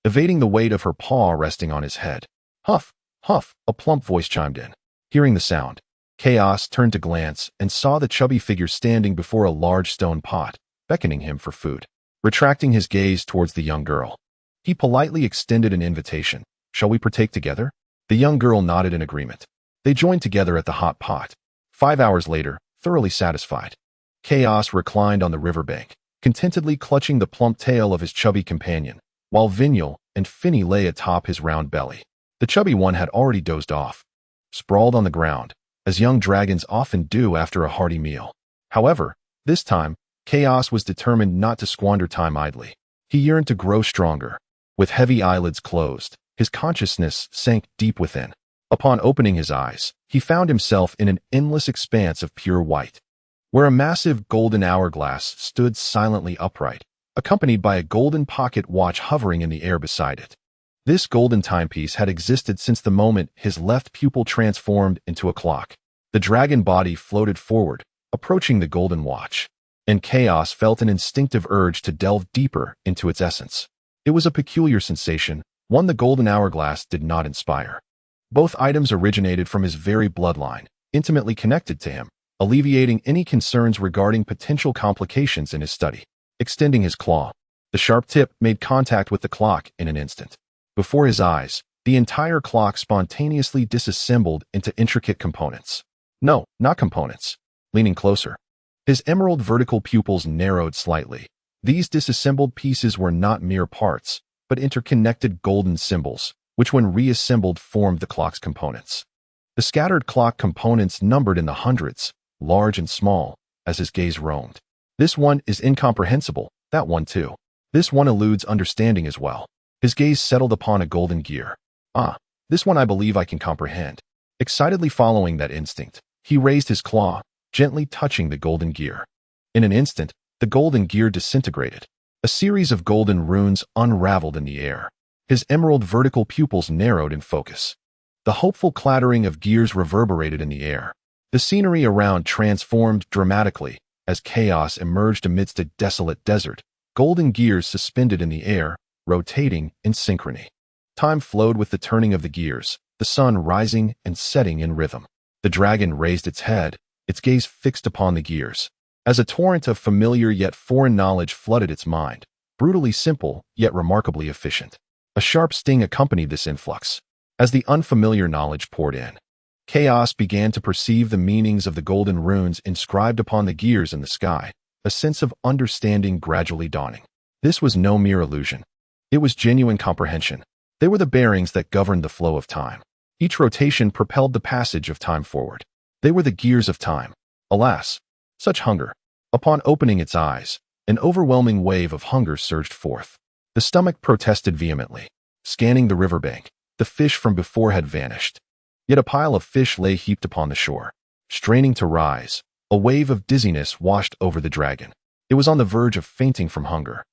evading the weight of her paw resting on his head. Huff, huff, a plump voice chimed in. Hearing the sound, Chaos turned to glance and saw the chubby figure standing before a large stone pot, beckoning him for food. Retracting his gaze towards the young girl, he politely extended an invitation. Shall we partake together? The young girl nodded in agreement. They joined together at the hot pot. 5 hours later, thoroughly satisfied, Chaos reclined on the riverbank, contentedly clutching the plump tail of his chubby companion, while Vinyl and Finny lay atop his round belly. The chubby one had already dozed off, sprawled on the ground, as young dragons often do after a hearty meal. However, this time, Chaos was determined not to squander time idly. He yearned to grow stronger. With heavy eyelids closed, his consciousness sank deep within. Upon opening his eyes, he found himself in an endless expanse of pure white, where a massive golden hourglass stood silently upright, accompanied by a golden pocket watch hovering in the air beside it. This golden timepiece had existed since the moment his left pupil transformed into a clock. The dragon body floated forward, approaching the golden watch, and Chaos felt an instinctive urge to delve deeper into its essence. It was a peculiar sensation, one the golden hourglass did not inspire. Both items originated from his very bloodline, intimately connected to him, alleviating any concerns regarding potential complications in his study. Extending his claw, the sharp tip made contact with the clock in an instant. Before his eyes, the entire clock spontaneously disassembled into intricate components. No, not components. Leaning closer, his emerald vertical pupils narrowed slightly. These disassembled pieces were not mere parts, but interconnected golden symbols, which when reassembled formed the clock's components. The scattered clock components numbered in the hundreds, large and small, as his gaze roamed. This one is incomprehensible, that one too. This one eludes understanding as well. His gaze settled upon a golden gear. Ah, this one I believe I can comprehend. Excitedly following that instinct, he raised his claw, gently touching the golden gear. In an instant, the golden gear disintegrated. A series of golden runes unraveled in the air. His emerald vertical pupils narrowed in focus. The hopeful clattering of gears reverberated in the air. The scenery around transformed dramatically as Chaos emerged amidst a desolate desert, golden gears suspended in the air, rotating in synchrony. Time flowed with the turning of the gears, the sun rising and setting in rhythm. The dragon raised its head, its gaze fixed upon the gears. As a torrent of familiar yet foreign knowledge flooded its mind, brutally simple yet remarkably efficient. A sharp sting accompanied this influx. As the unfamiliar knowledge poured in, Chaos began to perceive the meanings of the golden runes inscribed upon the gears in the sky, a sense of understanding gradually dawning. This was no mere illusion. It was genuine comprehension. They were the bearings that governed the flow of time. Each rotation propelled the passage of time forward. They were the gears of time. Alas, such hunger. Upon opening its eyes, an overwhelming wave of hunger surged forth. The stomach protested vehemently. Scanning the riverbank, the fish from before had vanished. Yet a pile of fish lay heaped upon the shore. Straining to rise, a wave of dizziness washed over the dragon. It was on the verge of fainting from hunger.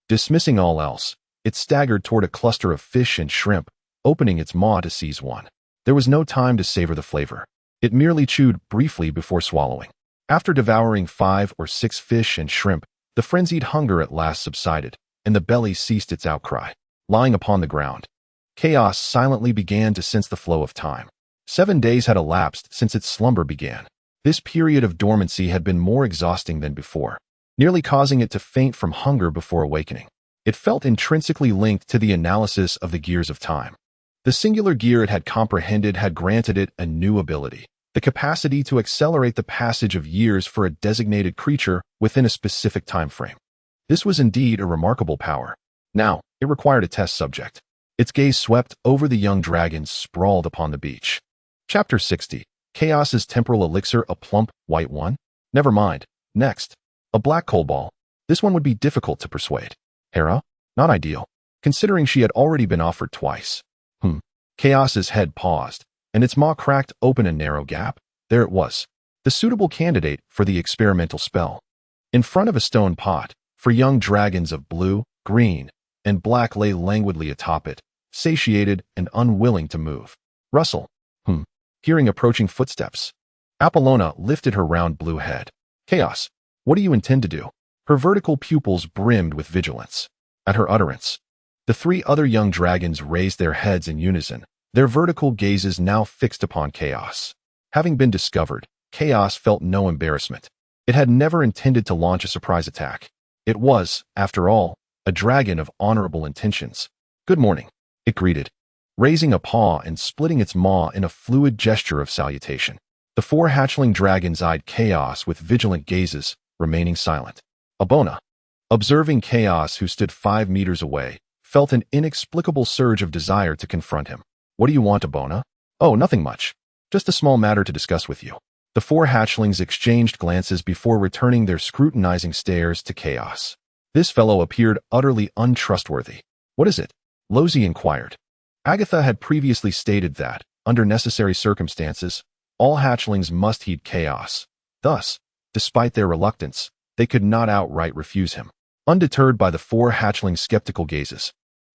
Dismissing all else, it staggered toward a cluster of fish and shrimp, opening its maw to seize one. There was no time to savor the flavor. It merely chewed briefly before swallowing. After devouring 5 or 6 fish and shrimp, the frenzied hunger at last subsided, and the belly ceased its outcry. Lying upon the ground, Chaos silently began to sense the flow of time. 7 days had elapsed since its slumber began. This period of dormancy had been more exhausting than before, nearly causing it to faint from hunger before awakening. It felt intrinsically linked to the analysis of the gears of time. The singular gear it had comprehended had granted it a new ability, the capacity to accelerate the passage of years for a designated creature within a specific time frame. This was indeed a remarkable power. Now, it required a test subject. Its gaze swept over the young dragons sprawled upon the beach. Chapter 60. Chaos's temporal elixir, a plump, white one? Never mind. Next. A black coal ball. This one would be difficult to persuade. Hera? Not ideal, considering she had already been offered twice. Chaos's head paused, and its maw cracked open a narrow gap. There it was, the suitable candidate for the experimental spell. In front of a stone pot, for young dragons of blue, green, and black lay languidly atop it, satiated and unwilling to move. Rustle. Hearing approaching footsteps, Apollona lifted her round blue head. Chaos, what do you intend to do? Her vertical pupils brimmed with vigilance. At her utterance, the 3 other young dragons raised their heads in unison, their vertical gazes now fixed upon Chaos. Having been discovered, Chaos felt no embarrassment. It had never intended to launch a surprise attack. It was, after all, a dragon of honorable intentions. Good morning, it greeted, raising a paw and splitting its maw in a fluid gesture of salutation. The 4 hatchling dragons eyed Chaos with vigilant gazes, remaining silent. Abona, observing Chaos, who stood 5 meters away, felt an inexplicable surge of desire to confront him. What do you want, Abona? Oh, nothing much. Just a small matter to discuss with you. The 4 hatchlings exchanged glances before returning their scrutinizing stares to Chaos. This fellow appeared utterly untrustworthy. What is it? Lozi inquired. Agatha had previously stated that, under necessary circumstances, all hatchlings must heed Chaos. Thus, despite their reluctance, they could not outright refuse him. Undeterred by the 4 hatchlings' skeptical gazes,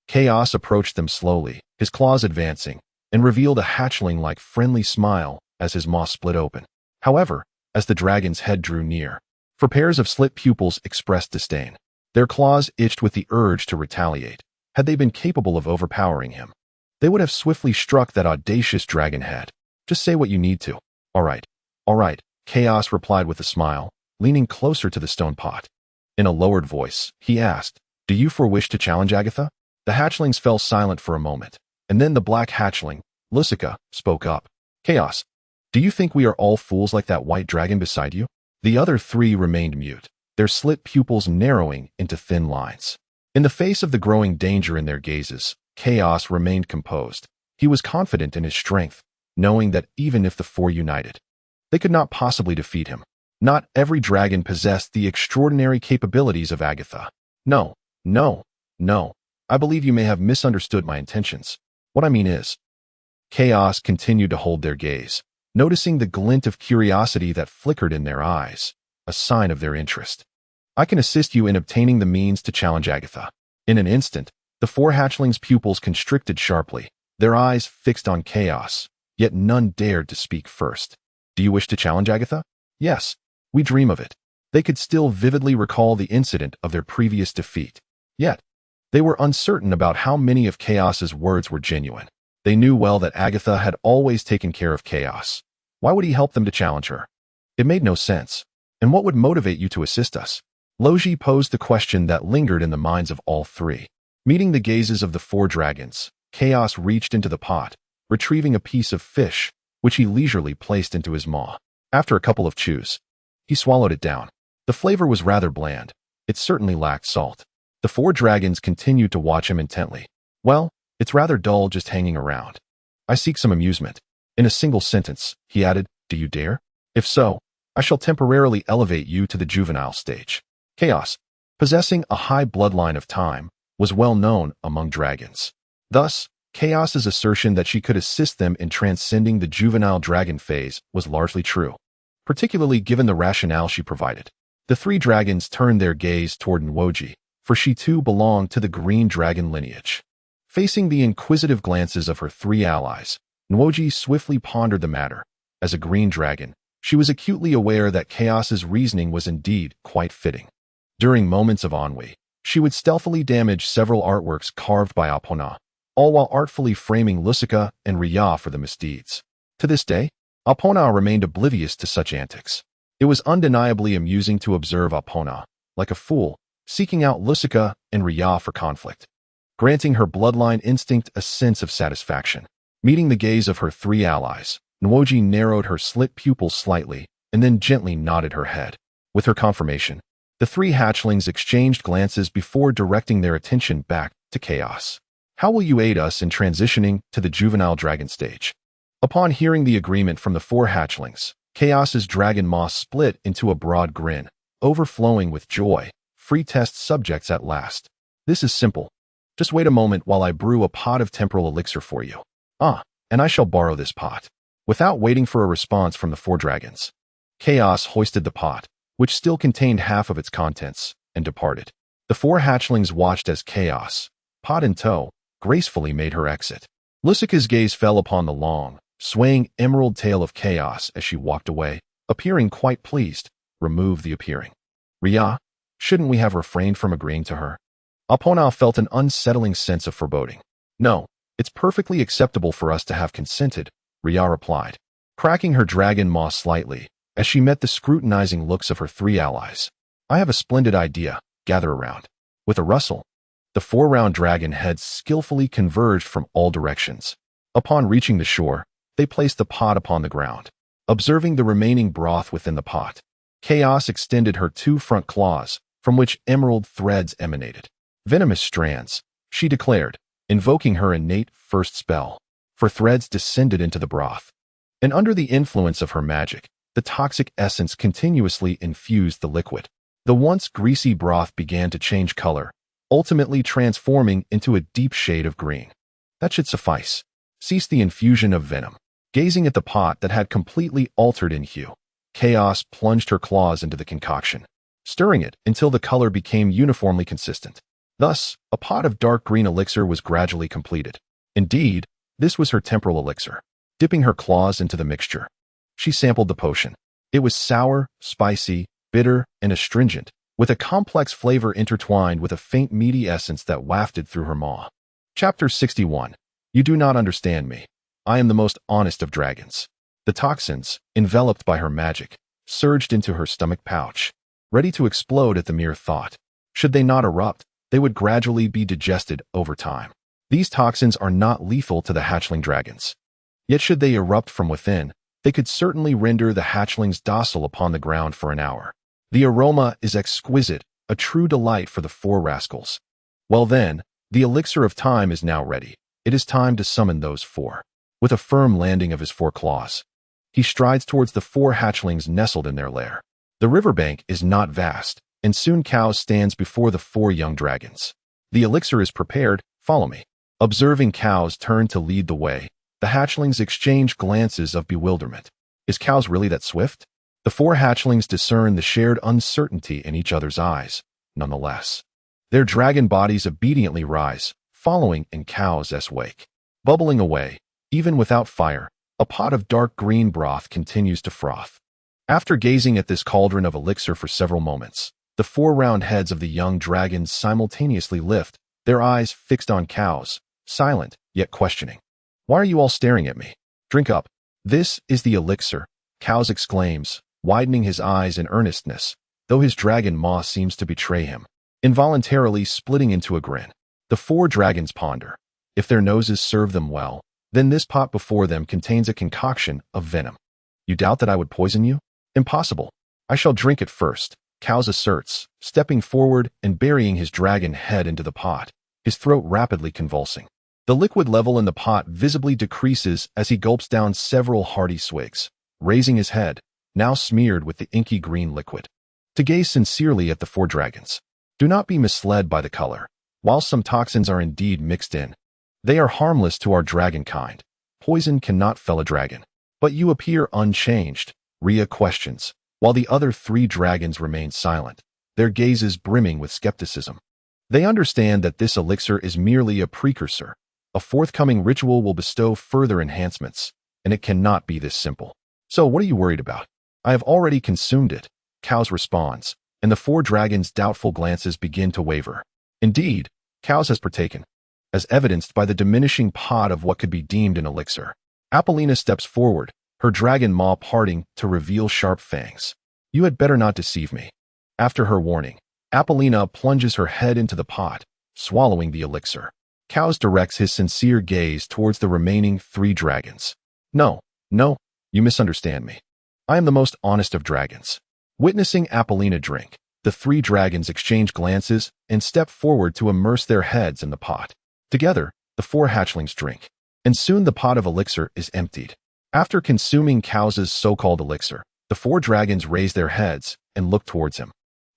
Chaos approached them slowly, his claws advancing, and revealed a hatchling-like friendly smile as his maw split open. However, as the dragon's head drew near, 4 pairs of slit pupils expressed disdain. Their claws itched with the urge to retaliate. Had they been capable of overpowering him, they would have swiftly struck that audacious dragon head. Just say what you need to. All right, Chaos replied with a smile, leaning closer to the stone pot. In a lowered voice, he asked, do you wish to challenge Agatha? The hatchlings fell silent for a moment, and then the black hatchling, Lucica, spoke up. Chaos, do you think we are all fools like that white dragon beside you? The other 3 remained mute, their slit pupils narrowing into thin lines. In the face of the growing danger in their gazes, Chaos remained composed. He was confident in his strength, knowing that even if the 4 united, they could not possibly defeat him. Not every dragon possessed the extraordinary capabilities of Agatha. No. I believe you may have misunderstood my intentions. What I mean is, Chaos continued to hold their gaze, noticing the glint of curiosity that flickered in their eyes, a sign of their interest. I can assist you in obtaining the means to challenge Agatha. In an instant, the 4 hatchlings' pupils constricted sharply, their eyes fixed on Chaos, yet none dared to speak first. Do you wish to challenge Agatha? Yes, we dream of it. They could still vividly recall the incident of their previous defeat. Yet, they were uncertain about how many of Chaos's words were genuine. They knew well that Agatha had always taken care of Chaos. Why would he help them to challenge her? It made no sense. And what would motivate you to assist us? Lozi posed the question that lingered in the minds of all 3. Meeting the gazes of the 4 dragons, Chaos reached into the pot, retrieving a piece of fish, which he leisurely placed into his maw. After a couple of chews, he swallowed it down. The flavor was rather bland. It certainly lacked salt. The four dragons continued to watch him intently. Well, it's rather dull just hanging around. I seek some amusement. In a single sentence, he added, do you dare? If so, I shall temporarily elevate you to the juvenile stage. Chaos, possessing a high bloodline of time, was well known among dragons. Thus, Chaos's assertion that she could assist them in transcending the juvenile dragon phase was largely true, particularly given the rationale she provided. The three dragons turned their gaze toward Nwoji, for she too belonged to the green dragon lineage. Facing the inquisitive glances of her three allies, Nwoji swiftly pondered the matter. As a green dragon, she was acutely aware that Chaos's reasoning was indeed quite fitting. During moments of ennui, she would stealthily damage several artworks carved by Apona, all while artfully framing Lusika and Rhea for the misdeeds. To this day, Apona remained oblivious to such antics. It was undeniably amusing to observe Apona, like a fool, seeking out Lusika and Rhea for conflict, granting her bloodline instinct a sense of satisfaction. Meeting the gaze of her three allies, Nwoji narrowed her slit pupils slightly and then gently nodded her head. With her confirmation, the three hatchlings exchanged glances before directing their attention back to Chaos. How will you aid us in transitioning to the juvenile dragon stage? Upon hearing the agreement from the four hatchlings, Chaos's dragon maw split into a broad grin, overflowing with joy. Free test subjects at last. This is simple. Just wait a moment while I brew a pot of temporal elixir for you. And I shall borrow this pot. Without waiting for a response from the four dragons, Chaos hoisted the pot, which still contained half of its contents, and departed. The four hatchlings watched as Chaos, pot in tow, gracefully made her exit. Lusika's gaze fell upon the long, swaying emerald tail of Chaos as she walked away, appearing quite pleased. Remove the appearing. Rhea, shouldn't we have refrained from agreeing to her? Apona felt an unsettling sense of foreboding. No, it's perfectly acceptable for us to have consented, Rhea replied, cracking her dragon maw slightly as she met the scrutinizing looks of her three allies. I have a splendid idea. Gather around. With a rustle, the four-round dragon heads skillfully converged from all directions. Upon reaching the shore, they placed the pot upon the ground. Observing the remaining broth within the pot, Chaos extended her two front claws, from which emerald threads emanated. Venomous strands, she declared, invoking her innate first spell. For threads descended into the broth. And under the influence of her magic, the toxic essence continuously infused the liquid. The once greasy broth began to change color, ultimately transforming into a deep shade of green. That should suffice. Cease the infusion of venom. Gazing at the pot that had completely altered in hue, Chaos plunged her claws into the concoction, stirring it until the color became uniformly consistent. Thus, a pot of dark green elixir was gradually completed. Indeed, this was her temporal elixir. Dipping her claws into the mixture, she sampled the potion. It was sour, spicy, bitter, and astringent, with a complex flavor intertwined with a faint meaty essence that wafted through her maw. Chapter 61. You do not understand me. I am the most honest of dragons. The toxins, enveloped by her magic, surged into her stomach pouch, ready to explode at the mere thought. Should they not erupt, they would gradually be digested over time. These toxins are not lethal to the hatchling dragons. Yet should they erupt from within, they could certainly render the hatchlings docile upon the ground for an hour. The aroma is exquisite, a true delight for the four rascals. Well then, the elixir of time is now ready. It is time to summon those four. With a firm landing of his four claws, he strides towards the four hatchlings nestled in their lair. The riverbank is not vast, and soon Cows stands before the four young dragons. The elixir is prepared, follow me. Observing Cows turn to lead the way, the hatchlings exchange glances of bewilderment. Is Cows really that swift? The four hatchlings discern the shared uncertainty in each other's eyes, nonetheless. Their dragon bodies obediently rise, following in Cows' wake. Bubbling away, even without fire, a pot of dark green broth continues to froth. After gazing at this cauldron of elixir for several moments, the four round heads of the young dragons simultaneously lift, their eyes fixed on Cows, silent, yet questioning. Why are you all staring at me? Drink up. This is the elixir, Cows exclaims, widening his eyes in earnestness, though his dragon maw seems to betray him, involuntarily splitting into a grin. The four dragons ponder. If their noses serve them well, then this pot before them contains a concoction of venom. You doubt that I would poison you? Impossible. I shall drink it first, Chaos asserts, stepping forward and burying his dragon head into the pot, his throat rapidly convulsing. The liquid level in the pot visibly decreases as he gulps down several hearty swigs, raising his head, now smeared with the inky green liquid, to gaze sincerely at the four dragons. Do not be misled by the color. While some toxins are indeed mixed in, they are harmless to our dragon kind. Poison cannot fell a dragon. But you appear unchanged, Rhea questions, while the other three dragons remain silent, their gazes brimming with skepticism. They understand that this elixir is merely a precursor. A forthcoming ritual will bestow further enhancements, and it cannot be this simple. So what are you worried about? I have already consumed it, Chaos responds, and the four dragons' doubtful glances begin to waver. Indeed, Chaos has partaken, as evidenced by the diminishing pot of what could be deemed an elixir. Apollina steps forward, her dragon maw parting to reveal sharp fangs. You had better not deceive me. After her warning, Apollina plunges her head into the pot, swallowing the elixir. Chaos directs his sincere gaze towards the remaining three dragons. No, you misunderstand me. I am the most honest of dragons. Witnessing Apollina drink, the three dragons exchange glances and step forward to immerse their heads in the pot. Together, the four hatchlings drink, and soon the pot of elixir is emptied. After consuming Chaos's so-called elixir, the four dragons raise their heads and look towards him.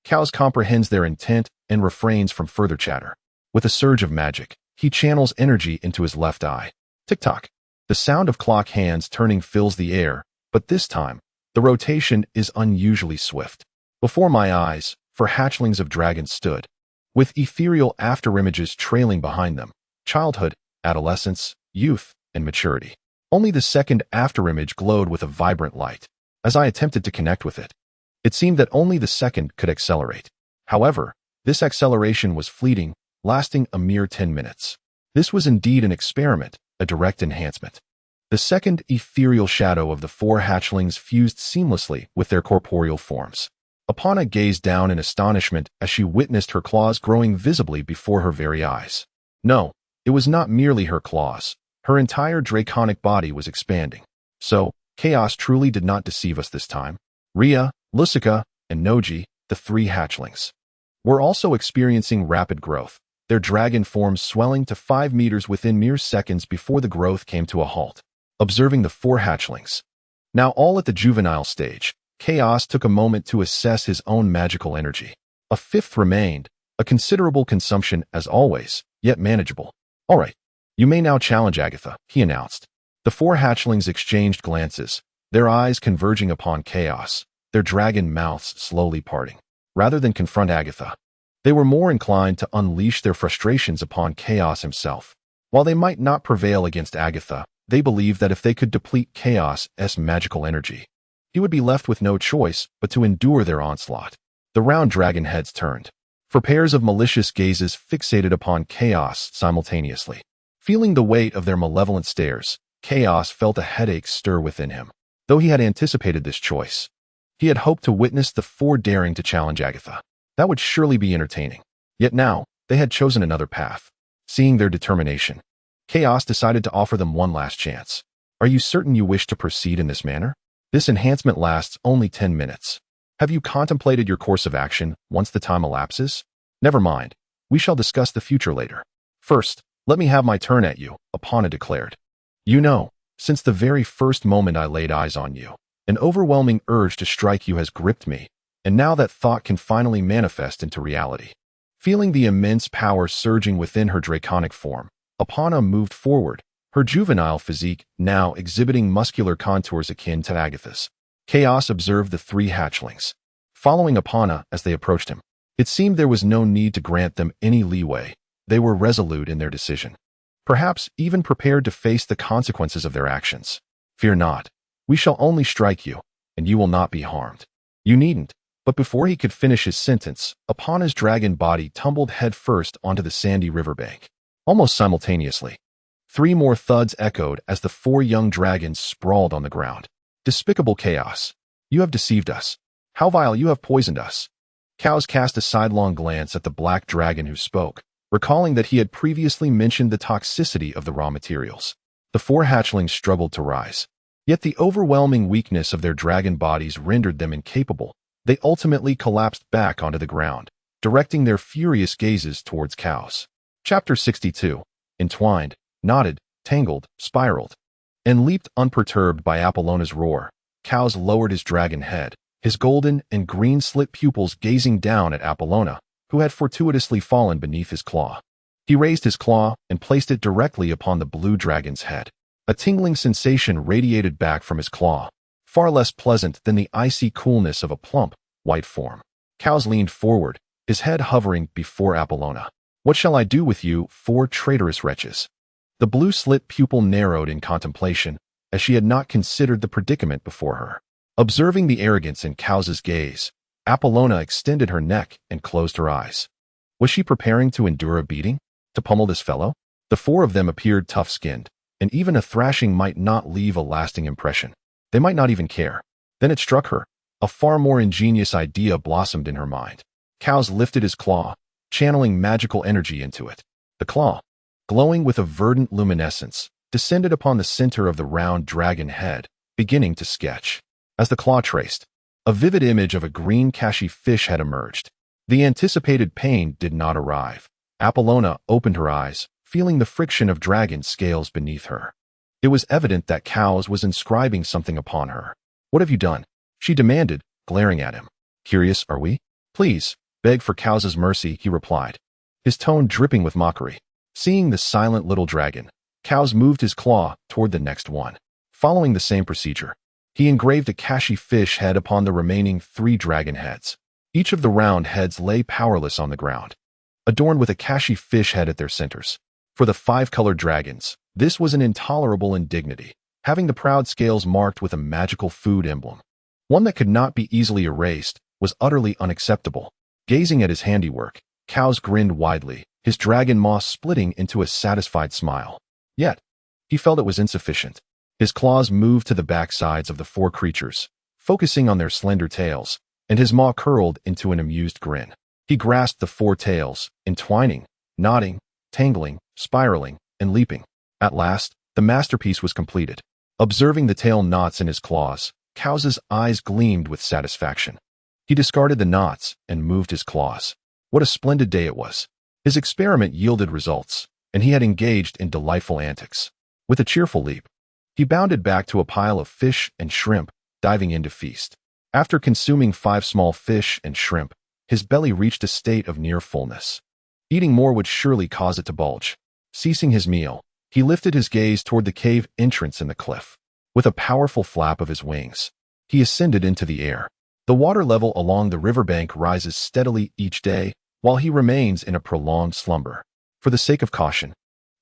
Chaos comprehends their intent and refrains from further chatter. With a surge of magic, he channels energy into his left eye. Tick-tock. The sound of clock hands turning fills the air, but this time, the rotation is unusually swift. Before my eyes, four hatchlings of dragons stood, with ethereal afterimages trailing behind them: childhood, adolescence, youth, and maturity. Only the second afterimage glowed with a vibrant light. As I attempted to connect with it, it seemed that only the second could accelerate. However, this acceleration was fleeting, lasting a mere 10 minutes. This was indeed an experiment, a direct enhancement. The second ethereal shadow of the four hatchlings fused seamlessly with their corporeal forms. Apana gazed down in astonishment as she witnessed her claws growing visibly before her very eyes. No, it was not merely her claws. Her entire draconic body was expanding. So, Chaos truly did not deceive us this time. Rhea, Lucica, and Noji, the three hatchlings, were also experiencing rapid growth, their dragon forms swelling to 5 meters within mere seconds before the growth came to a halt. Observing the four hatchlings, now all at the juvenile stage, Chaos took a moment to assess his own magical energy. A fifth remained, a considerable consumption as always, yet manageable. All right, you may now challenge Agatha, he announced. The four hatchlings exchanged glances, their eyes converging upon Chaos, their dragon mouths slowly parting. Rather than confront Agatha, they were more inclined to unleash their frustrations upon Chaos himself. While they might not prevail against Agatha, they believed that if they could deplete Chaos's magical energy, he would be left with no choice but to endure their onslaught. The round dragon heads turned, for pairs of malicious gazes fixated upon Chaos simultaneously. Feeling the weight of their malevolent stares, Chaos felt a headache stir within him. Though he had anticipated this choice, he had hoped to witness the four daring to challenge Agatha. That would surely be entertaining. Yet now, they had chosen another path. Seeing their determination, Chaos decided to offer them one last chance. Are you certain you wish to proceed in this manner? This enhancement lasts only 10 minutes. Have you contemplated your course of action once the time elapses? Never mind. We shall discuss the future later. First, let me have my turn at you, Apana declared. You know, since the very first moment I laid eyes on you, an overwhelming urge to strike you has gripped me, and now that thought can finally manifest into reality. Feeling the immense power surging within her draconic form, Apana moved forward, her juvenile physique now exhibiting muscular contours akin to Agatha's. Chaos observed the three hatchlings, following Apana as they approached him. It seemed there was no need to grant them any leeway. They were resolute in their decision, perhaps even prepared to face the consequences of their actions. Fear not. We shall only strike you, and you will not be harmed. You needn't. But before he could finish his sentence, Apana's dragon body tumbled headfirst onto the sandy riverbank. Almost simultaneously, 3 more thuds echoed as the 4 young dragons sprawled on the ground. Despicable Chaos. You have deceived us. How vile, you have poisoned us. Chaos cast a sidelong glance at the black dragon who spoke, recalling that he had previously mentioned the toxicity of the raw materials. The 4 hatchlings struggled to rise, yet the overwhelming weakness of their dragon bodies rendered them incapable. They ultimately collapsed back onto the ground, directing their furious gazes towards cows. Chapter 62. Entwined, knotted, tangled, spiraled, and leaped unperturbed by Apollona's roar. Cows lowered his dragon head, his golden and green slit pupils gazing down at Apollona, who had fortuitously fallen beneath his claw. He raised his claw and placed it directly upon the blue dragon's head. A tingling sensation radiated back from his claw, far less pleasant than the icy coolness of a plump, white form. Cows leaned forward, his head hovering before Apollona. "What shall I do with you, four traitorous wretches?" The blue slit pupil narrowed in contemplation, as she had not considered the predicament before her. Observing the arrogance in Cows's gaze, Apollona extended her neck and closed her eyes. Was she preparing to endure a beating? To pummel this fellow? The four of them appeared tough-skinned, and even a thrashing might not leave a lasting impression. They might not even care. Then it struck her. A far more ingenious idea blossomed in her mind. Cows lifted his claw, channeling magical energy into it. The claw, glowing with a verdant luminescence, descended upon the center of the round dragon head, beginning to sketch. As the claw traced, a vivid image of a green cashy fish had emerged. The anticipated pain did not arrive. Apollona opened her eyes, feeling the friction of dragon scales beneath her. It was evident that Cows was inscribing something upon her. "What have you done?" she demanded, glaring at him. "Curious, are we?" "Please, beg for Cows's mercy," he replied, his tone dripping with mockery. Seeing the silent little dragon, Cows moved his claw toward the next one. Following the same procedure, he engraved a cashy fish head upon the remaining 3 dragon heads. Each of the round heads lay powerless on the ground, adorned with a cashy fish head at their centers. For the 5-colored dragons, this was an intolerable indignity, having the proud scales marked with a magical food emblem. One that could not be easily erased was utterly unacceptable. Gazing at his handiwork, Cows grinned widely, his dragon maw splitting into a satisfied smile. Yet, he felt it was insufficient. His claws moved to the backsides of the 4 creatures, focusing on their slender tails, and his maw curled into an amused grin. He grasped the 4 tails, entwining, knotting, tangling, spiraling, and leaping. At last, the masterpiece was completed. Observing the tail knots in his claws, Cows's eyes gleamed with satisfaction. He discarded the knots and moved his claws. What a splendid day it was. His experiment yielded results, and he had engaged in delightful antics. With a cheerful leap, he bounded back to a pile of fish and shrimp, diving in to feast. After consuming 5 small fish and shrimp, his belly reached a state of near fullness. Eating more would surely cause it to bulge. Ceasing his meal, he lifted his gaze toward the cave entrance in the cliff. With a powerful flap of his wings, he ascended into the air. The water level along the riverbank rises steadily each day, while he remains in a prolonged slumber. For the sake of caution,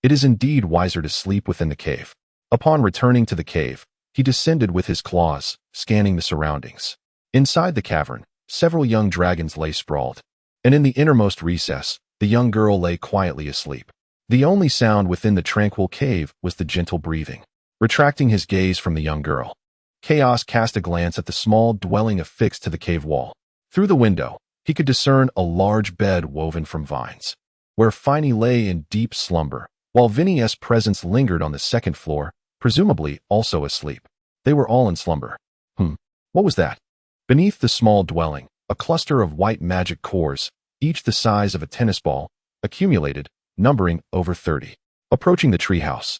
it is indeed wiser to sleep within the cave. Upon returning to the cave, he descended with his claws, scanning the surroundings. Inside the cavern, several young dragons lay sprawled, and in the innermost recess, the young girl lay quietly asleep. The only sound within the tranquil cave was the gentle breathing. Retracting his gaze from the young girl, Chaos cast a glance at the small dwelling affixed to the cave wall. Through the window, he could discern a large bed woven from vines, where Finey lay in deep slumber, while Vinny's presence lingered on the 2nd floor, presumably also asleep. They were all in slumber. What was that? Beneath the small dwelling, a cluster of white magic cores, each the size of a tennis ball, accumulated, numbering over 30. Approaching the treehouse,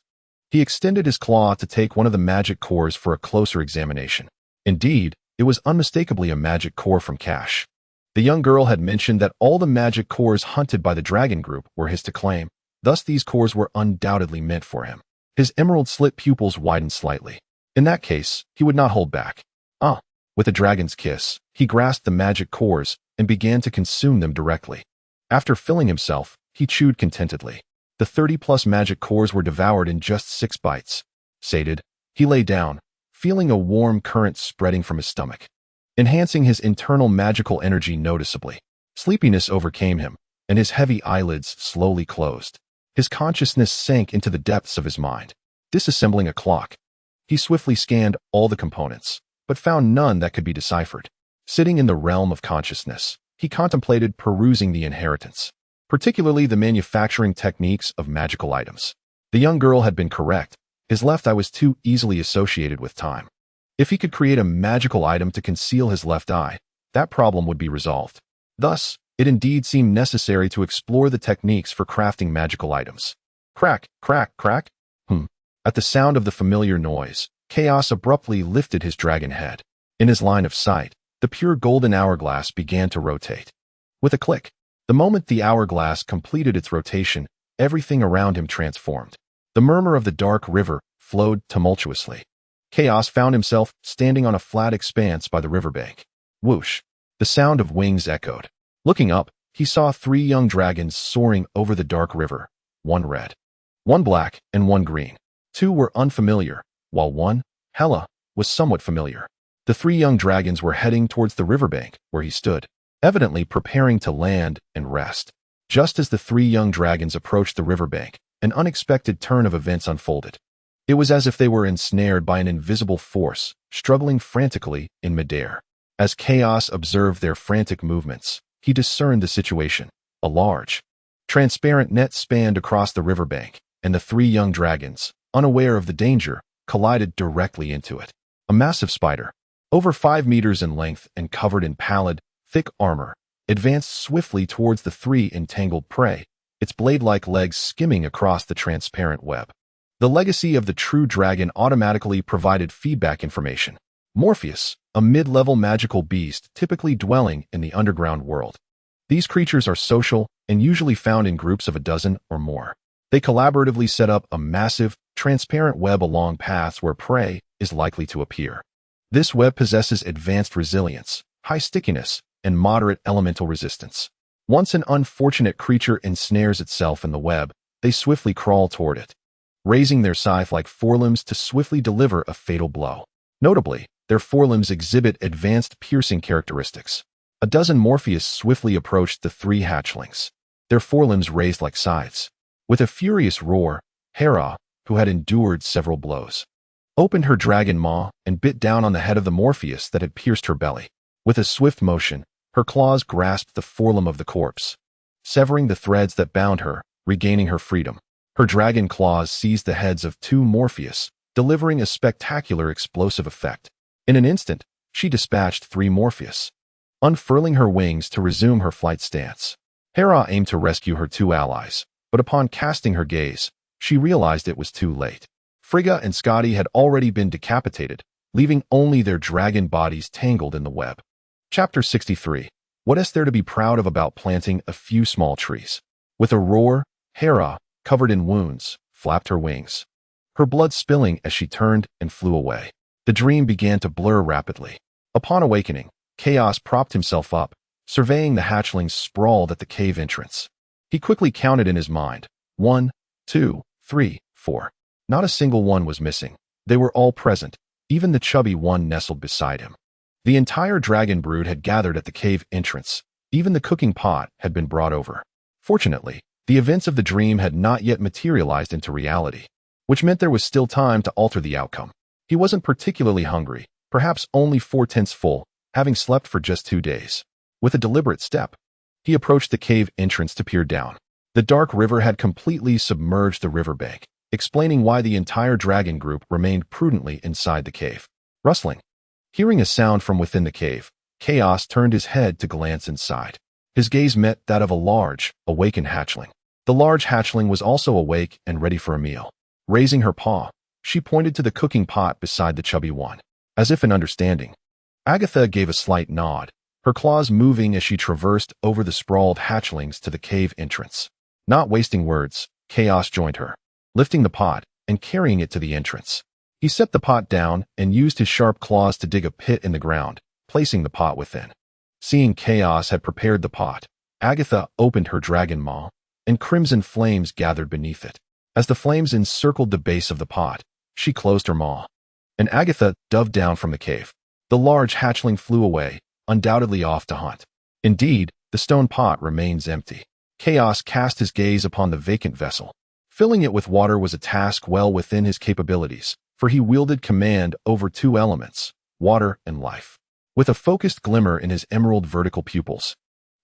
he extended his claw to take one of the magic cores for a closer examination. Indeed, it was unmistakably a magic core from Cash. The young girl had mentioned that all the magic cores hunted by the dragon group were his to claim, thus these cores were undoubtedly meant for him. His emerald slit pupils widened slightly. In that case, he would not hold back. With a dragon's kiss, he grasped the magic cores and began to consume them directly. After filling himself, he chewed contentedly. The 30-plus magic cores were devoured in just 6 bites. Sated, he lay down, feeling a warm current spreading from his stomach, enhancing his internal magical energy noticeably. Sleepiness overcame him, and his heavy eyelids slowly closed. His consciousness sank into the depths of his mind. Disassembling a clock, he swiftly scanned all the components, but found none that could be deciphered. Sitting in the realm of consciousness, he contemplated perusing the inheritance, particularly the manufacturing techniques of magical items. The young girl had been correct. His left eye was too easily associated with time. If he could create a magical item to conceal his left eye, that problem would be resolved. Thus, it indeed seemed necessary to explore the techniques for crafting magical items. Crack, crack, crack. At the sound of the familiar noise, Chaos abruptly lifted his dragon head. In his line of sight, the pure golden hourglass began to rotate. With a click, the moment the hourglass completed its rotation, everything around him transformed. The murmur of the dark river flowed tumultuously. Chaos found himself standing on a flat expanse by the riverbank. Whoosh! The sound of wings echoed. Looking up, he saw 3 young dragons soaring over the dark river, one red, one black, and one green. 2 were unfamiliar, while one, Hela, was somewhat familiar. The 3 young dragons were heading towards the riverbank where he stood, evidently preparing to land and rest. Just as the 3 young dragons approached the riverbank, an unexpected turn of events unfolded. It was as if they were ensnared by an invisible force, struggling frantically in midair. As Chaos observed their frantic movements, he discerned the situation. A large, transparent net spanned across the riverbank, and the 3 young dragons, unaware of the danger, collided directly into it. A massive spider, over 5 meters in length and covered in pallid, thick armor, advanced swiftly towards the 3 entangled prey, its blade-like legs skimming across the transparent web. The legacy of the true dragon automatically provided feedback information. Morpheus, a mid-level magical beast typically dwelling in the underground world. These creatures are social and usually found in groups of a dozen or more. They collaboratively set up a massive, transparent web along paths where prey is likely to appear. This web possesses advanced resilience, high stickiness, and moderate elemental resistance. Once an unfortunate creature ensnares itself in the web, they swiftly crawl toward it, raising their scythe-like forelimbs to swiftly deliver a fatal blow. Notably, their forelimbs exhibit advanced piercing characteristics. A dozen Morpheus swiftly approached the 3 hatchlings, their forelimbs raised like scythes. With a furious roar, Hera, who had endured several blows, opened her dragon maw and bit down on the head of the Morpheus that had pierced her belly. With a swift motion, her claws grasped the forelimb of the corpse, severing the threads that bound her, regaining her freedom. Her dragon claws seized the heads of 2 Morpheus, delivering a spectacular explosive effect. In an instant, she dispatched 3 Morpheus, unfurling her wings to resume her flight stance. Hera aimed to rescue her 2 allies, but upon casting her gaze, she realized it was too late. Frigga and Scotty had already been decapitated, leaving only their dragon bodies tangled in the web. Chapter 63. What is there to be proud of about planting a few small trees? With a roar, Hera, covered in wounds, flapped her wings, her blood spilling as she turned and flew away. The dream began to blur rapidly. Upon awakening, Chaos propped himself up, surveying the hatchlings sprawled at the cave entrance. He quickly counted in his mind. 1, 2, 3, 4. Not a single one was missing. They were all present, even the chubby one nestled beside him. The entire dragon brood had gathered at the cave entrance. Even the cooking pot had been brought over. Fortunately, the events of the dream had not yet materialized into reality, which meant there was still time to alter the outcome. He wasn't particularly hungry, perhaps only 4/10 full, having slept for just 2 days. With a deliberate step, he approached the cave entrance to peer down. The dark river had completely submerged the riverbank, explaining why the entire dragon group remained prudently inside the cave. Rustling. Hearing a sound from within the cave, Chaos turned his head to glance inside. His gaze met that of a large, awakened hatchling. The large hatchling was also awake and ready for a meal. Raising her paw, she pointed to the cooking pot beside the chubby one. As if in understanding, Agatha gave a slight nod, her claws moving as she traversed over the sprawled hatchlings to the cave entrance. Not wasting words, Chaos joined her, lifting the pot and carrying it to the entrance. He set the pot down and used his sharp claws to dig a pit in the ground, placing the pot within. Seeing Chaos had prepared the pot, Agatha opened her dragon maw, and crimson flames gathered beneath it. As the flames encircled the base of the pot, she closed her maw, and Agatha dove down from the cave. The large hatchling flew away, undoubtedly off to hunt. Indeed, the stone pot remains empty. Chaos cast his gaze upon the vacant vessel. Filling it with water was a task well within his capabilities, for he wielded command over 2 elements, water and life. With a focused glimmer in his emerald vertical pupils,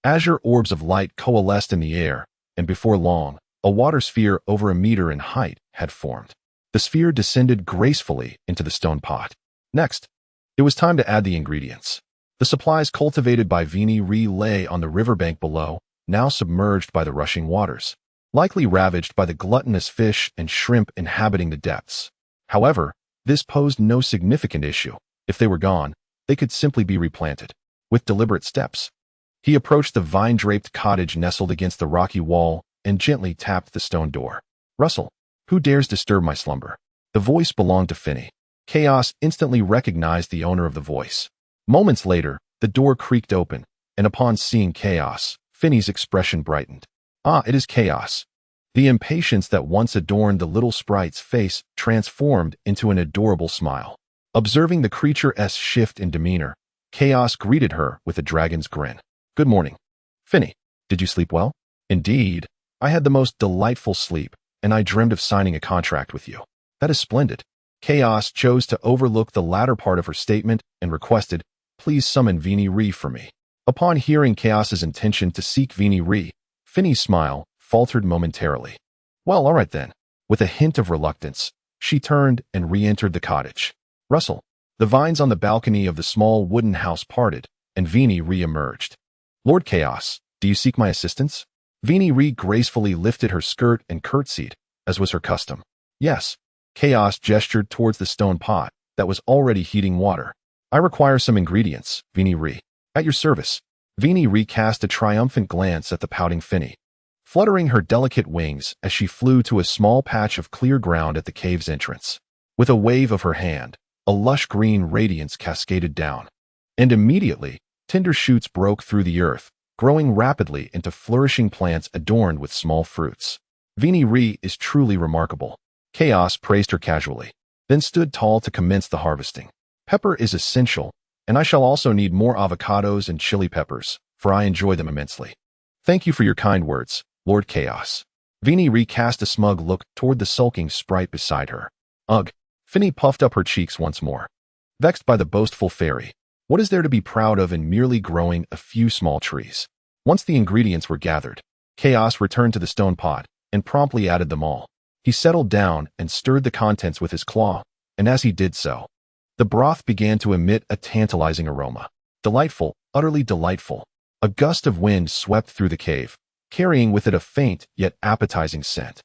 azure orbs of light coalesced in the air, and before long, a water sphere over 1 meter in height had formed. The sphere descended gracefully into the stone pot. Next, it was time to add the ingredients. The supplies cultivated by Vini Re lay on the riverbank below, now submerged by the rushing waters, likely ravaged by the gluttonous fish and shrimp inhabiting the depths. However, this posed no significant issue. If they were gone, they could simply be replanted. With deliberate steps, he approached the vine-draped cottage nestled against the rocky wall and gently tapped the stone door. "Russell, who dares disturb my slumber?" The voice belonged to Finney. Chaos instantly recognized the owner of the voice. Moments later, the door creaked open, and upon seeing Chaos, Finney's expression brightened. "Ah, it is Chaos." The impatience that once adorned the little sprite's face transformed into an adorable smile. Observing the creature's shift in demeanor, Chaos greeted her with a dragon's grin. "Good morning. Finney, did you sleep well?" "Indeed, I had the most delightful sleep, and I dreamed of signing a contract with you." "That is splendid." Chaos chose to overlook the latter part of her statement and requested, "Please summon Vini Re for me." Upon hearing Chaos's intention to seek Vini Re, Finney's smile faltered momentarily. "Well, all right then." With a hint of reluctance, she turned and re-entered the cottage. "Russell." The vines on the balcony of the small wooden house parted, and Vini re-emerged. "Lord Chaos, do you seek my assistance?" Vini Re gracefully lifted her skirt and curtsied, as was her custom. "Yes." Chaos gestured towards the stone pot that was already heating water. "I require some ingredients, Vini Re." "At your service." Vini Re cast a triumphant glance at the pouting Finney, fluttering her delicate wings as she flew to a small patch of clear ground at the cave's entrance. With a wave of her hand, a lush green radiance cascaded down, and immediately, tender shoots broke through the earth, growing rapidly into flourishing plants adorned with small fruits. "Vini Re is truly remarkable." Chaos praised her casually, then stood tall to commence the harvesting. "Pepper is essential, and I shall also need more avocados and chili peppers, for I enjoy them immensely." "Thank you for your kind words, Lord Chaos." Vini Re cast a smug look toward the sulking sprite beside her. "Ugh." Finney puffed up her cheeks once more, vexed by the boastful fairy. What is there to be proud of in merely growing a few small trees? Once the ingredients were gathered, Chaos returned to the stone pot and promptly added them all. He settled down and stirred the contents with his claw, and as he did so, the broth began to emit a tantalizing aroma. Delightful, utterly delightful. A gust of wind swept through the cave, carrying with it a faint yet appetizing scent.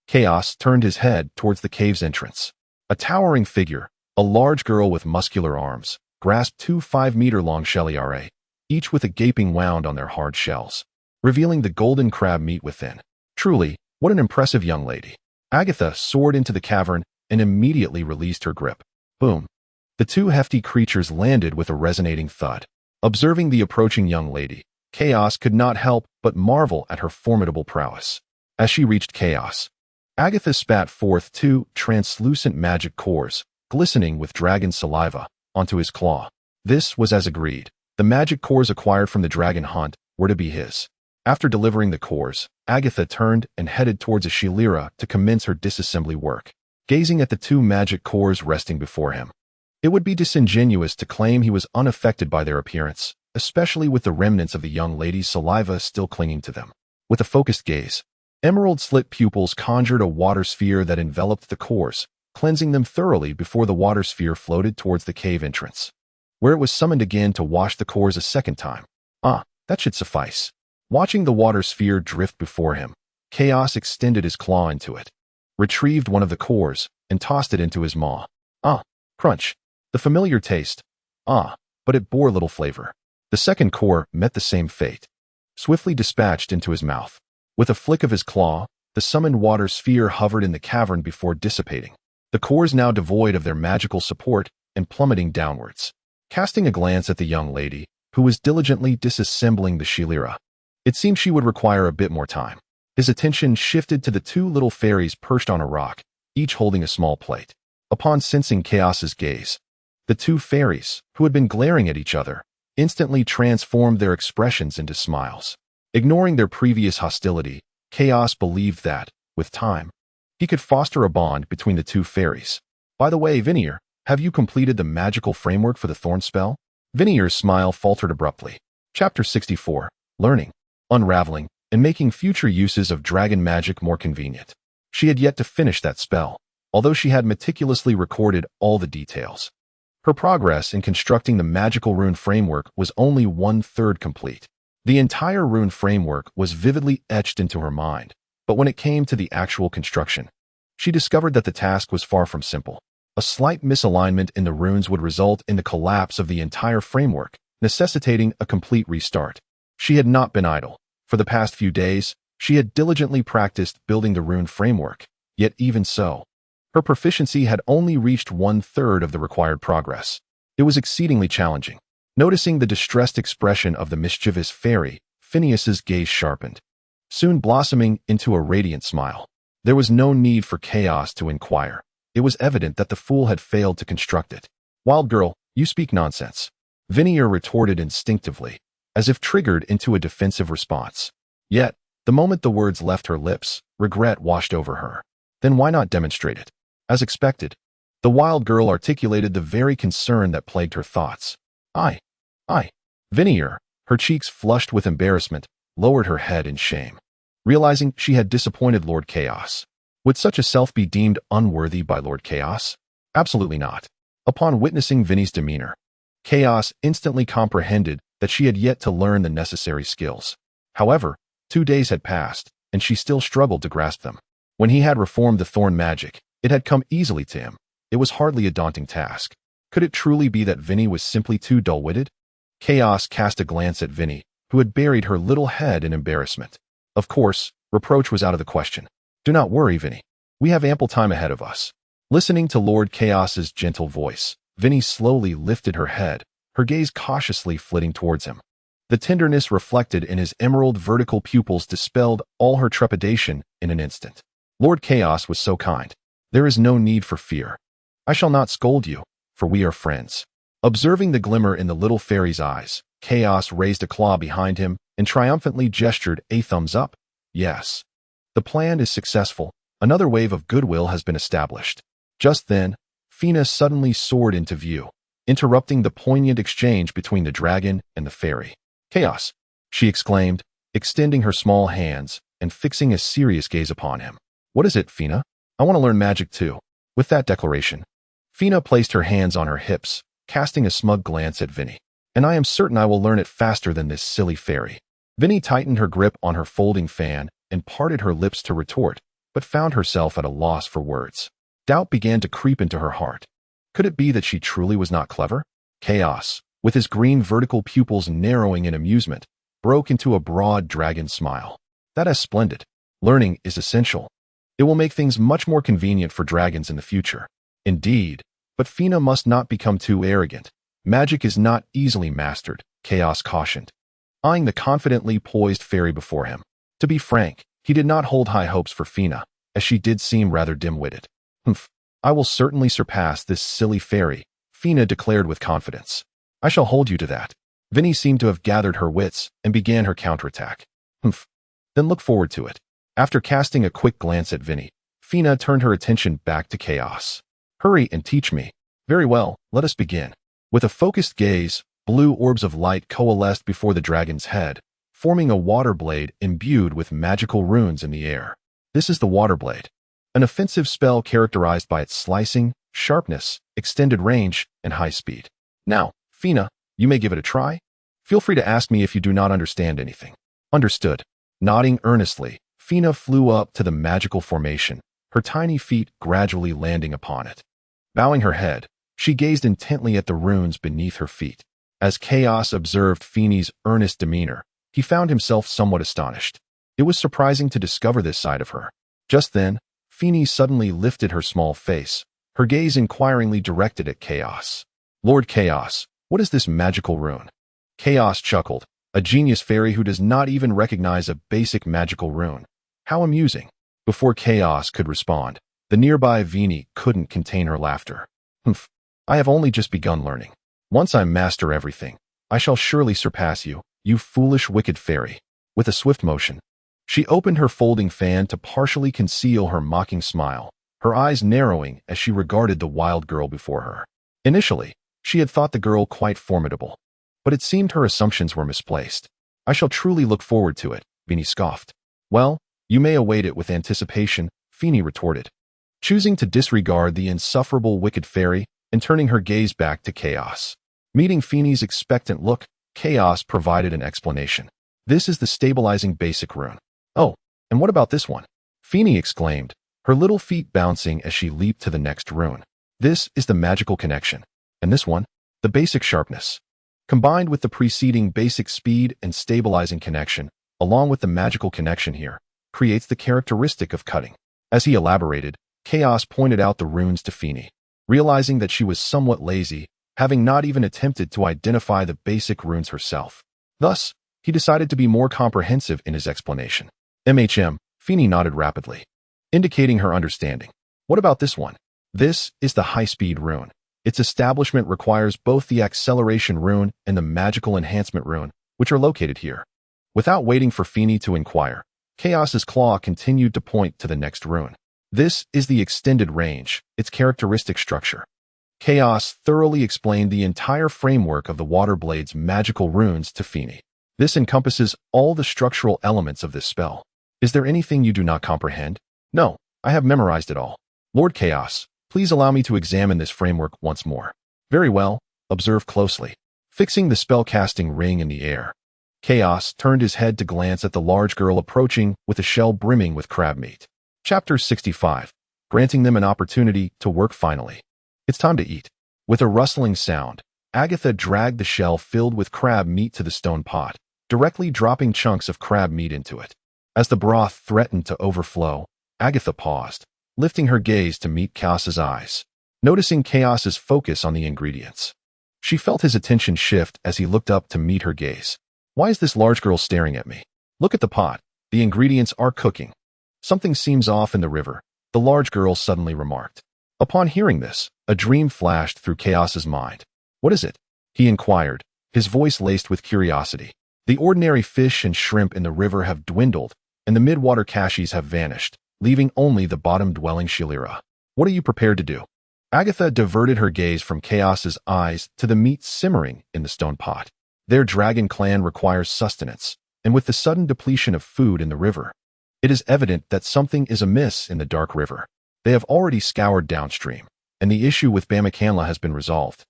Chaos turned his head towards the cave's entrance. A towering figure, a large girl with muscular arms, grasped two 5-meter-long shelliare, each with a gaping wound on their hard shells, revealing the golden crab meat within. Truly, what an impressive young lady. Agatha soared into the cavern and immediately released her grip. Boom. The two hefty creatures landed with a resonating thud. Observing the approaching young lady, Chaos could not help but marvel at her formidable prowess. As she reached Chaos, Agatha spat forth two translucent magic cores, glistening with dragon saliva, onto his claw. This was as agreed. The magic cores acquired from the dragon hunt were to be his. After delivering the cores, Agatha turned and headed towards a Shilira to commence her disassembly work. Gazing at the two magic cores resting before him, it would be disingenuous to claim he was unaffected by their appearance, especially with the remnants of the young lady's saliva still clinging to them. With a focused gaze, emerald-slit pupils conjured a water sphere that enveloped the cores, cleansing them thoroughly before the water sphere floated towards the cave entrance, where it was summoned again to wash the cores a second time. Ah, that should suffice. Watching the water sphere drift before him, Chaos extended his claw into it, retrieved one of the cores, and tossed it into his maw. Ah, crunch. The familiar taste. Ah, but it bore little flavor. The second core met the same fate, swiftly dispatched into his mouth. With a flick of his claw, the summoned water sphere hovered in the cavern before dissipating, the cores now devoid of their magical support and plummeting downwards. Casting a glance at the young lady, who was diligently disassembling the Shilira, it seemed she would require a bit more time. His attention shifted to the two little fairies perched on a rock, each holding a small plate. Upon sensing Chaos's gaze, the two fairies, who had been glaring at each other, instantly transformed their expressions into smiles. Ignoring their previous hostility, Chaos believed that, with time, he could foster a bond between the two fairies. By the way, Vinier, have you completed the magical framework for the thorn spell? Vinier's smile faltered abruptly. Chapter 64. Learning, Unraveling, and Making Future Uses of Dragon Magic More Convenient. She had yet to finish that spell, although she had meticulously recorded all the details. Her progress in constructing the magical rune framework was only 1/3 complete. The entire rune framework was vividly etched into her mind, but when it came to the actual construction, she discovered that the task was far from simple. A slight misalignment in the runes would result in the collapse of the entire framework, necessitating a complete restart. She had not been idle. For the past few days, she had diligently practiced building the rune framework, yet even so, her proficiency had only reached 1/3 of the required progress. It was exceedingly challenging. Noticing the distressed expression of the mischievous fairy, Phineas's gaze sharpened, soon blossoming into a radiant smile. There was no need for Chaos to inquire. It was evident that the fool had failed to construct it. "Wild girl, you speak nonsense," Vinier retorted instinctively, as if triggered into a defensive response. Yet, the moment the words left her lips, regret washed over her. Then why not demonstrate it? As expected, the wild girl articulated the very concern that plagued her thoughts. I. Vinier, her cheeks flushed with embarrassment, lowered her head in shame, realizing she had disappointed Lord Chaos. Would such a self be deemed unworthy by Lord Chaos? Absolutely not. Upon witnessing Vinnie's demeanor, Chaos instantly comprehended that she had yet to learn the necessary skills. However, 2 days had passed, and she still struggled to grasp them. When he had reformed the thorn magic, it had come easily to him. It was hardly a daunting task. Could it truly be that Vinnie was simply too dull-witted? Chaos cast a glance at Vinnie, who had buried her little head in embarrassment. Of course, reproach was out of the question. "Do not worry, Vinnie. We have ample time ahead of us." Listening to Lord Chaos's gentle voice, Vinnie slowly lifted her head, her gaze cautiously flitting towards him. The tenderness reflected in his emerald vertical pupils dispelled all her trepidation in an instant. Lord Chaos was so kind. "There is no need for fear. I shall not scold you, for we are friends." Observing the glimmer in the little fairy's eyes, Chaos raised a claw behind him and triumphantly gestured a thumbs up. "Yes. The plan is successful. Another wave of goodwill has been established." Just then, Fina suddenly soared into view, interrupting the poignant exchange between the dragon and the fairy. "Chaos!" she exclaimed, extending her small hands and fixing a serious gaze upon him. "What is it, Fina? I want to learn magic too." With that declaration, Fina placed her hands on her hips, casting a smug glance at Vinnie. "And I am certain I will learn it faster than this silly fairy." Vinnie tightened her grip on her folding fan and parted her lips to retort, but found herself at a loss for words. Doubt began to creep into her heart. Could it be that she truly was not clever? Chaos, with his green vertical pupils narrowing in amusement, broke into a broad dragon smile. "That is splendid. Learning is essential. It will make things much more convenient for dragons in the future." Indeed, but Fina must not become too arrogant. Magic is not easily mastered, Chaos cautioned, eyeing the confidently poised fairy before him. To be frank, he did not hold high hopes for Fina, as she did seem rather dim-witted. "Humph, I will certainly surpass this silly fairy," Fina declared with confidence. "I shall hold you to that." Vinnie seemed to have gathered her wits and began her counterattack. "Humph, then look forward to it." After casting a quick glance at Vinnie, Fina turned her attention back to Chaos. "Hurry and teach me." "Very well, let us begin." With a focused gaze, blue orbs of light coalesced before the dragon's head, forming a water blade imbued with magical runes in the air. This is the water blade, an offensive spell characterized by its slicing, sharpness, extended range, and high speed. "Now, Fina, you may give it a try. Feel free to ask me if you do not understand anything." "Understood." Nodding earnestly, Fina flew up to the magical formation, her tiny feet gradually landing upon it. Bowing her head, she gazed intently at the runes beneath her feet. As Chaos observed Fini's earnest demeanor, he found himself somewhat astonished. It was surprising to discover this side of her. Just then, Fini suddenly lifted her small face, her gaze inquiringly directed at Chaos. "Lord Chaos, what is this magical rune?" Chaos chuckled, a genius fairy who does not even recognize a basic magical rune. How amusing. Before Chaos could respond, the nearby Vini couldn't contain her laughter. "Humph, I have only just begun learning. Once I master everything, I shall surely surpass you, you foolish wicked fairy." With a swift motion, she opened her folding fan to partially conceal her mocking smile, her eyes narrowing as she regarded the wild girl before her. Initially, she had thought the girl quite formidable, but it seemed her assumptions were misplaced. "I shall truly look forward to it," Vini scoffed. "Well, you may await it with anticipation," Fini retorted. Choosing to disregard the insufferable wicked fairy, and turning her gaze back to Chaos. Meeting Feeney's expectant look, Chaos provided an explanation. This is the stabilizing basic rune. Oh, and what about this one? Feeny exclaimed, her little feet bouncing as she leaped to the next rune. This is the magical connection. And this one? The basic sharpness. Combined with the preceding basic speed and stabilizing connection, along with the magical connection here, creates the characteristic of cutting. As he elaborated, Chaos pointed out the runes to Feeny. Realizing that she was somewhat lazy, having not even attempted to identify the basic runes herself. Thus, he decided to be more comprehensive in his explanation. Feeny nodded rapidly, indicating her understanding. What about this one? This is the high-speed rune. Its establishment requires both the acceleration rune and the magical enhancement rune, which are located here. Without waiting for Feeny to inquire, Chaos's claw continued to point to the next rune. This is the extended range, its characteristic structure. Chaos thoroughly explained the entire framework of the Water Blade's magical runes to Feeny. This encompasses all the structural elements of this spell. Is there anything you do not comprehend? No, I have memorized it all. Lord Chaos, please allow me to examine this framework once more. Very well, observe closely. Fixing the spell-casting ring in the air, Chaos turned his head to glance at the large girl approaching with a shell brimming with crab meat. Chapter 65. Granting them an opportunity to work finally. It's time to eat. With a rustling sound, Agatha dragged the shell filled with crab meat to the stone pot, directly dropping chunks of crab meat into it. As the broth threatened to overflow, Agatha paused, lifting her gaze to meet Chaos's eyes. Noticing Chaos's focus on the ingredients, she felt his attention shift as he looked up to meet her gaze. Why is this large girl staring at me? Look at the pot. The ingredients are cooking. Something seems off in the river, the large girl suddenly remarked. Upon hearing this, a dream flashed through Chaos's mind. What is it? He inquired, his voice laced with curiosity. The ordinary fish and shrimp in the river have dwindled, and the midwater cashies have vanished, leaving only the bottom-dwelling Shalira. What are you prepared to do? Agatha diverted her gaze from Chaos's eyes to the meat simmering in the stone pot. Their dragon clan requires sustenance, and with the sudden depletion of food in the river, it is evident that something is amiss in the dark river. They have already scoured downstream, and the issue with Bamakanla has been resolved.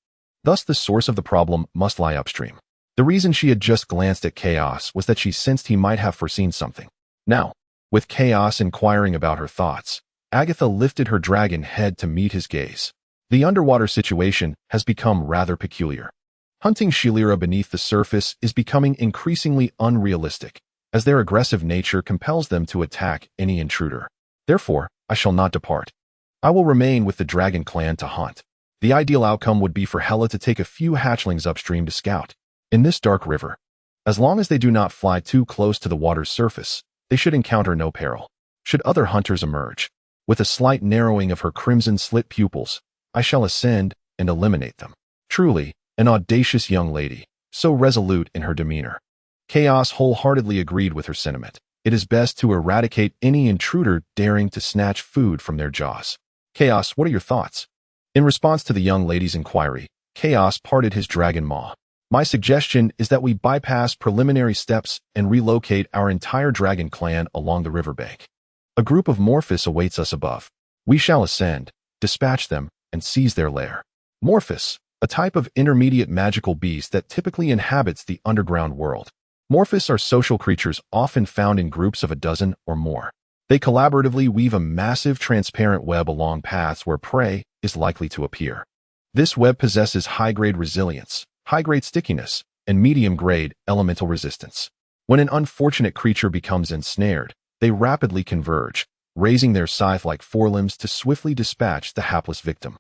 Thus the source of the problem must lie upstream. The reason she had just glanced at Chaos was that she sensed he might have foreseen something. Now, with Chaos inquiring about her thoughts, Agatha lifted her dragon head to meet his gaze. The underwater situation has become rather peculiar. Hunting Shalira beneath the surface is becoming increasingly unrealistic, as their aggressive nature compels them to attack any intruder. Therefore, I shall not depart. I will remain with the dragon clan to hunt. The ideal outcome would be for Hela to take a few hatchlings upstream to scout. In this dark river, as long as they do not fly too close to the water's surface, they should encounter no peril. Should other hunters emerge, with a slight narrowing of her crimson-slit pupils, I shall ascend and eliminate them. Truly, an audacious young lady, so resolute in her demeanor. Chaos wholeheartedly agreed with her sentiment. It is best to eradicate any intruder daring to snatch food from their jaws. Chaos, what are your thoughts? In response to the young lady's inquiry, Chaos parted his dragon maw. My suggestion is that we bypass preliminary steps and relocate our entire dragon clan along the riverbank. A group of Morphus awaits us above. We shall ascend, dispatch them, and seize their lair. Morphus, a type of intermediate magical beast that typically inhabits the underground world. Morphus are social creatures often found in groups of a dozen or more. They collaboratively weave a massive transparent web along paths where prey is likely to appear. This web possesses high-grade resilience, high-grade stickiness, and medium-grade elemental resistance. When an unfortunate creature becomes ensnared, they rapidly converge, raising their scythe-like forelimbs to swiftly dispatch the hapless victim.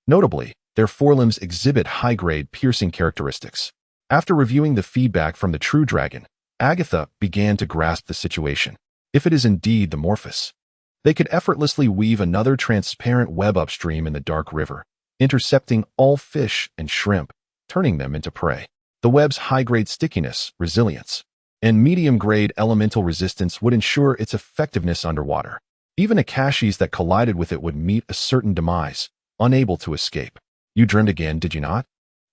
Notably, their forelimbs exhibit high-grade piercing characteristics. After reviewing the feedback from the true dragon, Agatha began to grasp the situation. If it is indeed the Morphus, they could effortlessly weave another transparent web upstream in the dark river, intercepting all fish and shrimp, turning them into prey. The web's high-grade stickiness, resilience, and medium-grade elemental resistance would ensure its effectiveness underwater. Even Akashis that collided with it would meet a certain demise, unable to escape. You dreamed again, did you not?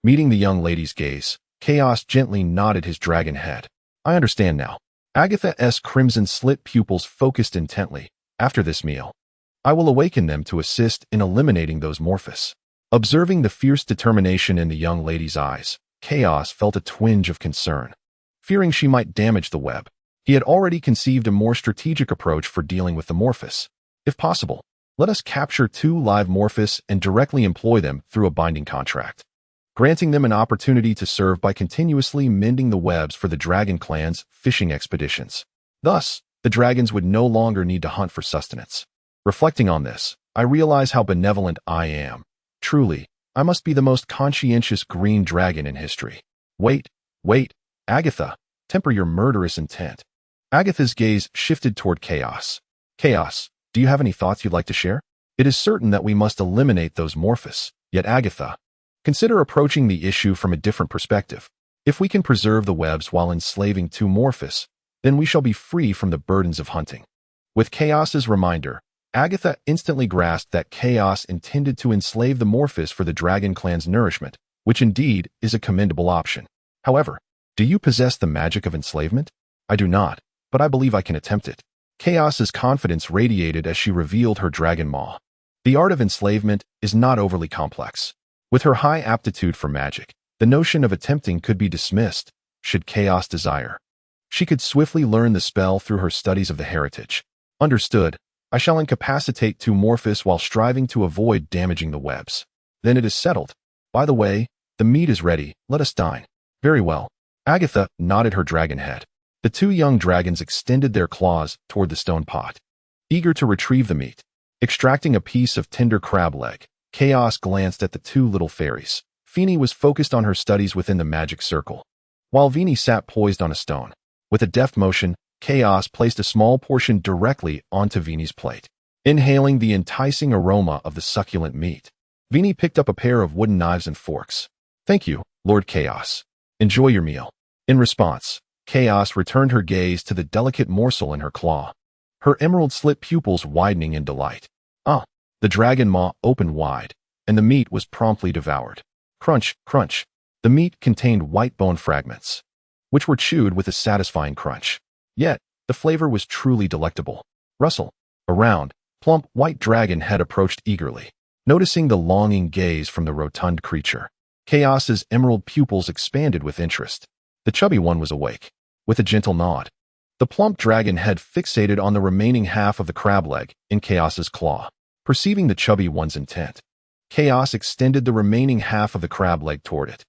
Meeting the young lady's gaze, Chaos gently nodded his dragon head. I understand now. Agatha's crimson-slit pupils focused intently. After this meal, I will awaken them to assist in eliminating those Morphus. Observing the fierce determination in the young lady's eyes, Chaos felt a twinge of concern. Fearing she might damage the web, he had already conceived a more strategic approach for dealing with the Morphus. If possible, let us capture 2 live Morphus and directly employ them through a binding contract, granting them an opportunity to serve by continuously mending the webs for the Dragon Clan's fishing expeditions. Thus, the dragons would no longer need to hunt for sustenance. Reflecting on this, I realize how benevolent I am. Truly, I must be the most conscientious green dragon in history. Wait, Agatha, temper your murderous intent. Agatha's gaze shifted toward Chaos. Chaos, do you have any thoughts you'd like to share? It is certain that we must eliminate those Morphus, yet Agatha, consider approaching the issue from a different perspective. If we can preserve the webs while enslaving 2 Morphus, then we shall be free from the burdens of hunting. With Chaos's reminder, Agatha instantly grasped that Chaos intended to enslave the Morphus for the Dragon Clan's nourishment, which indeed is a commendable option. However, do you possess the magic of enslavement? I do not, but I believe I can attempt it. Chaos's confidence radiated as she revealed her dragon maw. The art of enslavement is not overly complex. With her high aptitude for magic, the notion of attempting could be dismissed, should Chaos desire. She could swiftly learn the spell through her studies of the heritage. Understood. I shall incapacitate 2 Morphus while striving to avoid damaging the webs. Then it is settled. By the way, the meat is ready. Let us dine. Very well. Agatha nodded her dragon head. The 2 young dragons extended their claws toward the stone pot, eager to retrieve the meat. Extracting a piece of tender crab leg, Chaos glanced at the 2 little fairies. Feeny was focused on her studies within the magic circle, while Veeny sat poised on a stone. With a deft motion, Chaos placed a small portion directly onto Veeny's plate. Inhaling the enticing aroma of the succulent meat, Veeny picked up a pair of wooden knives and forks. Thank you, Lord Chaos. Enjoy your meal. In response, Chaos returned her gaze to the delicate morsel in her claw, her emerald-slit pupils widening in delight. The dragon maw opened wide, and the meat was promptly devoured. Crunch, crunch. The meat contained white bone fragments, which were chewed with a satisfying crunch. Yet, the flavor was truly delectable. Rustle. A round, plump white dragon head approached eagerly. Noticing the longing gaze from the rotund creature, Chaos's emerald pupils expanded with interest. The chubby one was awake. With a gentle nod, the plump dragon head fixated on the remaining half of the crab leg in Chaos's claw. Perceiving the chubby one's intent, Chaos extended the remaining half of the crab leg toward it.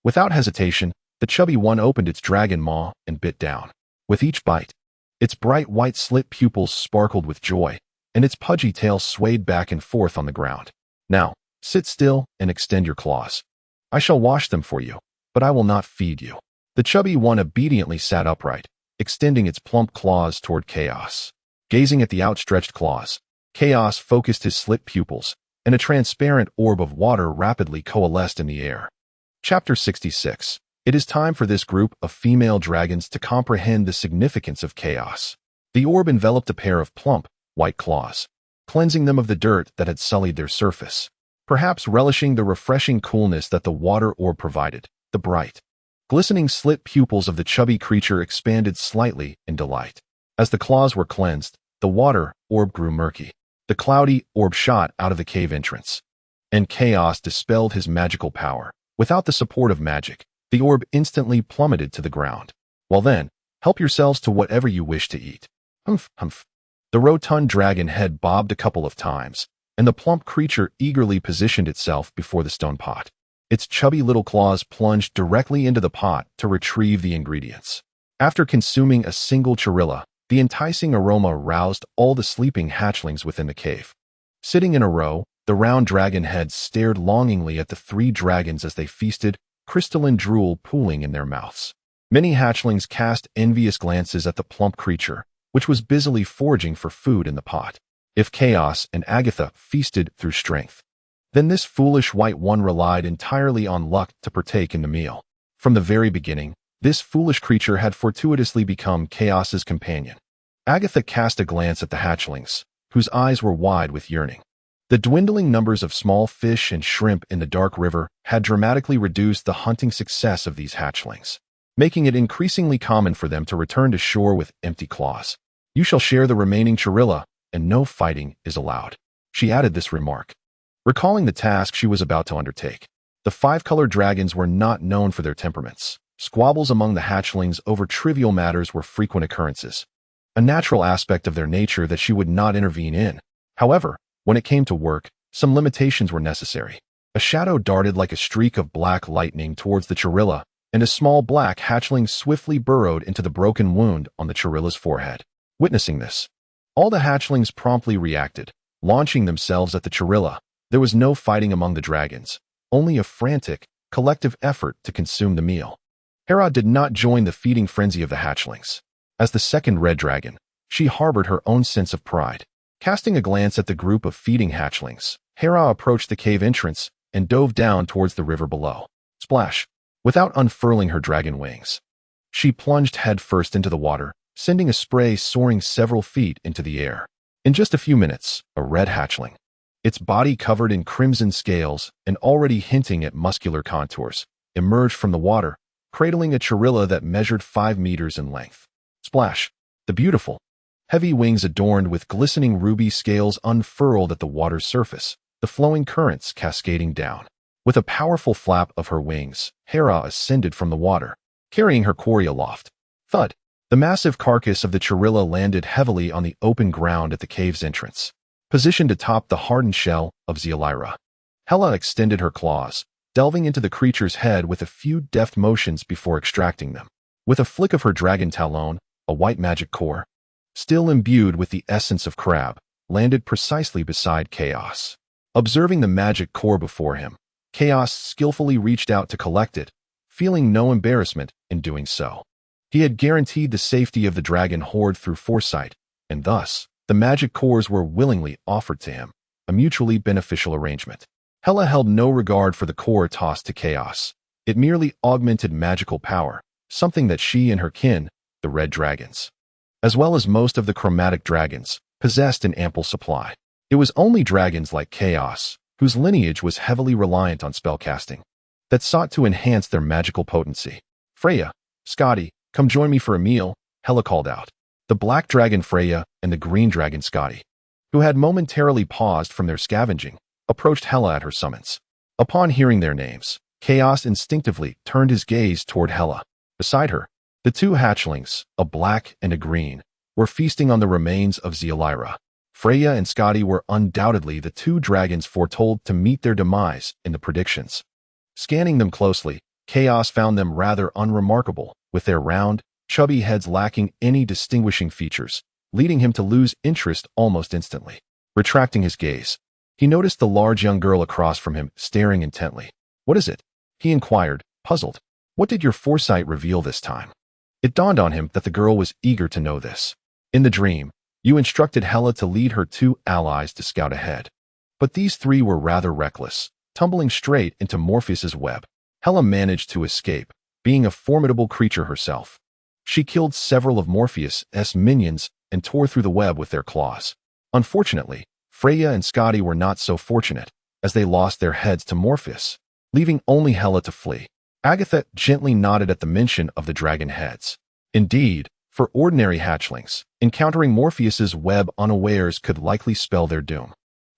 Without hesitation, the chubby one opened its dragon maw and bit down. With each bite, its bright white slit pupils sparkled with joy, and its pudgy tail swayed back and forth on the ground. Now, sit still and extend your claws. I shall wash them for you, but I will not feed you. The chubby one obediently sat upright, extending its plump claws toward Chaos. Gazing at the outstretched claws, Chaos focused his slit pupils, and a transparent orb of water rapidly coalesced in the air. Chapter 66. It is time for this group of female dragons to comprehend the significance of Chaos. The orb enveloped a pair of plump, white claws, cleansing them of the dirt that had sullied their surface. Perhaps relishing the refreshing coolness that the water orb provided, the bright, glistening slit pupils of the chubby creature expanded slightly in delight. As the claws were cleansed, the water orb grew murky. The cloudy orb shot out of the cave entrance, and Chaos dispelled his magical power. Without the support of magic, the orb instantly plummeted to the ground. Well then, help yourselves to whatever you wish to eat. Humph, humph. The rotund dragon head bobbed a couple of times, and the plump creature eagerly positioned itself before the stone pot. Its chubby little claws plunged directly into the pot to retrieve the ingredients. After consuming a single chirilla, the enticing aroma roused all the sleeping hatchlings within the cave. Sitting in a row, the round dragon heads stared longingly at the 3 dragons as they feasted, crystalline drool pooling in their mouths. Many hatchlings cast envious glances at the plump creature, which was busily foraging for food in the pot. If Chaos and Agatha feasted through strength, then this foolish white one relied entirely on luck to partake in the meal. From the very beginning, this foolish creature had fortuitously become Chaos's companion. Agatha cast a glance at the hatchlings, whose eyes were wide with yearning. The dwindling numbers of small fish and shrimp in the dark river had dramatically reduced the hunting success of these hatchlings, making it increasingly common for them to return to shore with empty claws. You shall share the remaining chirilla, and no fighting is allowed. She added this remark, recalling the task she was about to undertake. The five-colored dragons were not known for their temperaments. Squabbles among the hatchlings over trivial matters were frequent occurrences, a natural aspect of their nature that she would not intervene in. However, when it came to work, some limitations were necessary. A shadow darted like a streak of black lightning towards the Chirilla, and a small black hatchling swiftly burrowed into the broken wound on the Chirilla's forehead. Witnessing this, all the hatchlings promptly reacted, launching themselves at the Chirilla. There was no fighting among the dragons, only a frantic, collective effort to consume the meal. Hera did not join the feeding frenzy of the hatchlings. As the second red dragon, she harbored her own sense of pride. Casting a glance at the group of feeding hatchlings, Hera approached the cave entrance and dove down towards the river below. Splash! Without unfurling her dragon wings, she plunged headfirst into the water, sending a spray soaring several feet into the air. In just a few minutes, a red hatchling, its body covered in crimson scales and already hinting at muscular contours, emerged from the water, cradling a Chirilla that measured 5 meters in length. Splash! The beautiful, heavy wings adorned with glistening ruby scales unfurled at the water's surface, the flowing currents cascading down. With a powerful flap of her wings, Hera ascended from the water, carrying her quarry aloft. Thud! The massive carcass of the Chirilla landed heavily on the open ground at the cave's entrance, positioned atop the hardened shell of Zeolira. Hela extended her claws, delving into the creature's head with a few deft motions before extracting them. With a flick of her dragon talon, a white magic core, still imbued with the essence of crab, landed precisely beside Chaos. Observing the magic core before him, Chaos skillfully reached out to collect it, feeling no embarrassment in doing so. He had guaranteed the safety of the dragon horde through foresight, and thus, the magic cores were willingly offered to him, a mutually beneficial arrangement. Hela held no regard for the core tossed to Chaos. It merely augmented magical power, something that she and her kin, the red dragons, as well as most of the chromatic dragons, possessed in ample supply. It was only dragons like Chaos, whose lineage was heavily reliant on spellcasting, that sought to enhance their magical potency. Freya, Scotty, come join me for a meal, Hela called out. The black dragon Freya and the green dragon Scotty, who had momentarily paused from their scavenging, approached Hela at her summons. Upon hearing their names, Chaos instinctively turned his gaze toward Hela. Beside her, the two hatchlings, a black and a green, were feasting on the remains of Zeolira. Freya and Scotty were undoubtedly the two dragons foretold to meet their demise in the predictions. Scanning them closely, Chaos found them rather unremarkable, with their round, chubby heads lacking any distinguishing features, leading him to lose interest almost instantly. Retracting his gaze, he noticed the large young girl across from him staring intently. "What is it?" he inquired, puzzled. "What did your foresight reveal this time?" It dawned on him that the girl was eager to know this. "In the dream, you instructed Hela to lead her two allies to scout ahead. But these three were rather reckless, tumbling straight into Morpheus's web. Hela managed to escape, being a formidable creature herself. She killed several of Morpheus's minions and tore through the web with their claws. Unfortunately, Freya and Scotty were not so fortunate, as they lost their heads to Morpheus, leaving only Hela to flee." Agatha gently nodded at the mention of the dragon heads. Indeed, for ordinary hatchlings, encountering Morpheus's web unawares could likely spell their doom.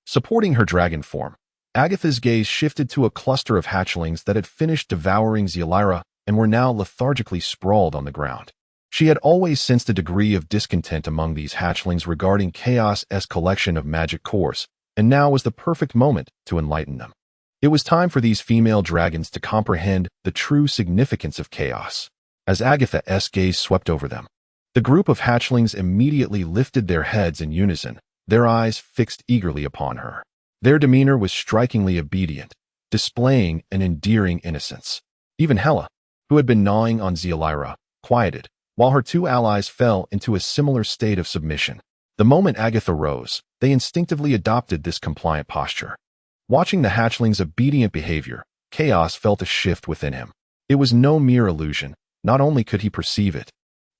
Supporting her dragon form, Agatha's gaze shifted to a cluster of hatchlings that had finished devouring Zeolira and were now lethargically sprawled on the ground. She had always sensed a degree of discontent among these hatchlings regarding Chaos's collection of magic cores, and now was the perfect moment to enlighten them. It was time for these female dragons to comprehend the true significance of chaos. As Agatha's gaze swept over them, the group of hatchlings immediately lifted their heads in unison, their eyes fixed eagerly upon her. Their demeanor was strikingly obedient, displaying an endearing innocence. Even Hela, who had been gnawing on Zeolira, quieted, while her two allies fell into a similar state of submission. The moment Agatha rose, they instinctively adopted this compliant posture. Watching the hatchling's obedient behavior, Chaos felt a shift within him. It was no mere illusion. Not only could he perceive it,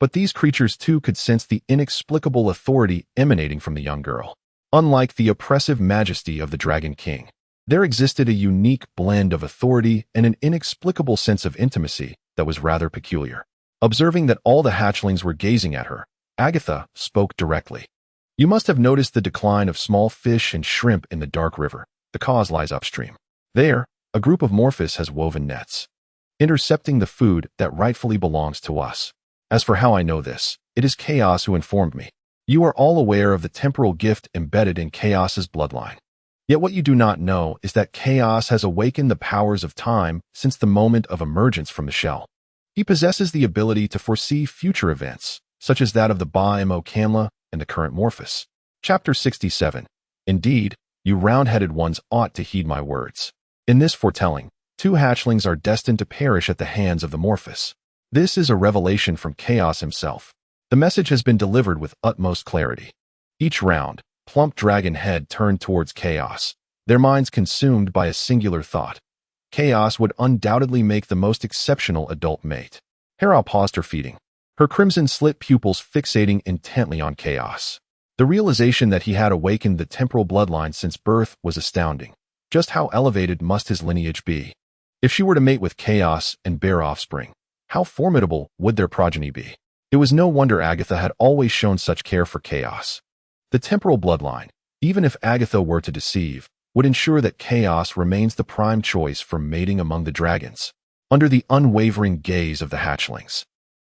but these creatures too could sense the inexplicable authority emanating from the young girl. Unlike the oppressive majesty of the Dragon King, there existed a unique blend of authority and an inexplicable sense of intimacy that was rather peculiar. Observing that all the hatchlings were gazing at her, Agatha spoke directly. "You must have noticed the decline of small fish and shrimp in the dark river. the cause lies upstream. There, a group of Morphus has woven nets, intercepting the food that rightfully belongs to us. As for how I know this, it is Chaos who informed me. You are all aware of the temporal gift embedded in Chaos's bloodline. Yet what you do not know is that Chaos has awakened the powers of time since the moment of emergence from the shell. He possesses the ability to foresee future events, such as that of the Ba-Mo Kamla and the current Morphus. Chapter 67. Indeed, you round-headed ones ought to heed my words. In this foretelling, 2 hatchlings are destined to perish at the hands of the Morphus. This is a revelation from Chaos himself. The message has been delivered with utmost clarity. Each round, plump dragon head turned towards Chaos, their minds consumed by a singular thought. Chaos would undoubtedly make the most exceptional adult mate. Hera paused her feeding, her crimson-slit pupils fixating intently on Chaos. The realization that he had awakened the temporal bloodline since birth was astounding. Just how elevated must his lineage be? If she were to mate with Chaos and bear offspring, how formidable would their progeny be? It was no wonder Agatha had always shown such care for Chaos. The temporal bloodline, even if Agatha were to deceive, would ensure that Chaos remains the prime choice for mating among the dragons. Under the unwavering gaze of the hatchlings,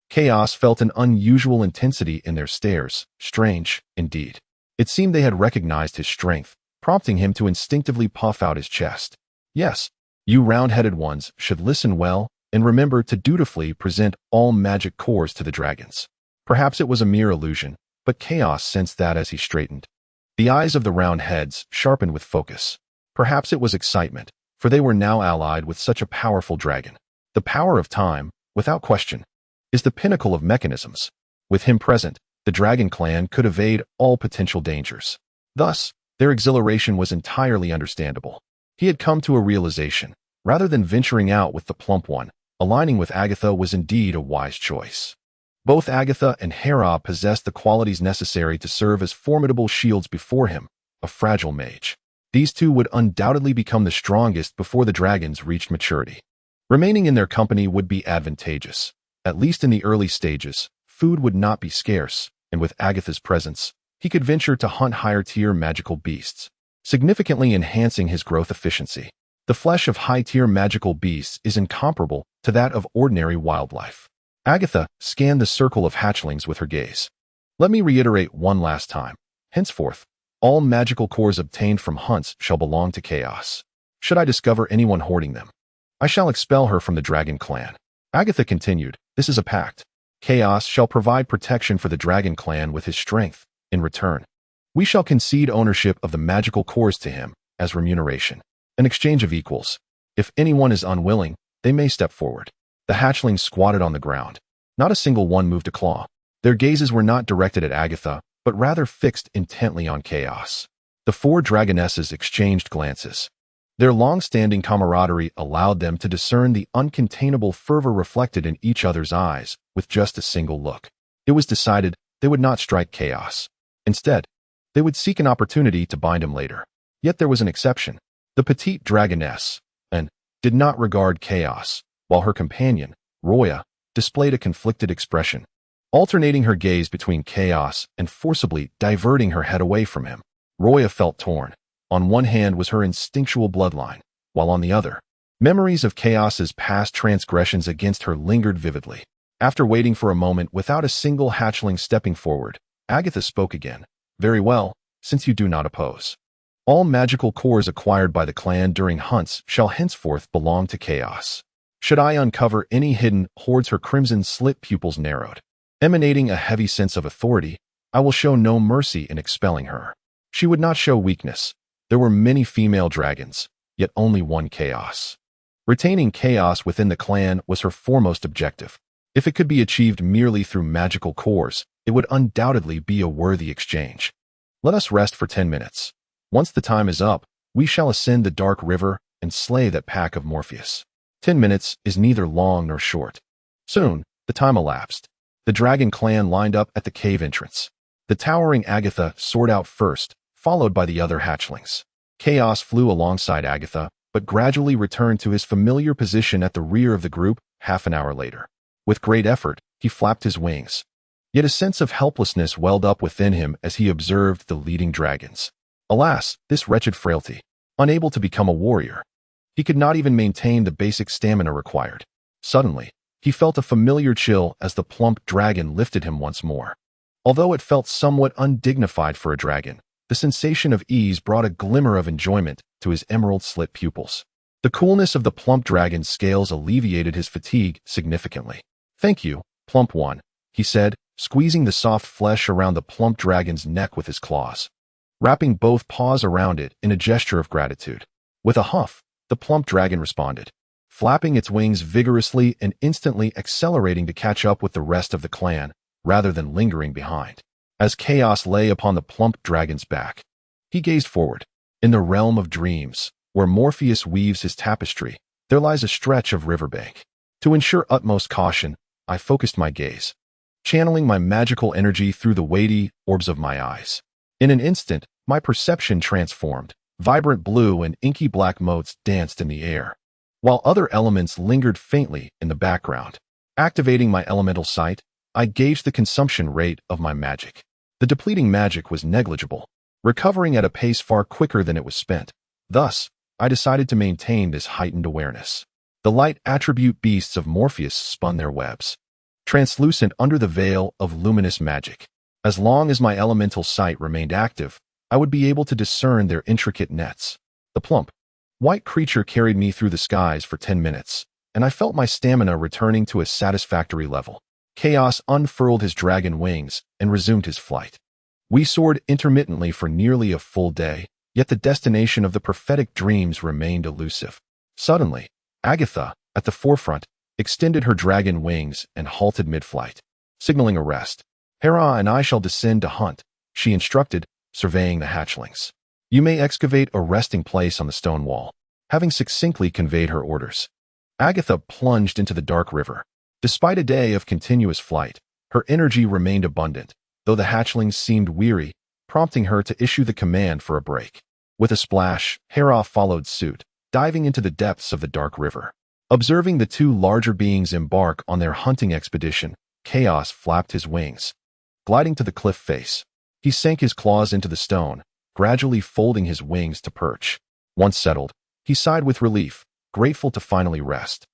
Chaos felt an unusual intensity in their stares, strange, indeed. It seemed they had recognized his strength, prompting him to instinctively puff out his chest. Yes, you round-headed ones should listen well and remember to dutifully present all magic cores to the dragons. Perhaps it was a mere illusion, but Chaos sensed that as he straightened. The eyes of the round heads sharpened with focus. Perhaps it was excitement, for they were now allied with such a powerful dragon. The power of time, without question, is the pinnacle of mechanisms. With him present, the dragon clan could evade all potential dangers. Thus, their exhilaration was entirely understandable. He had come to a realization. Rather than venturing out with the plump one, aligning with Agatha was indeed a wise choice. Both Agatha and Hera possessed the qualities necessary to serve as formidable shields before him, a fragile mage. These two would undoubtedly become the strongest before the dragons reached maturity. Remaining in their company would be advantageous. At least in the early stages, food would not be scarce, and with Agatha's presence, he could venture to hunt higher-tier magical beasts, significantly enhancing his growth efficiency. The flesh of high-tier magical beasts is incomparable to that of ordinary wildlife. Agatha scanned the circle of hatchlings with her gaze. Let me reiterate one last time. Henceforth, all magical cores obtained from hunts shall belong to Chaos. Should I discover anyone hoarding them, I shall expel her from the dragon clan. Agatha continued, this is a pact. Chaos shall provide protection for the dragon clan with his strength. In return, we shall concede ownership of the magical cores to him as remuneration. An exchange of equals. If anyone is unwilling, they may step forward. The hatchlings squatted on the ground. Not a single one moved a claw. Their gazes were not directed at Agatha, but rather fixed intently on Chaos. The 4 dragonesses exchanged glances. Their long-standing camaraderie allowed them to discern the uncontainable fervor reflected in each other's eyes with just a single look. It was decided they would not strike Chaos. Instead, they would seek an opportunity to bind him later. Yet there was an exception. The petite dragoness, and did not regard Chaos, while her companion, Roya, displayed a conflicted expression, alternating her gaze between Chaos and forcibly diverting her head away from him. Roya felt torn. On one hand was her instinctual bloodline, while on the other, memories of Chaos's past transgressions against her lingered vividly. After waiting for a moment without a single hatchling stepping forward, Agatha spoke again. Very well, since you do not oppose. All magical cores acquired by the clan during hunts shall henceforth belong to Chaos. Should I uncover any hidden hoards, her crimson-slit pupils narrowed. Emanating a heavy sense of authority, I will show no mercy in expelling her. She would not show weakness. There were many female dragons, yet only one Chaos. Retaining Chaos within the clan was her foremost objective. If it could be achieved merely through magical cores, it would undoubtedly be a worthy exchange. Let us rest for 10 minutes. Once the time is up, we shall ascend the dark river and slay that pack of Morpheus. 10 minutes is neither long nor short. Soon, the time elapsed. The dragon clan lined up at the cave entrance. The towering Agatha soared out first, followed by the other hatchlings. Chaos flew alongside Agatha, but gradually returned to his familiar position at the rear of the group half an hour later. With great effort, he flapped his wings. Yet a sense of helplessness welled up within him as he observed the leading dragons. Alas, this wretched frailty. unable to become a warrior. He could not even maintain the basic stamina required. Suddenly, he felt a familiar chill as the plump dragon lifted him once more. Although it felt somewhat undignified for a dragon, the sensation of ease brought a glimmer of enjoyment to his emerald-slit pupils. The coolness of the plump dragon's scales alleviated his fatigue significantly. "Thank you, plump one," he said, squeezing the soft flesh around the plump dragon's neck with his claws, wrapping both paws around it in a gesture of gratitude. With a huff, the plump dragon responded, flapping its wings vigorously and instantly accelerating to catch up with the rest of the clan, rather than lingering behind. As chaos lay upon the plump dragon's back, he gazed forward. In the realm of dreams, where Morpheus weaves his tapestry, there lies a stretch of riverbank. To ensure utmost caution, I focused my gaze, channeling my magical energy through the weighty orbs of my eyes. In an instant, my perception transformed. Vibrant blue and inky black motes danced in the air, while other elements lingered faintly in the background. Activating my elemental sight, I gauged the consumption rate of my magic. The depleting magic was negligible, recovering at a pace far quicker than it was spent. Thus, I decided to maintain this heightened awareness. The light attribute beasts of Morpheus spun their webs, translucent under the veil of luminous magic. As long as my elemental sight remained active, I would be able to discern their intricate nets. The plump, white creature carried me through the skies for 10 minutes, and I felt my stamina returning to a satisfactory level. Chaos unfurled his dragon wings and resumed his flight. We soared intermittently for nearly a full day, yet the destination of the prophetic dreams remained elusive. Suddenly, Agatha, at the forefront, extended her dragon wings and halted mid-flight, signaling a rest. "Hera and I shall descend to hunt," she instructed, surveying the hatchlings. "You may excavate a resting place on the stone wall." Having succinctly conveyed her orders, Agatha plunged into the dark river. Despite a day of continuous flight, her energy remained abundant, though the hatchlings seemed weary, prompting her to issue the command for a break. With a splash, Hera followed suit, diving into the depths of the dark river. Observing the two larger beings embark on their hunting expedition, Chaos flapped his wings, gliding to the cliff face. He sank his claws into the stone, gradually folding his wings to perch. Once settled, he sighed with relief, grateful to finally rest.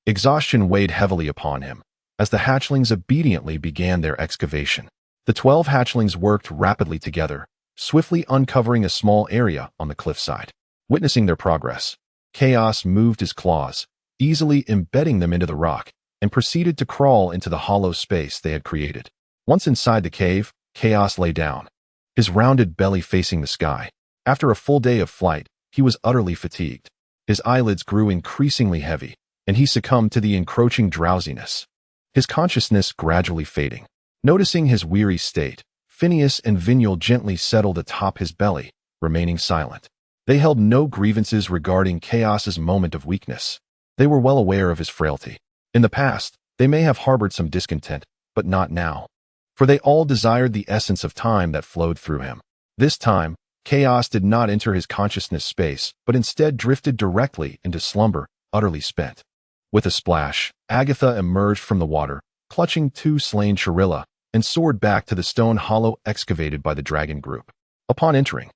Exhaustion weighed heavily upon him, as the hatchlings obediently began their excavation. The 12 hatchlings worked rapidly together, swiftly uncovering a small area on the cliffside. Witnessing their progress, Chaos moved his claws, easily embedding them into the rock, and proceeded to crawl into the hollow space they had created. Once inside the cave, Chaos lay down, his rounded belly facing the sky. After a full day of flight, he was utterly fatigued. His eyelids grew increasingly heavy, and he succumbed to the encroaching drowsiness, his consciousness gradually fading. Noticing his weary state, Phineas and Vinyl gently settled atop his belly, remaining silent. They held no grievances regarding Chaos's moment of weakness. They were well aware of his frailty. In the past, they may have harbored some discontent, but not now, for they all desired the essence of time that flowed through him. This time, Chaos did not enter his consciousness space, but instead drifted directly into slumber, utterly spent. With a splash, Agatha emerged from the water, clutching 2 slain Chirilla, and soared back to the stone hollow excavated by the dragon group. Upon entering,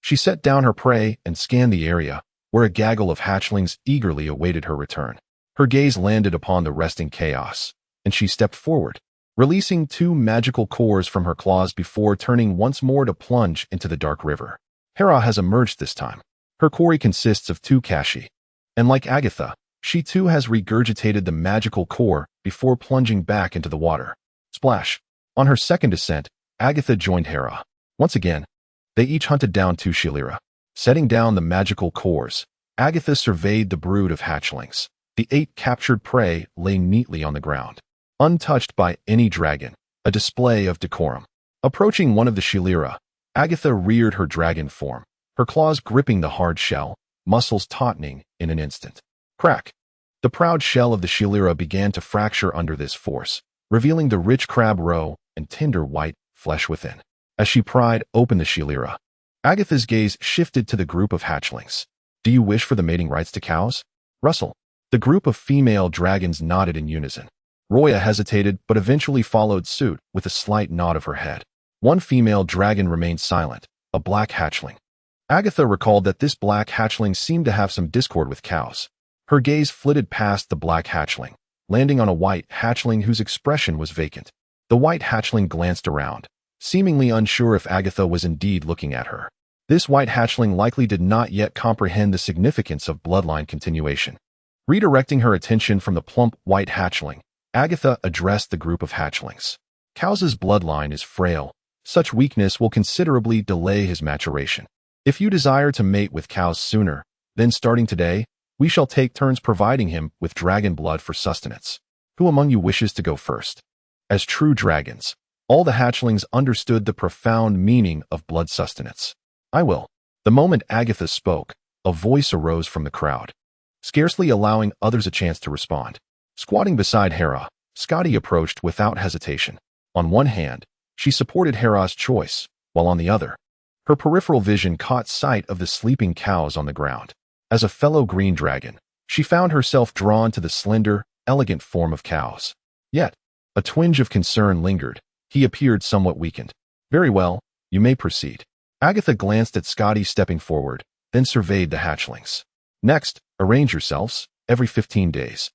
she set down her prey and scanned the area, where a gaggle of hatchlings eagerly awaited her return. Her gaze landed upon the resting Chaos, and she stepped forward, releasing 2 magical cores from her claws before turning once more to plunge into the dark river. Hera has emerged this time. Her quarry consists of 2 kashi, and like Agatha, she too has regurgitated the magical core before plunging back into the water. Splash! On her second descent, Agatha joined Hera. Once again, they each hunted down 2 Shilira. Setting down the magical cores, Agatha surveyed the brood of hatchlings. The 8 captured prey lay neatly on the ground, untouched by any dragon, a display of decorum. Approaching one of the Shilira, Agatha reared her dragon form, her claws gripping the hard shell, muscles tautening in an instant. Crack! The proud shell of the Shilira began to fracture under this force, revealing the rich crab roe and tender white flesh within. As she pried open the Shilira, Agatha's gaze shifted to the group of hatchlings. "Do you wish for the mating rights to cows?" Russell. The group of female dragons nodded in unison. Roya hesitated but eventually followed suit with a slight nod of her head. One female dragon remained silent, a black hatchling. Agatha recalled that this black hatchling seemed to have some discord with cows. Her gaze flitted past the black hatchling, landing on a white hatchling whose expression was vacant. The white hatchling glanced around, seemingly unsure if Agatha was indeed looking at her. This white hatchling likely did not yet comprehend the significance of bloodline continuation. Redirecting her attention from the plump white hatchling, Agatha addressed the group of hatchlings. Cow's bloodline is frail. Such weakness will considerably delay his maturation. If you desire to mate with cows sooner, then starting today, we shall take turns providing him with dragon blood for sustenance. Who among you wishes to go first? As true dragons, all the hatchlings understood the profound meaning of blood sustenance. I will. The moment Agatha spoke, a voice arose from the crowd, scarcely allowing others a chance to respond. Squatting beside Hera, Scotty approached without hesitation. On one hand, she supported Hera's choice, while on the other, her peripheral vision caught sight of the sleeping cows on the ground. As a fellow green dragon, she found herself drawn to the slender, elegant form of cows. Yet, a twinge of concern lingered. He appeared somewhat weakened. Very well, you may proceed. Agatha glanced at Scotty stepping forward, then surveyed the hatchlings. Next, arrange yourselves, every 15 days.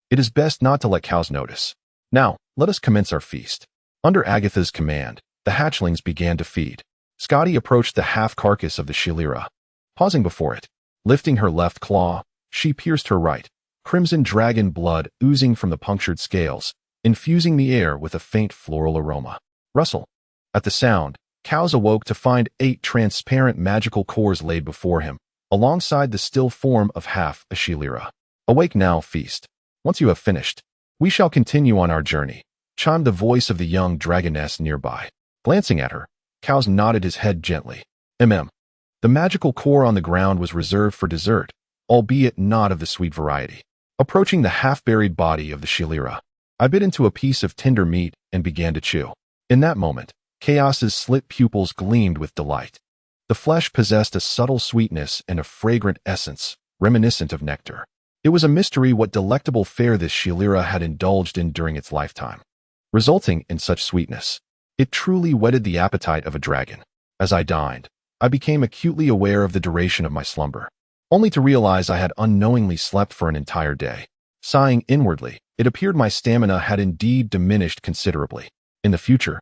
It is best not to let cows notice. Now, let us commence our feast. Under Agatha's command, the hatchlings began to feed. Scotty approached the half-carcass of the Shelira. Pausing before it, lifting her left claw, she pierced her right, crimson dragon blood oozing from the punctured scales, infusing the air with a faint floral aroma. Rustle. At the sound, cows awoke to find 8 transparent magical cores laid before him, alongside the still form of half a Shelira. Awake now, feast. Once you have finished, we shall continue on our journey, chimed the voice of the young dragoness nearby. Glancing at her, Cows nodded his head gently. The magical core on the ground was reserved for dessert, albeit not of the sweet variety. Approaching the half-buried body of the Shelira, I bit into a piece of tender meat and began to chew. In that moment, Chaos's slit pupils gleamed with delight. The flesh possessed a subtle sweetness and a fragrant essence, reminiscent of nectar. It was a mystery what delectable fare this Shelira had indulged in during its lifetime, resulting in such sweetness. It truly whetted the appetite of a dragon. As I dined, I became acutely aware of the duration of my slumber, only to realize I had unknowingly slept for an entire day. Sighing inwardly, it appeared my stamina had indeed diminished considerably. In the future,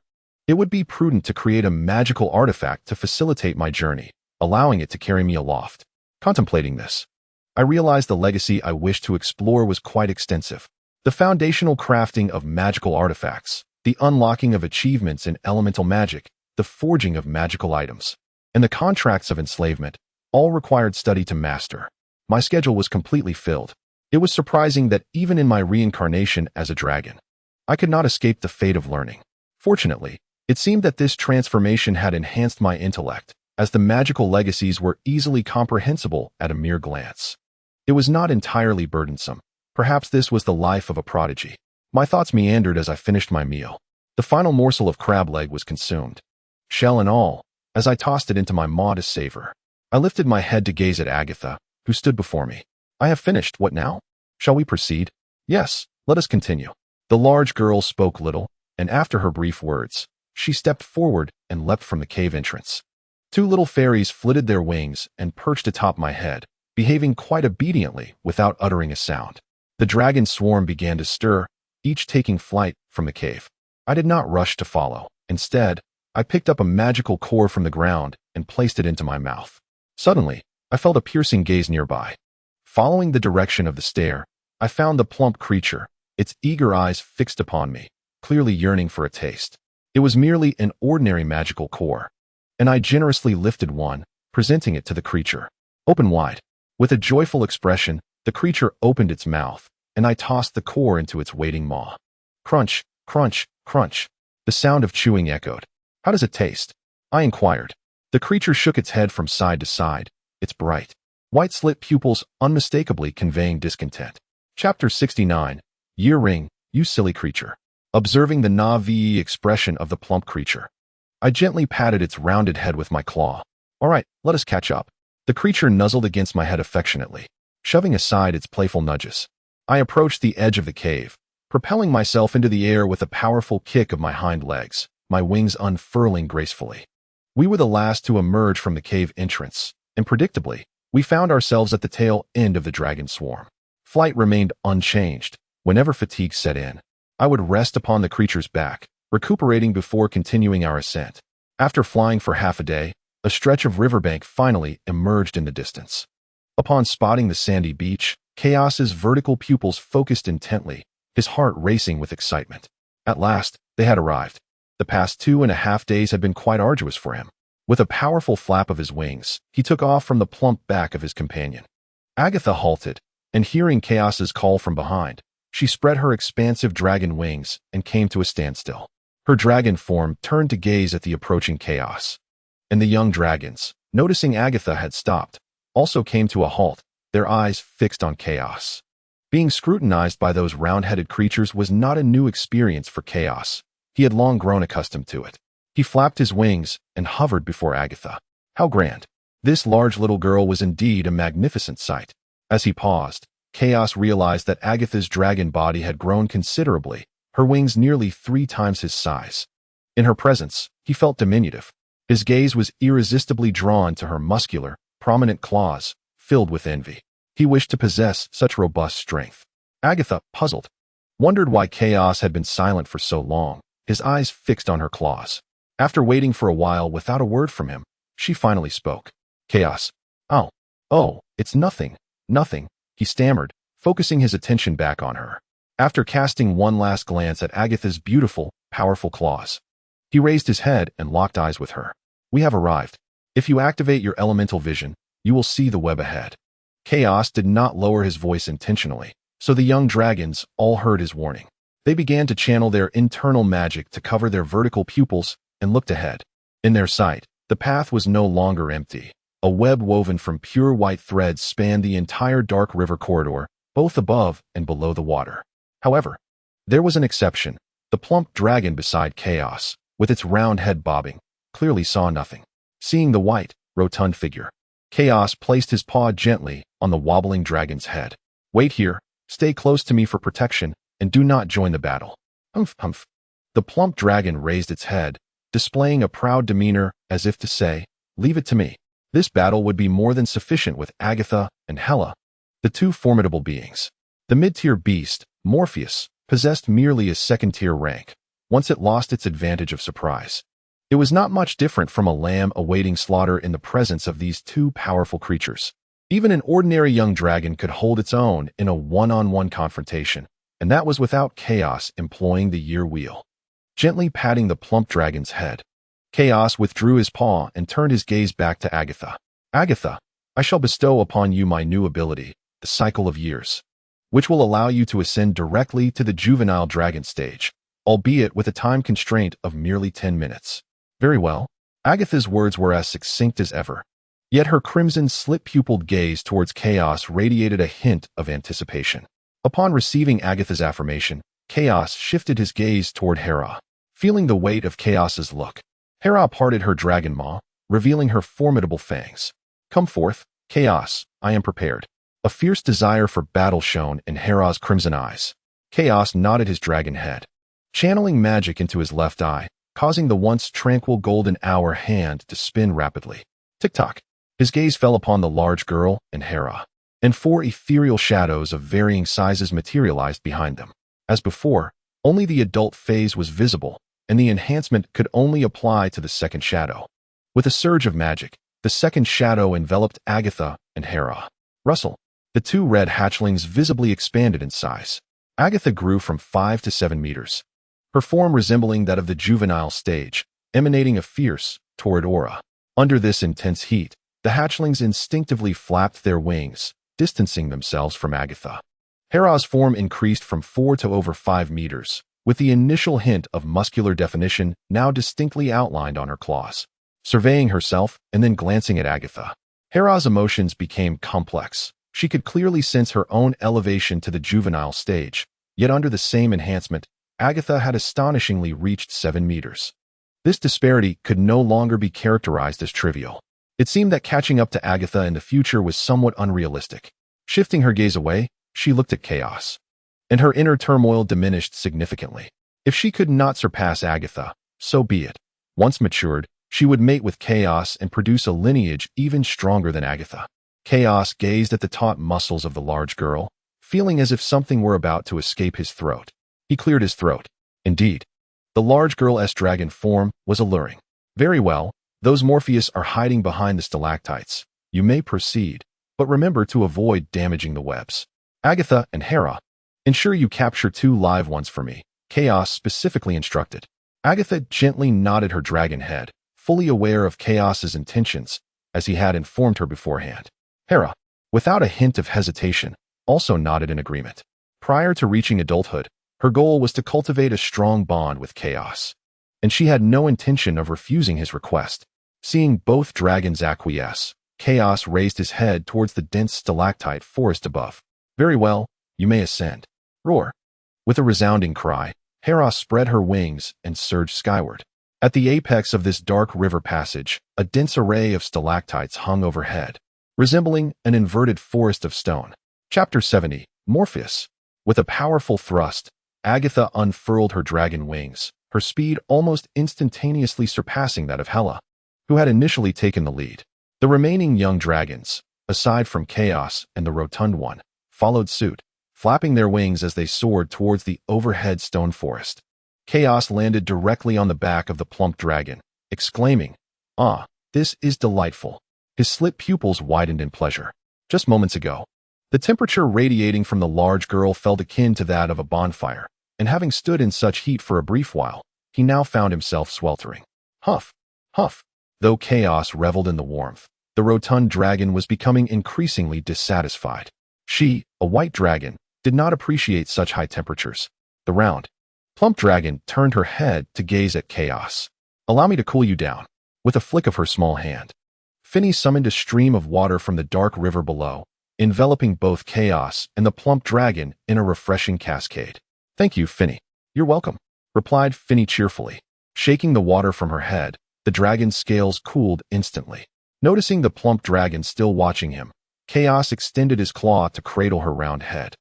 it would be prudent to create a magical artifact to facilitate my journey, allowing it to carry me aloft. Contemplating this, I realized the legacy I wished to explore was quite extensive. The foundational crafting of magical artifacts, the unlocking of achievements in elemental magic, the forging of magical items, and the contracts of enslavement, all required study to master. My schedule was completely filled. It was surprising that even in my reincarnation as a dragon, I could not escape the fate of learning. Fortunately, it seemed that this transformation had enhanced my intellect, as the magical legacies were easily comprehensible at a mere glance. It was not entirely burdensome. Perhaps this was the life of a prodigy. My thoughts meandered as I finished my meal. The final morsel of crab leg was consumed, shell and all, as I tossed it into my maw to savor. I lifted my head to gaze at Agatha, who stood before me. I have finished, what now? Shall we proceed? Yes, let us continue. The large girl spoke little, and after her brief words, she stepped forward and leapt from the cave entrance. 2 little fairies flitted their wings and perched atop my head, behaving quite obediently without uttering a sound. The dragon swarm began to stir, each taking flight from the cave. I did not rush to follow. Instead, I picked up a magical core from the ground and placed it into my mouth. Suddenly, I felt a piercing gaze nearby. Following the direction of the stare, I found the plump creature, its eager eyes fixed upon me, clearly yearning for a taste. It was merely an ordinary magical core, and I generously lifted one, presenting it to the creature. Open wide. With a joyful expression, the creature opened its mouth, and I tossed the core into its waiting maw. Crunch, crunch, crunch. The sound of chewing echoed. How does it taste? I inquired. The creature shook its head from side to side, its bright, white slit pupils unmistakably conveying discontent. Chapter 69. Year Ring, you silly creature. Observing the Na'vi expression of the plump creature, I gently patted its rounded head with my claw. All right, let us catch up. The creature nuzzled against my head affectionately, shoving aside its playful nudges. I approached the edge of the cave, propelling myself into the air with a powerful kick of my hind legs, my wings unfurling gracefully. We were the last to emerge from the cave entrance, and predictably, we found ourselves at the tail end of the dragon swarm. Flight remained unchanged. Whenever fatigue set in, I would rest upon the creature's back, recuperating before continuing our ascent. After flying for half a day, a stretch of riverbank finally emerged in the distance. Upon spotting the sandy beach, Chaos's vertical pupils focused intently, his heart racing with excitement. At last, they had arrived. The past 2.5 days had been quite arduous for him. With a powerful flap of his wings, he took off from the plump back of his companion. Agatha halted, and hearing Chaos's call from behind, she spread her expansive dragon wings and came to a standstill. Her dragon form turned to gaze at the approaching Chaos. And the young dragons, noticing Agatha had stopped, also came to a halt, their eyes fixed on Chaos. Being scrutinized by those round-headed creatures was not a new experience for Chaos. He had long grown accustomed to it. He flapped his wings and hovered before Agatha. How grand! This large little girl was indeed a magnificent sight. As he paused, Chaos realized that Agatha's dragon body had grown considerably, her wings nearly 3 times his size. In her presence, he felt diminutive. His gaze was irresistibly drawn to her muscular, prominent claws, filled with envy. He wished to possess such robust strength. Agatha, puzzled, wondered why Chaos had been silent for so long, his eyes fixed on her claws. After waiting for a while without a word from him, she finally spoke. Chaos. Oh, it's nothing, he stammered, focusing his attention back on her. After casting one last glance at Agatha's beautiful, powerful claws, he raised his head and locked eyes with her. We have arrived. If you activate your elemental vision, you will see the web ahead. Chaos did not lower his voice intentionally, so the young dragons all heard his warning. They began to channel their internal magic to cover their vertical pupils and looked ahead. In their sight, the path was no longer empty. A web woven from pure white threads spanned the entire dark river corridor, both above and below the water. However, there was an exception. The plump dragon beside Chaos, with its round head bobbing, clearly saw nothing. Seeing the white, rotund figure, Chaos placed his paw gently on the wobbling dragon's head. Wait here, stay close to me for protection, and do not join the battle. Humph. The plump dragon raised its head, displaying a proud demeanor as if to say, leave it to me. This battle would be more than sufficient with Agatha and Hela, the 2 formidable beings. The mid-tier beast, Morpheus, possessed merely a second-tier rank, once it lost its advantage of surprise. It was not much different from a lamb awaiting slaughter in the presence of these 2 powerful creatures. Even an ordinary young dragon could hold its own in a one-on-one confrontation, and that was without Chaos employing the year wheel. Gently patting the plump dragon's head, Chaos withdrew his paw and turned his gaze back to Agatha. Agatha, I shall bestow upon you my new ability, the Cycle of Years, which will allow you to ascend directly to the juvenile dragon stage, albeit with a time constraint of merely 10 minutes. Very well. Agatha's words were as succinct as ever. Yet her crimson slit-pupiled gaze towards Chaos radiated a hint of anticipation. Upon receiving Agatha's affirmation, Chaos shifted his gaze toward Hera. Feeling the weight of Chaos's look, Hera parted her dragon maw, revealing her formidable fangs. Come forth, Chaos, I am prepared. A fierce desire for battle shone in Hera's crimson eyes. Chaos nodded his dragon head, channeling magic into his left eye, causing the once tranquil golden hour hand to spin rapidly. Tick-tock. His gaze fell upon the large girl and Hera, and 4 ethereal shadows of varying sizes materialized behind them. As before, only the adult phase was visible, and the enhancement could only apply to the second shadow. With a surge of magic, the second shadow enveloped Agatha and Hera. Rustle. The 2 red hatchlings visibly expanded in size. Agatha grew from 5 to 7 meters, her form resembling that of the juvenile stage, emanating a fierce, torrid aura. Under this intense heat, the hatchlings instinctively flapped their wings, distancing themselves from Agatha. Hera's form increased from 4 to over 5 meters, with the initial hint of muscular definition now distinctly outlined on her claws. Surveying herself and then glancing at Agatha, Hera's emotions became complex. She could clearly sense her own elevation to the juvenile stage, yet under the same enhancement, Agatha had astonishingly reached 7 meters. This disparity could no longer be characterized as trivial. It seemed that catching up to Agatha in the future was somewhat unrealistic. Shifting her gaze away, she looked at Chaos, and her inner turmoil diminished significantly. If she could not surpass Agatha, so be it. Once matured, She would mate with Chaos and produce a lineage even stronger than Agatha. Chaos gazed at the taut muscles of the large girl, feeling as if something were about to escape his throat. He cleared his throat. Indeed, the large girl's dragon form was alluring. Very well, those Morpheus are hiding behind the stalactites. You may proceed, but remember to avoid damaging the webs. Agatha and Hera, ensure you capture 2 live ones for me, Chaos specifically instructed. Agatha gently nodded her dragon head, fully aware of Chaos's intentions, as he had informed her beforehand. Hera, without a hint of hesitation, also nodded in agreement. Prior to reaching adulthood, her goal was to cultivate a strong bond with Chaos, and she had no intention of refusing his request. Seeing both dragons acquiesce, Chaos raised his head towards the dense stalactite forest above. Very well, you may ascend. Roar. With a resounding cry, Hera spread her wings and surged skyward. At the apex of this dark river passage, a dense array of stalactites hung overhead, resembling an inverted forest of stone. Chapter 70, Morpheus. With a powerful thrust, Agatha unfurled her dragon wings, her speed almost instantaneously surpassing that of Hela, who had initially taken the lead. The remaining young dragons, aside from Chaos and the rotund one, followed suit, flapping their wings as they soared towards the overhead stone forest. Chaos landed directly on the back of the plump dragon, exclaiming, "Ah, this is delightful." His slit pupils widened in pleasure. Just moments ago, the temperature radiating from the large girl felt akin to that of a bonfire, and having stood in such heat for a brief while, he now found himself sweltering. Huff, huff. Though Chaos reveled in the warmth, the rotund dragon was becoming increasingly dissatisfied. She, a white dragon, did not appreciate such high temperatures. The round, plump dragon turned her head to gaze at Chaos. "Allow me to cool you down." With a flick of her small hand, Finny summoned a stream of water from the dark river below, enveloping both Chaos and the plump dragon in a refreshing cascade. "Thank you, Finny." "You're welcome," replied Finny cheerfully. Shaking the water from her head, the dragon's scales cooled instantly. Noticing the plump dragon still watching him, Chaos extended his claw to cradle her round head,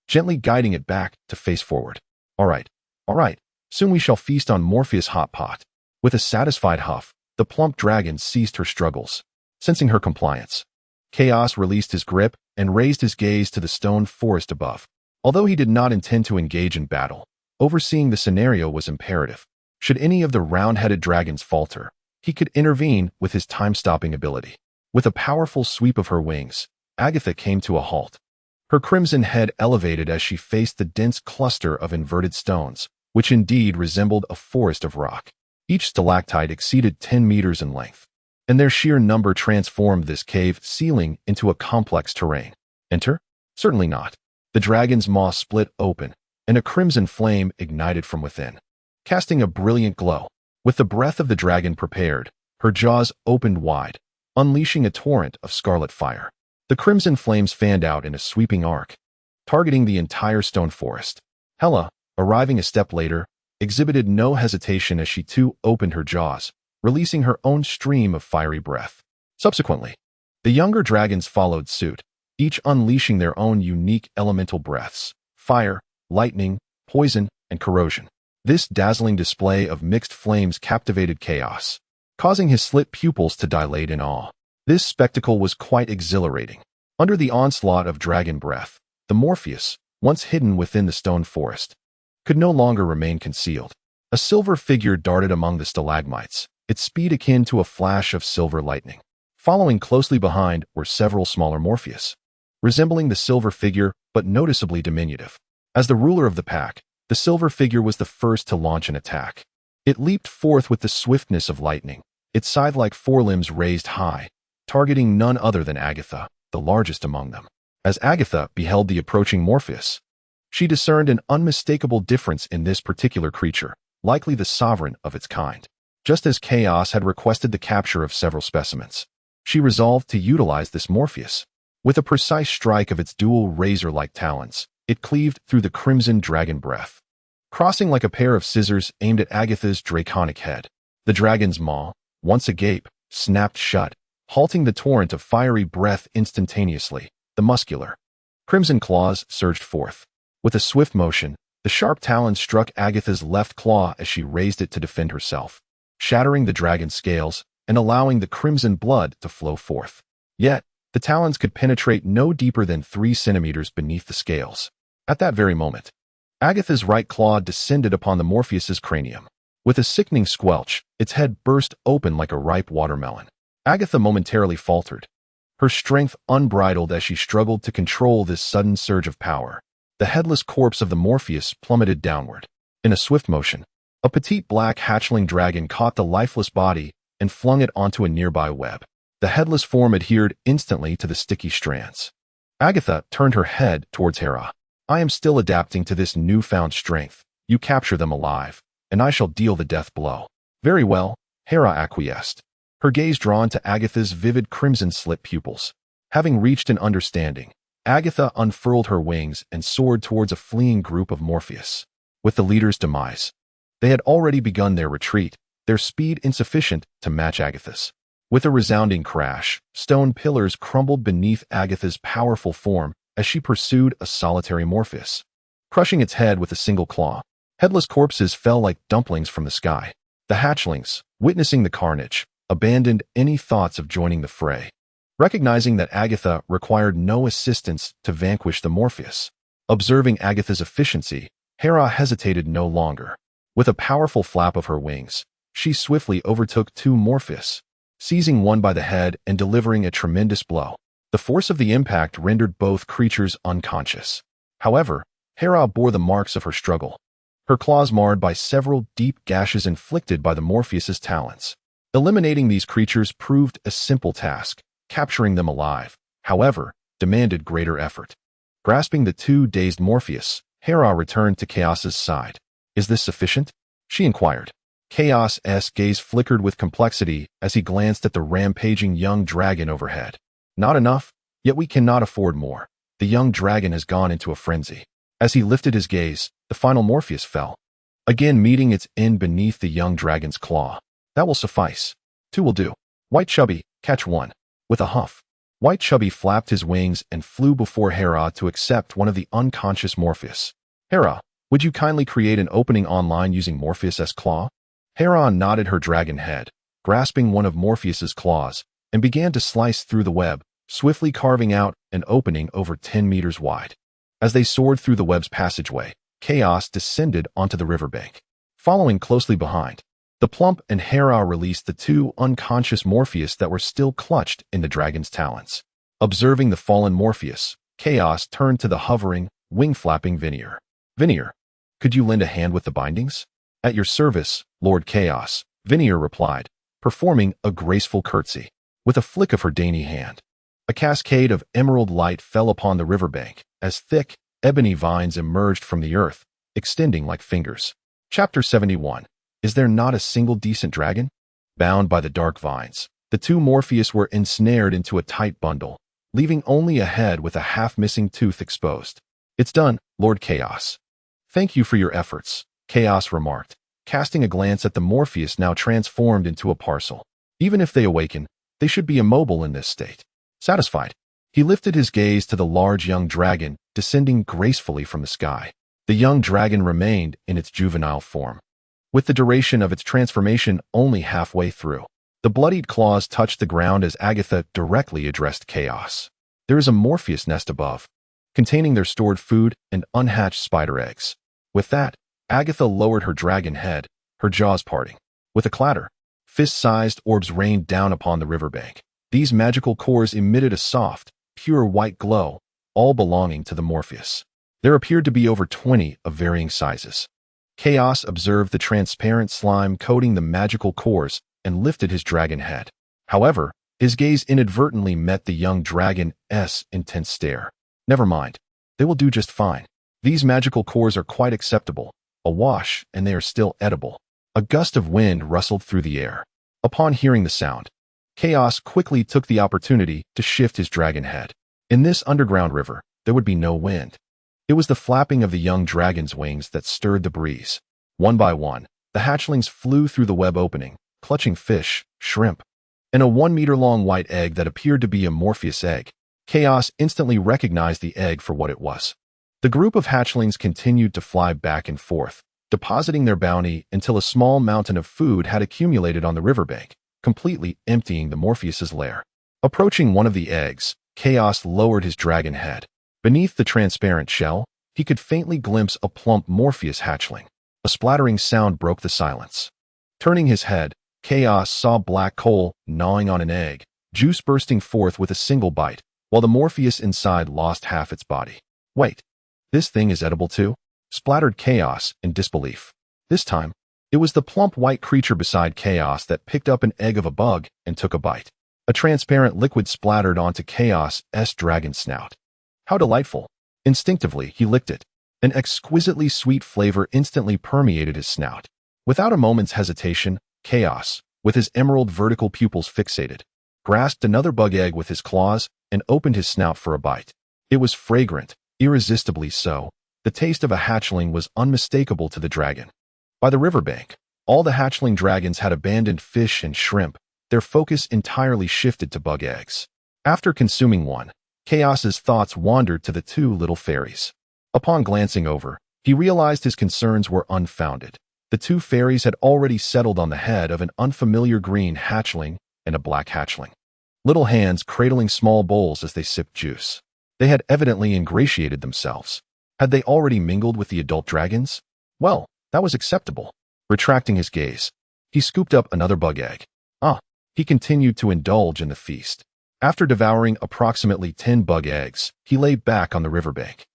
gently guiding it back to face forward. All right, soon we shall feast on Morpheus' hotpot." With a satisfied huff, the plump dragon ceased her struggles. Sensing her compliance, Chaos released his grip and raised his gaze to the stone forest above. Although he did not intend to engage in battle, overseeing the scenario was imperative. Should any of the round-headed dragons falter, he could intervene with his time-stopping ability. With a powerful sweep of her wings, Agatha came to a halt. Her crimson head elevated as she faced the dense cluster of inverted stones, which indeed resembled a forest of rock. Each stalactite exceeded 10 meters in length, and their sheer number transformed this cave ceiling into a complex terrain. Enter? Certainly not. The dragon's maw split open, and a crimson flame ignited from within, casting a brilliant glow. With the breath of the dragon prepared, her jaws opened wide, unleashing a torrent of scarlet fire. The crimson flames fanned out in a sweeping arc, targeting the entire stone forest. Hela, arriving a step later, exhibited no hesitation as she too opened her jaws, releasing her own stream of fiery breath. Subsequently, the younger dragons followed suit, each unleashing their own unique elemental breaths: fire, lightning, poison, and corrosion. This dazzling display of mixed flames captivated Chaos, causing his slit pupils to dilate in awe. This spectacle was quite exhilarating. Under the onslaught of dragon breath, the Morpheus, once hidden within the stone forest, could no longer remain concealed. A silver figure darted among the stalagmites, its speed akin to a flash of silver lightning. Following closely behind were several smaller Morpheus, resembling the silver figure but noticeably diminutive. As the ruler of the pack, the silver figure was the first to launch an attack. It leaped forth with the swiftness of lightning, its scythe-like forelimbs raised high, targeting none other than Agatha, the largest among them. As Agatha beheld the approaching Morpheus, she discerned an unmistakable difference in this particular creature, likely the sovereign of its kind. Just as Chaos had requested the capture of several specimens, she resolved to utilize this Morpheus. With a precise strike of its dual razor-like talons, it cleaved through the crimson dragon breath, crossing like a pair of scissors aimed at Agatha's draconic head. The dragon's maw, once agape, snapped shut, halting the torrent of fiery breath instantaneously. The muscular, crimson claws surged forth. With a swift motion, the sharp talon struck Agatha's left claw as she raised it to defend herself. shattering the dragon's scales and allowing the crimson blood to flow forth. Yet, the talons could penetrate no deeper than 3 centimeters beneath the scales. At that very moment, Agatha's right claw descended upon the Morpheus's cranium. With a sickening squelch, its head burst open like a ripe watermelon. Agatha momentarily faltered, her strength unbridled as she struggled to control this sudden surge of power. The headless corpse of the Morpheus plummeted downward. In a swift motion, a petite black hatchling dragon caught the lifeless body and flung it onto a nearby web. The headless form adhered instantly to the sticky strands. Agatha turned her head towards Hera. I am still adapting to this newfound strength. You capture them alive, and I shall deal the death blow. Very well, Hera acquiesced, her gaze drawn to Agatha's vivid crimson-slit pupils. Having reached an understanding, Agatha unfurled her wings and soared towards a fleeing group of Morpheus. With the leader's demise, they had already begun their retreat, their speed insufficient to match Agatha's. With a resounding crash, stone pillars crumbled beneath Agatha's powerful form as she pursued a solitary Morpheus, crushing its head with a single claw. Headless corpses fell like dumplings from the sky. The hatchlings, witnessing the carnage, abandoned any thoughts of joining the fray. Recognizing that Agatha required no assistance to vanquish the Morpheus, observing Agatha's efficiency, Hera hesitated no longer. With a powerful flap of her wings, she swiftly overtook 2 Morpheus, seizing one by the head and delivering a tremendous blow. The force of the impact rendered both creatures unconscious. However, Hera bore the marks of her struggle, her claws marred by several deep gashes inflicted by the Morpheus's talons. Eliminating these creatures proved a simple task. Capturing them alive, however, demanded greater effort. Grasping the 2 dazed Morpheus, Hera returned to Chaos's side. Is this sufficient? She inquired. Chaos's gaze flickered with complexity as he glanced at the rampaging young dragon overhead. Not enough, yet we cannot afford more. The young dragon has gone into a frenzy. As he lifted his gaze, the final Morpheus fell, again meeting its end beneath the young dragon's claw. That will suffice. 2 will do. White Chubby, catch one. With a huff, White Chubby flapped his wings and flew before Hera to accept one of the unconscious Morpheus. Hera, would you kindly create an opening online using Morpheus's claw? Hera nodded her dragon head, grasping one of Morpheus's claws, and began to slice through the web, swiftly carving out an opening over 10 meters wide. As they soared through the web's passageway, Chaos descended onto the riverbank. Following closely behind, the plump and Hera released the 2 unconscious Morpheus that were still clutched in the dragon's talons. Observing the fallen Morpheus, Chaos turned to the hovering, wing-flapping Veneer. Veneer, could you lend a hand with the bindings? At your service, Lord Chaos, Veneer replied, performing a graceful curtsy. With a flick of her dainty hand, a cascade of emerald light fell upon the riverbank as thick, ebony vines emerged from the earth, extending like fingers. Chapter 71. Is there not a single decent dragon? Bound by the dark vines, the 2 Morpheus were ensnared into a tight bundle, leaving only a head with a half-missing tooth exposed. It's done, Lord Chaos. Thank you for your efforts, Chaos remarked, casting a glance at the Morpheus now transformed into a parcel. Even if they awaken, they should be immobile in this state. Satisfied, he lifted his gaze to the large young dragon descending gracefully from the sky. The young dragon remained in its juvenile form, with the duration of its transformation only halfway through. The bloodied claws touched the ground as Agatha directly addressed Chaos. There is a Morpheus nest above, containing their stored food and unhatched spider eggs. With that, Agatha lowered her dragon head, her jaws parting. With a clatter, fist-sized orbs rained down upon the riverbank. These magical cores emitted a soft, pure white glow, all belonging to the Morpheus. There appeared to be over 20 of varying sizes. Chaos observed the transparent slime coating the magical cores and lifted his dragon head. However, his gaze inadvertently met the young dragon's intense stare. Never mind. They will do just fine. These magical cores are quite acceptable, awash, and they are still edible. A gust of wind rustled through the air. Upon hearing the sound, Chaos quickly took the opportunity to shift his dragon head. In this underground river, there would be no wind. It was the flapping of the young dragon's wings that stirred the breeze. One by one, the hatchlings flew through the web opening, clutching fish, shrimp, and a 1-meter-long white egg that appeared to be a Morpheus egg. Chaos instantly recognized the egg for what it was. The group of hatchlings continued to fly back and forth, depositing their bounty until a small mountain of food had accumulated on the riverbank, completely emptying the Morpheus's lair. Approaching one of the eggs, Chaos lowered his dragon head. Beneath the transparent shell, he could faintly glimpse a plump Morpheus hatchling. A splattering sound broke the silence. Turning his head, Chaos saw black coal gnawing on an egg, juice bursting forth with a single bite, while the Morpheus inside lost half its body. Wait, this thing is edible too? Splattered Chaos in disbelief. This time, it was the plump white creature beside Chaos that picked up an egg of a bug and took a bite. A transparent liquid splattered onto Chaos's dragon snout. How delightful! Instinctively, he licked it. An exquisitely sweet flavor instantly permeated his snout. Without a moment's hesitation, Chaos, with his emerald vertical pupils fixated, grasped another bug egg with his claws and opened his snout for a bite. It was fragrant, irresistibly so. The taste of a hatchling was unmistakable to the dragon. By the riverbank, all the hatchling dragons had abandoned fish and shrimp. Their focus entirely shifted to bug eggs. After consuming one, Chaos's thoughts wandered to the two little fairies. Upon glancing over, he realized his concerns were unfounded. The two fairies had already settled on the head of an unfamiliar green hatchling and a black hatchling. Little hands cradling small bowls as they sipped juice. They had evidently ingratiated themselves. Had they already mingled with the adult dragons? Well, that was acceptable. Retracting his gaze, he scooped up another bug egg. He continued to indulge in the feast. After devouring approximately 10 bug eggs, he lay back on the riverbank.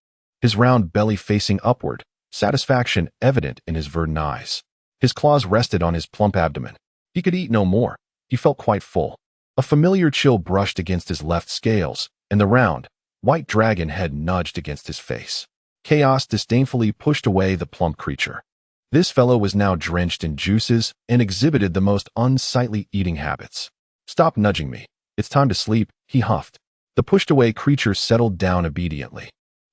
His round belly facing upward, satisfaction evident in his verdant eyes. His claws rested on his plump abdomen. He could eat no more. He felt quite full. A familiar chill brushed against his left scales, and the round, white dragon head nudged against his face. Chaos disdainfully pushed away the plump creature. This fellow was now drenched in juices and exhibited the most unsightly eating habits. Stop nudging me. It's time to sleep, he huffed. The pushed-away creature settled down obediently.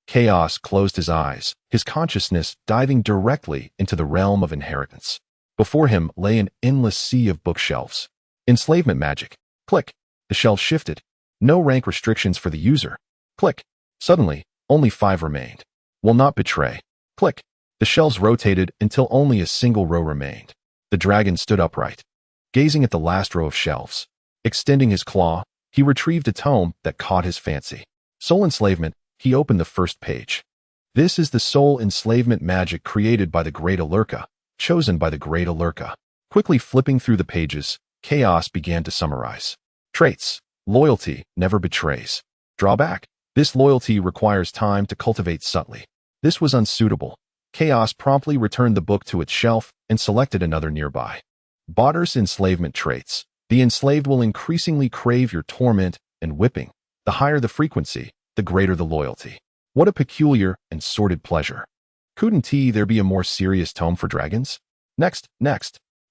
Chaos closed his eyes, his consciousness diving directly into the realm of inheritance. Before him lay an endless sea of bookshelves. Enslavement magic. Click. The shelves shifted. No rank restrictions for the user. Click. Suddenly, only 5 remained. Will not betray. Click. The shelves rotated until only a single row remained. The dragon stood upright, gazing at the last row of shelves. Extending his claw, he retrieved a tome that caught his fancy. Soul Enslavement, he opened the first page. This is the soul enslavement magic created by the Great Elurka, chosen by the Great Elurka. Quickly flipping through the pages, Chaos began to summarize. Traits. Loyalty never betrays. Drawback. This loyalty requires time to cultivate subtly. This was unsuitable. Chaos promptly returned the book to its shelf and selected another nearby. Botter's enslavement traits. The enslaved will increasingly crave your torment and whipping. The higher the frequency, the greater the loyalty. What a peculiar and sordid pleasure. Couldn't there be a more serious tome for dragons? Next.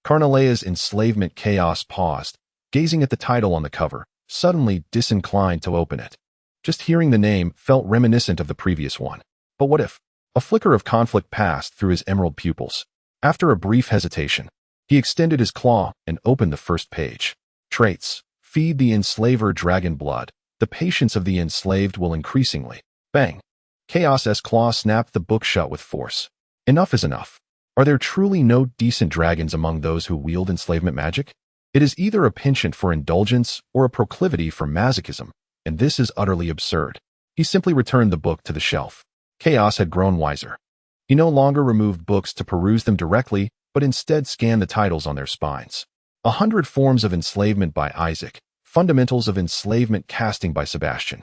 Carnalea's enslavement. Chaos paused, gazing at the title on the cover, suddenly disinclined to open it. Just hearing the name felt reminiscent of the previous one. But what if? A flicker of conflict passed through his emerald pupils. After a brief hesitation, he extended his claw and opened the first page. Traits. Feed the enslaver dragon blood. The patience of the enslaved will increasingly. Bang. Chaos's claw snapped the book shut with force. Enough is enough. Are there truly no decent dragons among those who wield enslavement magic? It is either a penchant for indulgence or a proclivity for masochism, and this is utterly absurd. He simply returned the book to the shelf. Chaos had grown wiser. He no longer removed books to peruse them directly, but instead scanned the titles on their spines. 100 Forms of Enslavement by Isaac. Fundamentals of Enslavement Casting by Sebastian.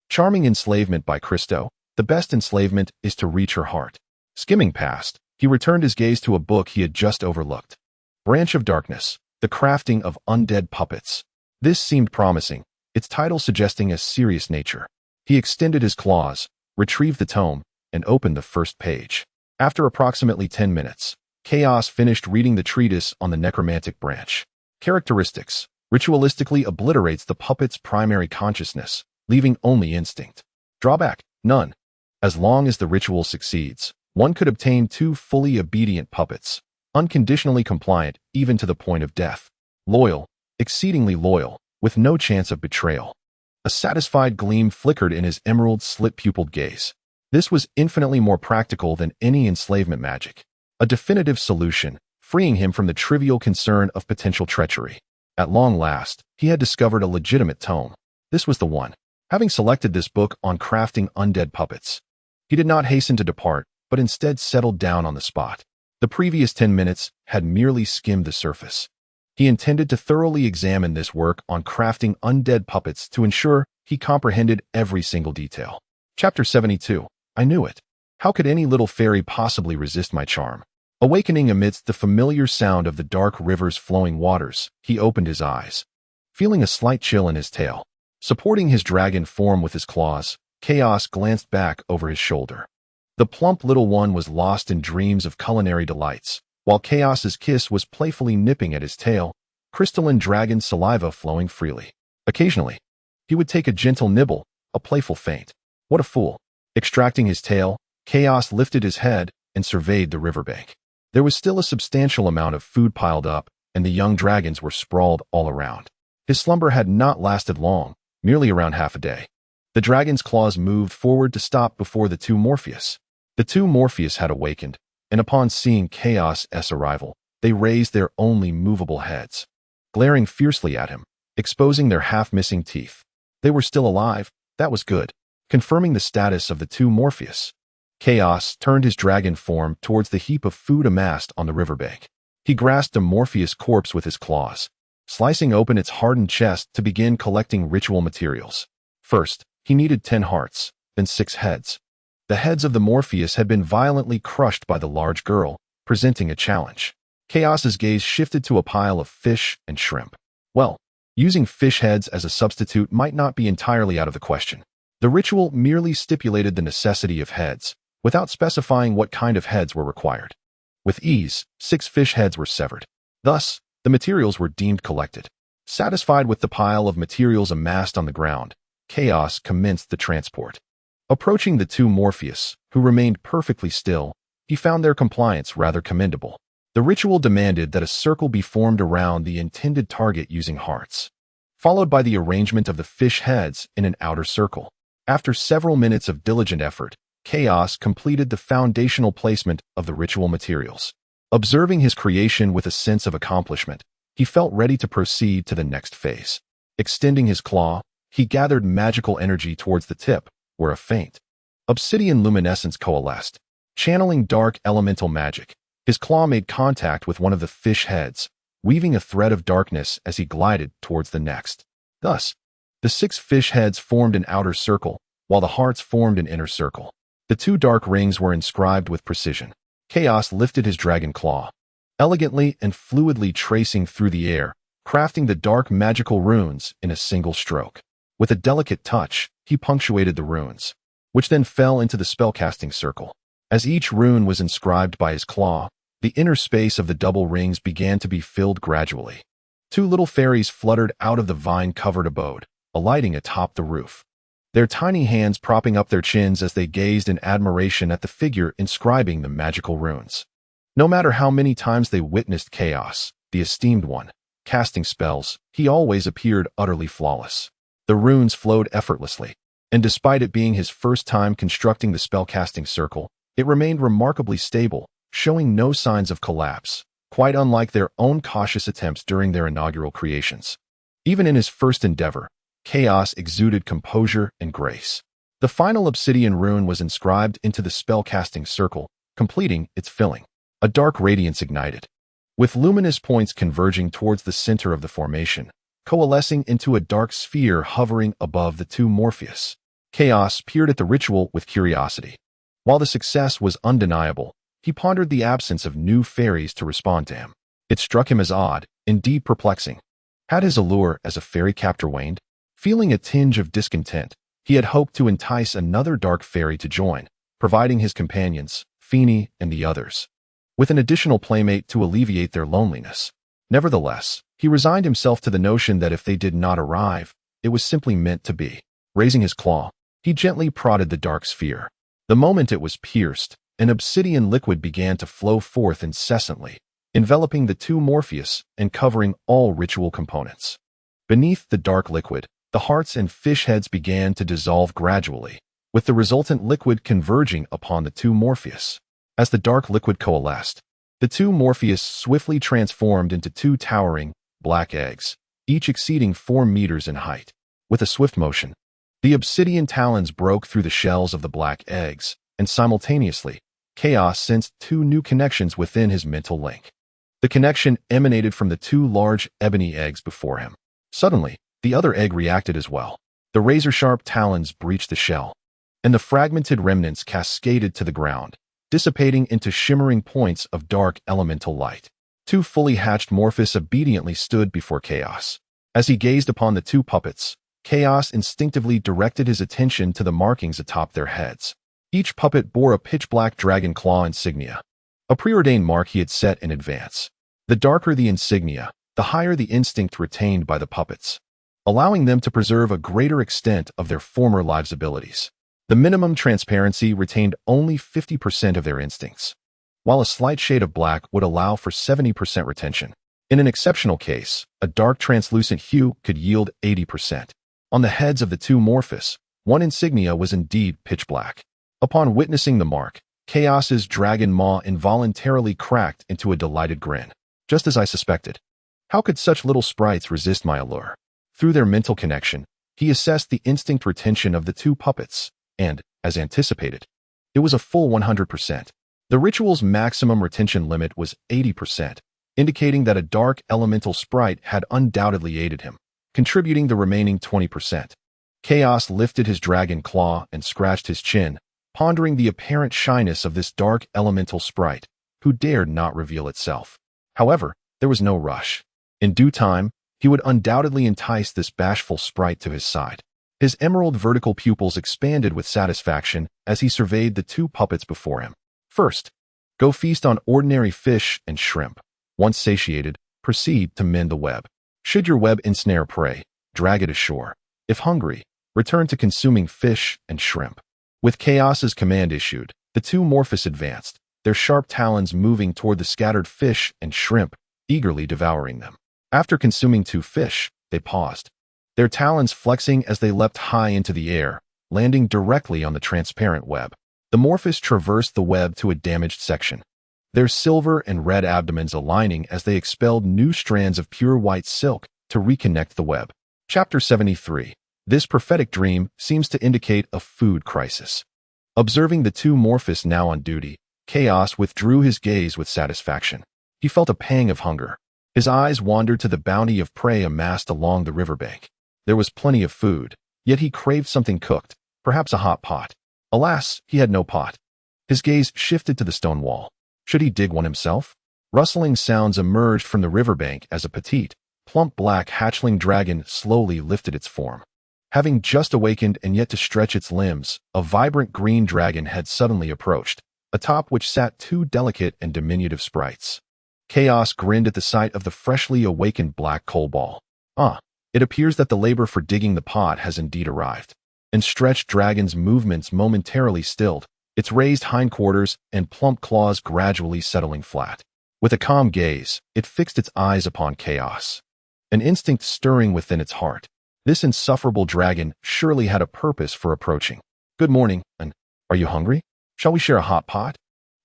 Charming Enslavement by Christo. The best enslavement is to reach her heart. Skimming past, he returned his gaze to a book he had just overlooked. Branch of Darkness. The Crafting of Undead Puppets. This seemed promising, its title suggesting a serious nature. He extended his claws, retrieved the tome, and opened the first page. After approximately 10 minutes, Chaos finished reading the treatise on the necromantic branch. Characteristics. Ritualistically obliterates the puppet's primary consciousness, leaving only instinct. Drawback. None. As long as the ritual succeeds, one could obtain 2 fully obedient puppets, unconditionally compliant even to the point of death. Loyal. Exceedingly loyal, with no chance of betrayal. A satisfied gleam flickered in his emerald slit-pupiled gaze. This was infinitely more practical than any enslavement magic. A definitive solution, freeing him from the trivial concern of potential treachery. At long last, he had discovered a legitimate tome. This was the one. Having selected this book on crafting undead puppets, he did not hasten to depart, but instead settled down on the spot. The previous 10 minutes had merely skimmed the surface. He intended to thoroughly examine this work on crafting undead puppets to ensure he comprehended every single detail. Chapter 72. I knew it. How could any little fairy possibly resist my charm? Awakening amidst the familiar sound of the dark river's flowing waters, he opened his eyes, feeling a slight chill in his tail. Supporting his dragon form with his claws, Chaos glanced back over his shoulder. The plump little one was lost in dreams of culinary delights, while Chaos's kiss was playfully nipping at his tail, crystalline dragon saliva flowing freely. Occasionally, he would take a gentle nibble, a playful feint. What a fool. Extracting his tail, Chaos lifted his head and surveyed the riverbank. There was still a substantial amount of food piled up, and the young dragons were sprawled all around. His slumber had not lasted long, merely around half a day. The dragon's claws moved forward to stop before the two Morpheus. The two Morpheus had awakened, and upon seeing Chaos's arrival, they raised their only movable heads, glaring fiercely at him, exposing their half-missing teeth. They were still alive, that was good, confirming the status of the two Morpheus. Chaos turned his dragon form towards the heap of food amassed on the riverbank. He grasped a Morpheus corpse with his claws, slicing open its hardened chest to begin collecting ritual materials. First, he needed 10 hearts, then 6 heads. The heads of the Morpheus had been violently crushed by the large girl, presenting a challenge. Chaos's gaze shifted to a pile of fish and shrimp. Well, using fish heads as a substitute might not be entirely out of the question. The ritual merely stipulated the necessity of heads, without specifying what kind of heads were required. With ease, 6 fish heads were severed. Thus, the materials were deemed collected. Satisfied with the pile of materials amassed on the ground, Chaos commenced the transport. Approaching the two Morpheus, who remained perfectly still, he found their compliance rather commendable. The ritual demanded that a circle be formed around the intended target using hearts, followed by the arrangement of the fish heads in an outer circle. After several minutes of diligent effort, Chaos completed the foundational placement of the ritual materials. Observing his creation with a sense of accomplishment, he felt ready to proceed to the next phase. Extending his claw, he gathered magical energy towards the tip, where a faint obsidian luminescence coalesced. Channeling dark elemental magic, his claw made contact with one of the fish heads, weaving a thread of darkness as he glided towards the next. Thus, the 6 fish heads formed an outer circle, while the hearts formed an inner circle. The 2 dark rings were inscribed with precision. Chaos lifted his dragon claw, elegantly and fluidly tracing through the air, crafting the dark magical runes in a single stroke. With a delicate touch, he punctuated the runes, which then fell into the spellcasting circle. As each rune was inscribed by his claw, the inner space of the double rings began to be filled gradually. 2 little fairies fluttered out of the vine-covered abode, alighting atop the roof, their tiny hands propping up their chins as they gazed in admiration at the figure inscribing the magical runes. No matter how many times they witnessed Chaos, the esteemed one, casting spells, he always appeared utterly flawless. The runes flowed effortlessly, and despite it being his first time constructing the spellcasting circle, it remained remarkably stable, showing no signs of collapse, quite unlike their own cautious attempts during their inaugural creations. Even in his first endeavor, Chaos exuded composure and grace. The final obsidian rune was inscribed into the spellcasting circle, completing its filling. A dark radiance ignited, with luminous points converging towards the center of the formation, coalescing into a dark sphere hovering above the two Morpheus. Chaos peered at the ritual with curiosity. While the success was undeniable, he pondered the absence of new fairies to respond to him. It struck him as odd, indeed perplexing. Had his allure as a fairy captor waned? Feeling a tinge of discontent, he had hoped to entice another dark fairy to join, providing his companions, Feeny and the others, with an additional playmate to alleviate their loneliness. Nevertheless, he resigned himself to the notion that if they did not arrive, it was simply meant to be. Raising his claw, he gently prodded the dark sphere. The moment it was pierced, an obsidian liquid began to flow forth incessantly, enveloping the two Morpheus and covering all ritual components. Beneath the dark liquid, the hearts and fish heads began to dissolve gradually, with the resultant liquid converging upon the two Morpheus. As the dark liquid coalesced, The two Morpheus swiftly transformed into two towering, black eggs, each exceeding 4 meters in height. With a swift motion, the obsidian talons broke through the shells of the black eggs, and simultaneously, Chaos sensed 2 new connections within his mental link. The connection emanated from the 2 large ebony eggs before him. Suddenly, the other egg reacted as well. The razor-sharp talons breached the shell, and the fragmented remnants cascaded to the ground, dissipating into shimmering points of dark elemental light. 2 fully hatched Morpheus obediently stood before Chaos. As he gazed upon the 2 puppets, Chaos instinctively directed his attention to the markings atop their heads. Each puppet bore a pitch-black dragon claw insignia, a preordained mark he had set in advance. The darker the insignia, the higher the instinct retained by the puppets, allowing them to preserve a greater extent of their former lives' abilities. The minimum transparency retained only 50% of their instincts, while a slight shade of black would allow for 70% retention. In an exceptional case, a dark translucent hue could yield 80%. On the heads of the 2 Morpheus, one insignia was indeed pitch black. Upon witnessing the mark, Chaos's dragon maw involuntarily cracked into a delighted grin. Just as I suspected. How could such little sprites resist my allure? Through their mental connection, he assessed the instinct retention of the 2 puppets, and, as anticipated, it was a full 100%. The ritual's maximum retention limit was 80%, indicating that a dark elemental sprite had undoubtedly aided him, contributing the remaining 20%. Chaos lifted his dragon claw and scratched his chin, pondering the apparent shyness of this dark elemental sprite, who dared not reveal itself. However, there was no rush. In due time, he would undoubtedly entice this bashful sprite to his side. His emerald vertical pupils expanded with satisfaction as he surveyed the 2 puppets before him. First, go feast on ordinary fish and shrimp. Once satiated, proceed to mend the web. Should your web ensnare prey, drag it ashore. If hungry, return to consuming fish and shrimp. With Chaos's command issued, the 2 Morpheus advanced, their sharp talons moving toward the scattered fish and shrimp, eagerly devouring them. After consuming 2 fish, they paused, their talons flexing as they leapt high into the air, landing directly on the transparent web. The Morpheus traversed the web to a damaged section, their silver and red abdomens aligning as they expelled new strands of pure white silk to reconnect the web. Chapter 73. This prophetic dream seems to indicate a food crisis. Observing the 2 Morpheus now on duty, Chaos withdrew his gaze with satisfaction. He felt a pang of hunger. His eyes wandered to the bounty of prey amassed along the riverbank. There was plenty of food, yet he craved something cooked, perhaps a hot pot. Alas, he had no pot. His gaze shifted to the stone wall. Should he dig one himself? Rustling sounds emerged from the riverbank as a petite, plump black hatchling dragon slowly lifted its form. Having just awakened and yet to stretch its limbs, a vibrant green dragon had suddenly approached, atop which sat 2 delicate and diminutive sprites. Chaos grinned at the sight of the freshly awakened black coal ball. It appears that the labor for digging the pot has indeed arrived. And stretched dragon's movements momentarily stilled, its raised hindquarters and plump claws gradually settling flat. With a calm gaze, it fixed its eyes upon Chaos, an instinct stirring within its heart. This insufferable dragon surely had a purpose for approaching. Good morning, and are you hungry? Shall we share a hot pot?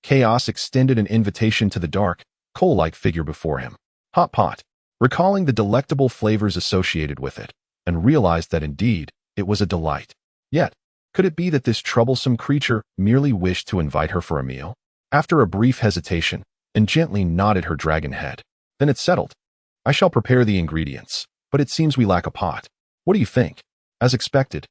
Chaos extended an invitation to the dark, coal-like figure before him. Hot pot, recalling the delectable flavors associated with it, and realized that indeed, it was a delight. Yet, could it be that this troublesome creature merely wished to invite her for a meal? After a brief hesitation, and gently nodded her dragon head. Then it settled. I shall prepare the ingredients, but it seems we lack a pot. What do you think? As expected,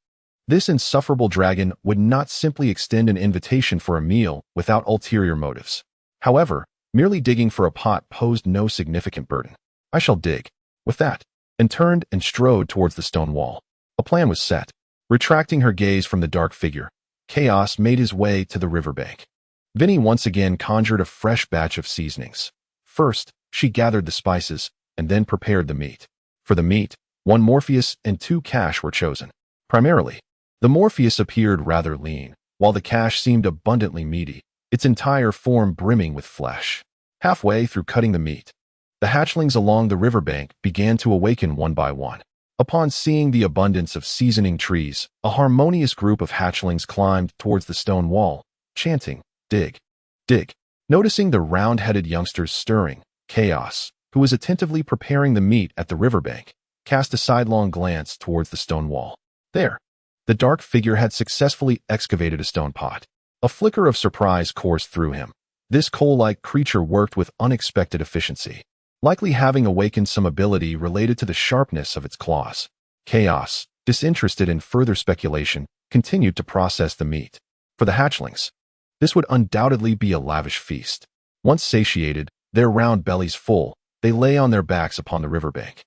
this insufferable dragon would not simply extend an invitation for a meal without ulterior motives. However, merely digging for a pot posed no significant burden. I shall dig. With that, and turned and strode towards the stone wall. A plan was set. Retracting her gaze from the dark figure, Chaos made his way to the riverbank. Vinny once again conjured a fresh batch of seasonings. First, she gathered the spices, and then prepared the meat. For the meat, 1 Morpheus and 2 Cash were chosen. Primarily, the Morpheus appeared rather lean, while the Cash seemed abundantly meaty, its entire form brimming with flesh. Halfway through cutting the meat, the hatchlings along the riverbank began to awaken one by one. Upon seeing the abundance of seasoning trees, a harmonious group of hatchlings climbed towards the stone wall, chanting, "Dig, dig." Noticing the round-headed youngsters stirring, Chaos, who was attentively preparing the meat at the riverbank, cast a sidelong glance towards the stone wall. There, the dark figure had successfully excavated a stone pot. A flicker of surprise coursed through him. This coal-like creature worked with unexpected efficiency, likely having awakened some ability related to the sharpness of its claws. Chaos, disinterested in further speculation, continued to process the meat. For the hatchlings, this would undoubtedly be a lavish feast. Once satiated, their round bellies full, they lay on their backs upon the riverbank,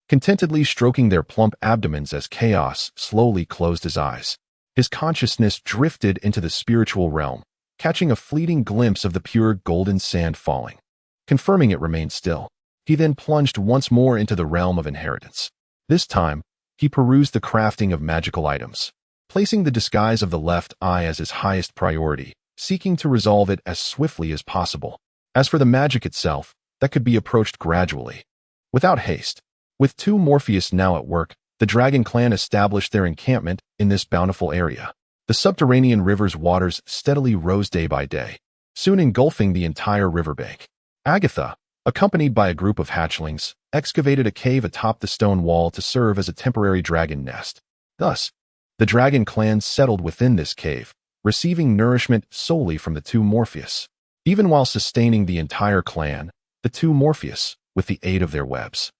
contentedly stroking their plump abdomens as Chaos slowly closed his eyes. His consciousness drifted into the spiritual realm, catching a fleeting glimpse of the pure golden sand falling. Confirming it remained still, he then plunged once more into the realm of inheritance. This time, he perused the crafting of magical items, placing the disguise of the left eye as his highest priority, seeking to resolve it as swiftly as possible. As for the magic itself, that could be approached gradually, without haste. With two Morpheus now at work, the Dragon Clan established their encampment in this bountiful area. The subterranean river's waters steadily rose day by day, soon engulfing the entire riverbank. Agatha, accompanied by a group of hatchlings, excavated a cave atop the stone wall to serve as a temporary dragon nest. Thus, the Dragon Clan settled within this cave, receiving nourishment solely from the two Morpheus. Even while sustaining the entire clan, the two Morpheus, with the aid of their webs,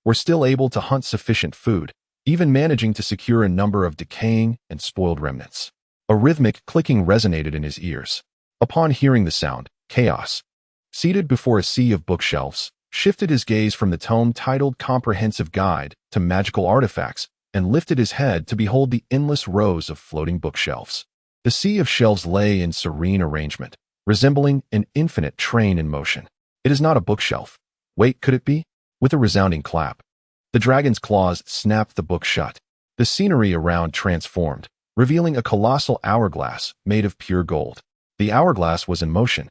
were still able to hunt sufficient food, even managing to secure a number of decaying and spoiled remnants. A rhythmic clicking resonated in his ears. Upon hearing the sound, Chaos, seated before a sea of bookshelves, shifted his gaze from the tome titled Comprehensive Guide to Magical Artifacts and lifted his head to behold the endless rows of floating bookshelves. The sea of shelves lay in serene arrangement, resembling an infinite train in motion. It is not a bookshelf. Wait, could it be? With a resounding clap, the dragon's claws snapped the book shut. The scenery around transformed, revealing a colossal hourglass made of pure gold. The hourglass was in motion,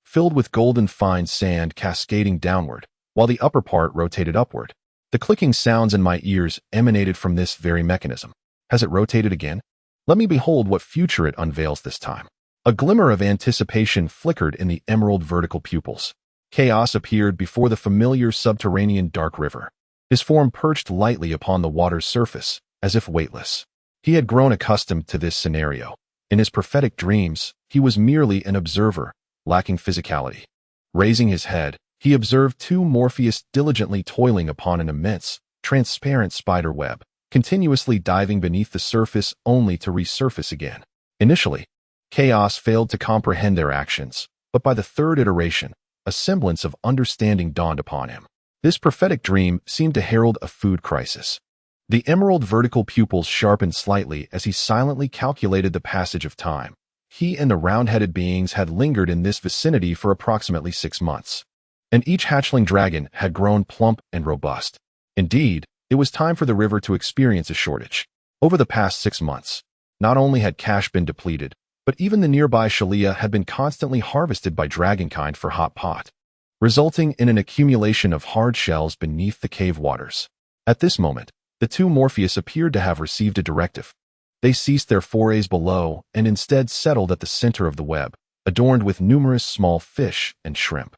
filled with golden fine sand cascading downward, while the upper part rotated upward. The clicking sounds in my ears emanated from this very mechanism. Has it rotated again? Let me behold what future it unveils this time. A glimmer of anticipation flickered in the emerald vertical pupils. Chaos appeared before the familiar subterranean dark river. His form perched lightly upon the water's surface, as if weightless. He had grown accustomed to this scenario. In his prophetic dreams, he was merely an observer, lacking physicality. Raising his head, he observed two Morpheus diligently toiling upon an immense, transparent spider web, continuously diving beneath the surface only to resurface again. Initially, Chaos failed to comprehend their actions, but by the third iteration, a semblance of understanding dawned upon him. This prophetic dream seemed to herald a food crisis. The emerald vertical pupils sharpened slightly as he silently calculated the passage of time. He and the round-headed beings had lingered in this vicinity for approximately 6 months, and each hatchling dragon had grown plump and robust. Indeed, it was time for the river to experience a shortage. Over the past 6 months, not only had cash been depleted, but even the nearby Shalia had been constantly harvested by dragonkind for hotpot, resulting in an accumulation of hard shells beneath the cave waters. At this moment, the two Morpheus appeared to have received a directive. They ceased their forays below and instead settled at the center of the web, adorned with numerous small fish and shrimp.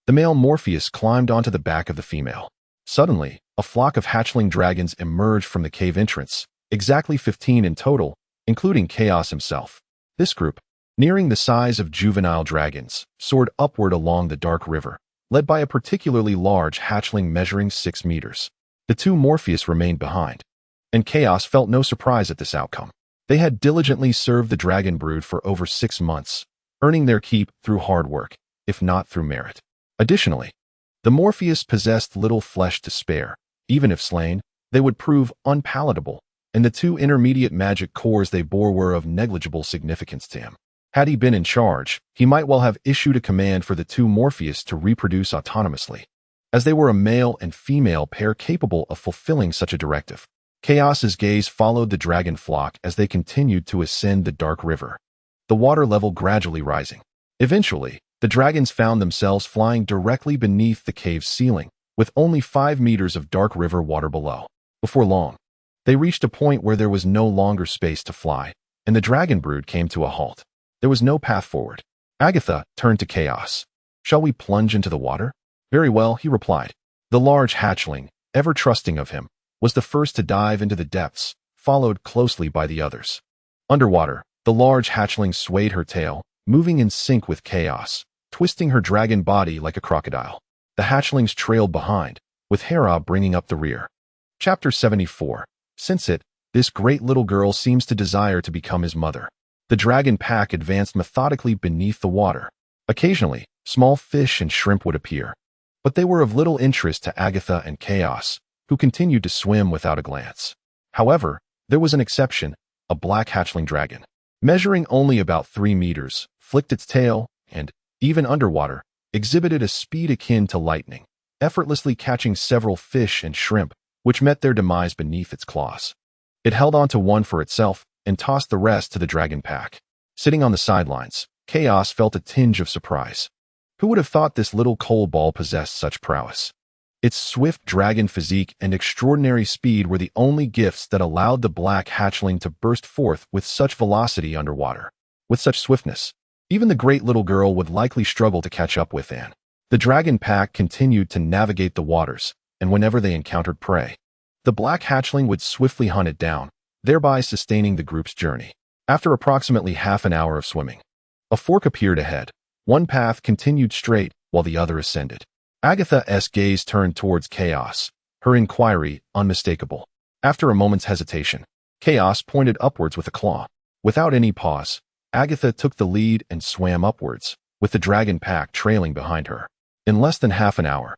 The male Morpheus climbed onto the back of the female. Suddenly, a flock of hatchling dragons emerged from the cave entrance, exactly 15 in total, including Chaos himself. This group, nearing the size of juvenile dragons, soared upward along the dark river, led by a particularly large hatchling measuring 6 meters. The two Morpheus remained behind, and Chaos felt no surprise at this outcome. They had diligently served the dragon brood for over 6 months, earning their keep through hard work, if not through merit. Additionally, the Morpheus possessed little flesh to spare. Even if slain, they would prove unpalatable, and the 2 intermediate magic cores they bore were of negligible significance to him. Had he been in charge, he might well have issued a command for the 2 Morpheus to reproduce autonomously, as they were a male and female pair capable of fulfilling such a directive. Chaos's gaze followed the dragon flock as they continued to ascend the dark river, the water level gradually rising. Eventually, the dragons found themselves flying directly beneath the cave's ceiling, with only 5 meters of dark river water below. Before long, they reached a point where there was no longer space to fly, and the dragon brood came to a halt. There was no path forward. Agatha turned to Chaos. Shall we plunge into the water? Very well, he replied. The large hatchling, ever trusting of him, was the first to dive into the depths, followed closely by the others. Underwater, the large hatchling swayed her tail, moving in sync with chaos, twisting her dragon body like a crocodile. The hatchlings trailed behind, with Hera bringing up the rear. Chapter 74. Since this great little girl seems to desire to become his mother. The dragon pack advanced methodically beneath the water. Occasionally, small fish and shrimp would appear, but they were of little interest to Agatha and Chaos, who continued to swim without a glance. However, there was an exception, a black hatchling dragon. Measuring only about 3 meters, flicked its tail, and, even underwater, exhibited a speed akin to lightning, effortlessly catching several fish and shrimp, which met their demise beneath its claws. It held onto one for itself and tossed the rest to the dragon pack. Sitting on the sidelines, Chaos felt a tinge of surprise. Who would have thought this little coal ball possessed such prowess? Its swift dragon physique and extraordinary speed were the only gifts that allowed the black hatchling to burst forth with such velocity underwater. With such swiftness, even the great little girl would likely struggle to catch up with Anne. The dragon pack continued to navigate the waters, and whenever they encountered prey, the black hatchling would swiftly hunt it down, thereby sustaining the group's journey. After approximately half an hour of swimming, a fork appeared ahead. One path continued straight, while the other ascended. Agatha's gaze turned towards Chaos, her inquiry unmistakable. After a moment's hesitation, Chaos pointed upwards with a claw. Without any pause, Agatha took the lead and swam upwards, with the dragon pack trailing behind her. In less than half an hour,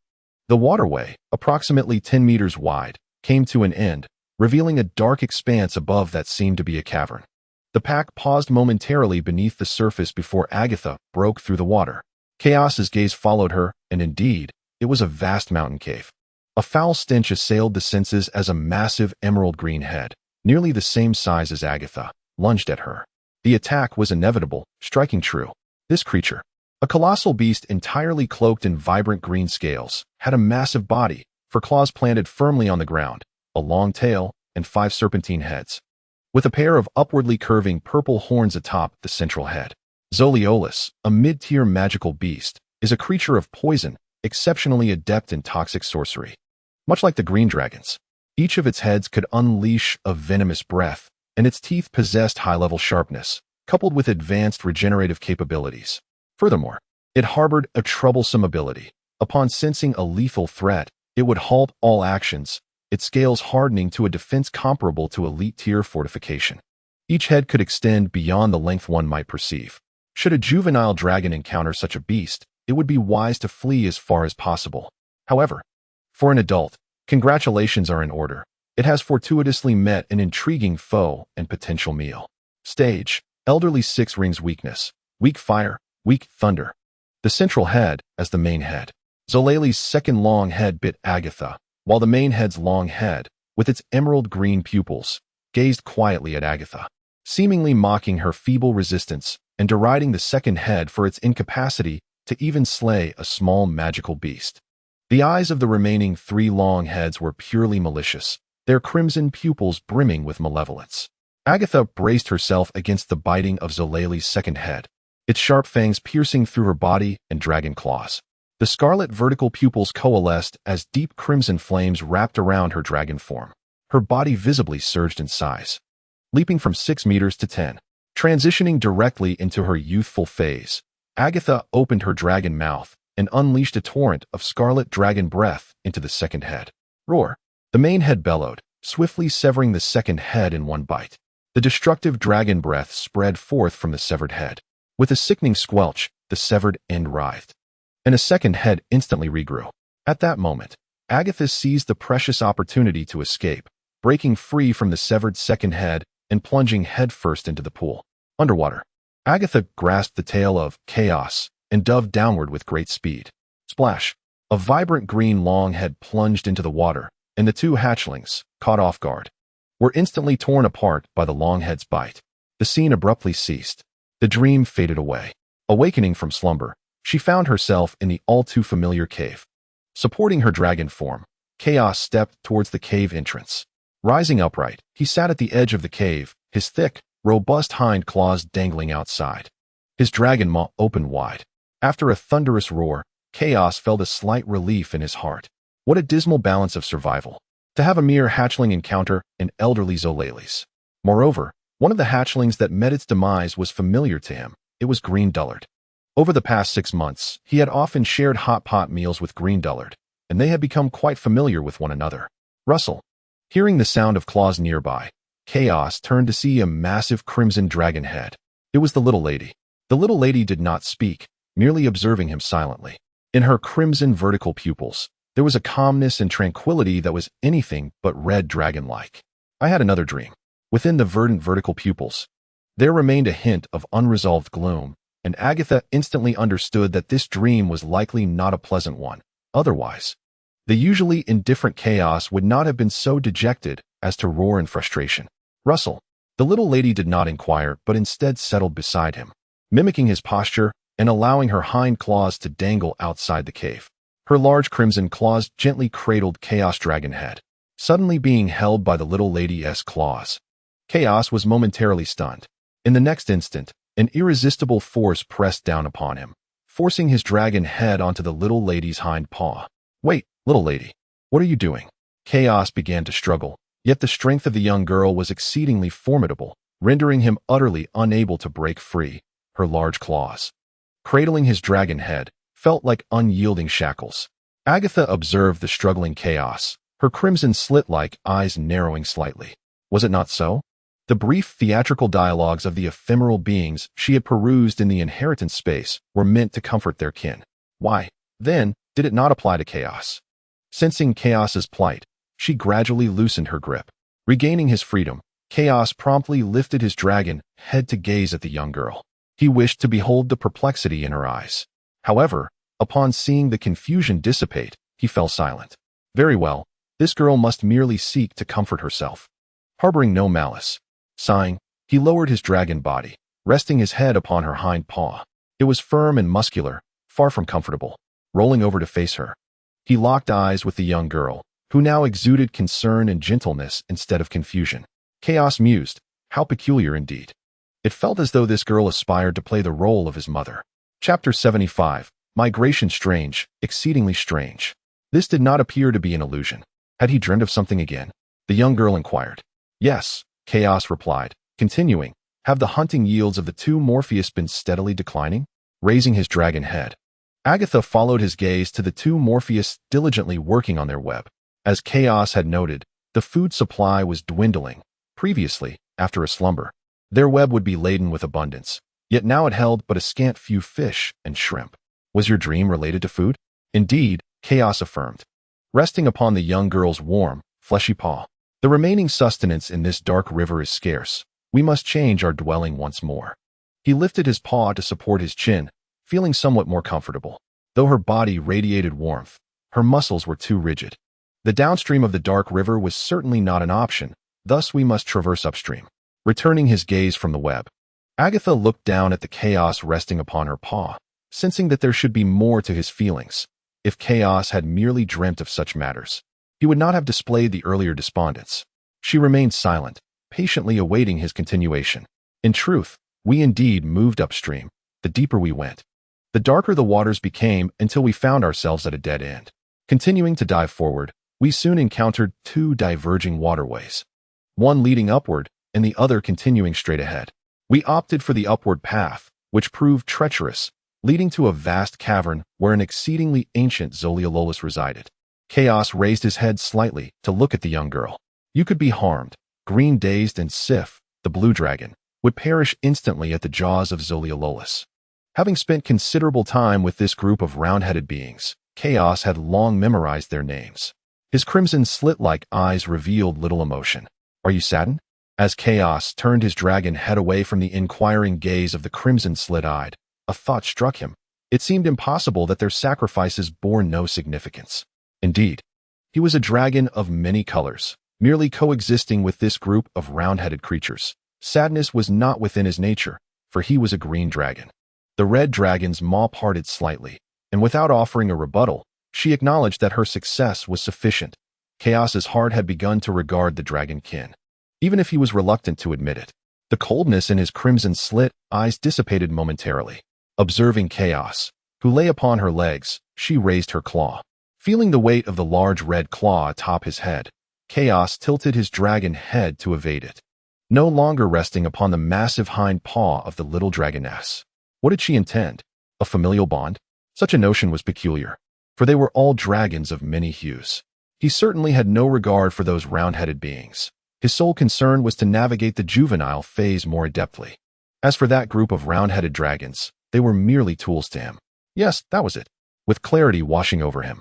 the waterway, approximately 10 meters wide, came to an end, revealing a dark expanse above that seemed to be a cavern. The pack paused momentarily beneath the surface before Agatha broke through the water. Chaos's gaze followed her, and indeed, it was a vast mountain cave. A foul stench assailed the senses as a massive emerald green head, nearly the same size as Agatha, lunged at her. The attack was inevitable, striking true. This creature, a colossal beast entirely cloaked in vibrant green scales, had a massive body, for claws planted firmly on the ground, a long tail, and 5 serpentine heads, with a pair of upwardly curving purple horns atop the central head. Zoliolus, a mid-tier magical beast, is a creature of poison, exceptionally adept in toxic sorcery. Much like the green dragons, each of its heads could unleash a venomous breath, and its teeth possessed high-level sharpness, coupled with advanced regenerative capabilities. Furthermore, it harbored a troublesome ability. Upon sensing a lethal threat, it would halt all actions, its scales hardening to a defense comparable to elite-tier fortification. Each head could extend beyond the length one might perceive. Should a juvenile dragon encounter such a beast, it would be wise to flee as far as possible. However, for an adult, congratulations are in order. It has fortuitously met an intriguing foe and potential meal. Stage: Elderly 6 rings weakness, weak fire, weak thunder. The central head as the main head. Zolali's second long head bit Agatha, while the main head's long head, with its emerald green pupils, gazed quietly at Agatha, seemingly mocking her feeble resistance and deriding the second head for its incapacity to even slay a small magical beast. The eyes of the remaining 3 long heads were purely malicious, their crimson pupils brimming with malevolence. Agatha braced herself against the biting of Zolali's second head, its sharp fangs piercing through her body and dragon claws. The scarlet vertical pupils coalesced as deep crimson flames wrapped around her dragon form. Her body visibly surged in size, leaping from 6 meters to 10. Transitioning directly into her youthful phase, Agatha opened her dragon mouth and unleashed a torrent of scarlet dragon breath into the second head. Roar! The main head bellowed, swiftly severing the second head in one bite. The destructive dragon breath spread forth from the severed head. With a sickening squelch, the severed end writhed, and a second head instantly regrew. At that moment, Agatha seized the precious opportunity to escape, breaking free from the severed second head and plunging headfirst into the pool. Underwater, Agatha grasped the tail of Chaos and dove downward with great speed. Splash! A vibrant green long head plunged into the water, and the 2 hatchlings, caught off guard, were instantly torn apart by the long head's bite. The scene abruptly ceased. The dream faded away. Awakening from slumber, she found herself in the all-too-familiar cave. Supporting her dragon form, Chaos stepped towards the cave entrance. Rising upright, he sat at the edge of the cave, his thick, robust hind claws dangling outside. His dragon maw opened wide. After a thunderous roar, Chaos felt a slight relief in his heart. What a dismal balance of survival. To have a mere hatchling encounter an elderly Zolalis. Moreover, one of the hatchlings that met its demise was familiar to him. It was Green Dullard. Over the past 6 months, he had often shared hotpot meals with Green Dullard, and they had become quite familiar with one another. Rustle. Hearing the sound of claws nearby, Chaos turned to see a massive crimson dragon head. It was the little lady. The little lady did not speak, merely observing him silently. In her crimson vertical pupils, there was a calmness and tranquility that was anything but red dragon-like. I had another dream. Within the verdant vertical pupils, there remained a hint of unresolved gloom, and Agatha instantly understood that this dream was likely not a pleasant one. Otherwise, the usually indifferent Chaos would not have been so dejected as to roar in frustration. Rustle. The little lady did not inquire, but instead settled beside him, mimicking his posture and allowing her hind claws to dangle outside the cave. Her large crimson claws gently cradled Chaos' dragon head, suddenly being held by the little lady's claws. Chaos was momentarily stunned. In the next instant, an irresistible force pressed down upon him, forcing his dragon head onto the little lady's hind paw. Wait, little lady, what are you doing? Chaos began to struggle, yet the strength of the young girl was exceedingly formidable, rendering him utterly unable to break free. Her large claws, cradling his dragon head, felt like unyielding shackles. Agatha observed the struggling Chaos, her crimson slit-like eyes narrowing slightly. Was it not so? The brief theatrical dialogues of the ephemeral beings she had perused in the inheritance space were meant to comfort their kin. Why, then, did it not apply to Chaos? Sensing Chaos's plight, she gradually loosened her grip. Regaining his freedom, Chaos promptly lifted his dragon head to gaze at the young girl. He wished to behold the perplexity in her eyes. However, upon seeing the confusion dissipate, he fell silent. Very well, this girl must merely seek to comfort herself. Harboring no malice. Sighing, he lowered his dragon body, resting his head upon her hind paw. It was firm and muscular, far from comfortable. Rolling over to face her, he locked eyes with the young girl, who now exuded concern and gentleness instead of confusion. Chaos mused, how peculiar indeed. It felt as though this girl aspired to play the role of his mother. Chapter 75. Migration strange, exceedingly strange. This did not appear to be an illusion. Had he dreamed of something again? The young girl inquired. Yes, Chaos replied, continuing, have the hunting yields of the two Morpheus been steadily declining? Raising his dragon head, Agatha followed his gaze to the two Morpheus diligently working on their web. As Chaos had noted, the food supply was dwindling. Previously, after a slumber, their web would be laden with abundance, yet now it held but a scant few fish and shrimp. Was your dream related to food? Indeed, Chaos affirmed, resting upon the young girl's warm, fleshy paw. The remaining sustenance in this dark river is scarce. We must change our dwelling once more. He lifted his paw to support his chin, feeling somewhat more comfortable. Though her body radiated warmth, her muscles were too rigid. The downstream of the dark river was certainly not an option, thus we must traverse upstream. Returning his gaze from the web, Agatha looked down at the Chaos resting upon her paw, sensing that there should be more to his feelings. If Chaos had merely dreamt of such matters, he would not have displayed the earlier despondence. She remained silent, patiently awaiting his continuation. In truth, we indeed moved upstream. The deeper we went, the darker the waters became until we found ourselves at a dead end. Continuing to dive forward, we soon encountered two diverging waterways, one leading upward and the other continuing straight ahead. We opted for the upward path, which proved treacherous, leading to a vast cavern where an exceedingly ancient Zoliololus resided. Chaos raised his head slightly to look at the young girl. You could be harmed. Green dazed and Sif, the blue dragon, would perish instantly at the jaws of Zoliololus. Having spent considerable time with this group of round-headed beings, Chaos had long memorized their names. His crimson slit-like eyes revealed little emotion. Are you saddened? As Chaos turned his dragon head away from the inquiring gaze of the crimson slit-eyed, a thought struck him. It seemed impossible that their sacrifices bore no significance. Indeed, he was a dragon of many colors, merely coexisting with this group of round-headed creatures. Sadness was not within his nature, for he was a green dragon. The red dragon's maw parted slightly, and without offering a rebuttal, she acknowledged that her success was sufficient. Chaos's heart had begun to regard the dragonkin, even if he was reluctant to admit it. The coldness in his crimson slit eyes dissipated momentarily. Observing Chaos, who lay upon her legs, she raised her claw. Feeling the weight of the large red claw atop his head, Chaos tilted his dragon head to evade it, no longer resting upon the massive hind paw of the little dragoness. What did she intend? A familial bond? Such a notion was peculiar, for they were all dragons of many hues. He certainly had no regard for those round-headed beings. His sole concern was to navigate the juvenile phase more adeptly. As for that group of round-headed dragons, they were merely tools to him. Yes, that was it. With clarity washing over him,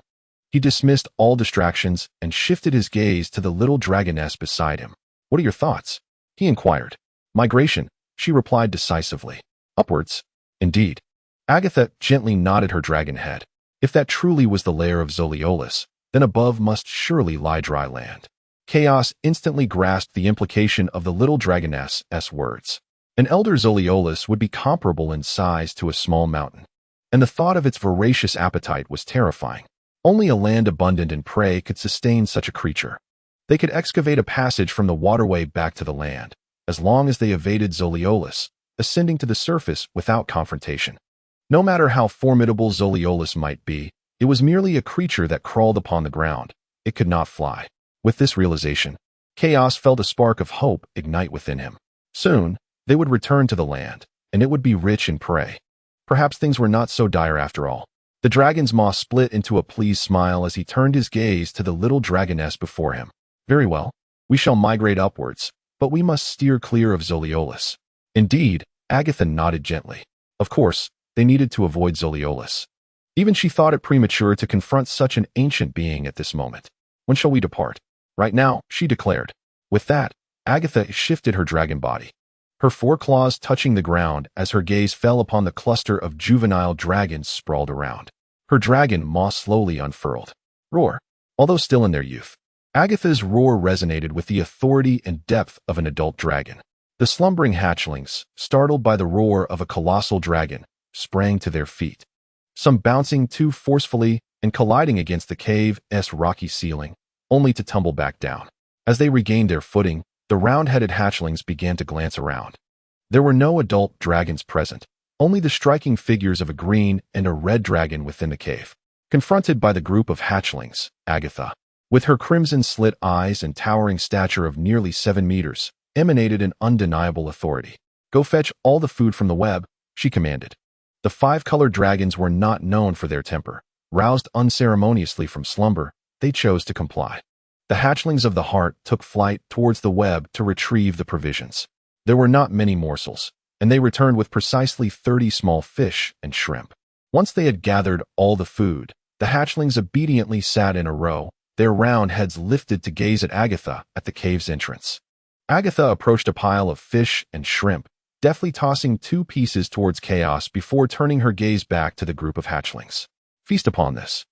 he dismissed all distractions and shifted his gaze to the little dragoness beside him. What are your thoughts? He inquired. Migration, she replied decisively. Upwards? Indeed. Agatha gently nodded her dragon head. If that truly was the lair of Zoliolus, then above must surely lie dry land. Chaos instantly grasped the implication of the little dragoness's words. An elder Zoliolus would be comparable in size to a small mountain, and the thought of its voracious appetite was terrifying. Only a land abundant in prey could sustain such a creature. They could excavate a passage from the waterway back to the land, as long as they evaded Zoliolus, ascending to the surface without confrontation. No matter how formidable Zoliolus might be, it was merely a creature that crawled upon the ground. It could not fly. With this realization, Chaos felt a spark of hope ignite within him. Soon, they would return to the land, and it would be rich in prey. Perhaps things were not so dire after all. The dragon's maw split into a pleased smile as he turned his gaze to the little dragoness before him. Very well, we shall migrate upwards, but we must steer clear of Zoliolus. Indeed, Agatha nodded gently. Of course, they needed to avoid Zoliolus. Even she thought it premature to confront such an ancient being at this moment. When shall we depart? Right now, she declared. With that, Agatha shifted her dragon body, her foreclaws touching the ground as her gaze fell upon the cluster of juvenile dragons sprawled around. Her dragon maw slowly unfurled. Roar. Although still in their youth, Agatha's roar resonated with the authority and depth of an adult dragon. The slumbering hatchlings, startled by the roar of a colossal dragon, sprang to their feet, some bouncing too forcefully and colliding against the cave's rocky ceiling, only to tumble back down. As they regained their footing, the round-headed hatchlings began to glance around. There were no adult dragons present, only the striking figures of a green and a red dragon within the cave. Confronted by the group of hatchlings, Agatha, with her crimson-slit eyes and towering stature of nearly 7 meters, emanated an undeniable authority. Go fetch all the food from the web, she commanded. The 5-colored dragons were not known for their temper. Roused unceremoniously from slumber, they chose to comply. The hatchlings of the heart took flight towards the web to retrieve the provisions. There were not many morsels, and they returned with precisely 30 small fish and shrimp. Once they had gathered all the food, the hatchlings obediently sat in a row, their round heads lifted to gaze at Agatha at the cave's entrance. Agatha approached a pile of fish and shrimp, deftly tossing 2 pieces towards Chaos before turning her gaze back to the group of hatchlings. Feast upon this.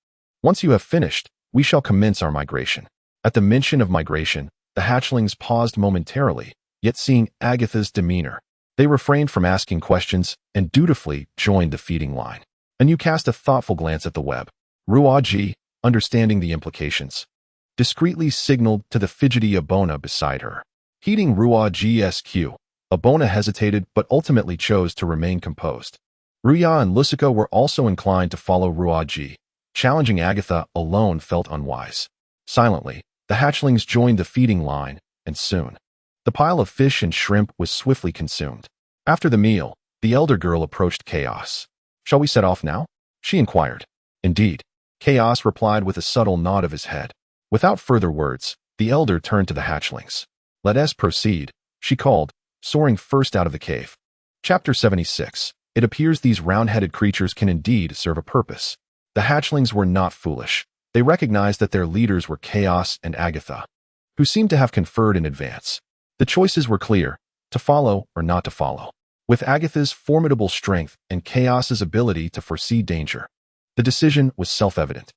Once you have finished, we shall commence our migration. At the mention of migration, the hatchlings paused momentarily, yet seeing Agatha's demeanor, they refrained from asking questions and dutifully joined the feeding line. And you cast a thoughtful glance at the web. Ruaji, understanding the implications, discreetly signaled to the fidgety Abona beside her. Heeding Ruaji's cue, Abona hesitated but ultimately chose to remain composed. Ruya and Lusica were also inclined to follow Ruaji. Challenging Agatha alone felt unwise. Silently, the hatchlings joined the feeding line, and soon, the pile of fish and shrimp was swiftly consumed. After the meal, the elder girl approached Chaos. Shall we set off now? She inquired. Indeed. Chaos replied with a subtle nod of his head. Without further words, the elder turned to the hatchlings. Let us proceed, she called, soaring first out of the cave. Chapter 76. It appears these round-headed creatures can indeed serve a purpose. The hatchlings were not foolish. They recognized that their leaders were Chaos and Agatha, who seemed to have conferred in advance. The choices were clear, to follow or not to follow. With Agatha's formidable strength and Chaos's ability to foresee danger, the decision was self-evident.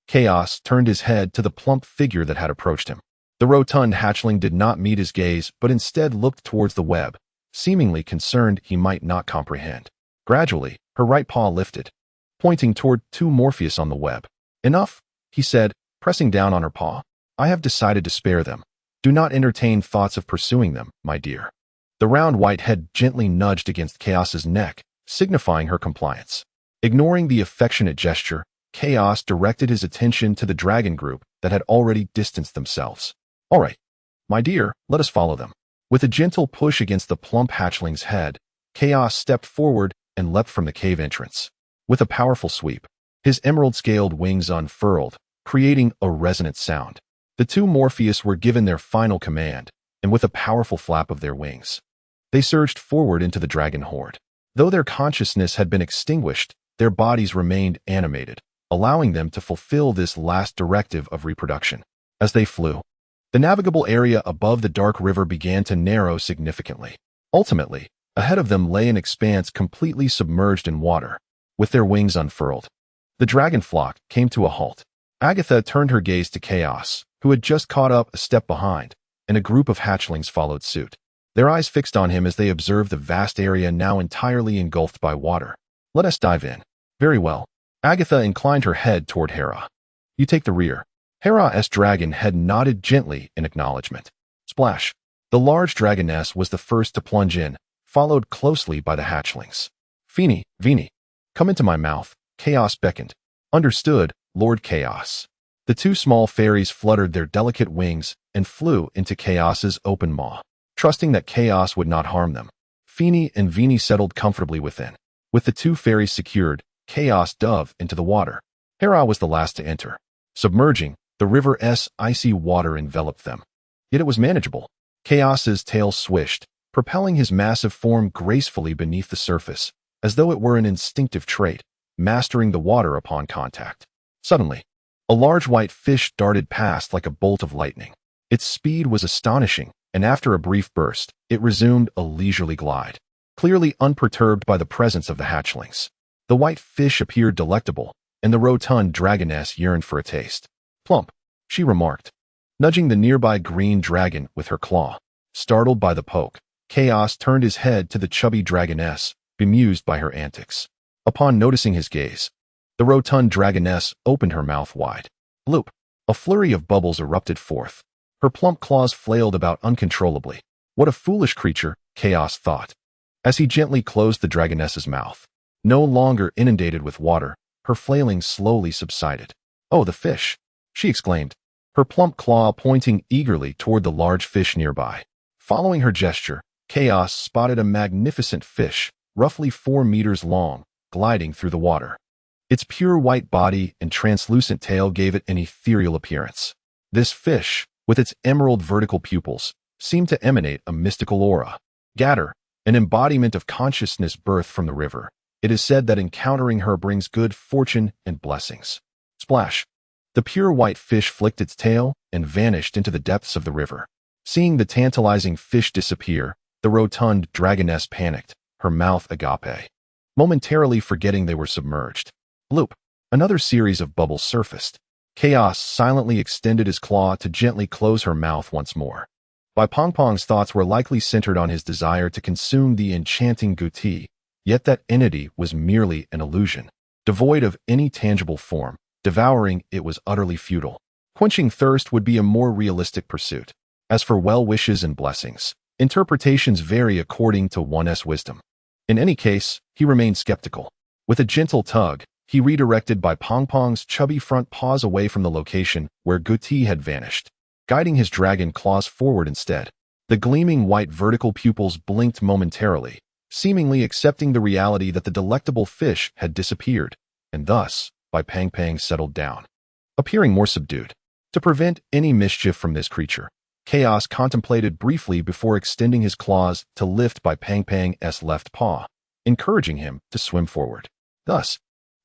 Chaos turned his head to the plump figure that had approached him. The rotund hatchling did not meet his gaze, but instead looked towards the web, seemingly concerned he might not comprehend. Gradually, her right paw lifted, pointing toward 2 Morpheus on the web. Enough, he said, pressing down on her paw. I have decided to spare them. Do not entertain thoughts of pursuing them, my dear. The round white head gently nudged against Chaos's neck, signifying her compliance. Ignoring the affectionate gesture, Chaos directed his attention to the dragon group that had already distanced themselves. All right, my dear, let us follow them. With a gentle push against the plump hatchling's head, Chaos stepped forward and leapt from the cave entrance. With a powerful sweep, his emerald-scaled wings unfurled, creating a resonant sound. The two Morpheus were given their final command, and with a powerful flap of their wings, they surged forward into the dragon horde. Though their consciousness had been extinguished, their bodies remained animated, allowing them to fulfill this last directive of reproduction. As they flew, the navigable area above the dark river began to narrow significantly. Ultimately, ahead of them lay an expanse completely submerged in water. With their wings unfurled, the dragon flock came to a halt. Agatha turned her gaze to Chaos, who had just caught up a step behind, and a group of hatchlings followed suit. Their eyes fixed on him as they observed the vast area now entirely engulfed by water. Let us dive in. Very well. Agatha inclined her head toward Hera. You take the rear. Hera's dragon head nodded gently in acknowledgement. Splash. The large dragoness was the first to plunge in, followed closely by the hatchlings. Feeny, Veeny. Come into my mouth, Chaos beckoned. Understood, Lord Chaos. The two small fairies fluttered their delicate wings and flew into Chaos's open maw, trusting that Chaos would not harm them. Feeny and Veeny settled comfortably within. With the two fairies secured, Chaos dove into the water. Hera was the last to enter. Submerging, the river's icy water enveloped them. Yet it was manageable. Chaos's tail swished, propelling his massive form gracefully beneath the surface, as though it were an instinctive trait, mastering the water upon contact. Suddenly, a large white fish darted past like a bolt of lightning. Its speed was astonishing, and after a brief burst, it resumed a leisurely glide, clearly unperturbed by the presence of the hatchlings. The white fish appeared delectable, and the rotund dragoness yearned for a taste. Plump, she remarked, nudging the nearby green dragon with her claw. Startled by the poke, Chaos turned his head to the chubby dragoness, bemused by her antics. Upon noticing his gaze, the rotund dragoness opened her mouth wide. Bloop! A flurry of bubbles erupted forth. Her plump claws flailed about uncontrollably. What a foolish creature, Chaos thought, as he gently closed the dragoness's mouth. No longer inundated with water, her flailing slowly subsided. Oh, the fish! She exclaimed, her plump claw pointing eagerly toward the large fish nearby. Following her gesture, Chaos spotted a magnificent fish, roughly 4 meters long, gliding through the water. Its pure white body and translucent tail gave it an ethereal appearance. This fish, with its emerald vertical pupils, seemed to emanate a mystical aura. Gatter, an embodiment of consciousness birthed from the river. It is said that encountering her brings good fortune and blessings. Splash! The pure white fish flicked its tail and vanished into the depths of the river. Seeing the tantalizing fish disappear, the rotund dragoness panicked, her mouth agape, momentarily forgetting they were submerged. Bloop! Another series of bubbles surfaced. Chaos silently extended his claw to gently close her mouth once more. Pong Pong's thoughts were likely centered on his desire to consume the enchanting Guti, yet that entity was merely an illusion, devoid of any tangible form. Devouring it was utterly futile. Quenching thirst would be a more realistic pursuit. As for well wishes and blessings, interpretations vary according to one's wisdom. In any case, he remained skeptical. With a gentle tug, he redirected Pong Pong's chubby front paws away from the location where Guti had vanished, guiding his dragon claws forward instead. The gleaming white vertical pupils blinked momentarily, seemingly accepting the reality that the delectable fish had disappeared, and thus, Pang settled down, appearing more subdued. To prevent any mischief from this creature, Chaos contemplated briefly before extending his claws to lift Pang's left paw, encouraging him to swim forward. Thus,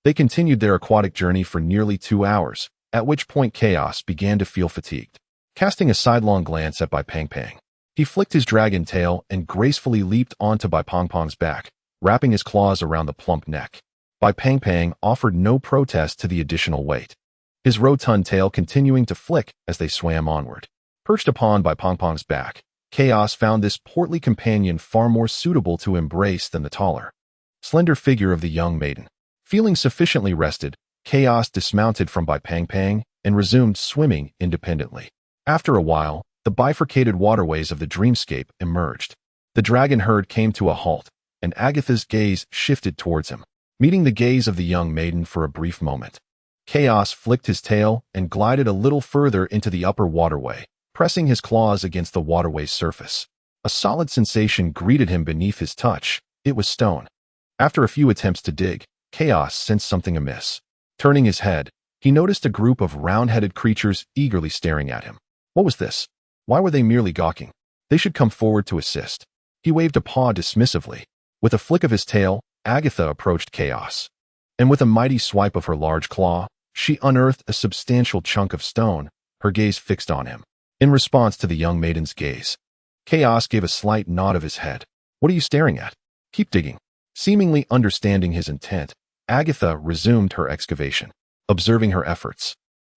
they continued their aquatic journey for nearly 2 hours, at which point Chaos began to feel fatigued. Casting a sidelong glance at Pang, he flicked his dragon tail and gracefully leaped onto Pong Pong's back, wrapping his claws around the plump neck. Pang offered no protest to the additional weight, his rotund tail continuing to flick as they swam onward. Perched upon Pong Pong's back, Chaos found this portly companion far more suitable to embrace than the taller, slender figure of the young maiden. Feeling sufficiently rested, Chaos dismounted from Pang and resumed swimming independently. After a while, the bifurcated waterways of the dreamscape emerged. The dragon herd came to a halt, and Agatha's gaze shifted towards him. meeting the gaze of the young maiden for a brief moment. Chaos flicked his tail and glided a little further into the upper waterway, pressing his claws against the waterway's surface. A solid sensation greeted him beneath his touch. It was stone. After a few attempts to dig, Chaos sensed something amiss. Turning his head, he noticed a group of round-headed creatures eagerly staring at him. What was this? Why were they merely gawking? They should come forward to assist. He waved a paw dismissively. With a flick of his tail, Agatha approached Chaos. And with a mighty swipe of her large claw, she unearthed a substantial chunk of stone, her gaze fixed on him. In response to the young maiden's gaze, Chaos gave a slight nod of his head. What are you staring at? Keep digging. Seemingly understanding his intent, Agatha resumed her excavation, observing her efforts.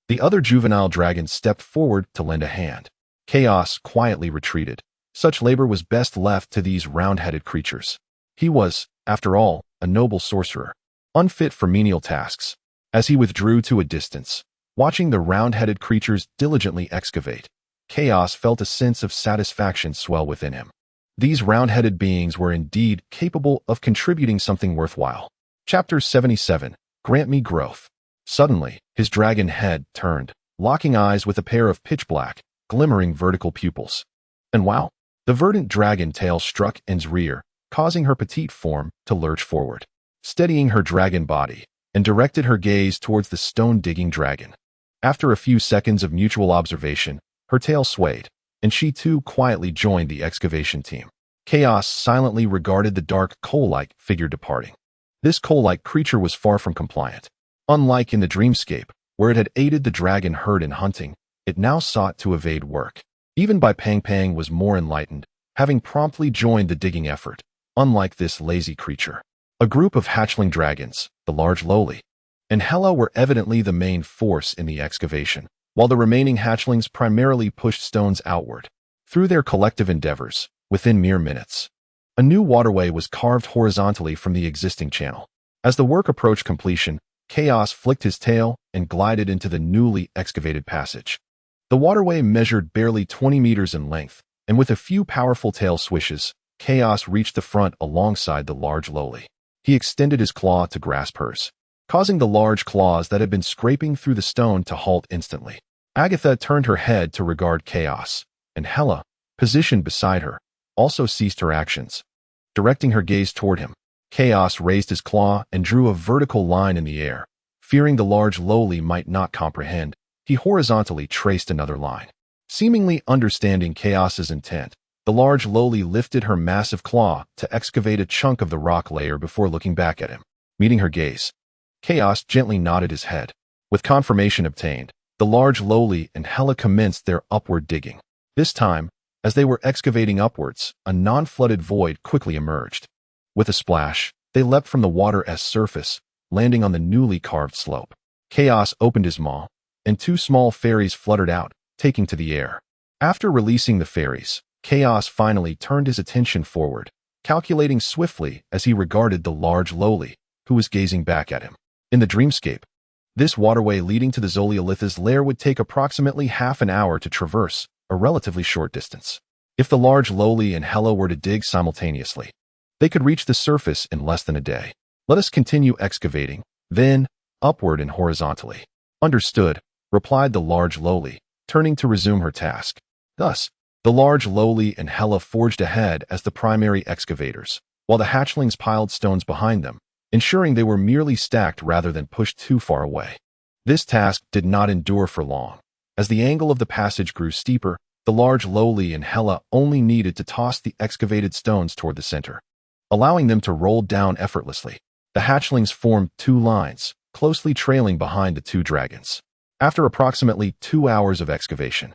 The other juvenile dragons stepped forward to lend a hand. Chaos quietly retreated. Such labor was best left to these round-headed creatures. He was, after all, a noble sorcerer, unfit for menial tasks. As he withdrew to a distance, watching the round-headed creatures diligently excavate, Chaos felt a sense of satisfaction swell within him. These round-headed beings were indeed capable of contributing something worthwhile. Chapter 77. Grant me growth. Suddenly, his dragon head turned, locking eyes with a pair of pitch-black, glimmering vertical pupils. And wow! The verdant dragon tail struck N's rear, causing her petite form to lurch forward, steadying her dragon body, and directed her gaze towards the stone-digging dragon. After a few seconds of mutual observation, her tail swayed, and she too quietly joined the excavation team. Chaos silently regarded the dark coal-like figure departing. This coal-like creature was far from compliant. Unlike in the dreamscape, where it had aided the dragon herd in hunting, it now sought to evade work. Even Bai Pang Pang was more enlightened, having promptly joined the digging effort, unlike this lazy creature. A group of hatchling dragons, the large lowly, and Hela were evidently the main force in the excavation, while the remaining hatchlings primarily pushed stones outward. Through their collective endeavors, within mere minutes, a new waterway was carved horizontally from the existing channel. As the work approached completion, Chaos flicked his tail and glided into the newly excavated passage. The waterway measured barely 20 meters in length, and with a few powerful tail swishes, Chaos reached the front alongside the large lowly. He extended his claw to grasp hers, causing the large claws that had been scraping through the stone to halt instantly. Agatha turned her head to regard Chaos, and Hela, positioned beside her, also ceased her actions. Directing her gaze toward him, Chaos raised his claw and drew a vertical line in the air. Fearing the large lowly might not comprehend, he horizontally traced another line. Seemingly understanding Chaos's intent, the large lowly lifted her massive claw to excavate a chunk of the rock layer before looking back at him. Meeting her gaze, Chaos gently nodded his head. With confirmation obtained, the large lowly and Hela commenced their upward digging. This time, as they were excavating upwards, a non-flooded void quickly emerged. With a splash, they leapt from the water's surface, landing on the newly carved slope. Chaos opened his maw, and two small fairies fluttered out, taking to the air. After releasing the fairies, Chaos finally turned his attention forward, calculating swiftly as he regarded the large lowly, who was gazing back at him. In the dreamscape, this waterway leading to the Zoliolith's lair would take approximately half an hour to traverse, a relatively short distance. If the large lowly and Hela were to dig simultaneously, they could reach the surface in less than a day. Let us continue excavating, then, upward and horizontally. Understood, replied the large lowly, turning to resume her task. Thus, the large lowly and Hela forged ahead as the primary excavators, while the hatchlings piled stones behind them, ensuring they were merely stacked rather than pushed too far away. This task did not endure for long. As the angle of the passage grew steeper, the large lowly and Hela only needed to toss the excavated stones toward the center, allowing them to roll down effortlessly. The hatchlings formed two lines, closely trailing behind the two dragons. After approximately 2 hours of excavation,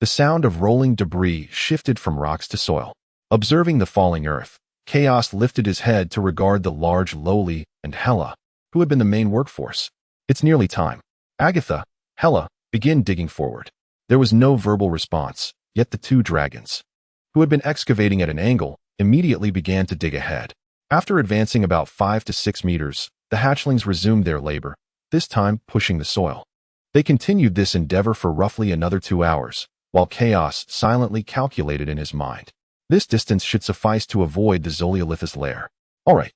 the sound of rolling debris shifted from rocks to soil. Observing the falling earth, Chaos lifted his head to regard the large lowly and Hela, who had been the main workforce. It's nearly time. Agatha, Hela, begin digging forward. There was no verbal response, yet the two dragons, who had been excavating at an angle, immediately began to dig ahead. After advancing about 5 to 6 meters, the hatchlings resumed their labor, this time pushing the soil. They continued this endeavor for roughly another 2 hours, while Chaos silently calculated in his mind. This distance should suffice to avoid the Zoliolith's lair. All right,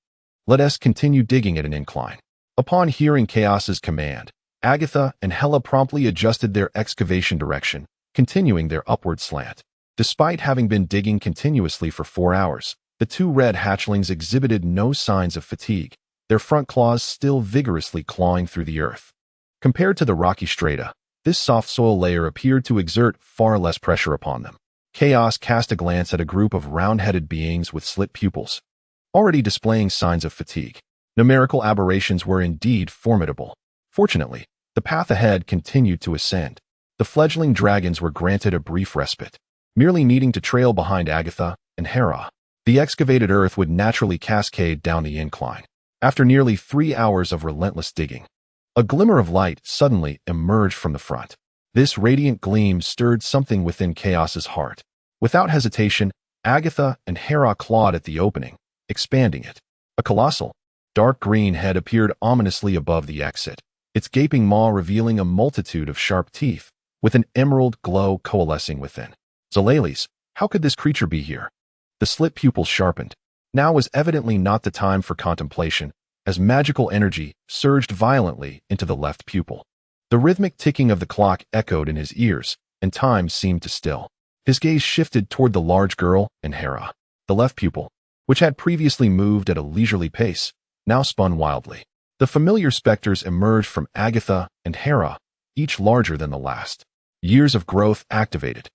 Let us continue digging at an incline. Upon hearing Chaos's command, Agatha and Hela promptly adjusted their excavation direction, continuing their upward slant. Despite having been digging continuously for 4 hours, the two red hatchlings exhibited no signs of fatigue, their front claws still vigorously clawing through the earth. Compared to the rocky strata, this soft soil layer appeared to exert far less pressure upon them. Chaos cast a glance at a group of round-headed beings with slit pupils, already displaying signs of fatigue. Numerical aberrations were indeed formidable. Fortunately, the path ahead continued to ascend. The fledgling dragons were granted a brief respite, merely needing to trail behind Agatha and Hera. The excavated earth would naturally cascade down the incline. After nearly 3 hours of relentless digging, a glimmer of light suddenly emerged from the front. This radiant gleam stirred something within Chaos's heart. Without hesitation, Agatha and Hera clawed at the opening, expanding it. A colossal, dark green head appeared ominously above the exit, its gaping maw revealing a multitude of sharp teeth, with an emerald glow coalescing within. Zolales, how could this creature be here? The slit pupils sharpened. Now was evidently not the time for contemplation, as magical energy surged violently into the left pupil. The rhythmic ticking of the clock echoed in his ears, and time seemed to still. His gaze shifted toward the large girl and Hera. The left pupil, which had previously moved at a leisurely pace, now spun wildly. The familiar specters emerged from Agatha and Hera, each larger than the last. Years of growth activated,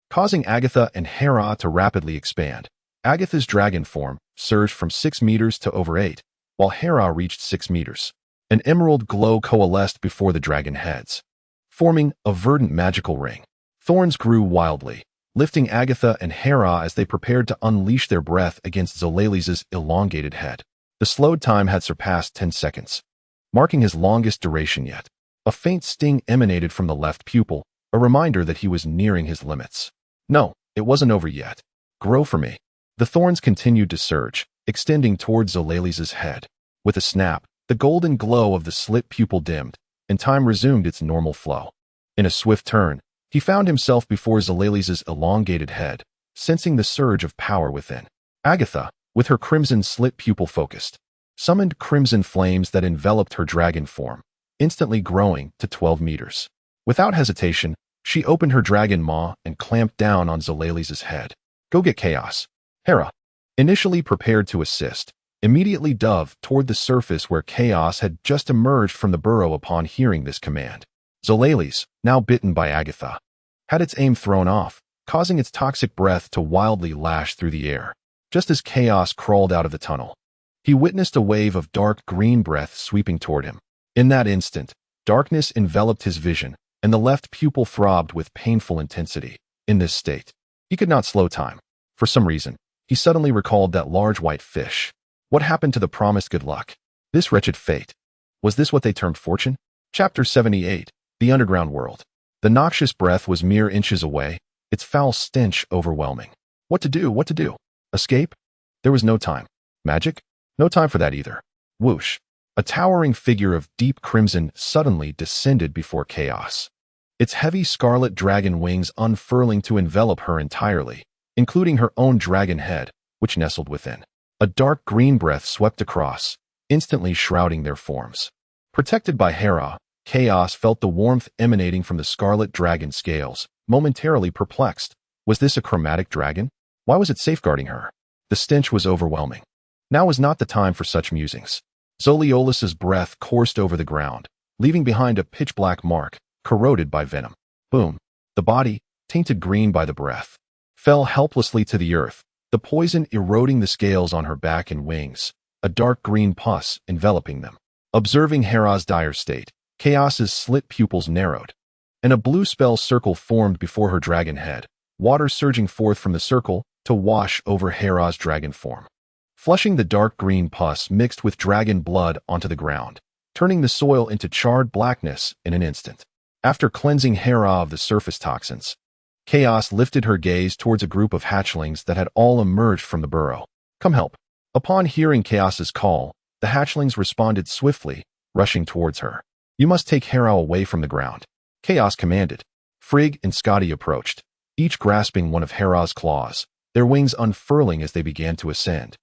causing Agatha and Hera to rapidly expand. Agatha's dragon form surged from 6 meters to over 8, while Hera reached 6 meters. An emerald glow coalesced before the dragon heads, forming a verdant magical ring. Thorns grew wildly, lifting Agatha and Hera as they prepared to unleash their breath against Zolales' elongated head. The slowed time had surpassed 10 seconds, marking his longest duration yet. A faint sting emanated from the left pupil, a reminder that he was nearing his limits. No, it wasn't over yet. Grow for me. The thorns continued to surge, extending towards Zolales' head. With a snap, the golden glow of the slit pupil dimmed, and time resumed its normal flow. In a swift turn, he found himself before Zolales' elongated head, sensing the surge of power within. Agatha, with her crimson slit pupil focused, summoned crimson flames that enveloped her dragon form, instantly growing to 12 meters. Without hesitation, she opened her dragon maw and clamped down on Zolales' head. Go get Chaos. Hera, initially prepared to assist, immediately dove toward the surface where Chaos had just emerged from the burrow upon hearing this command. Zolales, now bitten by Agatha, had its aim thrown off, causing its toxic breath to wildly lash through the air. Just as Chaos crawled out of the tunnel, he witnessed a wave of dark green breath sweeping toward him. In that instant, darkness enveloped his vision, and the left pupil throbbed with painful intensity. In this state, he could not slow time. For some reason, he suddenly recalled that large white fish. What happened to the promised good luck? This wretched fate. Was this what they termed fortune? Chapter 78, The Underground World. The noxious breath was mere inches away, its foul stench overwhelming. What to do? What to do? Escape? There was no time. Magic? No time for that either. Whoosh. A towering figure of deep crimson suddenly descended before Chaos, its heavy scarlet dragon wings unfurling to envelop her entirely, including her own dragon head, which nestled within. A dark green breath swept across, instantly shrouding their forms. Protected by Hera, Chaos felt the warmth emanating from the scarlet dragon scales, momentarily perplexed. Was this a chromatic dragon? Why was it safeguarding her? The stench was overwhelming. Now was not the time for such musings. Zolales' breath coursed over the ground, leaving behind a pitch-black mark, corroded by venom. Boom. The body, tainted green by the breath, fell helplessly to the earth, the poison eroding the scales on her back and wings, a dark green pus enveloping them. Observing Hera's dire state, Chaos's slit pupils narrowed, and a blue spell circle formed before her dragon head, water surging forth from the circle to wash over Hera's dragon form, flushing the dark green pus mixed with dragon blood onto the ground, turning the soil into charred blackness in an instant. After cleansing Hera of the surface toxins, Chaos lifted her gaze towards a group of hatchlings that had all emerged from the burrow. Come help. Upon hearing Chaos's call, the hatchlings responded swiftly, rushing towards her. You must take Hera away from the ground, Chaos commanded. Frigg and Scotty approached, each grasping one of Hera's claws, their wings unfurling as they began to ascend.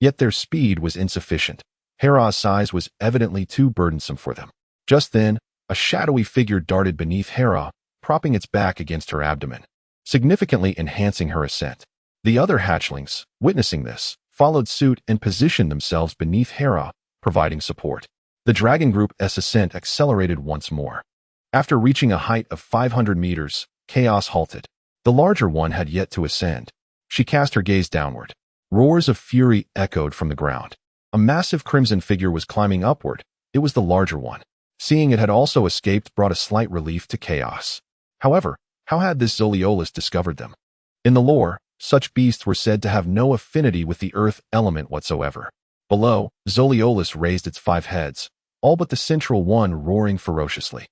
Yet their speed was insufficient. Hera's size was evidently too burdensome for them. Just then, a shadowy figure darted beneath Hera, propping its back against her abdomen, significantly enhancing her ascent. The other hatchlings, witnessing this, followed suit and positioned themselves beneath Hera, providing support. The dragon group's ascent accelerated once more. After reaching a height of 500 meters, Chaos halted. The larger one had yet to ascend. She cast her gaze downward. Roars of fury echoed from the ground. A massive crimson figure was climbing upward. It was the larger one. Seeing it had also escaped brought a slight relief to Chaos. However, how had this Zoliolus discovered them? In the lore, such beasts were said to have no affinity with the earth element whatsoever. Below, Zoliolus raised its 5 heads, all but the central one roaring ferociously.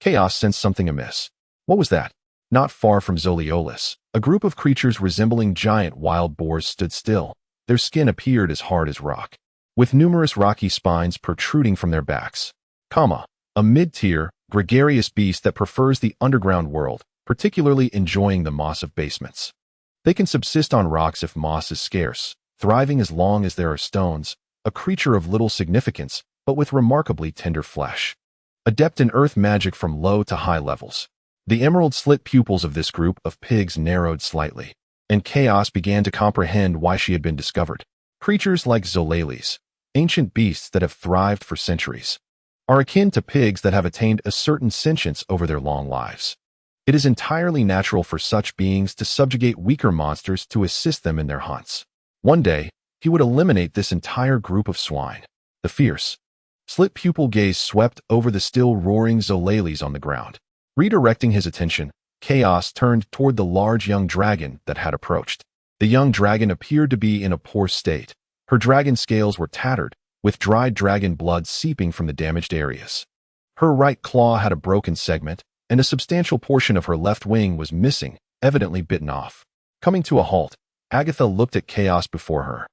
Chaos sensed something amiss. What was that? Not far from Zoliolus, a group of creatures resembling giant wild boars stood still. Their skin appeared as hard as rock, with numerous rocky spines protruding from their backs. A mid-tier, gregarious beast that prefers the underground world, particularly enjoying the moss of basements. They can subsist on rocks if moss is scarce, thriving as long as there are stones, a creature of little significance, but with remarkably tender flesh. Adept in earth magic from low to high levels. The emerald-slit pupils of this group of pigs narrowed slightly, and Chaos began to comprehend why she had been discovered. Creatures like Zolalis, ancient beasts that have thrived for centuries, are akin to pigs that have attained a certain sentience over their long lives. It is entirely natural for such beings to subjugate weaker monsters to assist them in their hunts. One day, he would eliminate this entire group of swine. The fierce, slit-pupil gaze swept over the still roaring Zolalis on the ground. Redirecting his attention, Chaos turned toward the large young dragon that had approached. The young dragon appeared to be in a poor state. Her dragon scales were tattered, with dried dragon blood seeping from the damaged areas. Her right claw had a broken segment, and a substantial portion of her left wing was missing, evidently bitten off. Coming to a halt, Agatha looked at Chaos before her.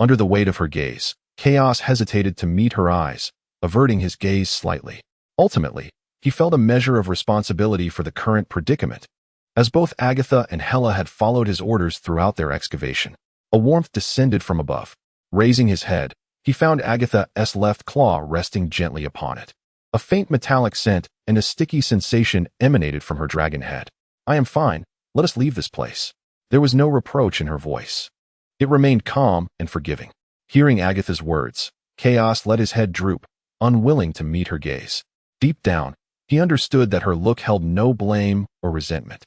Under the weight of her gaze, Chaos hesitated to meet her eyes, averting his gaze slightly. Ultimately, he felt a measure of responsibility for the current predicament, as both Agatha and Hela had followed his orders throughout their excavation. A warmth descended from above. Raising his head, he found Agatha's left claw resting gently upon it. A faint metallic scent and a sticky sensation emanated from her dragon head. "I am fine. Let us leave this place." There was no reproach in her voice. It remained calm and forgiving. Hearing Agatha's words, Chaos let his head droop, unwilling to meet her gaze. Deep down, he understood that her look held no blame or resentment.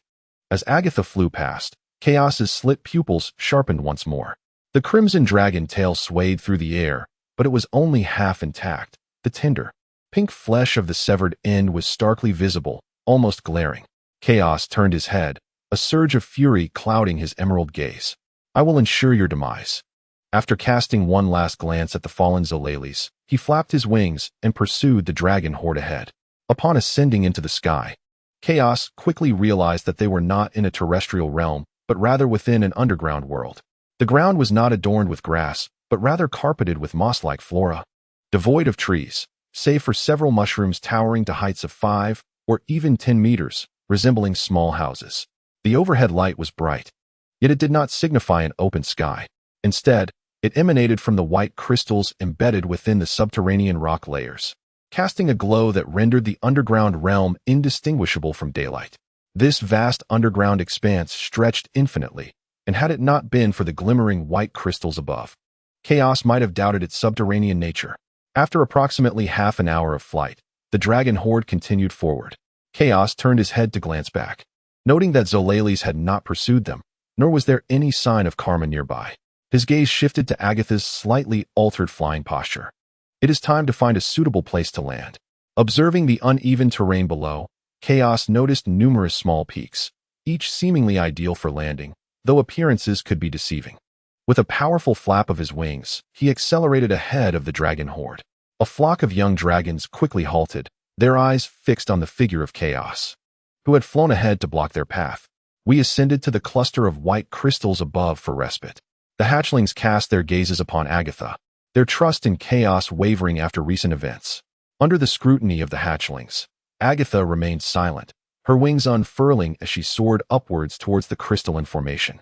As Agatha flew past, Chaos's slit pupils sharpened once more. The crimson dragon tail swayed through the air, but it was only half intact. The tender, pink flesh of the severed end was starkly visible, almost glaring. Chaos turned his head, a surge of fury clouding his emerald gaze. "I will ensure your demise." After casting one last glance at the fallen Zolalis, he flapped his wings and pursued the dragon horde ahead. Upon ascending into the sky, Chaos quickly realized that they were not in a terrestrial realm, but rather within an underground world. The ground was not adorned with grass, but rather carpeted with moss-like flora, devoid of trees, save for several mushrooms towering to heights of 5 or even 10 meters, resembling small houses. The overhead light was bright, yet it did not signify an open sky. Instead, it emanated from the white crystals embedded within the subterranean rock layers, casting a glow that rendered the underground realm indistinguishable from daylight. This vast underground expanse stretched infinitely, and had it not been for the glimmering white crystals above, Chaos might have doubted its subterranean nature. After approximately half an hour of flight, the dragon horde continued forward. Chaos turned his head to glance back, noting that Zolalis had not pursued them, nor was there any sign of Karma nearby. His gaze shifted to Agatha's slightly altered flying posture. It is time to find a suitable place to land. Observing the uneven terrain below, Chaos noticed numerous small peaks, each seemingly ideal for landing, though appearances could be deceiving. With a powerful flap of his wings, he accelerated ahead of the dragon horde. A flock of young dragons quickly halted, their eyes fixed on the figure of Chaos, who had flown ahead to block their path. We ascended to the cluster of white crystals above for respite. The hatchlings cast their gazes upon Agatha, their trust in Chaos wavering after recent events. Under the scrutiny of the hatchlings, Agatha remained silent, her wings unfurling as she soared upwards towards the crystalline formation.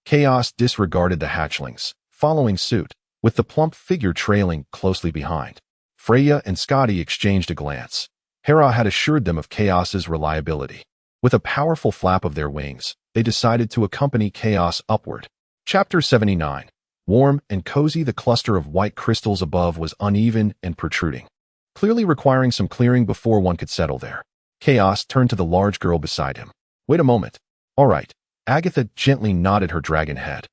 Chaos disregarded the hatchlings, following suit, with the plump figure trailing closely behind. Freya and Scotty exchanged a glance. Hera had assured them of Chaos's reliability. With a powerful flap of their wings, they decided to accompany Chaos upward. Chapter 79. Warm and cozy. The cluster of white crystals above was uneven and protruding, clearly requiring some clearing before one could settle there. Chaos turned to the large girl beside him. Wait a moment. All right. Agatha gently nodded her dragon head.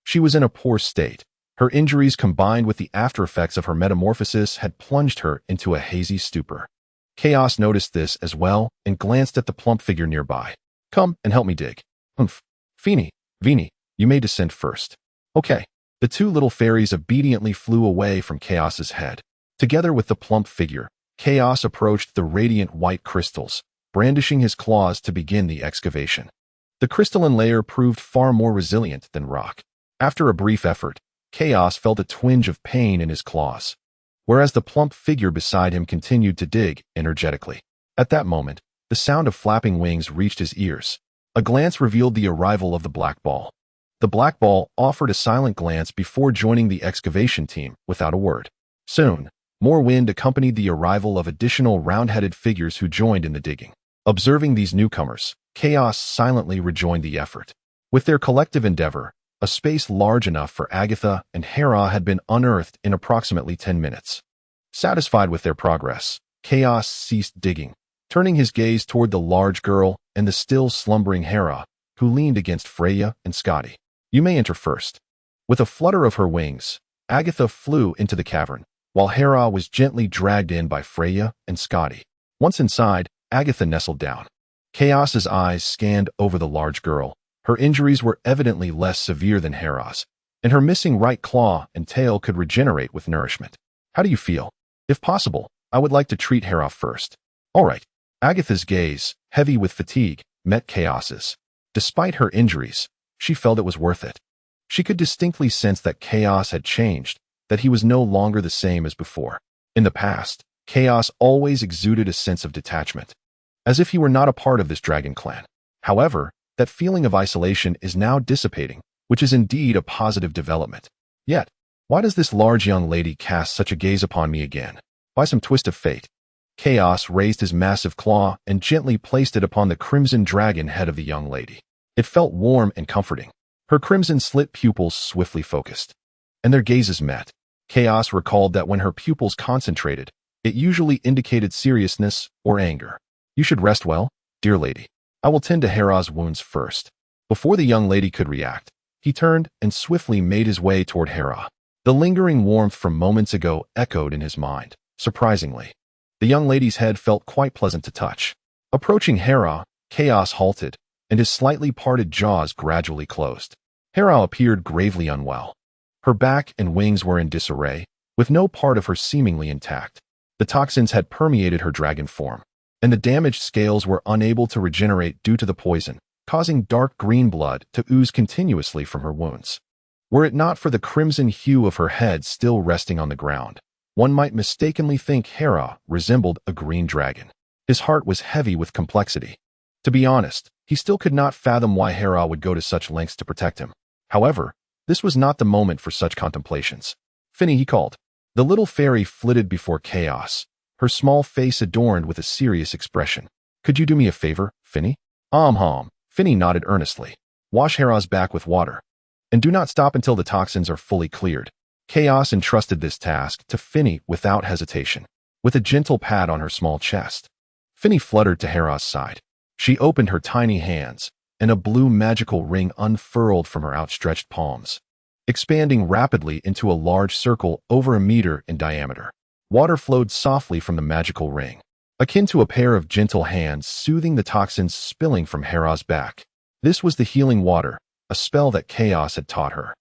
She was in a poor state. Her injuries combined with the after-effects of her metamorphosis had plunged her into a hazy stupor. Chaos noticed this as well and glanced at the plump figure nearby. Come and help me dig. Humph. Vini, you may descend first. Okay. The two little fairies obediently flew away from Chaos's head. Together with the plump figure, Chaos approached the radiant white crystals, brandishing his claws to begin the excavation. The crystalline layer proved far more resilient than rock. After a brief effort, Chaos felt a twinge of pain in his claws, whereas the plump figure beside him continued to dig energetically. At that moment, the sound of flapping wings reached his ears. A glance revealed the arrival of the black ball. The black ball offered a silent glance before joining the excavation team without a word. Soon, more wind accompanied the arrival of additional round-headed figures who joined in the digging. Observing these newcomers, Chaos silently rejoined the effort. With their collective endeavor, a space large enough for Agatha and Hera had been unearthed in approximately 10 minutes. Satisfied with their progress, Chaos ceased digging, turning his gaze toward the large girl and the still slumbering Hera, who leaned against Freya and Scotty. You may enter first. With a flutter of her wings, Agatha flew into the cavern, while Hera was gently dragged in by Freya and Scotty. Once inside, Agatha nestled down. Chaos's eyes scanned over the large girl. Her injuries were evidently less severe than Hera's, and her missing right claw and tail could regenerate with nourishment. How do you feel? If possible, I would like to treat Hera first. All right. Agatha's gaze, heavy with fatigue, met Chaos's. Despite her injuries, she felt it was worth it. She could distinctly sense that Chaos had changed, that he was no longer the same as before. In the past, Chaos always exuded a sense of detachment, as if he were not a part of this dragon clan. However, that feeling of isolation is now dissipating, which is indeed a positive development. Yet, why does this large young lady cast such a gaze upon me again? By some twist of fate. Chaos raised his massive claw and gently placed it upon the crimson dragon head of the young lady. It felt warm and comforting. Her crimson-slit pupils swiftly focused, and their gazes met. Chaos recalled that when her pupils concentrated, it usually indicated seriousness or anger. You should rest well, dear lady. I will tend to Hera's wounds first. Before the young lady could react, he turned and swiftly made his way toward Hera. The lingering warmth from moments ago echoed in his mind. Surprisingly, the young lady's head felt quite pleasant to touch. Approaching Hera, Chaos halted, and his slightly parted jaws gradually closed. Hera appeared gravely unwell. Her back and wings were in disarray, with no part of her seemingly intact. The toxins had permeated her dragon form, and the damaged scales were unable to regenerate due to the poison, causing dark green blood to ooze continuously from her wounds. Were it not for the crimson hue of her head still resting on the ground, one might mistakenly think Hera resembled a green dragon. His heart was heavy with complexity. To be honest, he still could not fathom why Hera would go to such lengths to protect him. However, this was not the moment for such contemplations. Finny, he called. The little fairy flitted before Chaos, her small face adorned with a serious expression. Could you do me a favor, Finny? Finny nodded earnestly. Wash Hera's back with water, and do not stop until the toxins are fully cleared. Chaos entrusted this task to Finny without hesitation, with a gentle pat on her small chest. Finny fluttered to Hera's side. She opened her tiny hands, and a blue magical ring unfurled from her outstretched palms, expanding rapidly into a large circle over a meter in diameter. Water flowed softly from the magical ring, akin to a pair of gentle hands soothing the toxins spilling from Hera's back. This was the healing water, a spell that Chaos had taught her.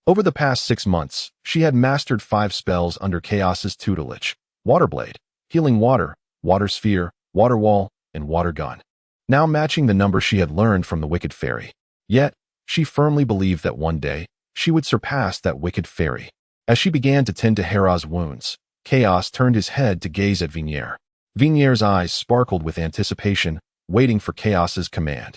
Over the past 6 months, she had mastered 5 spells under Chaos's tutelage: Waterblade, Healing Water, Water Sphere, Water Wall, and Water Gun, now matching the number she had learned from the Wicked Fairy. Yet, she firmly believed that one day, she would surpass that Wicked Fairy. As she began to tend to Hera's wounds, Chaos turned his head to gaze at Vignier. Vignier's eyes sparkled with anticipation, waiting for Chaos's command.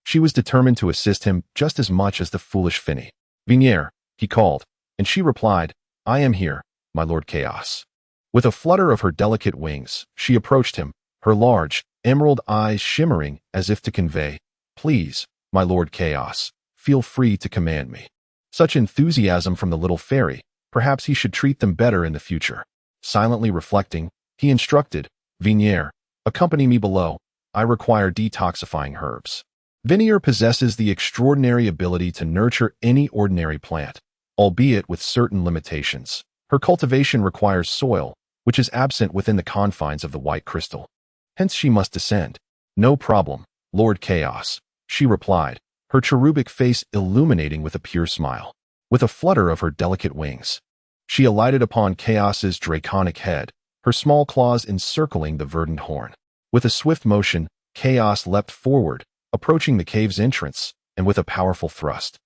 She was determined to assist him just as much as the foolish Finny. Vignier, he called, and she replied, I am here, my Lord Chaos. With a flutter of her delicate wings, she approached him, her large, emerald eyes shimmering as if to convey, "Please, my Lord Chaos, feel free to command me." Such enthusiasm from the little fairy, perhaps he should treat them better in the future. Silently reflecting, he instructed, "Vinier, accompany me below. I require detoxifying herbs." Vinier possesses the extraordinary ability to nurture any ordinary plant, albeit with certain limitations. Her cultivation requires soil, which is absent within the confines of the white crystal. Hence she must descend. "No problem, Lord Chaos," she replied, her cherubic face illuminating with a pure smile. With a flutter of her delicate wings, she alighted upon Chaos's draconic head, her small claws encircling the verdant horn. With a swift motion, Chaos leapt forward, approaching the cave's entrance, and with a powerful thrust,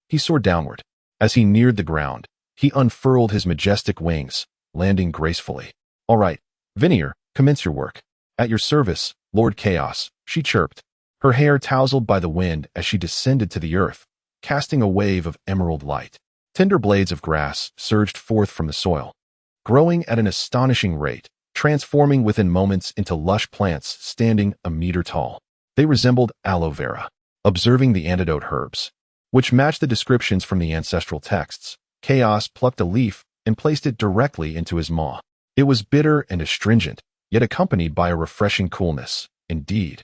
he soared downward. As he neared the ground, he unfurled his majestic wings, landing gracefully. "All right, Vinier, commence your work." "At your service, Lord Chaos," she chirped. Her hair tousled by the wind as she descended to the earth, casting a wave of emerald light. Tender blades of grass surged forth from the soil, growing at an astonishing rate, transforming within moments into lush plants standing a meter tall. They resembled aloe vera. Observing the antidote herbs, which matched the descriptions from the ancestral texts, Chaos plucked a leaf and placed it directly into his maw. It was bitter and astringent, yet accompanied by a refreshing coolness. Indeed,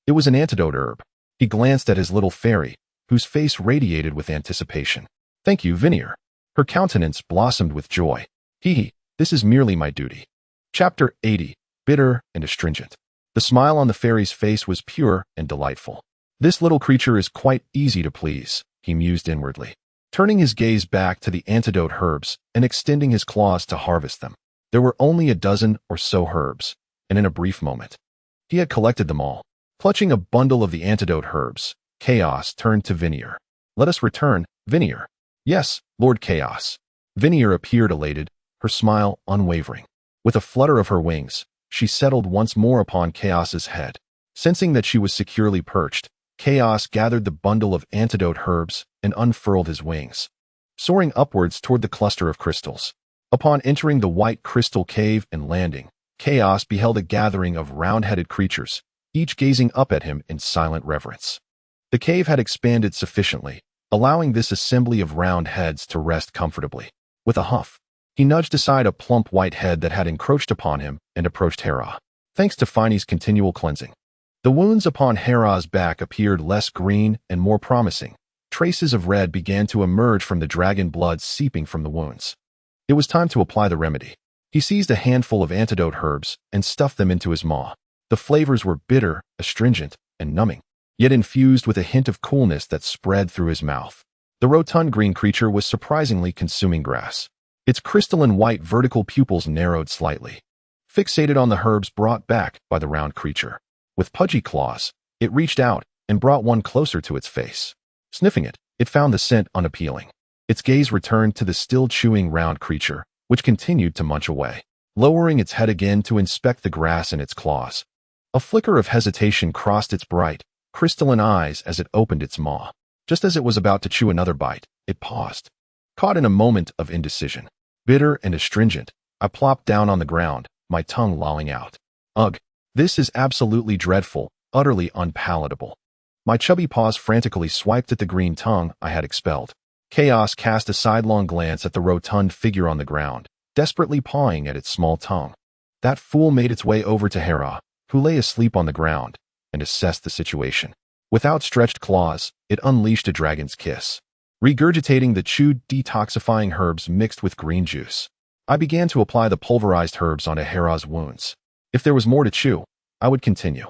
it was an antidote herb. He glanced at his little fairy, whose face radiated with anticipation. "Thank you, Vinier." Her countenance blossomed with joy. "Hee, this is merely my duty." Chapter 80. Bitter and Astringent. The smile on the fairy's face was pure and delightful. "This little creature is quite easy to please," he mused inwardly, turning his gaze back to the antidote herbs and extending his claws to harvest them. There were only a dozen or so herbs, and in a brief moment, he had collected them all. Clutching a bundle of the antidote herbs, Chaos turned to Vinier. "Let us return, Vinier." "Yes, Lord Chaos." Vinier appeared elated, her smile unwavering. With a flutter of her wings, she settled once more upon Chaos's head. Sensing that she was securely perched, Chaos gathered the bundle of antidote herbs and unfurled his wings, soaring upwards toward the cluster of crystals. Upon entering the white crystal cave and landing, Chaos beheld a gathering of round-headed creatures, each gazing up at him in silent reverence. The cave had expanded sufficiently, allowing this assembly of round heads to rest comfortably. With a huff, he nudged aside a plump white head that had encroached upon him and approached Hera. Thanks to Fine's continual cleansing, the wounds upon Hera's back appeared less green and more promising. Traces of red began to emerge from the dragon blood seeping from the wounds. It was time to apply the remedy. He seized a handful of antidote herbs and stuffed them into his maw. The flavors were bitter, astringent, and numbing, yet infused with a hint of coolness that spread through his mouth. The rotund green creature was surprisingly consuming grass. Its crystalline white vertical pupils narrowed slightly, fixated on the herbs brought back by the round creature. With pudgy claws, it reached out and brought one closer to its face. Sniffing it, it found the scent unappealing. Its gaze returned to the still chewing round creature, which continued to munch away, lowering its head again to inspect the grass in its claws. A flicker of hesitation crossed its bright, crystalline eyes as it opened its maw. Just as it was about to chew another bite, it paused, caught in a moment of indecision. Bitter and astringent, I plopped down on the ground, my tongue lolling out. Ugh, this is absolutely dreadful, utterly unpalatable. My chubby paws frantically swiped at the green tongue I had expelled. Chaos cast a sidelong glance at the rotund figure on the ground, desperately pawing at its small tongue. That fool made its way over to Hera, who lay asleep on the ground, and assessed the situation. With outstretched claws, it unleashed a dragon's kiss, regurgitating the chewed, detoxifying herbs mixed with green juice. I began to apply the pulverized herbs onto Hera's wounds. If there was more to chew, I would continue.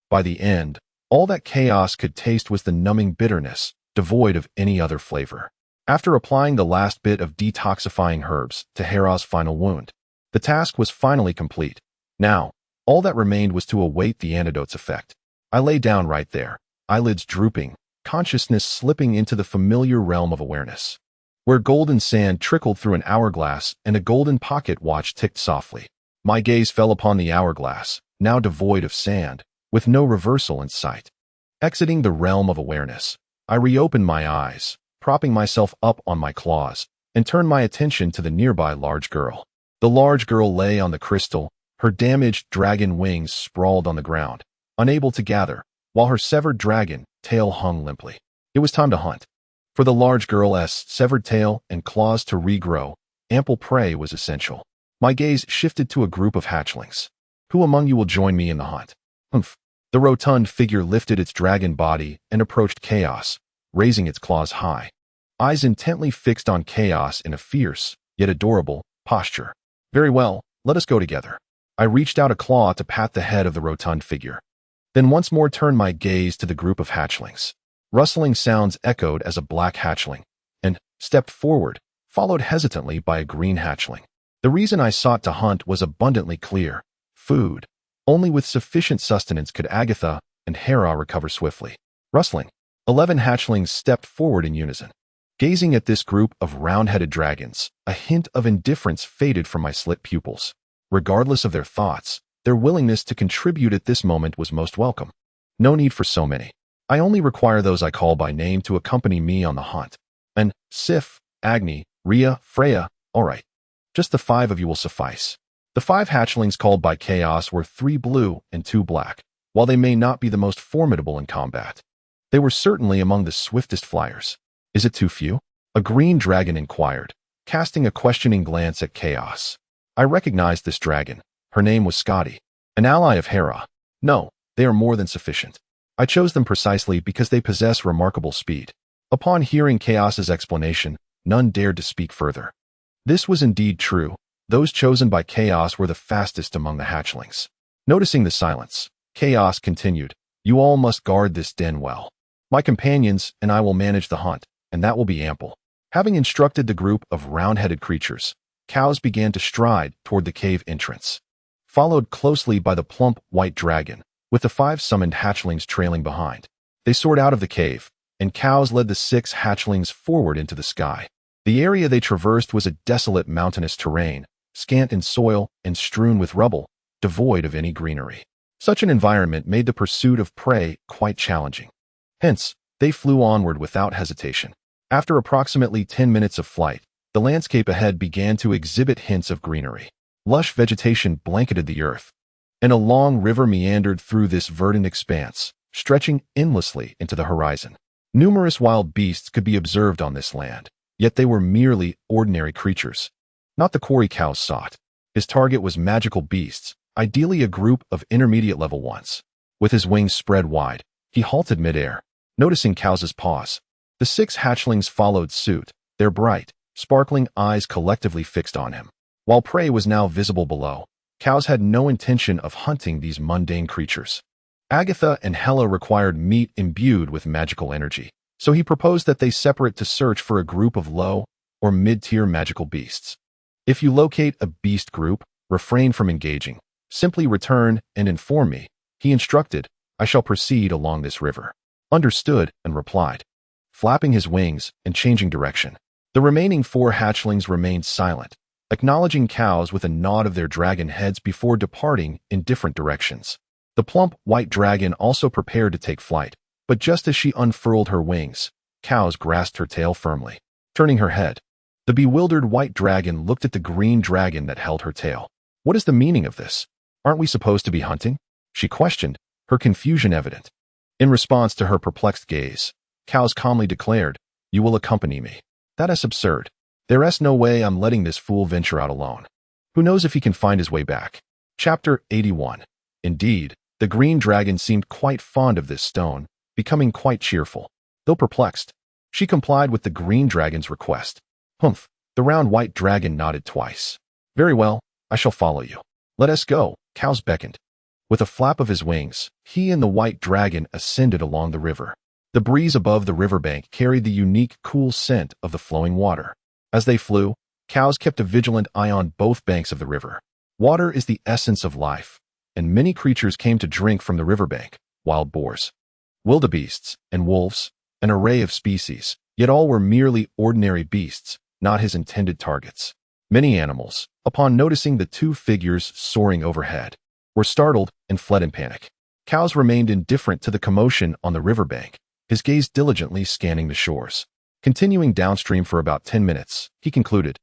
By the end, all that Chaos could taste was the numbing bitterness, devoid of any other flavor. After applying the last bit of detoxifying herbs to Hera's final wound, the task was finally complete. Now, all that remained was to await the antidote's effect. I lay down right there, eyelids drooping, consciousness slipping into the familiar realm of awareness, where golden sand trickled through an hourglass and a golden pocket watch ticked softly. My gaze fell upon the hourglass, now devoid of sand, with no reversal in sight. Exiting the realm of awareness, I reopened my eyes, propping myself up on my claws, and turned my attention to the nearby large girl. The large girl lay on the crystal, her damaged dragon wings sprawled on the ground, unable to gather, while her severed dragon tail hung limply. It was time to hunt. For the large girl's severed tail and claws to regrow, ample prey was essential. My gaze shifted to a group of hatchlings. Who among you will join me in the hunt? Humph. The rotund figure lifted its dragon body and approached Chaos, raising its claws high. Eyes intently fixed on Chaos in a fierce, yet adorable, posture. Very well, let us go together. I reached out a claw to pat the head of the rotund figure. Then once more turned my gaze to the group of hatchlings. Rustling sounds echoed as a black hatchling, and stepped forward, followed hesitantly by a green hatchling. The reason I sought to hunt was abundantly clear. Food. Only with sufficient sustenance could Agatha and Hera recover swiftly. Rustling. 11 hatchlings stepped forward in unison. Gazing at this group of round-headed dragons, a hint of indifference faded from my slit pupils. Regardless of their thoughts, their willingness to contribute at this moment was most welcome. No need for so many. I only require those I call by name to accompany me on the hunt. And Sif, Agni, Rhea, Freya, all right. Just the 5 of you will suffice. The 5 hatchlings called by Chaos were 3 blue and 2 black. While they may not be the most formidable in combat, they were certainly among the swiftest flyers. Is it too few? A green dragon inquired, casting a questioning glance at Chaos. I recognized this dragon. Her name was Scotty, an ally of Hera. No, they are more than sufficient. I chose them precisely because they possess remarkable speed. Upon hearing Chaos's explanation, none dared to speak further. This was indeed true. Those chosen by Chaos were the fastest among the hatchlings. Noticing the silence, Chaos continued, "You all must guard this den well. My companions and I will manage the hunt, and that will be ample." Having instructed the group of round-headed creatures, cows began to stride toward the cave entrance, followed closely by the plump white dragon, with the 5 summoned hatchlings trailing behind. They soared out of the cave, and cows led the 6 hatchlings forward into the sky. The area they traversed was a desolate mountainous terrain, scant in soil and strewn with rubble, devoid of any greenery. Such an environment made the pursuit of prey quite challenging. Hence, they flew onward without hesitation. After approximately 10 minutes of flight, the landscape ahead began to exhibit hints of greenery. Lush vegetation blanketed the earth, and a long river meandered through this verdant expanse, stretching endlessly into the horizon. Numerous wild beasts could be observed on this land, yet they were merely ordinary creatures. Not the quarry cows sought. His target was magical beasts, ideally a group of intermediate-level ones. With his wings spread wide, he halted midair, noticing Cows's pause. The 6 hatchlings followed suit, their bright, sparkling eyes collectively fixed on him. While prey was now visible below, Cows had no intention of hunting these mundane creatures. Agatha and Hela required meat imbued with magical energy, so he proposed that they separate to search for a group of low or mid-tier magical beasts. If you locate a beast group, refrain from engaging. Simply return and inform me, he instructed. I shall proceed along this river. Understood, and replied, flapping his wings and changing direction. The remaining 4 hatchlings remained silent, acknowledging Cows with a nod of their dragon heads before departing in different directions. The plump white dragon also prepared to take flight, but just as she unfurled her wings, Cows grasped her tail firmly, turning her head. The bewildered white dragon looked at the green dragon that held her tail. What is the meaning of this? Aren't we supposed to be hunting? She questioned, her confusion evident. In response to her perplexed gaze, Cows calmly declared, you will accompany me. That is absurd. There's no way I'm letting this fool venture out alone. Who knows if he can find his way back? Chapter 81. Indeed, the green dragon seemed quite fond of this stone, becoming quite cheerful. Though perplexed, she complied with the green dragon's request. Humph, the round white dragon nodded twice. Very well, I shall follow you. Let us go, Cows beckoned. With a flap of his wings, he and the white dragon ascended along the river. The breeze above the riverbank carried the unique, cool scent of the flowing water. As they flew, Cows kept a vigilant eye on both banks of the river. Water is the essence of life, and many creatures came to drink from the riverbank, wild boars, wildebeests, and wolves, an array of species, yet all were merely ordinary beasts, not his intended targets. Many animals, upon noticing the 2 figures soaring overhead, were startled and fled in panic. Cows remained indifferent to the commotion on the riverbank, his gaze diligently scanning the shores. Continuing downstream for about 10 minutes, he concluded,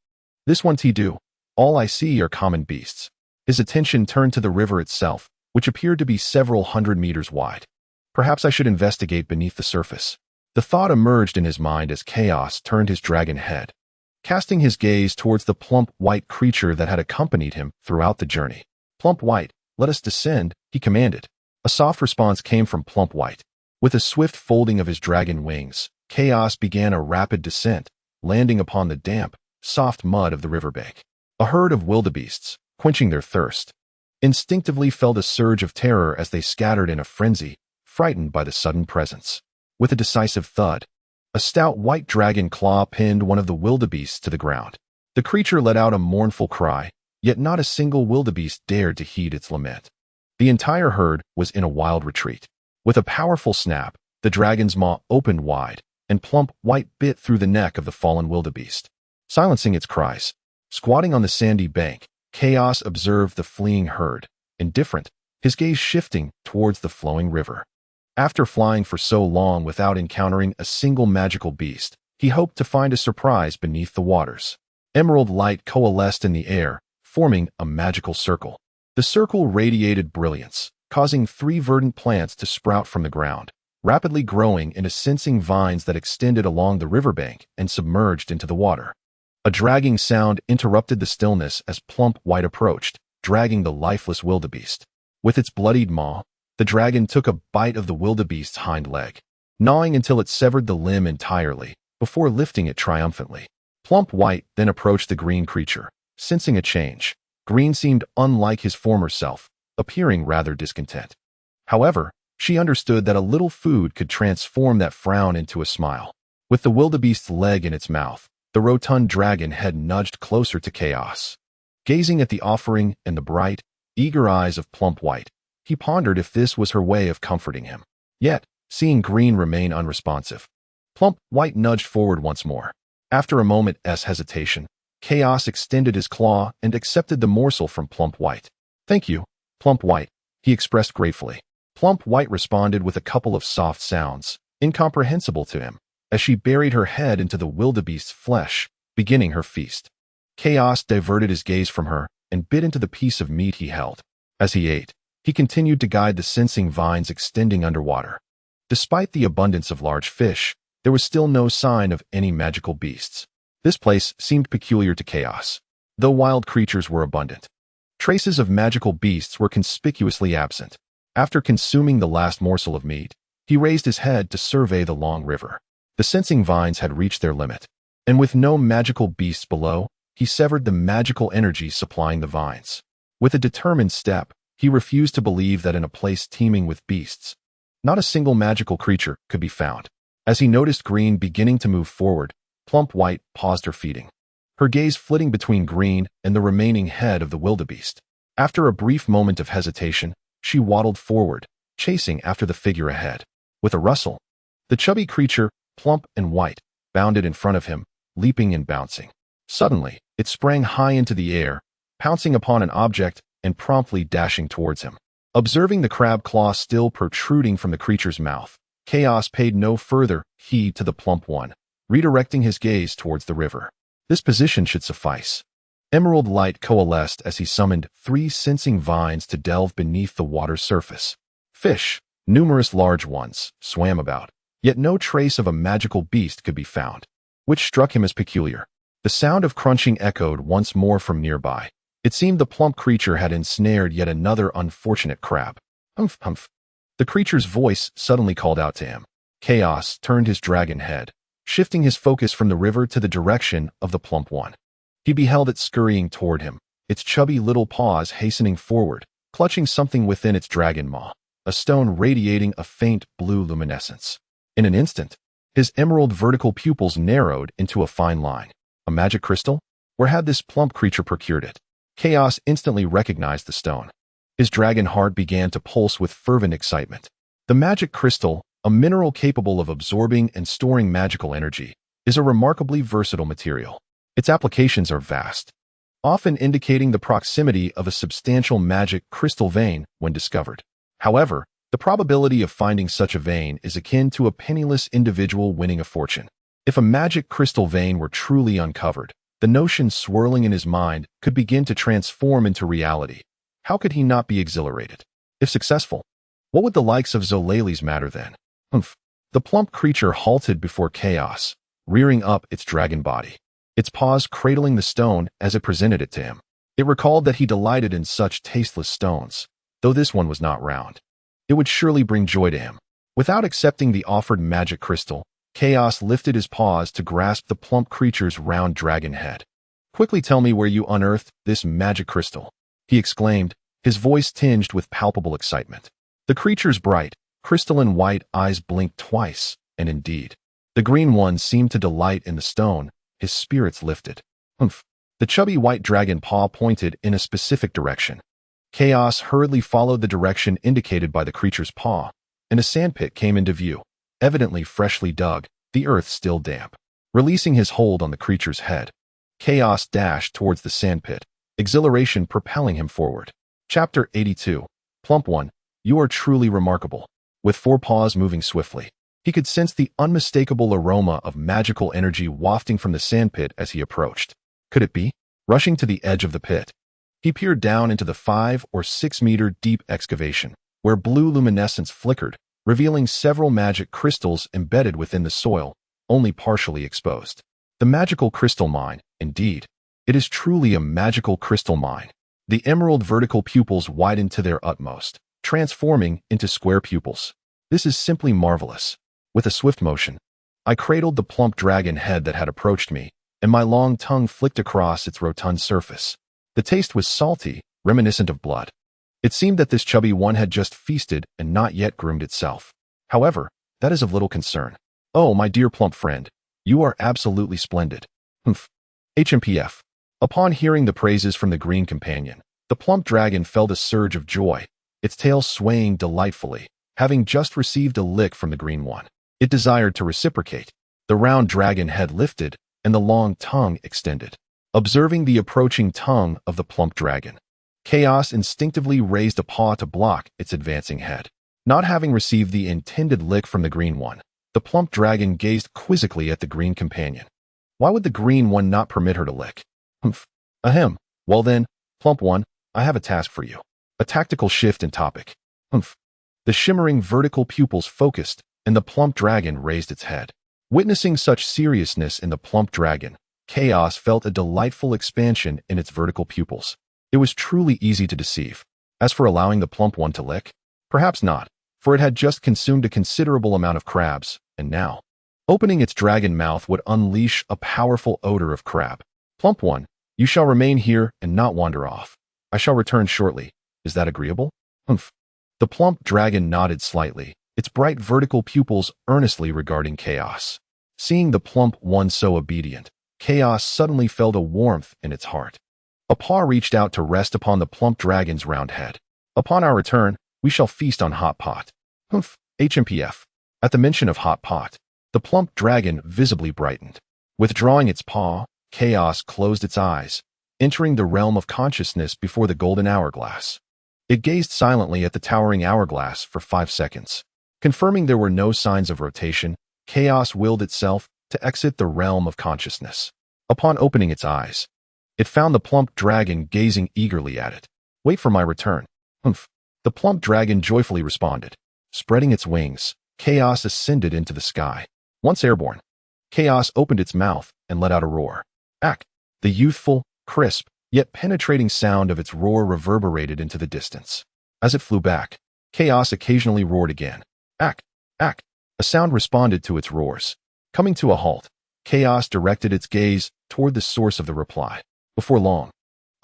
"This one do. All I see are common beasts." His attention turned to the river itself, which appeared to be several hundred meters wide. Perhaps I should investigate beneath the surface. The thought emerged in his mind as Chaos turned his dragon head, casting his gaze towards the plump white creature that had accompanied him throughout the journey. "Plump White, let us descend," he commanded. A soft response came from Plump White. With a swift folding of his dragon wings, Chaos began a rapid descent, landing upon the damp, soft mud of the riverbank. A herd of wildebeests, quenching their thirst, instinctively felt a surge of terror as they scattered in a frenzy, frightened by the sudden presence. With a decisive thud, a stout white dragon claw pinned one of the wildebeests to the ground. The creature let out a mournful cry, yet not a single wildebeest dared to heed its lament. The entire herd was in a wild retreat. With a powerful snap, the dragon's maw opened wide, and Plump White bit through the neck of the fallen wildebeest, silencing its cries. Squatting on the sandy bank, Chaos observed the fleeing herd, indifferent, his gaze shifting towards the flowing river. After flying for so long without encountering a single magical beast, he hoped to find a surprise beneath the waters. Emerald light coalesced in the air, forming a magical circle. The circle radiated brilliance, causing 3 verdant plants to sprout from the ground, rapidly growing into sensing vines that extended along the riverbank and submerged into the water. A dragging sound interrupted the stillness as Plump White approached, dragging the lifeless wildebeest. With its bloodied maw, the dragon took a bite of the wildebeest's hind leg, gnawing until it severed the limb entirely, before lifting it triumphantly. Plump White then approached the green creature, sensing a change. Green seemed unlike his former self, appearing rather discontent. However, she understood that a little food could transform that frown into a smile. With the wildebeest's leg in its mouth, the rotund dragon head nudged closer to Chaos. Gazing at the offering and the bright, eager eyes of Plump White, he pondered if this was her way of comforting him. Yet, seeing Green remain unresponsive, Plump White nudged forward once more. After a moment's hesitation, Chaos extended his claw and accepted the morsel from Plump White. "Thank you, Plump White," he expressed gratefully. Plump White responded with a couple of soft sounds, incomprehensible to him, as she buried her head into the wildebeest's flesh, beginning her feast. Chaos diverted his gaze from her and bit into the piece of meat he held. As he ate, he continued to guide the sensing vines extending underwater. Despite the abundance of large fish, there was still no sign of any magical beasts. This place seemed peculiar to Chaos, though wild creatures were abundant. Traces of magical beasts were conspicuously absent. After consuming the last morsel of meat, he raised his head to survey the long river. The sensing vines had reached their limit, and with no magical beasts below, he severed the magical energy supplying the vines. With a determined step, he refused to believe that in a place teeming with beasts, not a single magical creature could be found. As he noticed Green beginning to move forward, Plump White paused her feeding, her gaze flitting between Green and the remaining head of the wildebeest. After a brief moment of hesitation, she waddled forward, chasing after the figure ahead. With a rustle, the chubby creature, plump and white, bounded in front of him, leaping and bouncing. Suddenly, it sprang high into the air, pouncing upon an object and promptly dashing towards him. Observing the crab claw still protruding from the creature's mouth, Chaos paid no further heed to the plump one, redirecting his gaze towards the river. This position should suffice. Emerald light coalesced as he summoned 3 sensing vines to delve beneath the water's surface. Fish, numerous large ones, swam about, yet no trace of a magical beast could be found, which struck him as peculiar. The sound of crunching echoed once more from nearby. It seemed the plump creature had ensnared yet another unfortunate crab. "Humph, humph." The creature's voice suddenly called out to him. Chaos turned his dragon head, shifting his focus from the river to the direction of the plump one. He beheld it scurrying toward him, its chubby little paws hastening forward, clutching something within its dragon maw, a stone radiating a faint blue luminescence. In an instant, his emerald vertical pupils narrowed into a fine line. A magic crystal? Where had this plump creature procured it? Chaos instantly recognized the stone. His dragon heart began to pulse with fervent excitement. The magic crystal, a mineral capable of absorbing and storing magical energy, is a remarkably versatile material. Its applications are vast, often indicating the proximity of a substantial magic crystal vein when discovered. However, the probability of finding such a vein is akin to a penniless individual winning a fortune. If a magic crystal vein were truly uncovered, the notion swirling in his mind could begin to transform into reality. How could he not be exhilarated? If successful, what would the likes of Zolali's matter then? Humph. The plump creature halted before Chaos, rearing up its dragon body, its paws cradling the stone as it presented it to him. It recalled that he delighted in such tasteless stones, though this one was not round. It would surely bring joy to him. Without accepting the offered magic crystal, Chaos lifted his paws to grasp the plump creature's round dragon head. "Quickly tell me where you unearthed this magic crystal," he exclaimed, his voice tinged with palpable excitement. The creature's bright, crystalline white eyes blinked twice, and indeed, the green one seemed to delight in the stone. His spirits lifted. Humph. The chubby white dragon paw pointed in a specific direction. Chaos hurriedly followed the direction indicated by the creature's paw, and a sandpit came into view, evidently freshly dug, the earth still damp. Releasing his hold on the creature's head, Chaos dashed towards the sandpit, exhilaration propelling him forward. Chapter 82. Plump One, you are truly remarkable. With four paws moving swiftly, he could sense the unmistakable aroma of magical energy wafting from the sandpit as he approached. Could it be? Rushing to the edge of the pit, he peered down into the 5 or 6 meter deep excavation, where blue luminescence flickered, revealing several magic crystals embedded within the soil, only partially exposed. The magical crystal mine, indeed. It is truly a magical crystal mine. The emerald vertical pupils widened to their utmost, transforming into square pupils. This is simply marvelous. With a swift motion, I cradled the plump dragon head that had approached me, and my long tongue flicked across its rotund surface. The taste was salty, reminiscent of blood. It seemed that this chubby one had just feasted and not yet groomed itself. However, that is of little concern. Oh, my dear plump friend, you are absolutely splendid. Humph. HMPF. Upon hearing the praises from the green companion, the plump dragon felt a surge of joy, its tail swaying delightfully, having just received a lick from the green one. It desired to reciprocate. The round dragon head lifted, and the long tongue extended. Observing the approaching tongue of the plump dragon, Chaos instinctively raised a paw to block its advancing head. Not having received the intended lick from the green one, the plump dragon gazed quizzically at the green companion. Why would the green one not permit her to lick? Humph. Ahem. Well then, plump one, I have a task for you. A tactical shift in topic. Humph. The shimmering vertical pupils focused, and the plump dragon raised its head. Witnessing such seriousness in the plump dragon, Chaos felt a delightful expansion in its vertical pupils. It was truly easy to deceive. As for allowing the plump one to lick, perhaps not, for it had just consumed a considerable amount of crabs, and now, opening its dragon mouth would unleash a powerful odor of crab. Plump one, you shall remain here and not wander off. I shall return shortly. Is that agreeable? Humph. The plump dragon nodded slightly, its bright vertical pupils earnestly regarding Chaos. Seeing the plump one so obedient, Chaos suddenly felt a warmth in its heart. A paw reached out to rest upon the plump dragon's round head. Upon our return, we shall feast on hotpot. Humph. HMPF. At the mention of hotpot, the plump dragon visibly brightened. Withdrawing its paw, Chaos closed its eyes, entering the realm of consciousness before the golden hourglass. It gazed silently at the towering hourglass for 5 seconds. Confirming there were no signs of rotation, Chaos willed itself to exit the realm of consciousness. Upon opening its eyes, it found the plump dragon gazing eagerly at it. Wait for my return. Humph. The plump dragon joyfully responded. Spreading its wings, Chaos ascended into the sky. Once airborne, Chaos opened its mouth and let out a roar. Ack! The youthful, crisp, yet penetrating sound of its roar reverberated into the distance. As it flew back, Chaos occasionally roared again. Ack! Ack! A sound responded to its roars. Coming to a halt, Chaos directed its gaze toward the source of the reply. Before long,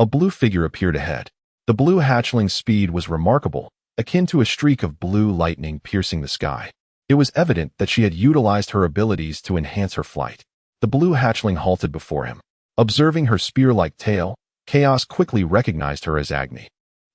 a blue figure appeared ahead. The blue hatchling's speed was remarkable, akin to a streak of blue lightning piercing the sky. It was evident that she had utilized her abilities to enhance her flight. The blue hatchling halted before him. Observing her spear-like tail, Chaos quickly recognized her as Agni.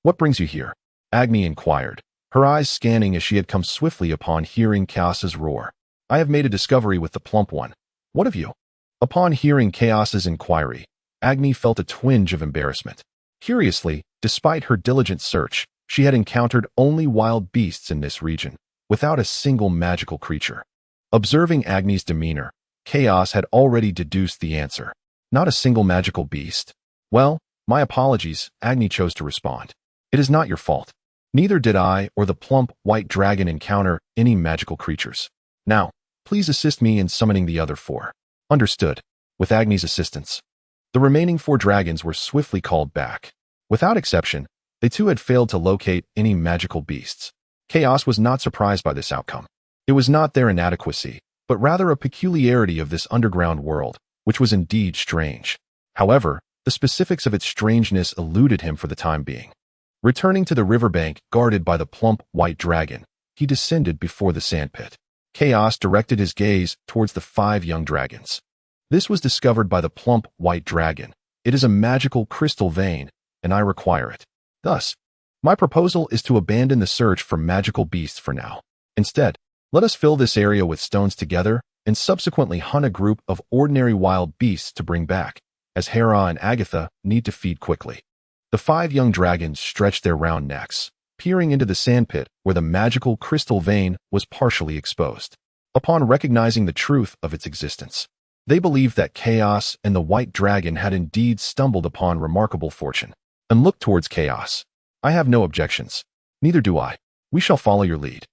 What brings you here? Agni inquired, her eyes scanning as she had come swiftly upon hearing Chaos's roar. I have made a discovery with the plump one. What of you? Upon hearing Chaos's inquiry, Agni felt a twinge of embarrassment. Curiously, despite her diligent search, she had encountered only wild beasts in this region, without a single magical creature. Observing Agni's demeanor, Chaos had already deduced the answer. Not a single magical beast. Well, my apologies, Agni chose to respond. It is not your fault. Neither did I or the plump white dragon encounter any magical creatures. Now, please assist me in summoning the other 4. Understood. With Agni's assistance, the remaining 4 dragons were swiftly called back. Without exception, they too had failed to locate any magical beasts. Chaos was not surprised by this outcome. It was not their inadequacy, but rather a peculiarity of this underground world, which was indeed strange. However, the specifics of its strangeness eluded him for the time being. Returning to the riverbank guarded by the plump white dragon, he descended before the sandpit. Chaos directed his gaze towards the 5 young dragons. This was discovered by the plump white dragon. It is a magical crystal vein, and I require it. Thus, my proposal is to abandon the search for magical beasts for now. Instead, let us fill this area with stones together and subsequently hunt a group of ordinary wild beasts to bring back, as Hera and Agatha need to feed quickly. The 5 young dragons stretched their round necks, peering into the sandpit where the magical crystal vein was partially exposed. Upon recognizing the truth of its existence, they believed that Chaos and the white dragon had indeed stumbled upon remarkable fortune, and looked towards Chaos. I have no objections. Neither do I. We shall follow your lead.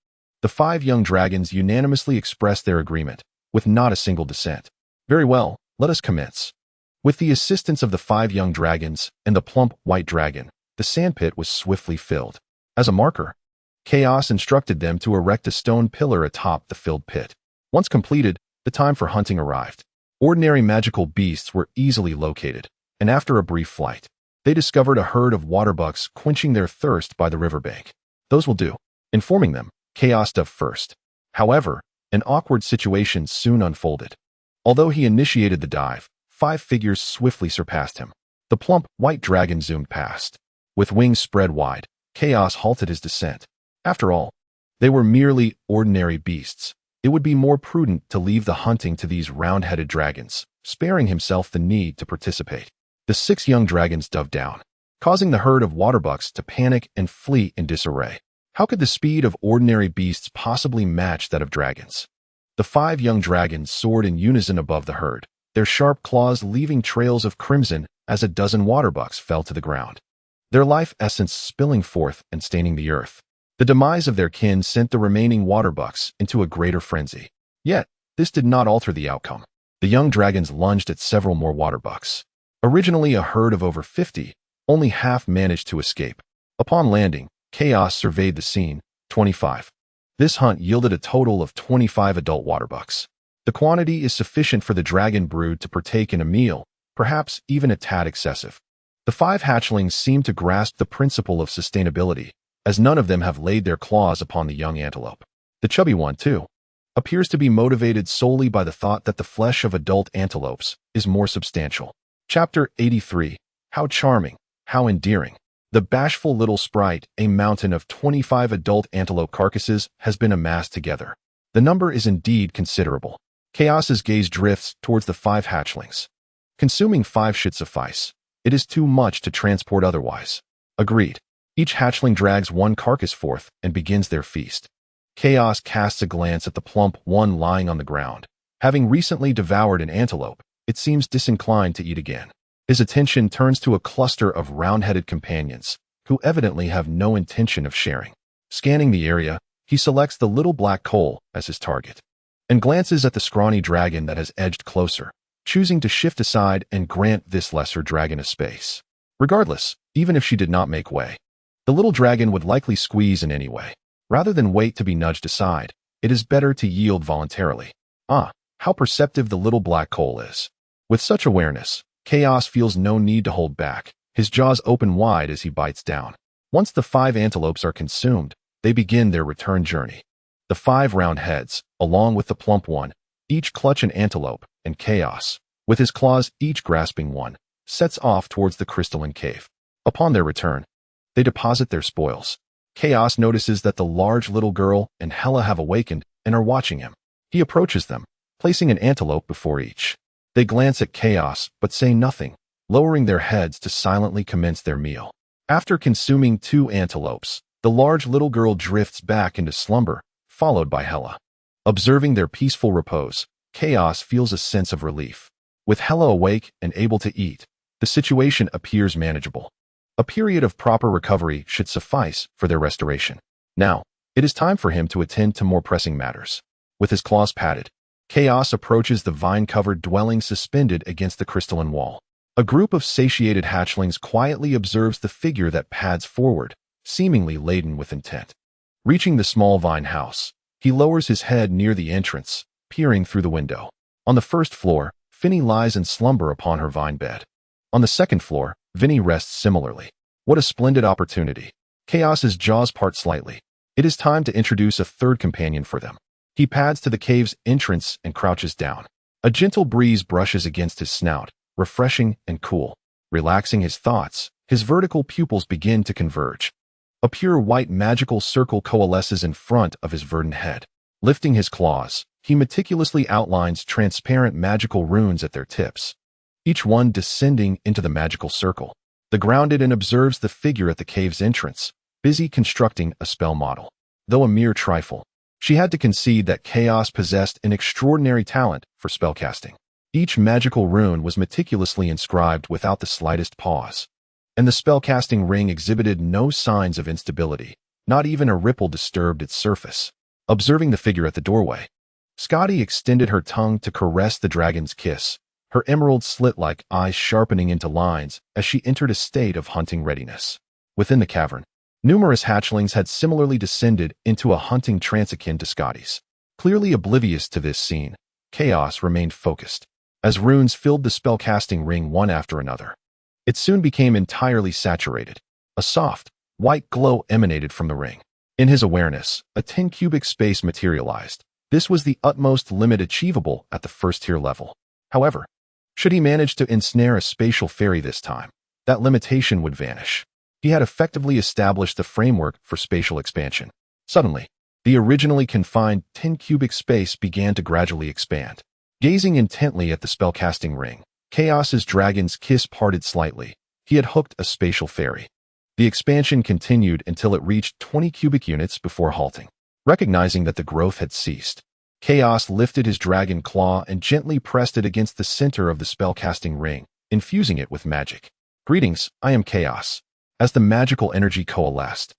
The 5 young dragons unanimously expressed their agreement, with not a single dissent. Very well, let us commence. With the assistance of the 5 young dragons and the plump white dragon, the sandpit was swiftly filled. As a marker, Chaos instructed them to erect a stone pillar atop the filled pit. Once completed, the time for hunting arrived. Ordinary magical beasts were easily located, and after a brief flight, they discovered a herd of waterbucks quenching their thirst by the riverbank. Those will do. Informing them, Chaos dove first. However, an awkward situation soon unfolded. Although he initiated the dive, 5 figures swiftly surpassed him. The plump white dragon zoomed past. With wings spread wide, Chaos halted his descent. After all, they were merely ordinary beasts. It would be more prudent to leave the hunting to these round-headed dragons, sparing himself the need to participate. The 6 young dragons dove down, causing the herd of waterbucks to panic and flee in disarray. How could the speed of ordinary beasts possibly match that of dragons? The 5 young dragons soared in unison above the herd, their sharp claws leaving trails of crimson as a dozen waterbucks fell to the ground, their life essence spilling forth and staining the earth. The demise of their kin sent the remaining waterbucks into a greater frenzy. Yet, this did not alter the outcome. The young dragons lunged at several more waterbucks. Originally a herd of over 50, only half managed to escape. Upon landing, Chaos surveyed the scene. 25. This hunt yielded a total of 25 adult waterbucks. The quantity is sufficient for the dragon brood to partake in a meal, perhaps even a tad excessive. The 5 hatchlings seem to grasp the principle of sustainability, as none of them have laid their claws upon the young antelope. The chubby one, too, appears to be motivated solely by the thought that the flesh of adult antelopes is more substantial. Chapter 83. How charming, how endearing. The bashful little sprite, a mountain of 25 adult antelope carcasses, has been amassed together. The number is indeed considerable. Chaos's gaze drifts towards the 5 hatchlings. Consuming 5 should suffice. It is too much to transport otherwise. Agreed. Each hatchling drags 1 carcass forth and begins their feast. Chaos casts a glance at the plump one lying on the ground. Having recently devoured an antelope, it seems disinclined to eat again. His attention turns to a cluster of round-headed companions, who evidently have no intention of sharing. Scanning the area, he selects the little black coal as his target, and glances at the scrawny dragon that has edged closer, choosing to shift aside and grant this lesser dragon a space. Regardless, even if she did not make way, the little dragon would likely squeeze in any way. Rather than wait to be nudged aside, it is better to yield voluntarily. Ah, how perceptive the little black coal is. With such awareness, Chaos feels no need to hold back, his jaws open wide as he bites down. Once the 5 antelopes are consumed, they begin their return journey. The 5 round heads, along with the plump one, each clutch an antelope, and Chaos, with his claws each grasping one, sets off towards the crystalline cave. Upon their return, they deposit their spoils. Chaos notices that the large little girl and Hela have awakened and are watching him. He approaches them, placing an antelope before each. They glance at Chaos but say nothing, lowering their heads to silently commence their meal. After consuming 2 antelopes, the large little girl drifts back into slumber, followed by Hela. Observing their peaceful repose, Chaos feels a sense of relief. With Hela awake and able to eat, the situation appears manageable. A period of proper recovery should suffice for their restoration. Now, it is time for him to attend to more pressing matters. With his claws padded, Chaos approaches the vine-covered dwelling suspended against the crystalline wall. A group of satiated hatchlings quietly observes the figure that pads forward, seemingly laden with intent. Reaching the small vine house, he lowers his head near the entrance, peering through the window. On the first floor, Finny lies in slumber upon her vine bed. On the second floor, Vinny rests similarly. What a splendid opportunity. Chaos's jaws part slightly. It is time to introduce a third companion for them. He pads to the cave's entrance and crouches down. A gentle breeze brushes against his snout, refreshing and cool. Relaxing his thoughts, his vertical pupils begin to converge. A pure white magical circle coalesces in front of his verdant head. Lifting his claws, he meticulously outlines transparent magical runes at their tips, each one descending into the magical circle. The grounded and observes the figure at the cave's entrance, busy constructing a spell model. Though a mere trifle, she had to concede that Chaos possessed an extraordinary talent for spellcasting. Each magical rune was meticulously inscribed without the slightest pause, and the spellcasting ring exhibited no signs of instability. Not even a ripple disturbed its surface. Observing the figure at the doorway, Scotty extended her tongue to caress the dragon's kiss, her emerald slit-like eyes sharpening into lines as she entered a state of hunting readiness. Within the cavern, numerous hatchlings had similarly descended into a hunting trance akin to Scotty's. Clearly oblivious to this scene, Chaos remained focused. As runes filled the spellcasting ring one after another, it soon became entirely saturated. A soft, white glow emanated from the ring. In his awareness, a 10-cubic space materialized. This was the utmost limit achievable at the first-tier level. However, should he manage to ensnare a spatial fairy this time, that limitation would vanish. He had effectively established the framework for spatial expansion. Suddenly, the originally confined 10-cubic space began to gradually expand. Gazing intently at the spellcasting ring, Chaos's dragon's kiss parted slightly. He had hooked a spatial fairy. The expansion continued until it reached 20 cubic units before halting. Recognizing that the growth had ceased, Chaos lifted his dragon claw and gently pressed it against the center of the spellcasting ring, infusing it with magic. Greetings, I am Chaos. As the magical energy coalesced,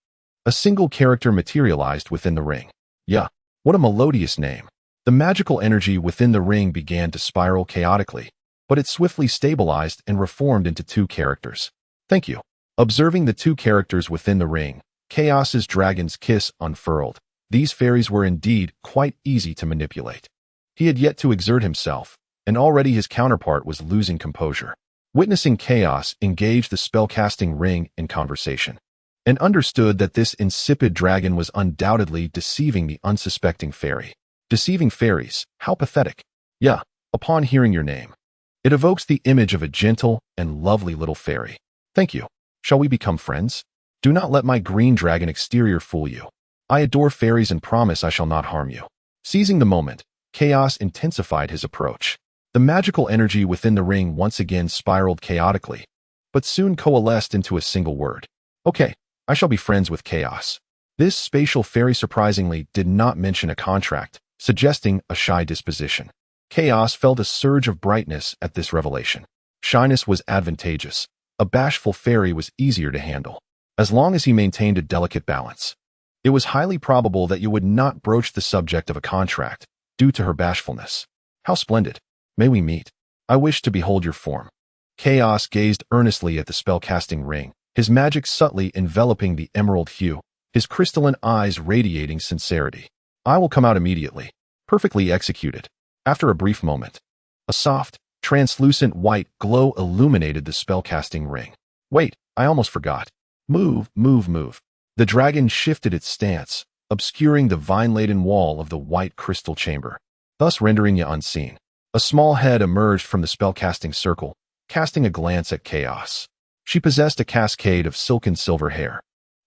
a single character materialized within the ring. Yeah, what a melodious name. The magical energy within the ring began to spiral chaotically, but it swiftly stabilized and reformed into two characters. Thank you. Observing the two characters within the ring, Chaos's dragon's kiss unfurled. These fairies were indeed quite easy to manipulate. He had yet to exert himself, and already his counterpart was losing composure. Witnessing Chaos engage the spellcasting ring in conversation, and understood that this insipid dragon was undoubtedly deceiving the unsuspecting fairy. Deceiving fairies, how pathetic. Yeah, upon hearing your name, it evokes the image of a gentle and lovely little fairy. Thank you. Shall we become friends? Do not let my green dragon exterior fool you. I adore fairies and promise I shall not harm you. Seizing the moment, Chaos intensified his approach. The magical energy within the ring once again spiraled chaotically, but soon coalesced into a single word. Okay, I shall be friends with Chaos. This spatial fairy surprisingly did not mention a contract, suggesting a shy disposition. Chaos felt a surge of brightness at this revelation. Shyness was advantageous. A bashful fairy was easier to handle, as long as he maintained a delicate balance. It was highly probable that you would not broach the subject of a contract, due to her bashfulness. How splendid. May we meet? I wish to behold your form. Chaos gazed earnestly at the spellcasting ring, his magic subtly enveloping the emerald hue, his crystalline eyes radiating sincerity. I will come out immediately. Perfectly executed. After a brief moment, a soft, translucent white glow illuminated the spellcasting ring. Wait, I almost forgot. Move, move, move. The dragon shifted its stance, obscuring the vine-laden wall of the white crystal chamber, thus rendering you unseen. A small head emerged from the spellcasting circle, casting a glance at Chaos. She possessed a cascade of silken silver hair,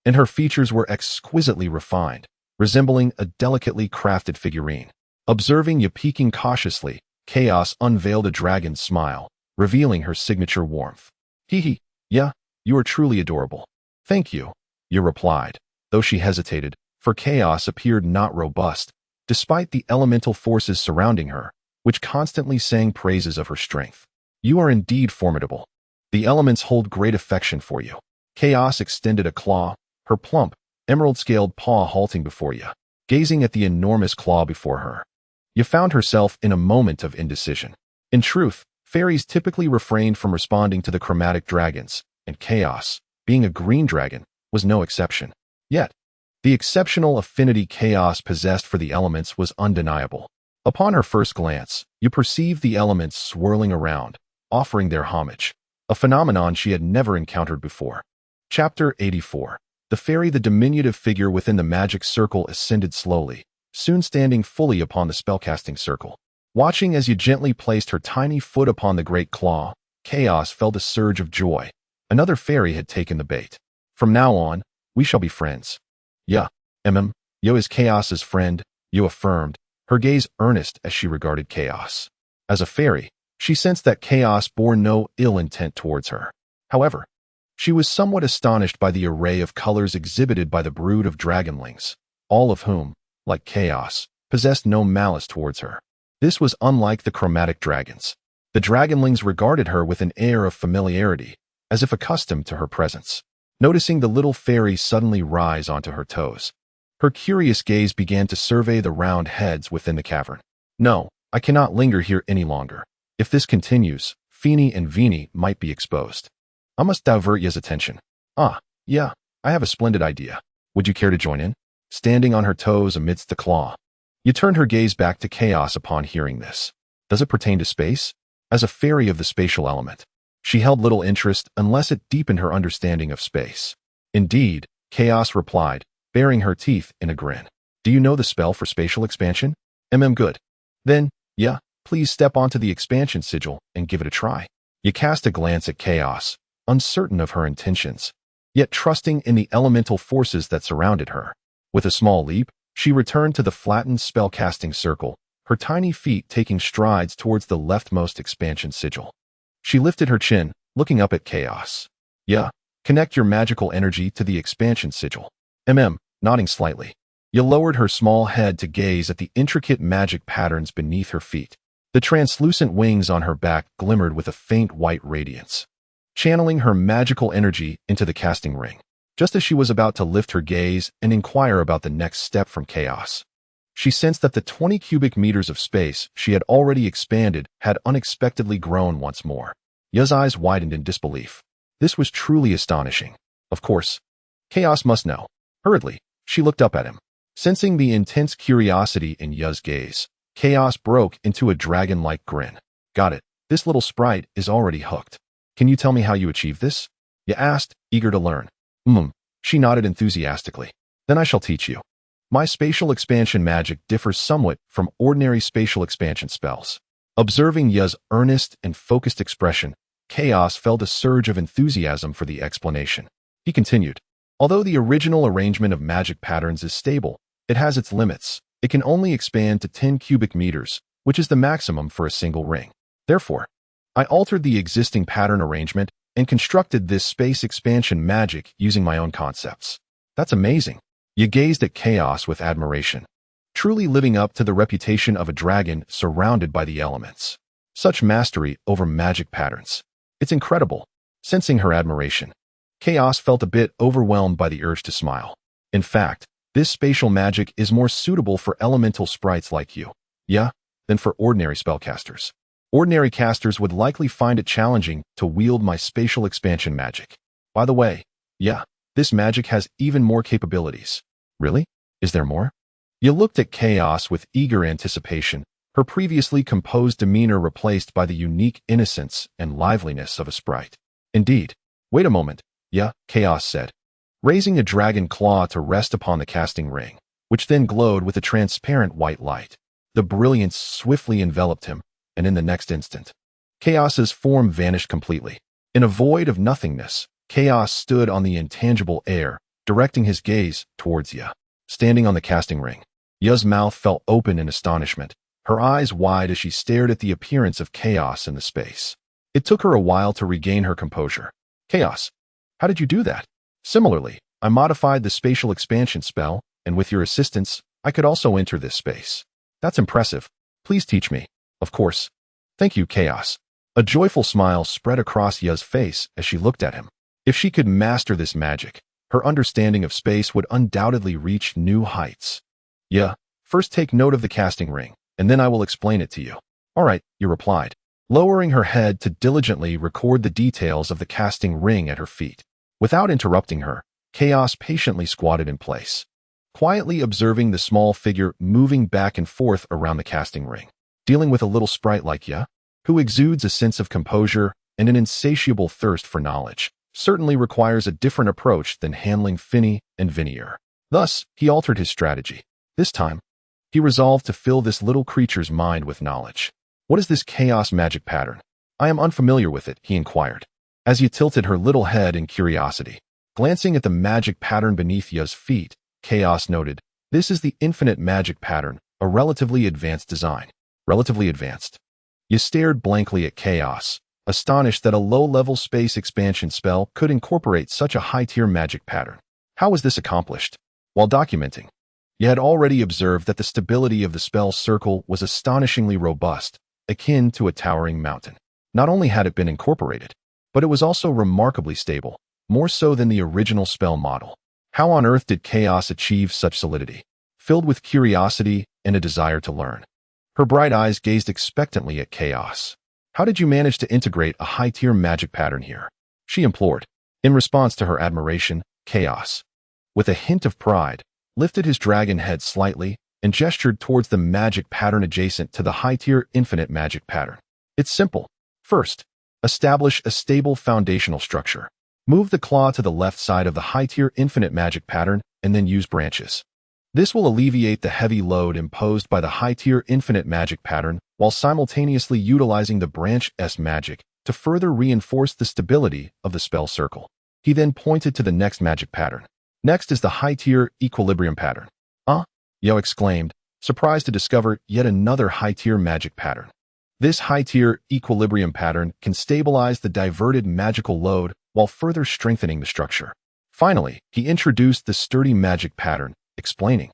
and her features were exquisitely refined, resembling a delicately crafted figurine. Observing you peeking cautiously, Chaos unveiled a dragon's smile, revealing her signature warmth. Hee hee, yeah, you are truly adorable. Thank you, you replied, though she hesitated, for Chaos appeared not robust, despite the elemental forces surrounding her, which constantly sang praises of her strength. You are indeed formidable. The elements hold great affection for you. Chaos extended a claw, her plump, emerald-scaled paw halting before you, gazing at the enormous claw before her. You found herself in a moment of indecision. In truth, fairies typically refrained from responding to the chromatic dragons, and Chaos, being a green dragon, was no exception. Yet, the exceptional affinity Chaos possessed for the elements was undeniable. Upon her first glance, you perceived the elements swirling around, offering their homage, a phenomenon she had never encountered before. Chapter 84. The fairy, the diminutive figure within the magic circle, ascended slowly, soon standing fully upon the spellcasting circle. Watching as you gently placed her tiny foot upon the great claw, Chaos felt a surge of joy. Another fairy had taken the bait. From now on, we shall be friends. Yeah, Yo is Chaos's friend, Yo affirmed, her gaze earnest as she regarded Chaos. As a fairy, she sensed that Chaos bore no ill intent towards her. However, she was somewhat astonished by the array of colors exhibited by the brood of dragonlings, all of whom, like Chaos, possessed no malice towards her. This was unlike the chromatic dragons. The dragonlings regarded her with an air of familiarity, as if accustomed to her presence. Noticing the little fairy suddenly rise onto her toes, her curious gaze began to survey the round heads within the cavern. No, I cannot linger here any longer. If this continues, Feeny and Veeny might be exposed. I must divert Ya's attention. Yeah, I have a splendid idea. Would you care to join in? Standing on her toes amidst the claw. You turned her gaze back to Chaos upon hearing this. Does it pertain to space? As a fairy of the spatial element, she held little interest unless it deepened her understanding of space. Indeed, Chaos replied, baring her teeth in a grin. Do you know the spell for spatial expansion? Good. Then, yeah, please step onto the expansion sigil and give it a try. You cast a glance at Chaos, uncertain of her intentions, yet trusting in the elemental forces that surrounded her. With a small leap, she returned to the flattened spellcasting circle, her tiny feet taking strides towards the leftmost expansion sigil. She lifted her chin, looking up at Chaos. Yeah, connect your magical energy to the expansion sigil. Nodding slightly. You lowered her small head to gaze at the intricate magic patterns beneath her feet. The translucent wings on her back glimmered with a faint white radiance, channeling her magical energy into the casting ring. Just as she was about to lift her gaze and inquire about the next step from Chaos, she sensed that the 20 cubic meters of space she had already expanded had unexpectedly grown once more. Ya's eyes widened in disbelief. This was truly astonishing. Of course, Chaos must know. Hurriedly, she looked up at him. Sensing the intense curiosity in Ya's gaze, Chaos broke into a dragon-like grin. Got it. This little sprite is already hooked. Can you tell me how you achieved this? You asked, eager to learn. She nodded enthusiastically. Then I shall teach you. My spatial expansion magic differs somewhat from ordinary spatial expansion spells. Observing Ya's earnest and focused expression, Chaos felt a surge of enthusiasm for the explanation. He continued. Although the original arrangement of magic patterns is stable, it has its limits. It can only expand to 10 cubic meters, which is the maximum for a single ring. Therefore, I altered the existing pattern arrangement and constructed this space expansion magic using my own concepts. That's amazing. You gazed at Chaos with admiration, truly living up to the reputation of a dragon surrounded by the elements. Such mastery over magic patterns. It's incredible. Sensing her admiration, Chaos felt a bit overwhelmed by the urge to smile. In fact, this spatial magic is more suitable for elemental sprites like you, than for ordinary spellcasters. Ordinary casters would likely find it challenging to wield my spatial expansion magic. By the way, this magic has even more capabilities. Really? Is there more? You looked at Chaos with eager anticipation, her previously composed demeanor replaced by the unique innocence and liveliness of a sprite. Indeed. Wait a moment. Chaos said, raising a dragon claw to rest upon the casting ring, which then glowed with a transparent white light. The brilliance swiftly enveloped him, and in the next instant, Chaos's form vanished completely. In a void of nothingness, Chaos stood on the intangible air, directing his gaze towards Ya. Standing on the casting ring, Ya's mouth fell open in astonishment, her eyes wide as she stared at the appearance of Chaos in the space. It took her a while to regain her composure. Chaos, how did you do that? Similarly, I modified the spatial expansion spell, and with your assistance, I could also enter this space. That's impressive. Please teach me. Of course. Thank you, Chaos. A joyful smile spread across Ya's face as she looked at him. If she could master this magic, her understanding of space would undoubtedly reach new heights. Ya, first take note of the casting ring, and then I will explain it to you. All right, you replied, lowering her head to diligently record the details of the casting ring at her feet. Without interrupting her, Chaos patiently squatted in place, quietly observing the small figure moving back and forth around the casting ring. Dealing with a little sprite like Ya, who exudes a sense of composure and an insatiable thirst for knowledge, certainly requires a different approach than handling Finny and Vinier. Thus, he altered his strategy. This time, he resolved to fill this little creature's mind with knowledge. What is this chaos magic pattern? I am unfamiliar with it, he inquired, as he tilted her little head in curiosity. Glancing at the magic pattern beneath Ya's feet, Chaos noted, this is the infinite magic pattern, a relatively advanced design. Relatively advanced. Ya stared blankly at Chaos, astonished that a low-level space expansion spell could incorporate such a high-tier magic pattern. How was this accomplished? While documenting, Ya had already observed that the stability of the spell circle was astonishingly robust, akin to a towering mountain. Not only had it been incorporated, but it was also remarkably stable, more so than the original spell model. How on earth did Chaos achieve such solidity? Filled with curiosity and a desire to learn, her bright eyes gazed expectantly at Chaos. How did you manage to integrate a high-tier magic pattern here? She implored. In response to her admiration, Chaos, with a hint of pride, lifted his dragon head slightly and gestured towards the magic pattern adjacent to the high-tier infinite magic pattern. It's simple. First, establish a stable foundational structure. Move the claw to the left side of the high-tier infinite magic pattern and then use branches. This will alleviate the heavy load imposed by the high-tier infinite magic pattern while simultaneously utilizing the branch S magic to further reinforce the stability of the spell circle. He then pointed to the next magic pattern. Next is the high-tier equilibrium pattern. Yo exclaimed, surprised to discover yet another high-tier magic pattern. This high-tier equilibrium pattern can stabilize the diverted magical load while further strengthening the structure. Finally, he introduced the sturdy magic pattern, explaining,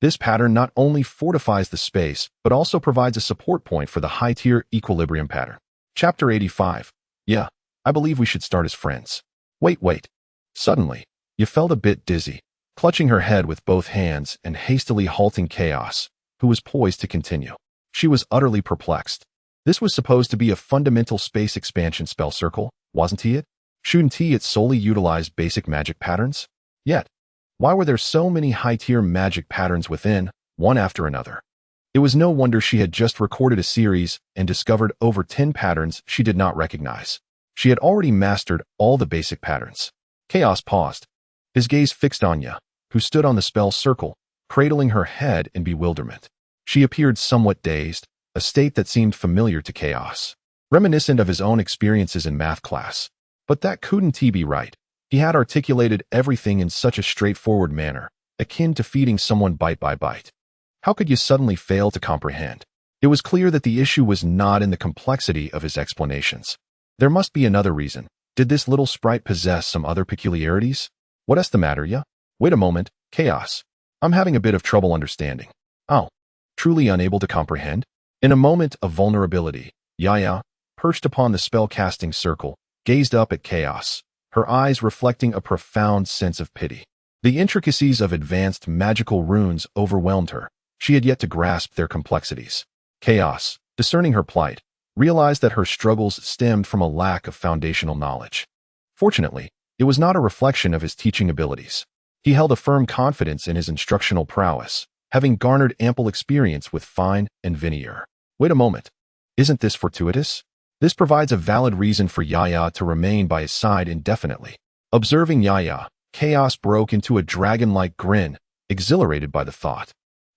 this pattern not only fortifies the space, but also provides a support point for the high-tier equilibrium pattern. Chapter 85. Yeah, I believe we should start as friends. Wait. Suddenly, you felt a bit dizzy, clutching her head with both hands and hastily halting Chaos, who was poised to continue. She was utterly perplexed. This was supposed to be a fundamental space expansion spell circle, wasn't it? Shouldn't it solely utilize basic magic patterns? Yet, why were there so many high-tier magic patterns within, one after another? It was no wonder she had just recorded a series and discovered over 10 patterns she did not recognize. She had already mastered all the basic patterns. Chaos paused, his gaze fixed on Ya, who stood on the spell circle, cradling her head in bewilderment. She appeared somewhat dazed, a state that seemed familiar to Chaos, reminiscent of his own experiences in math class. But that couldn't be right. He had articulated everything in such a straightforward manner, akin to feeding someone bite by bite. How could you suddenly fail to comprehend? It was clear that the issue was not in the complexity of his explanations. There must be another reason. Did this little sprite possess some other peculiarities? What's the matter, ya? Wait a moment, Chaos. I'm having a bit of trouble understanding. Oh, truly unable to comprehend? In a moment of vulnerability, Yaya, perched upon the spell-casting circle, gazed up at Chaos, her eyes reflecting a profound sense of pity. The intricacies of advanced magical runes overwhelmed her. She had yet to grasp their complexities. Chaos, discerning her plight, realized that her struggles stemmed from a lack of foundational knowledge. Fortunately, it was not a reflection of his teaching abilities. He held a firm confidence in his instructional prowess, having garnered ample experience with Fine and Vinier. Wait a moment. Isn't this fortuitous? This provides a valid reason for Yaya to remain by his side indefinitely. Observing Yaya, Chaos broke into a dragon-like grin, exhilarated by the thought.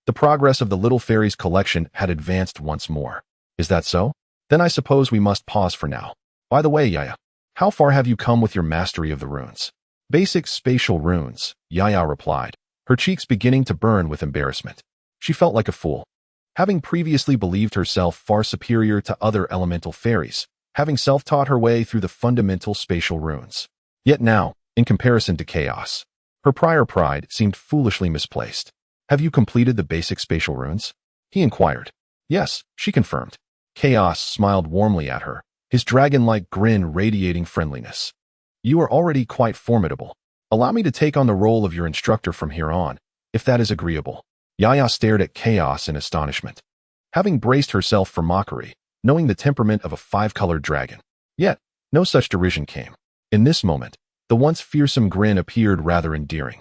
The progress of the little fairy's collection had advanced once more. Is that so? Then I suppose we must pause for now. By the way, Yaya, how far have you come with your mastery of the runes? Basic spatial runes, Yaya replied, her cheeks beginning to burn with embarrassment. She felt like a fool. Having previously believed herself far superior to other elemental fairies, having self-taught her way through the fundamental spatial runes. Yet now, in comparison to Chaos, her prior pride seemed foolishly misplaced. Have you completed the basic spatial runes? He inquired. Yes, she confirmed. Chaos smiled warmly at her, his dragon-like grin radiating friendliness. You are already quite formidable. Allow me to take on the role of your instructor from here on, if that is agreeable. Yaya stared at Chaos in astonishment, having braced herself for mockery, knowing the temperament of a five-colored dragon. Yet, no such derision came. In this moment, the once fearsome grin appeared rather endearing.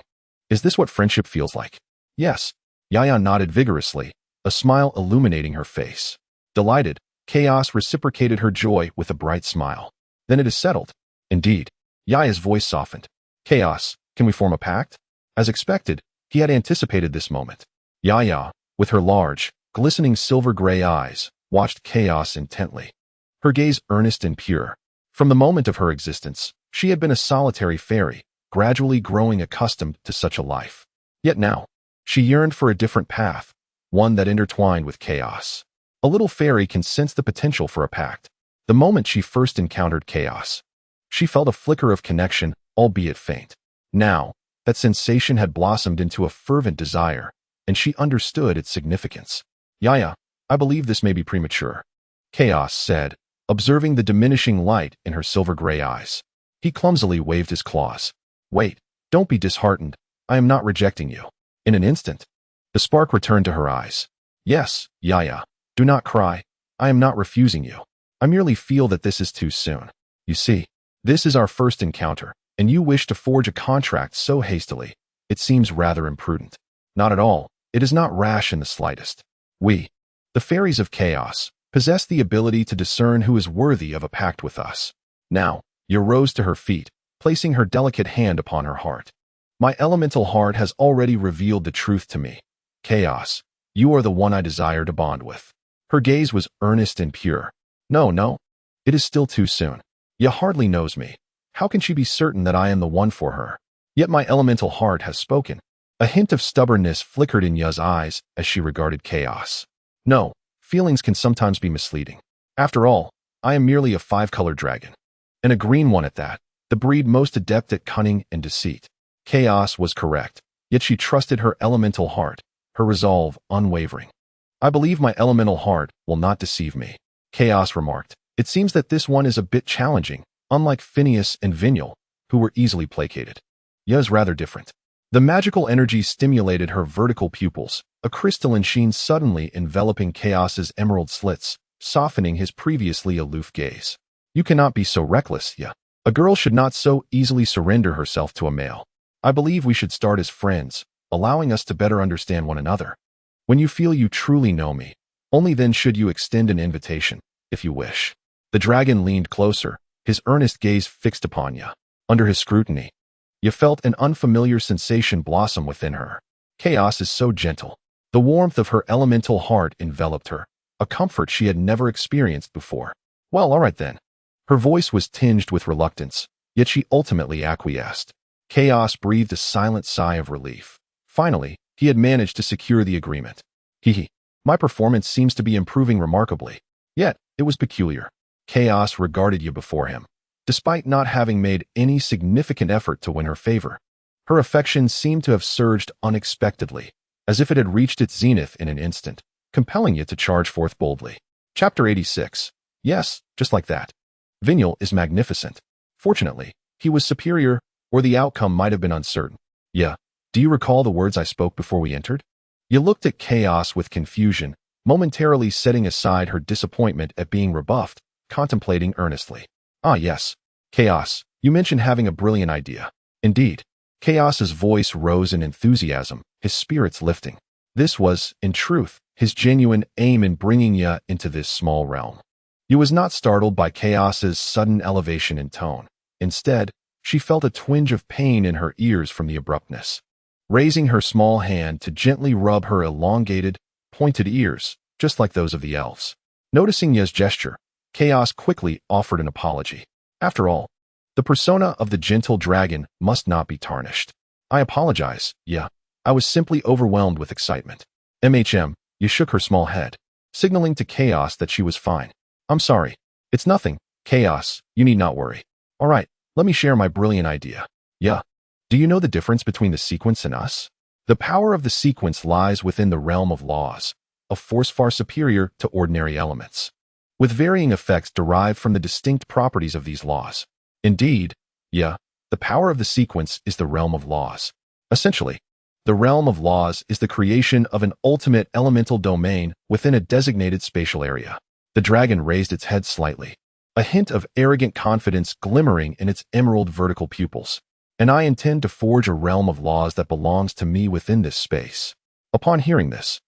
Is this what friendship feels like? Yes. Yaya nodded vigorously, a smile illuminating her face. Delighted, Chaos reciprocated her joy with a bright smile. Then it is settled. Indeed. Yaya's voice softened. Chaos, can we form a pact? As expected, he had anticipated this moment. Yaya, with her large, glistening silver-gray eyes, watched Chaos intently. Her gaze earnest and pure. From the moment of her existence, she had been a solitary fairy, gradually growing accustomed to such a life. Yet now, she yearned for a different path, one that intertwined with Chaos. A little fairy can sense the potential for a pact. The moment she first encountered Chaos, she felt a flicker of connection, albeit faint. Now, that sensation had blossomed into a fervent desire, and she understood its significance. Yaya, I believe this may be premature, Chaos said, observing the diminishing light in her silver-gray eyes. He clumsily waved his claws. Wait, don't be disheartened. I am not rejecting you. In an instant, the spark returned to her eyes. Yes, Yaya, do not cry. I am not refusing you. I merely feel that this is too soon. You see, this is our first encounter, and you wish to forge a contract so hastily. It seems rather imprudent. Not at all. It is not rash in the slightest. We, the fairies of chaos, possess the ability to discern who is worthy of a pact with us. Now, Ya rose to her feet, placing her delicate hand upon her heart. My elemental heart has already revealed the truth to me. Chaos, you are the one I desire to bond with. Her gaze was earnest and pure. No, it is still too soon. Ya hardly knows me. How can she be certain that I am the one for her? Yet my elemental heart has spoken. A hint of stubbornness flickered in Ya's eyes as she regarded Chaos. No, feelings can sometimes be misleading. After all, I am merely a five-colored dragon. And a green one at that, the breed most adept at cunning and deceit. Chaos was correct, yet she trusted her elemental heart, her resolve unwavering. I believe my elemental heart will not deceive me, Chaos remarked. It seems that this one is a bit challenging, unlike Phineas and Vinyl, who were easily placated. Ya is rather different. The magical energy stimulated her vertical pupils, a crystalline sheen suddenly enveloping Chaos's emerald slits, softening his previously aloof gaze. You cannot be so reckless, Ya. A girl should not so easily surrender herself to a male. I believe we should start as friends, allowing us to better understand one another. When you feel you truly know me, only then should you extend an invitation, if you wish. The dragon leaned closer, his earnest gaze fixed upon Ya. Under his scrutiny, Ya felt an unfamiliar sensation blossom within her. Chaos is so gentle. The warmth of her elemental heart enveloped her, a comfort she had never experienced before. Well, all right then. Her voice was tinged with reluctance, yet she ultimately acquiesced. Chaos breathed a silent sigh of relief. Finally, he had managed to secure the agreement. My performance seems to be improving remarkably. Yet, it was peculiar. Chaos regarded Ya before him, despite not having made any significant effort to win her favor. Her affection seemed to have surged unexpectedly, as if it had reached its zenith in an instant, compelling Ya to charge forth boldly. Chapter 86. Yes, just like that. Vinyl is magnificent. Fortunately, he was superior, or the outcome might have been uncertain. Ya, do you recall the words I spoke before we entered? Ya looked at Chaos with confusion, momentarily setting aside her disappointment at being rebuffed, contemplating earnestly. Ah yes, Chaos, you mentioned having a brilliant idea. Indeed. Chaos's voice rose in enthusiasm, his spirits lifting. This was, in truth, his genuine aim in bringing Ya into this small realm. Ya was not startled by Chaos's sudden elevation in tone. Instead, she felt a twinge of pain in her ears from the abruptness. Raising her small hand to gently rub her elongated, pointed ears, just like those of the elves. Noticing Ya's gesture, Chaos quickly offered an apology. After all, the persona of the gentle dragon must not be tarnished. I apologize, Ya. I was simply overwhelmed with excitement. Ya shook her small head, signaling to Chaos that she was fine. I'm sorry. It's nothing, Chaos, you need not worry. All right, let me share my brilliant idea. Ya, do you know the difference between the sequence and us? The power of the sequence lies within the realm of laws, a force far superior to ordinary elements. with varying effects derived from the distinct properties of these laws. Indeed, yeah, the power of the sequence is the realm of laws. Essentially, the realm of laws is the creation of an ultimate elemental domain within a designated spatial area. The dragon raised its head slightly, a hint of arrogant confidence glimmering in its emerald vertical pupils. And I intend to forge a realm of laws that belongs to me within this space. Upon hearing this,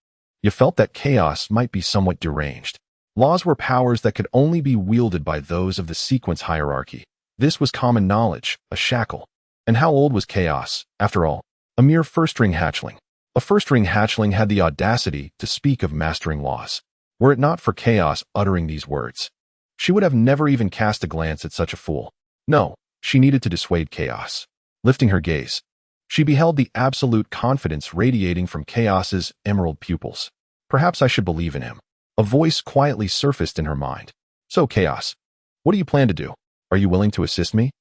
you felt that chaos might be somewhat deranged. Laws were powers that could only be wielded by those of the sequence hierarchy. This was common knowledge, a shackle. And how old was chaos, after all? A mere first-ring hatchling. A first-ring hatchling had the audacity to speak of mastering laws. Were it not for chaos uttering these words, she would have never even cast a glance at such a fool. No, she needed to dissuade chaos. Lifting her gaze, she beheld the absolute confidence radiating from Chaos's emerald pupils. Perhaps I should believe in him. A voice quietly surfaced in her mind. So, Chaos, what do you plan to do? Are you willing to assist me?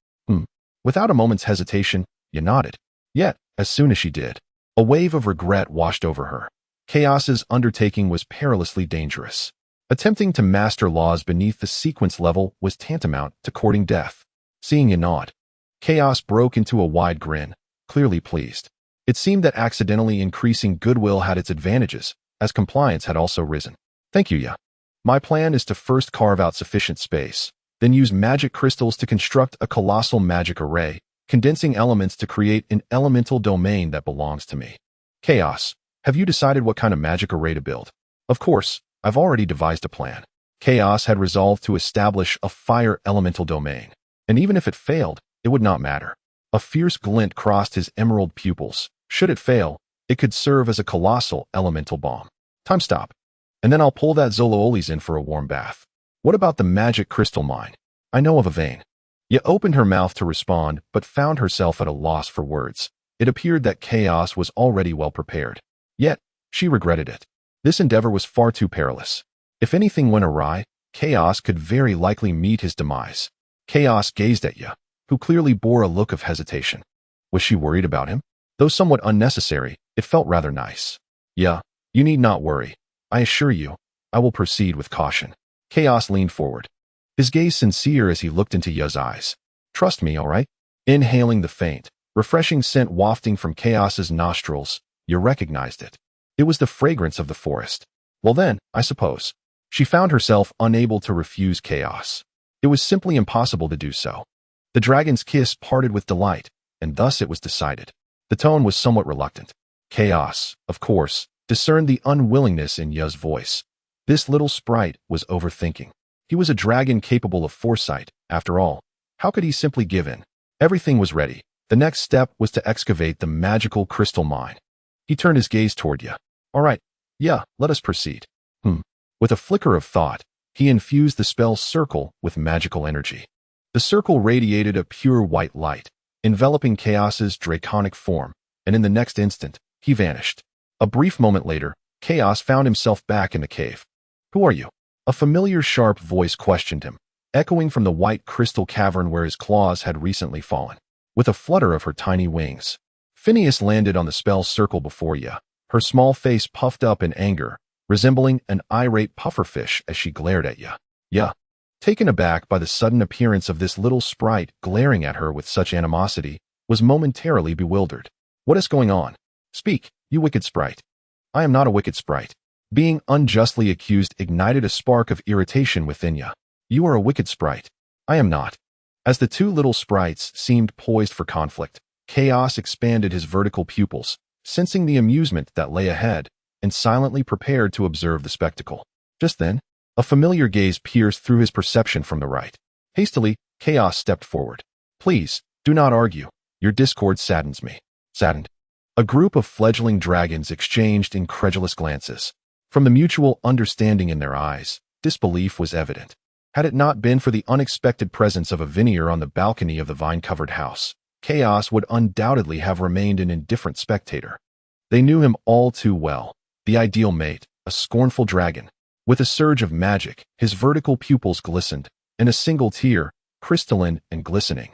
Without a moment's hesitation, you nodded. Yet, as soon as she did, a wave of regret washed over her. Chaos's undertaking was perilously dangerous. Attempting to master laws beneath the sequence level was tantamount to courting death. Seeing you nod, Chaos broke into a wide grin, clearly pleased. It seemed that accidentally increasing goodwill had its advantages, as compliance had also risen. Thank you, Ya. My plan is to first carve out sufficient space, then use magic crystals to construct a colossal magic array, condensing elements to create an elemental domain that belongs to me. Chaos, have you decided what kind of magic array to build? Of course, I've already devised a plan. Chaos had resolved to establish a fire elemental domain, and even if it failed, it would not matter. A fierce glint crossed his emerald pupils. Should it fail, it could serve as a colossal elemental bomb. Time stop. And then I'll pull that Zoloolis in for a warm bath. What about the magic crystal mine? I know of a vein. Ye opened her mouth to respond, but found herself at a loss for words. It appeared that Chaos was already well prepared. Yet, she regretted it. This endeavor was far too perilous. If anything went awry, Chaos could very likely meet his demise. Chaos gazed at Ye, who clearly bore a look of hesitation. Was she worried about him? Though somewhat unnecessary, it felt rather nice. Yeah, you need not worry. I assure you, I will proceed with caution. Chaos leaned forward, his gaze sincere as he looked into Ya's eyes. Trust me, all right? Inhaling the faint, refreshing scent wafting from Chaos's nostrils, Ya recognized it. It was the fragrance of the forest. Well then, I suppose. She found herself unable to refuse Chaos. It was simply impossible to do so. The dragon's kiss parted with delight, and thus it was decided. The tone was somewhat reluctant. Chaos, of course, discerned the unwillingness in Ya's voice. This little sprite was overthinking. He was a dragon capable of foresight, after all. How could he simply give in? Everything was ready. The next step was to excavate the magical crystal mine. He turned his gaze toward Ya. All right, yeah, let us proceed. With a flicker of thought, he infused the spell circle with magical energy. The circle radiated a pure white light, enveloping Chaos's draconic form, and in the next instant, he vanished. A brief moment later, Chaos found himself back in the cave. Who are you? A familiar sharp voice questioned him, echoing from the white crystal cavern where his claws had recently fallen. With a flutter of her tiny wings, Phineas landed on the spell circle before Ya, her small face puffed up in anger, resembling an irate pufferfish as she glared at Ya. Ya, taken aback by the sudden appearance of this little sprite glaring at her with such animosity, was momentarily bewildered. What is going on? Speak, you wicked sprite. I am not a wicked sprite. Being unjustly accused ignited a spark of irritation within Ya. You are a wicked sprite. I am not. As the two little sprites seemed poised for conflict, Chaos expanded his vertical pupils, sensing the amusement that lay ahead, and silently prepared to observe the spectacle. Just then, a familiar gaze pierced through his perception from the right. Hastily, Chaos stepped forward. Please, do not argue. Your discord saddens me. Saddened. A group of fledgling dragons exchanged incredulous glances. From the mutual understanding in their eyes, disbelief was evident. Had it not been for the unexpected presence of a Veneer on the balcony of the vine-covered house, Chaos would undoubtedly have remained an indifferent spectator. They knew him all too well, the ideal mate, a scornful dragon. With a surge of magic, his vertical pupils glistened, and a single tear, crystalline and glistening,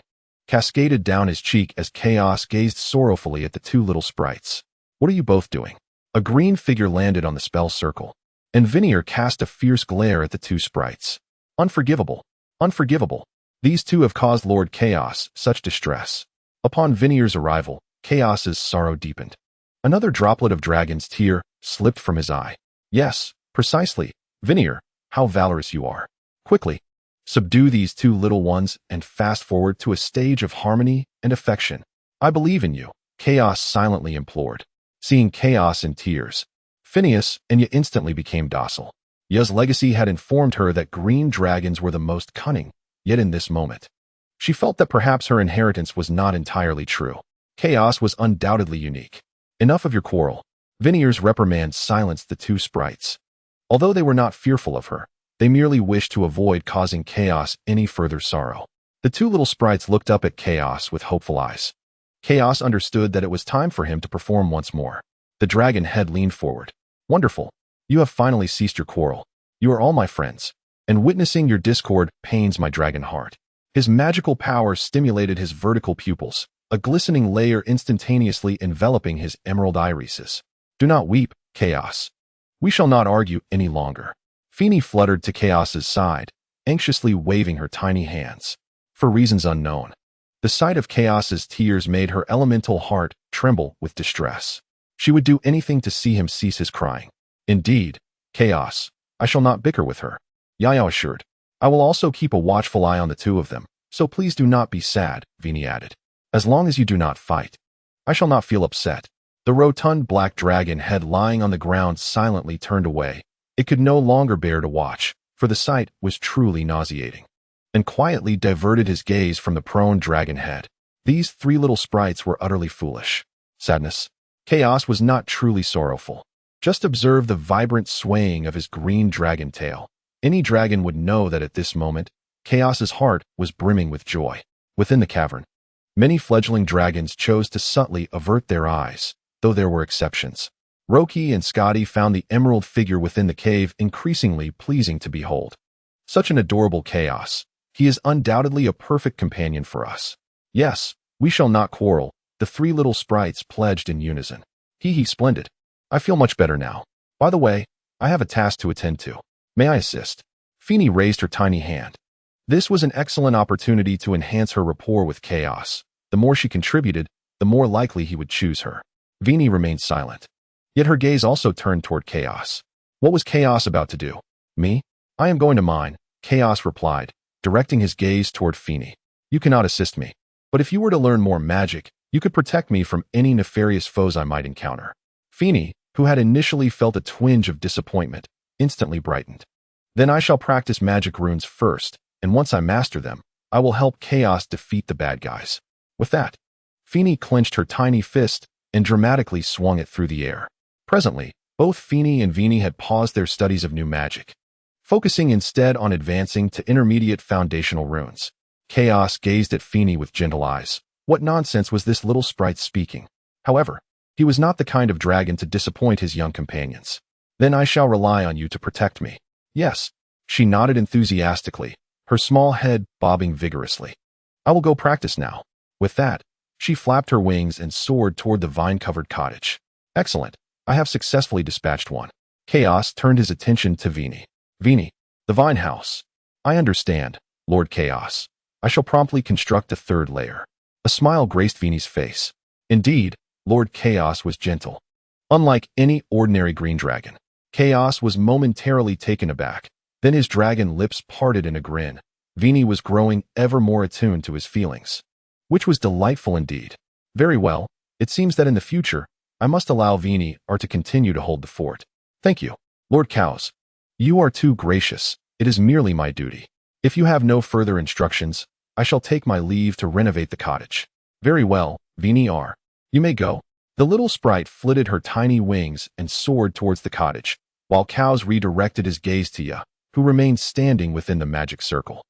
cascaded down his cheek as Chaos gazed sorrowfully at the two little sprites. What are you both doing? A green figure landed on the spell circle, and Veneer cast a fierce glare at the two sprites. Unforgivable. Unforgivable. These two have caused Lord Chaos such distress. Upon Vinier's arrival, Chaos's sorrow deepened. Another droplet of dragon's tear slipped from his eye. Yes, precisely. Vinier, how valorous you are. Quickly, subdue these two little ones and fast forward to a stage of harmony and affection. I believe in you, Chaos silently implored. Seeing Chaos in tears, Phineas and Nya instantly became docile. Ya's legacy had informed her that green dragons were the most cunning, yet in this moment, she felt that perhaps her inheritance was not entirely true. Chaos was undoubtedly unique. Enough of your quarrel. Vinier's reprimand silenced the two sprites. Although they were not fearful of her, they merely wished to avoid causing Chaos any further sorrow. The two little sprites looked up at Chaos with hopeful eyes. Chaos understood that it was time for him to perform once more. The dragon head leaned forward. Wonderful. You have finally ceased your quarrel. You are all my friends, and witnessing your discord pains my dragon heart. His magical power stimulated his vertical pupils, a glistening layer instantaneously enveloping his emerald irises. Do not weep, Chaos. We shall not argue any longer. Feeny fluttered to Chaos's side, anxiously waving her tiny hands. For reasons unknown, the sight of Chaos's tears made her elemental heart tremble with distress. She would do anything to see him cease his crying. Indeed, Chaos, I shall not bicker with her, Yaya assured. I will also keep a watchful eye on the two of them, so please do not be sad, Vini added. As long as you do not fight, I shall not feel upset. The rotund black dragon head lying on the ground silently turned away. It could no longer bear to watch, for the sight was truly nauseating, and quietly diverted his gaze from the prone dragon head. These three little sprites were utterly foolish. Sadness. Chaos was not truly sorrowful. Just observe the vibrant swaying of his green dragon tail. Any dragon would know that at this moment, Chaos's heart was brimming with joy. Within the cavern, many fledgling dragons chose to subtly avert their eyes, though there were exceptions. Roki and Scotty found the emerald figure within the cave increasingly pleasing to behold. Such an adorable Chaos. He is undoubtedly a perfect companion for us. Yes, we shall not quarrel, the three little sprites pledged in unison. Hee, splendid. I feel much better now. By the way, I have a task to attend to. May I assist? Feeny raised her tiny hand. This was an excellent opportunity to enhance her rapport with Chaos. The more she contributed, the more likely he would choose her. Vini remained silent. Yet her gaze also turned toward Chaos. What was Chaos about to do? Me? I am going to mine, Chaos replied, directing his gaze toward Feeny. You cannot assist me. But if you were to learn more magic, you could protect me from any nefarious foes I might encounter. Feeny, who had initially felt a twinge of disappointment, instantly brightened. Then I shall practice magic runes first, and once I master them, I will help Chaos defeat the bad guys. With that, Feeny clenched her tiny fist and dramatically swung it through the air. Presently, both Feeny and Vini had paused their studies of new magic, focusing instead on advancing to intermediate foundational runes. Chaos gazed at Feeny with gentle eyes. What nonsense was this little sprite speaking? However, he was not the kind of dragon to disappoint his young companions. Then I shall rely on you to protect me. Yes, she nodded enthusiastically, her small head bobbing vigorously. I will go practice now. With that, she flapped her wings and soared toward the vine-covered cottage. Excellent. I have successfully dispatched one. Chaos turned his attention to Vini. Vini, the vine house. I understand, Lord Chaos. I shall promptly construct a third lair. A smile graced Vini's face. Indeed, Lord Chaos was gentle. Unlike any ordinary green dragon, Chaos was momentarily taken aback. Then his dragon lips parted in a grin. Vini was growing ever more attuned to his feelings, which was delightful indeed. Very well, it seems that in the future, I must allow Vini to continue to hold the fort. Thank you, Lord Cows. You are too gracious. It is merely my duty. If you have no further instructions, I shall take my leave to renovate the cottage. Very well, Vini R. You may go. The little sprite flitted her tiny wings and soared towards the cottage, while Cows redirected his gaze to Ya, who remained standing within the magic circle.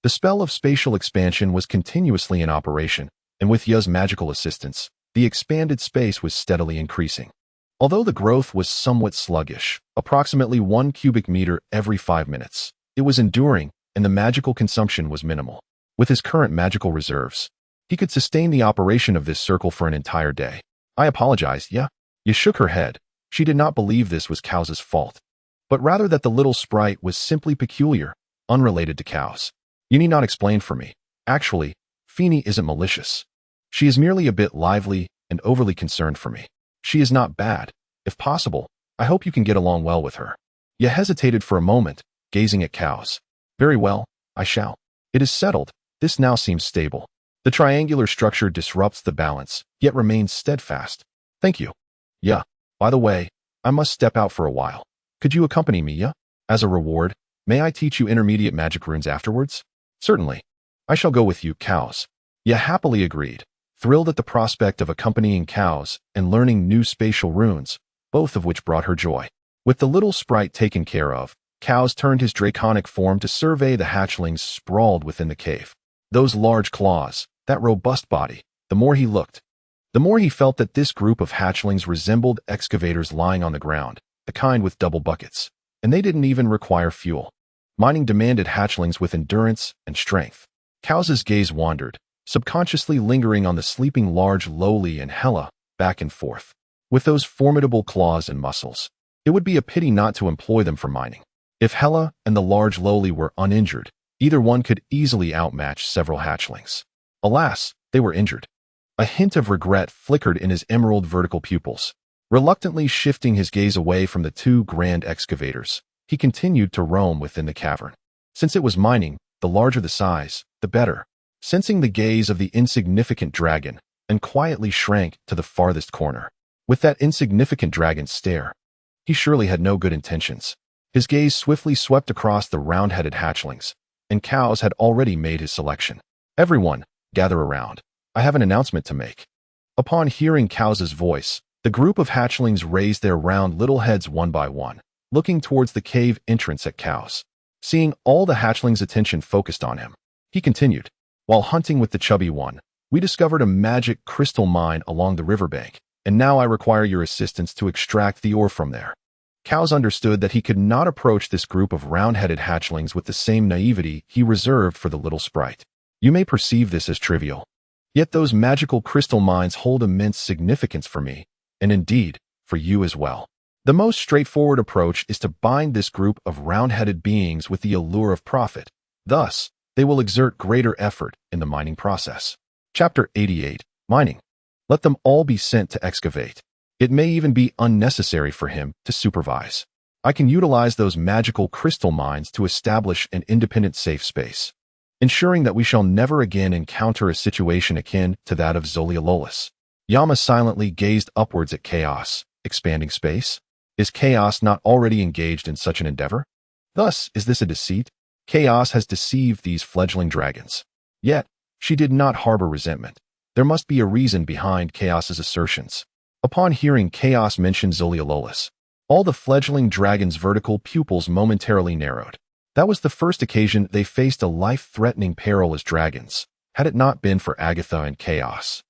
The spell of spatial expansion was continuously in operation, and with Ya's magical assistance, the expanded space was steadily increasing. Although the growth was somewhat sluggish, approximately 1 cubic meter every 5 minutes, it was enduring, and the magical consumption was minimal. With his current magical reserves, he could sustain the operation of this circle for an entire day. I apologize, Ya. Ya shook her head. She did not believe this was Cows's fault, but rather that the little sprite was simply peculiar, unrelated to cows. You need not explain for me. Actually, Feeny isn't malicious. She is merely a bit lively and overly concerned for me. She is not bad. If possible, I hope you can get along well with her. You hesitated for a moment, gazing at cows. Very well, I shall. It is settled. This now seems stable. The triangular structure disrupts the balance, yet remains steadfast. Thank you. Yeah. By the way, I must step out for a while. Could you accompany me, yeah? As a reward, may I teach you intermediate magic runes afterwards? Certainly. I shall go with you, cows. Ya happily agreed, thrilled at the prospect of accompanying cows and learning new spatial runes, both of which brought her joy. With the little sprite taken care of, Cows turned his draconic form to survey the hatchlings sprawled within the cave. Those large claws, that robust body, the more he looked, the more he felt that this group of hatchlings resembled excavators lying on the ground, the kind with double buckets, and they didn't even require fuel. Mining demanded hatchlings with endurance and strength. Cows's gaze wandered, subconsciously lingering on the sleeping large Lowly and Hela, back and forth. With those formidable claws and muscles, it would be a pity not to employ them for mining. If Hela and the large Lowly were uninjured, either one could easily outmatch several hatchlings. Alas, they were injured. A hint of regret flickered in his emerald vertical pupils. Reluctantly shifting his gaze away from the two grand excavators, he continued to roam within the cavern. Since it was mining, the larger the size, the better. Sensing the gaze of the insignificant dragon, and quietly shrank to the farthest corner. With that insignificant dragon's stare, he surely had no good intentions. His gaze swiftly swept across the round-headed hatchlings, and Cows had already made his selection. Everyone, gather around. I have an announcement to make. Upon hearing Cows's voice, the group of hatchlings raised their round little heads one by one, looking towards the cave entrance at Cows. Seeing all the hatchlings' attention focused on him, he continued, "While hunting with the chubby one, we discovered a magic crystal mine along the riverbank, and now I require your assistance to extract the ore from there." Cows understood that he could not approach this group of round-headed hatchlings with the same naivety he reserved for the little sprite. You may perceive this as trivial, yet those magical crystal mines hold immense significance for me, and indeed, for you as well. The most straightforward approach is to bind this group of round-headed beings with the allure of profit. Thus, they will exert greater effort in the mining process. Chapter 88, Mining. Let them all be sent to excavate. It may even be unnecessary for him to supervise. I can utilize those magical crystal mines to establish an independent safe space, ensuring that we shall never again encounter a situation akin to that of Zoliololis. Yama silently gazed upwards at Chaos, expanding space. Is Chaos not already engaged in such an endeavor? Thus, is this a deceit? Chaos has deceived these fledgling dragons. Yet, she did not harbor resentment. There must be a reason behind Chaos's assertions. Upon hearing Chaos mention Zoliololis, all the fledgling dragon's vertical pupils momentarily narrowed. That was the first occasion they faced a life-threatening peril as dragons. Had it not been for Agatha and Chaos,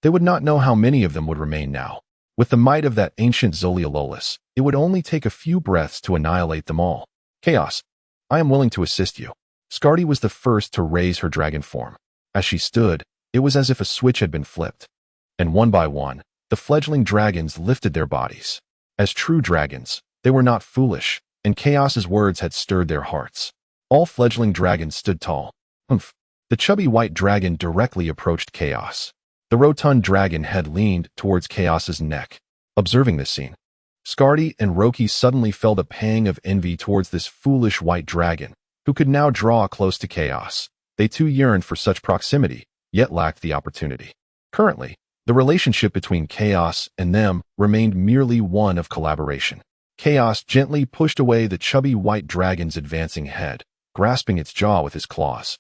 they would not know how many of them would remain now. With the might of that ancient Zoliololis, it would only take a few breaths to annihilate them all. Chaos, I am willing to assist you. Scardy was the first to raise her dragon form. As she stood, it was as if a switch had been flipped, and one by one, the fledgling dragons lifted their bodies. As true dragons, they were not foolish, and Chaos's words had stirred their hearts. All fledgling dragons stood tall. Humph. The chubby white dragon directly approached Chaos. The rotund dragon head leaned towards Chaos's neck. Observing this scene, Scardy and Roki suddenly felt a pang of envy towards this foolish white dragon, who could now draw close to Chaos. They too yearned for such proximity, yet lacked the opportunity. Currently, the relationship between Chaos and them remained merely one of collaboration. Chaos gently pushed away the chubby white dragon's advancing head, grasping its jaw with his claws.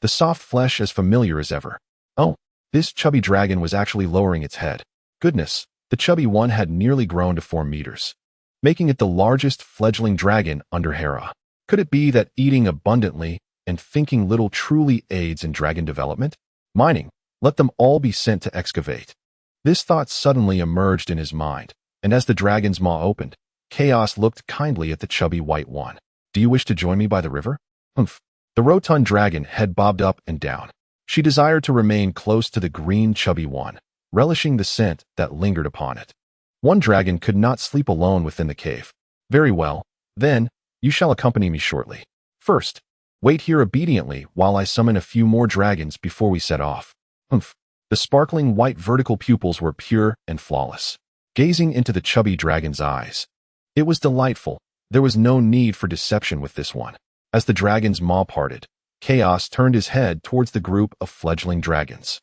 The soft flesh as familiar as ever. Oh, this chubby dragon was actually lowering its head. Goodness, the chubby one had nearly grown to 4 meters, making it the largest fledgling dragon under Hera. Could it be that eating abundantly and thinking little truly aids in dragon development? Mining. Let them all be sent to excavate. This thought suddenly emerged in his mind, and as the dragon's maw opened, Chaos looked kindly at the chubby white one. Do you wish to join me by the river? Humph. The rotund dragon head bobbed up and down. She desired to remain close to the green chubby one, relishing the scent that lingered upon it. One dragon could not sleep alone within the cave. Very well, then, you shall accompany me shortly. First, Wait here obediently while I summon a few more dragons before we set off. Humph. The sparkling white vertical pupils were pure and flawless. Gazing into the chubby dragon's eyes, it was delightful. There was no need for deception with this one. As the dragon's maw parted, Chaos turned his head towards the group of fledgling dragons.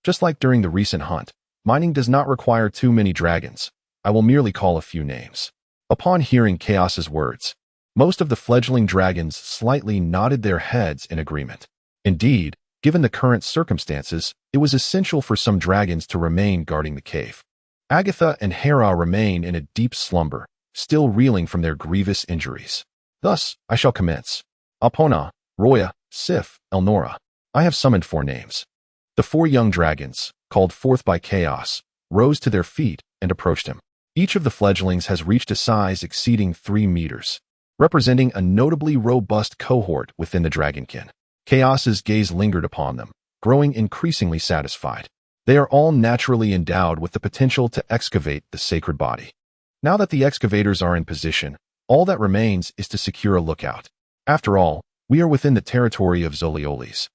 Just like during the recent hunt, mining does not require too many dragons. I will merely call a few names. Upon hearing Chaos's words, most of the fledgling dragons slightly nodded their heads in agreement. Indeed, given the current circumstances, it was essential for some dragons to remain guarding the cave. Agatha and Hera remain in a deep slumber, still reeling from their grievous injuries. Thus, I shall commence. Apona, Roya, Sif, Elnora. I have summoned 4 names. The 4 young dragons, called forth by Chaos, rose to their feet and approached him. Each of the fledglings has reached a size exceeding 3 meters, representing a notably robust cohort within the dragonkin. Chaos's gaze lingered upon them, growing increasingly satisfied. They are all naturally endowed with the potential to excavate the sacred body. Now that the excavators are in position, all that remains is to secure a lookout. After all, we are within the territory of Zolioles,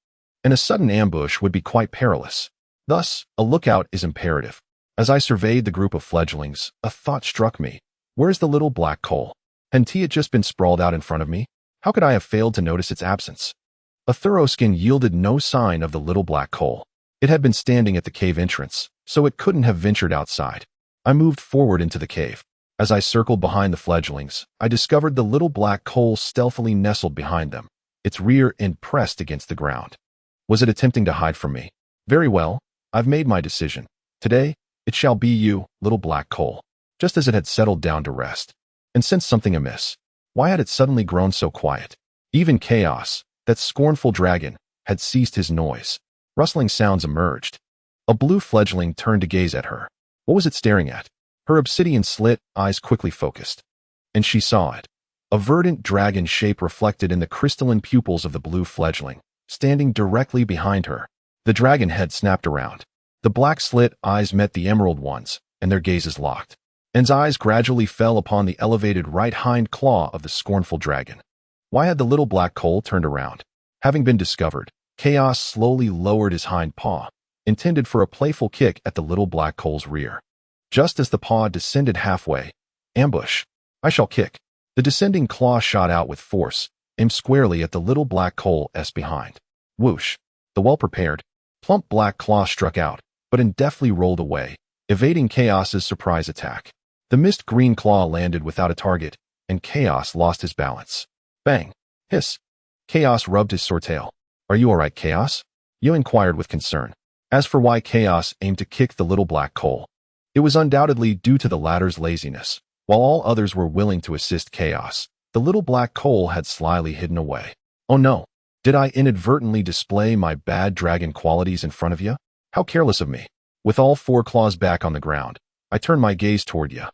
and a sudden ambush would be quite perilous. Thus, a lookout is imperative. As I surveyed the group of fledglings, a thought struck me. Where's the little black coal? Hadn't it just been sprawled out in front of me? How could I have failed to notice its absence? A thorough scan yielded no sign of the little black coal. It had been standing at the cave entrance, so it couldn't have ventured outside. I moved forward into the cave. As I circled behind the fledglings, I discovered the little black coal stealthily nestled behind them, its rear end pressed against the ground. Was it attempting to hide from me? Very well, I've made my decision. Today, it shall be you, little black coal. Just as it had settled down to rest, and sensed something amiss. Why had it suddenly grown so quiet? Even Chaos, that scornful dragon, had ceased his noise. Rustling sounds emerged. A blue fledgling turned to gaze at her. What was it staring at? Her obsidian-slit eyes quickly focused, and she saw it. A verdant dragon shape reflected in the crystalline pupils of the blue fledgling, standing directly behind her. The dragon head snapped around. The black slit eyes met the emerald ones, and their gazes locked. And's eyes gradually fell upon the elevated right hind claw of the scornful dragon. Why had the little black coal turned around? Having been discovered, Chaos slowly lowered his hind paw, intended for a playful kick at the little black coal's rear. Just as the paw descended halfway, ambush. I shall kick. The descending claw shot out with force, aimed squarely at the little black coal's behind. Whoosh. The well-prepared, plump black claw struck out, but deftly rolled away, evading Chaos's surprise attack. The mist green claw landed without a target, and Chaos lost his balance. Bang. Hiss. Chaos rubbed his sore tail. Are you all right, Chaos? You inquired with concern. As for why Chaos aimed to kick the little black coal, it was undoubtedly due to the latter's laziness. While all others were willing to assist Chaos, the little black coal had slyly hidden away. Oh no, did I inadvertently display my bad dragon qualities in front of you? How careless of me. With all 4 claws back on the ground, I turned my gaze toward you,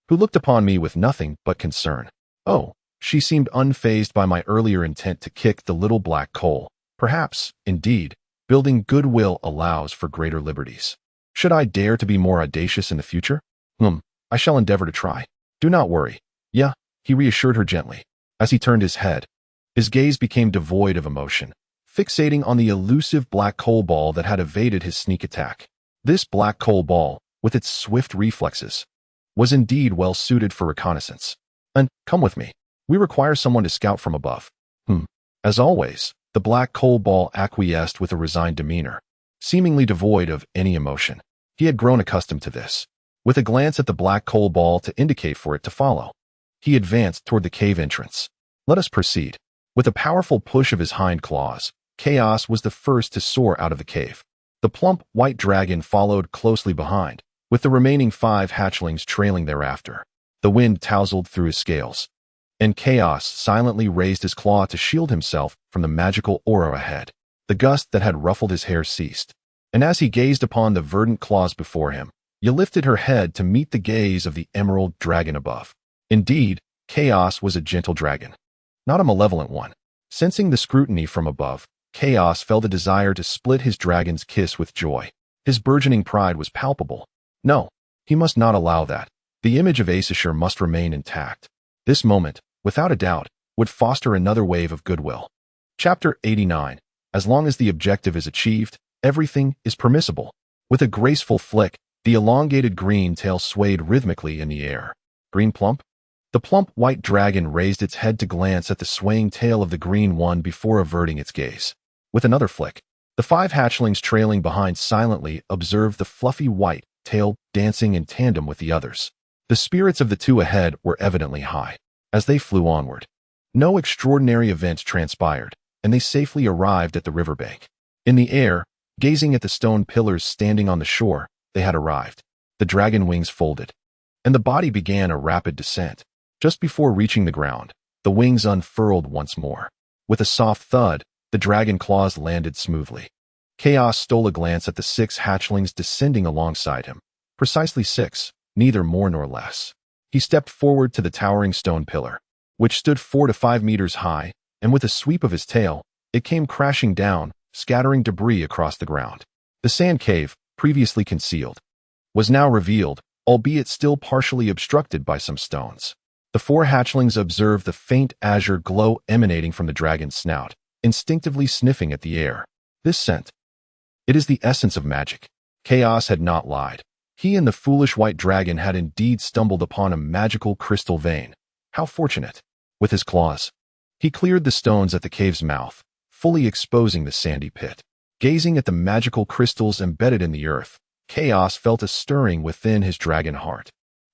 who looked upon me with nothing but concern. Oh, she seemed unfazed by my earlier intent to kick the little black coal. Perhaps, indeed, building goodwill allows for greater liberties. Should I dare to be more audacious in the future? I shall endeavor to try. Do not worry. Yeah, he reassured her gently. As he turned his head, his gaze became devoid of emotion, fixating on the elusive black coal ball that had evaded his sneak attack. This black coal ball, with its swift reflexes, was indeed well suited for reconnaissance. And, come with me. We require someone to scout from above. As always, the black coal ball acquiesced with a resigned demeanor, seemingly devoid of any emotion. He had grown accustomed to this. With a glance at the black coal ball to indicate for it to follow, he advanced toward the cave entrance. Let us proceed. With a powerful push of his hind claws, Chaos was the first to soar out of the cave. The plump white dragon followed closely behind, with the remaining 5 hatchlings trailing thereafter. The wind tousled through his scales, and Chaos silently raised his claw to shield himself from the magical aura ahead. The gust that had ruffled his hair ceased, and as he gazed upon the verdant claws before him, he lifted her head to meet the gaze of the emerald dragon above. Indeed, Chaos was a gentle dragon, not a malevolent one. Sensing the scrutiny from above, Chaos felt a desire to split his dragon's kiss with joy. His burgeoning pride was palpable. No, he must not allow that. The image of Aesir must remain intact. This moment, without a doubt, would foster another wave of goodwill. Chapter 89. As long as the objective is achieved, everything is permissible. With a graceful flick, the elongated green tail swayed rhythmically in the air. Green plump? The plump white dragon raised its head to glance at the swaying tail of the green one before averting its gaze. With another flick, the 5 hatchlings trailing behind silently observed the fluffy white tail dancing in tandem with the others. The spirits of the 2 ahead were evidently high. As they flew onward, no extraordinary events transpired, and they safely arrived at the riverbank. In the air, gazing at the stone pillars standing on the shore, they had arrived. The dragon wings folded, and the body began a rapid descent. Just before reaching the ground, the wings unfurled once more. With a soft thud, the dragon claws landed smoothly. Chaos stole a glance at the 6 hatchlings descending alongside him. Precisely 6, neither more nor less. He stepped forward to the towering stone pillar, which stood 4 to 5 meters high, and with a sweep of his tail, it came crashing down, scattering debris across the ground. The sand cave, previously concealed, was now revealed, albeit still partially obstructed by some stones. The 4 hatchlings observed the faint azure glow emanating from the dragon's snout, instinctively sniffing at the air. This scent. It is the essence of magic. Chaos had not lied. He and the foolish white dragon had indeed stumbled upon a magical crystal vein. How fortunate. With his claws, he cleared the stones at the cave's mouth, fully exposing the sandy pit. Gazing at the magical crystals embedded in the earth, Chaos felt a stirring within his dragon heart.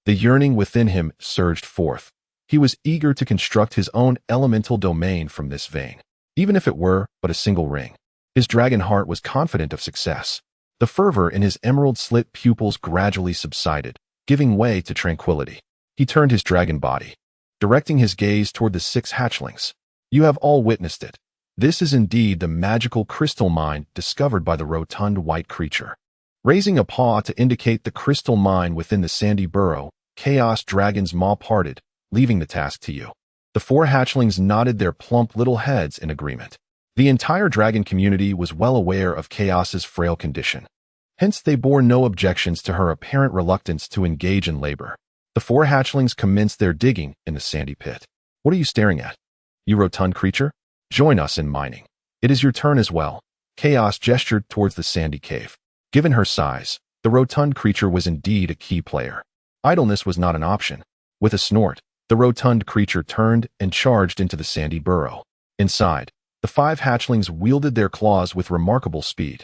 The yearning within him surged forth. He was eager to construct his own elemental domain from this vein, even if it were but a single ring. His dragon heart was confident of success. The fervor in his emerald-slit pupils gradually subsided, giving way to tranquility. He turned his dragon body, directing his gaze toward the 6 hatchlings. You have all witnessed it. This is indeed the magical crystal mine discovered by the rotund white creature. Raising a paw to indicate the crystal mine within the sandy burrow, Chaos Dragon's maw parted, leaving the task to you. The 4 hatchlings nodded their plump little heads in agreement. The entire dragon community was well aware of Chaos's frail condition. Hence they bore no objections to her apparent reluctance to engage in labor. The 4 hatchlings commenced their digging in the sandy pit. What are you staring at? You rotund creature? Join us in mining. It is your turn as well. Chaos gestured towards the sandy cave. Given her size, the rotund creature was indeed a key player. Idleness was not an option. With a snort, the rotund creature turned and charged into the sandy burrow. Inside, the 5 hatchlings wielded their claws with remarkable speed.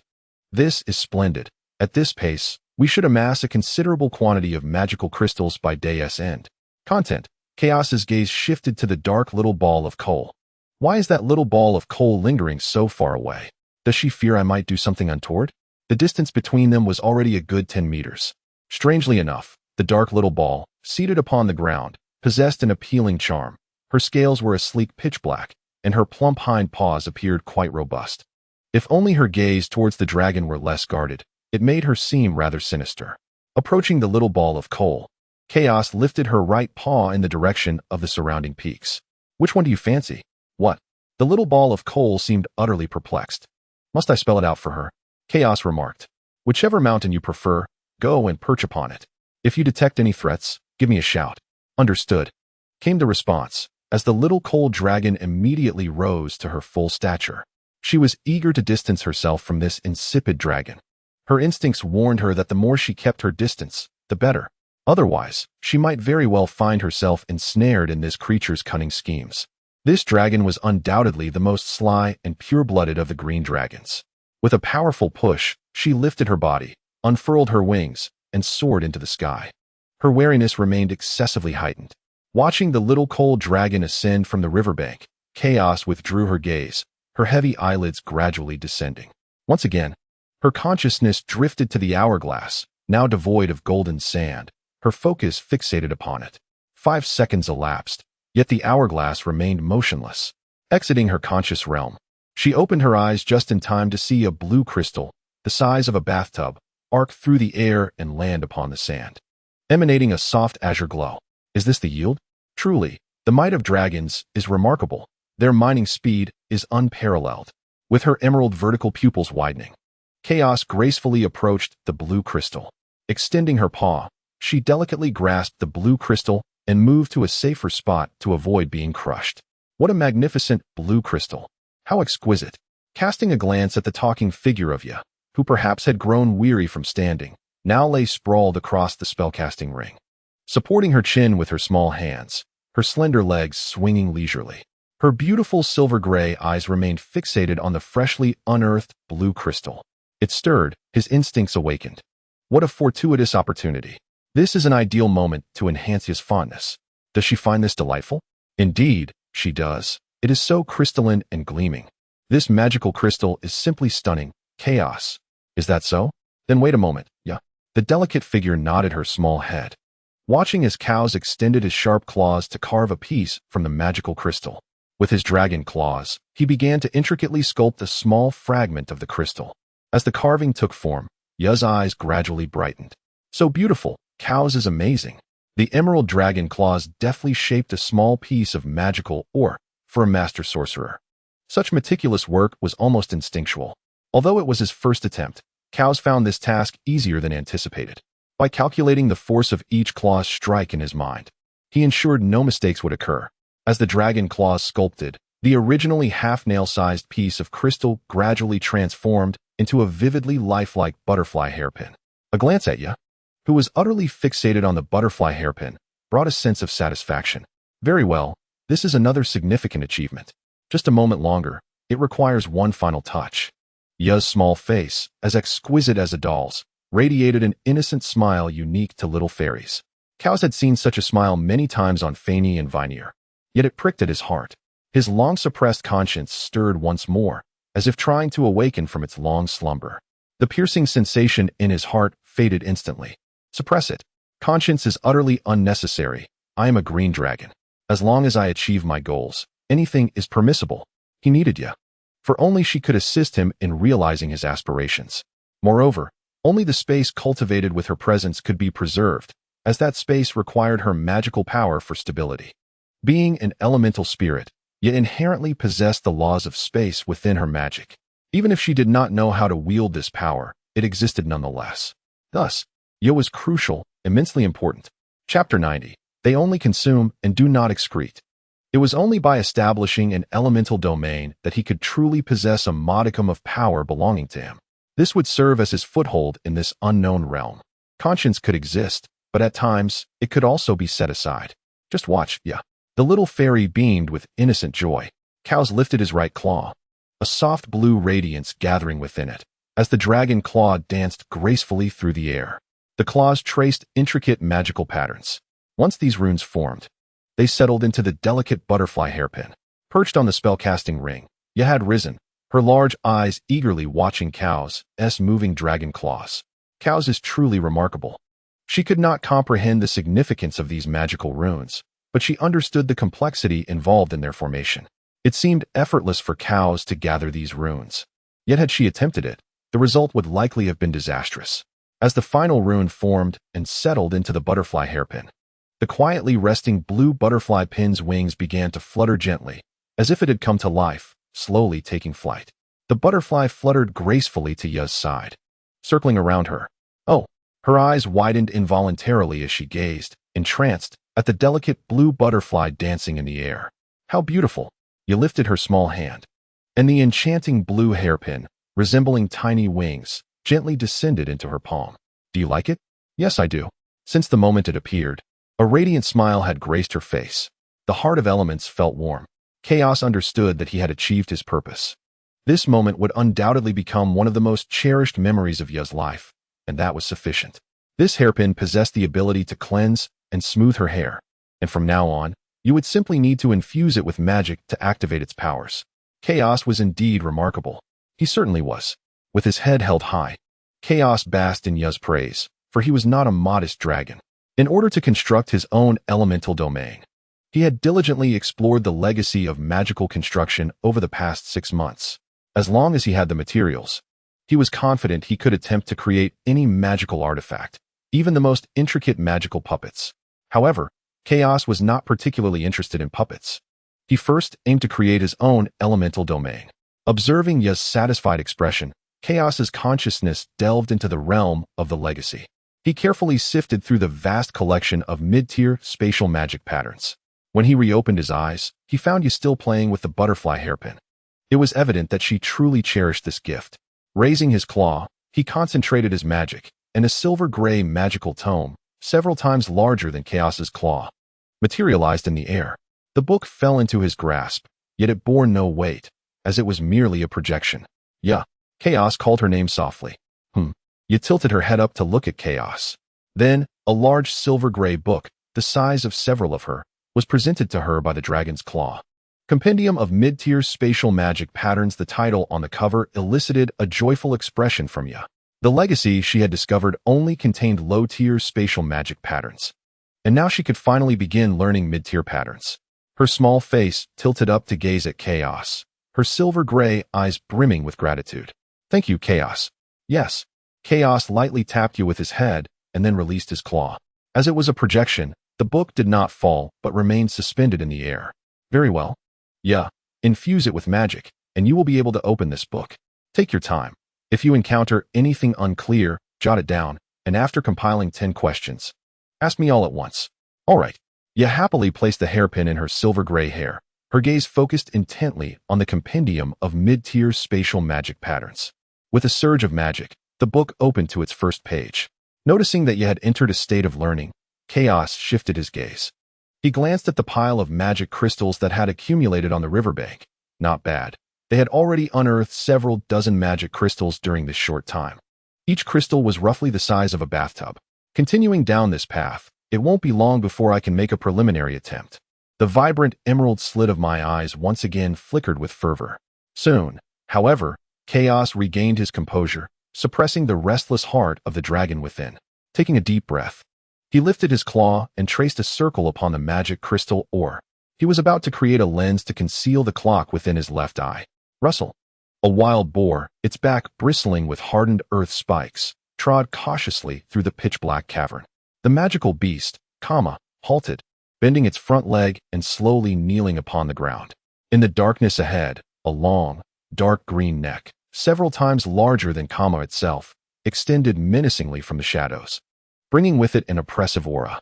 This is splendid. At this pace, we should amass a considerable quantity of magical crystals by day's end. Content. Chaos's gaze shifted to the dark little ball of coal. Why is that little ball of coal lingering so far away? Does she fear I might do something untoward? The distance between them was already a good 10 meters. Strangely enough, the dark little ball, seated upon the ground, possessed an appealing charm. Her scales were a sleek pitch black, and her plump hind paws appeared quite robust. If only her gaze towards the dragon were less guarded, it made her seem rather sinister. Approaching the little ball of coal, Chaos lifted her right paw in the direction of the surrounding peaks. Which one do you fancy? What? The little ball of coal seemed utterly perplexed. Must I spell it out for her? Chaos remarked. Whichever mountain you prefer, go and perch upon it. If you detect any threats, give me a shout. Understood, came the response, as the little coal dragon immediately rose to her full stature. She was eager to distance herself from this insipid dragon. Her instincts warned her that the more she kept her distance, the better. Otherwise, she might very well find herself ensnared in this creature's cunning schemes. This dragon was undoubtedly the most sly and pure-blooded of the green dragons. With a powerful push, she lifted her body, unfurled her wings, and soared into the sky. Her wariness remained excessively heightened. Watching the little coal dragon ascend from the riverbank, Chaos withdrew her gaze, her heavy eyelids gradually descending. Once again, her consciousness drifted to the hourglass, now devoid of golden sand, her focus fixated upon it. 5 seconds elapsed, yet the hourglass remained motionless. Exiting her conscious realm, she opened her eyes just in time to see a blue crystal, the size of a bathtub, arc through the air and land upon the sand, emanating a soft azure glow. Is this the yield? Truly, the might of dragons is remarkable. Their mining speed is unparalleled. With her emerald vertical pupils widening, Chaos gracefully approached the blue crystal. Extending her paw, she delicately grasped the blue crystal and moved to a safer spot to avoid being crushed. What a magnificent blue crystal! How exquisite. Casting a glance at the talking figure of Ya, who perhaps had grown weary from standing, now lay sprawled across the spellcasting ring, supporting her chin with her small hands, her slender legs swinging leisurely. Her beautiful silver-gray eyes remained fixated on the freshly unearthed blue crystal. It stirred, his instincts awakened. What a fortuitous opportunity. This is an ideal moment to enhance his fondness. Does she find this delightful? Indeed, she does. It is so crystalline and gleaming. This magical crystal is simply stunning. Chaos. Is that so? Then wait a moment, yeah. The delicate figure nodded her small head, watching as Cows extended his sharp claws to carve a piece from the magical crystal. With his dragon claws, he began to intricately sculpt a small fragment of the crystal. As the carving took form, Ya's eyes gradually brightened. So beautiful, Cows is amazing. The emerald dragon claws deftly shaped a small piece of magical ore for a master sorcerer. Such meticulous work was almost instinctual. Although it was his first attempt, Cows found this task easier than anticipated. By calculating the force of each claw's strike in his mind, he ensured no mistakes would occur. As the dragon claws sculpted, the originally half-nail-sized piece of crystal gradually transformed into a vividly lifelike butterfly hairpin. A glance at Ya, who was utterly fixated on the butterfly hairpin, brought a sense of satisfaction. Very well, this is another significant achievement. Just a moment longer, it requires one final touch. Ya's small face, as exquisite as a doll's, radiated an innocent smile unique to little fairies. Cows had seen such a smile many times on Fanny and Vinier, yet it pricked at his heart. His long-suppressed conscience stirred once more, as if trying to awaken from its long slumber. The piercing sensation in his heart faded instantly. Suppress it. Conscience is utterly unnecessary. I am a green dragon. As long as I achieve my goals, anything is permissible. He needed Ya, for only she could assist him in realizing his aspirations. Moreover, only the space cultivated with her presence could be preserved, as that space required her magical power for stability. Being an elemental spirit, Ya inherently possessed the laws of space within her magic. Even if she did not know how to wield this power, it existed nonetheless. Thus, Ya was crucial, immensely important. Chapter 90. They only consume and do not excrete. It was only by establishing an elemental domain that he could truly possess a modicum of power belonging to him. This would serve as his foothold in this unknown realm. Conscience could exist, but at times, it could also be set aside. Just watch, Ya. The little fairy beamed with innocent joy. Cows lifted his right claw, a soft blue radiance gathering within it, as the dragon claw danced gracefully through the air. The claws traced intricate magical patterns. Once these runes formed, they settled into the delicate butterfly hairpin. Perched on the spellcasting ring, Ya had risen, her large eyes eagerly watching Cows' moving dragon claws. Cows is truly remarkable. She could not comprehend the significance of these magical runes, but she understood the complexity involved in their formation. It seemed effortless for Cows to gather these runes. Yet had she attempted it, the result would likely have been disastrous. As the final rune formed and settled into the butterfly hairpin, the quietly resting blue butterfly pin's wings began to flutter gently, as if it had come to life, slowly taking flight. The butterfly fluttered gracefully to Ya's side, circling around her. Oh, her eyes widened involuntarily as she gazed, entranced, at the delicate blue butterfly dancing in the air. How beautiful! Ya lifted her small hand, and the enchanting blue hairpin, resembling tiny wings, gently descended into her palm. Do you like it? Yes, I do. Since the moment it appeared, a radiant smile had graced her face. The heart of elements felt warm. Chaos understood that he had achieved his purpose. This moment would undoubtedly become one of the most cherished memories of Ya's life, and that was sufficient. This hairpin possessed the ability to cleanse and smooth her hair, and from now on, you would simply need to infuse it with magic to activate its powers. Chaos was indeed remarkable. He certainly was. With his head held high, Chaos basked in Ya's praise, for he was not a modest dragon. In order to construct his own elemental domain, he had diligently explored the legacy of magical construction over the past 6 months. As long as he had the materials, he was confident he could attempt to create any magical artifact, even the most intricate magical puppets. However, Chaos was not particularly interested in puppets. He first aimed to create his own elemental domain. Observing Ya's satisfied expression, Chaos's consciousness delved into the realm of the legacy. He carefully sifted through the vast collection of mid-tier spatial magic patterns. When he reopened his eyes, he found Ya still playing with the butterfly hairpin. It was evident that she truly cherished this gift. Raising his claw, he concentrated his magic, and a silver-gray magical tome, several times larger than Chaos's claw, materialized in the air. The book fell into his grasp, yet it bore no weight, as it was merely a projection. Yeah, Chaos called her name softly. You tilted her head up to look at Chaos. Then, a large silver-gray book, the size of several of her, was presented to her by the dragon's claw. Compendium of Mid-Tier Spatial Magic Patterns. The title on the cover elicited a joyful expression from Ya. The legacy she had discovered only contained low-tier spatial magic patterns. And now she could finally begin learning mid-tier patterns. Her small face tilted up to gaze at Chaos, her silver-gray eyes brimming with gratitude. Thank you, Chaos. Yes. Chaos lightly tapped you with his head and then released his claw. As it was a projection, the book did not fall but remained suspended in the air. Very well. Yeah, infuse it with magic, and you will be able to open this book. Take your time. If you encounter anything unclear, jot it down, and after compiling 10 questions, ask me all at once. All right. Ya happily placed the hairpin in her silver-gray hair, her gaze focused intently on the compendium of mid-tier spatial magic patterns. With a surge of magic, the book opened to its first page. Noticing that Ya had entered a state of learning, Chaos shifted his gaze. He glanced at the pile of magic crystals that had accumulated on the riverbank. Not bad. They had already unearthed several dozen magic crystals during this short time. Each crystal was roughly the size of a bathtub. Continuing down this path, it won't be long before I can make a preliminary attempt. The vibrant emerald slit of my eyes once again flickered with fervor. Soon, however, Chaos regained his composure, suppressing the restless heart of the dragon within. Taking a deep breath, he lifted his claw and traced a circle upon the magic crystal ore. He was about to create a lens to conceal the clock within his left eye. Rustle. A wild boar, its back bristling with hardened earth spikes, trod cautiously through the pitch-black cavern. The magical beast, halted, bending its front leg and slowly kneeling upon the ground. In the darkness ahead, a long, dark green neck, several times larger than itself, extended menacingly from the shadows, bringing with it an oppressive aura.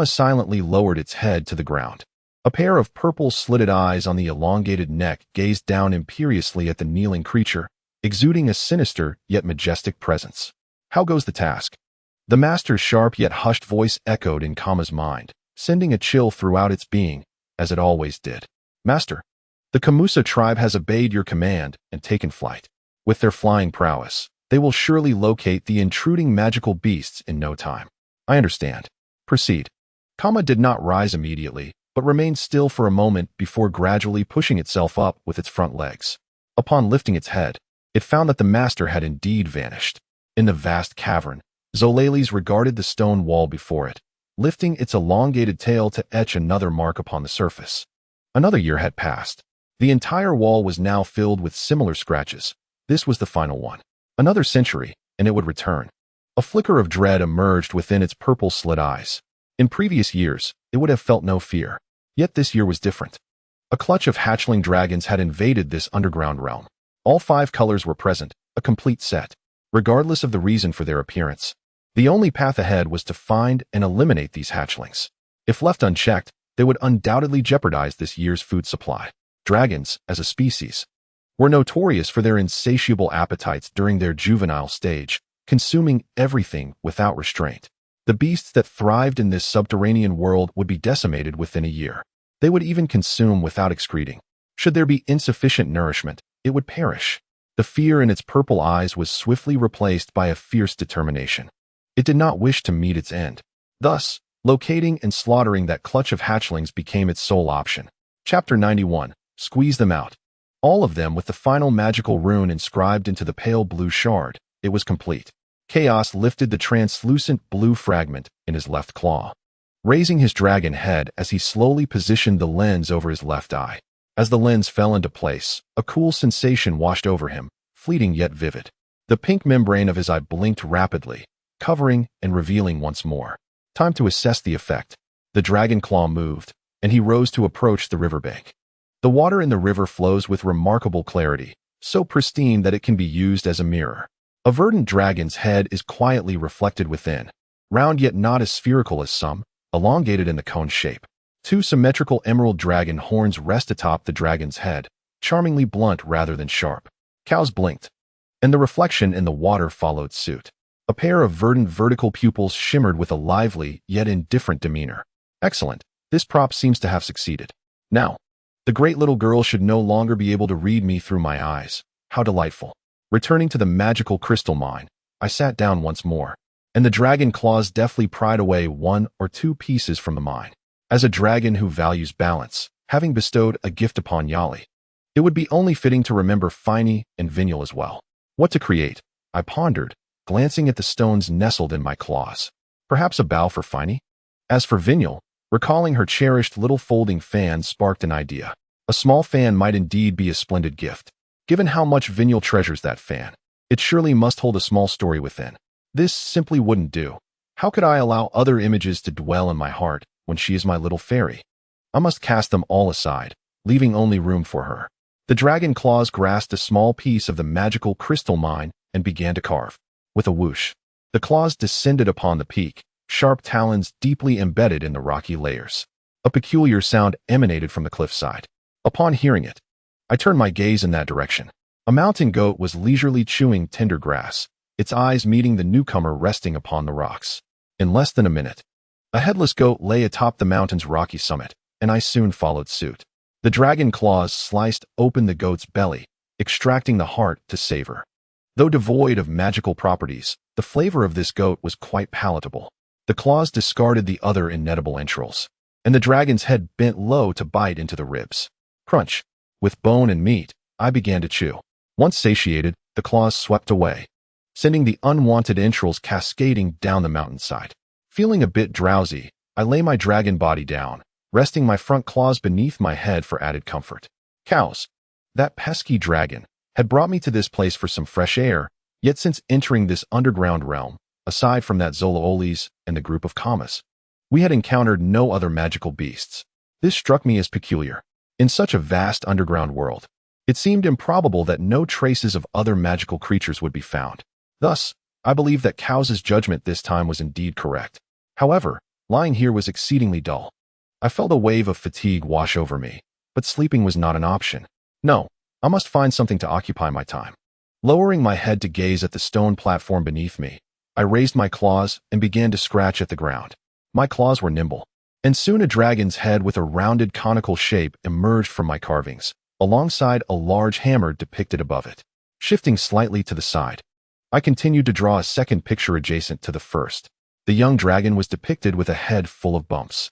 Silently lowered its head to the ground. A pair of purple slitted eyes on the elongated neck gazed down imperiously at the kneeling creature, exuding a sinister yet majestic presence. How goes the task? The master's sharp yet hushed voice echoed in Kama's mind, sending a chill throughout its being, as it always did. Master, the Kamusa tribe has obeyed your command and taken flight. With their flying prowess, they will surely locate the intruding magical beasts in no time. I understand. Proceed. Kama did not rise immediately, but remained still for a moment before gradually pushing itself up with its front legs. Upon lifting its head, it found that the master had indeed vanished. In the vast cavern, Zolales regarded the stone wall before it, lifting its elongated tail to etch another mark upon the surface. Another year had passed. The entire wall was now filled with similar scratches. This was the final one. Another century, and it would return. A flicker of dread emerged within its purple-slit eyes. In previous years, it would have felt no fear. Yet this year was different. A clutch of hatchling dragons had invaded this underground realm. All 5 colors were present, a complete set, regardless of the reason for their appearance. The only path ahead was to find and eliminate these hatchlings. If left unchecked, they would undoubtedly jeopardize this year's food supply. Dragons, as a species, were notorious for their insatiable appetites during their juvenile stage, consuming everything without restraint. The beasts that thrived in this subterranean world would be decimated within a year. They would even consume without excreting. Should there be insufficient nourishment, it would perish. The fear in its purple eyes was swiftly replaced by a fierce determination. It did not wish to meet its end. Thus, locating and slaughtering that clutch of hatchlings became its sole option. Chapter 91. Squeeze them out. All of them with the final magical rune inscribed into the pale blue shard. It was complete. Chaos lifted the translucent blue fragment in his left claw, raising his dragon head as he slowly positioned the lens over his left eye. As the lens fell into place, a cool sensation washed over him, fleeting yet vivid. The pink membrane of his eye blinked rapidly, covering and revealing once more. Time to assess the effect. The dragon claw moved, and he rose to approach the riverbank. The water in the river flows with remarkable clarity, so pristine that it can be used as a mirror. A verdant dragon's head is quietly reflected within, round yet not as spherical as some, elongated in the cone shape. 2 symmetrical emerald dragon horns rest atop the dragon's head, charmingly blunt rather than sharp. Cows blinked, and the reflection in the water followed suit. A pair of verdant vertical pupils shimmered with a lively, yet indifferent demeanor. Excellent. This prop seems to have succeeded. Now, the great little girl should no longer be able to read me through my eyes. How delightful. Returning to the magical crystal mine, I sat down once more, and the dragon claws deftly pried away 1 or 2 pieces from the mine. As a dragon who values balance, having bestowed a gift upon Yali, it would be only fitting to remember Finey and Vinyl as well. What to create? I pondered, glancing at the stones nestled in my claws. Perhaps a bow for Finey? As for Vinyl, recalling her cherished little folding fan sparked an idea. A small fan might indeed be a splendid gift. Given how much Vinyl treasures that fan, it surely must hold a small story within. This simply wouldn't do. How could I allow other images to dwell in my heart when she is my little fairy? I must cast them all aside, leaving only room for her. The dragon claws grasped a small piece of the magical crystal mine and began to carve. With a whoosh, the claws descended upon the peak, sharp talons deeply embedded in the rocky layers. A peculiar sound emanated from the cliffside. Upon hearing it, I turned my gaze in that direction. A mountain goat was leisurely chewing tender grass, its eyes meeting the newcomer resting upon the rocks. In less than a minute, a headless goat lay atop the mountain's rocky summit, and I soon followed suit. The dragon claws sliced open the goat's belly, extracting the heart to savor. Though devoid of magical properties, the flavor of this goat was quite palatable. The claws discarded the other inedible entrails, and the dragon's head bent low to bite into the ribs. Crunch! With bone and meat, I began to chew. Once satiated, the claws swept away, sending the unwanted entrails cascading down the mountainside. Feeling a bit drowsy, I lay my dragon body down, resting my front claws beneath my head for added comfort. Cows! That pesky dragon had brought me to this place for some fresh air, yet since entering this underground realm, aside from that Zolaoles and the group of Kamas, we had encountered no other magical beasts. This struck me as peculiar. In such a vast underground world, it seemed improbable that no traces of other magical creatures would be found. Thus, I believe that Cows's judgment this time was indeed correct. However, lying here was exceedingly dull. I felt a wave of fatigue wash over me, but sleeping was not an option. No, I must find something to occupy my time. Lowering my head to gaze at the stone platform beneath me, I raised my claws and began to scratch at the ground. My claws were nimble, and soon a dragon's head with a rounded conical shape emerged from my carvings, alongside a large hammer depicted above it. Shifting slightly to the side, I continued to draw a second picture adjacent to the first. The young dragon was depicted with a head full of bumps,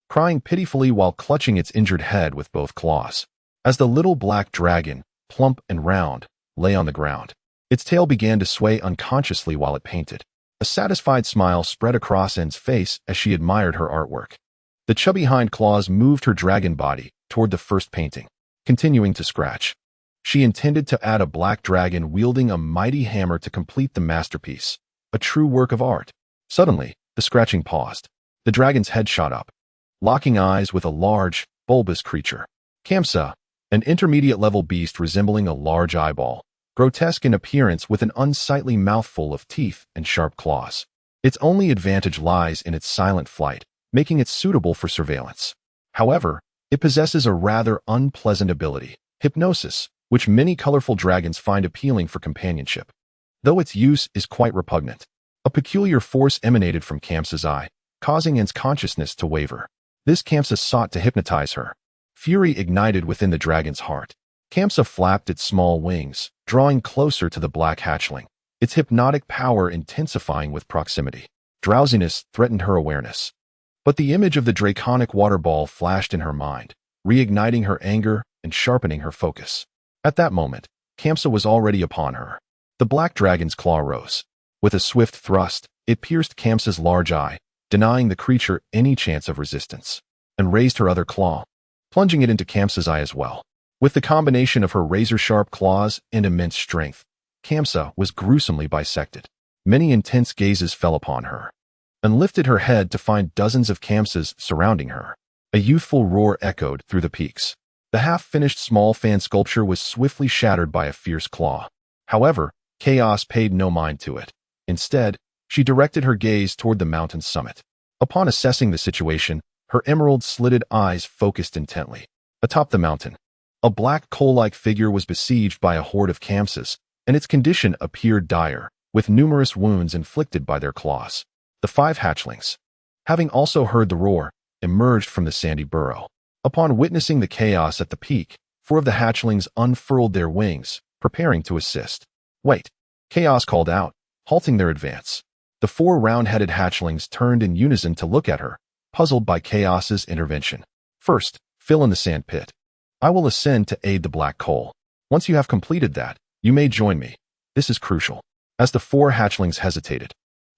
crying pitifully while clutching its injured head with both claws. As the little black dragon, plump and round, lay on the ground, its tail began to sway unconsciously while it painted. A satisfied smile spread across Anne's face as she admired her artwork. The chubby hind claws moved her dragon body toward the first painting, continuing to scratch. She intended to add a black dragon wielding a mighty hammer to complete the masterpiece, a true work of art. Suddenly, the scratching paused. The dragon's head shot up, locking eyes with a large, bulbous creature. Kamsa, an intermediate-level beast resembling a large eyeball, grotesque in appearance with an unsightly mouthful of teeth and sharp claws. Its only advantage lies in its silent flight, making it suitable for surveillance. However, it possesses a rather unpleasant ability, hypnosis, which many colorful dragons find appealing for companionship. Though its use is quite repugnant, a peculiar force emanated from Kamsa's eye, causing Anne's consciousness to waver. This Kamsa sought to hypnotize her. Fury ignited within the dragon's heart. Kamsa flapped its small wings, drawing closer to the black hatchling, its hypnotic power intensifying with proximity. Drowsiness threatened her awareness, but the image of the draconic water ball flashed in her mind, reigniting her anger and sharpening her focus. At that moment, Kamsa was already upon her. The black dragon's claw rose. With a swift thrust, it pierced Kamsa's large eye, denying the creature any chance of resistance, and raised her other claw, plunging it into Kamsa's eye as well. With the combination of her razor-sharp claws and immense strength, Kamsa was gruesomely bisected. Many intense gazes fell upon her, and lifted her head to find dozens of Kamsas surrounding her. A youthful roar echoed through the peaks. The half-finished small fan sculpture was swiftly shattered by a fierce claw. However, Chaos paid no mind to it. Instead, she directed her gaze toward the mountain's summit. Upon assessing the situation, her emerald-slitted eyes focused intently. Atop the mountain, A black coal-like figure was besieged by a horde of camps, and its condition appeared dire, with numerous wounds inflicted by their claws. The 5 hatchlings, having also heard the roar, emerged from the sandy burrow. Upon witnessing the chaos at the peak, 4 of the hatchlings unfurled their wings, preparing to assist. "Wait!" Chaos called out, halting their advance. The 4 round-headed hatchlings turned in unison to look at her, puzzled by Chaos's intervention. "First, fill in the sand pit. I will ascend to aid the black coal. Once you have completed that, you may join me. This is crucial." As the 4 hatchlings hesitated,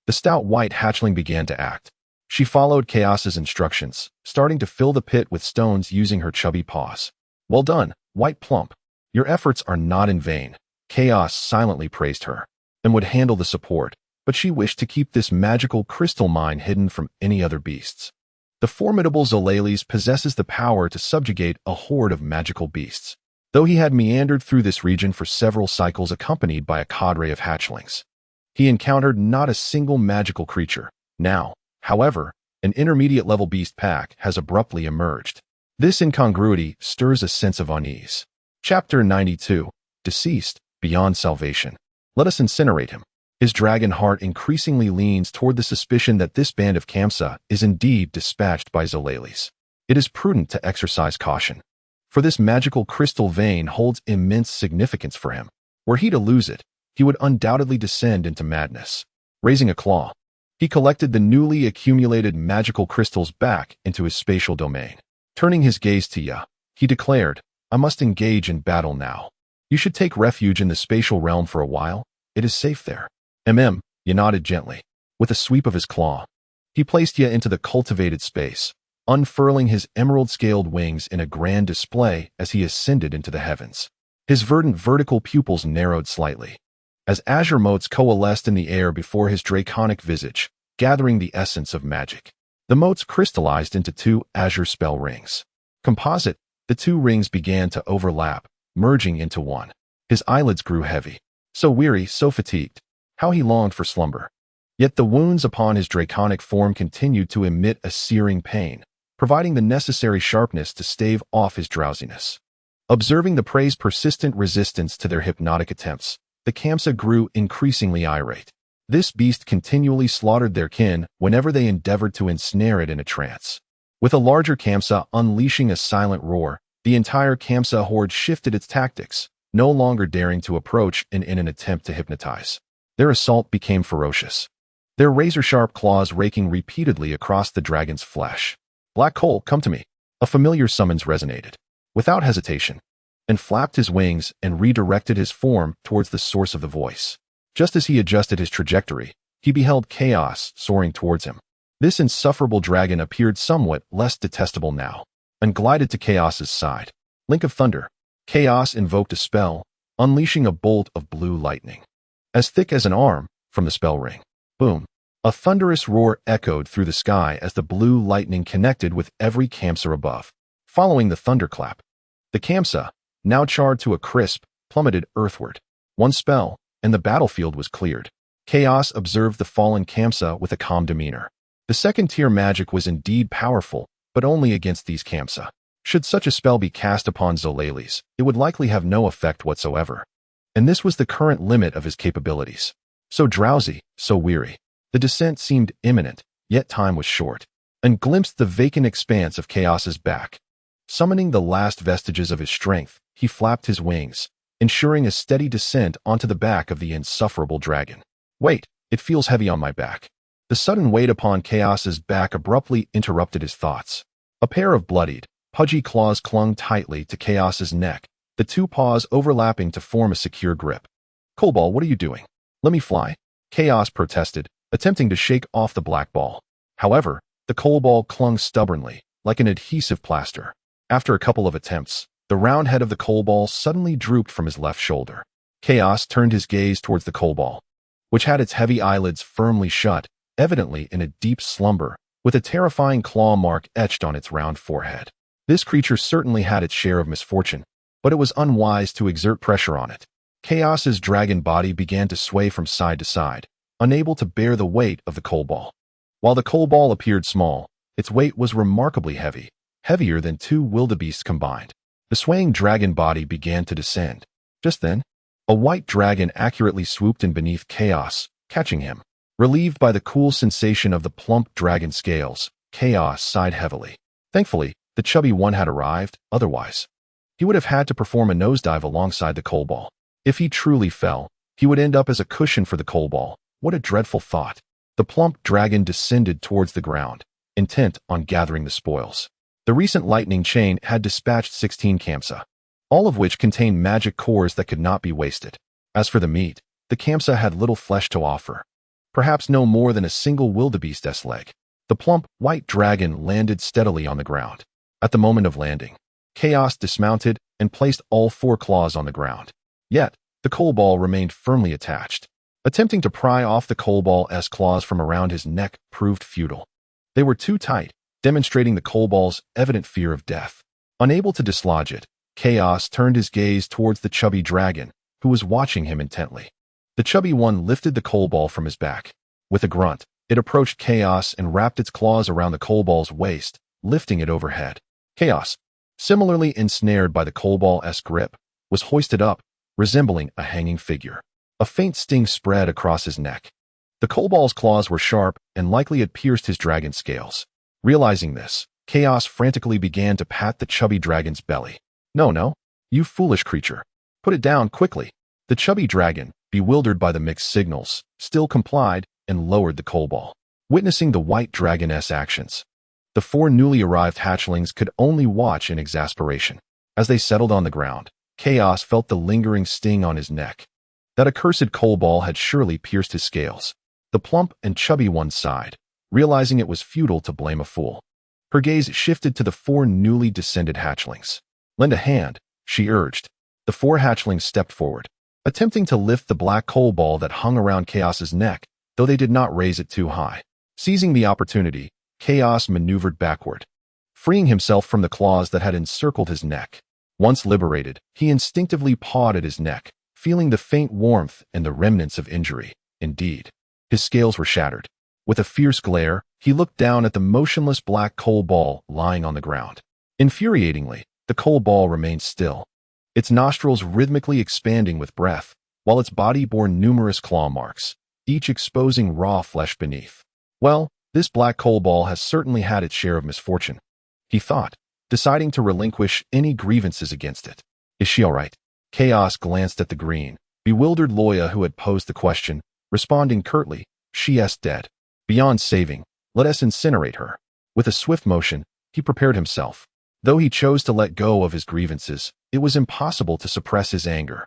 the stout white hatchling began to act. She followed Chaos's instructions, starting to fill the pit with stones using her chubby paws. "Well done, White Plump. Your efforts are not in vain." Chaos silently praised her and would handle the support, but she wished to keep this magical crystal mine hidden from any other beasts. The formidable Zolales possesses the power to subjugate a horde of magical beasts. Though he had meandered through this region for several cycles accompanied by a cadre of hatchlings, he encountered not a single magical creature. Now, however, an intermediate-level beast pack has abruptly emerged. This incongruity stirs a sense of unease. Chapter 92. Deceased, Beyond Salvation. Let us incinerate him. His dragon heart increasingly leans toward the suspicion that this band of Kamsa is indeed dispatched by Zolales. It is prudent to exercise caution, for this magical crystal vein holds immense significance for him. Were he to lose it, he would undoubtedly descend into madness. Raising a claw, he collected the newly accumulated magical crystals back into his spatial domain. Turning his gaze to Ya, he declared, "I must engage in battle now. You should take refuge in the spatial realm for a while. It is safe there." Ya nodded gently. With a sweep of his claw, he placed Ya into the cultivated space, unfurling his emerald-scaled wings in a grand display as he ascended into the heavens. His verdant vertical pupils narrowed slightly, as azure motes coalesced in the air before his draconic visage, gathering the essence of magic. The motes crystallized into 2 azure spell rings. Composite, the 2 rings began to overlap, merging into one. His eyelids grew heavy. So weary, so fatigued. How he longed for slumber. Yet the wounds upon his draconic form continued to emit a searing pain, providing the necessary sharpness to stave off his drowsiness. Observing the prey's persistent resistance to their hypnotic attempts, the Kamsa grew increasingly irate. This beast continually slaughtered their kin whenever they endeavored to ensnare it in a trance. With a larger Kamsa unleashing a silent roar, the entire Kamsa horde shifted its tactics, no longer daring to approach in an attempt to hypnotize. Their assault became ferocious, their razor-sharp claws raking repeatedly across the dragon's flesh. "Black Coal, come to me." A familiar summons resonated. Without hesitation, and flapped his wings and redirected his form towards the source of the voice. Just as he adjusted his trajectory, he beheld Chaos soaring towards him. This insufferable dragon appeared somewhat less detestable now, and glided to Chaos's side. Link of Thunder. Chaos invoked a spell, unleashing a bolt of blue lightning, as thick as an arm, from the spell ring. Boom. A thunderous roar echoed through the sky as the blue lightning connected with every Kamsa above. Following the thunderclap, the Kamsa, now charred to a crisp, plummeted earthward. One spell, and the battlefield was cleared. Chaos observed the fallen Kamsa with a calm demeanor. The second-tier magic was indeed powerful, but only against these Kamsa. Should such a spell be cast upon Zolales, it would likely have no effect whatsoever. And this was the current limit of his capabilities. So drowsy, so weary. The descent seemed imminent, yet time was short, and glimpsed the vacant expanse of Chaos's back. Summoning the last vestiges of his strength, he flapped his wings, ensuring a steady descent onto the back of the insufferable dragon. "Wait, it feels heavy on my back." The sudden weight upon Chaos's back abruptly interrupted his thoughts. A pair of bloodied, pudgy claws clung tightly to Chaos's neck, the 2 paws overlapping to form a secure grip. "Coalball, what are you doing? Let me fly," Chaos protested, attempting to shake off the black ball. However, the coalball clung stubbornly, like an adhesive plaster. After a couple of attempts, the round head of the coalball suddenly drooped from his left shoulder. Chaos turned his gaze towards the coalball, which had its heavy eyelids firmly shut, evidently in a deep slumber, with a terrifying claw mark etched on its round forehead. This creature certainly had its share of misfortune, but it was unwise to exert pressure on it. Chaos's dragon body began to sway from side to side, unable to bear the weight of the coalball. While the coalball appeared small, its weight was remarkably heavy, heavier than 2 wildebeests combined. The swaying dragon body began to descend. Just then, a white dragon accurately swooped in beneath Chaos, catching him. Relieved by the cool sensation of the plump dragon scales, Chaos sighed heavily. Thankfully, the chubby one had arrived, otherwise he would have had to perform a nosedive alongside the coal ball. If he truly fell, he would end up as a cushion for the coal ball. What a dreadful thought. The plump dragon descended towards the ground, intent on gathering the spoils. The recent lightning chain had dispatched 16 Kamsa, all of which contained magic cores that could not be wasted. As for the meat, the Kamsa had little flesh to offer. Perhaps no more than a single wildebeest's leg. The plump, white dragon landed steadily on the ground. At the moment of landing, Chaos dismounted and placed all 4 claws on the ground. Yet, the coal ball remained firmly attached. Attempting to pry off the coal ball's claws from around his neck proved futile. They were too tight, demonstrating the coal ball's evident fear of death. Unable to dislodge it, Chaos turned his gaze towards the chubby dragon, who was watching him intently. The chubby one lifted the coal ball from his back. With a grunt, it approached Chaos and wrapped its claws around the coal ball's waist, lifting it overhead. Chaos, similarly ensnared by the coal ball's grip, was hoisted up, resembling a hanging figure. A faint sting spread across his neck. The coal ball's claws were sharp and likely had pierced his dragon scales. Realizing this, Chaos frantically began to pat the chubby dragon's belly. No, you foolish creature. Put it down quickly. The chubby dragon, bewildered by the mixed signals, still complied and lowered the coal ball. Witnessing the white dragon's actions, the 4 newly arrived hatchlings could only watch in exasperation. As they settled on the ground, Chaos felt the lingering sting on his neck. That accursed coal ball had surely pierced his scales. The plump and chubby one sighed, realizing it was futile to blame a fool. Her gaze shifted to the 4 newly descended hatchlings. Lend a hand, she urged. The 4 hatchlings stepped forward, attempting to lift the black coal ball that hung around Chaos's neck, though they did not raise it too high. Seizing the opportunity, Chaos maneuvered backward, freeing himself from the claws that had encircled his neck. Once liberated, he instinctively pawed at his neck, feeling the faint warmth and the remnants of injury. Indeed, his scales were shattered. With a fierce glare, he looked down at the motionless black coal ball lying on the ground. Infuriatingly, the coal ball remained still, its nostrils rhythmically expanding with breath, while its body bore numerous claw marks, each exposing raw flesh beneath. Well, this black coal ball has certainly had its share of misfortune, he thought, deciding to relinquish any grievances against it. Is she all right? Chaos glanced at the green, bewildered Loya who had posed the question, responding curtly, she's dead. Beyond saving, let us incinerate her. With a swift motion, he prepared himself. Though he chose to let go of his grievances, it was impossible to suppress his anger.